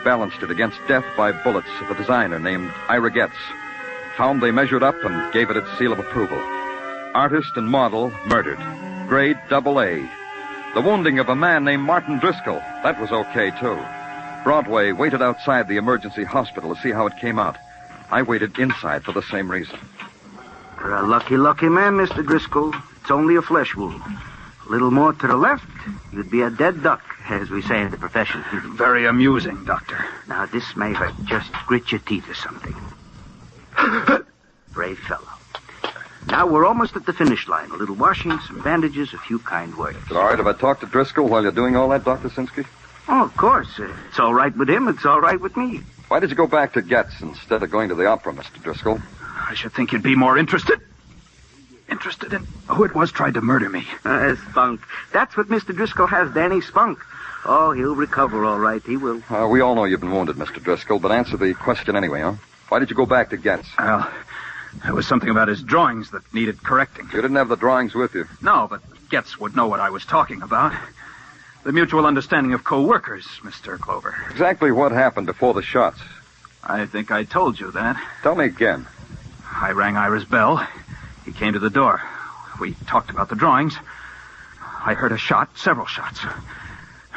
balanced it against death by bullets of a designer named Ira Getz. Found they measured up and gave it its seal of approval. Artist and model murdered. Grade AA. The wounding of a man named Martin Driscoll, that was okay, too. Broadway waited outside the emergency hospital to see how it came out. I waited inside for the same reason. You're a lucky, lucky man, Mr. Driscoll. It's only a flesh wound. A little more to the left, you'd be a dead duck, as we say in the profession. Very amusing, Doctor. Now, this may hurt. Just grit your teeth or something. Brave fellow. Now we're almost at the finish line. A little washing, some bandages, a few kind words. Is it all right if I talk to Driscoll while you're doing all that, Dr. Sinsky? Oh, of course. It's all right with him. It's all right with me. Why did you go back to Getz instead of going to the opera, Mr. Driscoll? I should think you'd be more interested in who it was tried to murder me. Spunk. That's what Mr. Driscoll has, Danny. Spunk. Oh, he'll recover all right. He will. We all know you've been wounded, Mr. Driscoll, but answer the question anyway, huh? Why did you go back to Getz? Well, there was something about his drawings that needed correcting. You didn't have the drawings with you? No, but Getz would know what I was talking about. The mutual understanding of co-workers, Mr. Clover. Exactly what happened before the shots? I think I told you that. Tell me again. I rang Ira's bell. He came to the door. We talked about the drawings. I heard a shot, several shots.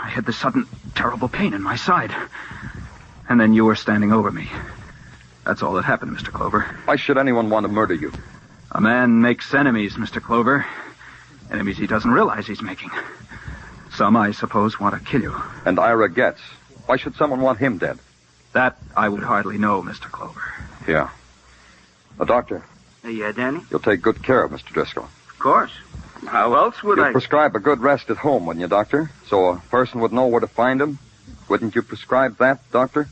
I had this sudden, terrible pain in my side. And then you were standing over me. That's all that happened, Mr. Clover. Why should anyone want to murder you? A man makes enemies, Mr. Clover. Enemies he doesn't realize he's making. Some, I suppose, want to kill you. And Ira Getz. Why should someone want him dead? That I would hardly know, Mr. Clover. Yeah. Doctor. Yeah, Danny? You'll take good care of Mr. Driscoll. Of course. How else would You'd I... prescribe a good rest at home, wouldn't you, Doctor? So a person would know where to find him? Wouldn't you prescribe that, Doctor?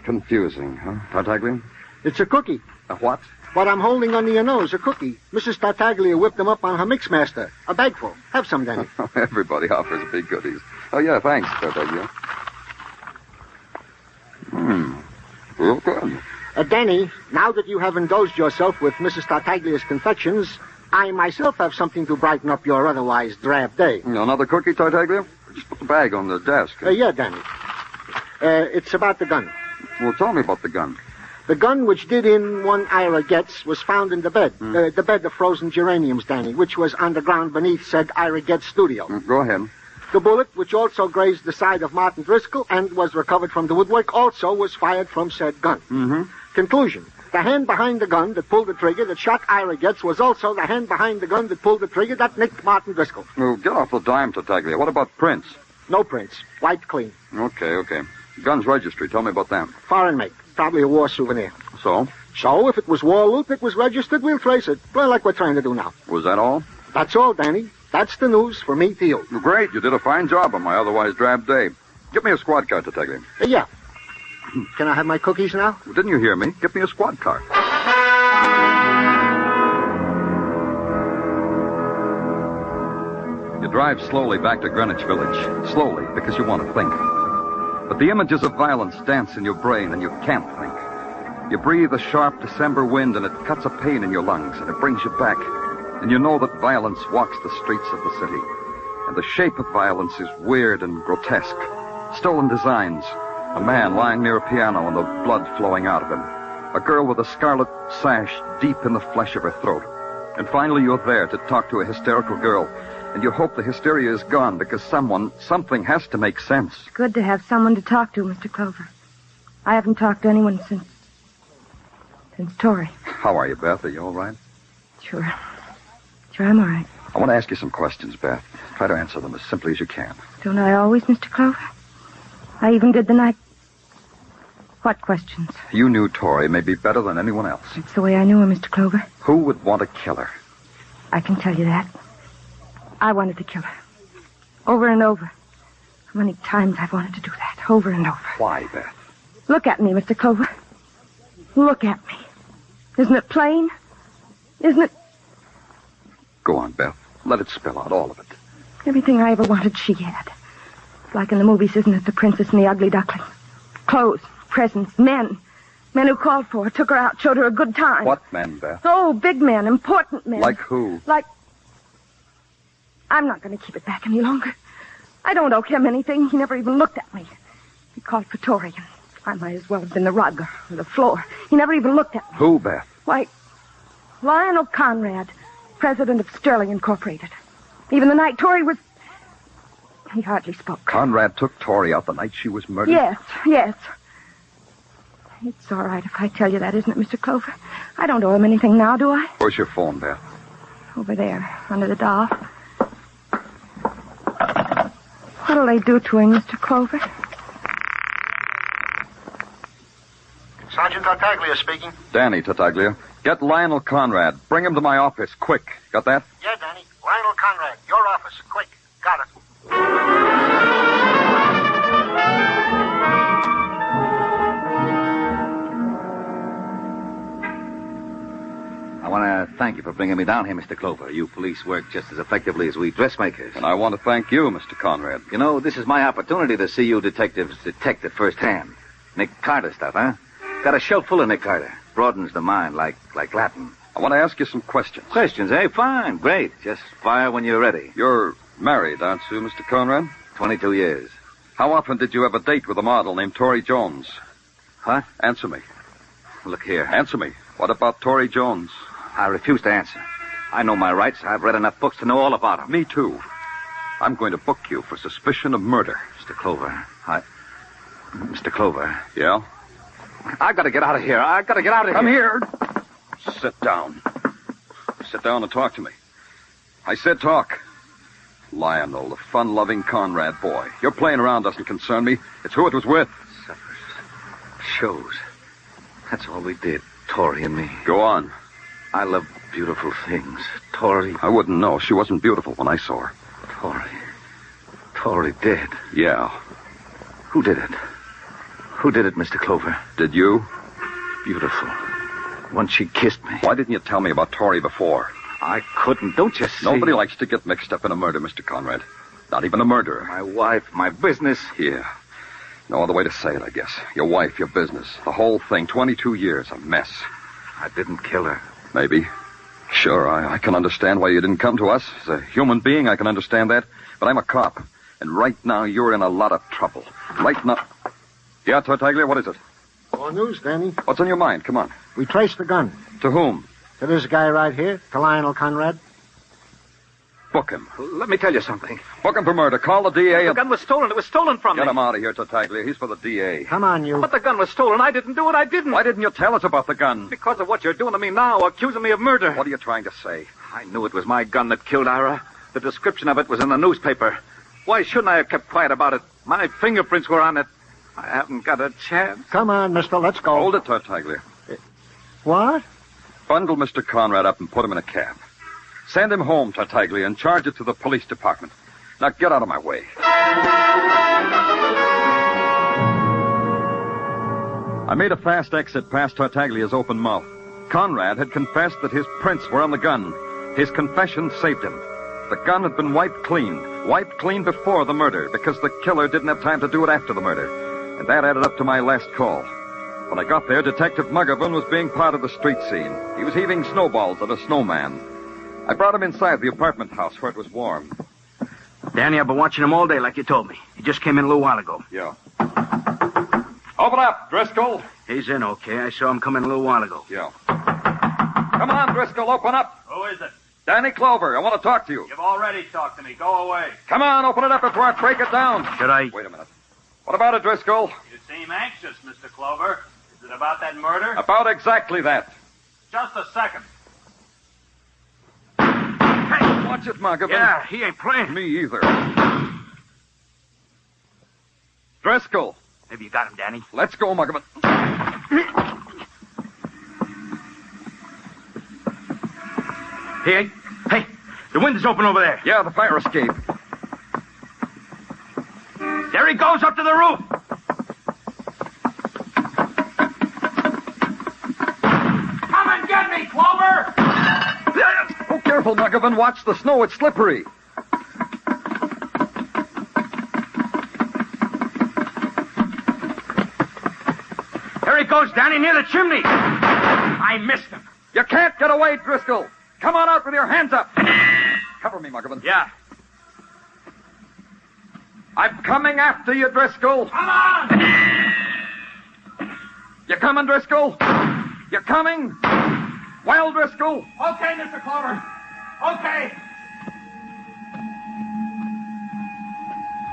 Confusing, huh, Tartaglia? It's a cookie. A what? What I'm holding under your nose, a cookie. Mrs. Tartaglia whipped them up on her mixmaster. A bagful. Have some, Danny. Everybody offers big goodies. Oh, yeah, thanks, Tartaglia. Real good. Danny, now that you have indulged yourself with Mrs. Tartaglia's confections, I myself have something to brighten up your otherwise drab day. Another cookie, Tartaglia? Just put the bag on the desk. Yeah, Danny. It's about the gun. Well, tell me about the gun. The gun which did in one Ira Getz was found in the bed. The bed of frozen geraniums, Danny, which was underground beneath said Ira Getz studio. Go ahead. The bullet, which also grazed the side of Martin Driscoll and was recovered from the woodwork, also was fired from said gun. Conclusion. The hand behind the gun that pulled the trigger that shot Ira Getz was also the hand behind the gun that pulled the trigger that nicked Martin Driscoll. Well, get off the dime, Tartaglia. What about prints? No prints. Wiped clean. Okay. Gun's registry. Tell me about that. Foreign make. Probably a war souvenir. So? So, if it was war loot that was registered, we'll trace it. Well, like we're trying to do now. Was that all? That's all, Danny. That's the news for me to you. Great. You did a fine job on my otherwise drab day. Give me a squad car, Tartaglia. Yeah. Can I have my cookies now? Well, didn't you hear me? Give me a squad car. You drive slowly back to Greenwich Village. Slowly, because you want to think. But the images of violence dance in your brain, and you can't think. You breathe a sharp December wind, and it cuts a pain in your lungs, and it brings you back. And you know that violence walks the streets of the city. And the shape of violence is weird and grotesque. Stolen designs. A man lying near a piano and the blood flowing out of him. A girl with a scarlet sash deep in the flesh of her throat. And finally you're there to talk to a hysterical girl. And you hope the hysteria is gone because something has to make sense. It's good to have someone to talk to, Mr. Clover. I haven't talked to anyone since... Since Tori. How are you, Beth? Are you all right? Sure, I'm all right. I want to ask you some questions, Beth. Try to answer them as simply as you can. Don't I always, Mr. Clover? I even did the night. What questions? You knew Tori maybe better than anyone else. It's the way I knew her, Mr. Clover. Who would want to kill her? I can tell you that. I wanted to kill her. Over and over. How many times I've wanted to do that. Over and over. Why, Beth? Look at me, Mr. Clover. Look at me. Isn't it plain? Isn't it? Go on, Beth. Let it spill out, all of it. Everything I ever wanted, she had. Like in the movies, isn't it? The Princess and the Ugly Duckling. Clothes, presents, men. Men who called for her, took her out, showed her a good time. What men, Beth? Oh, big men, important men. Like who? Like... I'm not going to keep it back any longer. I don't owe him anything. He never even looked at me. He called for Tori, and I might as well have been the rug or the floor. He never even looked at me. Who, Beth? Why, Lionel Conrad, president of Sterling Incorporated. Even the night Tori was... He hardly spoke. Conrad took Tori out the night she was murdered? Yes. It's all right if I tell you that, isn't it, Mr. Clover? I don't owe him anything now, do I? Where's your phone, Beth? Over there, under the doll. What'll they do to him, Mr. Clover? Sergeant Tartaglia speaking. Danny Tartaglia. Get Lionel Conrad. Bring him to my office, quick. Got that? Yeah, Danny. Lionel Conrad, your office. Quick. Got it. I want to thank you for bringing me down here, Mr. Clover. You police work just as effectively as we dressmakers. And I want to thank you, Mr. Conrad. You know, this is my opportunity to see you detectives detect it firsthand. Nick Carter stuff, huh? Got a shelf full of Nick Carter. Broadens the mind like Latin. I want to ask you some questions. Questions, eh? Fine. Great. Just fire when you're ready. You're married, aren't you, Mr. Conrad? 22 years. How often did you have a date with a model named Tori Jones? Huh? Answer me. Look here. Answer me. What about Tori Jones? I refuse to answer. I know my rights. I've read enough books to know all about them. Me, too. I'm going to book you for suspicion of murder. Mr. Clover, Mr. Clover. Yeah? I've got to get out of here. Come here. Sit down. Sit down and talk to me. I said talk. Lionel, the fun-loving Conrad boy. Your playing around doesn't concern me. It's who it was with. Shows. That's all we did, Tori and me. Go on. I love beautiful things. Tori. I wouldn't know. She wasn't beautiful when I saw her. Tori dead. Yeah. Who did it? Who did it, Mr. Clover? Did you? Beautiful. Once she kissed me. Why didn't you tell me about Tori before? I couldn't. Don't you see? Nobody likes to get mixed up in a murder, Mr. Conrad. Not even a murderer. My wife, my business. Yeah. No other way to say it, I guess. Your wife, your business. The whole thing. 22 years. A mess. I didn't kill her. Maybe. Sure, I can understand why you didn't come to us. As a human being, I can understand that. But I'm a cop. And right now, you're in a lot of trouble. Right now... Yeah, Tartaglia, what is it? More news, Danny. What's on your mind? Come on. We traced the gun. To whom? To this guy right here, to Lionel Conrad. Book him. Let me tell you something. Book him for murder. Call the DA. The gun was stolen. It was stolen from me. Get him out of here, Tartaglia. He's for the DA. Come on, you. But the gun was stolen. I didn't do it. I didn't. Why didn't you tell us about the gun? Because of what you're doing to me now, accusing me of murder. What are you trying to say? I knew it was my gun that killed Ira. The description of it was in the newspaper. Why shouldn't I have kept quiet about it? My fingerprints were on it. I haven't got a chance. Come on, mister. Let's go. Hold it, Tartaglia. What? Bundle Mr. Conrad up and put him in a cab. Send him home, Tartaglia, and charge it to the police department. Now get out of my way. I made a fast exit past Tartaglia's open mouth. Conrad had confessed that his prints were on the gun. His confession saved him. The gun had been wiped clean before the murder, because the killer didn't have time to do it after the murder. And that added up to my last call. When I got there, Detective Muggerman was being part of the street scene. He was heaving snowballs at a snowman. I brought him inside the apartment house where it was warm. Danny, I've been watching him all day like you told me. He just came in a little while ago. Yeah. Open up, Driscoll. He's in okay. I saw him come in a little while ago. Yeah. Come on, Driscoll, open up. Who is it? Danny Clover. I want to talk to you. You've already talked to me. Go away. Come on, open it up before I break it down. Should I? Wait a minute. What about it, Driscoll? You seem anxious, Mr. Clover. Is it it about that murder? About exactly that. Just a second. Hey, watch it, Muggavan. Yeah, he ain't playing. Me either. Driscoll. Have you got him, Danny? Let's go, Muggavan. Hey, the window's open over there. Yeah, the fire escape. There he goes up to the roof. Come and get me, Clover! Oh, careful, Muggavan. Watch the snow. It's slippery. There he goes, Danny, near the chimney. I missed him. You can't get away, Driscoll. Come on out with your hands up. Cover me, Muggavan. Yeah. I'm coming after you, Driscoll. Come on! You coming, Driscoll? You coming? Well, Driscoll? Okay, Mr. Clover. Okay.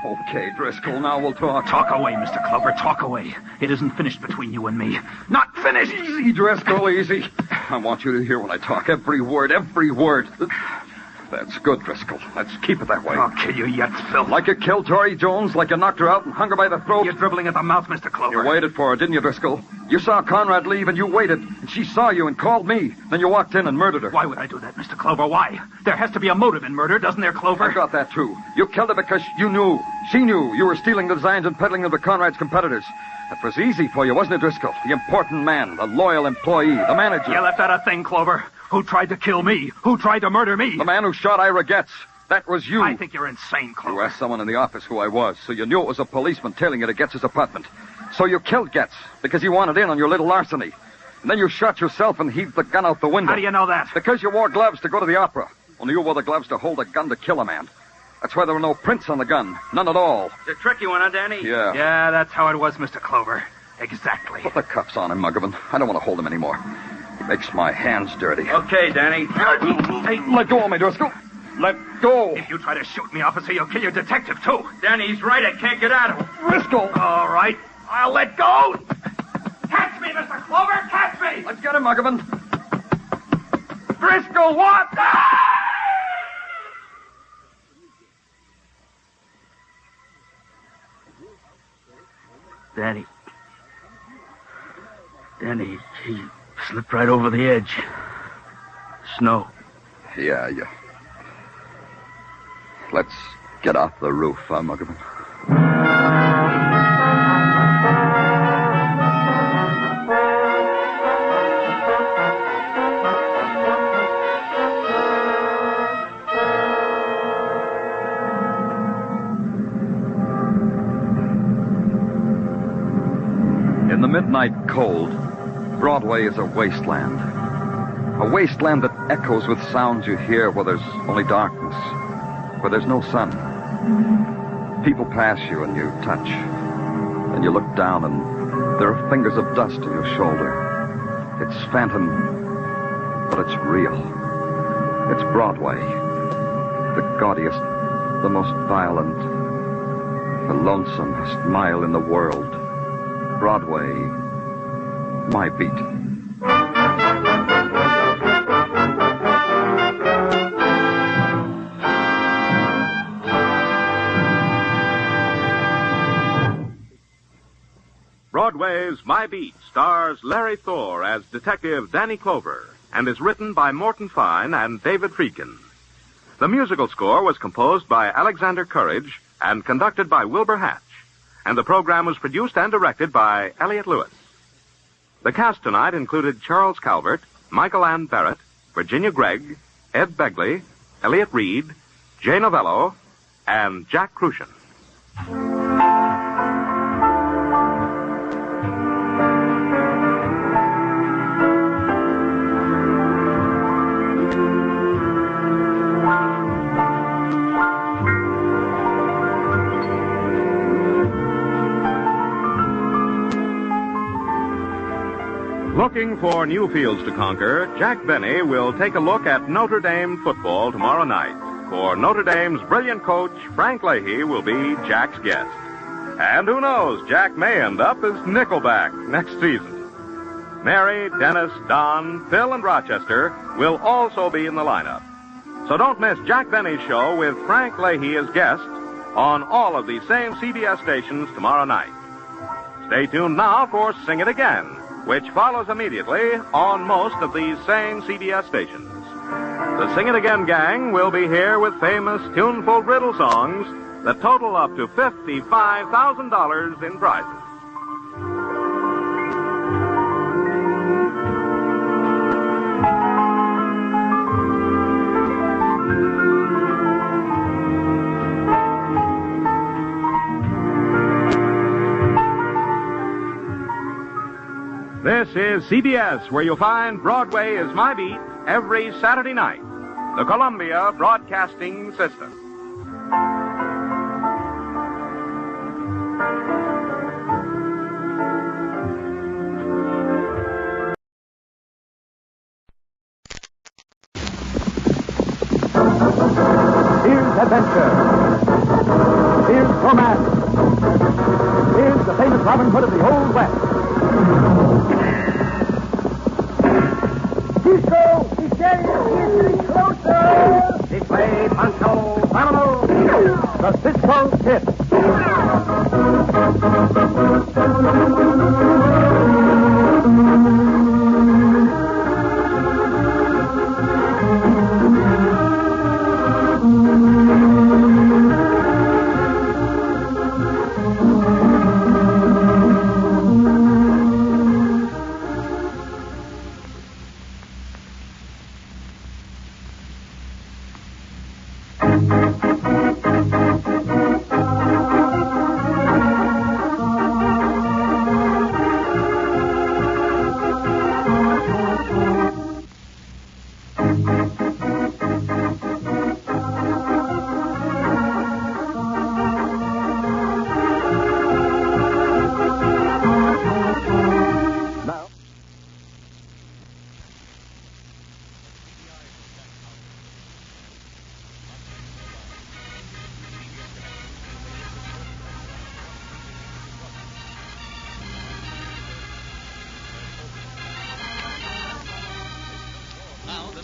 Okay, Driscoll, now we'll talk. Talk away, Mr. Clover, talk away. It isn't finished between you and me. Not finished! Easy, Driscoll, easy. I want you to hear when I talk. Every word, every word. That's good, Driscoll. Let's keep it that way. I'll kill you yet, Phil. Like you killed Tori Jones, like you knocked her out and hung her by the throat. You're dribbling at the mouth, Mr. Clover. You waited for her, didn't you, Driscoll? You saw Conrad leave and you waited. And she saw you and called me. Then you walked in and murdered her. Why would I do that, Mr. Clover? Why? There has to be a motive in murder, doesn't there, Clover? I got that, too. You killed her because you knew. She knew you were stealing the designs and peddling them to Conrad's competitors. That was easy for you, wasn't it, Driscoll? The important man, the loyal employee, the manager. You left out a thing, Clover. Who tried to kill me? Who tried to murder me? The man who shot Ira Getz. That was you. I think you're insane, Clover. You asked someone in the office who I was, so you knew it was a policeman tailing you to Getz's apartment. So you killed Getz because you wanted in on your little larceny. And then you shot yourself and heaved the gun out the window. How do you know that? Because you wore gloves to go to the opera. Only you wore the gloves to hold a gun to kill a man. That's why there were no prints on the gun. None at all. It's a tricky one, huh, Danny? Yeah. Yeah, that's how it was, Mr. Clover. Exactly. Put the cuffs on him, Muggavan. I don't want to hold him anymore. He makes my hands dirty. Okay, Danny. Hey, let go of me, Driscoll. Let go. If you try to shoot me, officer, you'll kill your detective, too. Danny's right. I can't get at him. Driscoll. All right. I'll let go. Catch me, Mr. Clover. Catch me. Let's get him, Muggavan. Driscoll, what? Danny, he slipped right over the edge. Snow. Yeah. Let's get off the roof, Muggavan. In the midnight cold, Broadway is a wasteland. A wasteland that echoes with sounds you hear where there's only darkness, where there's no sun. People pass you and you touch, and you look down and there are fingers of dust on your shoulder. It's phantom, but it's real. It's Broadway, the gaudiest, the most violent, the lonesomest mile in the world. Broadway, my beat. Broadway's My Beat stars Larry Thor as Detective Danny Clover and is written by Morton Fine and David Friedkin. The musical score was composed by Alexander Courage and conducted by Wilbur Hatch, and the program was produced and directed by Elliott Lewis. The cast tonight included Charles Calvert, Michael Ann Barrett, Virginia Gregg, Ed Begley, Elliott Reed, Jay Novello, and Jack Crucian. Looking for new fields to conquer, Jack Benny will take a look at Notre Dame football tomorrow night. For Notre Dame's brilliant coach, Frank Leahy, will be Jack's guest. And who knows, Jack may end up as Nickelback next season. Mary, Dennis, Don, Phil, and Rochester will also be in the lineup. So don't miss Jack Benny's show with Frank Leahy as guest on all of these same CBS stations tomorrow night. Stay tuned now for Sing It Again, which follows immediately on most of these same CBS stations. The Sing It Again gang will be here with famous tuneful riddle songs that total up to $55,000 in prizes. This is CBS, where you'll find Broadway is My Beat every Saturday night. The Columbia Broadcasting System. Here's adventure. Here's romance. Here's the famous Robin Hood of the Old West. CISCO! He's getting closer! This way, Pancho! Vámonos! The CISCO Tip.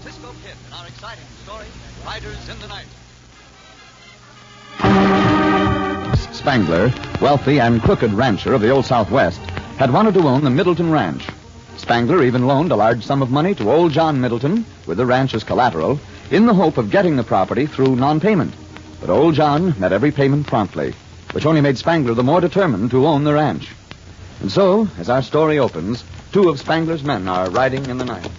CISCO Kid in our exciting story, Riders in the Night. Spangler, wealthy and crooked rancher of the Old Southwest, had wanted to own the Middleton Ranch. Spangler even loaned a large sum of money to old John Middleton, with the ranch as collateral, in the hope of getting the property through non-payment. But old John met every payment promptly, which only made Spangler the more determined to own the ranch. And so, as our story opens, two of Spangler's men are riding in the night.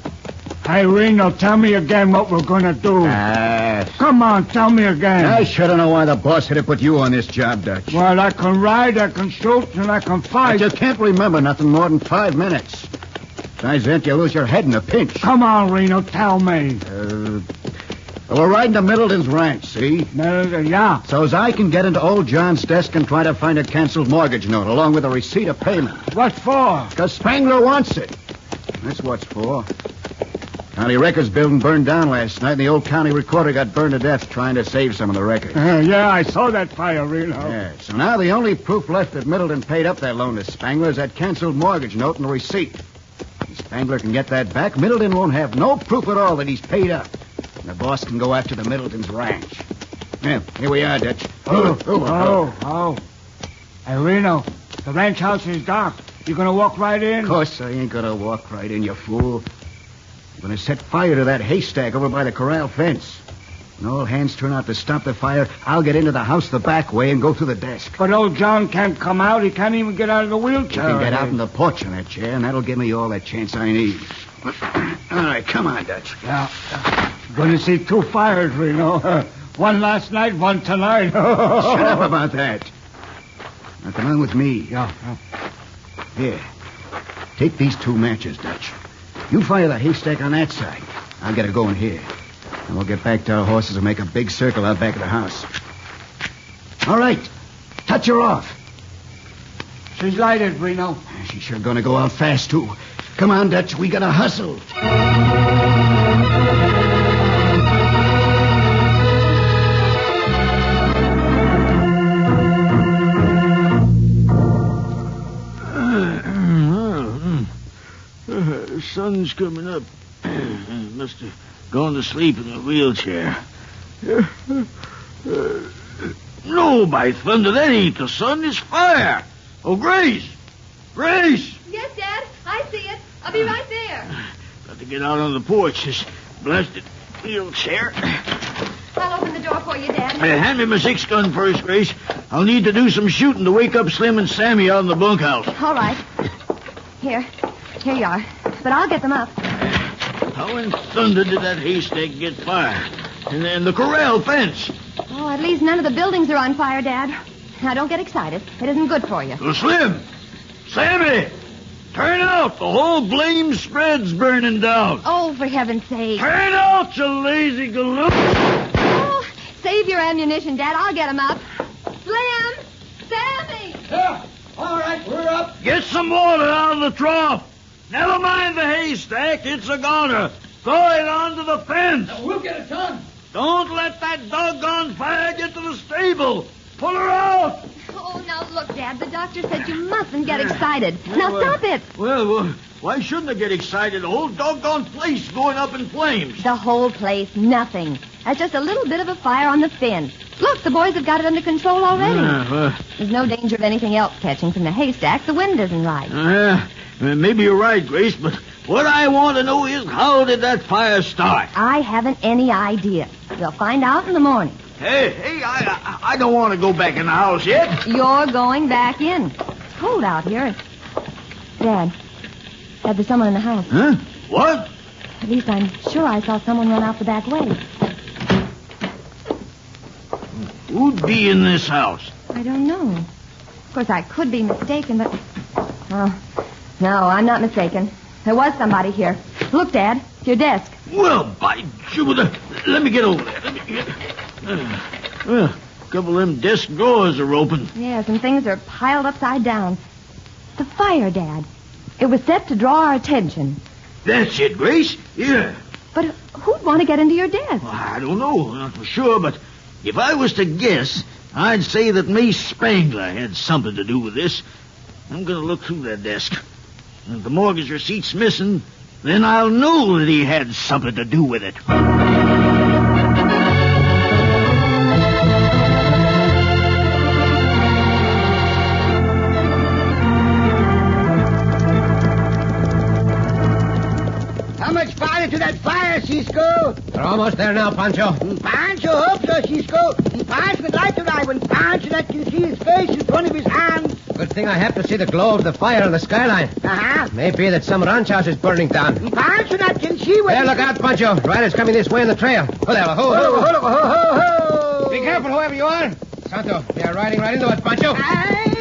Hey, Reno, tell me again what we're going to do. Come on, tell me again. I should have known why the boss had to put you on this job, Dutch. Well, I can ride, I can shoot, and I can fight. But you can't remember nothing more than 5 minutes. Besides that, you lose your head in a pinch. Come on, Reno, tell me. We're riding to Middleton's ranch, see? Yeah. So as I can get into old John's desk and try to find a canceled mortgage note, along with a receipt of payment. What for? Because Spangler wants it. That's what's for. County Records building burned down last night, and the old county recorder got burned to death trying to save some of the records. Yeah, I saw that fire, Reno. Yeah, so now the only proof left that Middleton paid up that loan to Spangler is that canceled mortgage note and the receipt. If Spangler can get that back, Middleton won't have no proof at all that he's paid up. And the boss can go after the Middleton's ranch. Yeah, here we are, Dutch. Oh. Hey, Reno, the ranch house is dark. You gonna walk right in? Of course I ain't gonna walk right in, you fool. I'm going to set fire to that haystack over by the corral fence. When all hands turn out to stop the fire, I'll get into the house the back way and go through the desk. But old John can't come out. He can't even get out of the wheelchair. I can get out in the porch on that chair, and that'll give me all that chance I need. All right, come on, Dutch. Yeah. Going to see 2 fires, Reno. One last night, one tonight. Shut up about that. Now, come on with me. Yeah. Here. Take these 2 matches, Dutch. You fire the haystack on that side. I'll get it going here. And we'll get back to our horses and make a big circle out back of the house. All right. Touch her off. She's lighted, Reno. She's sure gonna go out fast, too. Come on, Dutch. We gotta hustle. sun's coming up. Must have gone to sleep in a wheelchair. No, by thunder, that ain't the sun. It's fire. Oh, Grace! Grace! Yes, Dad. I see it. I'll be right there. Got to get out on the porch. This blasted wheelchair. I'll open the door for you, Dad. Hand me my 6-gun first, Grace. I'll need to do some shooting to wake up Slim and Sammy out in the bunkhouse. All right. Here you are. But I'll get them up. How in thunder did that haystack get fire? And then the corral fence. Oh, at least none of the buildings are on fire, Dad. Now, don't get excited. It isn't good for you. Oh, Slim! Sammy! Turn out! The whole blame spread's burning down. Oh, for heaven's sake. Turn out, you lazy galoot! Oh, save your ammunition, Dad. I'll get them up. Slim! Sammy! Yeah, all right, we're up. Get some water out of the trough. Never mind the haystack. It's a goner. Throw it onto the fence. We'll get it done. Don't let that doggone fire get to the stable. Pull her out. Oh, now look, Dad. The doctor said you mustn't get excited. Now stop it. Well, why shouldn't I get excited? The whole doggone place going up in flames. The whole place, nothing. That's just a little bit of a fire on the fin. Look, the boys have got it under control already. There's no danger of anything else catching from the haystack. The wind isn't right. Maybe you're right, Grace, but what I want to know is how did that fire start? I haven't any idea. We'll find out in the morning. Hey, I don't want to go back in the house yet. You're going back in. It's cold out here. Dad, there's someone in the house. Huh? What? At least I'm sure I saw someone run out the back way. Who'd be in this house? I don't know. Of course, I could be mistaken, but... Oh, no, I'm not mistaken. There was somebody here. Look, Dad, your desk. Well, by Jupiter, let me get over there. A couple of them desk drawers are open. Yes, and things are piled upside down. The fire, Dad. It was set to draw our attention. That's it, Grace. Yeah. But who'd want to get into your desk? Well, I don't know, not for sure, but if I was to guess, I'd say that Mace Spangler had something to do with this. I'm going to look through that desk. And if the mortgage receipt's missing, then I'll know that he had something to do with it. How much farther to that fire, Cisco? We're almost there now, Pancho. Pancho hope so, Cisco. The Pancho would like to ride when Pancho let you see his face in front of his hands. Good thing I have to see the glow of the fire on the skyline. Uh-huh. Maybe that some ranch house is burning down. Pancho not can see what... There, look out, Pancho. Riders coming this way in the trail. Ho there, ho, ho, ho, ho, ho. Be careful, whoever you are. Santo, they are riding right into us, Pancho. Hey,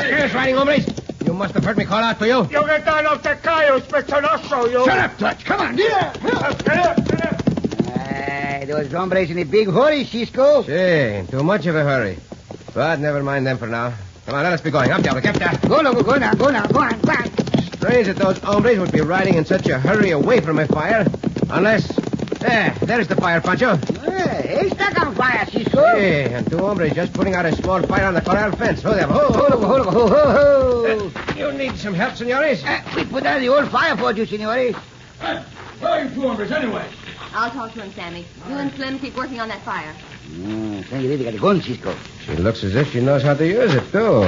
Here's riding, hombres. You must have heard me call out for you. You get down off the coyote, Spitzonoso, you. Shut up, Dutch. Come on. Get up. Those hombres in a big hurry, Cisco. Gee, in too much of a hurry. But never mind them for now. Come on, let us be going. Up, Diablo, get there. Go now, go on. Strange that those hombres would be riding in such a hurry away from a fire. Unless... there's the fire, Pancho. Haystack on fire, Cisco. Hey, and two hombres just putting out a small fire on the corral fence. Ho there, ho. You need some help, senores? We put out the old fire for you, senores. Where are you two hombres, anyway? I'll talk to him, Sammy. You and Slim keep working on that fire. Senorita got a gun, Cisco. She looks as if she knows how to use it, too.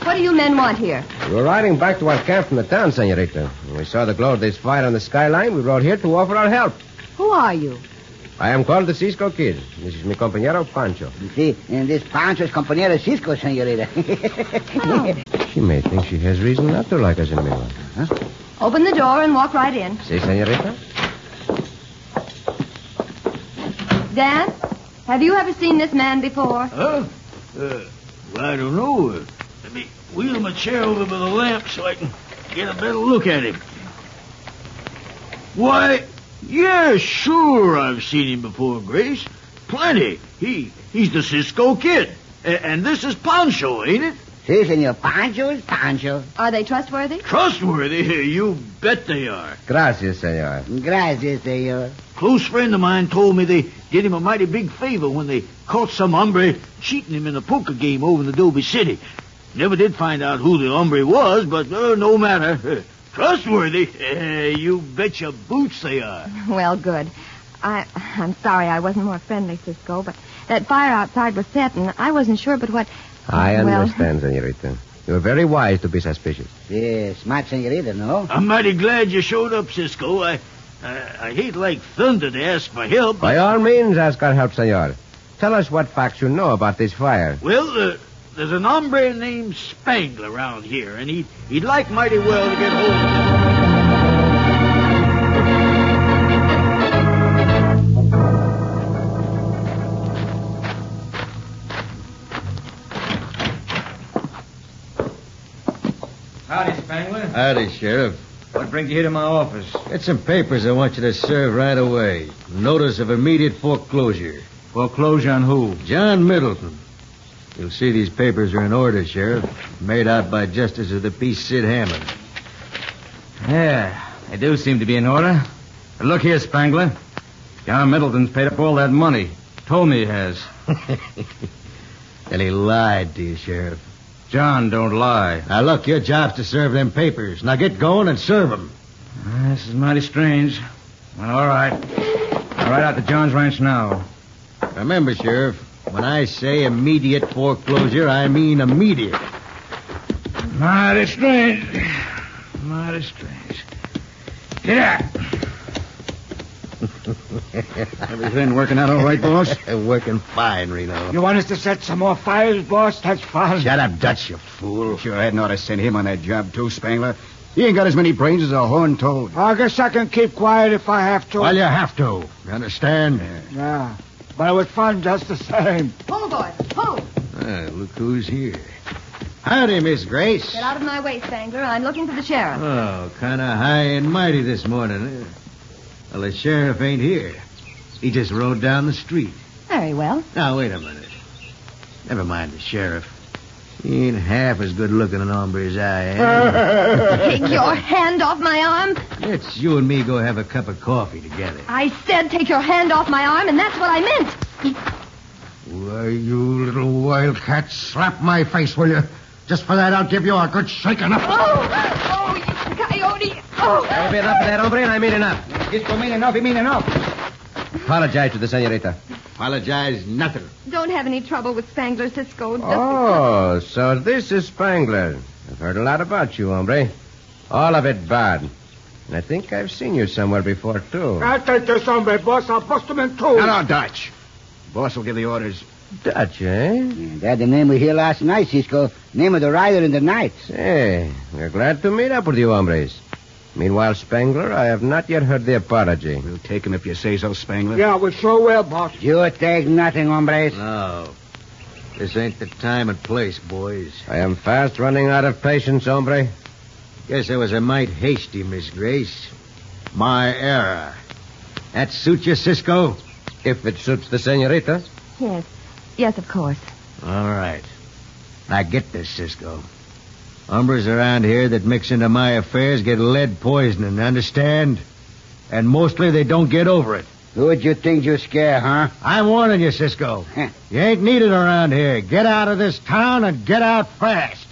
What do you men want here? We're riding back to our camp from the town, senorita. When we saw the glow of this fire on the skyline, we rode here to offer our help. Who are you? I am called the Cisco Kid. This is mi compañero, Pancho. You see, and this Pancho is compañero Cisco, senorita. She may think she has reason not to like us in Mila. Huh? Open the door and walk right in. Si, senorita? Dad, have you ever seen this man before? Huh? I don't know. Let me wheel my chair over by the lamp so I can get a better look at him. Why, yeah, sure I've seen him before, Grace. Plenty. He's the Cisco Kid. And this is Pancho, ain't it? Si, senor. Pancho is Pancho. Are they trustworthy? Trustworthy? You bet they are. Gracias, senor. Gracias, senor. Close friend of mine told me they did him a mighty big favor when they caught some hombre cheating him in a poker game over in Adobe City. Never did find out who the hombre was, but no matter. Trustworthy? You bet your boots they are. Well, good. I'm sorry I wasn't more friendly, Cisco, but that fire outside was set, and I wasn't sure but what... I understand, Senorita. You're very wise to be suspicious. Yes, smart senorita, no? I'm mighty glad you showed up, Cisco. I hate like thunder to ask for help. By all means, ask our help, senor. Tell us what facts you know about this fire. Well, there's an hombre named Spangler around here, and he'd like mighty well to get hold of him. Howdy, Spangler. Howdy, Sheriff. What brings you here to my office? Got some papers I want you to serve right away. Notice of immediate foreclosure. Foreclosure on who? John Middleton. You'll see these papers are in order, Sheriff. Made out by Justice of the Peace Sid Hammond. Yeah, they do seem to be in order. But look here, Spangler. John Middleton's paid up all that money. Told me he has. And he lied to you, Sheriff. John don't lie. Now, look, your job's to serve them papers. Now, get going and serve them. This is mighty strange. Well, all right. I'll ride out to John's ranch now. Remember, Sheriff, when I say immediate foreclosure, I mean immediate. Mighty strange. Mighty strange. Get out. Everything working out all right, boss? Working fine, Reno. You want us to set some more fires, boss? That's fine. Shut up, Dutch, you fool. Sure hadn't ought to send him on that job, too, Spangler. He ain't got as many brains as a horned toad. I guess I can keep quiet if I have to. Well, you have to. You understand? Yeah. But it was fun just the same. Pull, boys, pull. Look who's here. Howdy, Miss Grace. Get out of my way, Spangler. I'm looking for the sheriff. Oh, kind of high and mighty this morning. Well, the sheriff ain't here. He just rode down the street. Very well. Now, wait a minute. Never mind the sheriff. He ain't half as good-looking an hombre as I am. Take your hand off my arm. Let's you and me go have a cup of coffee together. I said take your hand off my arm, and that's what I meant. Why, you little wildcat, slap my face, will you? Just for that, I'll give you a good shaking up. Oh, you coyote. Oh. I've been enough of that, hombre, and I mean enough. Cisco mean enough, he mean enough. Apologize to the senorita. Apologize nothing. Don't have any trouble with Spangler, Cisco. Just Oh, so this is Spangler. I've heard a lot about you, hombre. All of it bad. And I think I've seen you somewhere before, too. I'll take this hombre, boss. I'll bust him in two. No, Dutch. Boss will give the orders. Dutch, eh? That's the name we hear last night, Cisco. Name of the rider in the night. Hey, we're glad to meet up with you, hombres. Meanwhile, Spangler, I have not yet heard the apology. We'll take him if you say so, Spangler. Yeah, we sure will, boss. You take nothing, hombres. No. This ain't the time and place, boys. I am fast running out of patience, hombre. Guess I was a mite hasty, Miss Grace. My error. That suit you, Cisco? If it suits the senorita. Yes. Yes, of course. All right. Now get this, Cisco. Hombres around here that mix into my affairs get lead poisoning, understand? And mostly they don't get over it. Who'd you think you scare, huh? I'm warning you, Cisco. You ain't needed around here. Get out of this town and get out fast.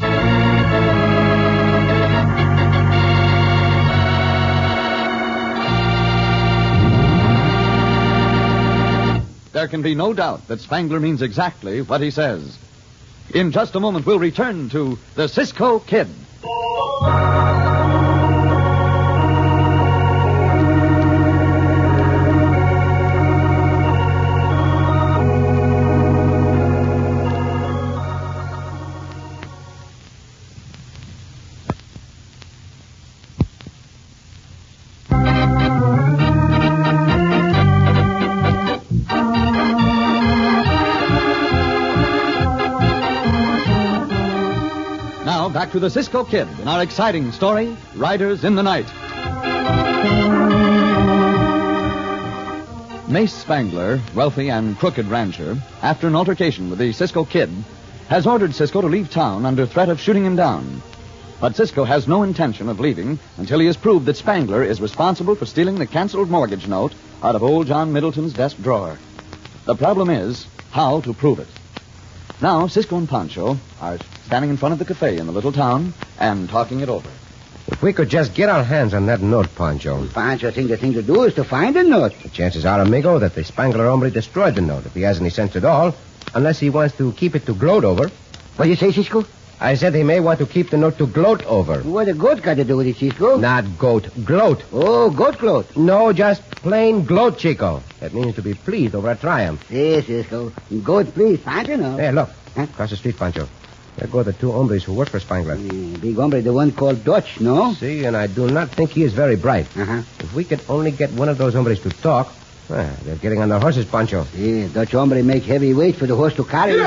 There can be no doubt that Spangler means exactly what he says. In just a moment, we'll return to the Cisco Kid. Back to the Cisco Kid in our exciting story, Riders in the Night. Mace Spangler, wealthy and crooked rancher, after an altercation with the Cisco Kid, has ordered Cisco to leave town under threat of shooting him down. But Cisco has no intention of leaving until he has proved that Spangler is responsible for stealing the canceled mortgage note out of old John Middleton's desk drawer. The problem is how to prove it. Now, Cisco and Pancho are standing in front of the cafe in the little town and talking it over. If we could just get our hands on that note, Pancho. Pancho think the thing to do is to find the note. The chances are, amigo, that the Spangler hombre destroyed the note, if he has any sense at all, unless he wants to keep it to gloat over. What do you say, Cisco? I said he may want to keep the note to gloat over. What the goat got to do with it, Cisco? Not goat, gloat. Oh, goat gloat. No, just plain gloat, Chico. That means to be pleased over a triumph. Yes, Cisco. Goat pleased, Pancho, no? Hey, look. Huh? Across the street, Pancho. There go the two hombres who work for Spangler. Big hombre, the one called Dutch, no? See, and I do not think he is very bright. Uh-huh. If we could only get one of those hombres to talk, they're getting on their horses, Pancho. Yeah, Dutch hombre make heavy weight for the horse to carry.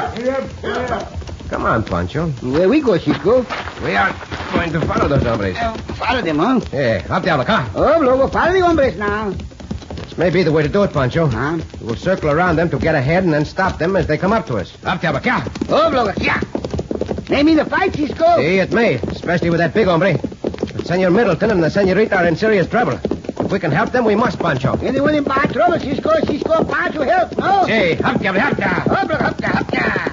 Come on, Pancho. Where we go, Cisco? We are going to follow those hombres. Follow them, huh? Yeah, up there, car. Oh, look, follow the hombres now. This may be the way to do it, Pancho. Huh? We'll circle around them to get ahead and then stop them as they come up to us. Up there, car. Oh, look, yeah. May mean the fight, Cisco? See, it may, especially with that big hombre. But Senor Middleton and the senorita are in serious trouble. If we can help them, we must, Pancho. Anyone in bad trouble, Cisco? Cisco, Pancho, help, no? See, up there. Oh, look, up there.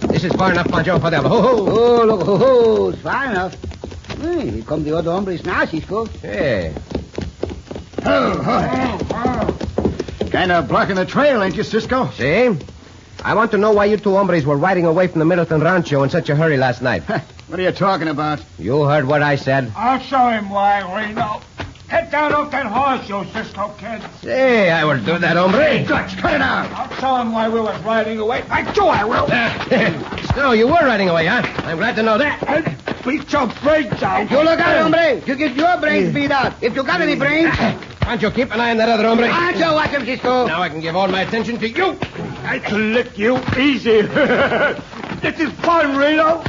This is far enough, Pancho, for them. Ho, ho. Oh, look, ho, ho. It's far enough. Hey, here come the other hombres now, Cisco. Hey. Kind of blocking the trail, ain't you, Cisco? See? I want to know why you two hombres were riding away from the Middleton Rancho in such a hurry last night. What are you talking about? You heard what I said. I'll show him why, Reno. Get down off that horse, you Cisco kid. Say, I will do that, hombre. Hey, Dutch, cut it out. I'll show him why we was riding away. By Joe, I will. So, you were riding away, huh? I'm glad to know that. Beat your brains out. You look out, hombre. You get your brains beat out. If you got any brains. Pancho, keep an eye on that other hombre. Pancho, watch him, Cisco. Now I can give all my attention to you. I can lick you easy. This is fun, Reno.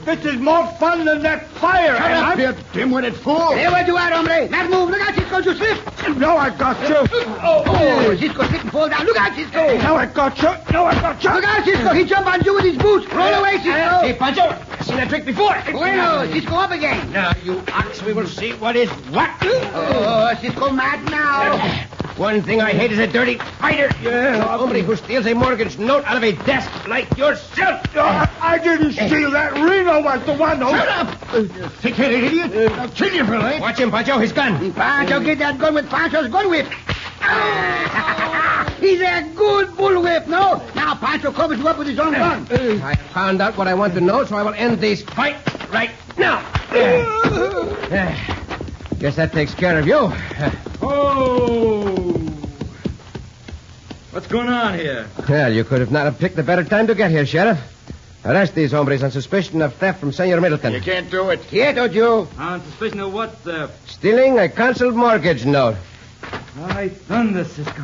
This is more fun than that fire. Shut up, you dim-witted fool. Hey, where you at, hombre? Not move. Look out, Cisco. You slip. No, I got you. Oh, Cisco slip and fall down. Look out, Cisco. Now I got you. Look out, Cisco. He jumped on you with his boots. Roll away, Cisco. Hey, Pancho. I've seen that trick before. Bueno, Cisco up again. Now, you ox, we will see what is what. Oh, Cisco mad now. One thing I hate is a dirty fighter. Yeah, a hombre who steals a mortgage note out of a desk like yourself. I didn't steal that. Reno was the one who... Shut up! Thick-headed idiot. I'll kill you, Phil, eh? Watch him, Pancho. His gun. Pancho, get that gun with Pancho's gun whip. He's a good bullwhip, no? Now Pancho covers you up with his own gun. I found out what I want to know, so I will end this fight right now. Guess that takes care of you. Oh! What's going on here? Well, you could have not have picked a better time to get here, Sheriff. Arrest these hombres on suspicion of theft from Senor Middleton. You can't do it. Quieto, Joe. On suspicion of what theft? Stealing a canceled mortgage note. I thunder, Cisco.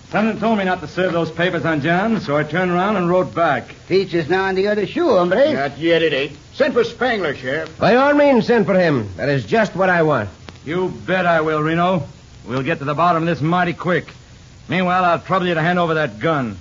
Someone told me not to serve those papers on John, so I turned around and rode back. Peach now on the other shoe, hombre. Not yet, it ain't. Send for Spangler, Sheriff. By all means, send for him. That is just what I want. You bet I will, Reno. We'll get to the bottom of this mighty quick. Meanwhile, I'll trouble you to hand over that gun.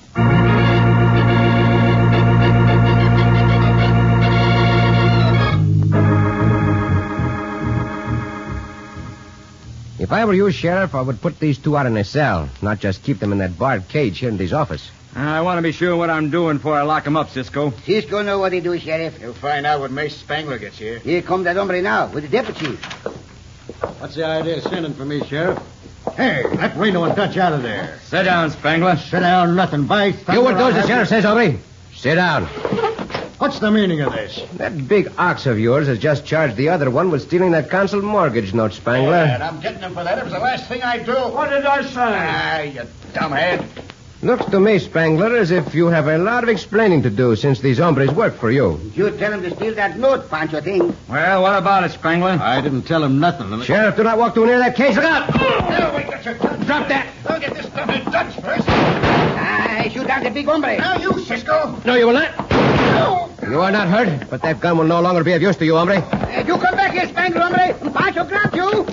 If I were you, Sheriff, I would put these two out in a cell, not just keep them in that barred cage here in this office. I want to be sure what I'm doing before I lock them up, Cisco. Cisco know what he do, Sheriff. You'll find out when Mace Spangler gets here. Here come that hombre now with the deputy. What's the idea of sending for me, Sheriff? Hey, let Reno and Dutch out of there. Sit down, Spangler. Sit down, nothing. By thunder, You what I'll does the have sheriff says, hombre? Sit down. What's the meaning of this? That big ox of yours has just charged the other one with stealing that canceled mortgage note, Spangler. And I'm getting him for that. It was the last thing I'd do. What did I say? Ah, you dumbhead. Looks to me, Spangler, as if you have a lot of explaining to do since these hombres work for you. You tell him to steal that note, Pancho thing. Well, what about it, Spangler? I didn't tell him nothing. Sheriff, do not walk too near that case. Look out! Oh, wait, that's your gun. Drop that. I'll get this dumbhead Dutch first. I shoot down the big hombre. Now you, Cisco. No, you will not. No. You are not hurt, but that gun will no longer be of use to you, hombre. You come back here, Spangler, hombre. Pancho grabbed you.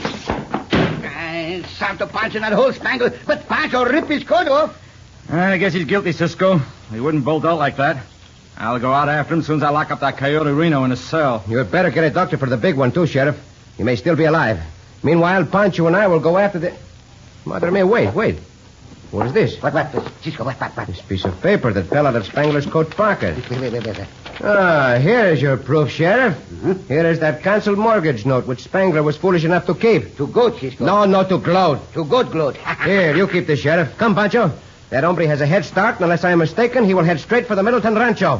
Santo Pancho not hold Spangler, but Pancho rip his coat off. I guess he's guilty, Cisco. He wouldn't bolt out like that. I'll go out after him as soon as I lock up that coyote Reno in his cell. You had better get a doctor for the big one, too, Sheriff. He may still be alive. Meanwhile, Pancho and I will go after the... Mother me, wait. What is this? What, Cisco, what? This piece of paper that fell out of Spangler's coat pocket. Wait. Here is your proof, Sheriff. Mm-hmm. Here is that canceled mortgage note which Spangler was foolish enough to keep. To good, Cisco. No, to gloat. To good. Here, you keep this, Sheriff. Come, Pancho. That hombre has a head start, and unless I am mistaken, he will head straight for the Middleton Rancho.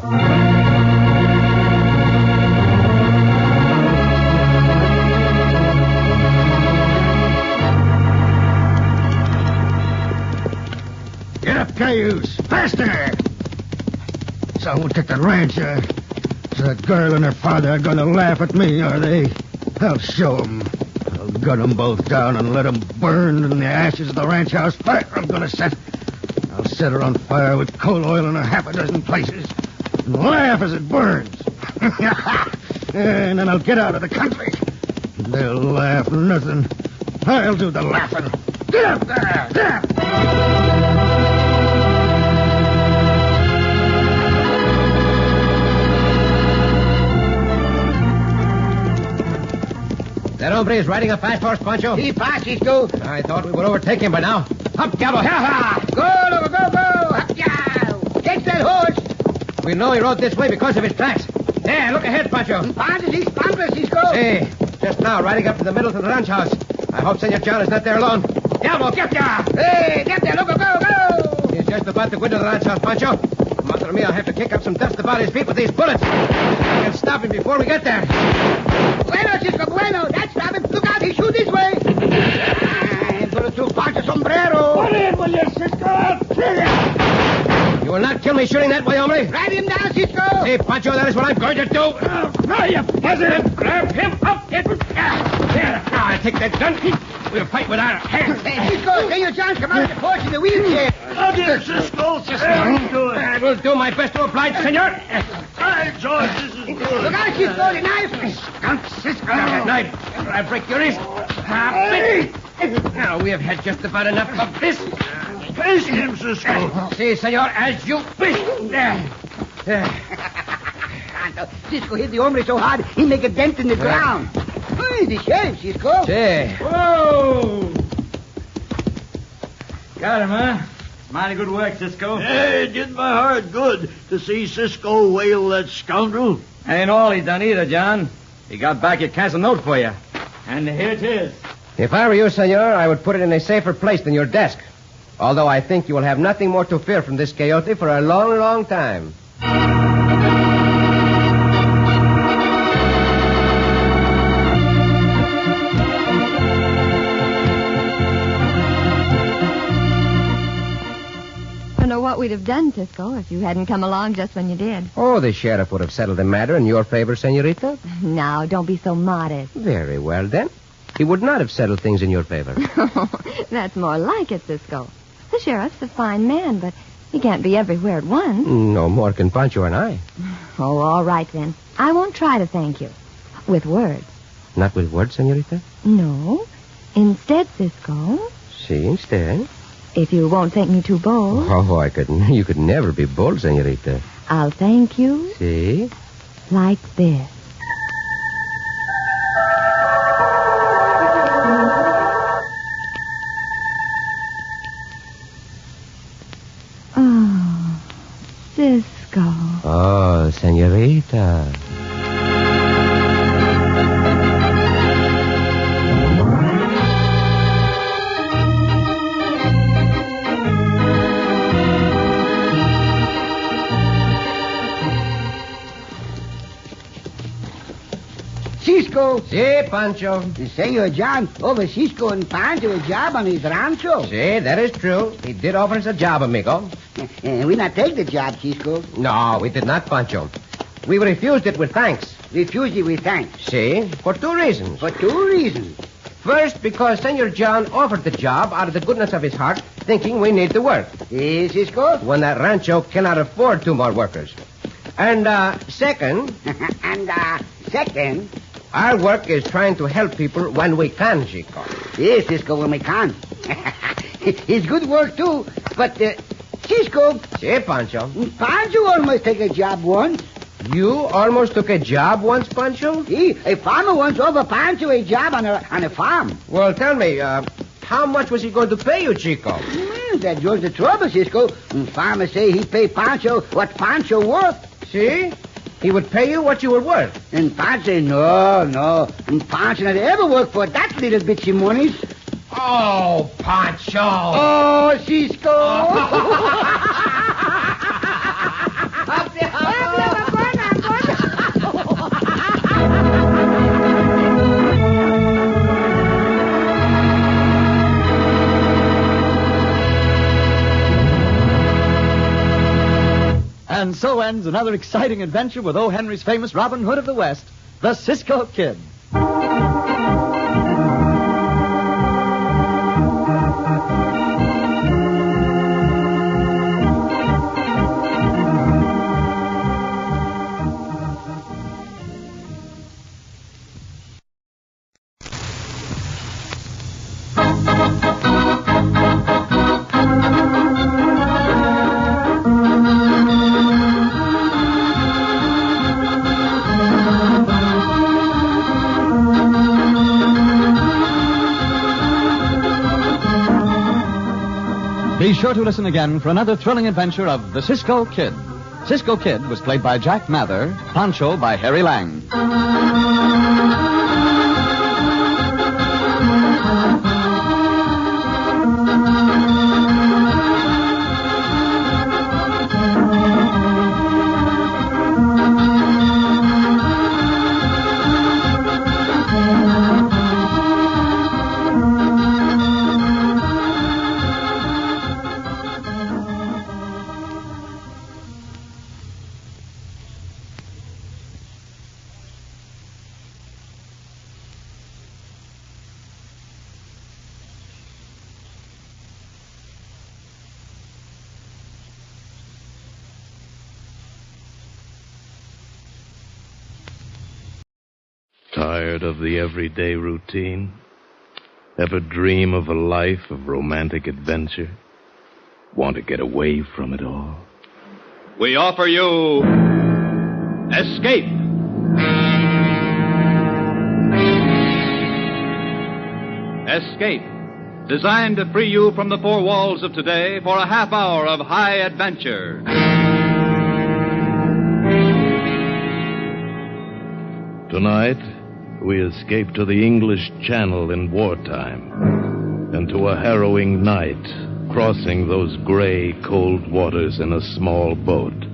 Get up, cayuse. Faster! Someone took the ranch. That girl and her father are going to laugh at me, are they? I'll show them. I'll gun them both down and let them burn in the ashes of the ranch house fire I'm going to set. I'll set her on fire with coal oil in half a dozen places and laugh as it burns. And then I'll get out of the country. They'll laugh nothing. I'll do the laughing. Get up there! Get up! That hombre is riding a fast horse, Pancho. He fast, Cisco. I thought we would overtake him by now. Up, Diablo. Ha! Go, Lobo, go. Up, yeah. Catch that horse. We know he rode this way because of his tracks. There, look ahead, Pancho. Pancho, he's Spangler, Cisco. Hey, just now, riding up to the Middleton Ranch house. I hope Senor John is not there alone. Diablo, get ya! Hey, get there, Lobo, go. He's just about to go into the ranch house, Pancho. Madre mia, I'll have to kick up some dust about his feet with these bullets. I can stop him before we get there. Bueno, Cisco, bueno. That's stop him. Look out, he shoot this way. Put to Pancho sombrero. What in, will you, Cisco? I'll kill you. You will not kill me shooting that way, hombre. Ride him down, Cisco. Hey, Pancho, that is what I'm going to do. Now, you buzzard. Grab him up. There. Now, I'll take that gun. We'll fight with our hands. Hey, Cisco, Senor John, come out of the porch in the wheelchair. Oh, dear, Cisco. I will do my best to oblige, senor. Hi, George, this is good. Look out, Cisco, the knife. Skunk, Cisco. That knife. I break your wrist. Now, we have had just about enough of this. Face him, Cisco. Si, senor, as you wish. Cisco hit the hombre so hard, he make a dent in the ground. Hey, the sheriff, Cisco. Si. Whoa! Got him, huh? Mighty good work, Cisco. Hey, it did my heart good to see Cisco whale that scoundrel. Ain't all he done either, John. He got back your cancel note for you. And here it is. If I were you, senor, I would put it in a safer place than your desk. Although I think you will have nothing more to fear from this coyote for a long, long time. I don't know what we'd have done, Cisco, if you hadn't come along just when you did. Oh, the sheriff would have settled the matter in your favor, senorita. Now, don't be so modest. Very well, then. He would not have settled things in your favor. That's more like it, Cisco. The sheriff's a fine man, but he can't be everywhere at once. No more can Pancho and I. Oh, all right, then. I won't try to thank you. With words. Not with words, senorita? No. Instead, Cisco. Si, instead. If you won't think me too bold. Oh, you could never be bold, senorita. I'll thank you. Si? Like this. Oh, Cisco. Oh, senorita. Cisco. Si, Pancho. Senor John offered Cisco and Pancho a job on his rancho. Si, that is true. He did offer us a job, amigo. We not take the job, Cisco. No, we did not, Pancho. We refused it with thanks. Refused it with thanks. Si, for two reasons. For two reasons. First, because Senor John offered the job out of the goodness of his heart, thinking we need the work. Yes, Cisco? When that rancho cannot afford 2 more workers. And, second... second... Our work is trying to help people when we can, Chico. Yes, Cisco, when we can. It's good work, too. But, Cisco... Si, Pancho. Pancho almost took a job once. You almost took a job once, Pancho? A farmer once offered Pancho a job on a farm. Well, tell me, how much was he going to pay you, Chico? That was the trouble, Cisco. Farmer say he pay Pancho what Pancho worth. See? He would pay you what you were worth. And Pancho say, no. Pancho not ever work for that little bitsy monies. Oh, Pancho. Oh, Cisco. And so ends another exciting adventure with O. Henry's famous Robin Hood of the West, the Cisco Kid. Be sure to listen again for another thrilling adventure of the Cisco Kid. Cisco Kid was played by Jack Mather, Pancho by Harry Lang. Tired of the everyday routine? Ever dream of a life of romantic adventure? Want to get away from it all? We offer you Escape. Escape, designed to free you from the four walls of today for a half hour of high adventure. Tonight, we escape to the English Channel in wartime, and to a harrowing night, crossing those gray, cold waters in a small boat,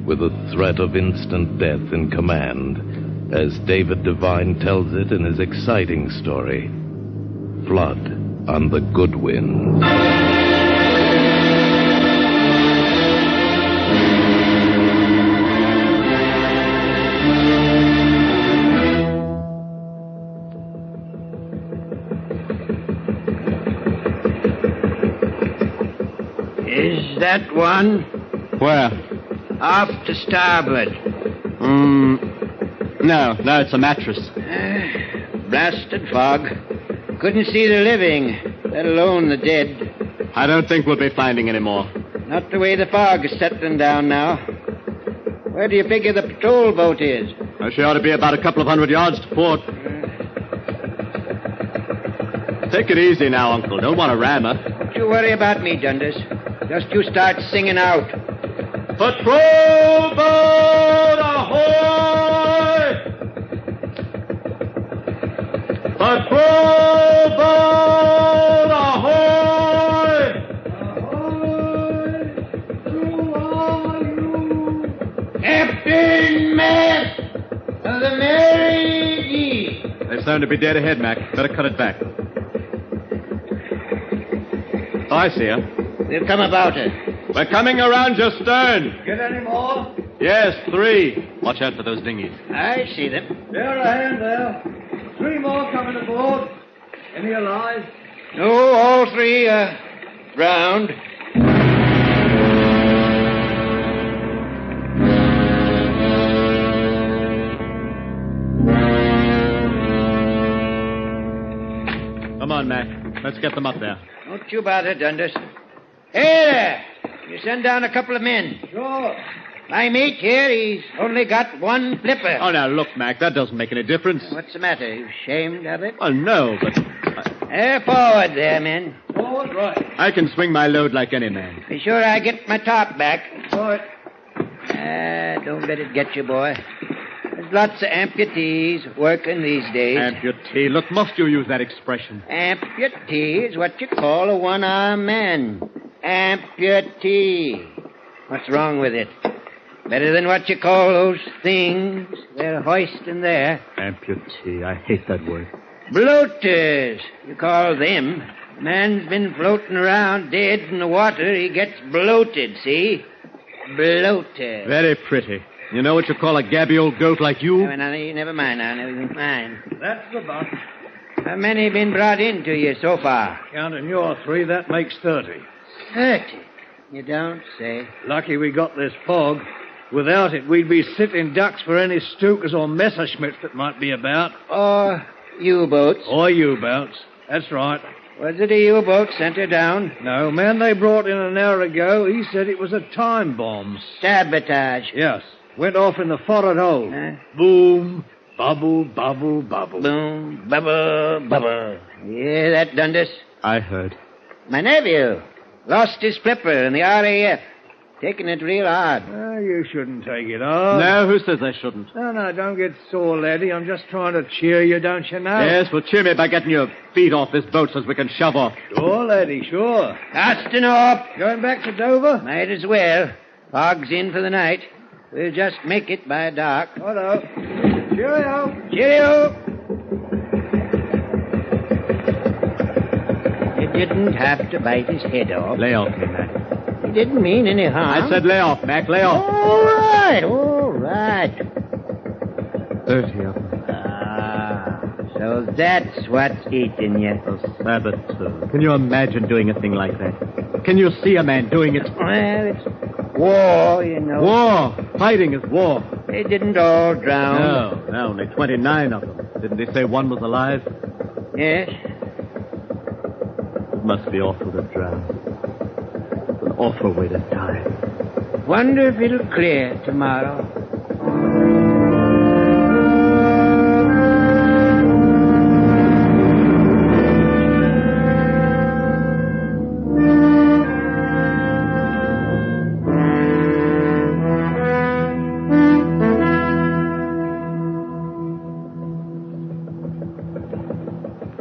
with the threat of instant death in command, as David Devine tells it in his exciting story, Flood on the Goodwin. Is that one? Where? Off to starboard. No, it's a mattress. Blasted fog. Couldn't see the living, let alone the dead. I don't think we'll be finding any more. Not the way the fog is settling down now. Where do you figure the patrol boat is? She ought to be about a couple of 100 yards to port. Take it easy now, Uncle. Don't want to ram her. Don't you worry about me, Dundas. Just you start singing out. Patrol boat ahoy! Patrol boat ahoy! Captain Matt of the Mary G. They sound to be dead ahead, Mac. Better cut it back. Oh, I see her. They'll come about her. We're coming around your stern. Get any more? Yes, 3. Watch out for those dinghies. I see them. They're ahead there. 3 more coming aboard. Any alive? No, all 3 are drowned. Come on, Mac. Let's get them up there. Don't you bother, Dundas. Hey there! You send down a couple of men. Sure. My mate here, he's only got 1 flipper. Oh, now, look, Mac, that doesn't make any difference. What's the matter? You ashamed of it? Oh, no, but... Forward there, men. Forward, right. I can swing my load like any man. Be sure I get my top back. Right. Don't let it get you, boy. There's lots of amputees working these days. Amputee. Look, must you use that expression? Amputee is what you call a one-armed man. Amputee. What's wrong with it? Better than what you call those things they're hoisting there. Amputee. I hate that word. Bloaters, you call them. Man's been floating around dead in the water. He gets bloated, see? Bloated. Very pretty. You know what you call a gabby old goat like you? Never mind now. Never mind. That's the bunch. How many been brought in to you so far? Counting your 3, that makes 30. 30? You don't say. Lucky we got this fog. Without it, we'd be sitting ducks for any Stukers or Messerschmitts that might be about. Or U-boats. Or U-boats. That's right. Was it a U-boat sent her down? No, man they brought in an hour ago, he said it was a time bomb. Sabotage. Yes. Went off in the forward hold. Boom, bubble, bubble, bubble. Boom, bubble, bubble. Yeah, that Dundas? I heard. My nephew lost his flipper in the RAF. Taking it real hard. You shouldn't take it hard. No, who says I shouldn't? No, don't get sore, laddie. I'm just trying to cheer you, don't you know? Yes, well, cheer me by getting your feet off this boat so we can shove off. Sure, laddie, sure. Casting off. Going back to Dover? Might as well. Fog's in for the night. We'll just make it by dark. Hello. Cheerio. Cheerio. You didn't have to bite his head off. Lay off me, Mac. He didn't mean any harm. I said lay off, Mac. Lay off. All right. 30 of them. So that's what's eating you. A saboteur. Can you imagine doing a thing like that? Can you see a man doing it? Well, it's war, you know. War. Fighting is war. They didn't all drown. No, only 29 of them. Didn't they say one was alive? Yes. It must be awful to drown. An awful way to die. Wonder if it'll clear tomorrow.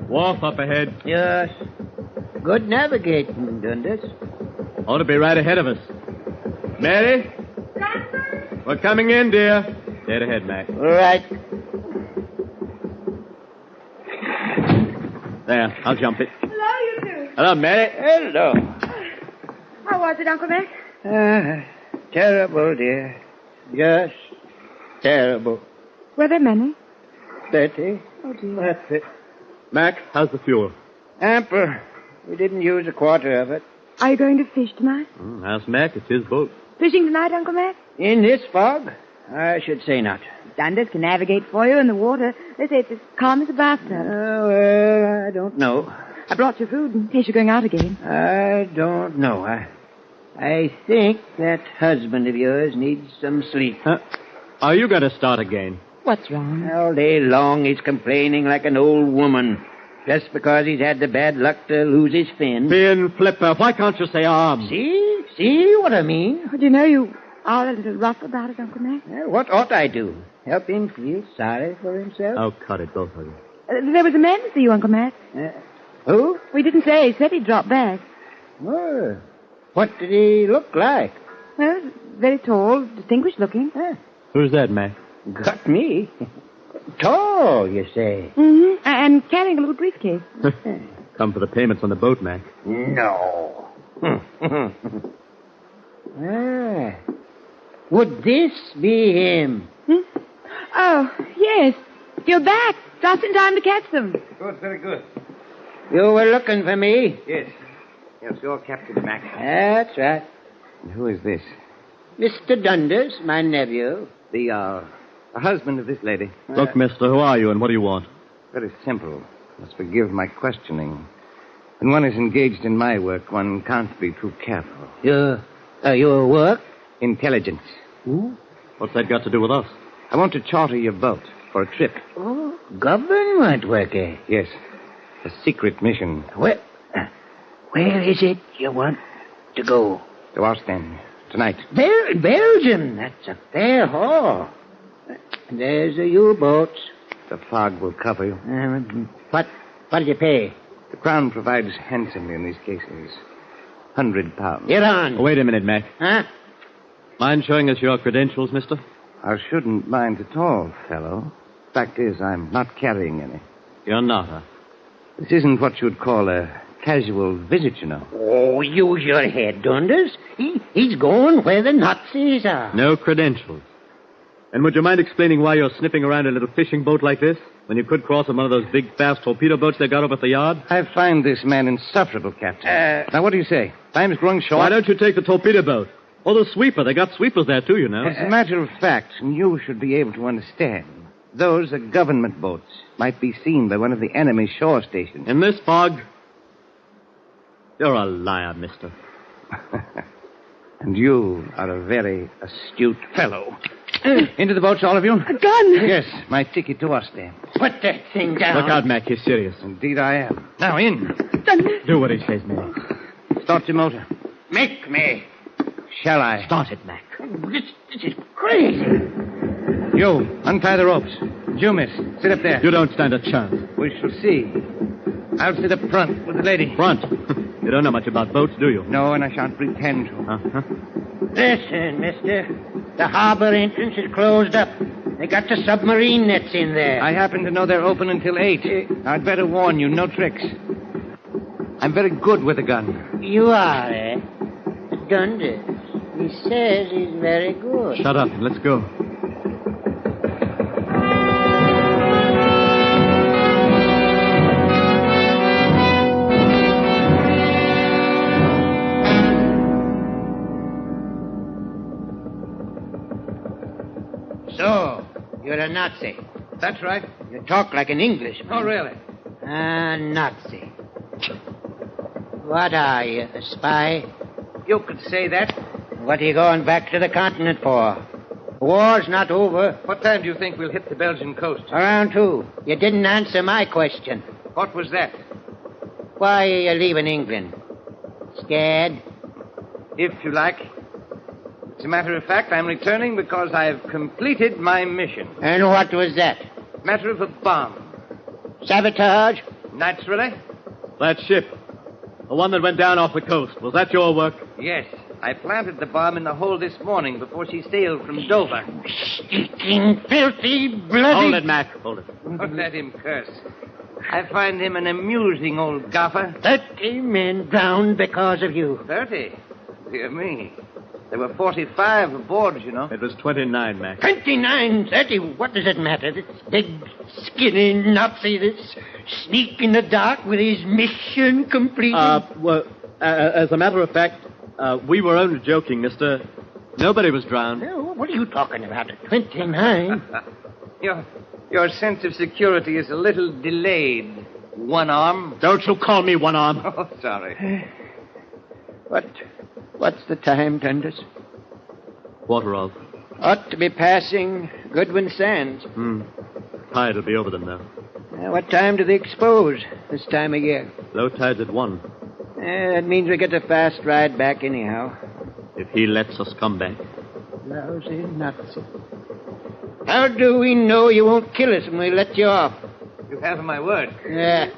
Wharf up ahead. Yes. Good navigating, Dundas. Ought to be right ahead of us. Mary? We're coming in, dear. Dead ahead, Mac. All right. There, I'll jump it. Hello, you two. Hello, Mary. Hello. How was it, Uncle Mac? Terrible, dear. Just terrible. Were there many? 30. Oh, dear. That's it. Mac, how's the fuel? Ample. We didn't use a quarter of it. Are you going to fish tonight? Ask Mac. It's his boat. Fishing tonight, Uncle Mac? In this fog? I should say not. Dundas can navigate for you in the water. They say it's as calm as a bathtub. Well, I don't know. I brought you food in case you're going out again. I don't know. I think that husband of yours needs some sleep. Are you going to start again? What's wrong? All day long he's complaining like an old woman. Just because he's had the bad luck to lose his fin. Fin flipper. Why can't you say arm? See what I mean? Do you know you are a little rough about it, Uncle Mac? Well, what ought I do? Help him feel sorry for himself? Oh, cut it, both of you. There was a man to see you, Uncle Mac. Who? We didn't say. He said he'd drop back. Oh, what did he look like? Well, very tall, distinguished looking. Who's that, Mac? Got me. Tall, you say? Mm-hmm. And carrying a little briefcase. Come for the payments on the boat, Mac. No. Would this be him? Oh, yes. You're back. Just in time to catch them. Good, very good. You were looking for me? Yes. Yes, you're Captain Mac. That's right. And who is this? Mr. Dundas, my nephew. The husband of this lady. Look, mister, who are you and what do you want? Very simple. Must forgive my questioning. When one is engaged in my work, one can't be too careful. Your work? Intelligence. Ooh. What's that got to do with us? I want to charter your boat for a trip. Oh, government work, eh? Yes. A secret mission. Where is it you want to go? To Ostend. Tonight. Belgium. That's a fair haul. There's the U-boats. The fog will cover you. What do you pay? The Crown provides handsomely in these cases. £100. Get on. Wait a minute, Mac. Huh? Mind showing us your credentials, mister? I shouldn't mind at all, fellow. Fact is, I'm not carrying any. You're not, huh? This isn't what you'd call a casual visit, you know. Oh, use your head, Dundas. He's going where the Nazis are. No credentials. And would you mind explaining why you're sniffing around a little fishing boat like this, when you could cross in one of those big, fast torpedo boats they got up at the yard? I find this man insufferable, Captain. Now, what do you say? Time's growing short. Why don't you take the torpedo boat? Or the sweeper. They got sweepers there, too, you know. As a matter of fact, and you should be able to understand, those are government boats. Might be seen by one of the enemy shore stations. In this fog? You're a liar, mister. And you are a very astute fellow. Into the boats, all of you? A gun! Yes, my ticket to Ostend. Put that thing down. Look out, Mac. He's serious. Indeed I am. Now, in. Do what he says, Mac. Start your motor. Make me. Shall I? Start it, Mac. This is crazy. You, untie the ropes. You, miss, sit up there. You don't stand a chance. We shall see. I'll sit up front with the lady. Front? You don't know much about boats, do you? No, and I shan't pretend to. Uh-huh. Listen, mister. The harbor entrance is closed up. They got the submarine nets in there. I happen to know they're open until 8. I'd better warn you, no tricks. I'm very good with a gun. You are, eh? Dundas. He says he's very good. Shut up and let's go. So, you're a Nazi. That's right. You talk like an Englishman. Oh, really? A Nazi. What are you, a spy? You could say that. What are you going back to the continent for? The war's not over. What time do you think we'll hit the Belgian coast? Around 2. You didn't answer my question. What was that? Why are you leaving England? Scared? If you like. As a matter of fact, I'm returning because I've completed my mission. And what was that? Matter of a bomb. Sabotage? Naturally. That ship. The one that went down off the coast. Was that your work? Yes. I planted the bomb in the hole this morning before she sailed from Dover. Stinking, filthy, bloody... Hold it, Mac. Hold it. Don't let him curse. I find him an amusing old gaffer. 30 men drowned because of you. 30? Dear me. There were 45 aboard, you know. It was 29, Mac. 29, 30. What does it matter? This big, skinny Nazi, this sneak in the dark with his mission completed. As a matter of fact, we were only joking, mister. Nobody was drowned. What are you talking about? 29? Your sense of security is a little delayed. One arm. Don't you call me one arm. Oh, sorry. What's the time, Dundas? Quarter of. Ought to be passing Goodwin Sands. Tide will be over them now. What time do they expose this time of year? Low tide's at 1. That means we get a fast ride back anyhow. If he lets us come back. Lousy Nazi. How do we know you won't kill us when we let you off? You have my word. Yeah.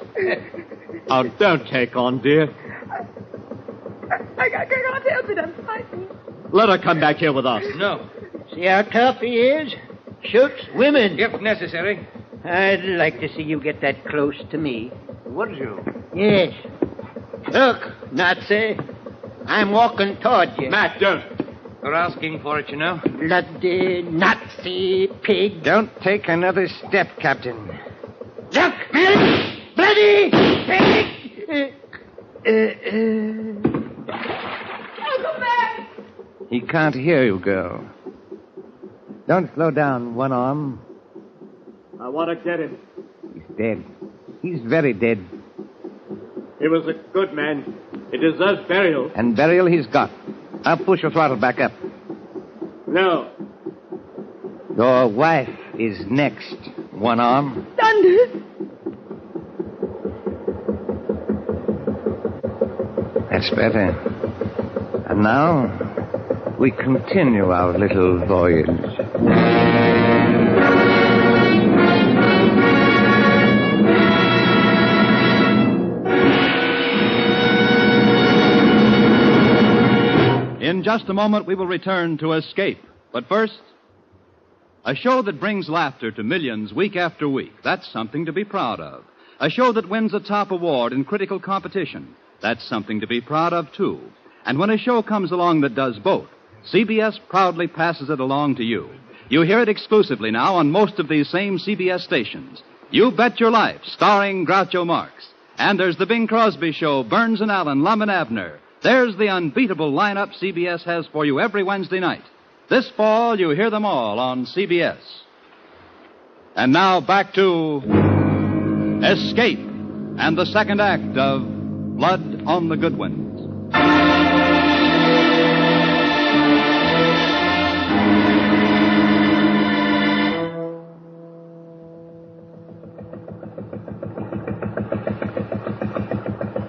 Oh, don't take on, dear. I can't help it. I'm fighting. Let her come back here with us. No. See how tough he is? Shoots women. If necessary. I'd like to see you get that close to me. Would you? Yes. Look, Nazi. I'm walking toward you. Matt, don't. You're asking for it, you know. Bloody Nazi pig. Don't take another step, Captain. Look, man! Bloody pig! I'll go back. He can't hear you, girl. Don't slow down, one arm. I want to get him. He's dead. He's very dead. He was a good man. He deserves burial. And burial he's got. I'll push your throttle back up. No. Your wife is next, one arm. Dundas. That's better. And now, we continue our little voyage. In just a moment, we will return to Escape. But first, a show that brings laughter to millions week after week. That's something to be proud of. A show that wins a top award in critical competition. That's something to be proud of, too. And when a show comes along that does both, CBS proudly passes it along to you. You hear it exclusively now on most of these same CBS stations. You Bet Your Life, starring Groucho Marx. And there's the Bing Crosby Show, Burns and Allen, Lum and Abner. There's the unbeatable lineup CBS has for you every Wednesday night. This fall, you hear them all on CBS. And now back to Escape and the second act of Blood on the Goodwins.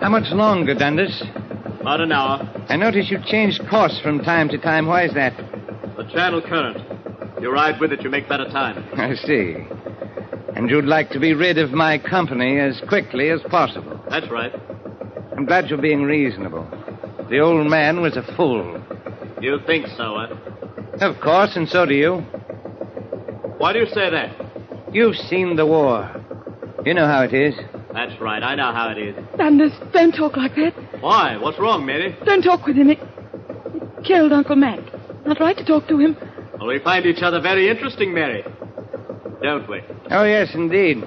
How much longer, Dundas? About an hour. I notice you change course from time to time. Why is that? The channel current. You ride with it, you make better time. I see. And you'd like to be rid of my company as quickly as possible. That's right. I'm glad you're being reasonable. The old man was a fool. You think so, eh? Of course, and so do you. Why do you say that? You've seen the war. You know how it is. That's right, I know how it is. Dundas, don't talk like that. Why? What's wrong, Mary? Don't talk with him. It killed Uncle Mac. Not right to talk to him. Well, we find each other very interesting, Mary. Don't we? Oh, yes, indeed.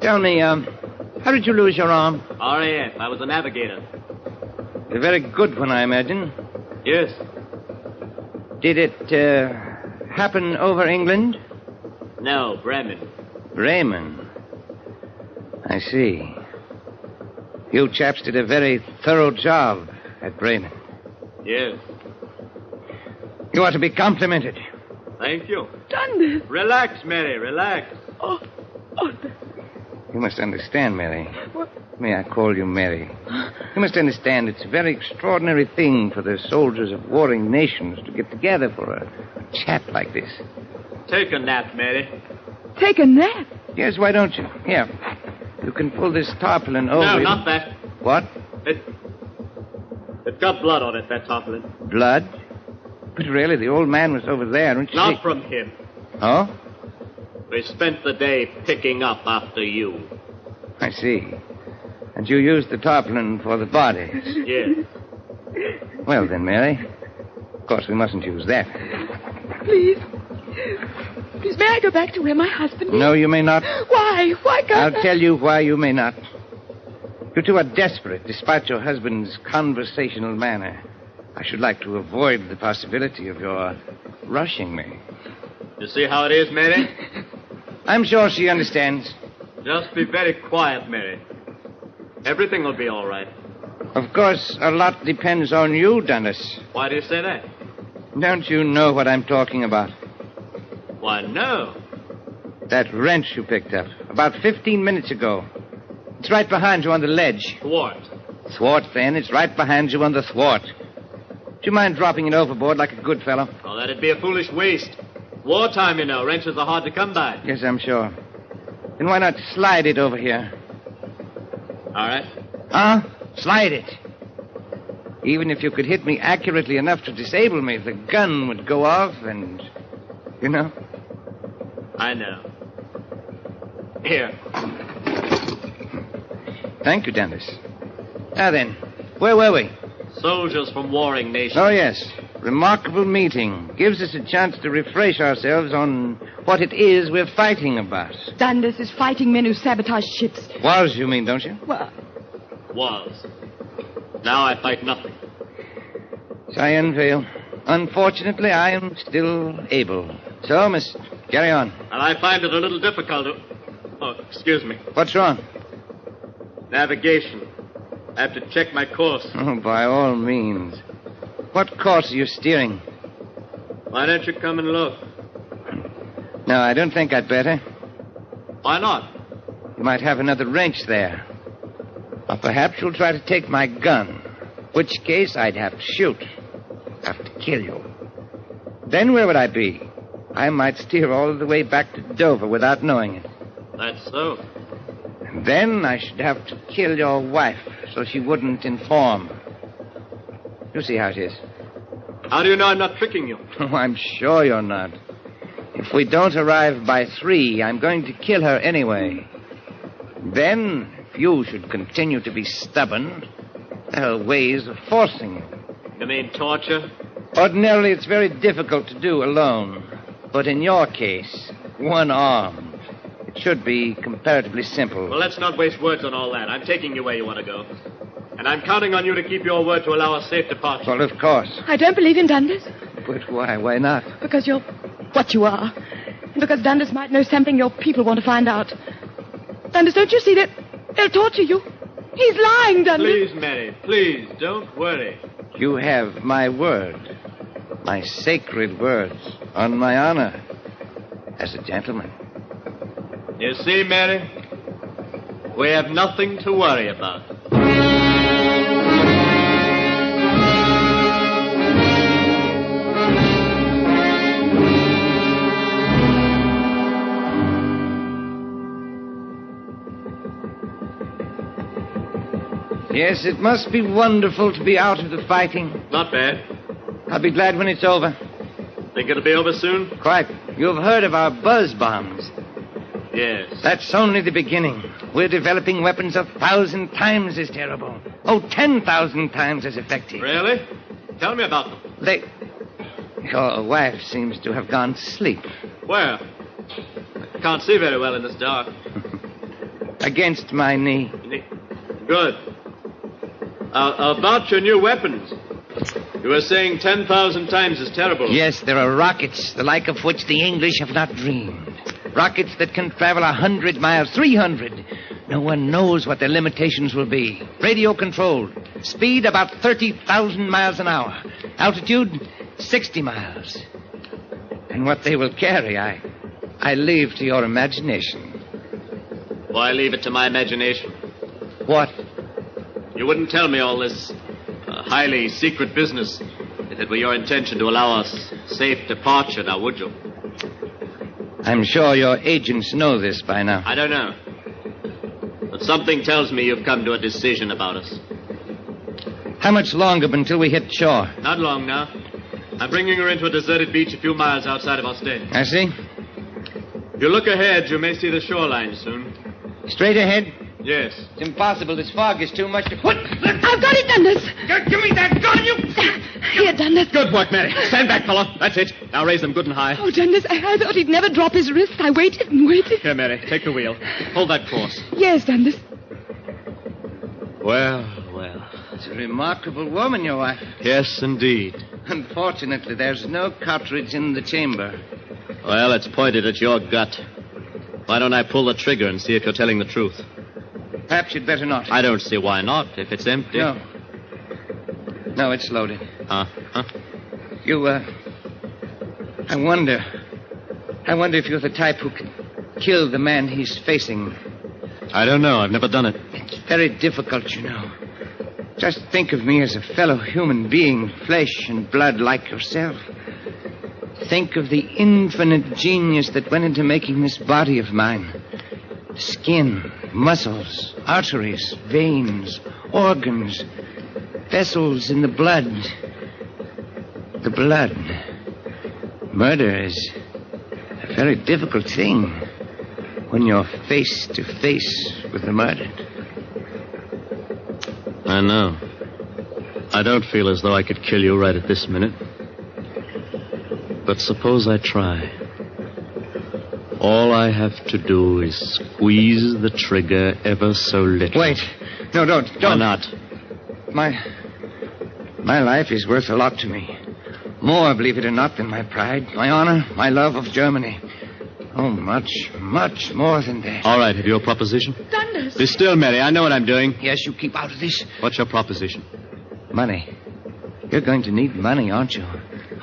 Tell me, how did you lose your arm? RAF. I was a navigator. A very good one, I imagine. Yes. Did it, happen over England? No, Bremen. Bremen. I see. You chaps did a very thorough job at Bremen. Yes. You ought to be complimented. Thank you. Dundas. Relax, Mary, relax. Oh. You must understand, Mary. What? May I call you Mary? You must understand it's a very extraordinary thing for the soldiers of warring nations to get together for a chat like this. Take a nap, Mary. Take a nap? Yes, why don't you? Here. You can pull this tarpaulin over. No, not that. What? It got blood on it, that tarpaulin. Blood? But really, the old man was over there, and Not from him. Oh? We spent the day picking up after you. I see. And you used the tarpaulin for the bodies? Yes. Well, then, Mary. Of course, we mustn't use that. Please. Please, may I go back to where my husband is? No, you may not. Why? Why can't I'll tell you why you may not. You two are desperate, despite your husband's conversational manner. I should like to avoid the possibility of your rushing me. You see how it is, Mary? I'm sure she understands. Just be very quiet, Mary. Everything will be all right. Of course, a lot depends on you, Dundas. Why do you say that? Don't you know what I'm talking about? Why, no. That wrench you picked up about 15 minutes ago. It's right behind you on the ledge. Thwart. Thwart, then. It's right behind you on the thwart. Do you mind dropping it overboard like a good fellow? Oh, that'd be a foolish waste. Wartime, you know. Wrenches are hard to come by. Yes, I'm sure. Then why not slide it over here? All right. Huh? Slide it. Even if you could hit me accurately enough to disable me, the gun would go off and... You know? I know. Here. Thank you, Dennis. Now then, where were we? Soldiers from warring nations. Oh, yes. Remarkable meeting. Gives us a chance to refresh ourselves on what it is we're fighting about. Dundas is fighting men who sabotage ships. Was, you mean, don't you? Well... Was. Now I fight nothing. I envy you. Unfortunately, I am still able. So, Miss, carry on. And I find it a little difficult to... Oh, excuse me. What's wrong? Navigation. I have to check my course. Oh, by all means. What course are you steering? Why don't you come and look? No, I don't think I'd better. Why not? You might have another wrench there. Or perhaps you'll try to take my gun. which case I'd have to shoot. Have to kill you. Then where would I be? I might steer all the way back to Dover without knowing it. That's so. And then I should have to kill your wife so she wouldn't inform. You see how it is. How do you know I'm not tricking you? Oh, I'm sure you're not. If we don't arrive by 3, I'm going to kill her anyway. Then, if you should continue to be stubborn, there are ways of forcing you. You mean torture? Ordinarily, it's very difficult to do alone. But in your case, one-armed, it should be comparatively simple. Well, let's not waste words on all that. I'm taking you where you want to go. And I'm counting on you to keep your word to allow a safe departure. Well, of course. I don't believe in Dundas. But why? Why not? Because you're what you are. And because Dundas might know something your people want to find out. Dundas, don't you see that they'll torture you? He's lying, Dundas. Please, Mary, please, don't worry. You have my word. My sacred words. On my honor. As a gentleman. You see, Mary? We have nothing to worry about. Yes, it must be wonderful to be out of the fighting. Not bad. I'll be glad when it's over. Think it'll be over soon? Quite. You've heard of our buzz bombs. Yes. That's only the beginning. We're developing weapons 1,000 times as terrible. Oh, 10,000 times as effective. Really? Tell me about them. Your wife seems to have gone to sleep. Where? I can't see very well in this dark. Against my knee. Good. About your new weapons. You were saying 10,000 times as terrible. Yes, there are rockets, the like of which the English have not dreamed. Rockets that can travel 100 miles, 300. No one knows what their limitations will be. Radio controlled. Speed about 30,000 miles an hour. Altitude 60 miles. And what they will carry, I leave to your imagination. Why leave it to my imagination? What? You wouldn't tell me all this highly secret business if it were your intention to allow us safe departure, now, would you? I'm sure your agents know this by now. I don't know. But something tells me you've come to a decision about us. How much longer until we hit shore? Not long now. I'm bringing her into a deserted beach a few miles outside of Ostend. I see. If you look ahead, you may see the shoreline soon. Straight ahead? Yes. It's impossible. This fog is too much to... What? I've got it, Dundas. Give me that gun, you... Here, Dundas. Good work, Mary. Stand back, fellow. That's it. Now raise them good and high. Oh, Dundas, I thought he'd never drop his wrist. I waited and waited. Here, Mary, take the wheel. Hold that course. Yes, Dundas. Well. It's a remarkable woman, your wife. Yes, indeed. Unfortunately, there's no cartridge in the chamber. Well, it's pointed at your gut. Why don't I pull the trigger and see if you're telling the truth? Perhaps you'd better not. I don't see why not, if it's empty. No, it's loaded. Huh? You, I wonder if you're the type who can kill the man he's facing. I don't know. I've never done it. It's very difficult, you know. Just think of me as a fellow human being, flesh and blood like yourself. Think of the infinite genius that went into making this body of mine. Skin, muscles, arteries, veins, organs, vessels in the blood. The blood. Murder is a very difficult thing when you're face to face with the murdered. I know. I don't feel as though I could kill you right at this minute. But suppose I try. All I have to do is squeeze the trigger ever so little. Wait. No, don't. Why not? My life is worth a lot to me. More, believe it or not, than my pride, my honor, my love of Germany. Oh, much, much more than that. All right, have you a proposition? Dundas. Be still, Mary. I know what I'm doing. Yes, you keep out of this. What's your proposition? Money. You're going to need money, aren't you?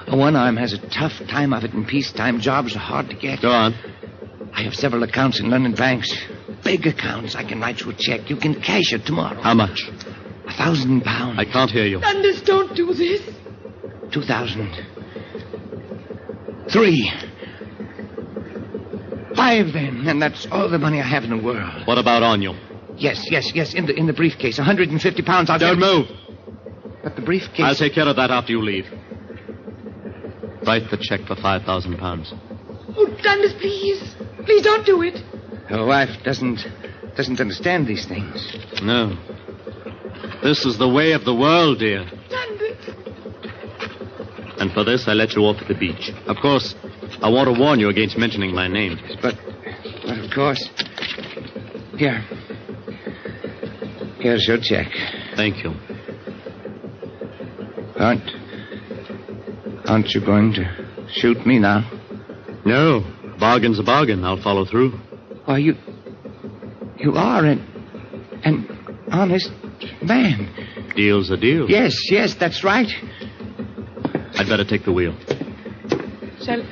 A one-arm has a tough time of it in peacetime. Jobs are hard to get. Go on. I have several accounts in London banks. Big accounts. I can write you a check. You can cash it tomorrow. How much? £1,000. I can't hear you. Dundas, don't do this. 2,000. 3. 5 then, and that's all the money I have in the world. What about on you? Yes, in the briefcase. £150. Don't move. But the briefcase... I'll take care of that after you leave. Write the check for £5,000. Oh, Dundas, please. Please don't do it. Your wife doesn't understand these things. No. This is the way of the world, dear. Dundas. And for this, I let you off at the beach. Of course, I want to warn you against mentioning my name. But of course. Here's your check. Thank you. Aren't you going to shoot me now? No. Bargain's a bargain. I'll follow through. Why, you are an honest man. Deal's a deal. Yes, that's right. I'd better take the wheel. Shall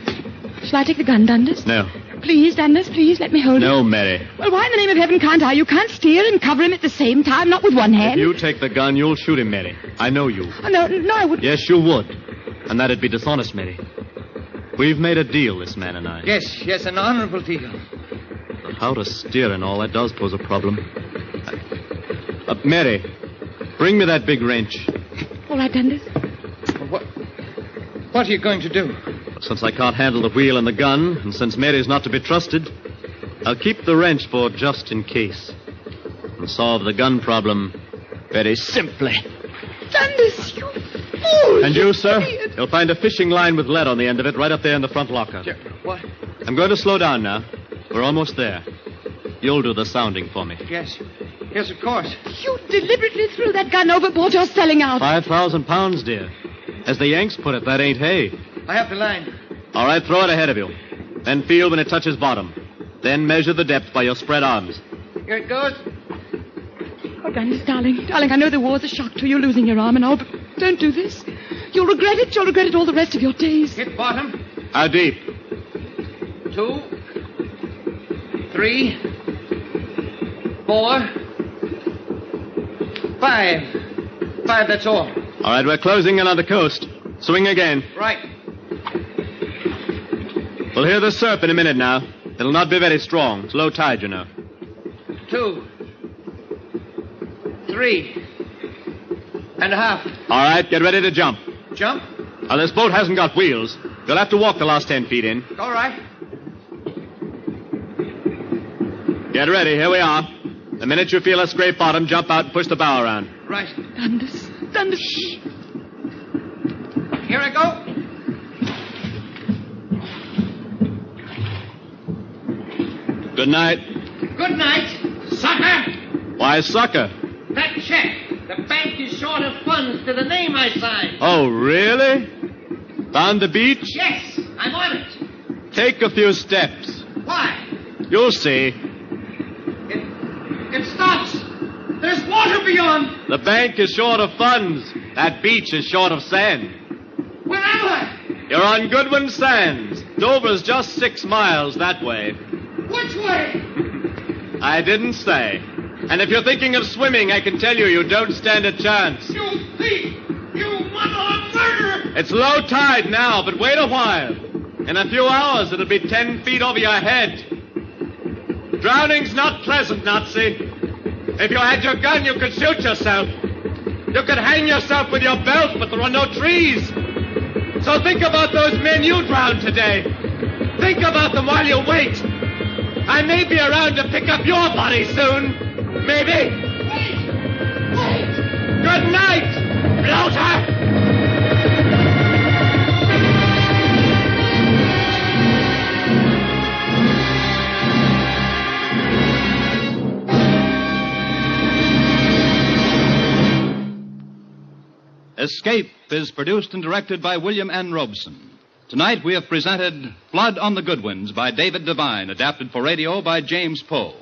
I take the gun, Dundas? No. Please, Dundas, please, let me hold it. No, Mary. Well, why in the name of heaven can't I? You can't steer and cover him at the same time, not with one hand. If you take the gun, you'll shoot him, Mary. I know you. Oh, no, I wouldn't. Yes, you would. And that'd be dishonest, Mary. We've made a deal, this man and I. Yes, an honorable deal. But how to steer and all, that does pose a problem. Mary, bring me that big wrench. All right, Dundas. What are you going to do? Since I can't handle the wheel and the gun, and since Mary's not to be trusted, I'll keep the wrench for just in case. And solve the gun problem very simply. Dundas, you fool! And you, sir? You'll find a fishing line with lead on the end of it right up there in the front locker. What? I'm going to slow down now. We're almost there. You'll do the sounding for me. Yes, of course. You deliberately threw that gun overboard. You're selling out. £5,000, dear. As the Yanks put it, that ain't hay. I have the line. All right, throw it ahead of you. Then feel when it touches bottom. Then measure the depth by your spread arms. Here it goes. Oh, Dundas, darling, I know the war's a shock to you, losing your arm and all, but don't do this. You'll regret it. You'll regret it all the rest of your days. Hit bottom. How deep? 2, 3, 4, 5. 5, that's all. All right, we're closing in on the coast. Swing again. Right. We'll hear the surf in a minute now. It'll not be very strong. It's low tide, you know. 2, 3 and a half. All right, get ready to jump. Jump? Now, this boat hasn't got wheels. You'll have to walk the last 10 feet in. All right. Get ready. Here we are. The minute you feel a scrape bottom, jump out and push the bow around. Right. Dundas. Shh. Here I go. Good night. Good night, sucker. Why, sucker? That check. The bank is short of funds to the name I signed. Oh, really? Found the beach? Yes, I'm on it. Take a few steps. Why? You'll see. It stops. There's water beyond. The bank is short of funds. That beach is short of sand. Where am I? You're on Goodwin Sands. Dover's just 6 miles that way. Which way? I didn't say. And if you're thinking of swimming, I can tell you don't stand a chance. You thief! You mother of murderer! It's low tide now, but wait a while. In a few hours, it'll be 10 feet over your head. Drowning's not pleasant, Nazi. If you had your gun, you could shoot yourself. You could hang yourself with your belt, but there are no trees. So think about those men you drowned today. Think about them while you wait. I may be around to pick up your body soon. Maybe. Wait! Good night, bloater! Escape is produced and directed by William N. Robeson. Tonight we have presented Blood on the Goodwins by David Devine, adapted for radio by James Poe.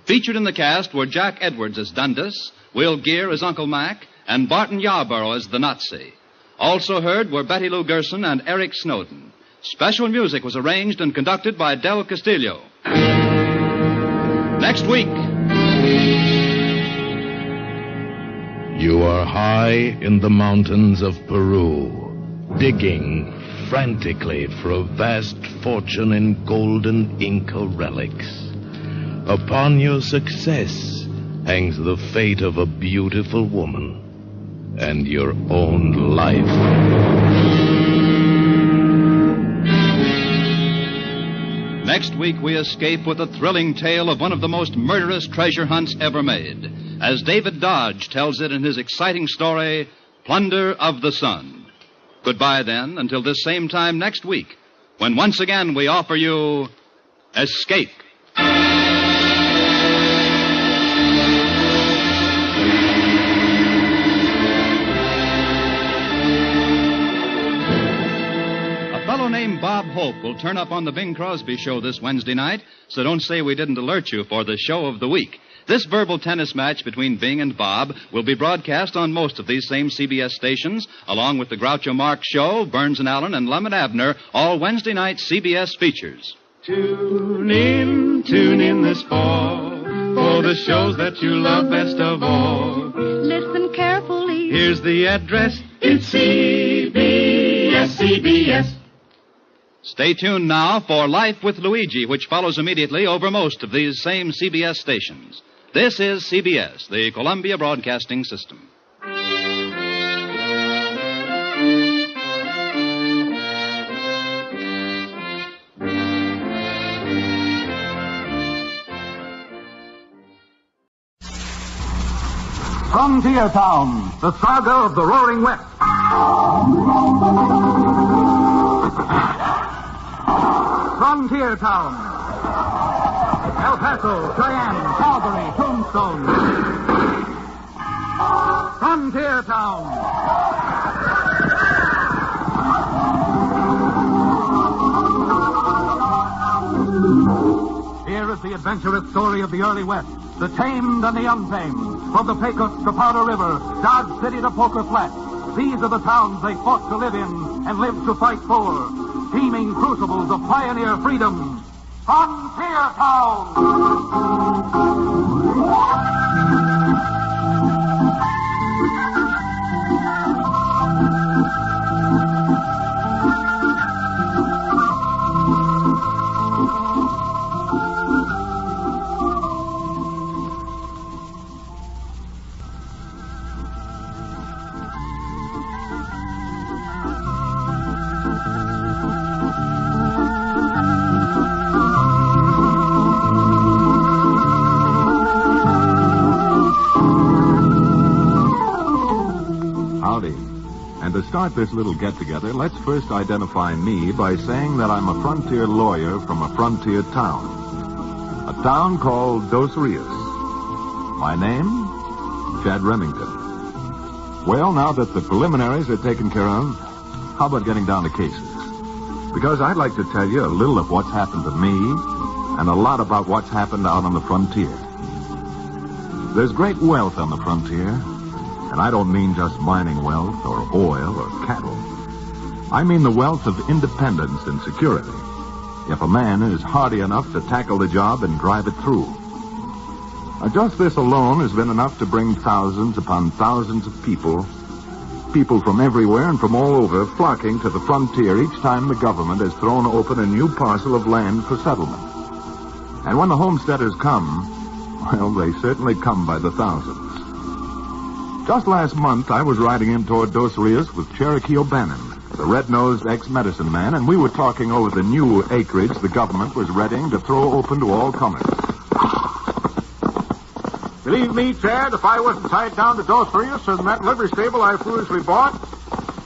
Featured in the cast were Jack Edwards as Dundas, Will Geer as Uncle Mac, and Barton Yarborough as the Nazi. Also heard were Betty Lou Gerson and Eric Snowden. Special music was arranged and conducted by Del Castillo. Next week... You are high in the mountains of Peru, digging frantically for a vast fortune in golden Inca relics. Upon your success hangs the fate of a beautiful woman and your own life. Next week, we escape with a thrilling tale of one of the most murderous treasure hunts ever made, as David Dodge tells it in his exciting story, Plunder of the Sun. Goodbye, then, until this same time next week, when once again we offer you Escape. A fellow named Bob Hope will turn up on the Bing Crosby Show this Wednesday night, so don't say we didn't alert you for the show of the week. This verbal tennis match between Bing and Bob will be broadcast on most of these same CBS stations, along with the Groucho Marx Show, Burns and Allen, and Lum and Abner, all Wednesday night CBS features. Tune in this fall for the shows that you love best of all. Listen carefully. Here's the address. It's CBS. Stay tuned now for Life with Luigi, which follows immediately over most of these same CBS stations. This is CBS, the Columbia Broadcasting System. Frontier Town, the saga of the Roaring West. Frontier Town. El Paso, Cheyenne, Calgary, Tombstone. Frontier Town. Here is the adventurous story of the early West, the tamed and the untamed. From the Pecos to Powder River, Dodge City to Poker Flat. These are the towns they fought to live in and lived to fight for. Teeming crucibles of pioneer freedom. Frontier Town! To start this little get-together, let's first identify me by saying that I'm a frontier lawyer from a frontier town. A town called Dos Rios. My name? Chad Remington. Well, now that the preliminaries are taken care of, how about getting down to cases? Because I'd like to tell you a little of what's happened to me and a lot about what's happened out on the frontier. There's great wealth on the frontier. And I don't mean just mining wealth or oil or cattle. I mean the wealth of independence and security, if a man is hardy enough to tackle the job and drive it through. Just this alone has been enough to bring thousands upon thousands of people from everywhere and from all over, flocking to the frontier each time the government has thrown open a new parcel of land for settlement. And when the homesteaders come, well, they certainly come by the thousands. Just last month, I was riding in toward Dos Rios with Cherokee O'Bannon, the red-nosed ex-medicine man, and we were talking over the new acreage the government was readying to throw open to all comers. Believe me, Chad, if I wasn't tied down to Dos Rios and that livery stable I foolishly bought,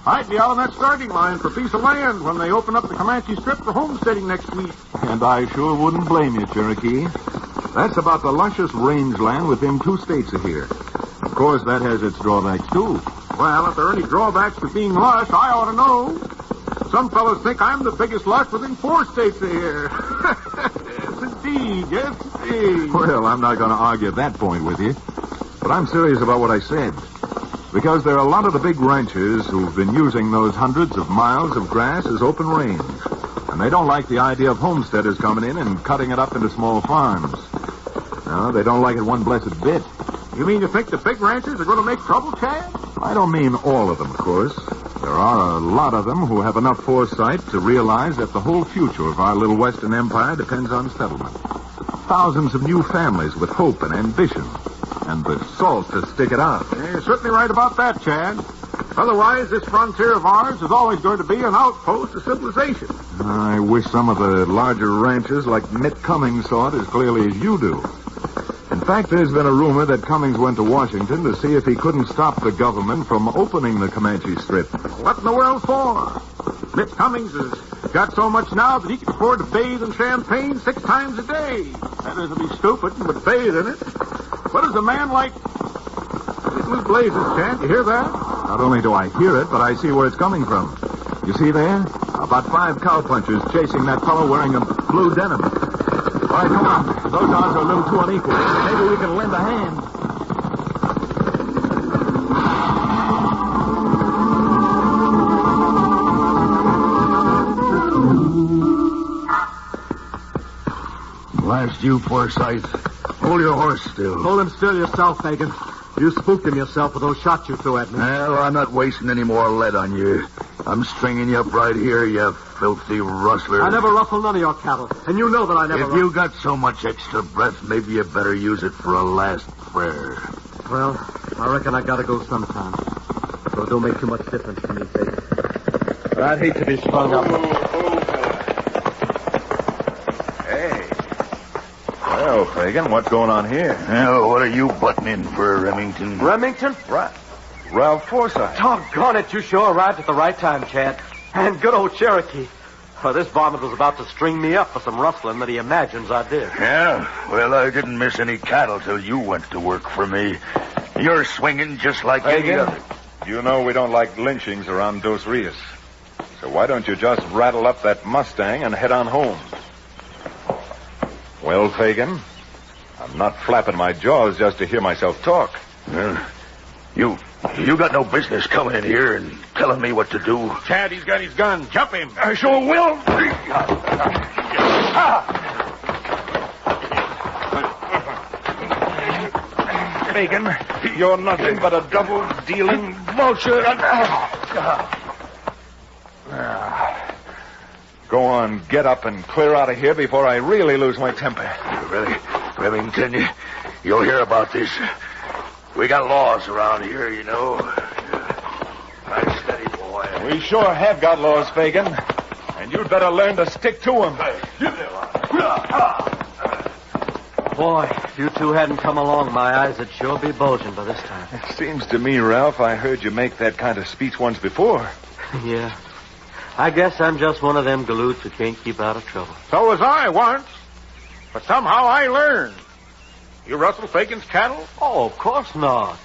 I'd be out on that starting line for a piece of land when they open up the Comanche Strip for homesteading next week. And I sure wouldn't blame you, Cherokee. That's about the luscious rangeland within 2 states of here. Of course, that has its drawbacks, too. Well, if there are any drawbacks to being lush, I ought to know. Some fellows think I'm the biggest lush within 4 states of here. Yes, indeed. Yes, indeed. Well, I'm not going to argue that point with you. But I'm serious about what I said. Because there are a lot of the big ranchers who've been using those hundreds of miles of grass as open range. And they don't like the idea of homesteaders coming in and cutting it up into small farms. No, they don't like it one blessed bit. You mean you think the big ranchers are going to make trouble, Chad? I don't mean all of them, of course. There are a lot of them who have enough foresight to realize that the whole future of our little Western empire depends on settlement. Thousands of new families with hope and ambition. And the salt to stick it out. Yeah, you're certainly right about that, Chad. Otherwise, this frontier of ours is always going to be an outpost of civilization. I wish some of the larger ranchers like Mitt Cummings saw it as clearly as you do. In fact, there's been a rumor that Cummings went to Washington to see if he couldn't stop the government from opening the Comanche Strip. What in the world for? Mitt Cummings has got so much now that he can afford to bathe in champagne 6 times a day. That isn't be stupid, but bathe in it. What is a man like... Blue blazes, Chad. You hear that? Not only do I hear it, but I see where it's coming from. You see there? About 5 cowpunchers chasing that fellow wearing a blue denim. All right, come on. Those odds are a little too unequal. Maybe we can lend a hand. Blast you, Forsyth. Hold your horse still. Hold him still yourself, Fagan. You spooked him yourself with those shots you threw at me. Well, I'm not wasting any more lead on you. I'm stringing you up right here, you filthy rustler. I never ruffled none of your cattle, and you know that I never... If you got so much extra breath, maybe you better use it for a last prayer. Well, I reckon I gotta go sometime. So it don't make too much difference to me, Fagan. But I'd hate to be strung up. Hey. Well, Fagan, what's going on here? Well, what are you butting in for, Remington? Remington? Right. Ralph Forsythe. Doggone it, you sure arrived at the right time, Chad. And good old Cherokee. Oh, this varmint was about to string me up for some rustling that he imagines I did. Yeah? Well, I didn't miss any cattle till you went to work for me. You're swinging just like any other. You know we don't like lynchings around Dos Rios. So why don't you just rattle up that Mustang and head on home? Well, Fagan, I'm not flapping my jaws just to hear myself talk. Well, you got no business coming in here and telling me what to do. Chad, he's got his gun. Jump him. I sure will. Fagan, you're nothing but a double-dealing vulture. Go on, get up and clear out of here before I really lose my temper. Really? Remington, you'll hear about this. We got laws around here, you know. Nice, steady boy. We sure have got laws, Fagan. And you'd better learn to stick to them. Boy, if you two hadn't come along, my eyes would sure be bulging by this time. It seems to me, Ralph, I heard you make that kind of speech once before. Yeah. I guess I'm just one of them galoots who can't keep out of trouble. So was I once. But somehow I learned. You rustled Fagan's cattle? Oh, of course not.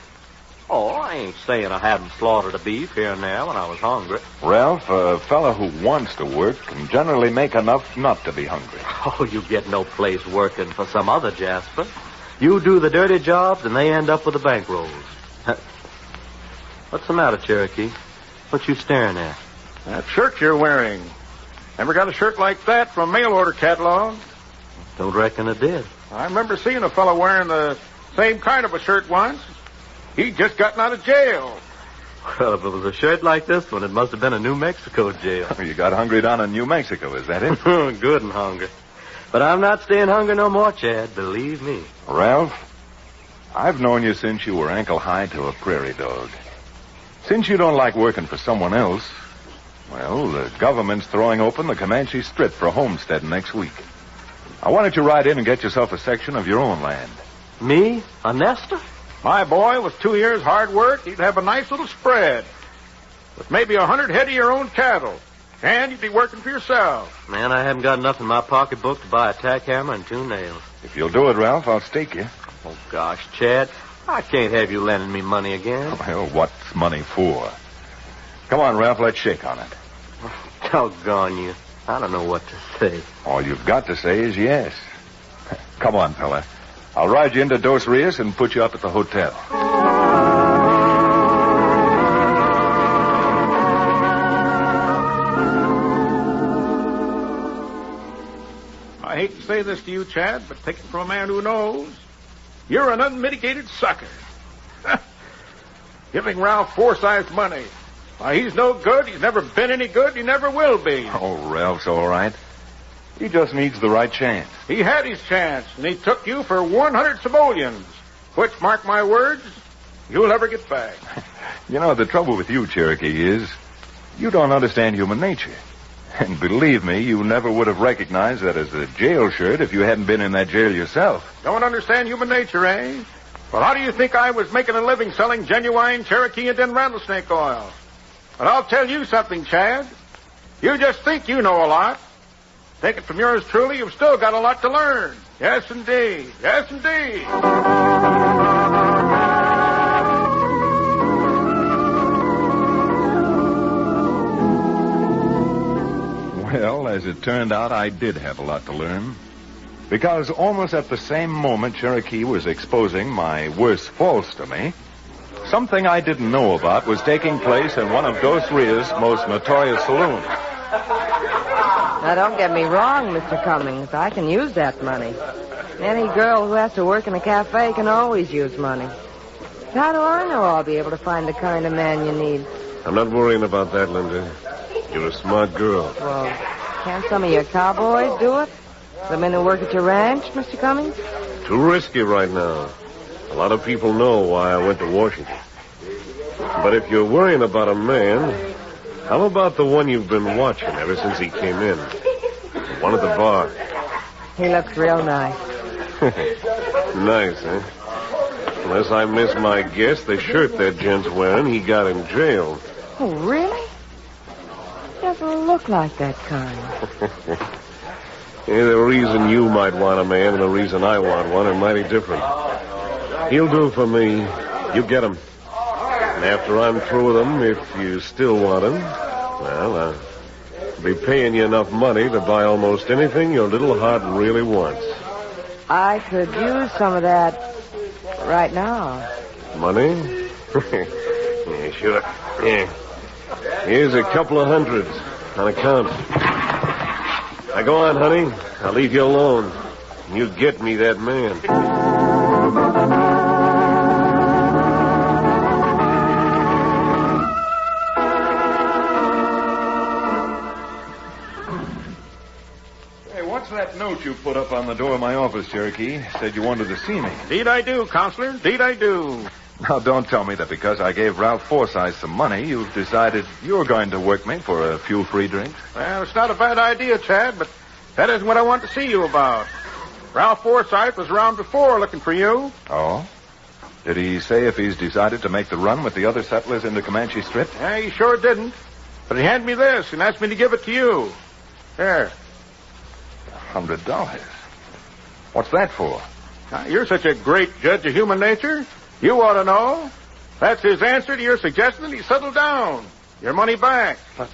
Oh, I ain't saying I haven't slaughtered a beef here and there when I was hungry. Ralph, a fellow who wants to work can generally make enough not to be hungry. Oh, you get no place working for some other Jasper. You do the dirty jobs and they end up with the bankrolls. What's the matter, Cherokee? What you staring at? That shirt you're wearing. Ever got a shirt like that from a mail order catalog? Don't reckon I did. I remember seeing a fellow wearing the same kind of a shirt once. He'd just gotten out of jail. Well, if it was a shirt like this one, it must have been a New Mexico jail. You got hungry down in New Mexico, is that it? Good and hungry. But I'm not staying hungry no more, Chad. Believe me. Ralph, I've known you since you were ankle high to a prairie dog. Since you don't like working for someone else, well, the government's throwing open the Comanche Strip for homesteading next week. I wanted you to ride in and get yourself a section of your own land. Me? A nester? My boy, with 2 years' hard work, you'd have a nice little spread. With maybe 100 head of your own cattle. And you'd be working for yourself. Man, I haven't got enough in my pocketbook to buy a tack hammer and 2 nails. If you'll do it, Ralph, I'll stake you. Oh, gosh, Chad, I can't have you lending me money again. Well, what's money for? Come on, Ralph, let's shake on it. Doggone you. I don't know what to say. All you've got to say is yes. Come on, fella. I'll ride you into Dos Rios and put you up at the hotel. I hate to say this to you, Chad, but take it from a man who knows. You're an unmitigated sucker. Giving Ralph Forsythe money. Why, he's no good. He's never been any good. He never will be. Oh, Ralph's all right. He just needs the right chance. He had his chance, and he took you for 100 simoleons, which, mark my words, you'll never get back. You know, the trouble with you, Cherokee, is you don't understand human nature. And believe me, you never would have recognized that as a jail shirt if you hadn't been in that jail yourself. Don't understand human nature, eh? Well, how do you think I was making a living selling genuine Cherokee and then rattlesnake oil? But I'll tell you something, Chad. You just think you know a lot. Take it from yours truly, you've still got a lot to learn. Yes, indeed. Yes, indeed. Well, as it turned out, I did have a lot to learn. Because almost at the same moment Cherokee was exposing my worst faults to me, something I didn't know about was taking place in one of Dos Rios' most notorious saloons. Now, don't get me wrong, Mr. Cummings. I can use that money. Any girl who has to work in a cafe can always use money. How do I know I'll be able to find the kind of man you need? I'm not worrying about that, Linda. You're a smart girl. Well, can't some of your cowboys do it? The men who work at your ranch, Mr. Cummings? Too risky right now. A lot of people know why I went to Washington. But if you're worrying about a man, how about the one you've been watching ever since he came in? The one at the bar. He looks real nice. Nice, eh? Unless I miss my guess, the shirt that gent's wearing, he got in jail. Oh, really? He doesn't look like that kind. Yeah, the reason you might want a man and the reason I want one are mighty different. He'll do for me. You get him. And after I'm through with him, if you still want him, well, I'll be paying you enough money to buy almost anything your little heart really wants. I could use some of that right now. Money? Yeah, sure. Yeah. Here's a couple of hundreds on account. Now go on, honey. I'll leave you alone. You get me that man. Hey, what's that note you put up on the door of my office, Cherokee? Said you wanted to see me. Indeed I do, Counselor. Indeed I do. Now, don't tell me that because I gave Ralph Forsythe some money, you've decided you're going to work me for a few free drinks. Well, it's not a bad idea, Chad, but that isn't what I want to see you about. Ralph Forsythe was around before looking for you. Oh? Did he say if he's decided to make the run with the other settlers into Comanche Strip? Yeah, he sure didn't. But he handed me this and asked me to give it to you. There. $100. What's that for? Now, you're such a great judge of human nature. You ought to know. That's his answer to your suggestion that he settle down. Your money back. But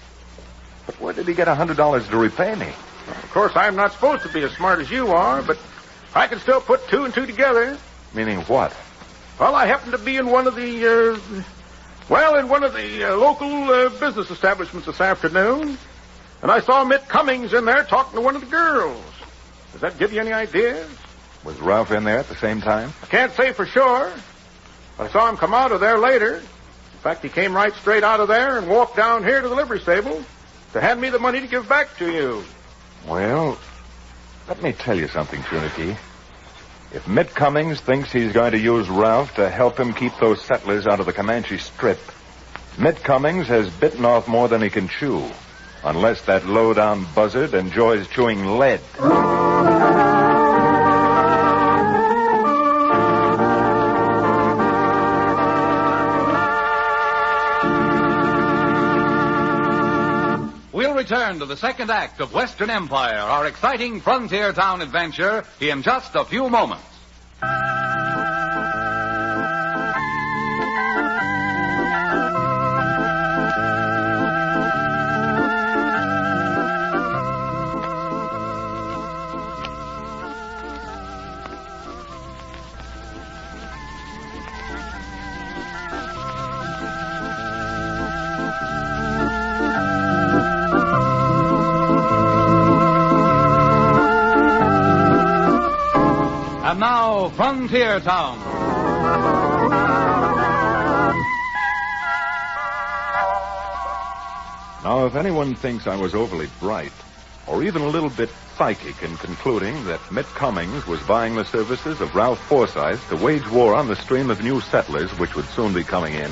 where did he get $100 to repay me? Of course, I'm not supposed to be as smart as you are, but I can still put two and two together. Meaning what? Well, I happened to be in one of the, local business establishments this afternoon, and I saw Mitt Cummings in there talking to one of the girls. Does that give you any ideas? Was Ralph in there at the same time? I can't say for sure. I saw him come out of there later. In fact, he came right straight out of there and walked down here to the livery stable to hand me the money to give back to you. Well, let me tell you something, Cherokee. If Mitt Cummings thinks he's going to use Ralph to help him keep those settlers out of the Comanche Strip, Mitt Cummings has bitten off more than he can chew, unless that low-down buzzard enjoys chewing lead. We'll return to the second act of Western Empire, our exciting frontier town adventure, in just a few moments. And now, Frontier Town. Now, if anyone thinks I was overly bright, or even a little bit psychic in concluding that Mitt Cummings was buying the services of Ralph Forsythe to wage war on the stream of new settlers which would soon be coming in,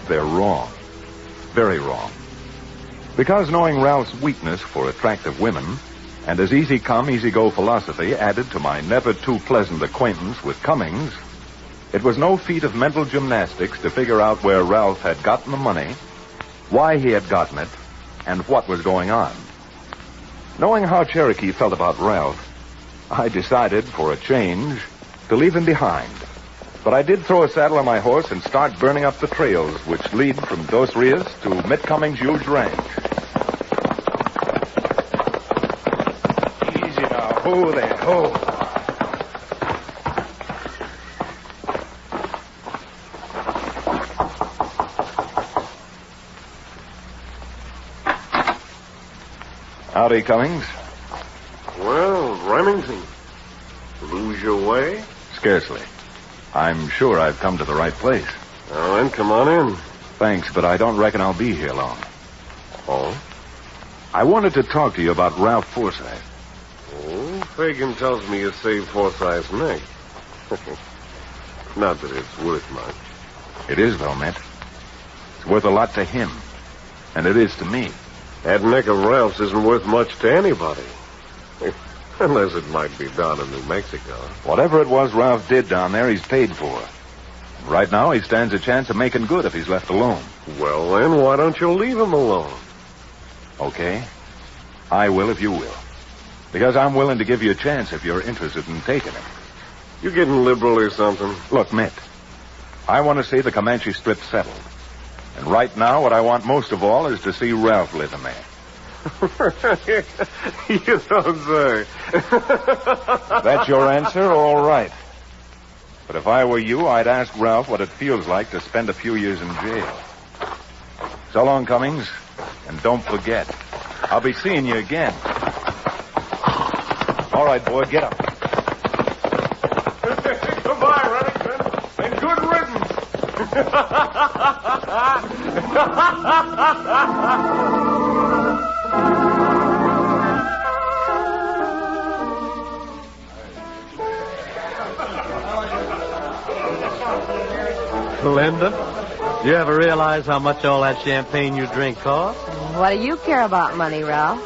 they're wrong. Very wrong. Because knowing Ralph's weakness for attractive women, and his easy-come, easy-go philosophy added to my never-too-pleasant acquaintance with Cummings, it was no feat of mental gymnastics to figure out where Ralph had gotten the money, why he had gotten it, and what was going on. Knowing how Cherokee felt about Ralph, I decided, for a change, to leave him behind. But I did throw a saddle on my horse and start burning up the trails which lead from Dos Rios to Mitt Cummings' huge ranch. Easy now. Ho there, ho. Howdy, Cummings. Well, Remington, lose your way? Scarcely. I'm sure I've come to the right place. Oh, then come on in. Thanks, but I don't reckon I'll be here long. Oh? I wanted to talk to you about Ralph Forsythe. Oh, Fagan tells me you saved Forsythe's neck. Not that it's worth much. It is, though, Mitt. It's worth a lot to him. And it is to me. That neck of Ralph's isn't worth much to anybody. Unless it might be down in New Mexico. Whatever it was Ralph did down there, he's paid for. Right now, he stands a chance of making good if he's left alone. Well, then, why don't you leave him alone? Okay. I will if you will. Because I'm willing to give you a chance if you're interested in taking him. You getting liberal or something? Look, Mitt, I want to see the Comanche Strip settled. And right now, what I want most of all is to see Ralph living there. You don't say. That's your answer? All right. But if I were you, I'd ask Ralph what it feels like to spend a few years in jail. So long, Cummings. And don't forget, I'll be seeing you again. All right, boy, get up. Goodbye, Remington. And good riddance. Linda, do you ever realize how much all that champagne you drink costs? What do you care about money, Ralph?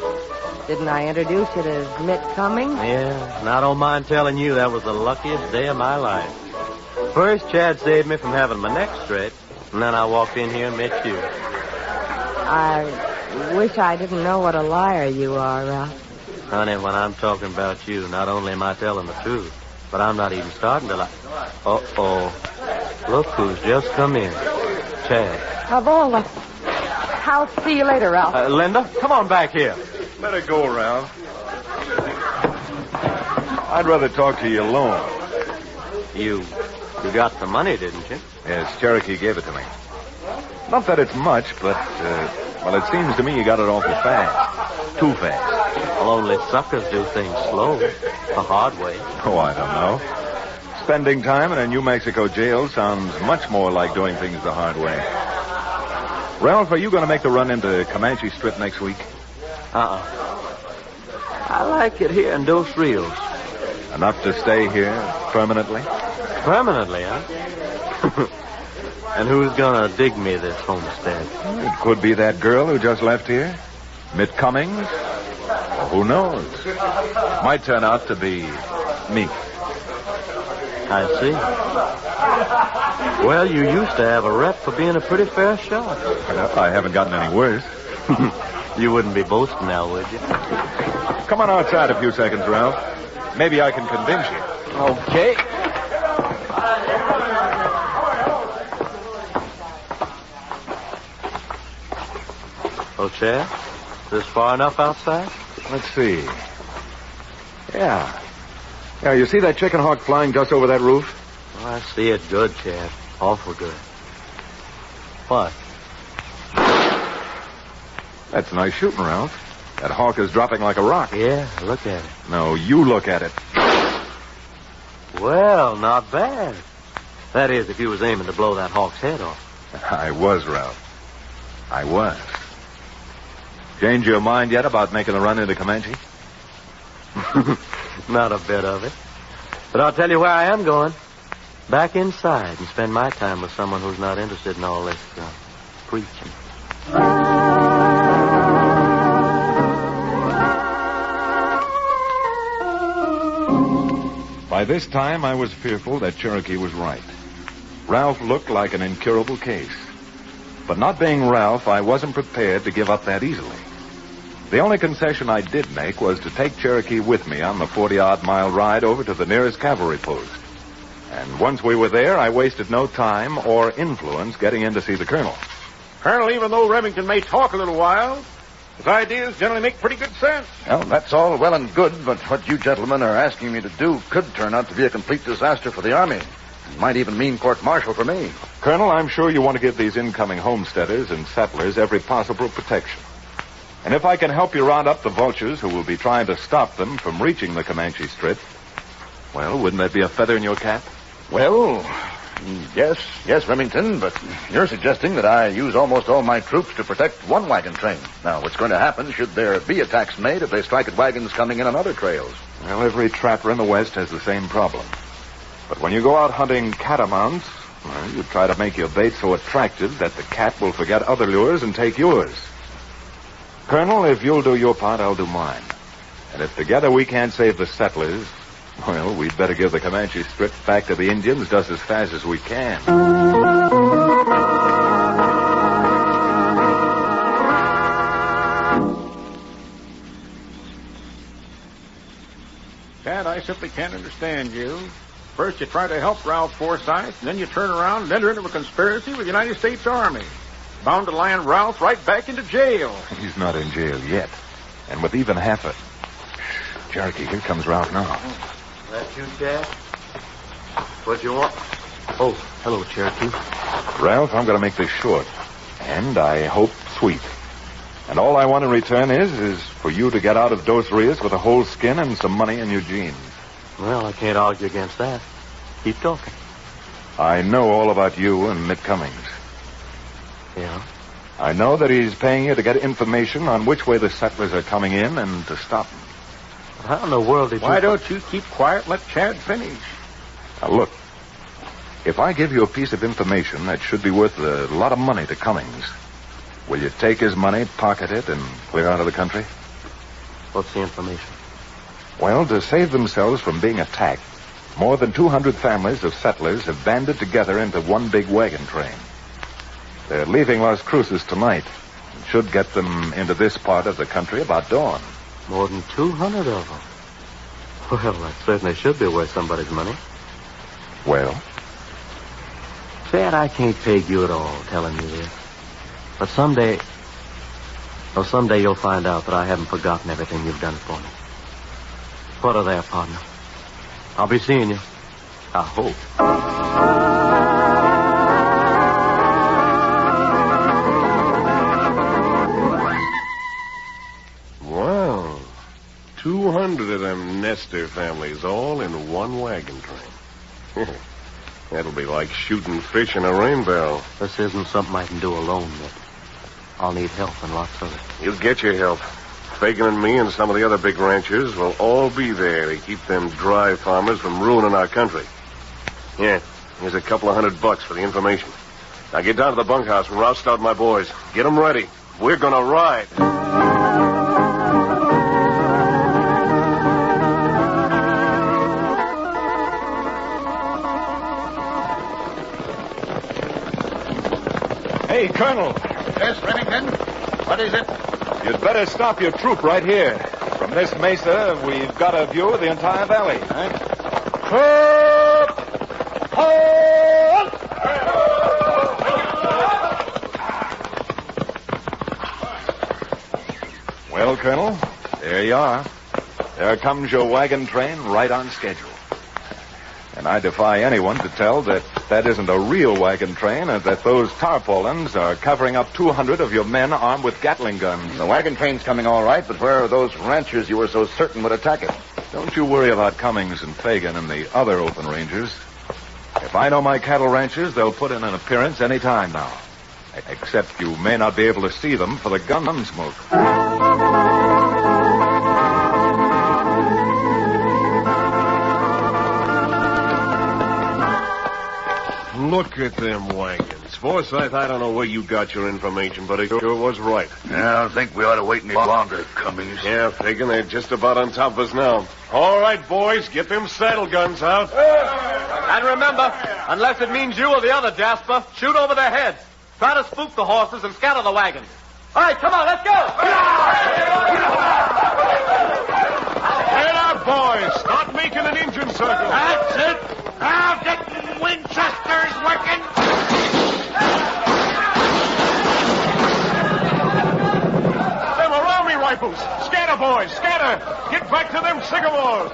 Didn't I introduce you to Mitt Cummings? Yeah, and I don't mind telling you that was the luckiest day of my life. First, Chad saved me from having my neck straight, and then I walked in here and met you. I wish I didn't know what a liar you are, Ralph. Honey, when I'm talking about you, not only am I telling the truth, but I'm not even starting to lie. Uh-oh. Look who's just come in. Chad. Of all the... I'll see you later, Ralph. Linda, come on back here. Let her go, Ralph. I'd rather talk to you alone. You got the money, didn't you? Yes, Cherokee gave it to me. Not that it's much, but, well, it seems to me you got it awful fast. Too fast. Well, only suckers do things slow. The hard way. Oh, I don't know. Spending time in a New Mexico jail sounds much more like doing things the hard way. Ralph, are you going to make the run into Comanche Strip next week? I like it here in Dos Rios. Enough to stay here permanently? Permanently, huh? And who's going to dig me this homestead? It could be that girl who just left here. Mitt Cummings. Or who knows? Might turn out to be me. I see. Well, you used to have a rep for being a pretty fair shot. Well, I haven't gotten any worse. You wouldn't be boasting now, would you? Come on outside a few seconds, Ralph. Maybe I can convince you. Okay. Oh, Chad, is this far enough outside? Let's see. Yeah, you see that chicken hawk flying just over that roof? Oh, I see it good, Chad. Awful good. What? That's nice shooting, Ralph. That hawk is dropping like a rock. Yeah, look at it. No, you look at it. Well, not bad. That is, if you was aiming to blow that hawk's head off. I was, Ralph. I was. Change your mind yet about making a run into Comanche? Not a bit of it. But I'll tell you where I am going. Back inside and spend my time with someone who's not interested in all this preaching. By this time, I was fearful that Cherokee was right. Ralph looked like an incurable case. But not being Ralph, I wasn't prepared to give up that easily. The only concession I did make was to take Cherokee with me on the 40-odd mile ride over to the nearest cavalry post. And once we were there, I wasted no time or influence getting in to see the colonel. Colonel, even though Remington may talk a little while, his ideas generally make pretty good sense. Well, that's all well and good, but what you gentlemen are asking me to do could turn out to be a complete disaster for the Army. It might even mean court-martial for me. Colonel, I'm sure you want to give these incoming homesteaders and settlers every possible protection. And if I can help you round up the vultures who will be trying to stop them from reaching the Comanche Strip, well, wouldn't that be a feather in your cap? Well, yes, Remington, but you're suggesting that I use almost all my troops to protect one wagon train. Now, what's going to happen should there be attacks made if they strike at wagons coming in on other trails? Well, every trapper in the West has the same problem. But when you go out hunting catamounts, well, you try to make your bait so attractive that the cat will forget other lures and take yours. Colonel, if you'll do your part, I'll do mine. And if together we can't save the settlers, well, we'd better give the Comanche Strip back to the Indians just as fast as we can. Dad, I simply can't understand you. First you try to help Ralph Forsyth, and then you turn around and enter into a conspiracy with the United States Army. Bound to land Ralph right back into jail. He's not in jail yet. And with even half a... Cherokee, here comes Ralph now. That you, Dad? What you want? Oh, hello, Cherokee. Ralph, I'm going to make this short. And I hope sweet. And all I want in return is for you to get out of Dos Rios with a whole skin and some money in your jeans. Well, I can't argue against that. Keep talking. I know all about you and Mitt Cummings. Yeah? I know that he's paying you to get information on which way the settlers are coming in and to stop them. How in the world did you... Why don't you keep quiet and let Chad finish? Now, look. If I give you a piece of information that should be worth a lot of money to Cummings, will you take his money, pocket it, and clear out of the country? What's the information? Well, to save themselves from being attacked, more than 200 families of settlers have banded together into one big wagon train. They're leaving Las Cruces tonight and should get them into this part of the country about dawn. More than 200 of them? Well, that certainly should be worth somebody's money. Well? Dad, I can't peg you at all telling you this. But someday you'll find out that I haven't forgotten everything you've done for me. Put her there, partner. I'll be seeing you. I hope. Wow. 200 of them Nestor families all in one wagon train. That'll be like shooting fish in a rainbow. This isn't something I can do alone, Nick. I'll need help and lots of it. You'll get your help. Fagan and me and some of the other big ranchers will all be there to keep them dry farmers from ruining our country. Yeah, here's a couple of $100 for the information. Now get down to the bunkhouse and roust out my boys. Get them ready. We're gonna ride. Hey, Colonel. Yes, Remington? What is it? You'd better stop your troop right here. From this mesa, we've got a view of the entire valley. Well, Colonel, there you are. There comes your wagon train right on schedule. And I defy anyone to tell that isn't a real wagon train and that those tarpaulins are covering up 200 of your men armed with Gatling guns. The wagon train's coming all right, but where are those ranchers you were so certain would attack it? Don't you worry about Cummings and Fagan and the other open rangers. If I know my cattle ranchers, they'll put in an appearance any time now. Except you may not be able to see them for the gun smoke. Look at them wagons. Forsyth, I don't know where you got your information, but it sure was right. Yeah, I don't think we ought to wait any longer, Cummings. Yeah, Fagan, they're just about on top of us now. All right, boys, get them saddle guns out. And remember, unless it means you or the other Jasper, shoot over their heads. Try to spook the horses and scatter the wagons. All right, come on, let's go. Hey now, boys, start making an engine circle. That's it. Now getting Winchester's working. Them are army rifles. Scatter, boys, scatter. Get back to them sycamores.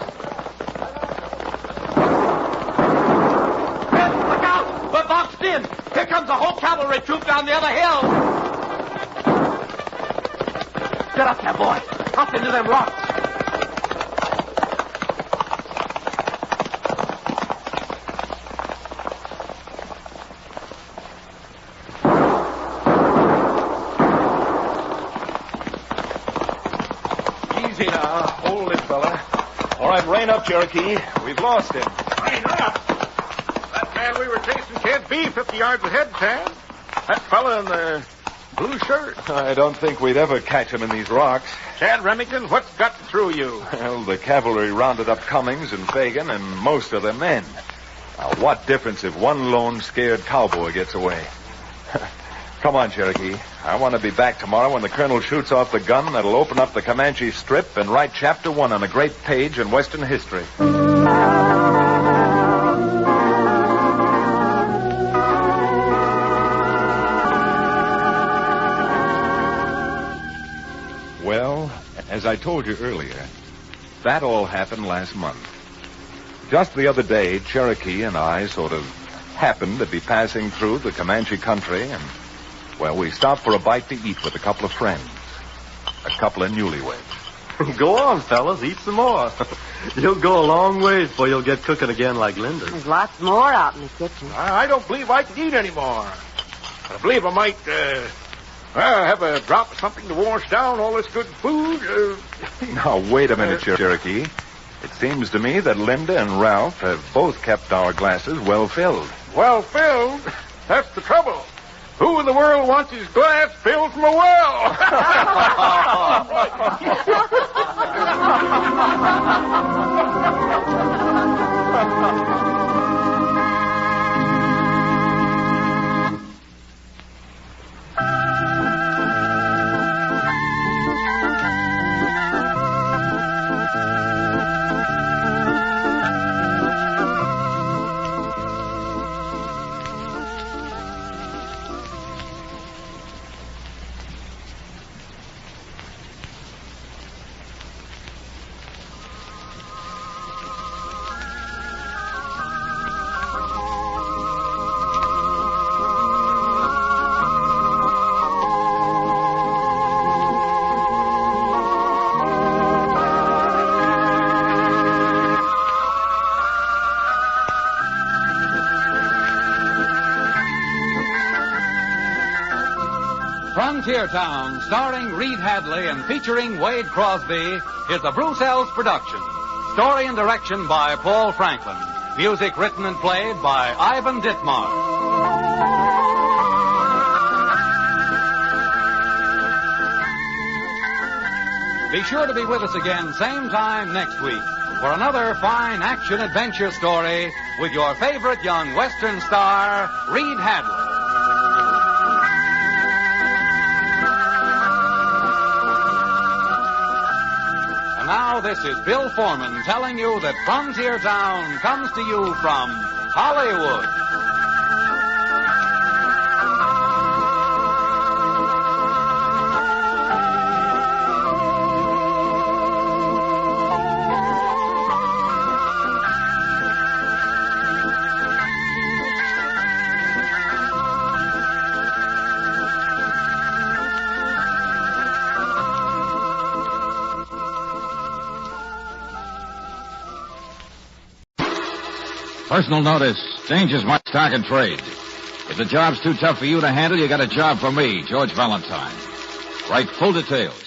Look out! We're boxed in. Here comes a whole cavalry troop down the other hill. Get up there, boy. Up into them rocks. Easy now. Hold it, fella. All right, rein up, Cherokee. We've lost him. Rein up? That man we were chasing can't be 50 yards ahead, Tan. That fella in the blue shirt. I don't think we'd ever catch him in these rocks. Chad Remington, what's got through you? Well, the cavalry rounded up Cummings and Fagan and most of their men. Now, what difference if one lone scared cowboy gets away? Come on, Cherokee. I want to be back tomorrow when the colonel shoots off the gun that'll open up the Comanche Strip and write Chapter 1 on a great page in Western history. Well, as I told you earlier, that all happened last month. Just the other day, Cherokee and I sort of happened to be passing through the Comanche country, and, well, we stopped for a bite to eat with a couple of friends. A couple of newlyweds. Go on, fellas. Eat some more. You'll go a long ways before you'll get cooking again like Linda. There's lots more out in the kitchen. I don't believe I can eat anymore. I believe I might, have a drop of something to wash down all this good food. Now, wait a minute, Cherokee. It seems to me that Linda and Ralph have both kept our glasses well filled. Well filled? That's the trouble. Who in the world wants his glass filled from a well? Frontier Town, starring Reed Hadley and featuring Wade Crosby, is a Bruce Ells production. Story and direction by Paul Franklin. Music written and played by Ivan Ditmar. Be sure to be with us again same time next week for another fine action-adventure story with your favorite young Western star, Reed Hadley. And now this is Bill Foreman telling you that Frontier Town comes to you from Hollywood. Personal notice. Danger's my stock and trade. If the job's too tough for you to handle, you got a job for me, George Valentine. Write full details.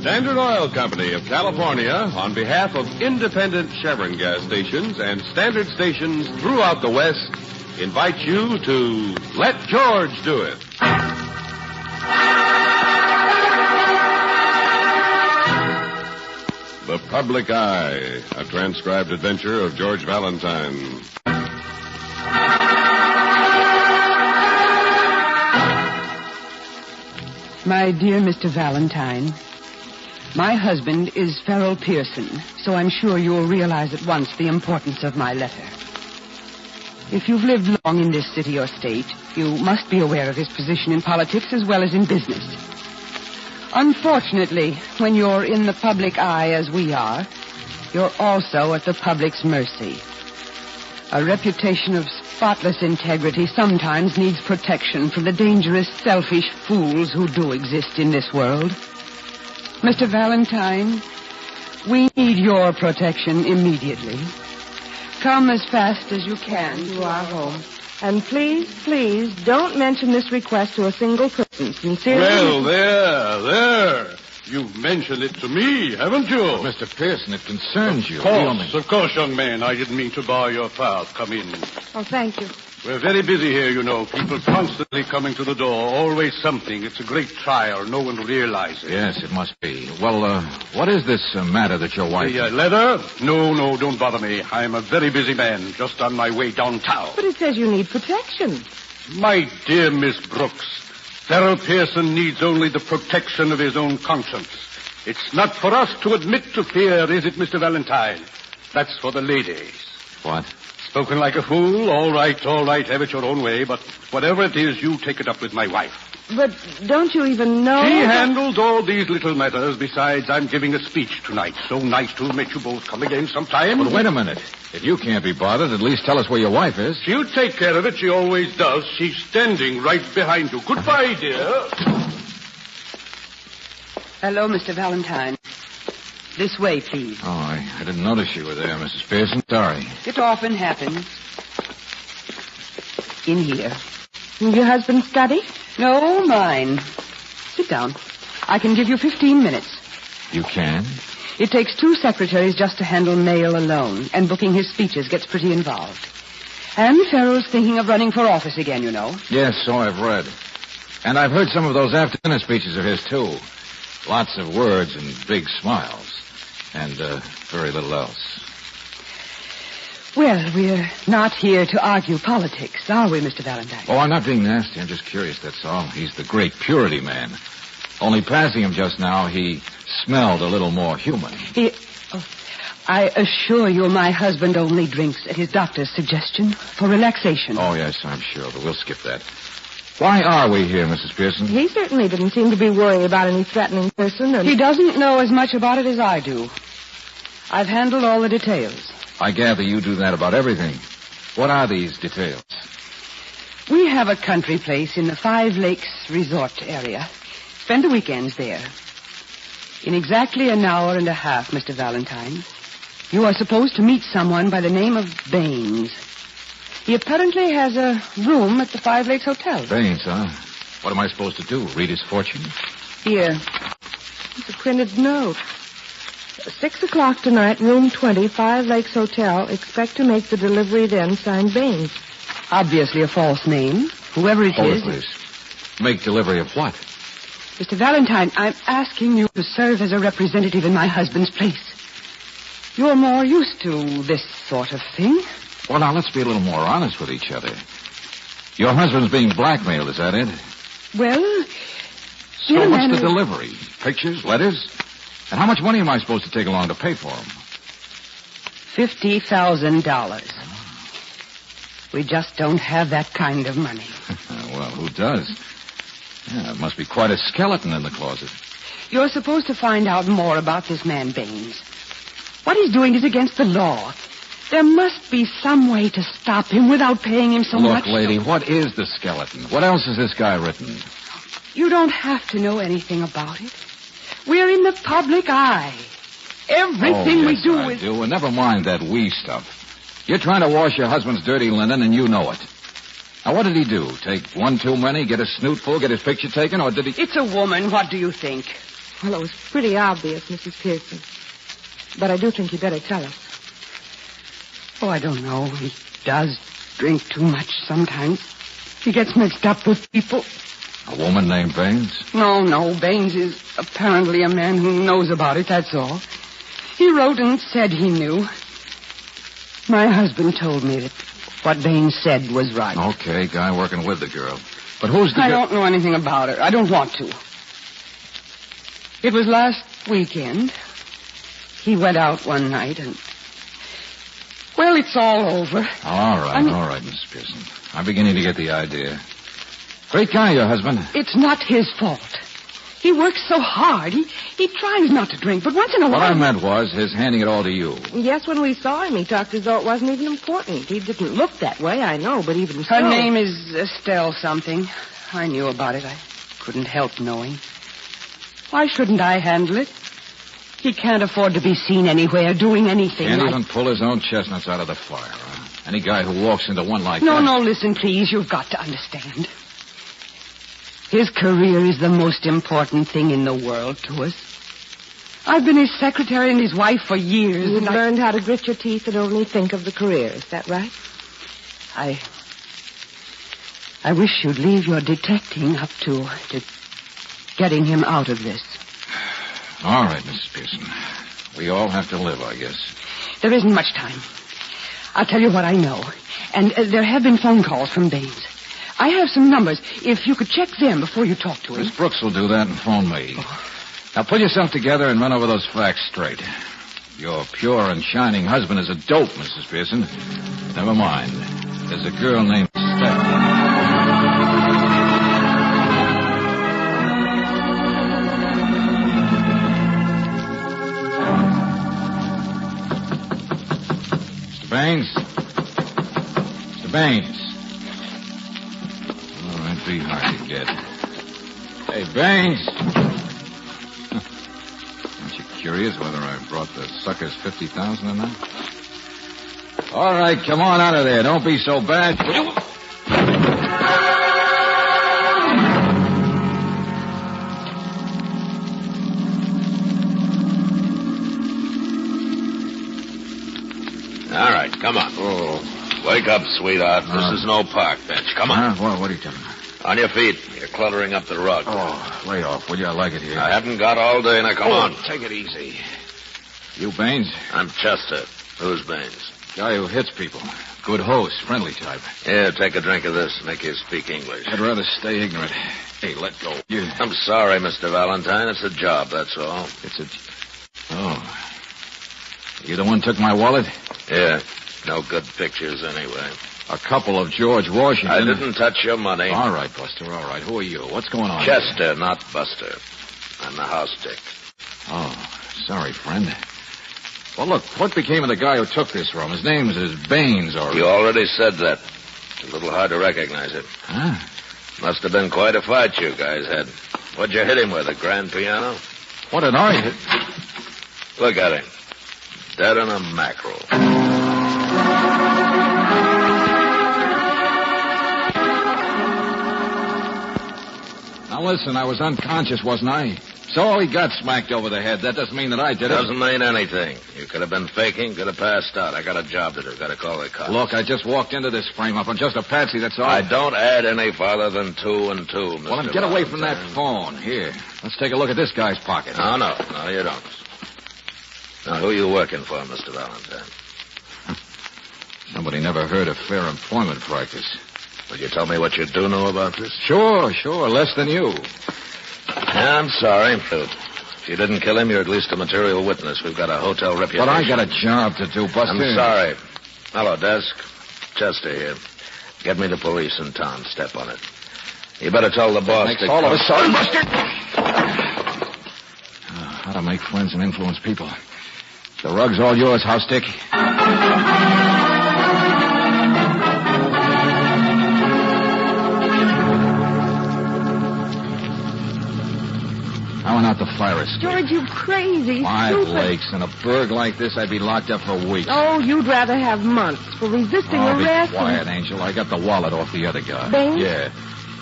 Standard Oil Company of California, on behalf of independent Chevron gas stations and Standard stations throughout the West, invites you to Let George Do It. The Public Eye, a transcribed adventure of George Valentine. My dear Mr. Valentine, my husband is Farrell Pearson, so I'm sure you'll realize at once the importance of my letter. If you've lived long in this city or state, you must be aware of his position in politics as well as in business. Unfortunately, when you're in the public eye as we are, you're also at the public's mercy. A reputation of spotless integrity sometimes needs protection from the dangerous, selfish fools who do exist in this world. Mr. Valentine, we need your protection immediately. Come as fast as you can to our home. And please, don't mention this request to a single person. Sincerely. Well, there. You've mentioned it to me, haven't you? Mr. Pearson, it concerns you. Of course, young man. I didn't mean to bar your path. Come in. Oh, thank you. We're very busy here, you know. People constantly coming to the door. Always something. It's a great trial. No one realizes. Yes, it must be. Well, what is this matter that your wife... The letter? No, don't bother me. I'm a very busy man, just on my way downtown. But it says you need protection. My dear Miss Brooks, Farrell Pearson needs only the protection of his own conscience. It's not for us to admit to fear, is it, Mr. Valentine? That's for the ladies. What? Spoken like a fool? All right, have it your own way, but whatever it is, you take it up with my wife. But don't you even know... She handles all these little matters. Besides, I'm giving a speech tonight. So nice to meet you both. Come again sometime. But wait a minute. If you can't be bothered, at least tell us where your wife is. She'll take care of it. She always does. She's standing right behind you. Goodbye, dear. Hello, Mr. Valentine. This way, please. Oh, I didn't notice you were there, Mrs. Pearson. Sorry. It often happens. In here. Your husband's study? No, mine. Sit down. I can give you 15 minutes. You can? It takes 2 secretaries just to handle mail alone, and booking his speeches gets pretty involved. And Farrell's thinking of running for office again, you know. Yes, so I've read. And I've heard some of those after-dinner speeches of his, too. Lots of words and big smiles. And very little else. Well, we're not here to argue politics, are we, Mr. Valentine? Oh, I'm not being nasty. I'm just curious, that's all. He's the great purity man. Only passing him just now, he smelled a little more human. I assure you my husband only drinks at his doctor's suggestion for relaxation. Oh, yes, I'm sure, but we'll skip that. Why are we here, Mrs. Pearson? He certainly didn't seem to be worrying about any threatening person. He doesn't know as much about it as I do. I've handled all the details. I gather you do that about everything. What are these details? We have a country place in the 5 Lakes resort area. Spend the weekends there. In exactly an hour and a half, Mr. Valentine, you are supposed to meet someone by the name of Baines. He apparently has a room at the 5 Lakes Hotel. Baines, huh? What am I supposed to do, read his fortune? Here. It's a printed note. 6 o'clock tonight, room 20, 5 Lakes Hotel. Expect to make the delivery then, signed Baines. Obviously a false name. Whoever it Hold is. it, please. Make delivery of what? Mr. Valentine, I'm asking you to serve as a representative in my husband's place. You're more used to this sort of thing. Well, now, let's be a little more honest with each other. Your husband's being blackmailed, is that it? Well, So what's the delivery? Pictures, letters? And how much money am I supposed to take along to pay for them? $50,000. We just don't have that kind of money. Well, who does? Yeah, it must be quite a skeleton in the closet. You're supposed to find out more about this man, Baines. What he's doing is against the law. There must be some way to stop him without paying him so much. Look, lady, what is the skeleton? What else has this guy written? You don't have to know anything about it. We're in the public eye. Everything we do I is... do, and never mind that we stuff. You're trying to wash your husband's dirty linen, and you know it. Now, what did he do? Take one too many, get a snoot full, get his picture taken, or did he... It's a woman. What do you think? Well, it was pretty obvious, Mrs. Pearson. But I do think you better tell us. Oh, I don't know. He does drink too much sometimes. He gets mixed up with people. A woman named Baines? No. Baines is apparently a man who knows about it, that's all. He wrote and said he knew. My husband told me that what Baines said was right. Okay, guy working with the girl. But who's the I don't know anything about her. I don't want to. It was last weekend. He went out one night and... Well, it's all over. All right, Mrs. Pearson. I'm beginning to get the idea. Great guy, your husband. It's not his fault. He works so hard. He tries not to drink, but once in a while... What I meant was his handing it all to you. Yes, when we saw him, he talked as though it wasn't even important. He didn't look that way, I know, but even so... Her name is Estelle something. I knew about it. I couldn't help knowing. Why shouldn't I handle it? He can't afford to be seen anywhere doing anything. Can't even pull his own chestnuts out of the fire, huh? Any guy who walks into one like that... No, listen, please. You've got to understand. His career is the most important thing in the world to us. I've been his secretary and his wife for years. You've learned how to grit your teeth and only think of the career. Is that right? I wish you'd leave your detecting up to getting him out of this. All right, Mrs. Pearson. We all have to live, I guess. There isn't much time. I'll tell you what I know. And there have been phone calls from Baines. I have some numbers. If you could check them before you talk to him. Miss Brooks will do that and phone me. Now, pull yourself together and run over those facts straight. Your pure and shining husband is a dope, Mrs. Pearson. Never mind. There's a girl named Steph. Baines? Mr. Baines. Oh, that'd be hard to get. Hey, Baines. Aren't you curious whether I brought the suckers 50,000 or not? All right, come on out of there. Don't be so bad. All right, come on. Oh. Wake up, sweetheart. This is no park bench. Come on. What are you talking about? On your feet. You're cluttering up the rug. Oh, lay off, will you? I like it here. I haven't got all day. Now, come on. Take it easy. You Baines? I'm Chester. Who's Baines? Guy who hits people. Good host, friendly type. Here, take a drink of this. Make you speak English. I'd rather stay ignorant. Hey, let go. I'm sorry, Mr. Valentine. It's a job, that's all. Oh. You the one took my wallet? Yeah. No good pictures, anyway. A couple of George Washington. I didn't touch your money. All right, Buster, all right. Who are you? What's going on Chester, here? not Buster. I'm the house dick. Oh, sorry, friend. Well, look, what became of the guy who took this from? His name is Baines, or... You already said that. It's a little hard to recognize it. Huh? Must have been quite a fight you guys had. What'd you hit him with, a grand piano? What did I hit? Look at him. Dead on a mackerel. Now, listen, I was unconscious, wasn't I? So he got smacked over the head. That doesn't mean that I did it. Doesn't mean anything. You could have been faking, could have passed out. I got a job to do. Got to call the cops. Look, I just walked into this frame-up. I'm just a patsy, that's all. I don't add any farther than 2 and 2, Mr. Well, then get away from that phone. Here, let's take a look at this guy's pocket. No, you don't. Now, who are you working for, Mr. Valentine? Somebody never heard of fair employment practice. Will you tell me what you do know about this? Sure. Less than you. Yeah, I'm sorry. If you didn't kill him, you're at least a material witness. We've got a hotel reputation. But I got a job to do, Buster. I'm sorry. Hello, desk. Chester here. Get me the police in town. Step on it. You better tell the boss Makes all of a sudden, Buster. How to make friends and influence people. The rug's all yours, House Dick. I went out to fire escape. George, you crazy, 5 stupid. lakes. In a burg like this, I'd be locked up for weeks. Oh, you'd rather have months for resisting arrest. Be quiet, Angel. I got the wallet off the other guy. Baines? Yeah.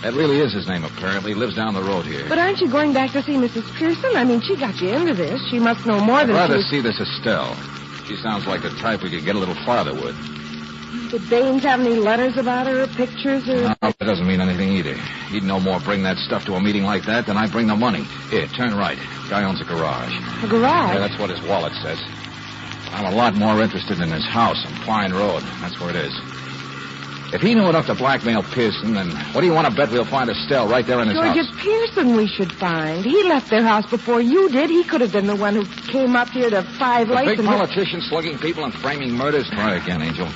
That really is his name, apparently. He lives down the road here. But aren't you going back to see Mrs. Pearson? I mean, she got you into this. She must know more I'd than rather she... see this Estelle. She sounds like the type we could get a little farther with. Did Baines have any letters about her or pictures or... No, that doesn't mean anything either. He'd no more bring that stuff to a meeting like that than I bring the money. Here, turn right. Guy owns a garage. A garage? Yeah, that's what his wallet says. I'm a lot more interested in his house on Pine Road. That's where it is. If he knew enough to blackmail Pearson, then what do you want to bet we'll find Estelle right there in his George, house? it's Pearson we should find. He left their house before you did. He could have been the one who came up here to 5 The lakes big and... politician slugging people and framing murders? Try again, Angel.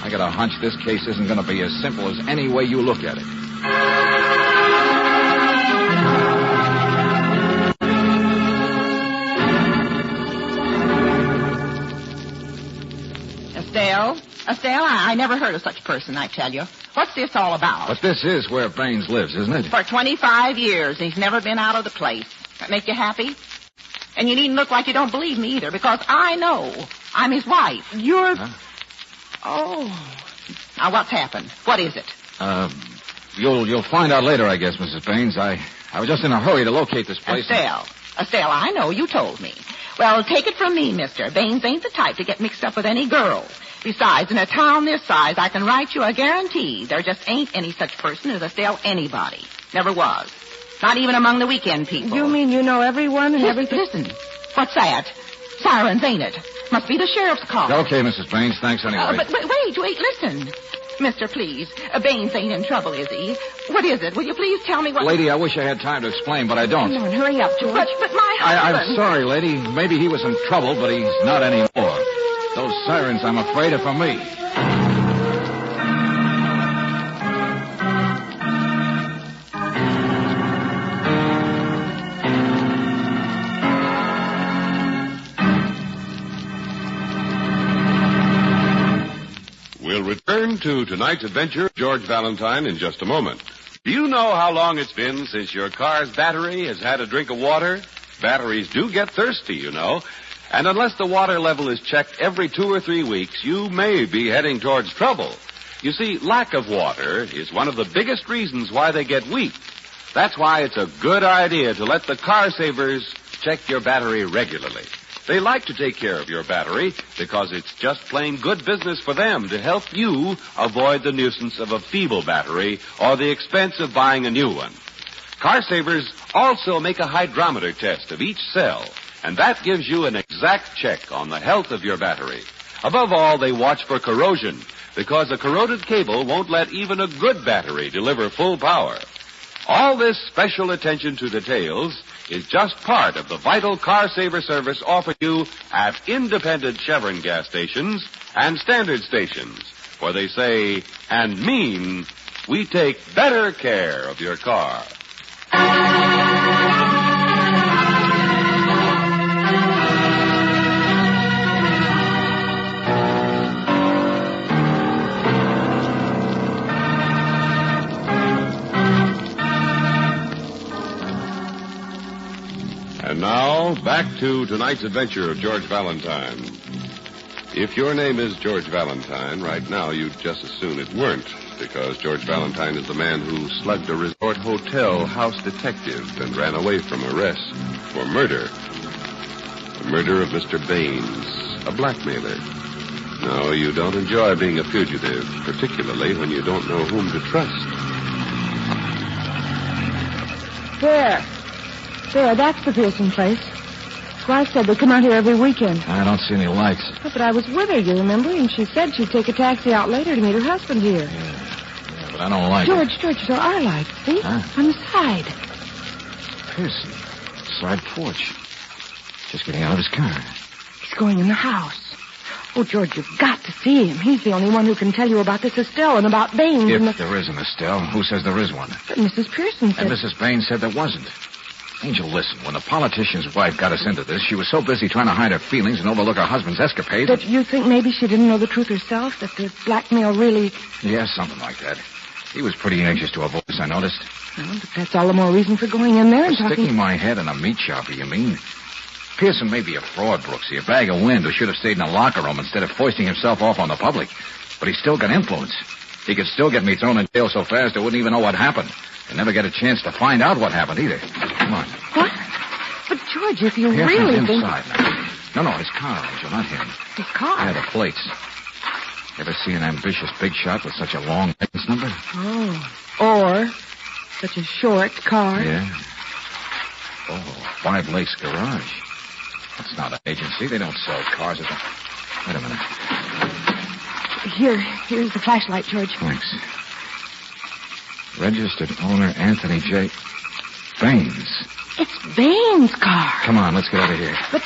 I got a hunch this case isn't going to be as simple as any way you look at it. Estelle, I never heard of such a person, I tell you. What's this all about? But this is where Baines lives, isn't it? For 25 years, he's never been out of the place. That make you happy? And you needn't look like you don't believe me either, because I know. I'm his wife. You're... Huh? Oh. Now, what's happened? What is it? You'll find out later, I guess, Mrs. Baines. I was just in a hurry to locate this place. Estelle, I know. You told me. Well, take it from me, mister. Baines ain't the type to get mixed up with any girl. Besides, in a town this size, I can write you a guarantee there just ain't any such person as Estelle anybody. Never was. Not even among the weekend people. You mean you know everyone and everything? Listen. What's that? Sirens, ain't it? Must be the sheriff's car. Okay, Mrs. Baines. Thanks anyway. But wait, listen. Mister, please. Baines ain't in trouble, is he? What is it? Will you please tell me what... Lady, I wish I had time to explain, but I don't. Come on, hurry up, George. But my husband... I'm sorry, lady. Maybe he was in trouble, but he's not anymore. Those sirens, I'm afraid, are for me. We'll return to tonight's adventure of George Valentine in just a moment. Do you know how long it's been since your car's battery has had a drink of water? Batteries do get thirsty, you know. And unless the water level is checked every 2 or 3 weeks, you may be heading towards trouble. You see, lack of water is one of the biggest reasons why they get weak. That's why it's a good idea to let the car savers check your battery regularly. They like to take care of your battery because it's just plain good business for them to help you avoid the nuisance of a feeble battery or the expense of buying a new one. Car savers also make a hydrometer test of each cell, and that gives you an exact check on the health of your battery. Above all, they watch for corrosion, because a corroded cable won't let even a good battery deliver full power. All this special attention to details is just part of the vital car saver service offered you at independent Chevron gas stations and standard stations, where they say and mean, we take better care of your car. And now, back to tonight's adventure of George Valentine. If your name is George Valentine, right now you'd just as soon it weren't, because George Valentine is the man who slugged a resort hotel house detective and ran away from arrest for murder. The murder of Mr. Baines, a blackmailer. No, you don't enjoy being a fugitive, particularly when you don't know whom to trust. There, that's the Pearson place. Wife said they come out here every weekend. I don't see any lights. Oh, but I was with her, you remember? And she said she'd take a taxi out later to meet her husband here. Yeah, but I don't like it. George, there are lights, see? Huh? On the side. Pearson. Side porch. Just getting out of his car. He's going in the house. Oh, George, you've got to see him. He's the only one who can tell you about this Estelle and about Baines. If there is an Estelle, who says there is one? But Mrs. Pearson said... And Mrs. Baines said there wasn't. Angel, listen. When the politician's wife got us into this, she was so busy trying to hide her feelings and overlook her husband's escapades. That you think maybe she didn't know the truth herself? That the blackmail really... Yeah, something like that. He was pretty anxious to avoid us, I noticed. Well, but that's all the more reason for going in there and Sticking my head in a meat shopper, you mean? Pearson may be a fraud, Brooksy, a bag of wind who should have stayed in a locker room instead of foisting himself off on the public. But he's still got influence. He could still get me thrown in jail so fast I wouldn't even know what happened. And never get a chance to find out what happened either. Come on. What? But, George, if you Pearson's really think... inside now. No, his car, Angel, not him. His car? Yeah, the plates. Ever see an ambitious big shot with such a long license number? Oh. Or such a short car. Yeah. Oh, 5 Lakes Garage. That's not an agency. They don't sell cars at the... Wait a minute. Here's the flashlight, George. Thanks. Registered owner Anthony J. Baines. It's Baines' car. Come on, let's get out of here. But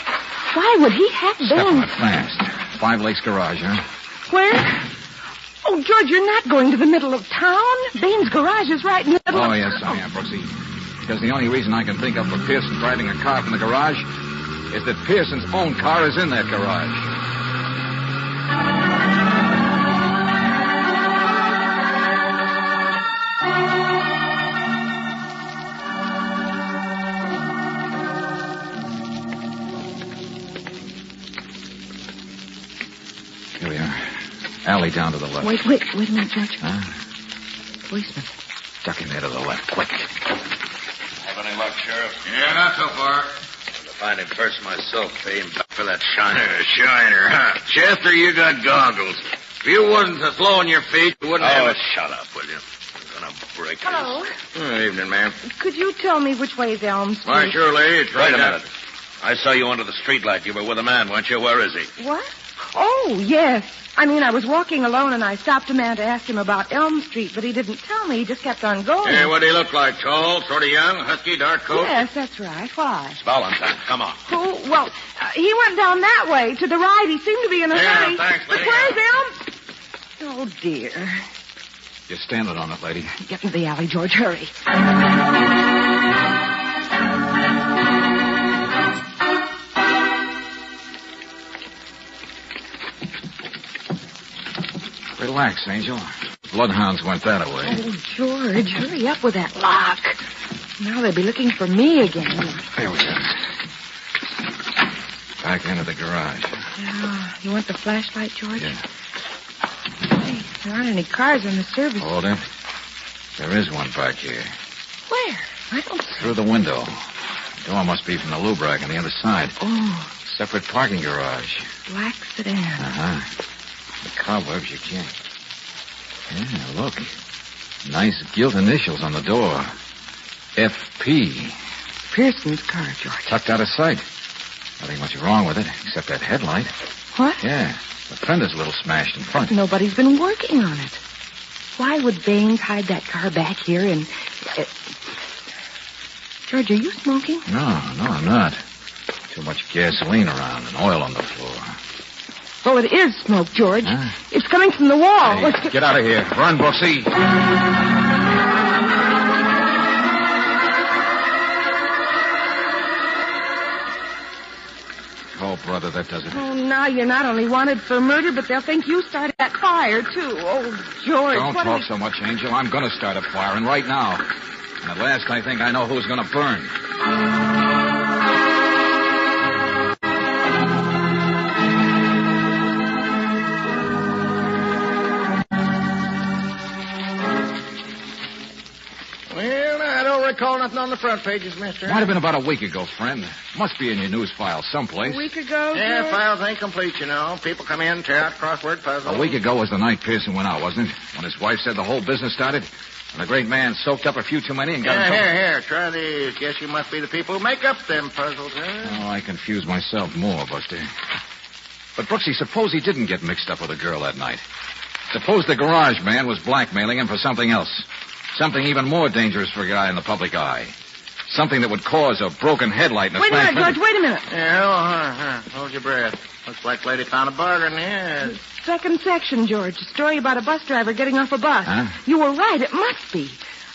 why would he have Baines? Step on it fast. 5 Lakes Garage, huh? Where? Oh, George, you're not going to the middle of town. Baines' garage is right in the middle of... Oh, yes, I am, Brooksy. Because the only reason I can think of for Pearson driving a car from the garage is that Pearson's own car is in that garage. Here we are. Alley down to the left. Wait a minute, George. Policeman. Duck in there to the left, quick. Have any luck, Sheriff? Yeah, not so far. To find him first myself, pay him back for that shiner. Shiner, huh? Chester, you got goggles. If you wasn't so slow on your feet, you wouldn't have... Oh, shut up, will you? I'm gonna break Hello. Good evening, ma'am. Could you tell me which way is Elm Street? Why, surely. It's Wait a down- minute. I saw you under the streetlight. You were with a man, weren't you? Where is he? What? Oh, yes. I mean, I was walking alone and I stopped a man to ask him about Elm Street, but he didn't tell me. He just kept on going. Hey, what do he look like? Tall, sort of young, husky, dark coat? Yes, that's right. Why? It's Valentine. Come on. Who? Well, he went down that way to the right. He seemed to be in a Yeah, hurry. thanks, But lady. where's Elm? Oh, dear. You're standing on it, lady. Get into the alley, George. Hurry. Relax, Angel. Bloodhounds went that way. Oh, George, hurry up with that lock. Now they'll be looking for me again. There we go. Back into the garage. Yeah. You want the flashlight, George? Yeah. Hey, there aren't any cars on the service. Hold it. There is one back here. Where? I don't see. Through the window. The door must be from the lube rack on the other side. Oh, Separate parking garage. black sedan. Uh-huh. The cobwebs you can't. Yeah, look. Nice gilt initials on the door. F.P. Pearson's car, George. Tucked out of sight. Nothing much wrong with it, except that headlight. What? Yeah. The fender's a little smashed in front. Nobody's been working on it. Why would Baines hide that car back here and... George, are you smoking? No, I'm not. Too much gasoline around and oil on the floor. Oh, it is smoke, George. Huh? It's coming from the wall. Hey, Let's get out of here. Run, Brooksy. Oh, brother, that does it. Oh, now you're not only wanted for murder, but they'll think you started that fire, too. Oh, George. Don't talk so much, Angel. I'm going to start a fire, and right now. And at last, I think I know who's going to burn. Well, I don't recall nothing on the front pages, mister. Might have been about a week ago, friend. Must be in your news file someplace. A week ago, Yeah, George? files ain't complete, you know. People come in, tear out crossword puzzles. A week ago was the night Pearson went out, wasn't it? When his wife said the whole business started? And the great man soaked up a few too many and got Yeah, in trouble. here, try these. Guess you must be the people who make up them puzzles, huh? Oh, I confuse myself more, Buster. But, Brooksy, suppose he didn't get mixed up with a girl that night. Suppose the garage man was blackmailing him for something else. Something even more dangerous for a guy in the public eye. Something that would cause a broken headlight and a Wait a minute, George, wait a minute. Yeah, hold your breath. Looks like lady found a bargain, yeah. Second section, George. A story about a bus driver getting off a bus. Huh? You were right. It must be.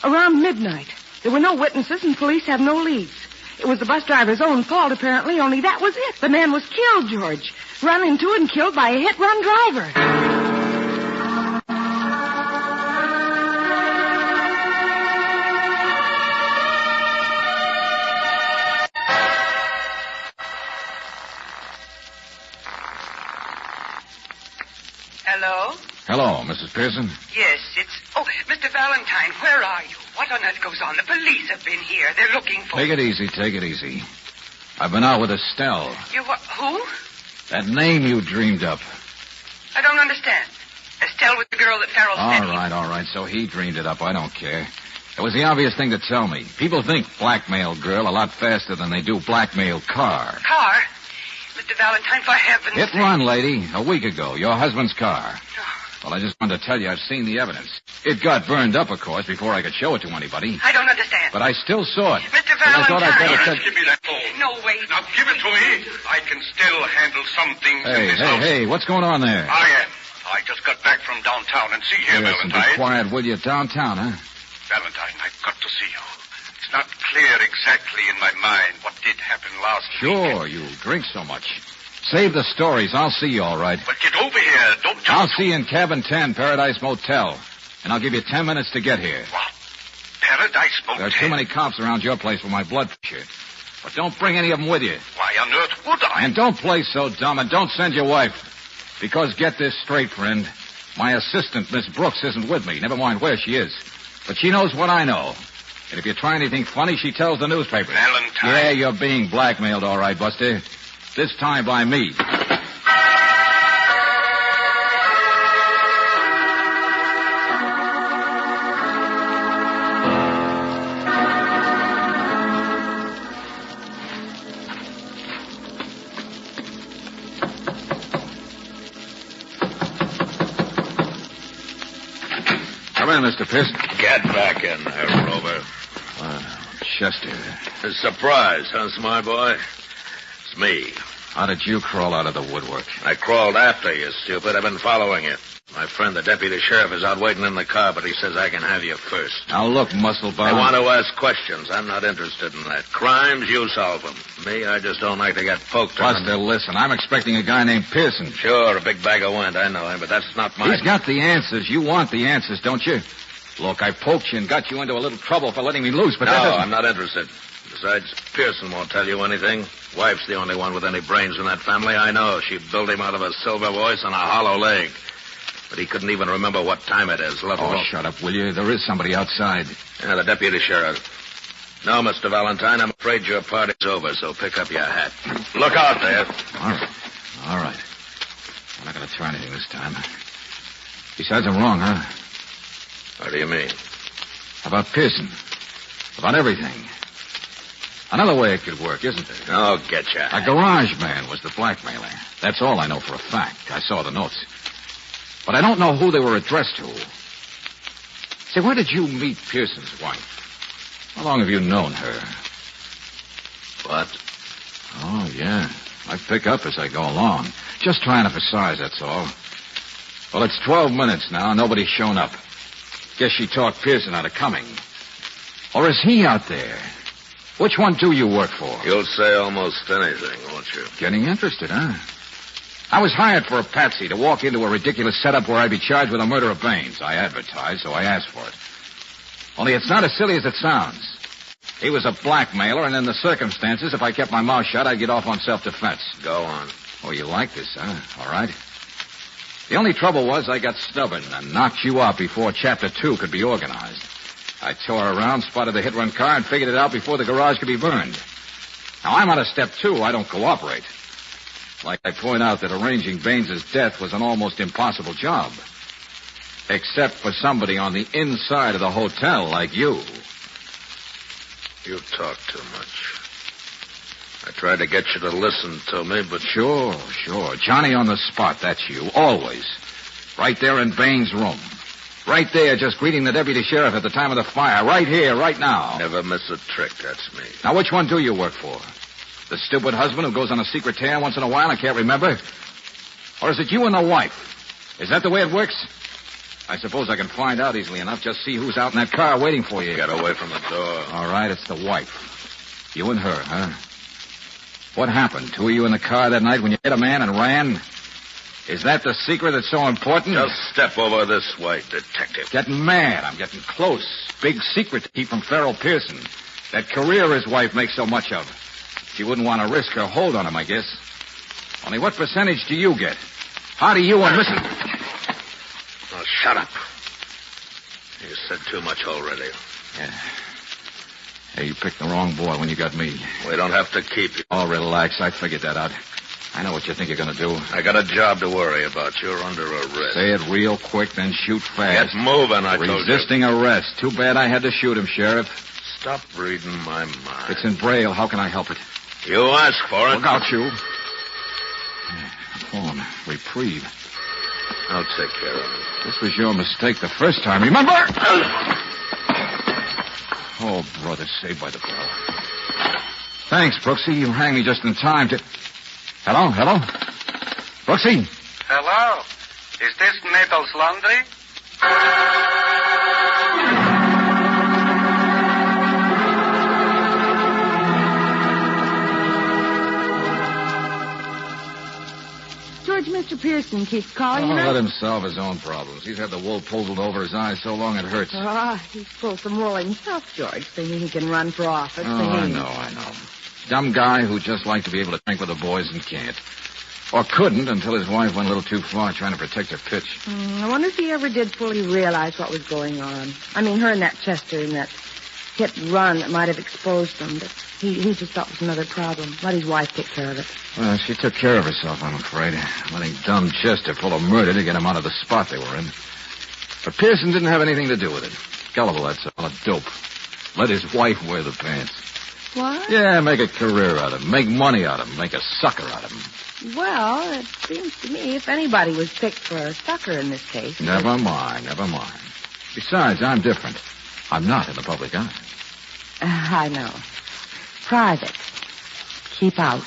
Around midnight. There were no witnesses and police have no leads. It was the bus driver's own fault, apparently, only that was it. The man was killed, George. Run into and killed by a hit-run driver. Hello? Hello, Mrs. Pearson. Yes, it's... Oh, Mr. Valentine, where are you? What on earth goes on? The police have been here. They're looking for... Take it easy, take it easy. I've been out with Estelle. You what? Who? That name you dreamed up. I don't understand. Estelle was the girl that Farrell said... All right. So he dreamed it up. I don't care. It was the obvious thing to tell me. People think blackmail girl a lot faster than they do blackmail car. Car? Mr. Valentine, for heaven's sake... Hit run, lady. A week ago. Your husband's car. Well, I just wanted to tell you I've seen the evidence. It got burned up, of course, before I could show it to anybody. I don't understand. But I still saw it. Mr. And I thought I'd better tell... Give me that phone. No, wait. Now give it to me. I can still handle some things in this house. Hey, what's going on there? I am. I just got back from downtown and see here, Listen, Valentine. be quiet, will you? Downtown, huh? Valentine, I've got to see you. It's not clear exactly in my mind what did happen last Sure, you drink so much. Save the stories. I'll see you all right. But get over here. Don't jump. I'll see you in cabin 10, Paradise Motel. And I'll give you 10 minutes to get here. What? Paradise Motel? There are too many cops around your place for my blood pressure. But don't bring any of them with you. Why on earth would I? And don't play so dumb, and don't send your wife. Because get this straight, friend. My assistant, Miss Brooks, isn't with me. Never mind where she is. But she knows what I know. And if you try anything funny, she tells the newspapers. Valentine. Yeah, you're being blackmailed, all right, Buster. This time by me. Come in, Mr. Pearson. Get back in there, Rover. Chester. A surprise, huh, smart boy? It's me. How did you crawl out of the woodwork? I crawled after you, stupid. I've been following you. My friend, the deputy sheriff, is out waiting in the car, but he says I can have you first. Now, look, muscle-bound. I want to ask questions. I'm not interested in that. Crimes, you solve them. Me, I just don't like to get poked on. Buster, listen, I'm expecting a guy named Pearson. Sure, a big bag of wind. I know him, but that's not my... He's got the answers. You want the answers, don't you? Look, I poked you and got you into a little trouble for letting me loose, but no, that doesn't... I'm not interested. Besides, Pearson won't tell you anything. Wife's the only one with any brains in that family. I know. She built him out of a silver voice and a hollow leg. But he couldn't even remember what time it is, let alone... Oh, shut up, will you? There is somebody outside. Yeah, the deputy sheriff. No, Mr. Valentine, I'm afraid your party's over, so pick up your hat. Look out there. All right. I'm not going to try anything this time. Besides, I'm wrong, huh? What do you mean? About Pearson. About everything. Another way it could work, isn't there? Oh, get ya. A garage man was the blackmailer. That's all I know for a fact. I saw the notes. But I don't know who they were addressed to. Say, where did you meet Pearson's wife? How long have you known her? What? Oh, yeah. I pick up as I go along. Just trying to emphasize, that's all. Well, it's 12 minutes now. Nobody's shown up. Guess she talked Pearson out of coming. Or is he out there? Which one do you work for? You'll say almost anything, won't you? Getting interested, huh? I was hired for a patsy to walk into a ridiculous setup where I'd be charged with the murder of Baines. I advertised, so I asked for it. Only it's not as silly as it sounds. He was a blackmailer, and in the circumstances, if I kept my mouth shut, I'd get off on self-defense. Go on. Oh, you like this, huh? All right. The only trouble was I got stubborn and knocked you out before Chapter 2 could be organized. I tore around, spotted the hit-run car, and figured it out before the garage could be burned. Now, I'm on a Step 2. I don't cooperate. Like I point out that arranging Baines' death was an almost impossible job. Except for somebody on the inside of the hotel like you. You talk too much. I tried to get you to listen to me, but... Sure. Johnny on the spot, that's you. Always. Right there in Baines' room. Right there, just greeting the deputy sheriff at the time of the fire. Right here, right now. Never miss a trick, that's me. Now, which one do you work for? The stupid husband who goes on a secret tear once in a while and can't remember? Or is it you and the wife? Is that the way it works? I suppose I can find out easily enough. Just see who's out in that car waiting for you. Get away from the door. All right, it's the wife. You and her, huh? What happened? Two of you in the car that night when you hit a man and ran? Is that the secret that's so important? Just step over this way, detective. Getting mad. I'm getting close. Big secret to keep from Farrell Pearson. That career his wife makes so much of. She wouldn't want to risk her hold on him, I guess. Only what percentage do you get? How do you and Mrs. Oh, shut up. You said too much already. Yeah. Hey, you picked the wrong boy when you got me. We don't have to keep you. Oh, relax. I figured that out. I know what you think you're going to do. I got a job to worry about. You're under arrest. Say it real quick, then shoot fast. Get moving, I told you. Resisting arrest. Too bad I had to shoot him, Sheriff. Stop reading my mind. It's in Braille. How can I help it? You ask for it. Look out, you. Phone. Reprieve. I'll take care of it. This was your mistake the first time, remember? Oh, brother, saved by the bell. Thanks, Brooksy. You rang me just in time to... Hello? Brooksy? Hello? Is this Naples Laundry? George, Mr. Pearson keeps calling you. Let him solve his own problems. He's had the wool pulled over his eyes so long it hurts. He's pulled some wool himself, George, thinking he can run for office. I know. Dumb guy who just liked to be able to drink with the boys and can't. Or couldn't until his wife went a little too far trying to protect her pitch. I wonder if he ever did fully realize what was going on. I mean, her and that Chester in that hit run that might have exposed them, but he just thought it was another problem. Let his wife take care of it. Well, she took care of herself, I'm afraid. Letting dumb Chester pull a murder to get him out of the spot they were in. But Pearson didn't have anything to do with it. Gullible, that's all. A dope. Let his wife wear the pants. What? Yeah, make a career out of him. Make money out of him. Make a sucker out of him. Well, it seems to me if anybody was picked for a sucker in this case... Never mind. Besides, I'm different. I'm not in the public eye. I know. Private. Keep out.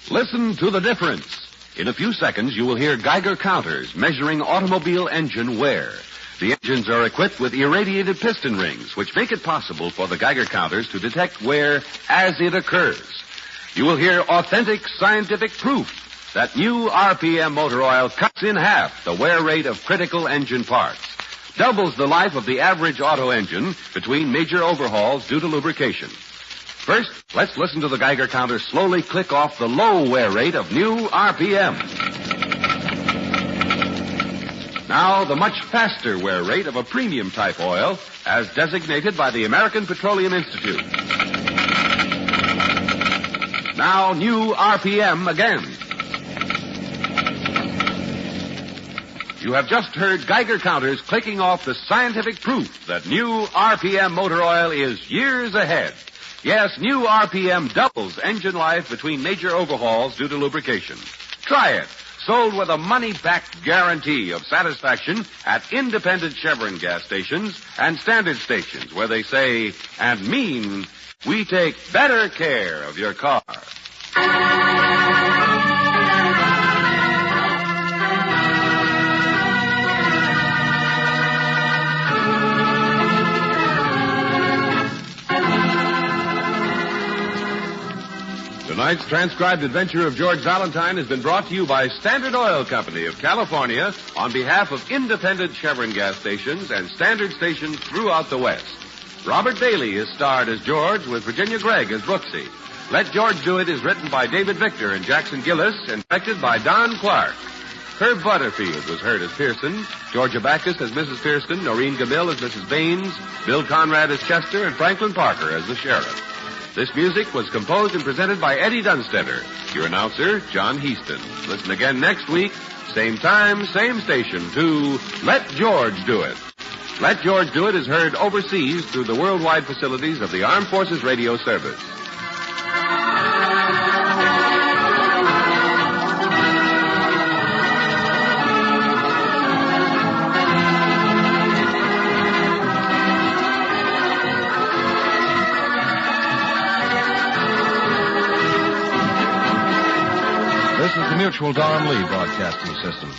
Listen to the difference. In a few seconds, you will hear Geiger counters measuring automobile engine wear. The engines are equipped with irradiated piston rings, which make it possible for the Geiger counters to detect wear as it occurs. You will hear authentic scientific proof that new RPM motor oil cuts in half the wear rate of critical engine parts, doubles the life of the average auto engine between major overhauls due to lubrication. First, let's listen to the Geiger counter slowly click off the low wear rate of new RPM. Now, the much faster wear rate of a premium type oil, as designated by the American Petroleum Institute. Now, new RPM again. You have just heard Geiger counters clicking off the scientific proof that new RPM motor oil is years ahead. Yes, new RPM doubles engine life between major overhauls due to lubrication. Try it. Sold with a money-back guarantee of satisfaction at independent Chevron gas stations and standard stations where they say and mean, we take better care of your car. Tonight's transcribed adventure of George Valentine has been brought to you by Standard Oil Company of California on behalf of independent Chevron gas stations and standard stations throughout the West. Robert Bailey is starred as George with Virginia Gregg as Brooksy. Let George Do It is written by David Victor and Jackson Gillis and directed by Don Clark. Herb Butterfield was heard as Pearson, Georgia Backus as Mrs. Pearson, Noreen Gamil as Mrs. Baines, Bill Conrad as Chester, and Franklin Parker as the sheriff. This music was composed and presented by Eddie Dunstetter. Your announcer, John Heaston. Listen again next week, same time, same station, to Let George Do It. Let George Do It is heard overseas through the worldwide facilities of the Armed Forces Radio Service. the Mutual Don Lee Broadcasting System.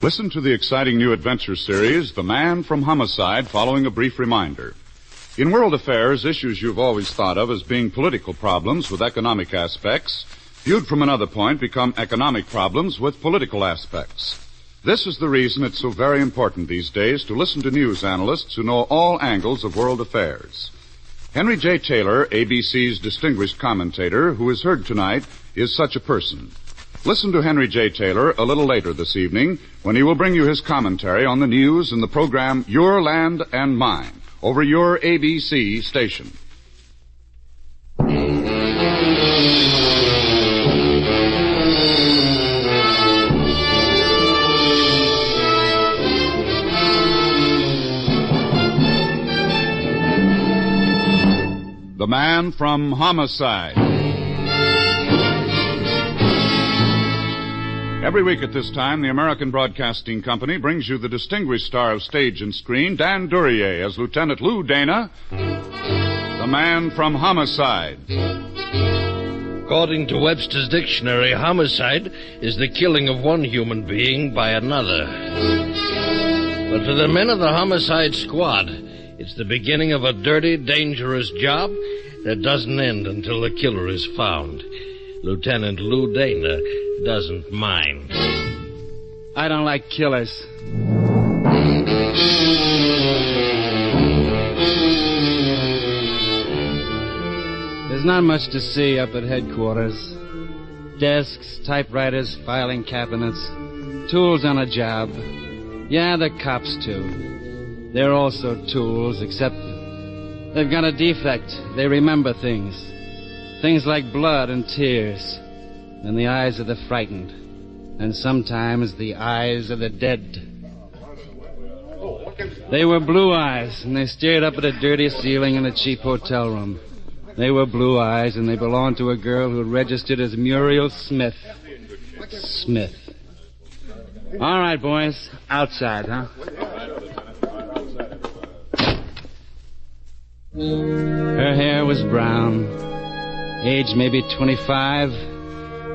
Listen to the exciting new adventure series, The Man from Homicide, following a brief reminder. In world affairs, issues you've always thought of as being political problems with economic aspects, viewed from another point, become economic problems with political aspects. This is the reason it's so very important these days to listen to news analysts who know all angles of world affairs. Henry J. Taylor, ABC's distinguished commentator, who is heard tonight, is such a person. Listen to Henry J. Taylor a little later this evening when he will bring you his commentary on the news in the program Your Land and Mine over your ABC station. The Man from Homicide. Every week at this time, the American Broadcasting Company brings you the distinguished star of stage and screen, Dan Duryea, as Lieutenant Lou Dana, the Man from Homicide. According to Webster's dictionary, homicide is the killing of one human being by another. But for the men of the homicide squad, it's the beginning of a dirty, dangerous job that doesn't end until the killer is found. Lieutenant Lou Dana doesn't mind. I don't like killers. There's not much to see up at headquarters. Desks, typewriters, filing cabinets, tools on a job. Yeah, the cops, too. They're also tools, except they've got a defect. They remember things. Things like blood and tears, and the eyes of the frightened, and sometimes the eyes of the dead. They were blue eyes, and they stared up at a dirty ceiling in a cheap hotel room. They were blue eyes, and they belonged to a girl who registered as Muriel Smith. Smith. All right, boys. Outside, huh? Her hair was brown. Age maybe 25.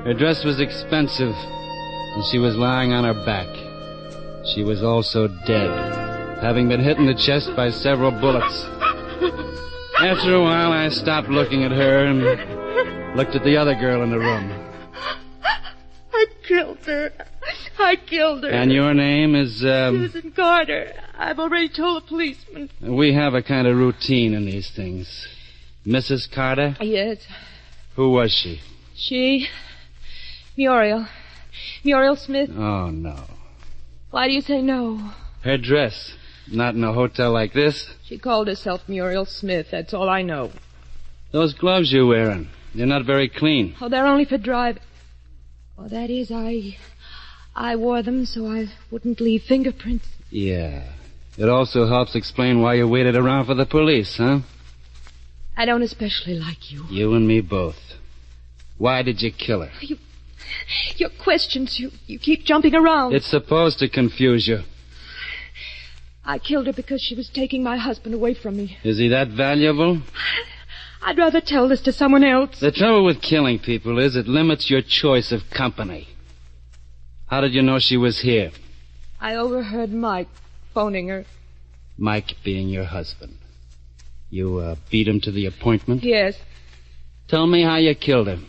Her dress was expensive, and she was lying on her back. She was also dead, having been hit in the chest by several bullets. After a while, I stopped looking at her and looked at the other girl in the room. I killed her. I killed her. And your name is, Susan Carter. I've already told the policeman. We have a kind of routine in these things. Mrs. Carter? Yes. Who was she? She... Muriel. Muriel Smith. Oh, no. Why do you say no? Her dress. Not in a hotel like this. She called herself Muriel Smith. That's all I know. Those gloves you're wearing, they're not very clean. Oh, they're only for driving. Well, that is, I wore them so I wouldn't leave fingerprints. Yeah. It also helps explain why you waited around for the police, huh? I don't especially like you. You and me both. Why did you kill her? Your questions, you keep jumping around. It's supposed to confuse you. I killed her because she was taking my husband away from me. Is he that valuable? I'd rather tell this to someone else. The trouble with killing people is it limits your choice of company. How did you know she was here? I overheard Mike phoning her. Mike being your husband. You beat him to the appointment? Yes. Tell me how you killed him.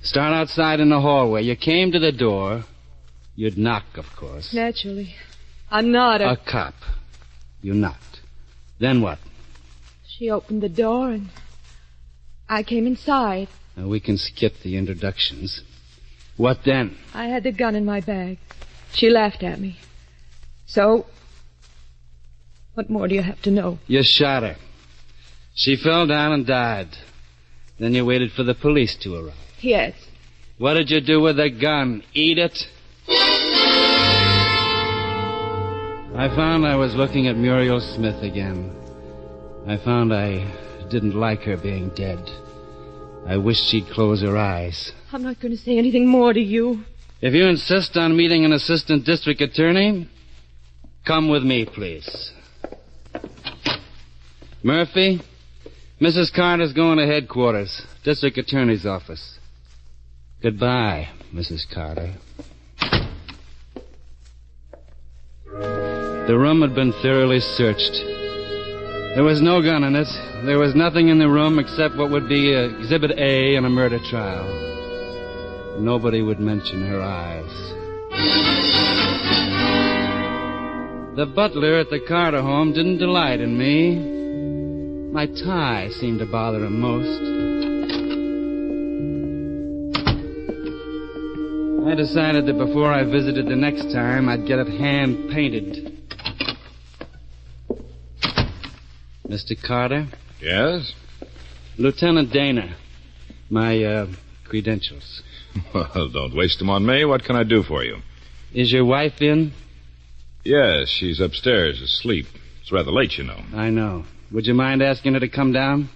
Start outside in the hallway. You came to the door. You'd knock, of course. Naturally. I'm not a cop. You knocked. Then what? She opened the door and I came inside. Now, we can skip the introductions. What then? I had the gun in my bag. She laughed at me. So, what more do you have to know? You shot her. She fell down and died. Then you waited for the police to arrive. Yes. What did you do with the gun? Eat it? I found I was looking at Muriel Smith again. I found I didn't like her being dead. I wished she'd close her eyes. I'm not going to say anything more to you. If you insist on meeting an assistant district attorney, come with me, please. Murphy, Mrs. Carter's going to headquarters, district attorney's office. Goodbye, Mrs. Carter. The room had been thoroughly searched. There was no gun in it. There was nothing in the room except what would be Exhibit A in a murder trial. Nobody would mention her eyes. The butler at the Carter home didn't delight in me. My tie seemed to bother him most. I decided that before I visited the next time, I'd get it hand-painted. Mr. Carter? Yes? Lieutenant Dana. My, credentials. Well, don't waste them on me. What can I do for you? Is your wife in? Yes, she's upstairs asleep. It's rather late, you know. I know. Would you mind asking her to come down?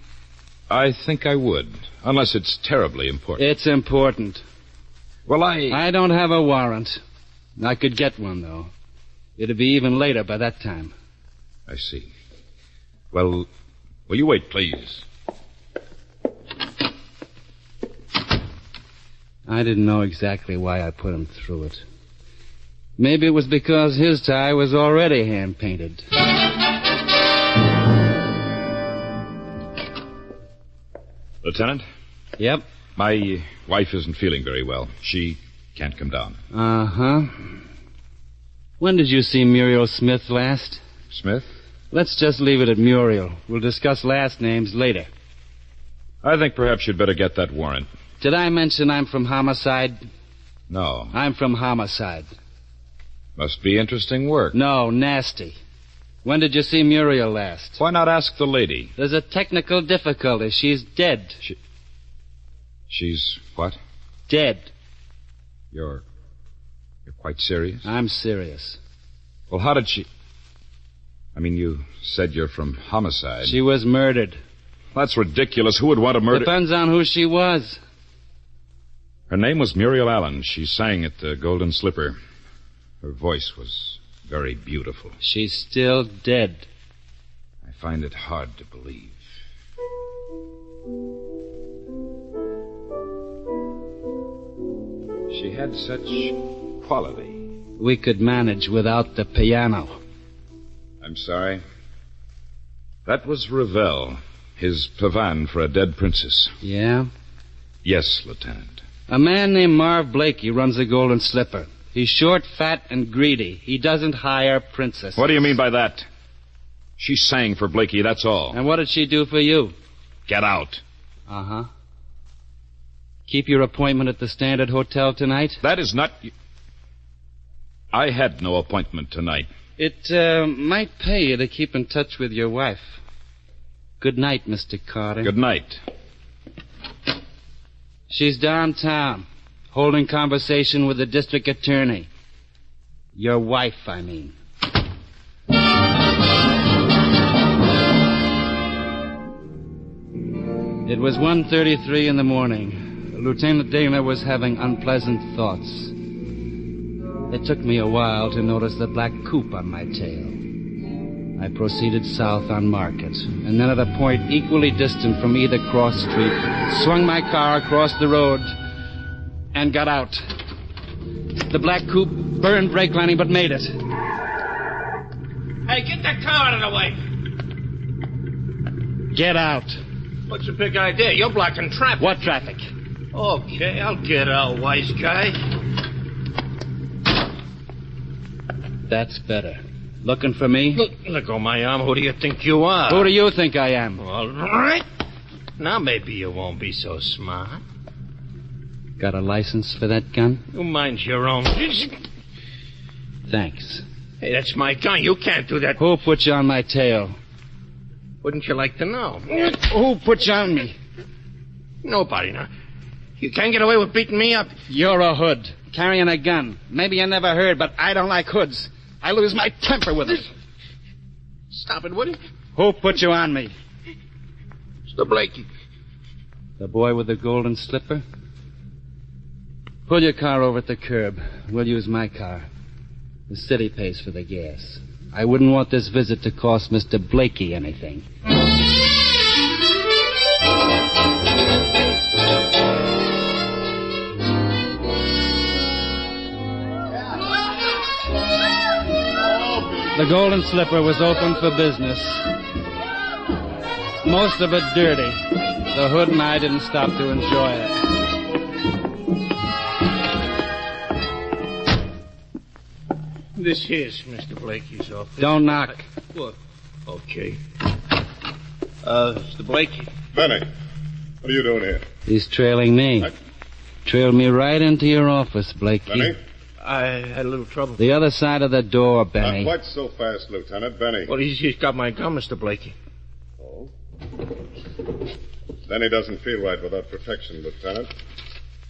I think I would, unless it's terribly important. It's important. Well, I don't have a warrant. I could get one, though. It'd be even later by that time. I see. Well, will you wait, please? I didn't know exactly why I put him through it. Maybe it was because his tie was already hand-painted. Lieutenant? Yep? My wife isn't feeling very well. She can't come down. Uh-huh. When did you see Muriel Smith last? Smith? Let's just leave it at Muriel. We'll discuss last names later. I think perhaps you'd better get that warrant. Did I mention I'm from Homicide? No. I'm from Homicide. Must be interesting work. No, nasty. When did you see Muriel last? Why not ask the lady? There's a technical difficulty. She's dead. She's what? Dead. You're quite serious? I'm serious. Well, how did she... I mean, you said you're from Homicide. She was murdered. That's ridiculous. Who would want to murder... Depends on who she was. Her name was Muriel Allen. She sang at the Golden Slipper. Her voice was very beautiful. She's still dead. I find it hard to believe. She had such quality. We could manage without the piano. I'm sorry. That was Ravel, his pavan for a dead princess. Yeah? Yes, Lieutenant. A man named Marv Blakey runs the Golden Slipper. He's short, fat, and greedy. He doesn't hire princesses. What do you mean by that? She sang for Blakey, that's all. And what did she do for you? Get out. Uh-huh. Keep your appointment at the Standard Hotel tonight? That is not... I had no appointment tonight. It might pay you to keep in touch with your wife. Good night, Mr. Carter. Good night. She's downtown, holding conversation with the district attorney. Your wife, I mean. It was 1:33 in the morning. Lieutenant Dana was having unpleasant thoughts. It took me a while to notice the black coupe on my tail. I proceeded south on Market, and then at a point equally distant from either cross street, swung my car across the road and got out. The black coupe burned brake lining but made it. Hey, get that car out of the way. Get out. What's the big idea? You're blocking traffic. What traffic? Okay, I'll get out, wise guy. That's better. Looking for me? Let go of my arm. Who do you think you are? Who do you think I am? All right. Now maybe you won't be so smart. Got a license for that gun? You mind your own. Thanks. Hey, that's my gun. You can't do that. Who put you on my tail? Wouldn't you like to know? Who put you on me? Nobody. Now, you can't get away with beating me up. You're a hood, carrying a gun. Maybe you never heard, but I don't like hoods. I lose my temper with it. Stop it, would you? Who put you on me? Mr. Blakey. The boy with the golden slipper? Pull your car over at the curb. We'll use my car. The city pays for the gas. I wouldn't want this visit to cost Mr. Blakey anything. The Golden Slipper was open for business. Most of it dirty. The Hood and I didn't stop to enjoy it. This here's Mr. Blakey's office. Don't knock. What? Okay. Mr. Blakey. Benny, what are you doing here? He's trailing me. Trailed me right into your office, Blakey. Benny? I had a little trouble. The other side of the door, Benny. Not quite so fast, Lieutenant. Benny. Well, he's got my gun, Mr. Blakey. Oh? Benny doesn't feel right without protection, Lieutenant.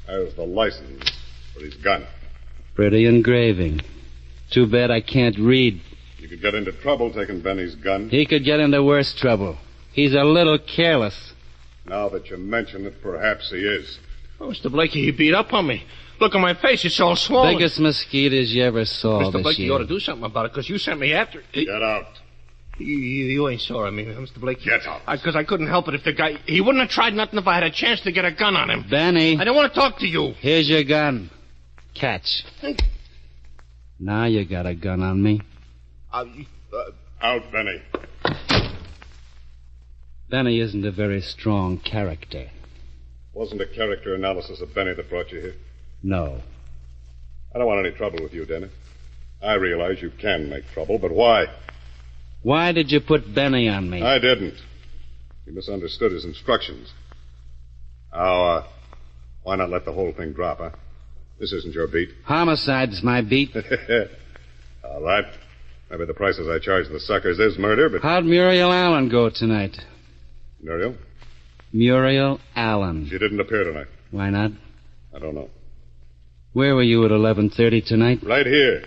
There's the license for his gun. Pretty engraving. Too bad I can't read. You could get into trouble taking Benny's gun. He could get into worse trouble. He's a little careless. Now that you mention it, perhaps he is. Oh, Mr. Blakey, he beat up on me. Look at my face. It's all swollen. Biggest mosquitoes you ever saw Mr. this Blakey, year. you ought to do something about it, because you sent me after... Get out. You ain't sorry, Mr. Blakey. Get out. Because I couldn't help it if the guy... He wouldn't have tried nothing if I had a chance to get a gun on him. Benny. I don't want to talk to you. Here's your gun. Catch. Now you got a gun on me. Out, Benny. Benny isn't a very strong character. Wasn't a character analysis of Benny that brought you here? No. I don't want any trouble with you, Denny. I realize you can make trouble, but why? Why did you put Benny on me? I didn't. You misunderstood his instructions. Now, why not let the whole thing drop, huh? This isn't your beat. Homicide's my beat. All right. Maybe the prices I charge the suckers is murder, but... How'd Muriel Allen go tonight? Muriel? Muriel Allen. She didn't appear tonight. Why not? I don't know. Where were you at 11:30 tonight? Right here.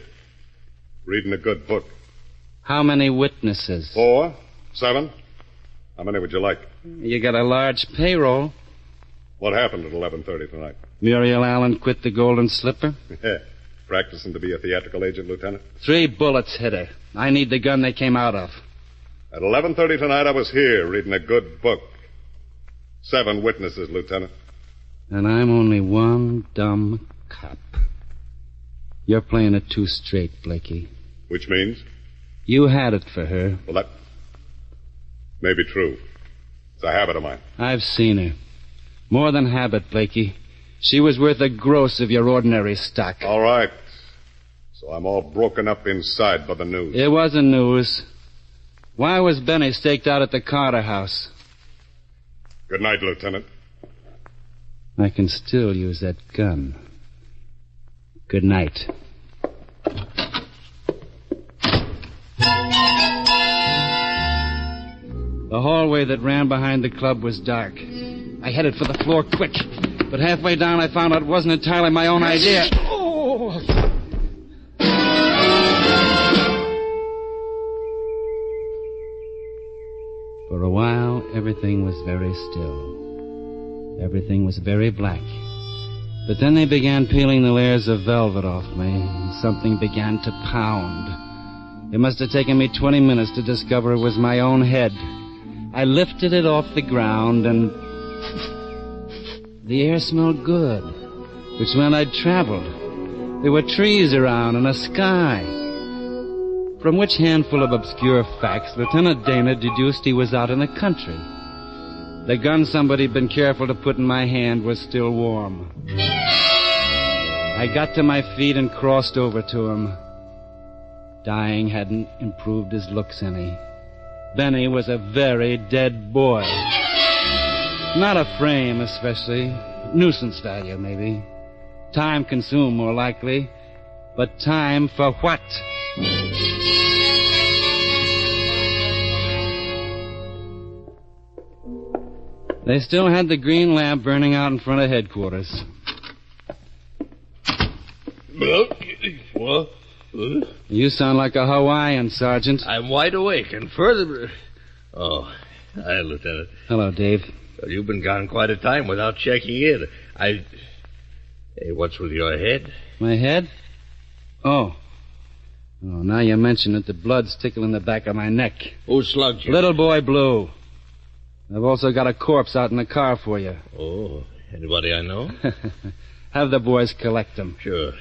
Reading a good book. How many witnesses? 4, 7. How many would you like? You got a large payroll. What happened at 11:30 tonight? Muriel Allen quit the Golden Slipper? Practicing to be a theatrical agent, Lieutenant? 3 bullets hit her. I need the gun they came out of. At 11:30 tonight, I was here reading a good book. 7 witnesses, Lieutenant. And I'm only one dumb cop. You're playing it too straight, Blakey. Which means? You had it for her. Well, that may be true. It's a habit of mine. I've seen her. More than habit, Blakey. She was worth a gross of your ordinary stock. All right. So I'm all broken up inside by the news. It wasn't news. Why was Benny staked out at the Carter house? Good night, Lieutenant. I can still use that gun. Good night. The hallway that ran behind the club was dark. I headed for the floor quick, but halfway down I found out it wasn't entirely my own idea. Oh! For a while, everything was very still. Everything was very black. But then they began peeling the layers of velvet off me, and something began to pound. It must have taken me 20 minutes to discover it was my own head. I lifted it off the ground, and the air smelled good, which meant I'd traveled. There were trees around and a sky. From which handful of obscure facts, Lieutenant Dana deduced he was out in the country. The gun somebody'd been careful to put in my hand was still warm. I got to my feet and crossed over to him. Dying hadn't improved his looks any. Benny was a very dead boy. Not a frame, especially. Nuisance value, maybe. Time consumed, more likely. But time for what? They still had the green lamp burning out in front of headquarters. What? You sound like a Hawaiian, Sergeant. I'm wide awake, and further... Oh, hi, Lieutenant. Hello, Dave. Well, you've been gone quite a time without checking in. Hey, what's with your head? My head? Oh, now you mention it, the blood's tickling the back of my neck. Who slugged you? Little boy Blue. I've also got a corpse out in the car for you. Oh, anybody I know? Have the boys collect them. Sure.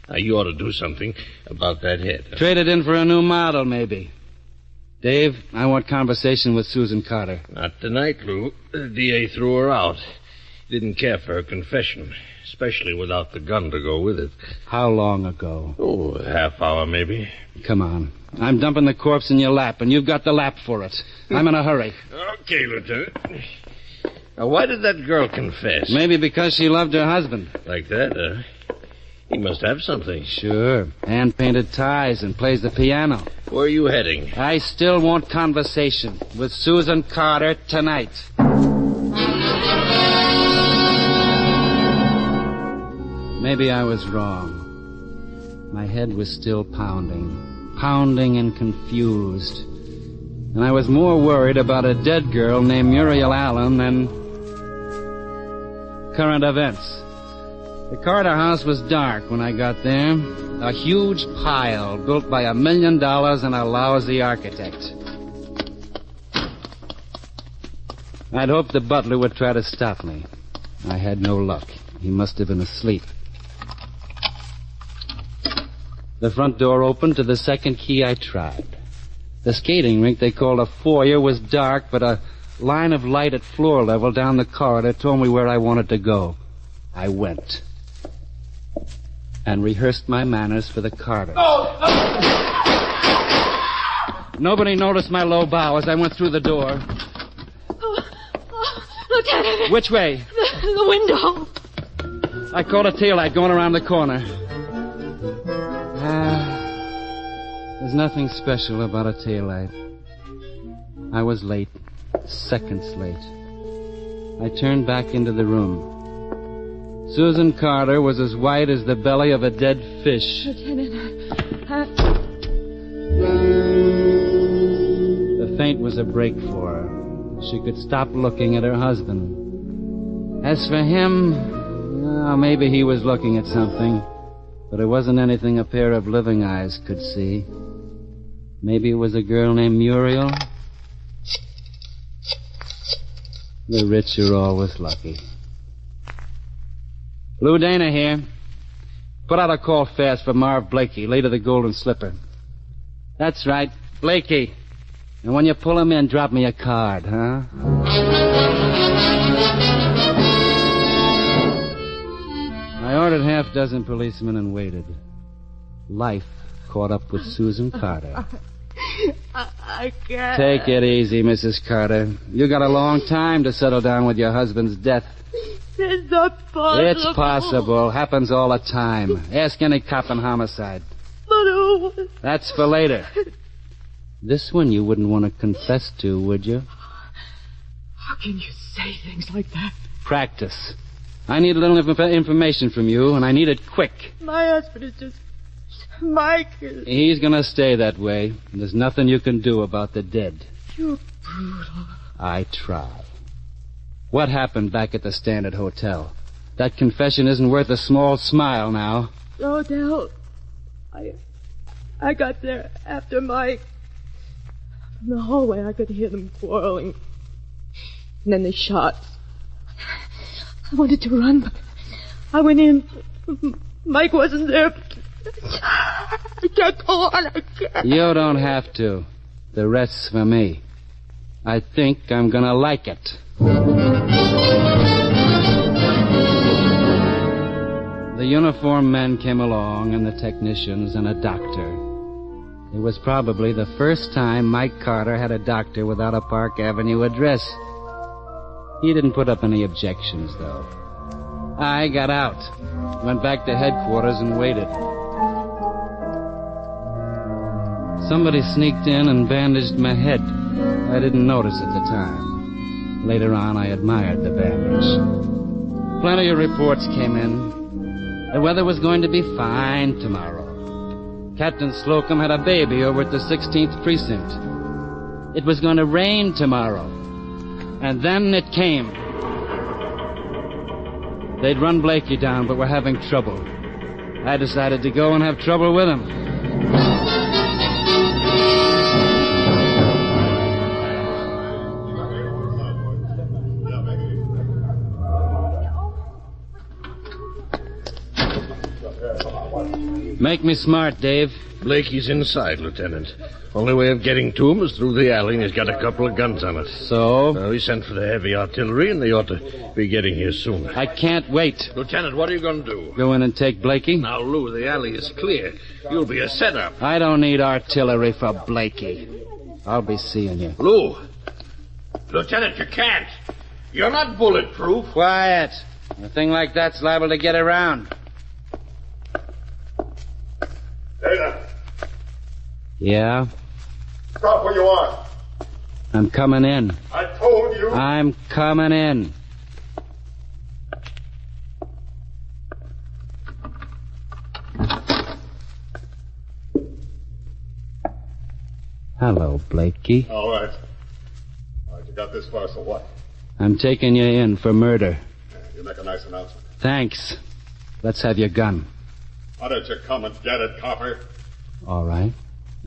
Now, you ought to do something about that head. Trade it in for a new model, maybe. Dave, I want conversation with Susan Carter. Not tonight, Lou. The DA threw her out. Didn't care for her confession, especially without the gun to go with it. How long ago? Oh, a half hour, maybe. Come on. I'm dumping the corpse in your lap, and you've got the lap for it. I'm in a hurry. Okay, Lieutenant. Now, why did that girl confess? Maybe because she loved her husband. Like that, He must have something. Sure. Hand-painted ties and plays the piano. Where are you heading? I still want conversation with Susan Carter tonight. Maybe I was wrong. My head was still pounding and confused. And I was more worried about a dead girl named Muriel Allen than current events. The Carter house was dark when I got there. A huge pile built by $1 million and a lousy architect. I'd hoped the butler would try to stop me. I had no luck. He must have been asleep. The front door opened to the second key I tried. The skating rink they called a foyer was dark, but a line of light at floor level down the corridor told me where I wanted to go. I went. And rehearsed my manners for the Carters. Nobody noticed my low bow as I went through the door. Lieutenant. Which way? The window. I caught a taillight going around the corner. There's nothing special about a taillight. I was late. Seconds late. I turned back into the room. Susan Carter was as white as the belly of a dead fish. Lieutenant, The faint was a break for her. She could stop looking at her husband. As for him, maybe he was looking at something, but it wasn't anything a pair of living eyes could see. Maybe it was a girl named Muriel. The rich are always lucky. Lou Dana here. Put out a call fast for Marv Blakey, late of the Golden Slipper. That's right, Blakey. And when you pull him in, drop me a card, huh? I ordered half dozen policemen and waited. Life caught up with Susan Carter. I can't. Take it easy, Mrs. Carter. You got a long time to settle down with your husband's death. It's not possible. It's possible. Happens all the time. Ask any cop in homicide. But who? That's for later. This one you wouldn't want to confess to, would you? How can you say things like that? Practice. I need a little information from you, and I need it quick. My husband is just Michael. He's gonna stay that way. And there's nothing you can do about the dead. You're brutal. I try. What happened back at the Standard Hotel? That confession isn't worth a small smile now. Odell, I got there after Mike. From the hallway, I could hear them quarreling. And then they shot. I wanted to run, but I went in. Mike wasn't there. I can't go on. I can't. You don't have to. The rest's for me. I think I'm gonna like it. The uniformed men came along, and the technicians, and a doctor. It was probably the first time Mike Carter had a doctor without a Park Avenue address. He didn't put up any objections, though. I got out, went back to headquarters, and waited. Somebody sneaked in and bandaged my head. I didn't notice at the time. Later on, I admired the bandage. Plenty of reports came in. The weather was going to be fine tomorrow. Captain Slocum had a baby over at the 16th Precinct. It was going to rain tomorrow. And then it came. They'd run Blakey down, but were having trouble. I decided to go and have trouble with him. Make me smart, Dave. Blakey's inside, Lieutenant. Only way of getting to him is through the alley, and he's got a couple of guns on it. So? We sent for the heavy artillery, and they ought to be getting here soon. I can't wait. Lieutenant, what are you going to do? Go in and take Blakey? Now, Lou, the alley is clear. You'll be a setup. I don't need artillery for Blakey. I'll be seeing you. Lou! Lieutenant, you can't. You're not bulletproof. Quiet. A thing like that's liable to get around. Dana, Yeah? stop where you are. I'm coming in. I told you. I'm coming in. Hello, Blakey. All right. All right, you got this far, so what? I'm taking you in for murder. You make a nice announcement. Thanks. Let's have your gun. Why don't you come and get it, copper? All right.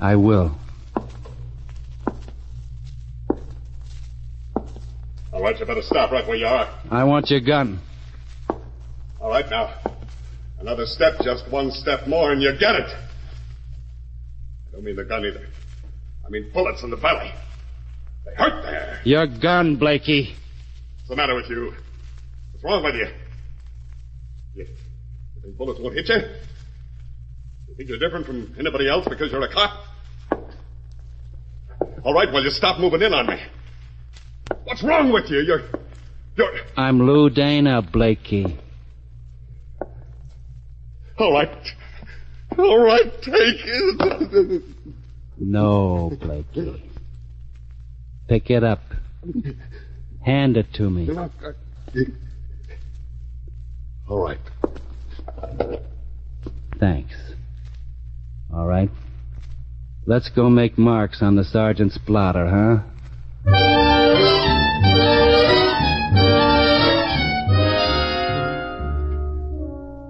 I will. All right, you better stop right where you are. I want your gun. All right, now. Another step, just one step more, and you get it. I don't mean the gun either. I mean bullets in the belly. They hurt there. Your gun, Blakey. What's the matter with you? What's wrong with you? You think bullets won't hit you? You think you're different from anybody else because you're a cop? All right, well, you stop moving in on me. What's wrong with you? You're... I'm Lou Dana, Blakey. All right. All right, take it. No, Blakey. Pick it up. Hand it to me. All right. Thanks. All right. Let's go make marks on the sergeant's blotter, huh?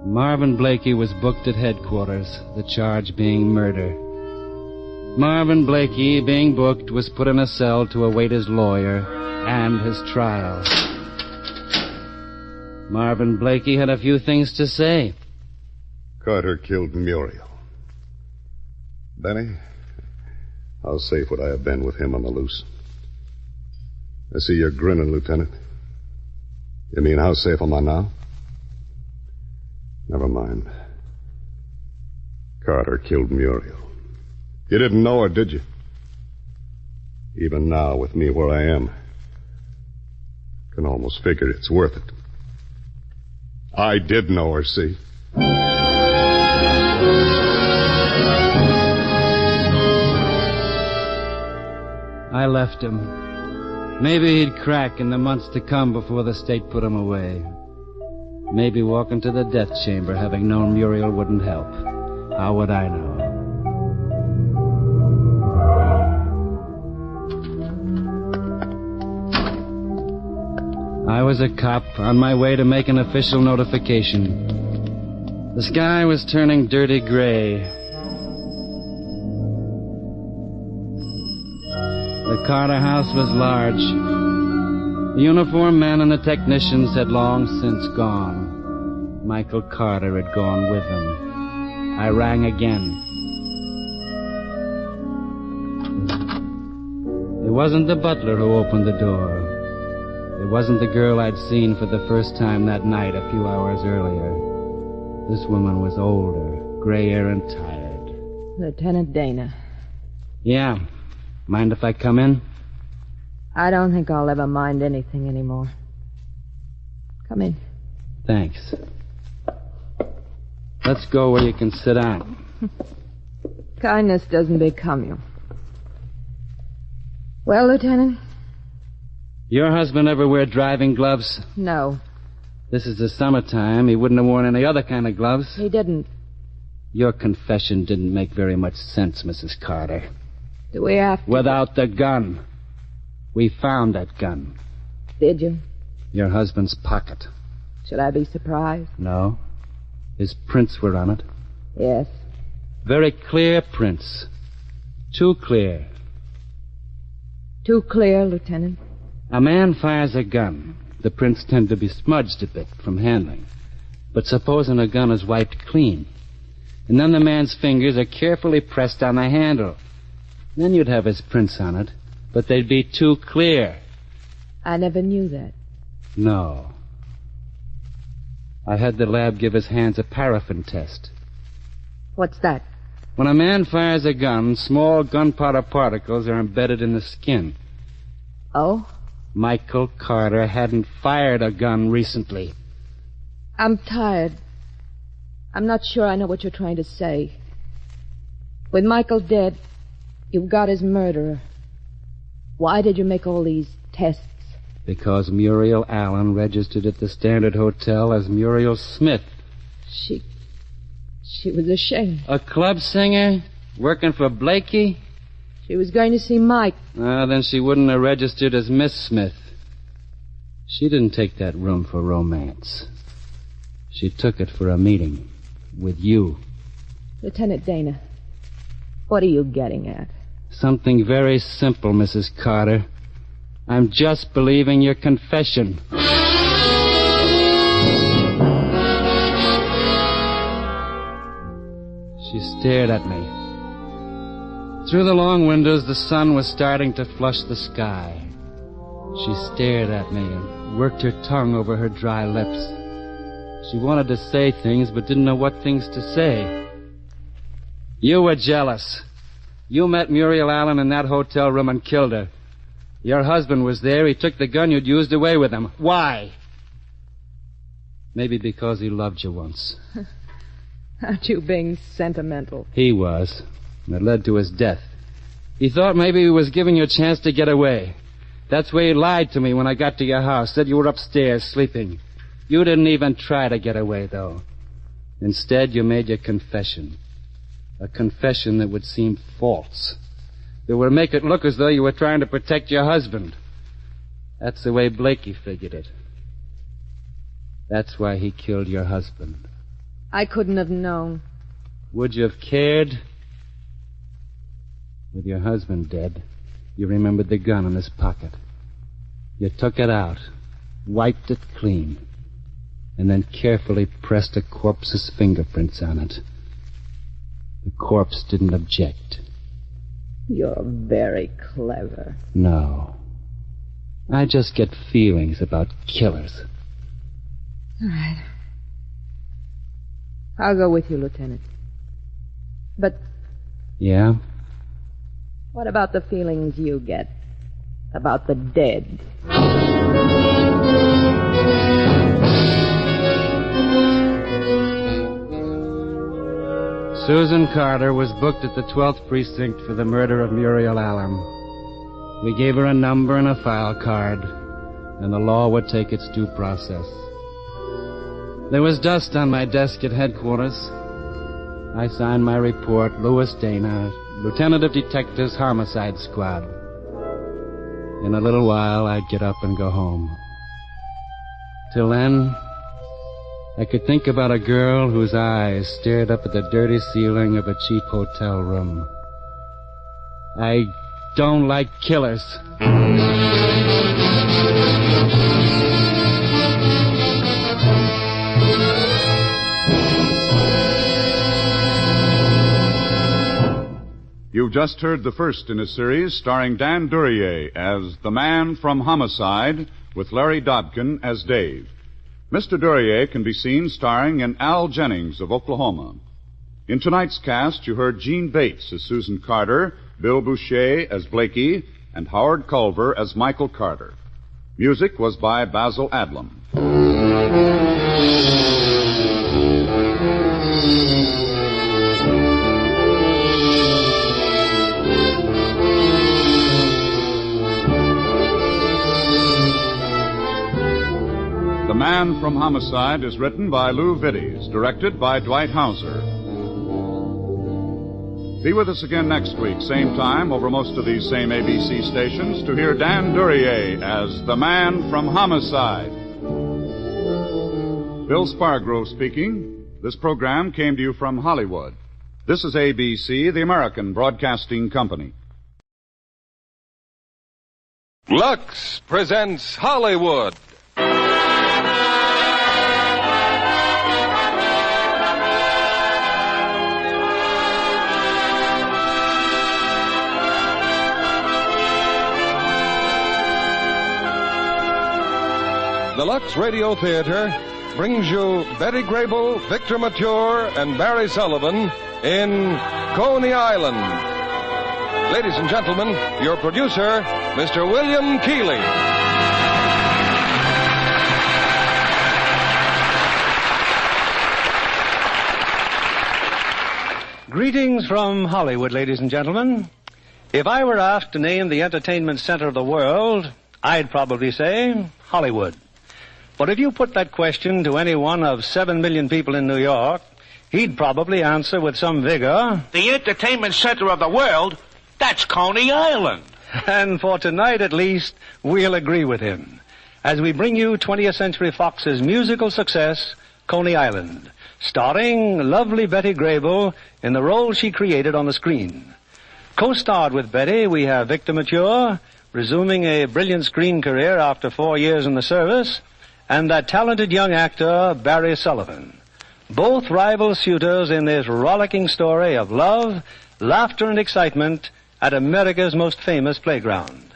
Marvin Blakey was booked at headquarters, the charge being murder. Marvin Blakey, being booked, was put in a cell to await his lawyer and his trial. Marvin Blakey had a few things to say. Carter killed Muriel. Benny, how safe would I have been with him on the loose? I see you're grinning, Lieutenant. You mean how safe am I now? Never mind. Carter killed Muriel. You didn't know her, did you? Even now, with me where I am, can almost figure it's worth it. I did know her, see? I left him. Maybe he'd crack in the months to come before the state put him away. Maybe walking to the death chamber, having known Muriel wouldn't help. How would I know? I was a cop on my way to make an official notification. The sky was turning dirty gray. The Carter house was large. The uniformed men and the technicians had long since gone. Michael Carter had gone with them. I rang again. It wasn't the butler who opened the door. It wasn't the girl I'd seen for the first time that night a few hours earlier. This woman was older, grayer and tired. Lieutenant Dana. Yeah. Mind if I come in? I don't think I'll ever mind anything anymore. Come in. Thanks. Let's go where you can sit down. Kindness doesn't become you. Well, Lieutenant? Your husband ever wear driving gloves? No, This is the summertime. He wouldn't have worn any other kind of gloves. he didn't. Your confession didn't make very much sense, Mrs. Carter. Do we have to... Without the gun. We found that gun. Did you? Your husband's pocket. Should I be surprised? No. His prints were on it. Yes. Very clear prints. Too clear. Too clear, Lieutenant. A man fires a gun. The prints tend to be smudged a bit from handling. But supposing a gun is wiped clean, And then the man's fingers are carefully pressed on the handle. Then you'd have his prints on it, but they'd be too clear. I never knew that. No. I had the lab give his hands a paraffin test. What's that? When a man fires a gun, small gunpowder particles are embedded in the skin. Oh? Michael Carter hadn't fired a gun recently. I'm tired. I'm not sure I know what you're trying to say. With Michael dead, you've got his murderer. Why did you make all these tests? Because Muriel Allen registered at the Standard Hotel as Muriel Smith. She was ashamed. A club singer? Working for Blakey? She was going to see Mike. Then she wouldn't have registered as Miss Smith. She didn't take that room for romance. She took it for a meeting with you. Lieutenant Dana, what are you getting at? Something very simple, Mrs. Carter. I'm just believing your confession. She stared at me. Through the long windows, the sun was starting to flush the sky. She stared at me and worked her tongue over her dry lips. She wanted to say things, but didn't know what things to say. You were jealous. You met Muriel Allen in that hotel room and killed her. Your husband was there. He took the gun you'd used away with him. Why? Maybe because he loved you once. Aren't you being sentimental? He was. And it led to his death. He thought maybe he was giving you a chance to get away. That's why he lied to me when I got to your house. Said you were upstairs sleeping. You didn't even try to get away, though. Instead, you made your confession. A confession that would seem false. That would make it look as though you were trying to protect your husband. That's the way Blakey figured it. That's why he killed your husband. I couldn't have known. Would you have cared? With your husband dead, you remembered the gun in his pocket. You took it out, wiped it clean, and then carefully pressed a corpse's fingerprints on it. The corpse didn't object. You're very clever. No. I just get feelings about killers. All right. I'll go with you, Lieutenant. But Yeah? what about the feelings you get about the dead? Susan Carter was booked at the 12th Precinct for the murder of Muriel Allen. We gave her a number and a file card, and the law would take its due process. There was dust on my desk at headquarters. I signed my report, Louis Dana, Lieutenant of Detectives, Homicide Squad. In a little while, I'd get up and go home. Till then, I could think about a girl whose eyes stared up at the dirty ceiling of a cheap hotel room. I don't like killers. You've just heard the first in a series starring Dan Duryea as the man from Homicide, with Larry Dobkin as Dave. Mr. Duryea can be seen starring in Al Jennings of Oklahoma. In tonight's cast, you heard Gene Bates as Susan Carter, Bill Boucher as Blakey, and Howard Culver as Michael Carter. Music was by Basil Adlam. The Man from Homicide is written by Lou Vittes, directed by Dwight Hauser. Be with us again next week, same time, over most of these same ABC stations, to hear Dan Duryea as the Man from Homicide. Bill Spargrove speaking. This program came to you from Hollywood. This is ABC, the American Broadcasting Company. Lux presents Hollywood. the Lux Radio Theater brings you Betty Grable, Victor Mature, and Barry Sullivan in Coney Island. Ladies and gentlemen, your producer, Mr. William Keeley. Greetings from Hollywood, ladies and gentlemen. If I were asked to name the entertainment center of the world, I'd probably say Hollywood. But if you put that question to any one of 7 million people in New York, he'd probably answer with some vigor. The entertainment center of the world? That's Coney Island. And for tonight, at least, we'll agree with him as we bring you 20th Century Fox's musical success, Coney Island, starring lovely Betty Grable in the role she created on the screen. Co-starred with Betty, we have Victor Mature, resuming a brilliant screen career after 4 years in the service, and that talented young actor, Barry Sullivan. Both rival suitors in this rollicking story of love, laughter, and excitement at America's most famous playground.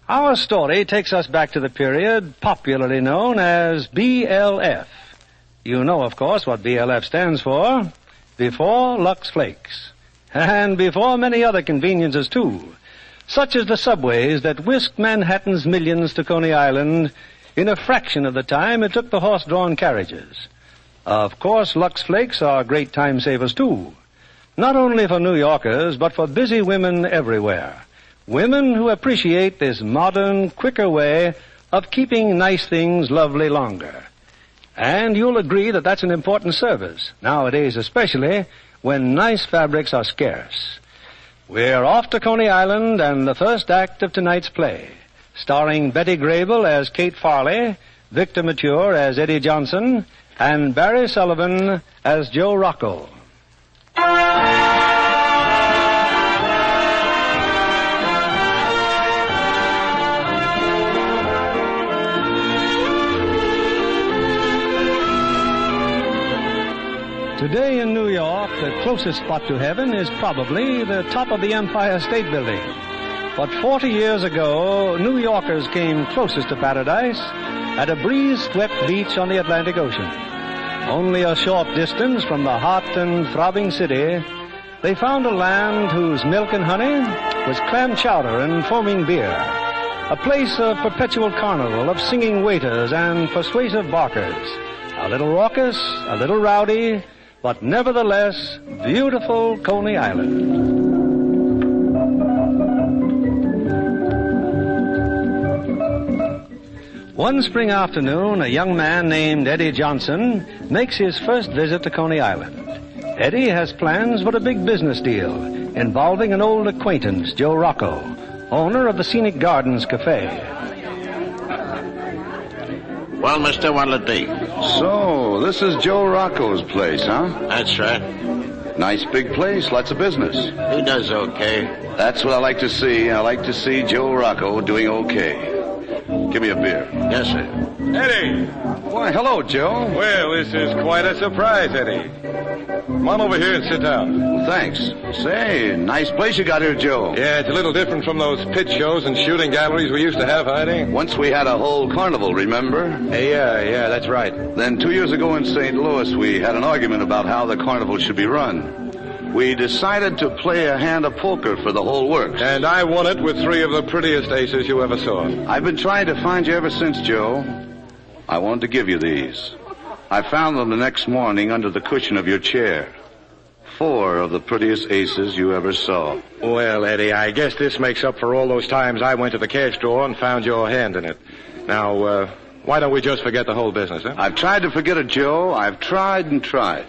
Our story takes us back to the period popularly known as BLF. You know, of course, what BLF stands for. Before Lux Flakes. And before many other conveniences, too, such as the subways that whisked Manhattan's millions to Coney Island in a fraction of the time it took the horse-drawn carriages. Of course, Lux Flakes are great time savers, too. Not only for New Yorkers, but for busy women everywhere. Women who appreciate this modern, quicker way of keeping nice things lovely longer. And you'll agree that that's an important service, nowadays especially, when nice fabrics are scarce. We're off to Coney Island and the first act of tonight's play, starring Betty Grable as Kate Farley, Victor Mature as Eddie Johnson, and Barry Sullivan as Joe Rocco. Today in New York, the closest spot to heaven is probably the top of the Empire State Building. But 40 years ago, New Yorkers came closest to paradise at a breeze-swept beach on the Atlantic Ocean. Only a short distance from the hot and throbbing city, they found a land whose milk and honey was clam chowder and foaming beer. A place of perpetual carnival of singing waiters and persuasive barkers. A little raucous, a little rowdy, but nevertheless beautiful Coney Island. One spring afternoon, a young man named Eddie Johnson makes his first visit to Coney Island. Eddie has plans for a big business deal involving an old acquaintance, Joe Rocco, owner of the Scenic Gardens Cafe. Well, mister, what'll it be? So, this is Joe Rocco's place, huh? That's right. Nice big place, lots of business. He does okay. That's what I like to see. I like to see Joe Rocco doing okay. Give me a beer. Yes, sir. Eddie! Why, hello, Joe. Well, this is quite a surprise, Eddie. Come on over here and sit down. Well, thanks. Say, nice place you got here, Joe. Yeah, it's a little different from those pit shows and shooting galleries we used to have, Eddie. Once we had a whole carnival, remember? Yeah, that's right. Then 2 years ago in St. Louis, we had an argument about how the carnival should be run. We decided to play a hand of poker for the whole works. And I won it with 3 of the prettiest aces you ever saw. I've been trying to find you ever since, Joe. I wanted to give you these. I found them the next morning under the cushion of your chair. 4 of the prettiest aces you ever saw. Well, Eddie, I guess this makes up for all those times I went to the cash drawer and found your hand in it. Now, why don't we just forget the whole business, huh? I've tried to forget it, Joe. I've tried and tried.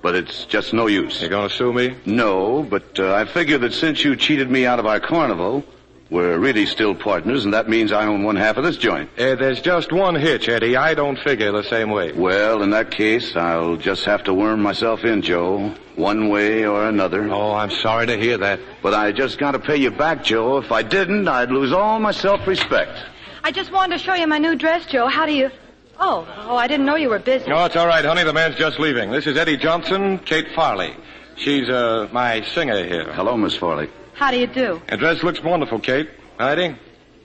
But it's just no use. You gonna sue me? No, but I figure that since you cheated me out of our carnival, we're really still partners, and that means I own 1/2 of this joint. There's just one hitch, Eddie. I don't figure the same way. Well, in that case, I'll just have to worm myself in, Joe, one way or another. Oh, I'm sorry to hear that. But I just got to pay you back, Joe. If I didn't, I'd lose all my self-respect. I just wanted to show you my new dress, Joe. How do you... Oh, I didn't know you were busy. Oh, it's all right, honey. The man's just leaving. This is Eddie Johnson, Kate Farley. She's, my singer here. Hello, Miss Farley. How do you do? Your dress looks wonderful, Kate. Eddie?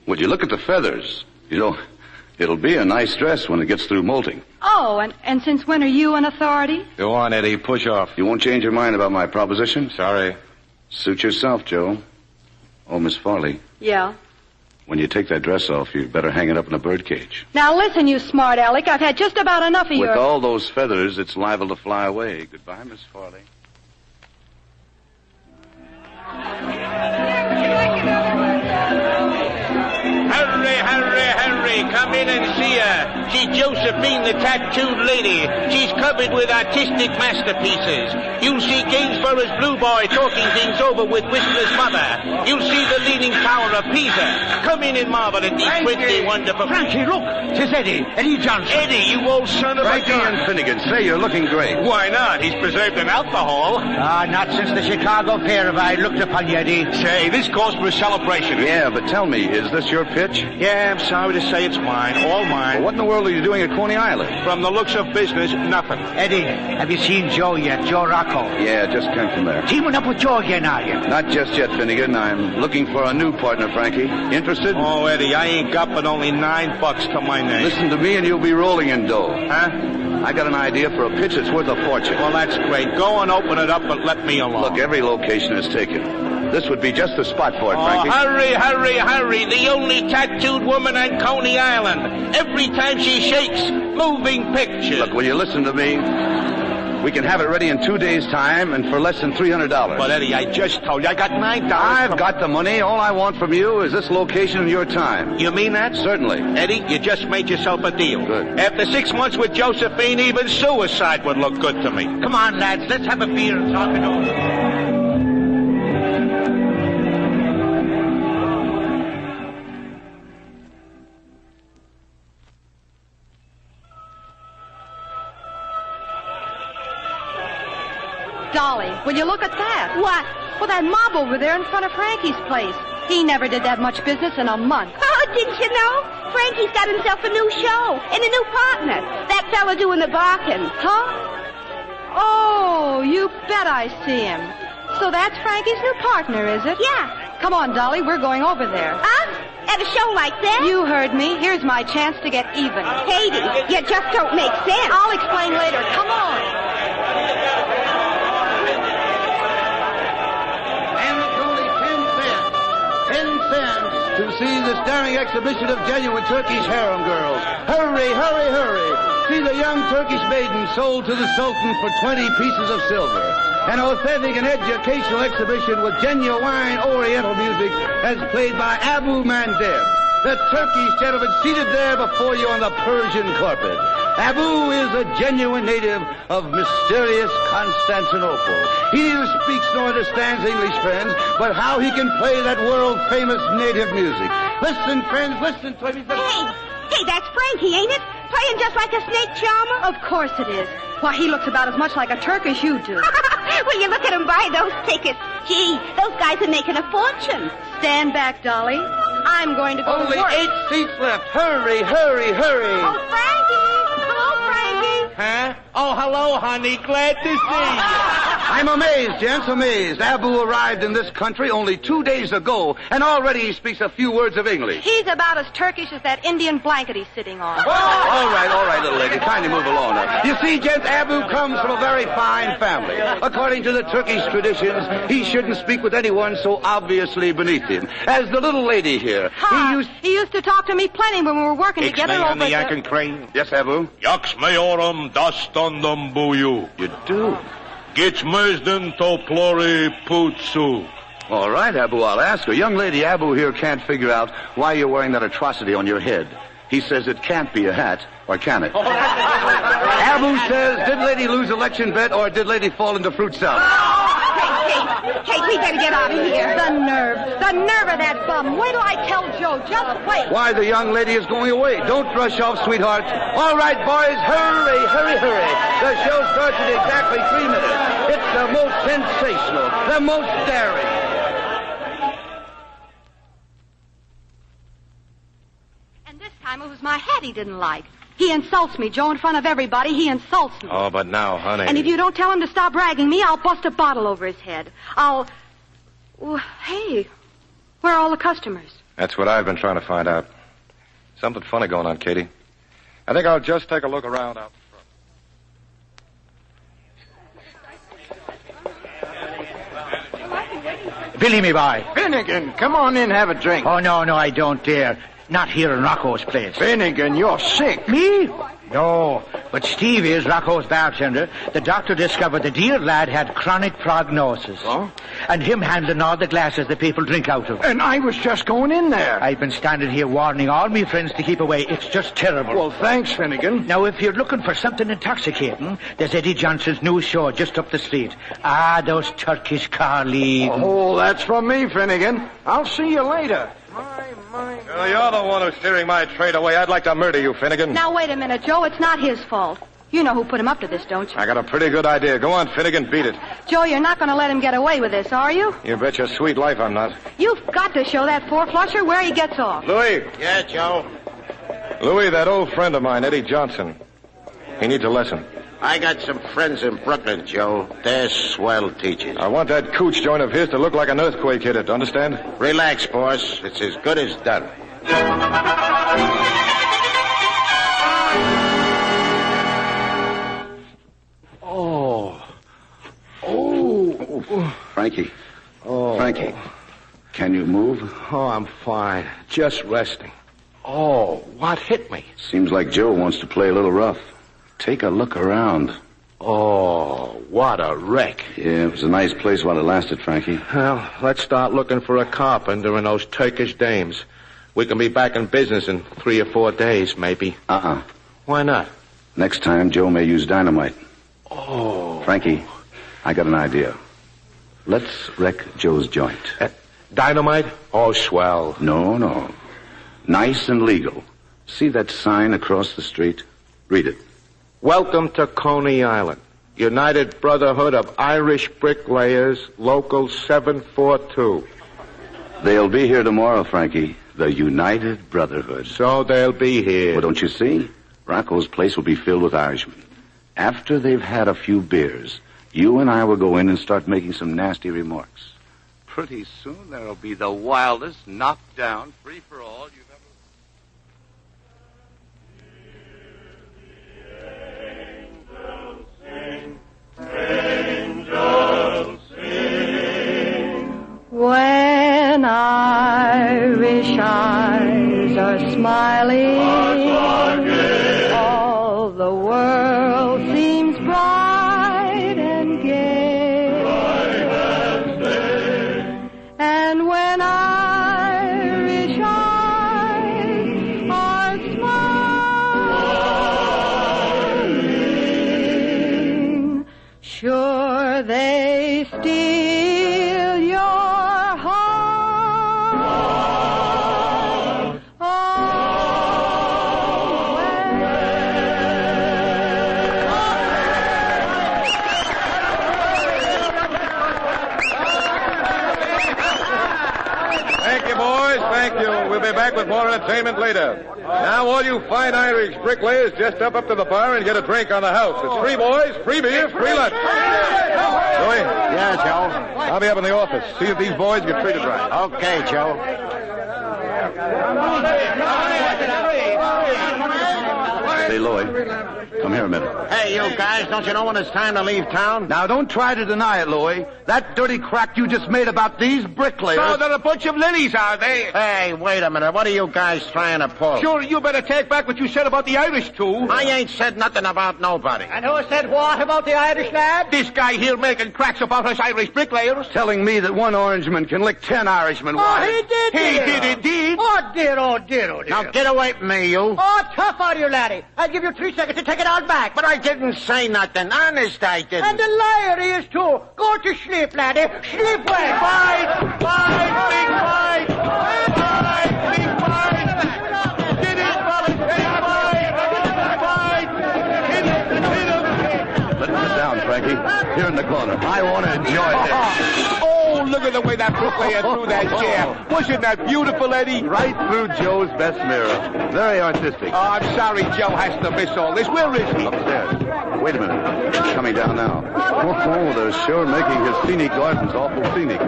Would you look at the feathers? You It'll be a nice dress when it gets through molting. Oh, and since when are you an authority? Go on, Eddie. Push off. You won't change your mind about my proposition? Sorry. Suit yourself, Joe. Oh, Miss Farley, Yeah. when you take that dress off, you better hang it up in a birdcage. Now listen, you smart aleck. I've had just about enough of With your... all those feathers, it's liable to fly away. Goodbye, Miss Farley. Hurry, come in and see her. She's Josephine, the tattooed lady. She's covered with artistic masterpieces. You'll see Gainsborough's Blue Boy talking things over with Whistler's mother. You'll see the Leaning Tower of Pisa. Come in and marvel at these pretty, wonderful... Frankie, look! 'Tis Eddie Johnson. Eddie, you old son of Frankie a gun. and Finnegan, say you're looking great. Why not? He's preserved in alcohol. Not since the Chicago Fair have I looked upon you, Eddie. Say, this calls for a celebration. Yeah, but tell me, is this your pitch? Yeah, I'm sorry to say it's mine. All mine. Well, what in the world are you doing at Coney Island? From the looks of business, nothing. Eddie, have you seen Joe yet? Joe Rocco. Yeah, just came from there. Teaming up with Joe again, are you? Not just yet, Finnegan. I'm looking for a new partner, Frankie. Interested? Oh, Eddie, I ain't got but only $9 to my name. Listen to me and you'll be rolling in dough. Huh? I got an idea for a pitch that's worth a fortune. Well, that's great. Go and open it up, but let me alone. Look, every location is taken. This would be just the spot for it, Frankie. Hurry. The only tattooed woman on Coney Island. Every time she shakes, moving pictures. Look, will you listen to me? We can have it ready in 2 days' time and for less than $300. But, Eddie, I just told you I got $9. I've got the money. All I want from you is this location and your time. You mean that? Certainly. Eddie, you just made yourself a deal. Good. After 6 months with Josephine, even suicide would look good to me. Come on, lads, let's have a beer and talk it over. Dolly, will you look at that? What? Well, that mob over there in front of Frankie's place. He never did that much business in a month. Oh, didn't you know? Frankie's got himself a new show and a new partner. That fella doing the barking. Huh? Oh, you bet I see him. So that's Frankie's new partner, is it? Yeah. Come on, Dolly, we're going over there. At a show like that? You heard me. Here's my chance to get even. Katie, you just don't make sense. I'll explain later. Come on. And it's only 10 cents to see the staring exhibition of genuine Turkish harem girls. Hurry. See the young Turkish maiden sold to the Sultan for 20 pieces of silver. An authentic and educational exhibition with genuine Oriental music as played by Abu Mandeb, the Turkish gentleman seated there before you on the Persian carpet. Abu is a genuine native of mysterious Constantinople. He neither speaks nor understands English, friends, but how he can play that world-famous native music. Listen, friends, listen to him. Hey, that's Frankie, ain't it? Playing just like a snake charmer? Of course it is. Why, he looks about as much like a Turk as you do. Will you look at him buy those tickets? Gee, those guys are making a fortune. Stand back, Dolly. I'm going to go Only to work. 8 seats left. Hurry. Oh, Frankie. Hello, Frankie. Huh? Oh, hello, honey. Glad to see you. I'm amazed, gents, amazed. Abu arrived in this country only 2 days ago, and already he speaks a few words of English. He's about as Turkish as that Indian blanket he's sitting on. All right, little lady. Kindly move along now. You see, gents, Abu comes from a very fine family. According to the Turkish traditions, he shouldn't speak with anyone so obviously beneath him. As the little lady here. He used to talk to me plenty when we were working together over the Yakin Crane. Yes, Abu? Yaksmayorum dastandam buyu. You do? Geçmezden toplori putsu. All right, Abu, I'll ask her. Young lady Abu here can't figure out why you're wearing that atrocity on your head. He says it can't be a hat, or can it? Abu says, did lady lose election bet, or did lady fall into fruit salad? Hey, we better get out of here. The nerve of that bum. Wait till I tell Joe. Just wait. Why, the young lady is going away. Don't rush off, sweetheart. All right, boys, hurry. The show starts in exactly 3 minutes. It's the most sensational, the most daring. And this time it was my hat he didn't like. He insults me, Joe, in front of everybody. He insults me. Oh, but now, honey. And if you don't tell him to stop bragging me, I'll bust a bottle over his head. Hey, where are all the customers? That's what I've been trying to find out. Something funny going on, Katie. I think I'll just take a look around out front. Billy, me boy. Finnegan, come on in, have a drink. Oh, no, I don't dare. Not here in Rocco's place. Finnegan, you're sick. Me? No, but Steve is Rocco's bartender. The doctor discovered the dear lad had chronic prognosis. Oh? And him handling all the glasses the people drink out of. And I was just going in there. I've been standing here warning all me friends to keep away. It's just terrible. Well, thanks, Finnegan. Now, if you're looking for something intoxicating, there's Eddie Johnson's new show just up the street. Ah, those Turkish car leads. Oh, that's from me, Finnegan. I'll see you later. You're the one who's steering my trade away. I'd like to murder you, Finnegan. Now, wait a minute, Joe. It's not his fault. You know who put him up to this, don't you? I got a pretty good idea. Go on, Finnegan, beat it. Joe, you're not going to let him get away with this, are you? You bet your sweet life I'm not. You've got to show that four-flusher where he gets off. Louis. Yeah, Joe? Louis, that old friend of mine, Eddie Johnson. He needs a lesson. I got some friends in Brooklyn, Joe. They're swell teachers. I want that cooch joint of his to look like an earthquake hit it. Understand? Relax, boss. It's as good as done. Frankie. Oh. Frankie, can you move? Oh, I'm fine. Just resting. Oh, what hit me? Seems like Joe wants to play a little rough. Take a look around. Oh, what a wreck. Yeah, it was a nice place while it lasted, Frankie. Well, let's start looking for a carpenter and those Turkish dames. We can be back in business in 3 or 4 days, maybe. Why not? Next time, Joe may use dynamite. Oh. Frankie, I got an idea. Let's wreck Joe's joint. Dynamite? Oh, swell. No. Nice and legal. See that sign across the street? Read it. Welcome to Coney Island. United Brotherhood of Irish Bricklayers, Local 742. They'll be here tomorrow, Frankie. The United Brotherhood. So they'll be here. Well, don't you see? Rocco's place will be filled with Irishmen. After they've had a few beers, you and I will go in and start making some nasty remarks. Pretty soon there'll be the wildest, knockdown, free-for-all you've ever... Angels sing. When Irish eyes are smiling, all the world seems bright and gay. And when Irish eyes are smiling, sure they steal your heart Thank you, boys. Thank you. We'll be back with more entertainment later. Now, all you fine Irish bricklayers, just step up to the bar and get a drink on the house. It's free, boys. Free beer, free lunch. Louis? Yeah, Joe? I'll be up in the office. See if these boys get treated right. Okay, Joe. Hey, Lloyd, come here a minute. Hey, you guys, don't you know when it's time to leave town? Now, don't try to deny it, Louie. That dirty crack you just made about these bricklayers... So they're a bunch of lilies, are they? Hey, wait a minute. What are you guys trying to pull? Sure, you better take back what you said about the Irish, too. I ain't said nothing about nobody. And who said what about the Irish lad? This guy here making cracks about us Irish bricklayers. Telling me that one Orangeman can lick 10 Irishmen. Oh, he did. He did indeed. Oh, dear. Now get away from me, you. Oh, tough on you, laddie. I'll give you 3 seconds to take it all back. But I didn't say nothing. Honest, I didn't. And the liar he is, too. Go to sleep, laddie. Sleep well. Fight, big fight. Get in, fellas. Let him sit down, Frankie. Here in the corner. I want to enjoy this. Oh, look at the way that bricklayer threw that chair. Wasn't that beautiful, Eddie? Right through Joe's best mirror. Very artistic. Oh, I'm sorry Joe has to miss all this. Where is he? Upstairs. Wait a minute. He's coming down now. Oh, they're sure making his scenic gardens awful scenic.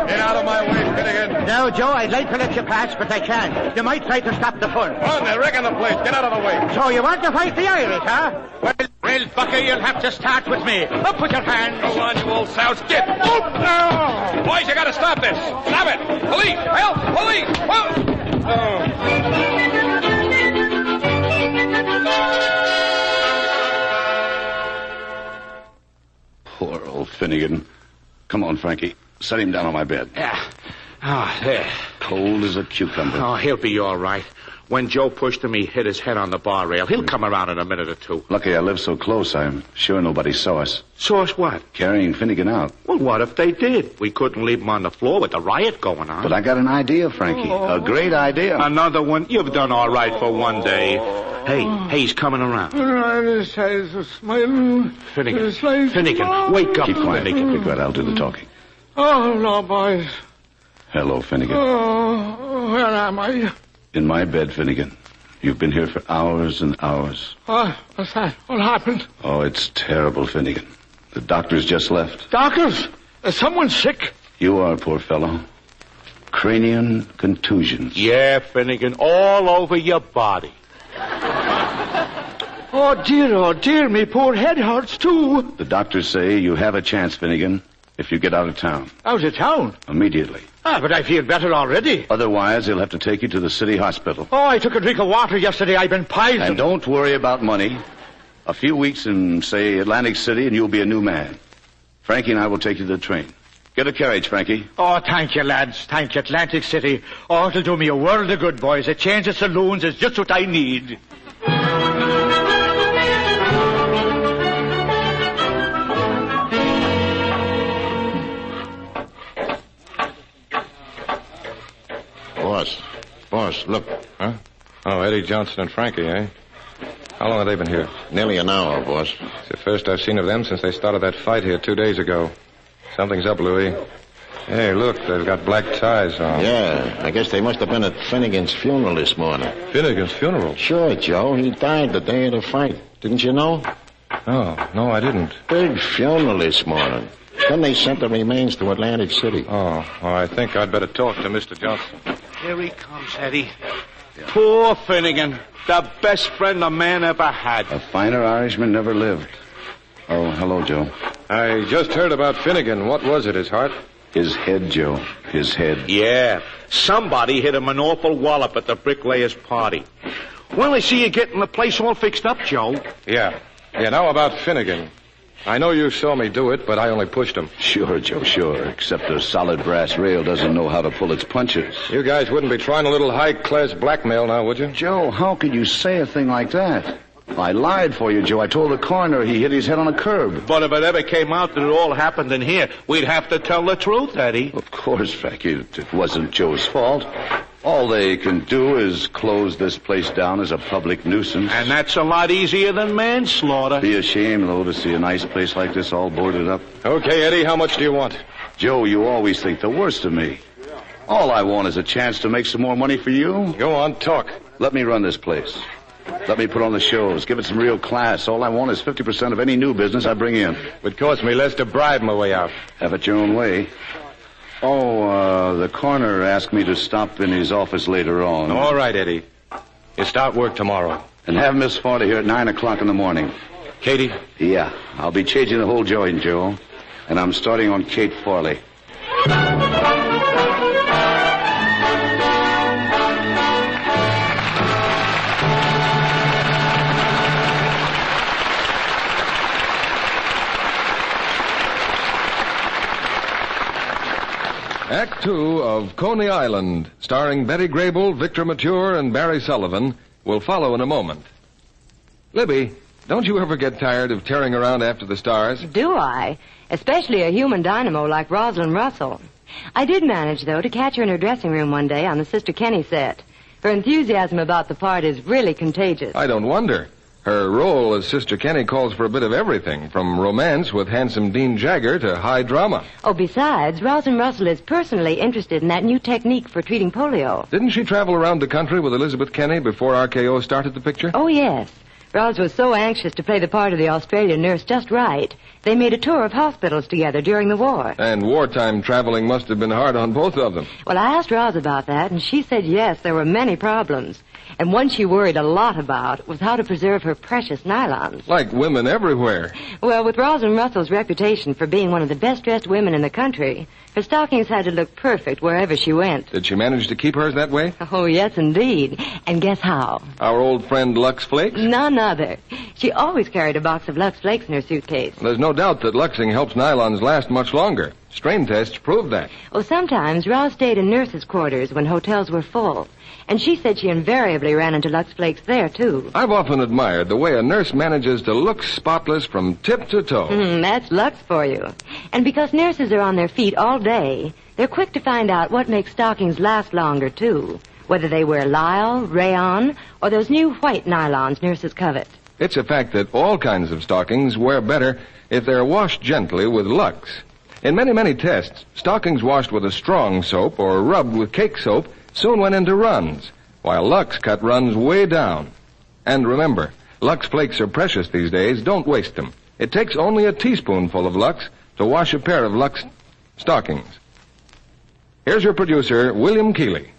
Get out of my way, Finnegan. No, Joe, I'd like to let you pass, but I can't. You might try to stop the fun. Run, they're wrecking the place. Get out of the way. So you want to fight the Irish, huh? Well, Bucker, you'll have to start with me. Up with your hands. Go on, you old souse. Get. Oh. Boys, you got to stop this. Stop it. Police, help, police. Poor old Finnegan. Come on, Frankie. Set him down on my bed. Yeah. Oh, there. Cold as a cucumber. Oh, he'll be all right. When Joe pushed him, he hit his head on the bar rail. He'll come around in a minute or two. Lucky I live so close. I'm sure nobody saw us. Saw us what? Carrying Finnegan out. Well, what if they did? We couldn't leave him on the floor with the riot going on. But I got an idea, Frankie. A great idea. Another one? You've done all right for one day. Hey, he's coming around. Finnegan, wake up, Keep quiet. Finnegan. Be quiet. I'll do the talking. Oh, no, boys. Hello, Finnegan. Oh, where am I? In my bed, Finnegan. You've been here for hours and hours. What's that? What happened? Oh, it's terrible, Finnegan. The doctors just left. Doctors? Is someone sick? You are, poor fellow. Cranial contusions. Yeah, Finnegan, all over your body. Oh, dear, me poor head hurts, too. The doctors say you have a chance, Finnegan, if you get out of town. Out of town? Immediately. But I feel better already. Otherwise, they'll have to take you to the city hospital. Oh, I took a drink of water yesterday. I've been poisoned. And don't worry about money. A few weeks in, say, Atlantic City, and you'll be a new man. Frankie and I will take you to the train. Get a carriage, Frankie. Oh, thank you, lads. Thank you, Atlantic City. Oh, it'll do me a world of good, boys. A change of saloons is just what I need. Boss, look. Huh? Oh, Eddie Johnson and Frankie, eh? How long have they been here? Nearly an hour, boss. It's the first I've seen of them since they started that fight here 2 days ago. Something's up, Louis. Hey, look, they've got black ties on. Yeah, I guess they must have been at Finnegan's funeral this morning. Finnegan's funeral? Sure, Joe. He died the day of the fight. Didn't you know? Oh, no, I didn't. Big funeral this morning. Then they sent the remains to Atlantic City. Oh, well, I think I'd better talk to Mr. Johnson. Here he comes, Eddie. Yeah. Poor Finnegan. The best friend a man ever had. A finer Irishman never lived. Oh, hello, Joe. I just heard about Finnegan. What was it, his heart? His head, Joe. His head. Yeah. Somebody hit him an awful wallop at the bricklayer's party. Well, I see you getting the place all fixed up, Joe. Yeah. Now about Finnegan. I know you saw me do it, but I only pushed him. Sure, Joe, sure. Except a solid brass rail doesn't know how to pull its punches. You guys wouldn't be trying a little high-class blackmail now, would you? Joe, how could you say a thing like that? I lied for you, Joe. I told the coroner he hit his head on a curb. But if it ever came out that it all happened in here, we'd have to tell the truth, Eddie. Of course, Frankie. It wasn't Joe's fault. All they can do is close this place down as a public nuisance. And that's a lot easier than manslaughter. Be a shame, though, to see a nice place like this all boarded up. Okay, Eddie, how much do you want? Joe, you always think the worst of me. All I want is a chance to make some more money for you. Go on, talk. Let me run this place. Let me put on the shows. Give it some real class. All I want is 50% of any new business I bring in. Would cost me less to bribe my way out. Have it your own way. Oh, the coroner asked me to stop in his office later on. All right, Eddie. You start work tomorrow. And have Miss Farley here at 9 o'clock in the morning. Katie? Yeah, I'll be changing the whole joint, Joe. And I'm starting on Kate Farley. Act 2 of Coney Island, starring Betty Grable, Victor Mature, and Barry Sullivan, will follow in a moment. Libby, don't you ever get tired of tearing around after the stars? Do I? Especially a human dynamo like Rosalind Russell. I did manage, though, to catch her in her dressing room one day on the Sister Kenny set. Her enthusiasm about the part is really contagious. I don't wonder. Her role as Sister Kenny calls for a bit of everything, from romance with handsome Dean Jagger to high drama. Oh, besides, Rosalind Russell is personally interested in that new technique for treating polio. Didn't she travel around the country with Elizabeth Kenny before RKO started the picture? Oh, yes. Ros was so anxious to play the part of the Australian nurse just right They made a tour of hospitals together during the war. And wartime traveling must have been hard on both of them. Well, I asked Roz about that, and she said yes, there were many problems. And one she worried a lot about was how to preserve her precious nylons. Like women everywhere. Well, with Rosalind Russell's reputation for being one of the best-dressed women in the country, her stockings had to look perfect wherever she went. Did she manage to keep hers that way? Oh, yes, indeed. And guess how? Our old friend Lux Flakes? None other. She always carried a box of Lux Flakes in her suitcase. There's no doubt that Luxing helps nylons last much longer. Strain tests proved that. Well, sometimes Roz stayed in nurses' quarters when hotels were full. And she said she invariably ran into Lux Flakes there, too. I've often admired the way a nurse manages to look spotless from tip to toe. That's Lux for you. And because nurses are on their feet all day, they're quick to find out what makes stockings last longer, too. Whether they wear lisle, rayon, or those new white nylons nurses covet. It's a fact that all kinds of stockings wear better if they're washed gently with Lux. In many, many tests, stockings washed with a strong soap or rubbed with cake soap soon went into runs, while Lux cut runs way down. And remember, Lux Flakes are precious these days. Don't waste them. It takes only a teaspoonful of Lux to wash a pair of Lux stockings. Here's your producer, William Keeley.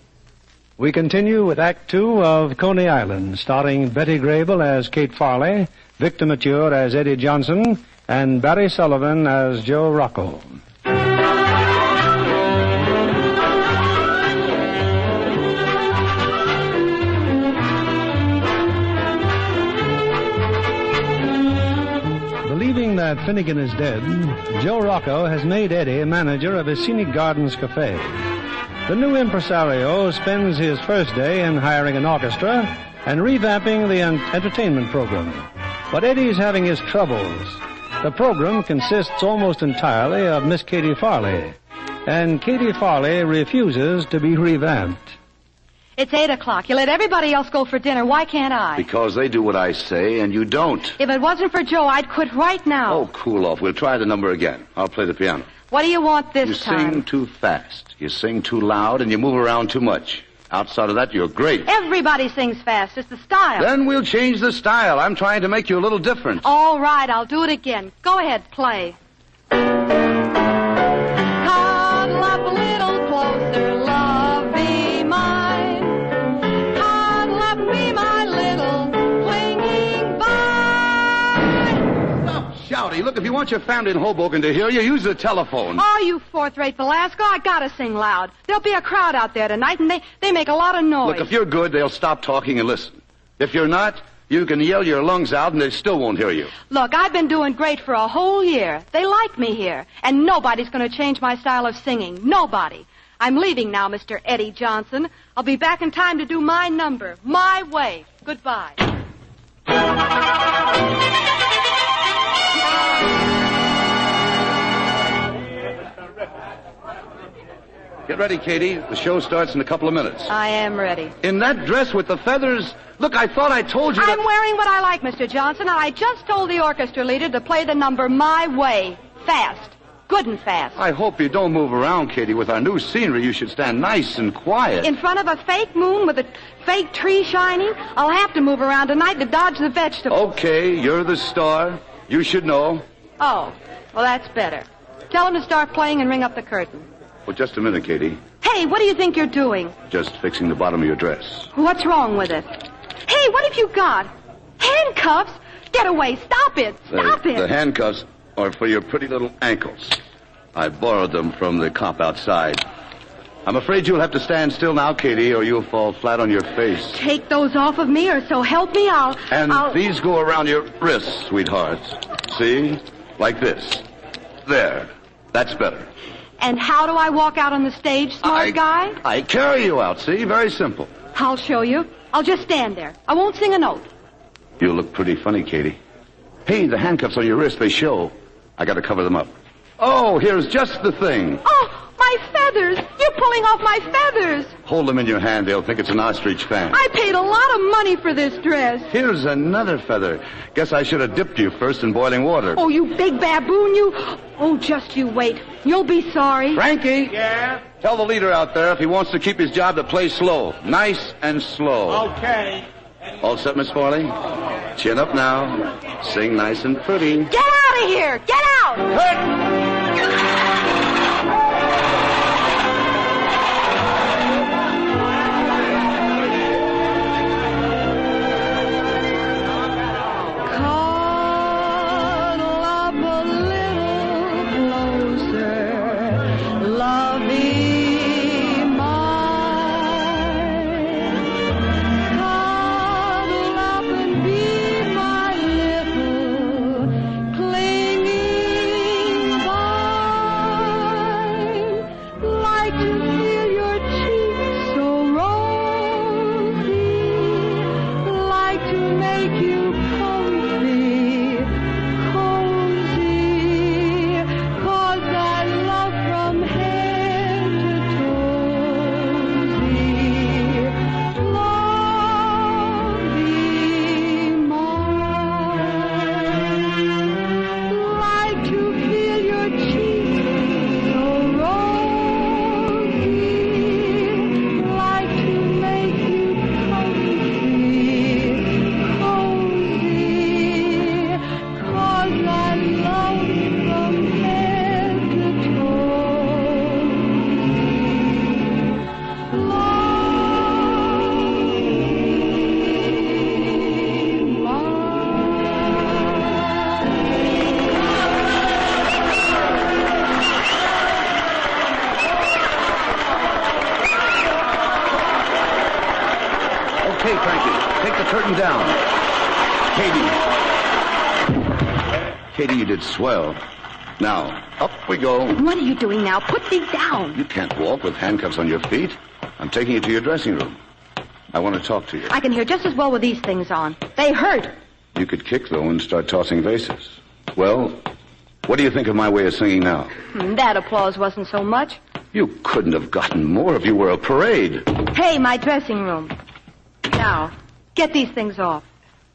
We continue with Act Two of Coney Island, starring Betty Grable as Kate Farley, Victor Mature as Eddie Johnson, and Barry Sullivan as Joe Rocco. Believing that Finnegan is dead, Joe Rocco has made Eddie manager of his Scenic Gardens Cafe. The new impresario spends his first day in hiring an orchestra and revamping the entertainment program. But Eddie's having his troubles. The program consists almost entirely of Miss Katie Farley, and Katie Farley refuses to be revamped. It's 8 o'clock. You let everybody else go for dinner. Why can't I? Because they do what I say and you don't. If it wasn't for Joe, I'd quit right now. Oh, cool off. We'll try the number again. I'll play the piano. What do you want this time? You sing too fast. You sing too loud, and you move around too much. Outside of that, you're great. Everybody sings fast. It's the style. Then we'll change the style. I'm trying to make you a little different. All right, I'll do it again. Go ahead, play. Cuddle up a little closer, love be mine. Cuddle up, be my little clinging vine. Stop shouting. Look, if you want your family in Hoboken to hear you, use the telephone. Oh, you fourth-rate Velasco, I gotta sing loud. There'll be a crowd out there tonight, and they make a lot of noise. Look, if you're good, they'll stop talking and listen. If you're not, you can yell your lungs out and they still won't hear you. Look, I've been doing great for a whole year. They like me here, and nobody's going to change my style of singing. Nobody. I'm leaving now, Mr. Eddie Johnson. I'll be back in time to do my number, my way. Goodbye. Get ready, Katie. The show starts in a couple of minutes. I am ready. In that dress with the feathers? Look, I thought I told you I'm wearing what I like, Mr. Johnson, and I just told the orchestra leader to play the number my way. Fast. Good and fast. I hope you don't move around, Katie. With our new scenery, you should stand nice and quiet. In front of a fake moon with a fake tree shining? I'll have to move around tonight to dodge the vegetables. Okay, you're the star. You should know. Oh, well, that's better. Tell him to start playing and ring up the curtain. Well, just a minute, Katie. Hey, what do you think you're doing? Just fixing the bottom of your dress. What's wrong with it? Hey, what have you got? Handcuffs? Get away. Stop it. Stop it. The handcuffs are for your pretty little ankles. I borrowed them from the cop outside. I'm afraid you'll have to stand still now, Katie, or you'll fall flat on your face. Take those off of me, or so help me, I'll... These go around your wrists, sweethearts. See? Like this. There. That's better. And how do I walk out on the stage, smart guy? I carry you out, see? Very simple. I'll show you. I'll just stand there. I won't sing a note. You look pretty funny, Katie. Hey, the handcuffs on your wrist, they show. I gotta cover them up. Oh, here's just the thing. Oh, my feathers! You're pulling off my feathers! Hold them in your hand. They'll think it's an ostrich fan. I paid a lot of money for this dress. Here's another feather. Guess I should have dipped you first in boiling water. Oh, you big baboon, you... Oh, just you wait. You'll be sorry. Frankie? Yeah? Tell the leader out there if he wants to keep his job to play slow. Nice and slow. Okay. All set, Miss Farley? Chin up now. Sing nice and pretty. Get out out of here! Get out! Okay, Frankie, take the curtain down. Katie, you did swell. Now, up we go. What are you doing now? Put these down. You can't walk with handcuffs on your feet. I'm taking you to your dressing room. I want to talk to you. I can hear just as well with these things on. They hurt. You could kick, though, and start tossing vases. Well, what do you think of my way of singing now? That applause wasn't so much. You couldn't have gotten more if you were a parade. Hey, my dressing room. Now, get these things off.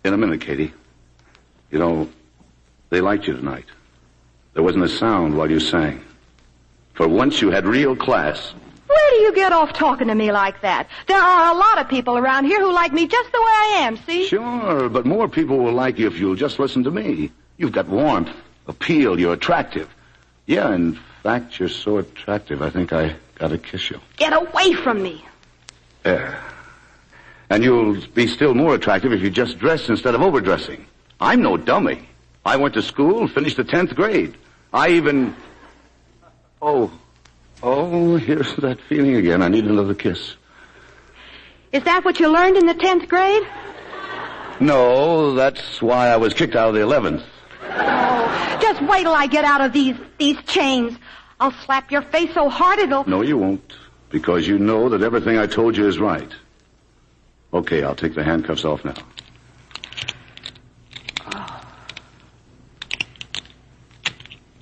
In a minute, Katie. You know, they liked you tonight. There wasn't a sound while you sang. For once you had real class. Where do you get off talking to me like that? There are a lot of people around here who like me just the way I am, see? Sure, but more people will like you if you'll just listen to me. You've got warmth, appeal, you're attractive. Yeah, in fact, you're so attractive, I think I gotta kiss you. Get away from me. Yeah. And you'll be still more attractive if you just dress instead of overdressing. I'm no dummy. I went to school, finished the 10th grade. I even... Oh, here's that feeling again. I need another kiss. Is that what you learned in the 10th grade? No, that's why I was kicked out of the 11th. Oh, just wait till I get out of these chains. I'll slap your face so hard it'll... No, you won't, because you know that everything I told you is right. Okay, I'll take the handcuffs off now.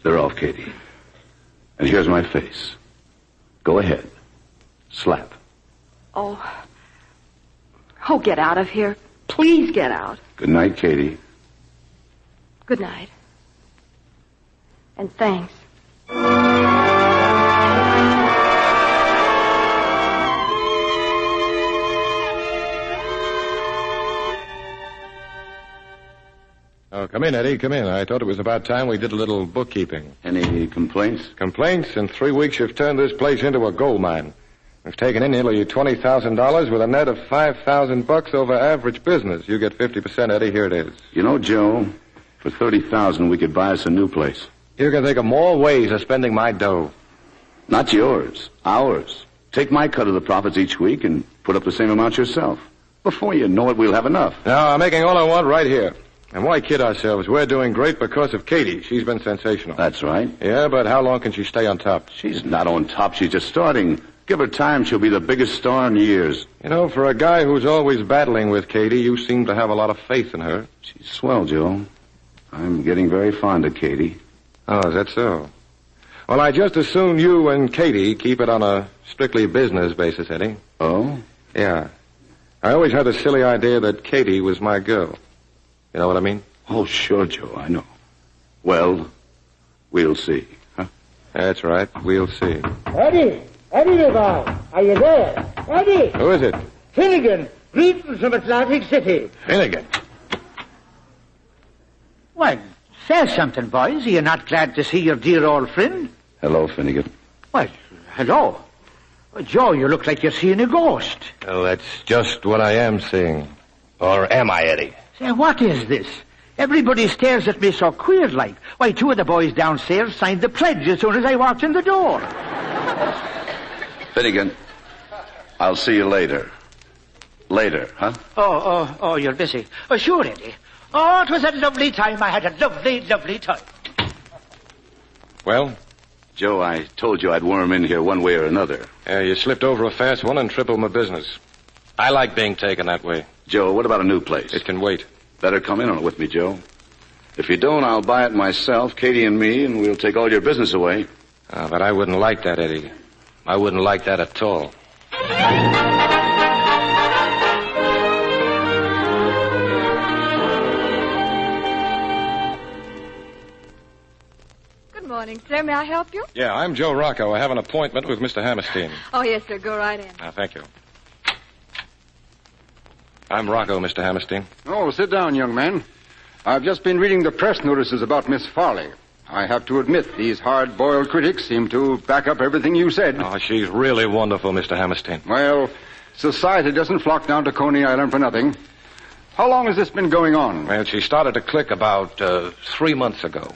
They're off, Katie. And here's my face. Go ahead. Slap. Oh, get out of here. Please get out. Good night, Katie. Good night. And thanks. Oh, come in, Eddie, come in. I thought it was about time we did a little bookkeeping. Any complaints? Complaints? In 3 weeks, you've turned this place into a gold mine. We've taken in nearly $20,000 with a net of $5,000 over average business. You get 50%, Eddie. Here it is. You know, Joe, for $30,000, we could buy us a new place. You can think of more ways of spending my dough. Not yours. Ours. Take my cut of the profits each week and put up the same amount yourself. Before you know it, we'll have enough. No, I'm making all I want right here. And why kid ourselves? We're doing great because of Katie. She's been sensational. That's right. Yeah, but how long can she stay on top? She's not on top. She's just starting. Give her time, she'll be the biggest star in years. You know, for a guy who's always battling with Katie, you seem to have a lot of faith in her. She's swell, Joe. I'm getting very fond of Katie. Oh, is that so? Well, I just as soon you and Katie keep it on a strictly business basis, Eddie. Oh? Yeah. I always had a silly idea that Katie was my girl. You know what I mean? Oh, sure, Joe, I know. Well, we'll see, huh? That's right, we'll see. Eddie Devine, are you there? Eddie! Who is it? Finnegan, greetings from Atlantic City. Finnegan. Why, Say something, boys. Are you not glad to see your dear old friend? Hello, Finnegan. Well, hello. Joe, you look like you're seeing a ghost. Well, that's just what I am seeing. Or am I, Eddie? Say, what is this? Everybody stares at me so queer-like. Why, two of the boys downstairs signed the pledge as soon as I walked in the door. Finnegan, I'll see you later. Later, huh? Oh, you're busy. Oh, sure, Eddie. Oh, it was a lovely time. I had a lovely, lovely time. Well? Joe, I told you I'd worm in here one way or another. Yeah, you slipped over a fast one and tripled my business. I like being taken that way. Joe, what about a new place? It can wait. Better come in on it with me, Joe. If you don't, I'll buy it myself, Katie and me, and we'll take all your business away. But I wouldn't like that, Eddie. I wouldn't like that at all. Good morning, sir. May I help you? Yeah, I'm Joe Rocco. I have an appointment with Mr. Hammerstein. Oh, yes, sir. Go right in. Thank you. I'm Rocco, Mr. Hammerstein. Oh, sit down, young man. I've just been reading the press notices about Miss Farley. I have to admit, these hard-boiled critics seem to back up everything you said. Oh, she's really wonderful, Mr. Hammerstein. Well, society doesn't flock down to Coney Island for nothing. How long has this been going on? Well, she started to click about 3 months ago.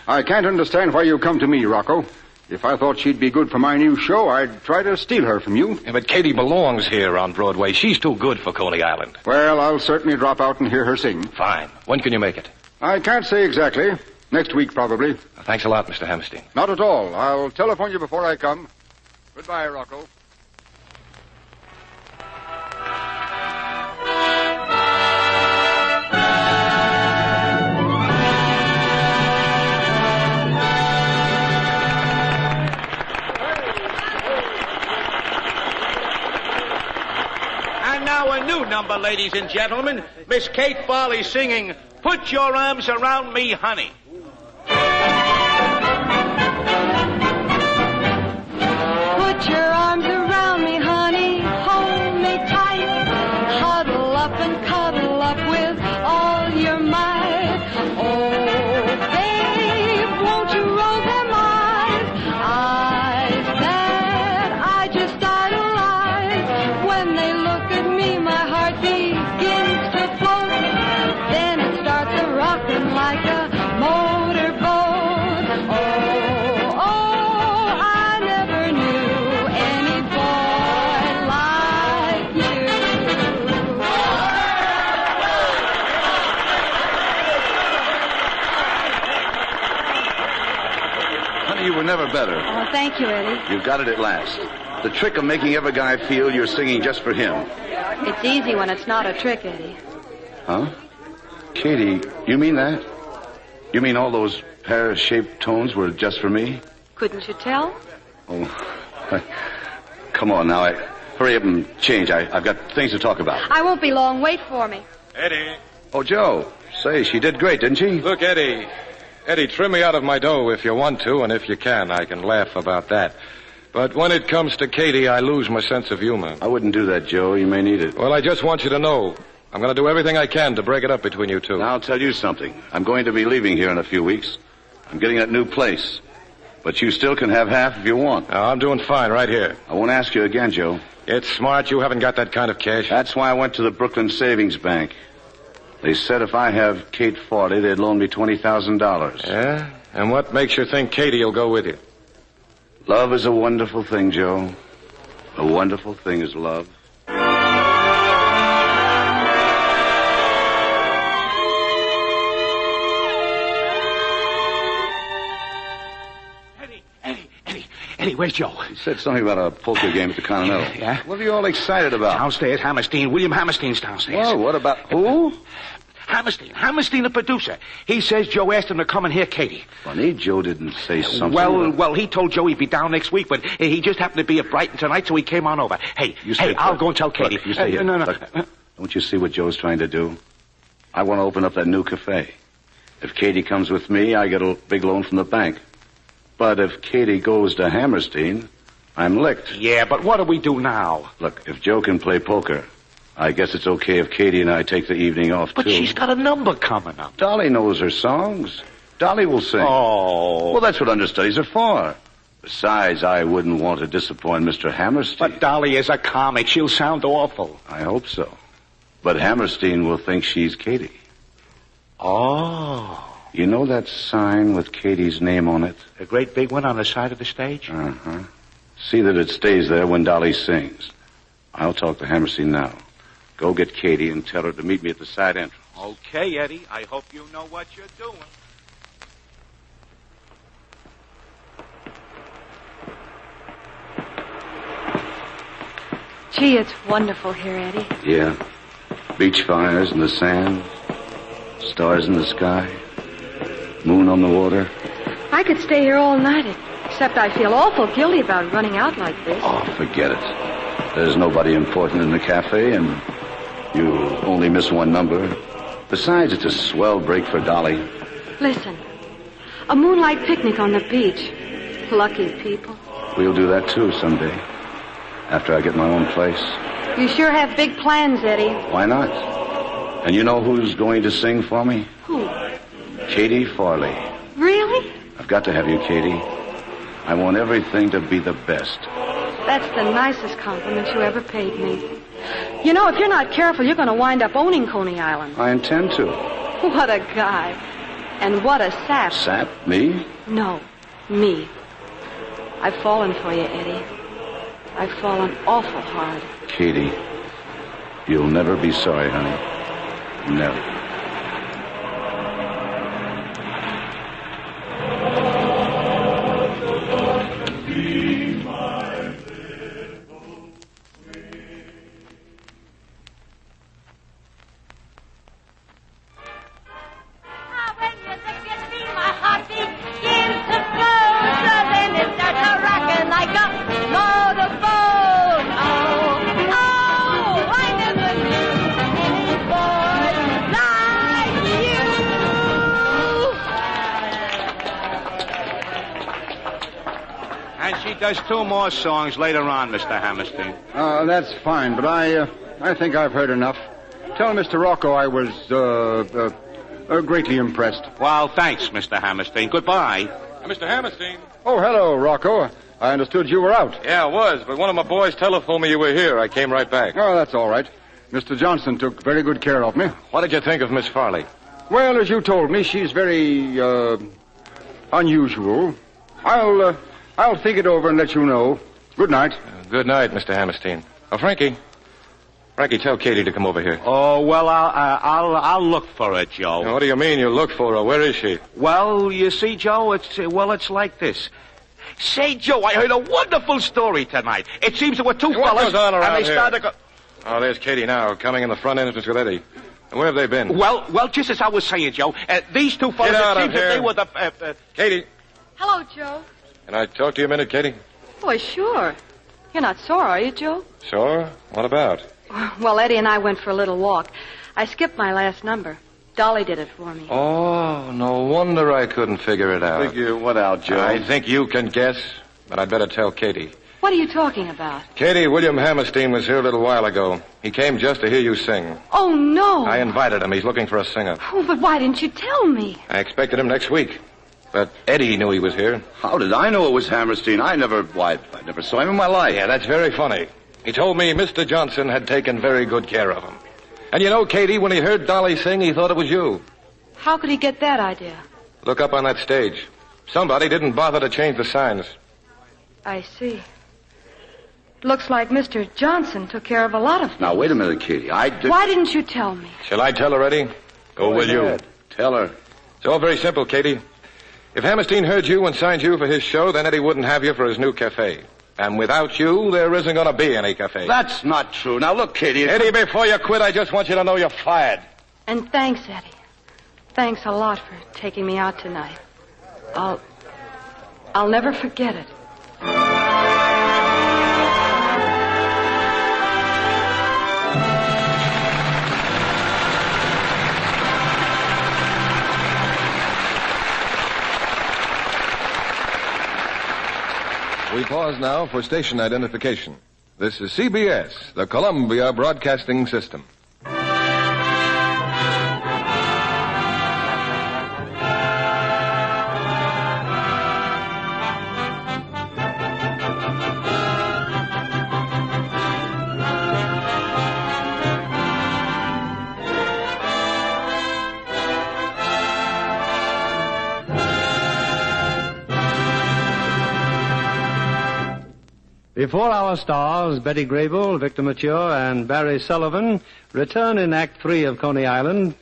I can't understand why you come to me, Rocco. If I thought she'd be good for my new show, I'd try to steal her from you. Yeah, but Katie belongs here on Broadway. She's too good for Coney Island. Well, I'll certainly drop out and hear her sing. Fine. When can you make it? I can't say exactly. Next week, probably. Thanks a lot, Mr. Hammerstein. Not at all. I'll telephone you before I come. Goodbye, Rocco. Now a new number, ladies and gentlemen. Miss Kate Farley singing, Put Your Arms Around Me, Honey. Put your arms around me, honey. Hold me tight. Huddle up and cuddle up with all your might. Oh, babe, won't you roll them eyes? Eyes that I just idolize. When they look at me, my heart begins to float. Then it starts a-rocking like a motorboat. Oh, I never knew any boy like you. Honey, you were never better. Oh, thank you, Eddie. You've got it at last. The trick of making every guy feel you're singing just for him. It's easy when it's not a trick, Eddie. Huh? Katie, you mean that? You mean all those pear-shaped tones were just for me? Couldn't you tell? Oh, come on now. Hurry up and change. I've got things to talk about. I won't be long. Wait for me. Eddie. Oh, Joe. Say, she did great, didn't she? Look, Eddie. Eddie, trim me out of my dough if you want to, and if you can, I can laugh about that. But when it comes to Katie, I lose my sense of humor. I wouldn't do that, Joe. You may need it. Well, I just want you to know, I'm going to do everything I can to break it up between you two. Now, I'll tell you something. I'm going to be leaving here in a few weeks. I'm getting that new place. But you still can have half if you want. Now, I'm doing fine right here. I won't ask you again, Joe. It's smart. You haven't got that kind of cash. That's why I went to the Brooklyn Savings Bank. They said if I have Kate Farley, they'd loan me $20,000. Yeah? And what makes you think Katie will go with you? Love is a wonderful thing, Joe. A wonderful thing is love. Eddie, where's Joe? He said something about a poker game at the Continental. Yeah? What are you all excited about? Downstairs, Hammerstein. William Hammerstein's downstairs. Well, what about... Who? Hammerstein, the producer. He says Joe asked him to come and hear Katie. Funny, Joe didn't say something. Well, he told Joe he'd be down next week, but he just happened to be at Brighton tonight, so he came on over. Hey, I'll go and tell Katie. Look, you stay here. No. Look, don't you see what Joe's trying to do? I want to open up that new cafe. If Katie comes with me, I get a big loan from the bank. But if Katie goes to Hammerstein, I'm licked. Yeah, but what do we do now? Look, if Joe can play poker, I guess it's okay if Katie and I take the evening off, But too. she's got a number coming up. Dolly knows her songs. Dolly will sing. Oh. Well, that's what understudies are for. Besides, I wouldn't want to disappoint Mr. Hammerstein. But Dolly is a comic. She'll sound awful. I hope so. But Hammerstein will think she's Katie. Oh. You know that sign with Katie's name on it? A great big one on the side of the stage? Uh-huh. See that it stays there when Dolly sings. I'll talk to Hammerstein now. Go get Katie and tell her to meet me at the side entrance. Okay, Eddie. I hope you know what you're doing. Gee, it's wonderful here, Eddie. Yeah. Beach fires in the sand. Stars in the sky. Moon on the water. I could stay here all night, except I feel awful guilty about running out like this. Oh, forget it. There's nobody important in the cafe, and you only miss one number. Besides, it's a swell break for Dolly. Listen, a moonlight picnic on the beach. Lucky people. We'll do that, too, someday. After I get my own place. You sure have big plans, Eddie. Why not? And you know who's going to sing for me? Who? Katie Farley. Really? I've got to have you, Katie. I want everything to be the best. That's the nicest compliment you ever paid me. You know, if you're not careful, you're going to wind up owning Coney Island. I intend to. What a guy. And what a sap. Sap? Me? No, me. I've fallen for you, Eddie. I've fallen awful hard. Katie, you'll never be sorry, honey. Never. Does 2 more songs later on, Mr. Hammerstein. That's fine, but I think I've heard enough. Tell Mr. Rocco I was, greatly impressed. Well, thanks, Mr. Hammerstein. Goodbye. Mr. Hammerstein. Oh, hello, Rocco. I understood you were out. Yeah, I was, but one of my boys telephoned me you were here. I came right back. Oh, that's all right. Mr. Johnson took very good care of me. What did you think of Miss Farley? Well, as you told me, she's very, unusual. I'll think it over and let you know. Good night. Good night, Mr. Hammerstein. Oh, Frankie, tell Katie to come over here. Oh, well, I'll look for her, Joe. Now, what do you mean you look for her? Where is she? Well, you see, Joe, it's like this. Say, Joe, I heard a wonderful story tonight. It seems there were 2 Hey, what fellas, goes on around and they here? started Oh, there's Katie now, coming in the front entrance with Eddie. Where have they been? Well, just as I was saying, Joe, these 2 fellas, Get out it of seems that here. they were the... Katie, Hello, Joe. can I talk to you a minute, Katie? Boy, sure. You're not sore, are you, Joe? Sure. What about? Well, Eddie and I went for a little walk. I skipped my last number. Dolly did it for me. Oh, no wonder I couldn't figure it out. Figure what out, Joe? I think you can guess, but I'd better tell Katie. What are you talking about? Katie, William Hammerstein was here a little while ago. He came just to hear you sing. Oh, no. I invited him. He's looking for a singer. Oh, but why didn't you tell me? I expected him next week. But Eddie knew he was here. How did I know it was Hammerstein? I never saw him in my life. Yeah, that's very funny. He told me Mr. Johnson had taken very good care of him. And you know, Katie, when he heard Dolly sing, he thought it was you. How could he get that idea? Look up on that stage. Somebody didn't bother to change the signs. I see. Looks like Mr. Johnson took care of a lot of things. Now, wait a minute, Katie. Why didn't you tell me? Shall I tell her, Eddie? Or will you? Tell her. It's all very simple, Katie. If Hammerstein heard you and signed you for his show, then Eddie wouldn't have you for his new cafe. And without you, there isn't going to be any cafe. That's not true. Now, look, Katie. Eddie, before you quit, I just want you to know you're fired. And thanks, Eddie. Thanks a lot for taking me out tonight. I'll never forget it. We pause now for station identification. This is CBS, the Columbia Broadcasting System. Before our stars, Betty Grable, Victor Mature, and Barry Sullivan, return in Act 3 of Coney Island,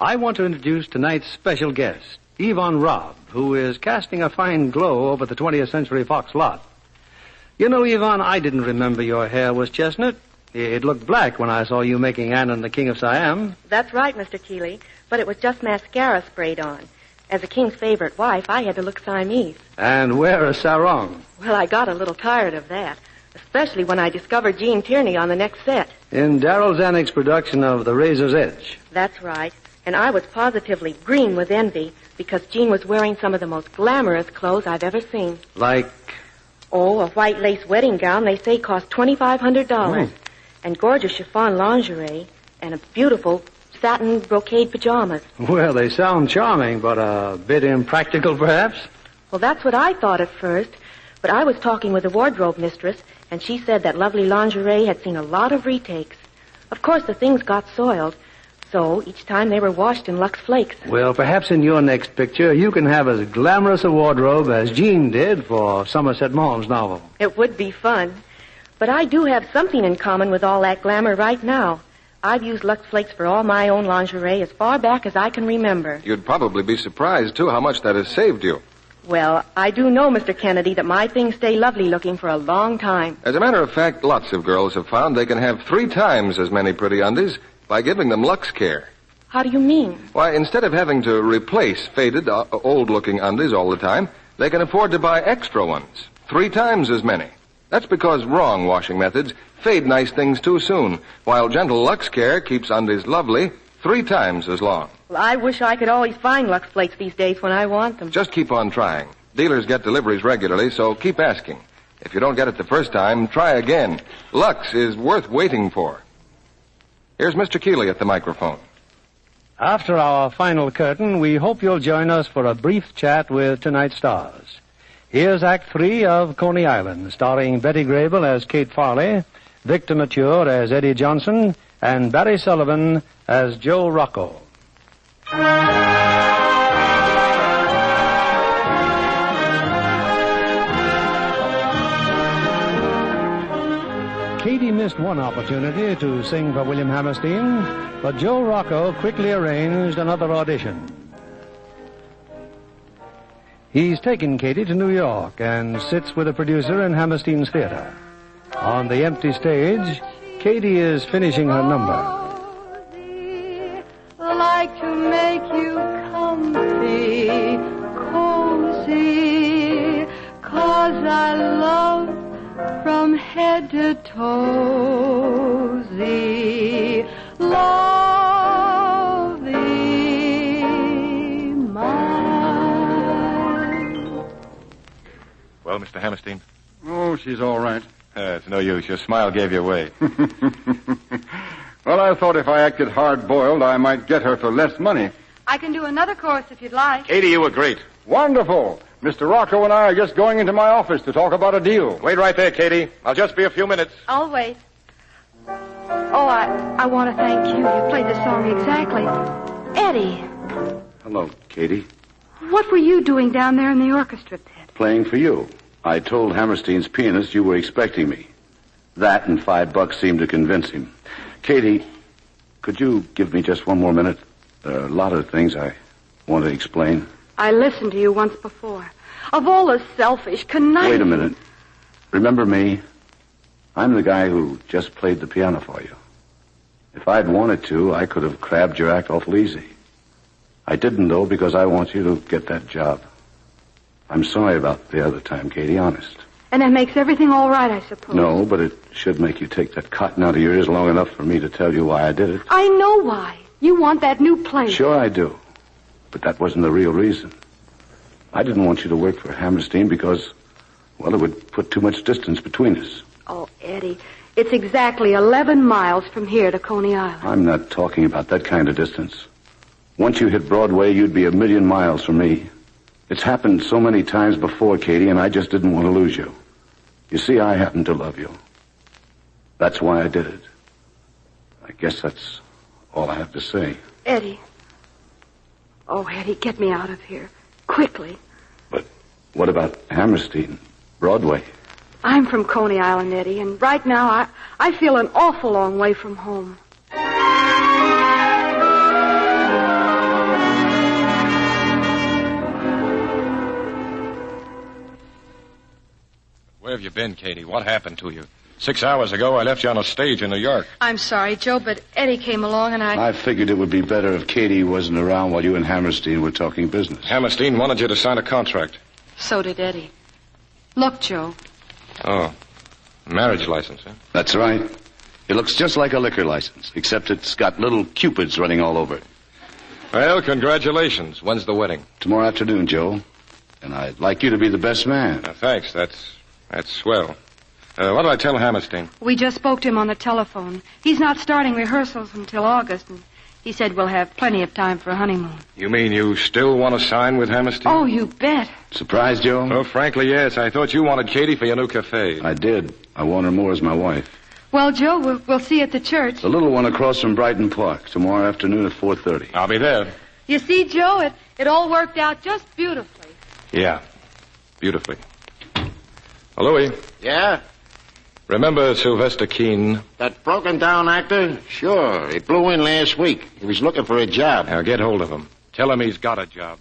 I want to introduce tonight's special guest, Yvonne Robb, who is casting a fine glow over the 20th Century Fox lot. You know, Yvonne, I didn't remember your hair was chestnut. It looked black when I saw you making Anne and the King of Siam. That's right, Mr. Keeley, but it was just mascara sprayed on. As a king's favorite wife, I had to look Siamese. And wear a sarong. Well, I got a little tired of that, especially when I discovered Gene Tierney on the next set. In Darrell Zanuck's production of The Razor's Edge. That's right, and I was positively green with envy because Gene was wearing some of the most glamorous clothes I've ever seen. Like? Oh, a white lace wedding gown they say cost $2,500. And gorgeous chiffon lingerie and a beautiful satin brocade pajamas. Well, they sound charming, but a bit impractical, perhaps? Well, that's what I thought at first. But I was talking with the wardrobe mistress, and she said that lovely lingerie had seen a lot of retakes. Of course, the things got soiled, so each time they were washed in Lux Flakes. Well, perhaps in your next picture, you can have as glamorous a wardrobe as Jean did for Somerset Maugham's novel. It would be fun. But I do have something in common with all that glamour right now. I've used Lux Flakes for all my own lingerie as far back as I can remember. You'd probably be surprised, too, how much that has saved you. Well, I do know, Mr. Kennedy, that my things stay lovely looking for a long time. As a matter of fact, lots of girls have found they can have 3 times as many pretty undies by giving them Lux Care. How do you mean? Why, instead of having to replace faded, old-looking undies all the time, they can afford to buy extra ones, 3 times as many. That's because wrong washing methods fade nice things too soon, while gentle Lux Care keeps undies lovely 3 times as long. Well, I wish I could always find Lux Flakes these days when I want them. Just keep on trying. Dealers get deliveries regularly, so keep asking. If you don't get it the first time, try again. Lux is worth waiting for. Here's Mr. Keeley at the microphone. After our final curtain, we hope you'll join us for a brief chat with tonight's stars. Here's Act 3 of Coney Island, starring Betty Grable as Kate Farley, Victor Mature as Eddie Johnson, and Barry Sullivan as Joe Rocco. Katie missed one opportunity to sing for William Hammerstein, but Joe Rocco quickly arranged another audition. He's taken Katie to New York and sits with a producer in Hammerstein's theater. On the empty stage, Katie is finishing her number. Like to make you comfy, cozy, 'cause I love from head to toe thee, love thee, mine. Well, Mr. Hammerstein? Oh, she's all right. It's no use. Your smile gave you away. Well, I thought if I acted hard-boiled, I might get her for less money. I can do another course if you'd like. Katie, you were great. Wonderful. Mr. Rocco and I are just going into my office to talk about a deal. Wait right there, Katie. I'll just be a few minutes. I'll wait. Oh, I want to thank you. You played the song exactly. Eddie, Hello, Katie. what were you doing down there in the orchestra pit? Playing for you. I told Hammerstein's pianist you were expecting me. That and $5 seemed to convince him. Katie, could you give me just one more minute? There are a lot of things I want to explain. I listened to you once before. Of all the selfish, conniving... Wait a minute. Remember me? I'm the guy who just played the piano for you. If I'd wanted to, I could have crabbed your act awful easy. I didn't, though, because I want you to get that job. I'm sorry about the other time, Katie, honest. And that makes everything all right, I suppose. No, but it should make you take that cotton out of your ears long enough for me to tell you why I did it. I know why. You want that new place. Sure I do. But that wasn't the real reason. I didn't want you to work for Hammerstein because, well, it would put too much distance between us. Oh, Eddie, it's exactly 11 miles from here to Coney Island. I'm not talking about that kind of distance. Once you hit Broadway, you'd be 1,000,000 miles from me. It's happened so many times before, Katie, and I just didn't want to lose you. You see, I happen to love you. That's why I did it. I guess that's all I have to say. Eddie. Oh, Eddie, get me out of here. Quickly. What about Hammerstein? Broadway? I'm from Coney Island, Eddie, and right now I feel an awful long way from home. Where have you been, Katie? What happened to you? 6 hours ago, I left you on a stage in New York. I'm sorry, Joe, but Eddie came along and I figured it would be better if Katie wasn't around while you and Hammerstein were talking business. Hammerstein wanted you to sign a contract. So did Eddie. Look, Joe. Oh. Marriage license, huh? That's right. It looks just like a liquor license, except it's got little cupids running all over it. Well, congratulations. When's the wedding? Tomorrow afternoon, Joe. And I'd like you to be the best man. Thanks. That's swell. What did I tell Hammerstein? We just spoke to him on the telephone. He's not starting rehearsals until August, and he said we'll have plenty of time for a honeymoon. You mean you still want to sign with Hammerstein? Oh, you bet. Surprised, Joe? Oh, frankly, yes. I thought you wanted Katie for your new cafe. I did. I want her more as my wife. Well, Joe, we'll see you at the church. The little one across from Brighton Park, tomorrow afternoon at 4:30. I'll be there. You see, Joe, it all worked out just beautifully. Yeah, beautifully. Well, Louis. Yeah? Remember Sylvester Keene? That broken-down actor? Sure. He blew in last week. He was looking for a job. Now, get hold of him. Tell him he's got a job.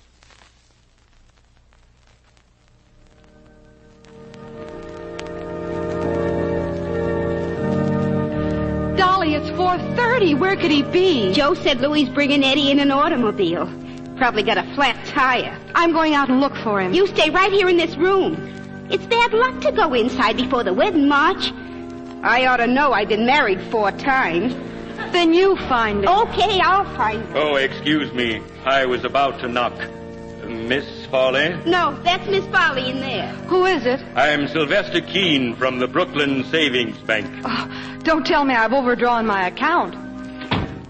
Dolly, it's 4:30. Where could he be? Joe said Louie's bringing Eddie in an automobile. Probably got a flat tire. I'm going out and look for him. You stay right here in this room. It's bad luck to go inside before the wedding march. I ought to know. I've been married 4 times. Then you find it. Okay, I'll find it. Oh, excuse me. I was about to knock. Miss Farley? No, that's Miss Farley in there. Who is it? I'm Sylvester Keene from the Brooklyn Savings Bank. Oh, don't tell me I've overdrawn my account.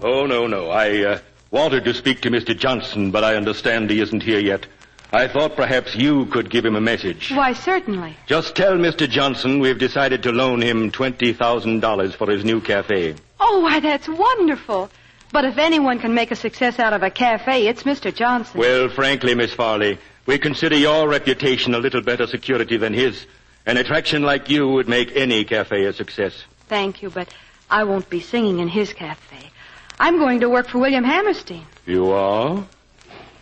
Oh, no. I wanted to speak to Mr. Johnson, but I understand he isn't here yet. I thought perhaps you could give him a message. Why, certainly. Just tell Mr. Johnson we've decided to loan him $20,000 for his new cafe. Oh, why, that's wonderful. But if anyone can make a success out of a cafe, it's Mr. Johnson. Well, frankly, Miss Farley, we consider your reputation a little better security than his. An attraction like you would make any cafe a success. Thank you, but I won't be singing in his cafe. I'm going to work for William Hammerstein. You are?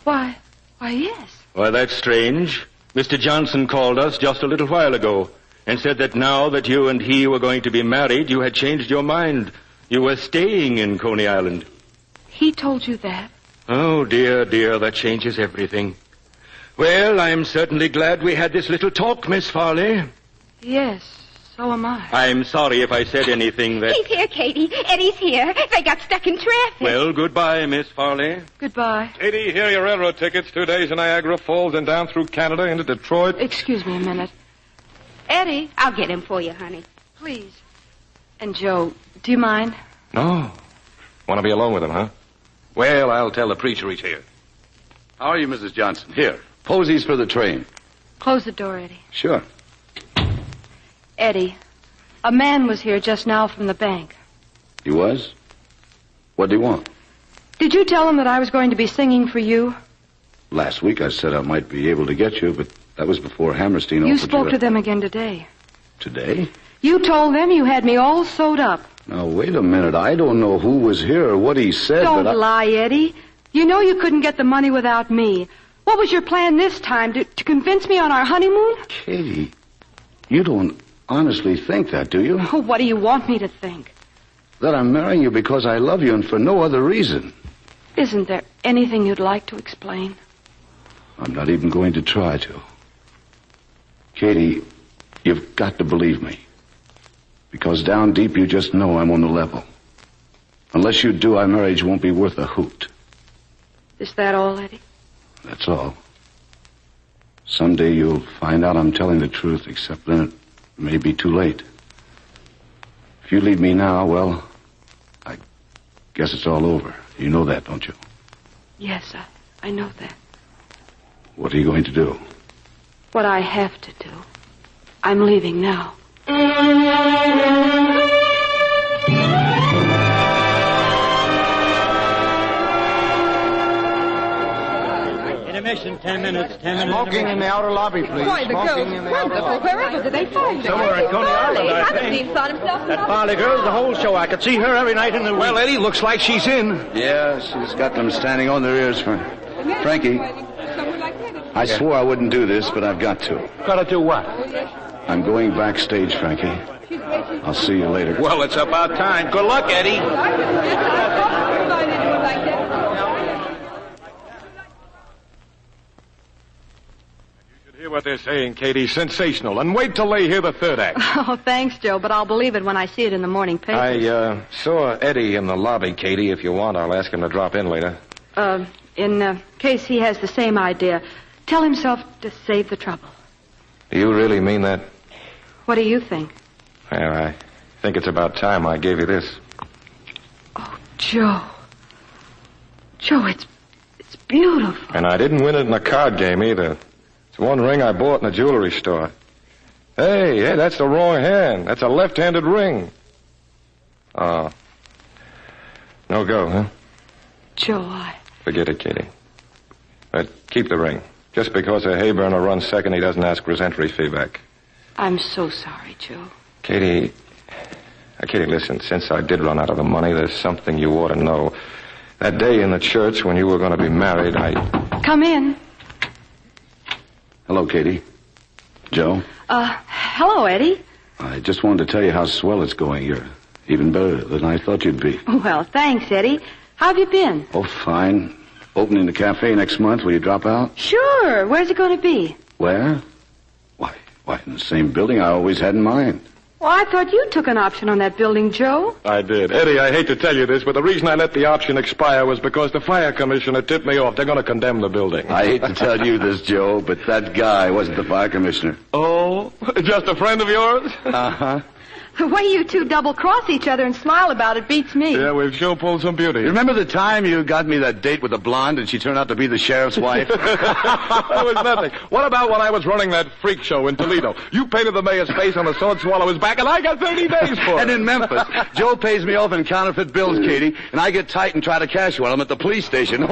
Why, yes. Why, that's strange. Mr. Johnson called us just a little while ago and said that now that you and he were going to be married, you had changed your mind. You were staying in Coney Island. He told you that? Oh, dear, that changes everything. Well, I'm certainly glad we had this little talk, Miss Farley. Yes, so am I. I'm sorry if I said anything that... He's here, Katie. Eddie's here. They got stuck in traffic. Well, goodbye, Miss Farley. Goodbye. Katie, here are your railroad tickets. 2 days in Niagara Falls and down through Canada into Detroit. Excuse me a minute. Eddie. I'll get him for you, honey. Please. And Joe, do you mind? No. Want to be alone with him, huh? Well, I'll tell the preacher he's here. How are you, Mrs. Johnson? Here. Posies for the train. Close the door, Eddie. Sure. Eddie, a man was here just now from the bank. He was? What did he want? Did you tell him that I was going to be singing for you? Last week I said I might be able to get you, but that was before Hammerstein offered You you spoke to them again today. Today? You told them you had me all sewed up. Now, wait a minute. I don't know who was here or what he said, Don't but lie, Eddie. You know you couldn't get the money without me. What was your plan this time? To convince me on our honeymoon? Katie, you don't honestly think that, do you? Oh, what do you want me to think? That I'm marrying you because I love you and for no other reason. Isn't there anything you'd like to explain? I'm not even going to try to. Katie, you've got to believe me. Because down deep you just know I'm on the level. Unless you do, our marriage won't be worth a hoot. Is that all, Eddie? That's all. Someday you'll find out I'm telling the truth, except then it may be too late. If you leave me now, well, I guess it's all over. You know that, don't you? Yes, I know that. What are you going to do? What I have to do. I'm leaving now. Compilation, 10 minutes, 10 minutes. Smoking in the outer lobby, please. Why, the Smoking girl's in the outer wonderful. lobby. Wherever did they find her? Somewhere in Coney Island, I haven't think. seen Son himself. That Farley girl's the whole show. I could see her every night in the week. Well, Eddie, looks like she's in. Yeah, she's got them standing on their ears for... Frankie, I swore I wouldn't do this, but I've got to. Gotta do what? I'm going backstage, Frankie. I'll see you later. Well, it's about time. Good luck, Eddie. Hear what they're saying, Katie. Sensational. And wait till they hear the third act. Oh, thanks, Joe, but I'll believe it when I see it in the morning paper. I saw Eddie in the lobby, Katie. If you want, I'll ask him to drop in later. In case he has the same idea, tell himself to save the trouble. Do you really mean that? What do you think? Well, I think it's about time I gave you this. Oh, Joe. Joe, it's beautiful. And I didn't win it in a card game either. It's one ring I bought in a jewelry store. Hey, that's the wrong hand. That's a left-handed ring. Oh. No go, huh? Joe, Forget it, Katie. But keep the ring. Just because a hayburner runs second, he doesn't ask for his entry fee back. I'm so sorry, Joe. Katie, listen, since I did run out of the money, there's something you ought to know. That day in the church when you were going to be married, Come in. Hello, Katie. Joe? Hello, Eddie. I just wanted to tell you how swell it's going. You're even better than I thought you'd be. Well, thanks, Eddie. How have you been? Oh, fine. Opening the cafe next month. Will you drop out? Sure. Where's it going to be? Where? Why, in the same building I always had in mind. Well, I thought you took an option on that building, Joe. I did. Eddie, I hate to tell you this, but the reason I let the option expire was because the fire commissioner tipped me off. They're going to condemn the building. I hate to tell you this, Joe, but that guy wasn't the fire commissioner. Oh? Just a friend of yours? Uh-huh. The way you two double-cross each other and smile about it beats me. Yeah, we've sure pulled some beauty. Remember the time you got me that date with the blonde and she turned out to be the sheriff's wife? That was nothing. What about when I was running that freak show in Toledo? You painted the mayor's face on a sword swallow's back, and I got 30 days for it. And in Memphis, Joe pays me off in counterfeit bills, Katie, and I get tight and try to cash one of them at the police station. And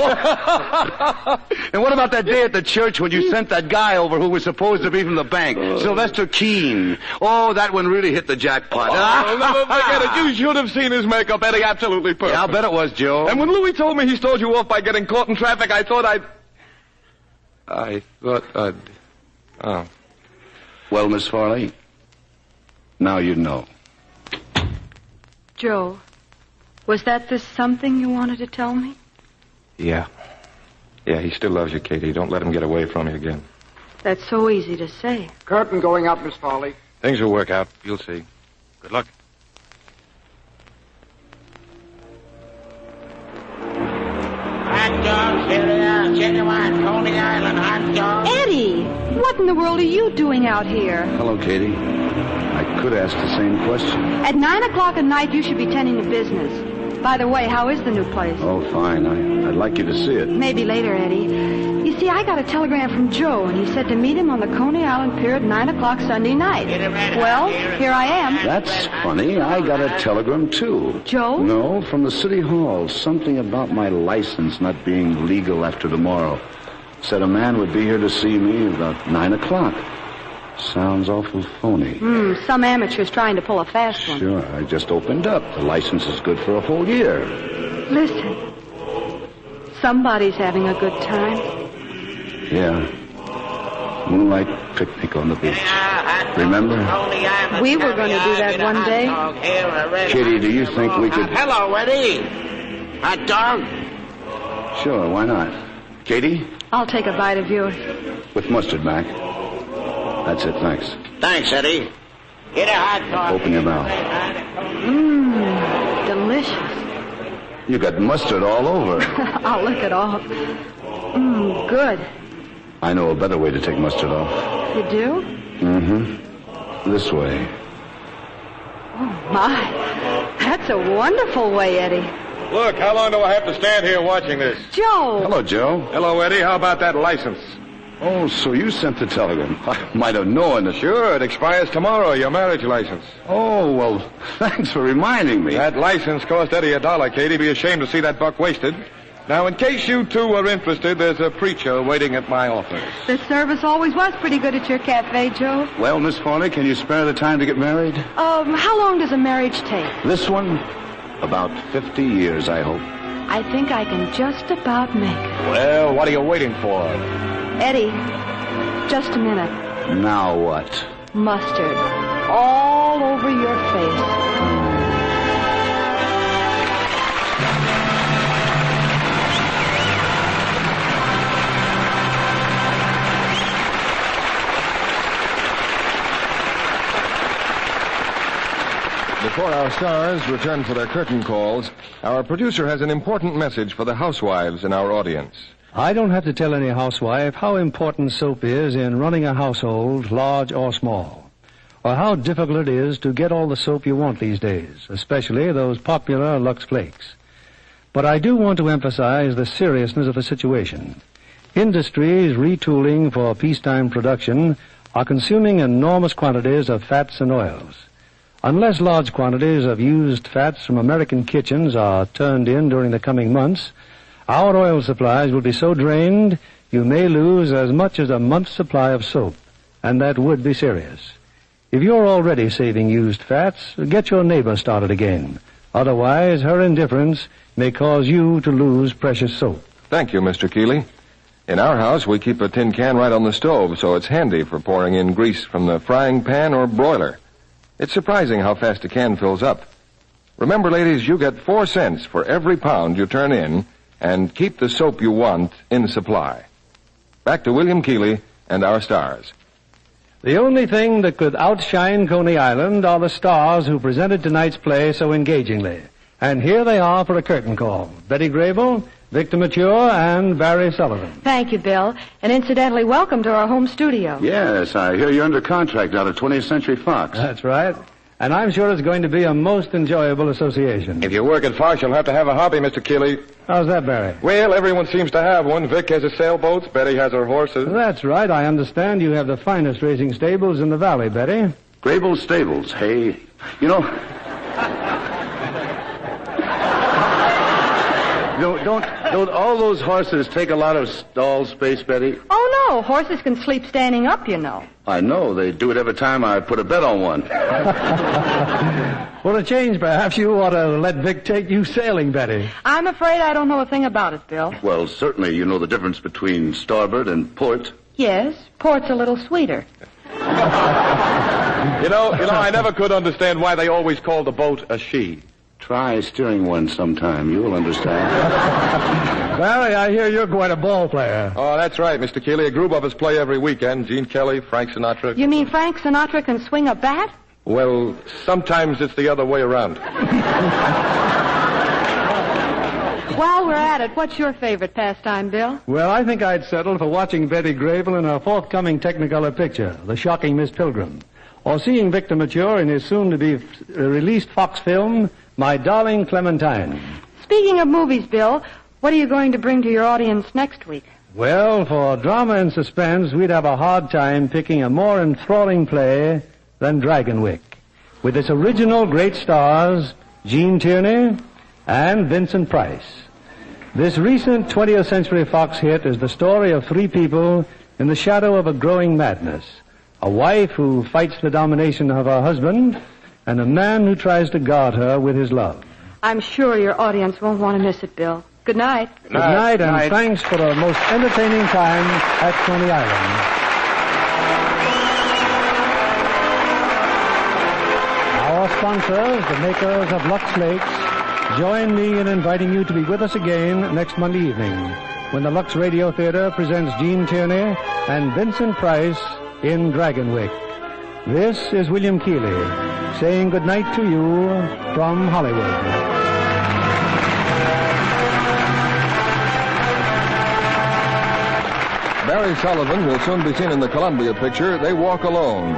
what about that day at the church when you sent that guy over who was supposed to be from the bank, Sylvester Keene? Oh, that one really hit the jackpot. I'll never forget it. You should have seen his makeup, Eddie. Absolutely perfect. Yeah, I'll bet it was, Joe. And when Louis told me he stole you off by getting caught in traffic, I thought I'd... Oh. Well, Miss Farley, now you know. Joe, was that the something you wanted to tell me? Yeah. Yeah, he still loves you, Katie. Don't let him get away from you again. That's so easy to say. Curtain going up, Miss Farley. Things will work out. You'll see. Good luck. Hot dogs, here they are. Genuine Coney Island hot dogs. Eddie, what in the world are you doing out here? Hello, Katie. I could ask the same question. At 9 o'clock at night, you should be tending to business. By the way, how is the new place? Oh, fine. I'd like you to see it. Maybe later, Eddie. You see, I got a telegram from Joe, and he said to meet him on the Coney Island Pier at 9 o'clock Sunday night. Well, here I am. That's funny. I got a telegram, too. Joe? No, from the city hall. Something about my license not being legal after tomorrow. Said a man would be here to see me about 9 o'clock. Sounds awful phony. Some amateur's trying to pull a fast one. Sure, I just opened up. The license is good for a whole year. Listen. Somebody's having a good time. Yeah. Moonlight picnic on the beach. Remember? We were going to do that one day. Kitty, do you think we could... Hello, Eddie. Hot dog? Sure, why not? Katie? I'll take a bite of yours. With mustard, Mac. That's it, thanks. Thanks, Eddie. Get a hot dog. Open your mouth. Delicious. You got mustard all over. I'll lick it off. Good. I know a better way to take mustard off. You do? Mm-hmm. This way. Oh, my. That's a wonderful way, Eddie. Look, how long do I have to stand here watching this? Joe. Hello, Joe. Hello, Eddie. How about that license? Oh, so you sent the telegram. I might have known it. Sure, it expires tomorrow, your marriage license. Oh, well, thanks for reminding me. That license cost Eddie $1, Katie. Be ashamed to see that buck wasted. Now, in case you two are interested, there's a preacher waiting at my office. The service always was pretty good at your cafe, Joe. Well, Miss Farley, can you spare the time to get married? How long does a marriage take? This one? About 50 years, I hope. I think I can just about make it. Well, what are you waiting for? Eddie, just a minute. Now what? Mustard. All over your face. Before our stars return for their curtain calls, our producer has an important message for the housewives in our audience. I don't have to tell any housewife how important soap is in running a household, large or small, or how difficult it is to get all the soap you want these days, especially those popular Lux Flakes. But I do want to emphasize the seriousness of the situation. Industries retooling for peacetime production are consuming enormous quantities of fats and oils. Unless large quantities of used fats from American kitchens are turned in during the coming months, our oil supplies will be so drained you may lose as much as a month's supply of soap, and that would be serious. If you're already saving used fats, get your neighbor started again. Otherwise, her indifference may cause you to lose precious soap. Thank you, Mr. Keeley. In our house, we keep a tin can right on the stove, so it's handy for pouring in grease from the frying pan or broiler. It's surprising how fast a can fills up. Remember, ladies, you get 4 cents for every pound you turn in, and keep the soap you want in supply. Back to William Keeley and our stars. The only thing that could outshine Coney Island are the stars who presented tonight's play so engagingly. And here they are for a curtain call. Betty Grable, Victor Mature, and Barry Sullivan. Thank you, Bill. And incidentally, welcome to our home studio. Yes, I hear you're under contract out of 20th Century Fox. That's right. And I'm sure it's going to be a most enjoyable association. If you work at Fox, you'll have to have a hobby, Mr. Keeley. How's that, Barry? Well, everyone seems to have one. Vic has his sailboats. Betty has her horses. That's right. I understand you have the finest racing stables in the valley, Betty. Grable Stables, hey. You know... Don't all those horses take a lot of stall space, Betty? Oh, no. Horses can sleep standing up, you know. I know. They do it every time I put a bet on one. For a change, perhaps you ought to let Vic take you sailing, Betty. I'm afraid I don't know a thing about it, Bill. Well, certainly you know the difference between starboard and port. Yes, port's a little sweeter. You know, I never could understand why they always call the boat a she. Try steering one sometime. You'll understand. Barry, I hear you're quite a ball player. Oh, that's right, Mr. Keeley. A group of us play every weekend. Gene Kelly, Frank Sinatra. You mean Frank Sinatra can swing a bat? Well, sometimes it's the other way around. While we're at it, what's your favorite pastime, Bill? Well, I think I'd settle for watching Betty Grable in her forthcoming Technicolor picture, The Shocking Miss Pilgrim, or seeing Victor Mature in his soon-to-be-released Fox film, My Darling Clementine. Speaking of movies, Bill, what are you going to bring to your audience next week? Well, for drama and suspense, we'd have a hard time picking a more enthralling play than Dragonwyck, with its original great stars, Gene Tierney and Vincent Price. This recent 20th Century Fox hit is the story of 3 people in the shadow of a growing madness. A wife who fights the domination of her husband, and a man who tries to guard her with his love. I'm sure your audience won't want to miss it, Bill. Good night. Good night, and thanks for a most entertaining time at Coney Island. Our sponsors, the makers of Lux Flakes, join me in inviting you to be with us again next Monday evening when the Lux Radio Theater presents Gene Tierney and Vincent Price in Dragonwyck. This is William Keeley saying good night to you from Hollywood. Barry Sullivan will soon be seen in the Columbia picture, They Walk Alone.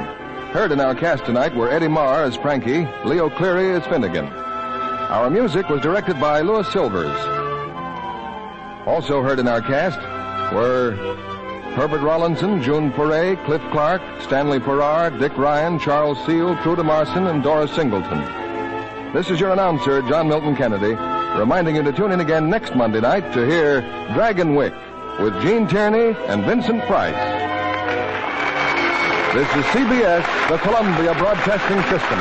Heard in our cast tonight were Eddie Marr as Frankie, Leo Cleary as Finnegan. Our music was directed by Louis Silvers. Also heard in our cast were Herbert Rollinson, June Foray, Cliff Clark, Stanley Farrar, Dick Ryan, Charles Seal, Trude Marson, and Doris Singleton. This is your announcer, John Milton Kennedy, reminding you to tune in again next Monday night to hear Dragon Wick with Gene Tierney and Vincent Price. This is CBS, the Columbia Broadcasting System.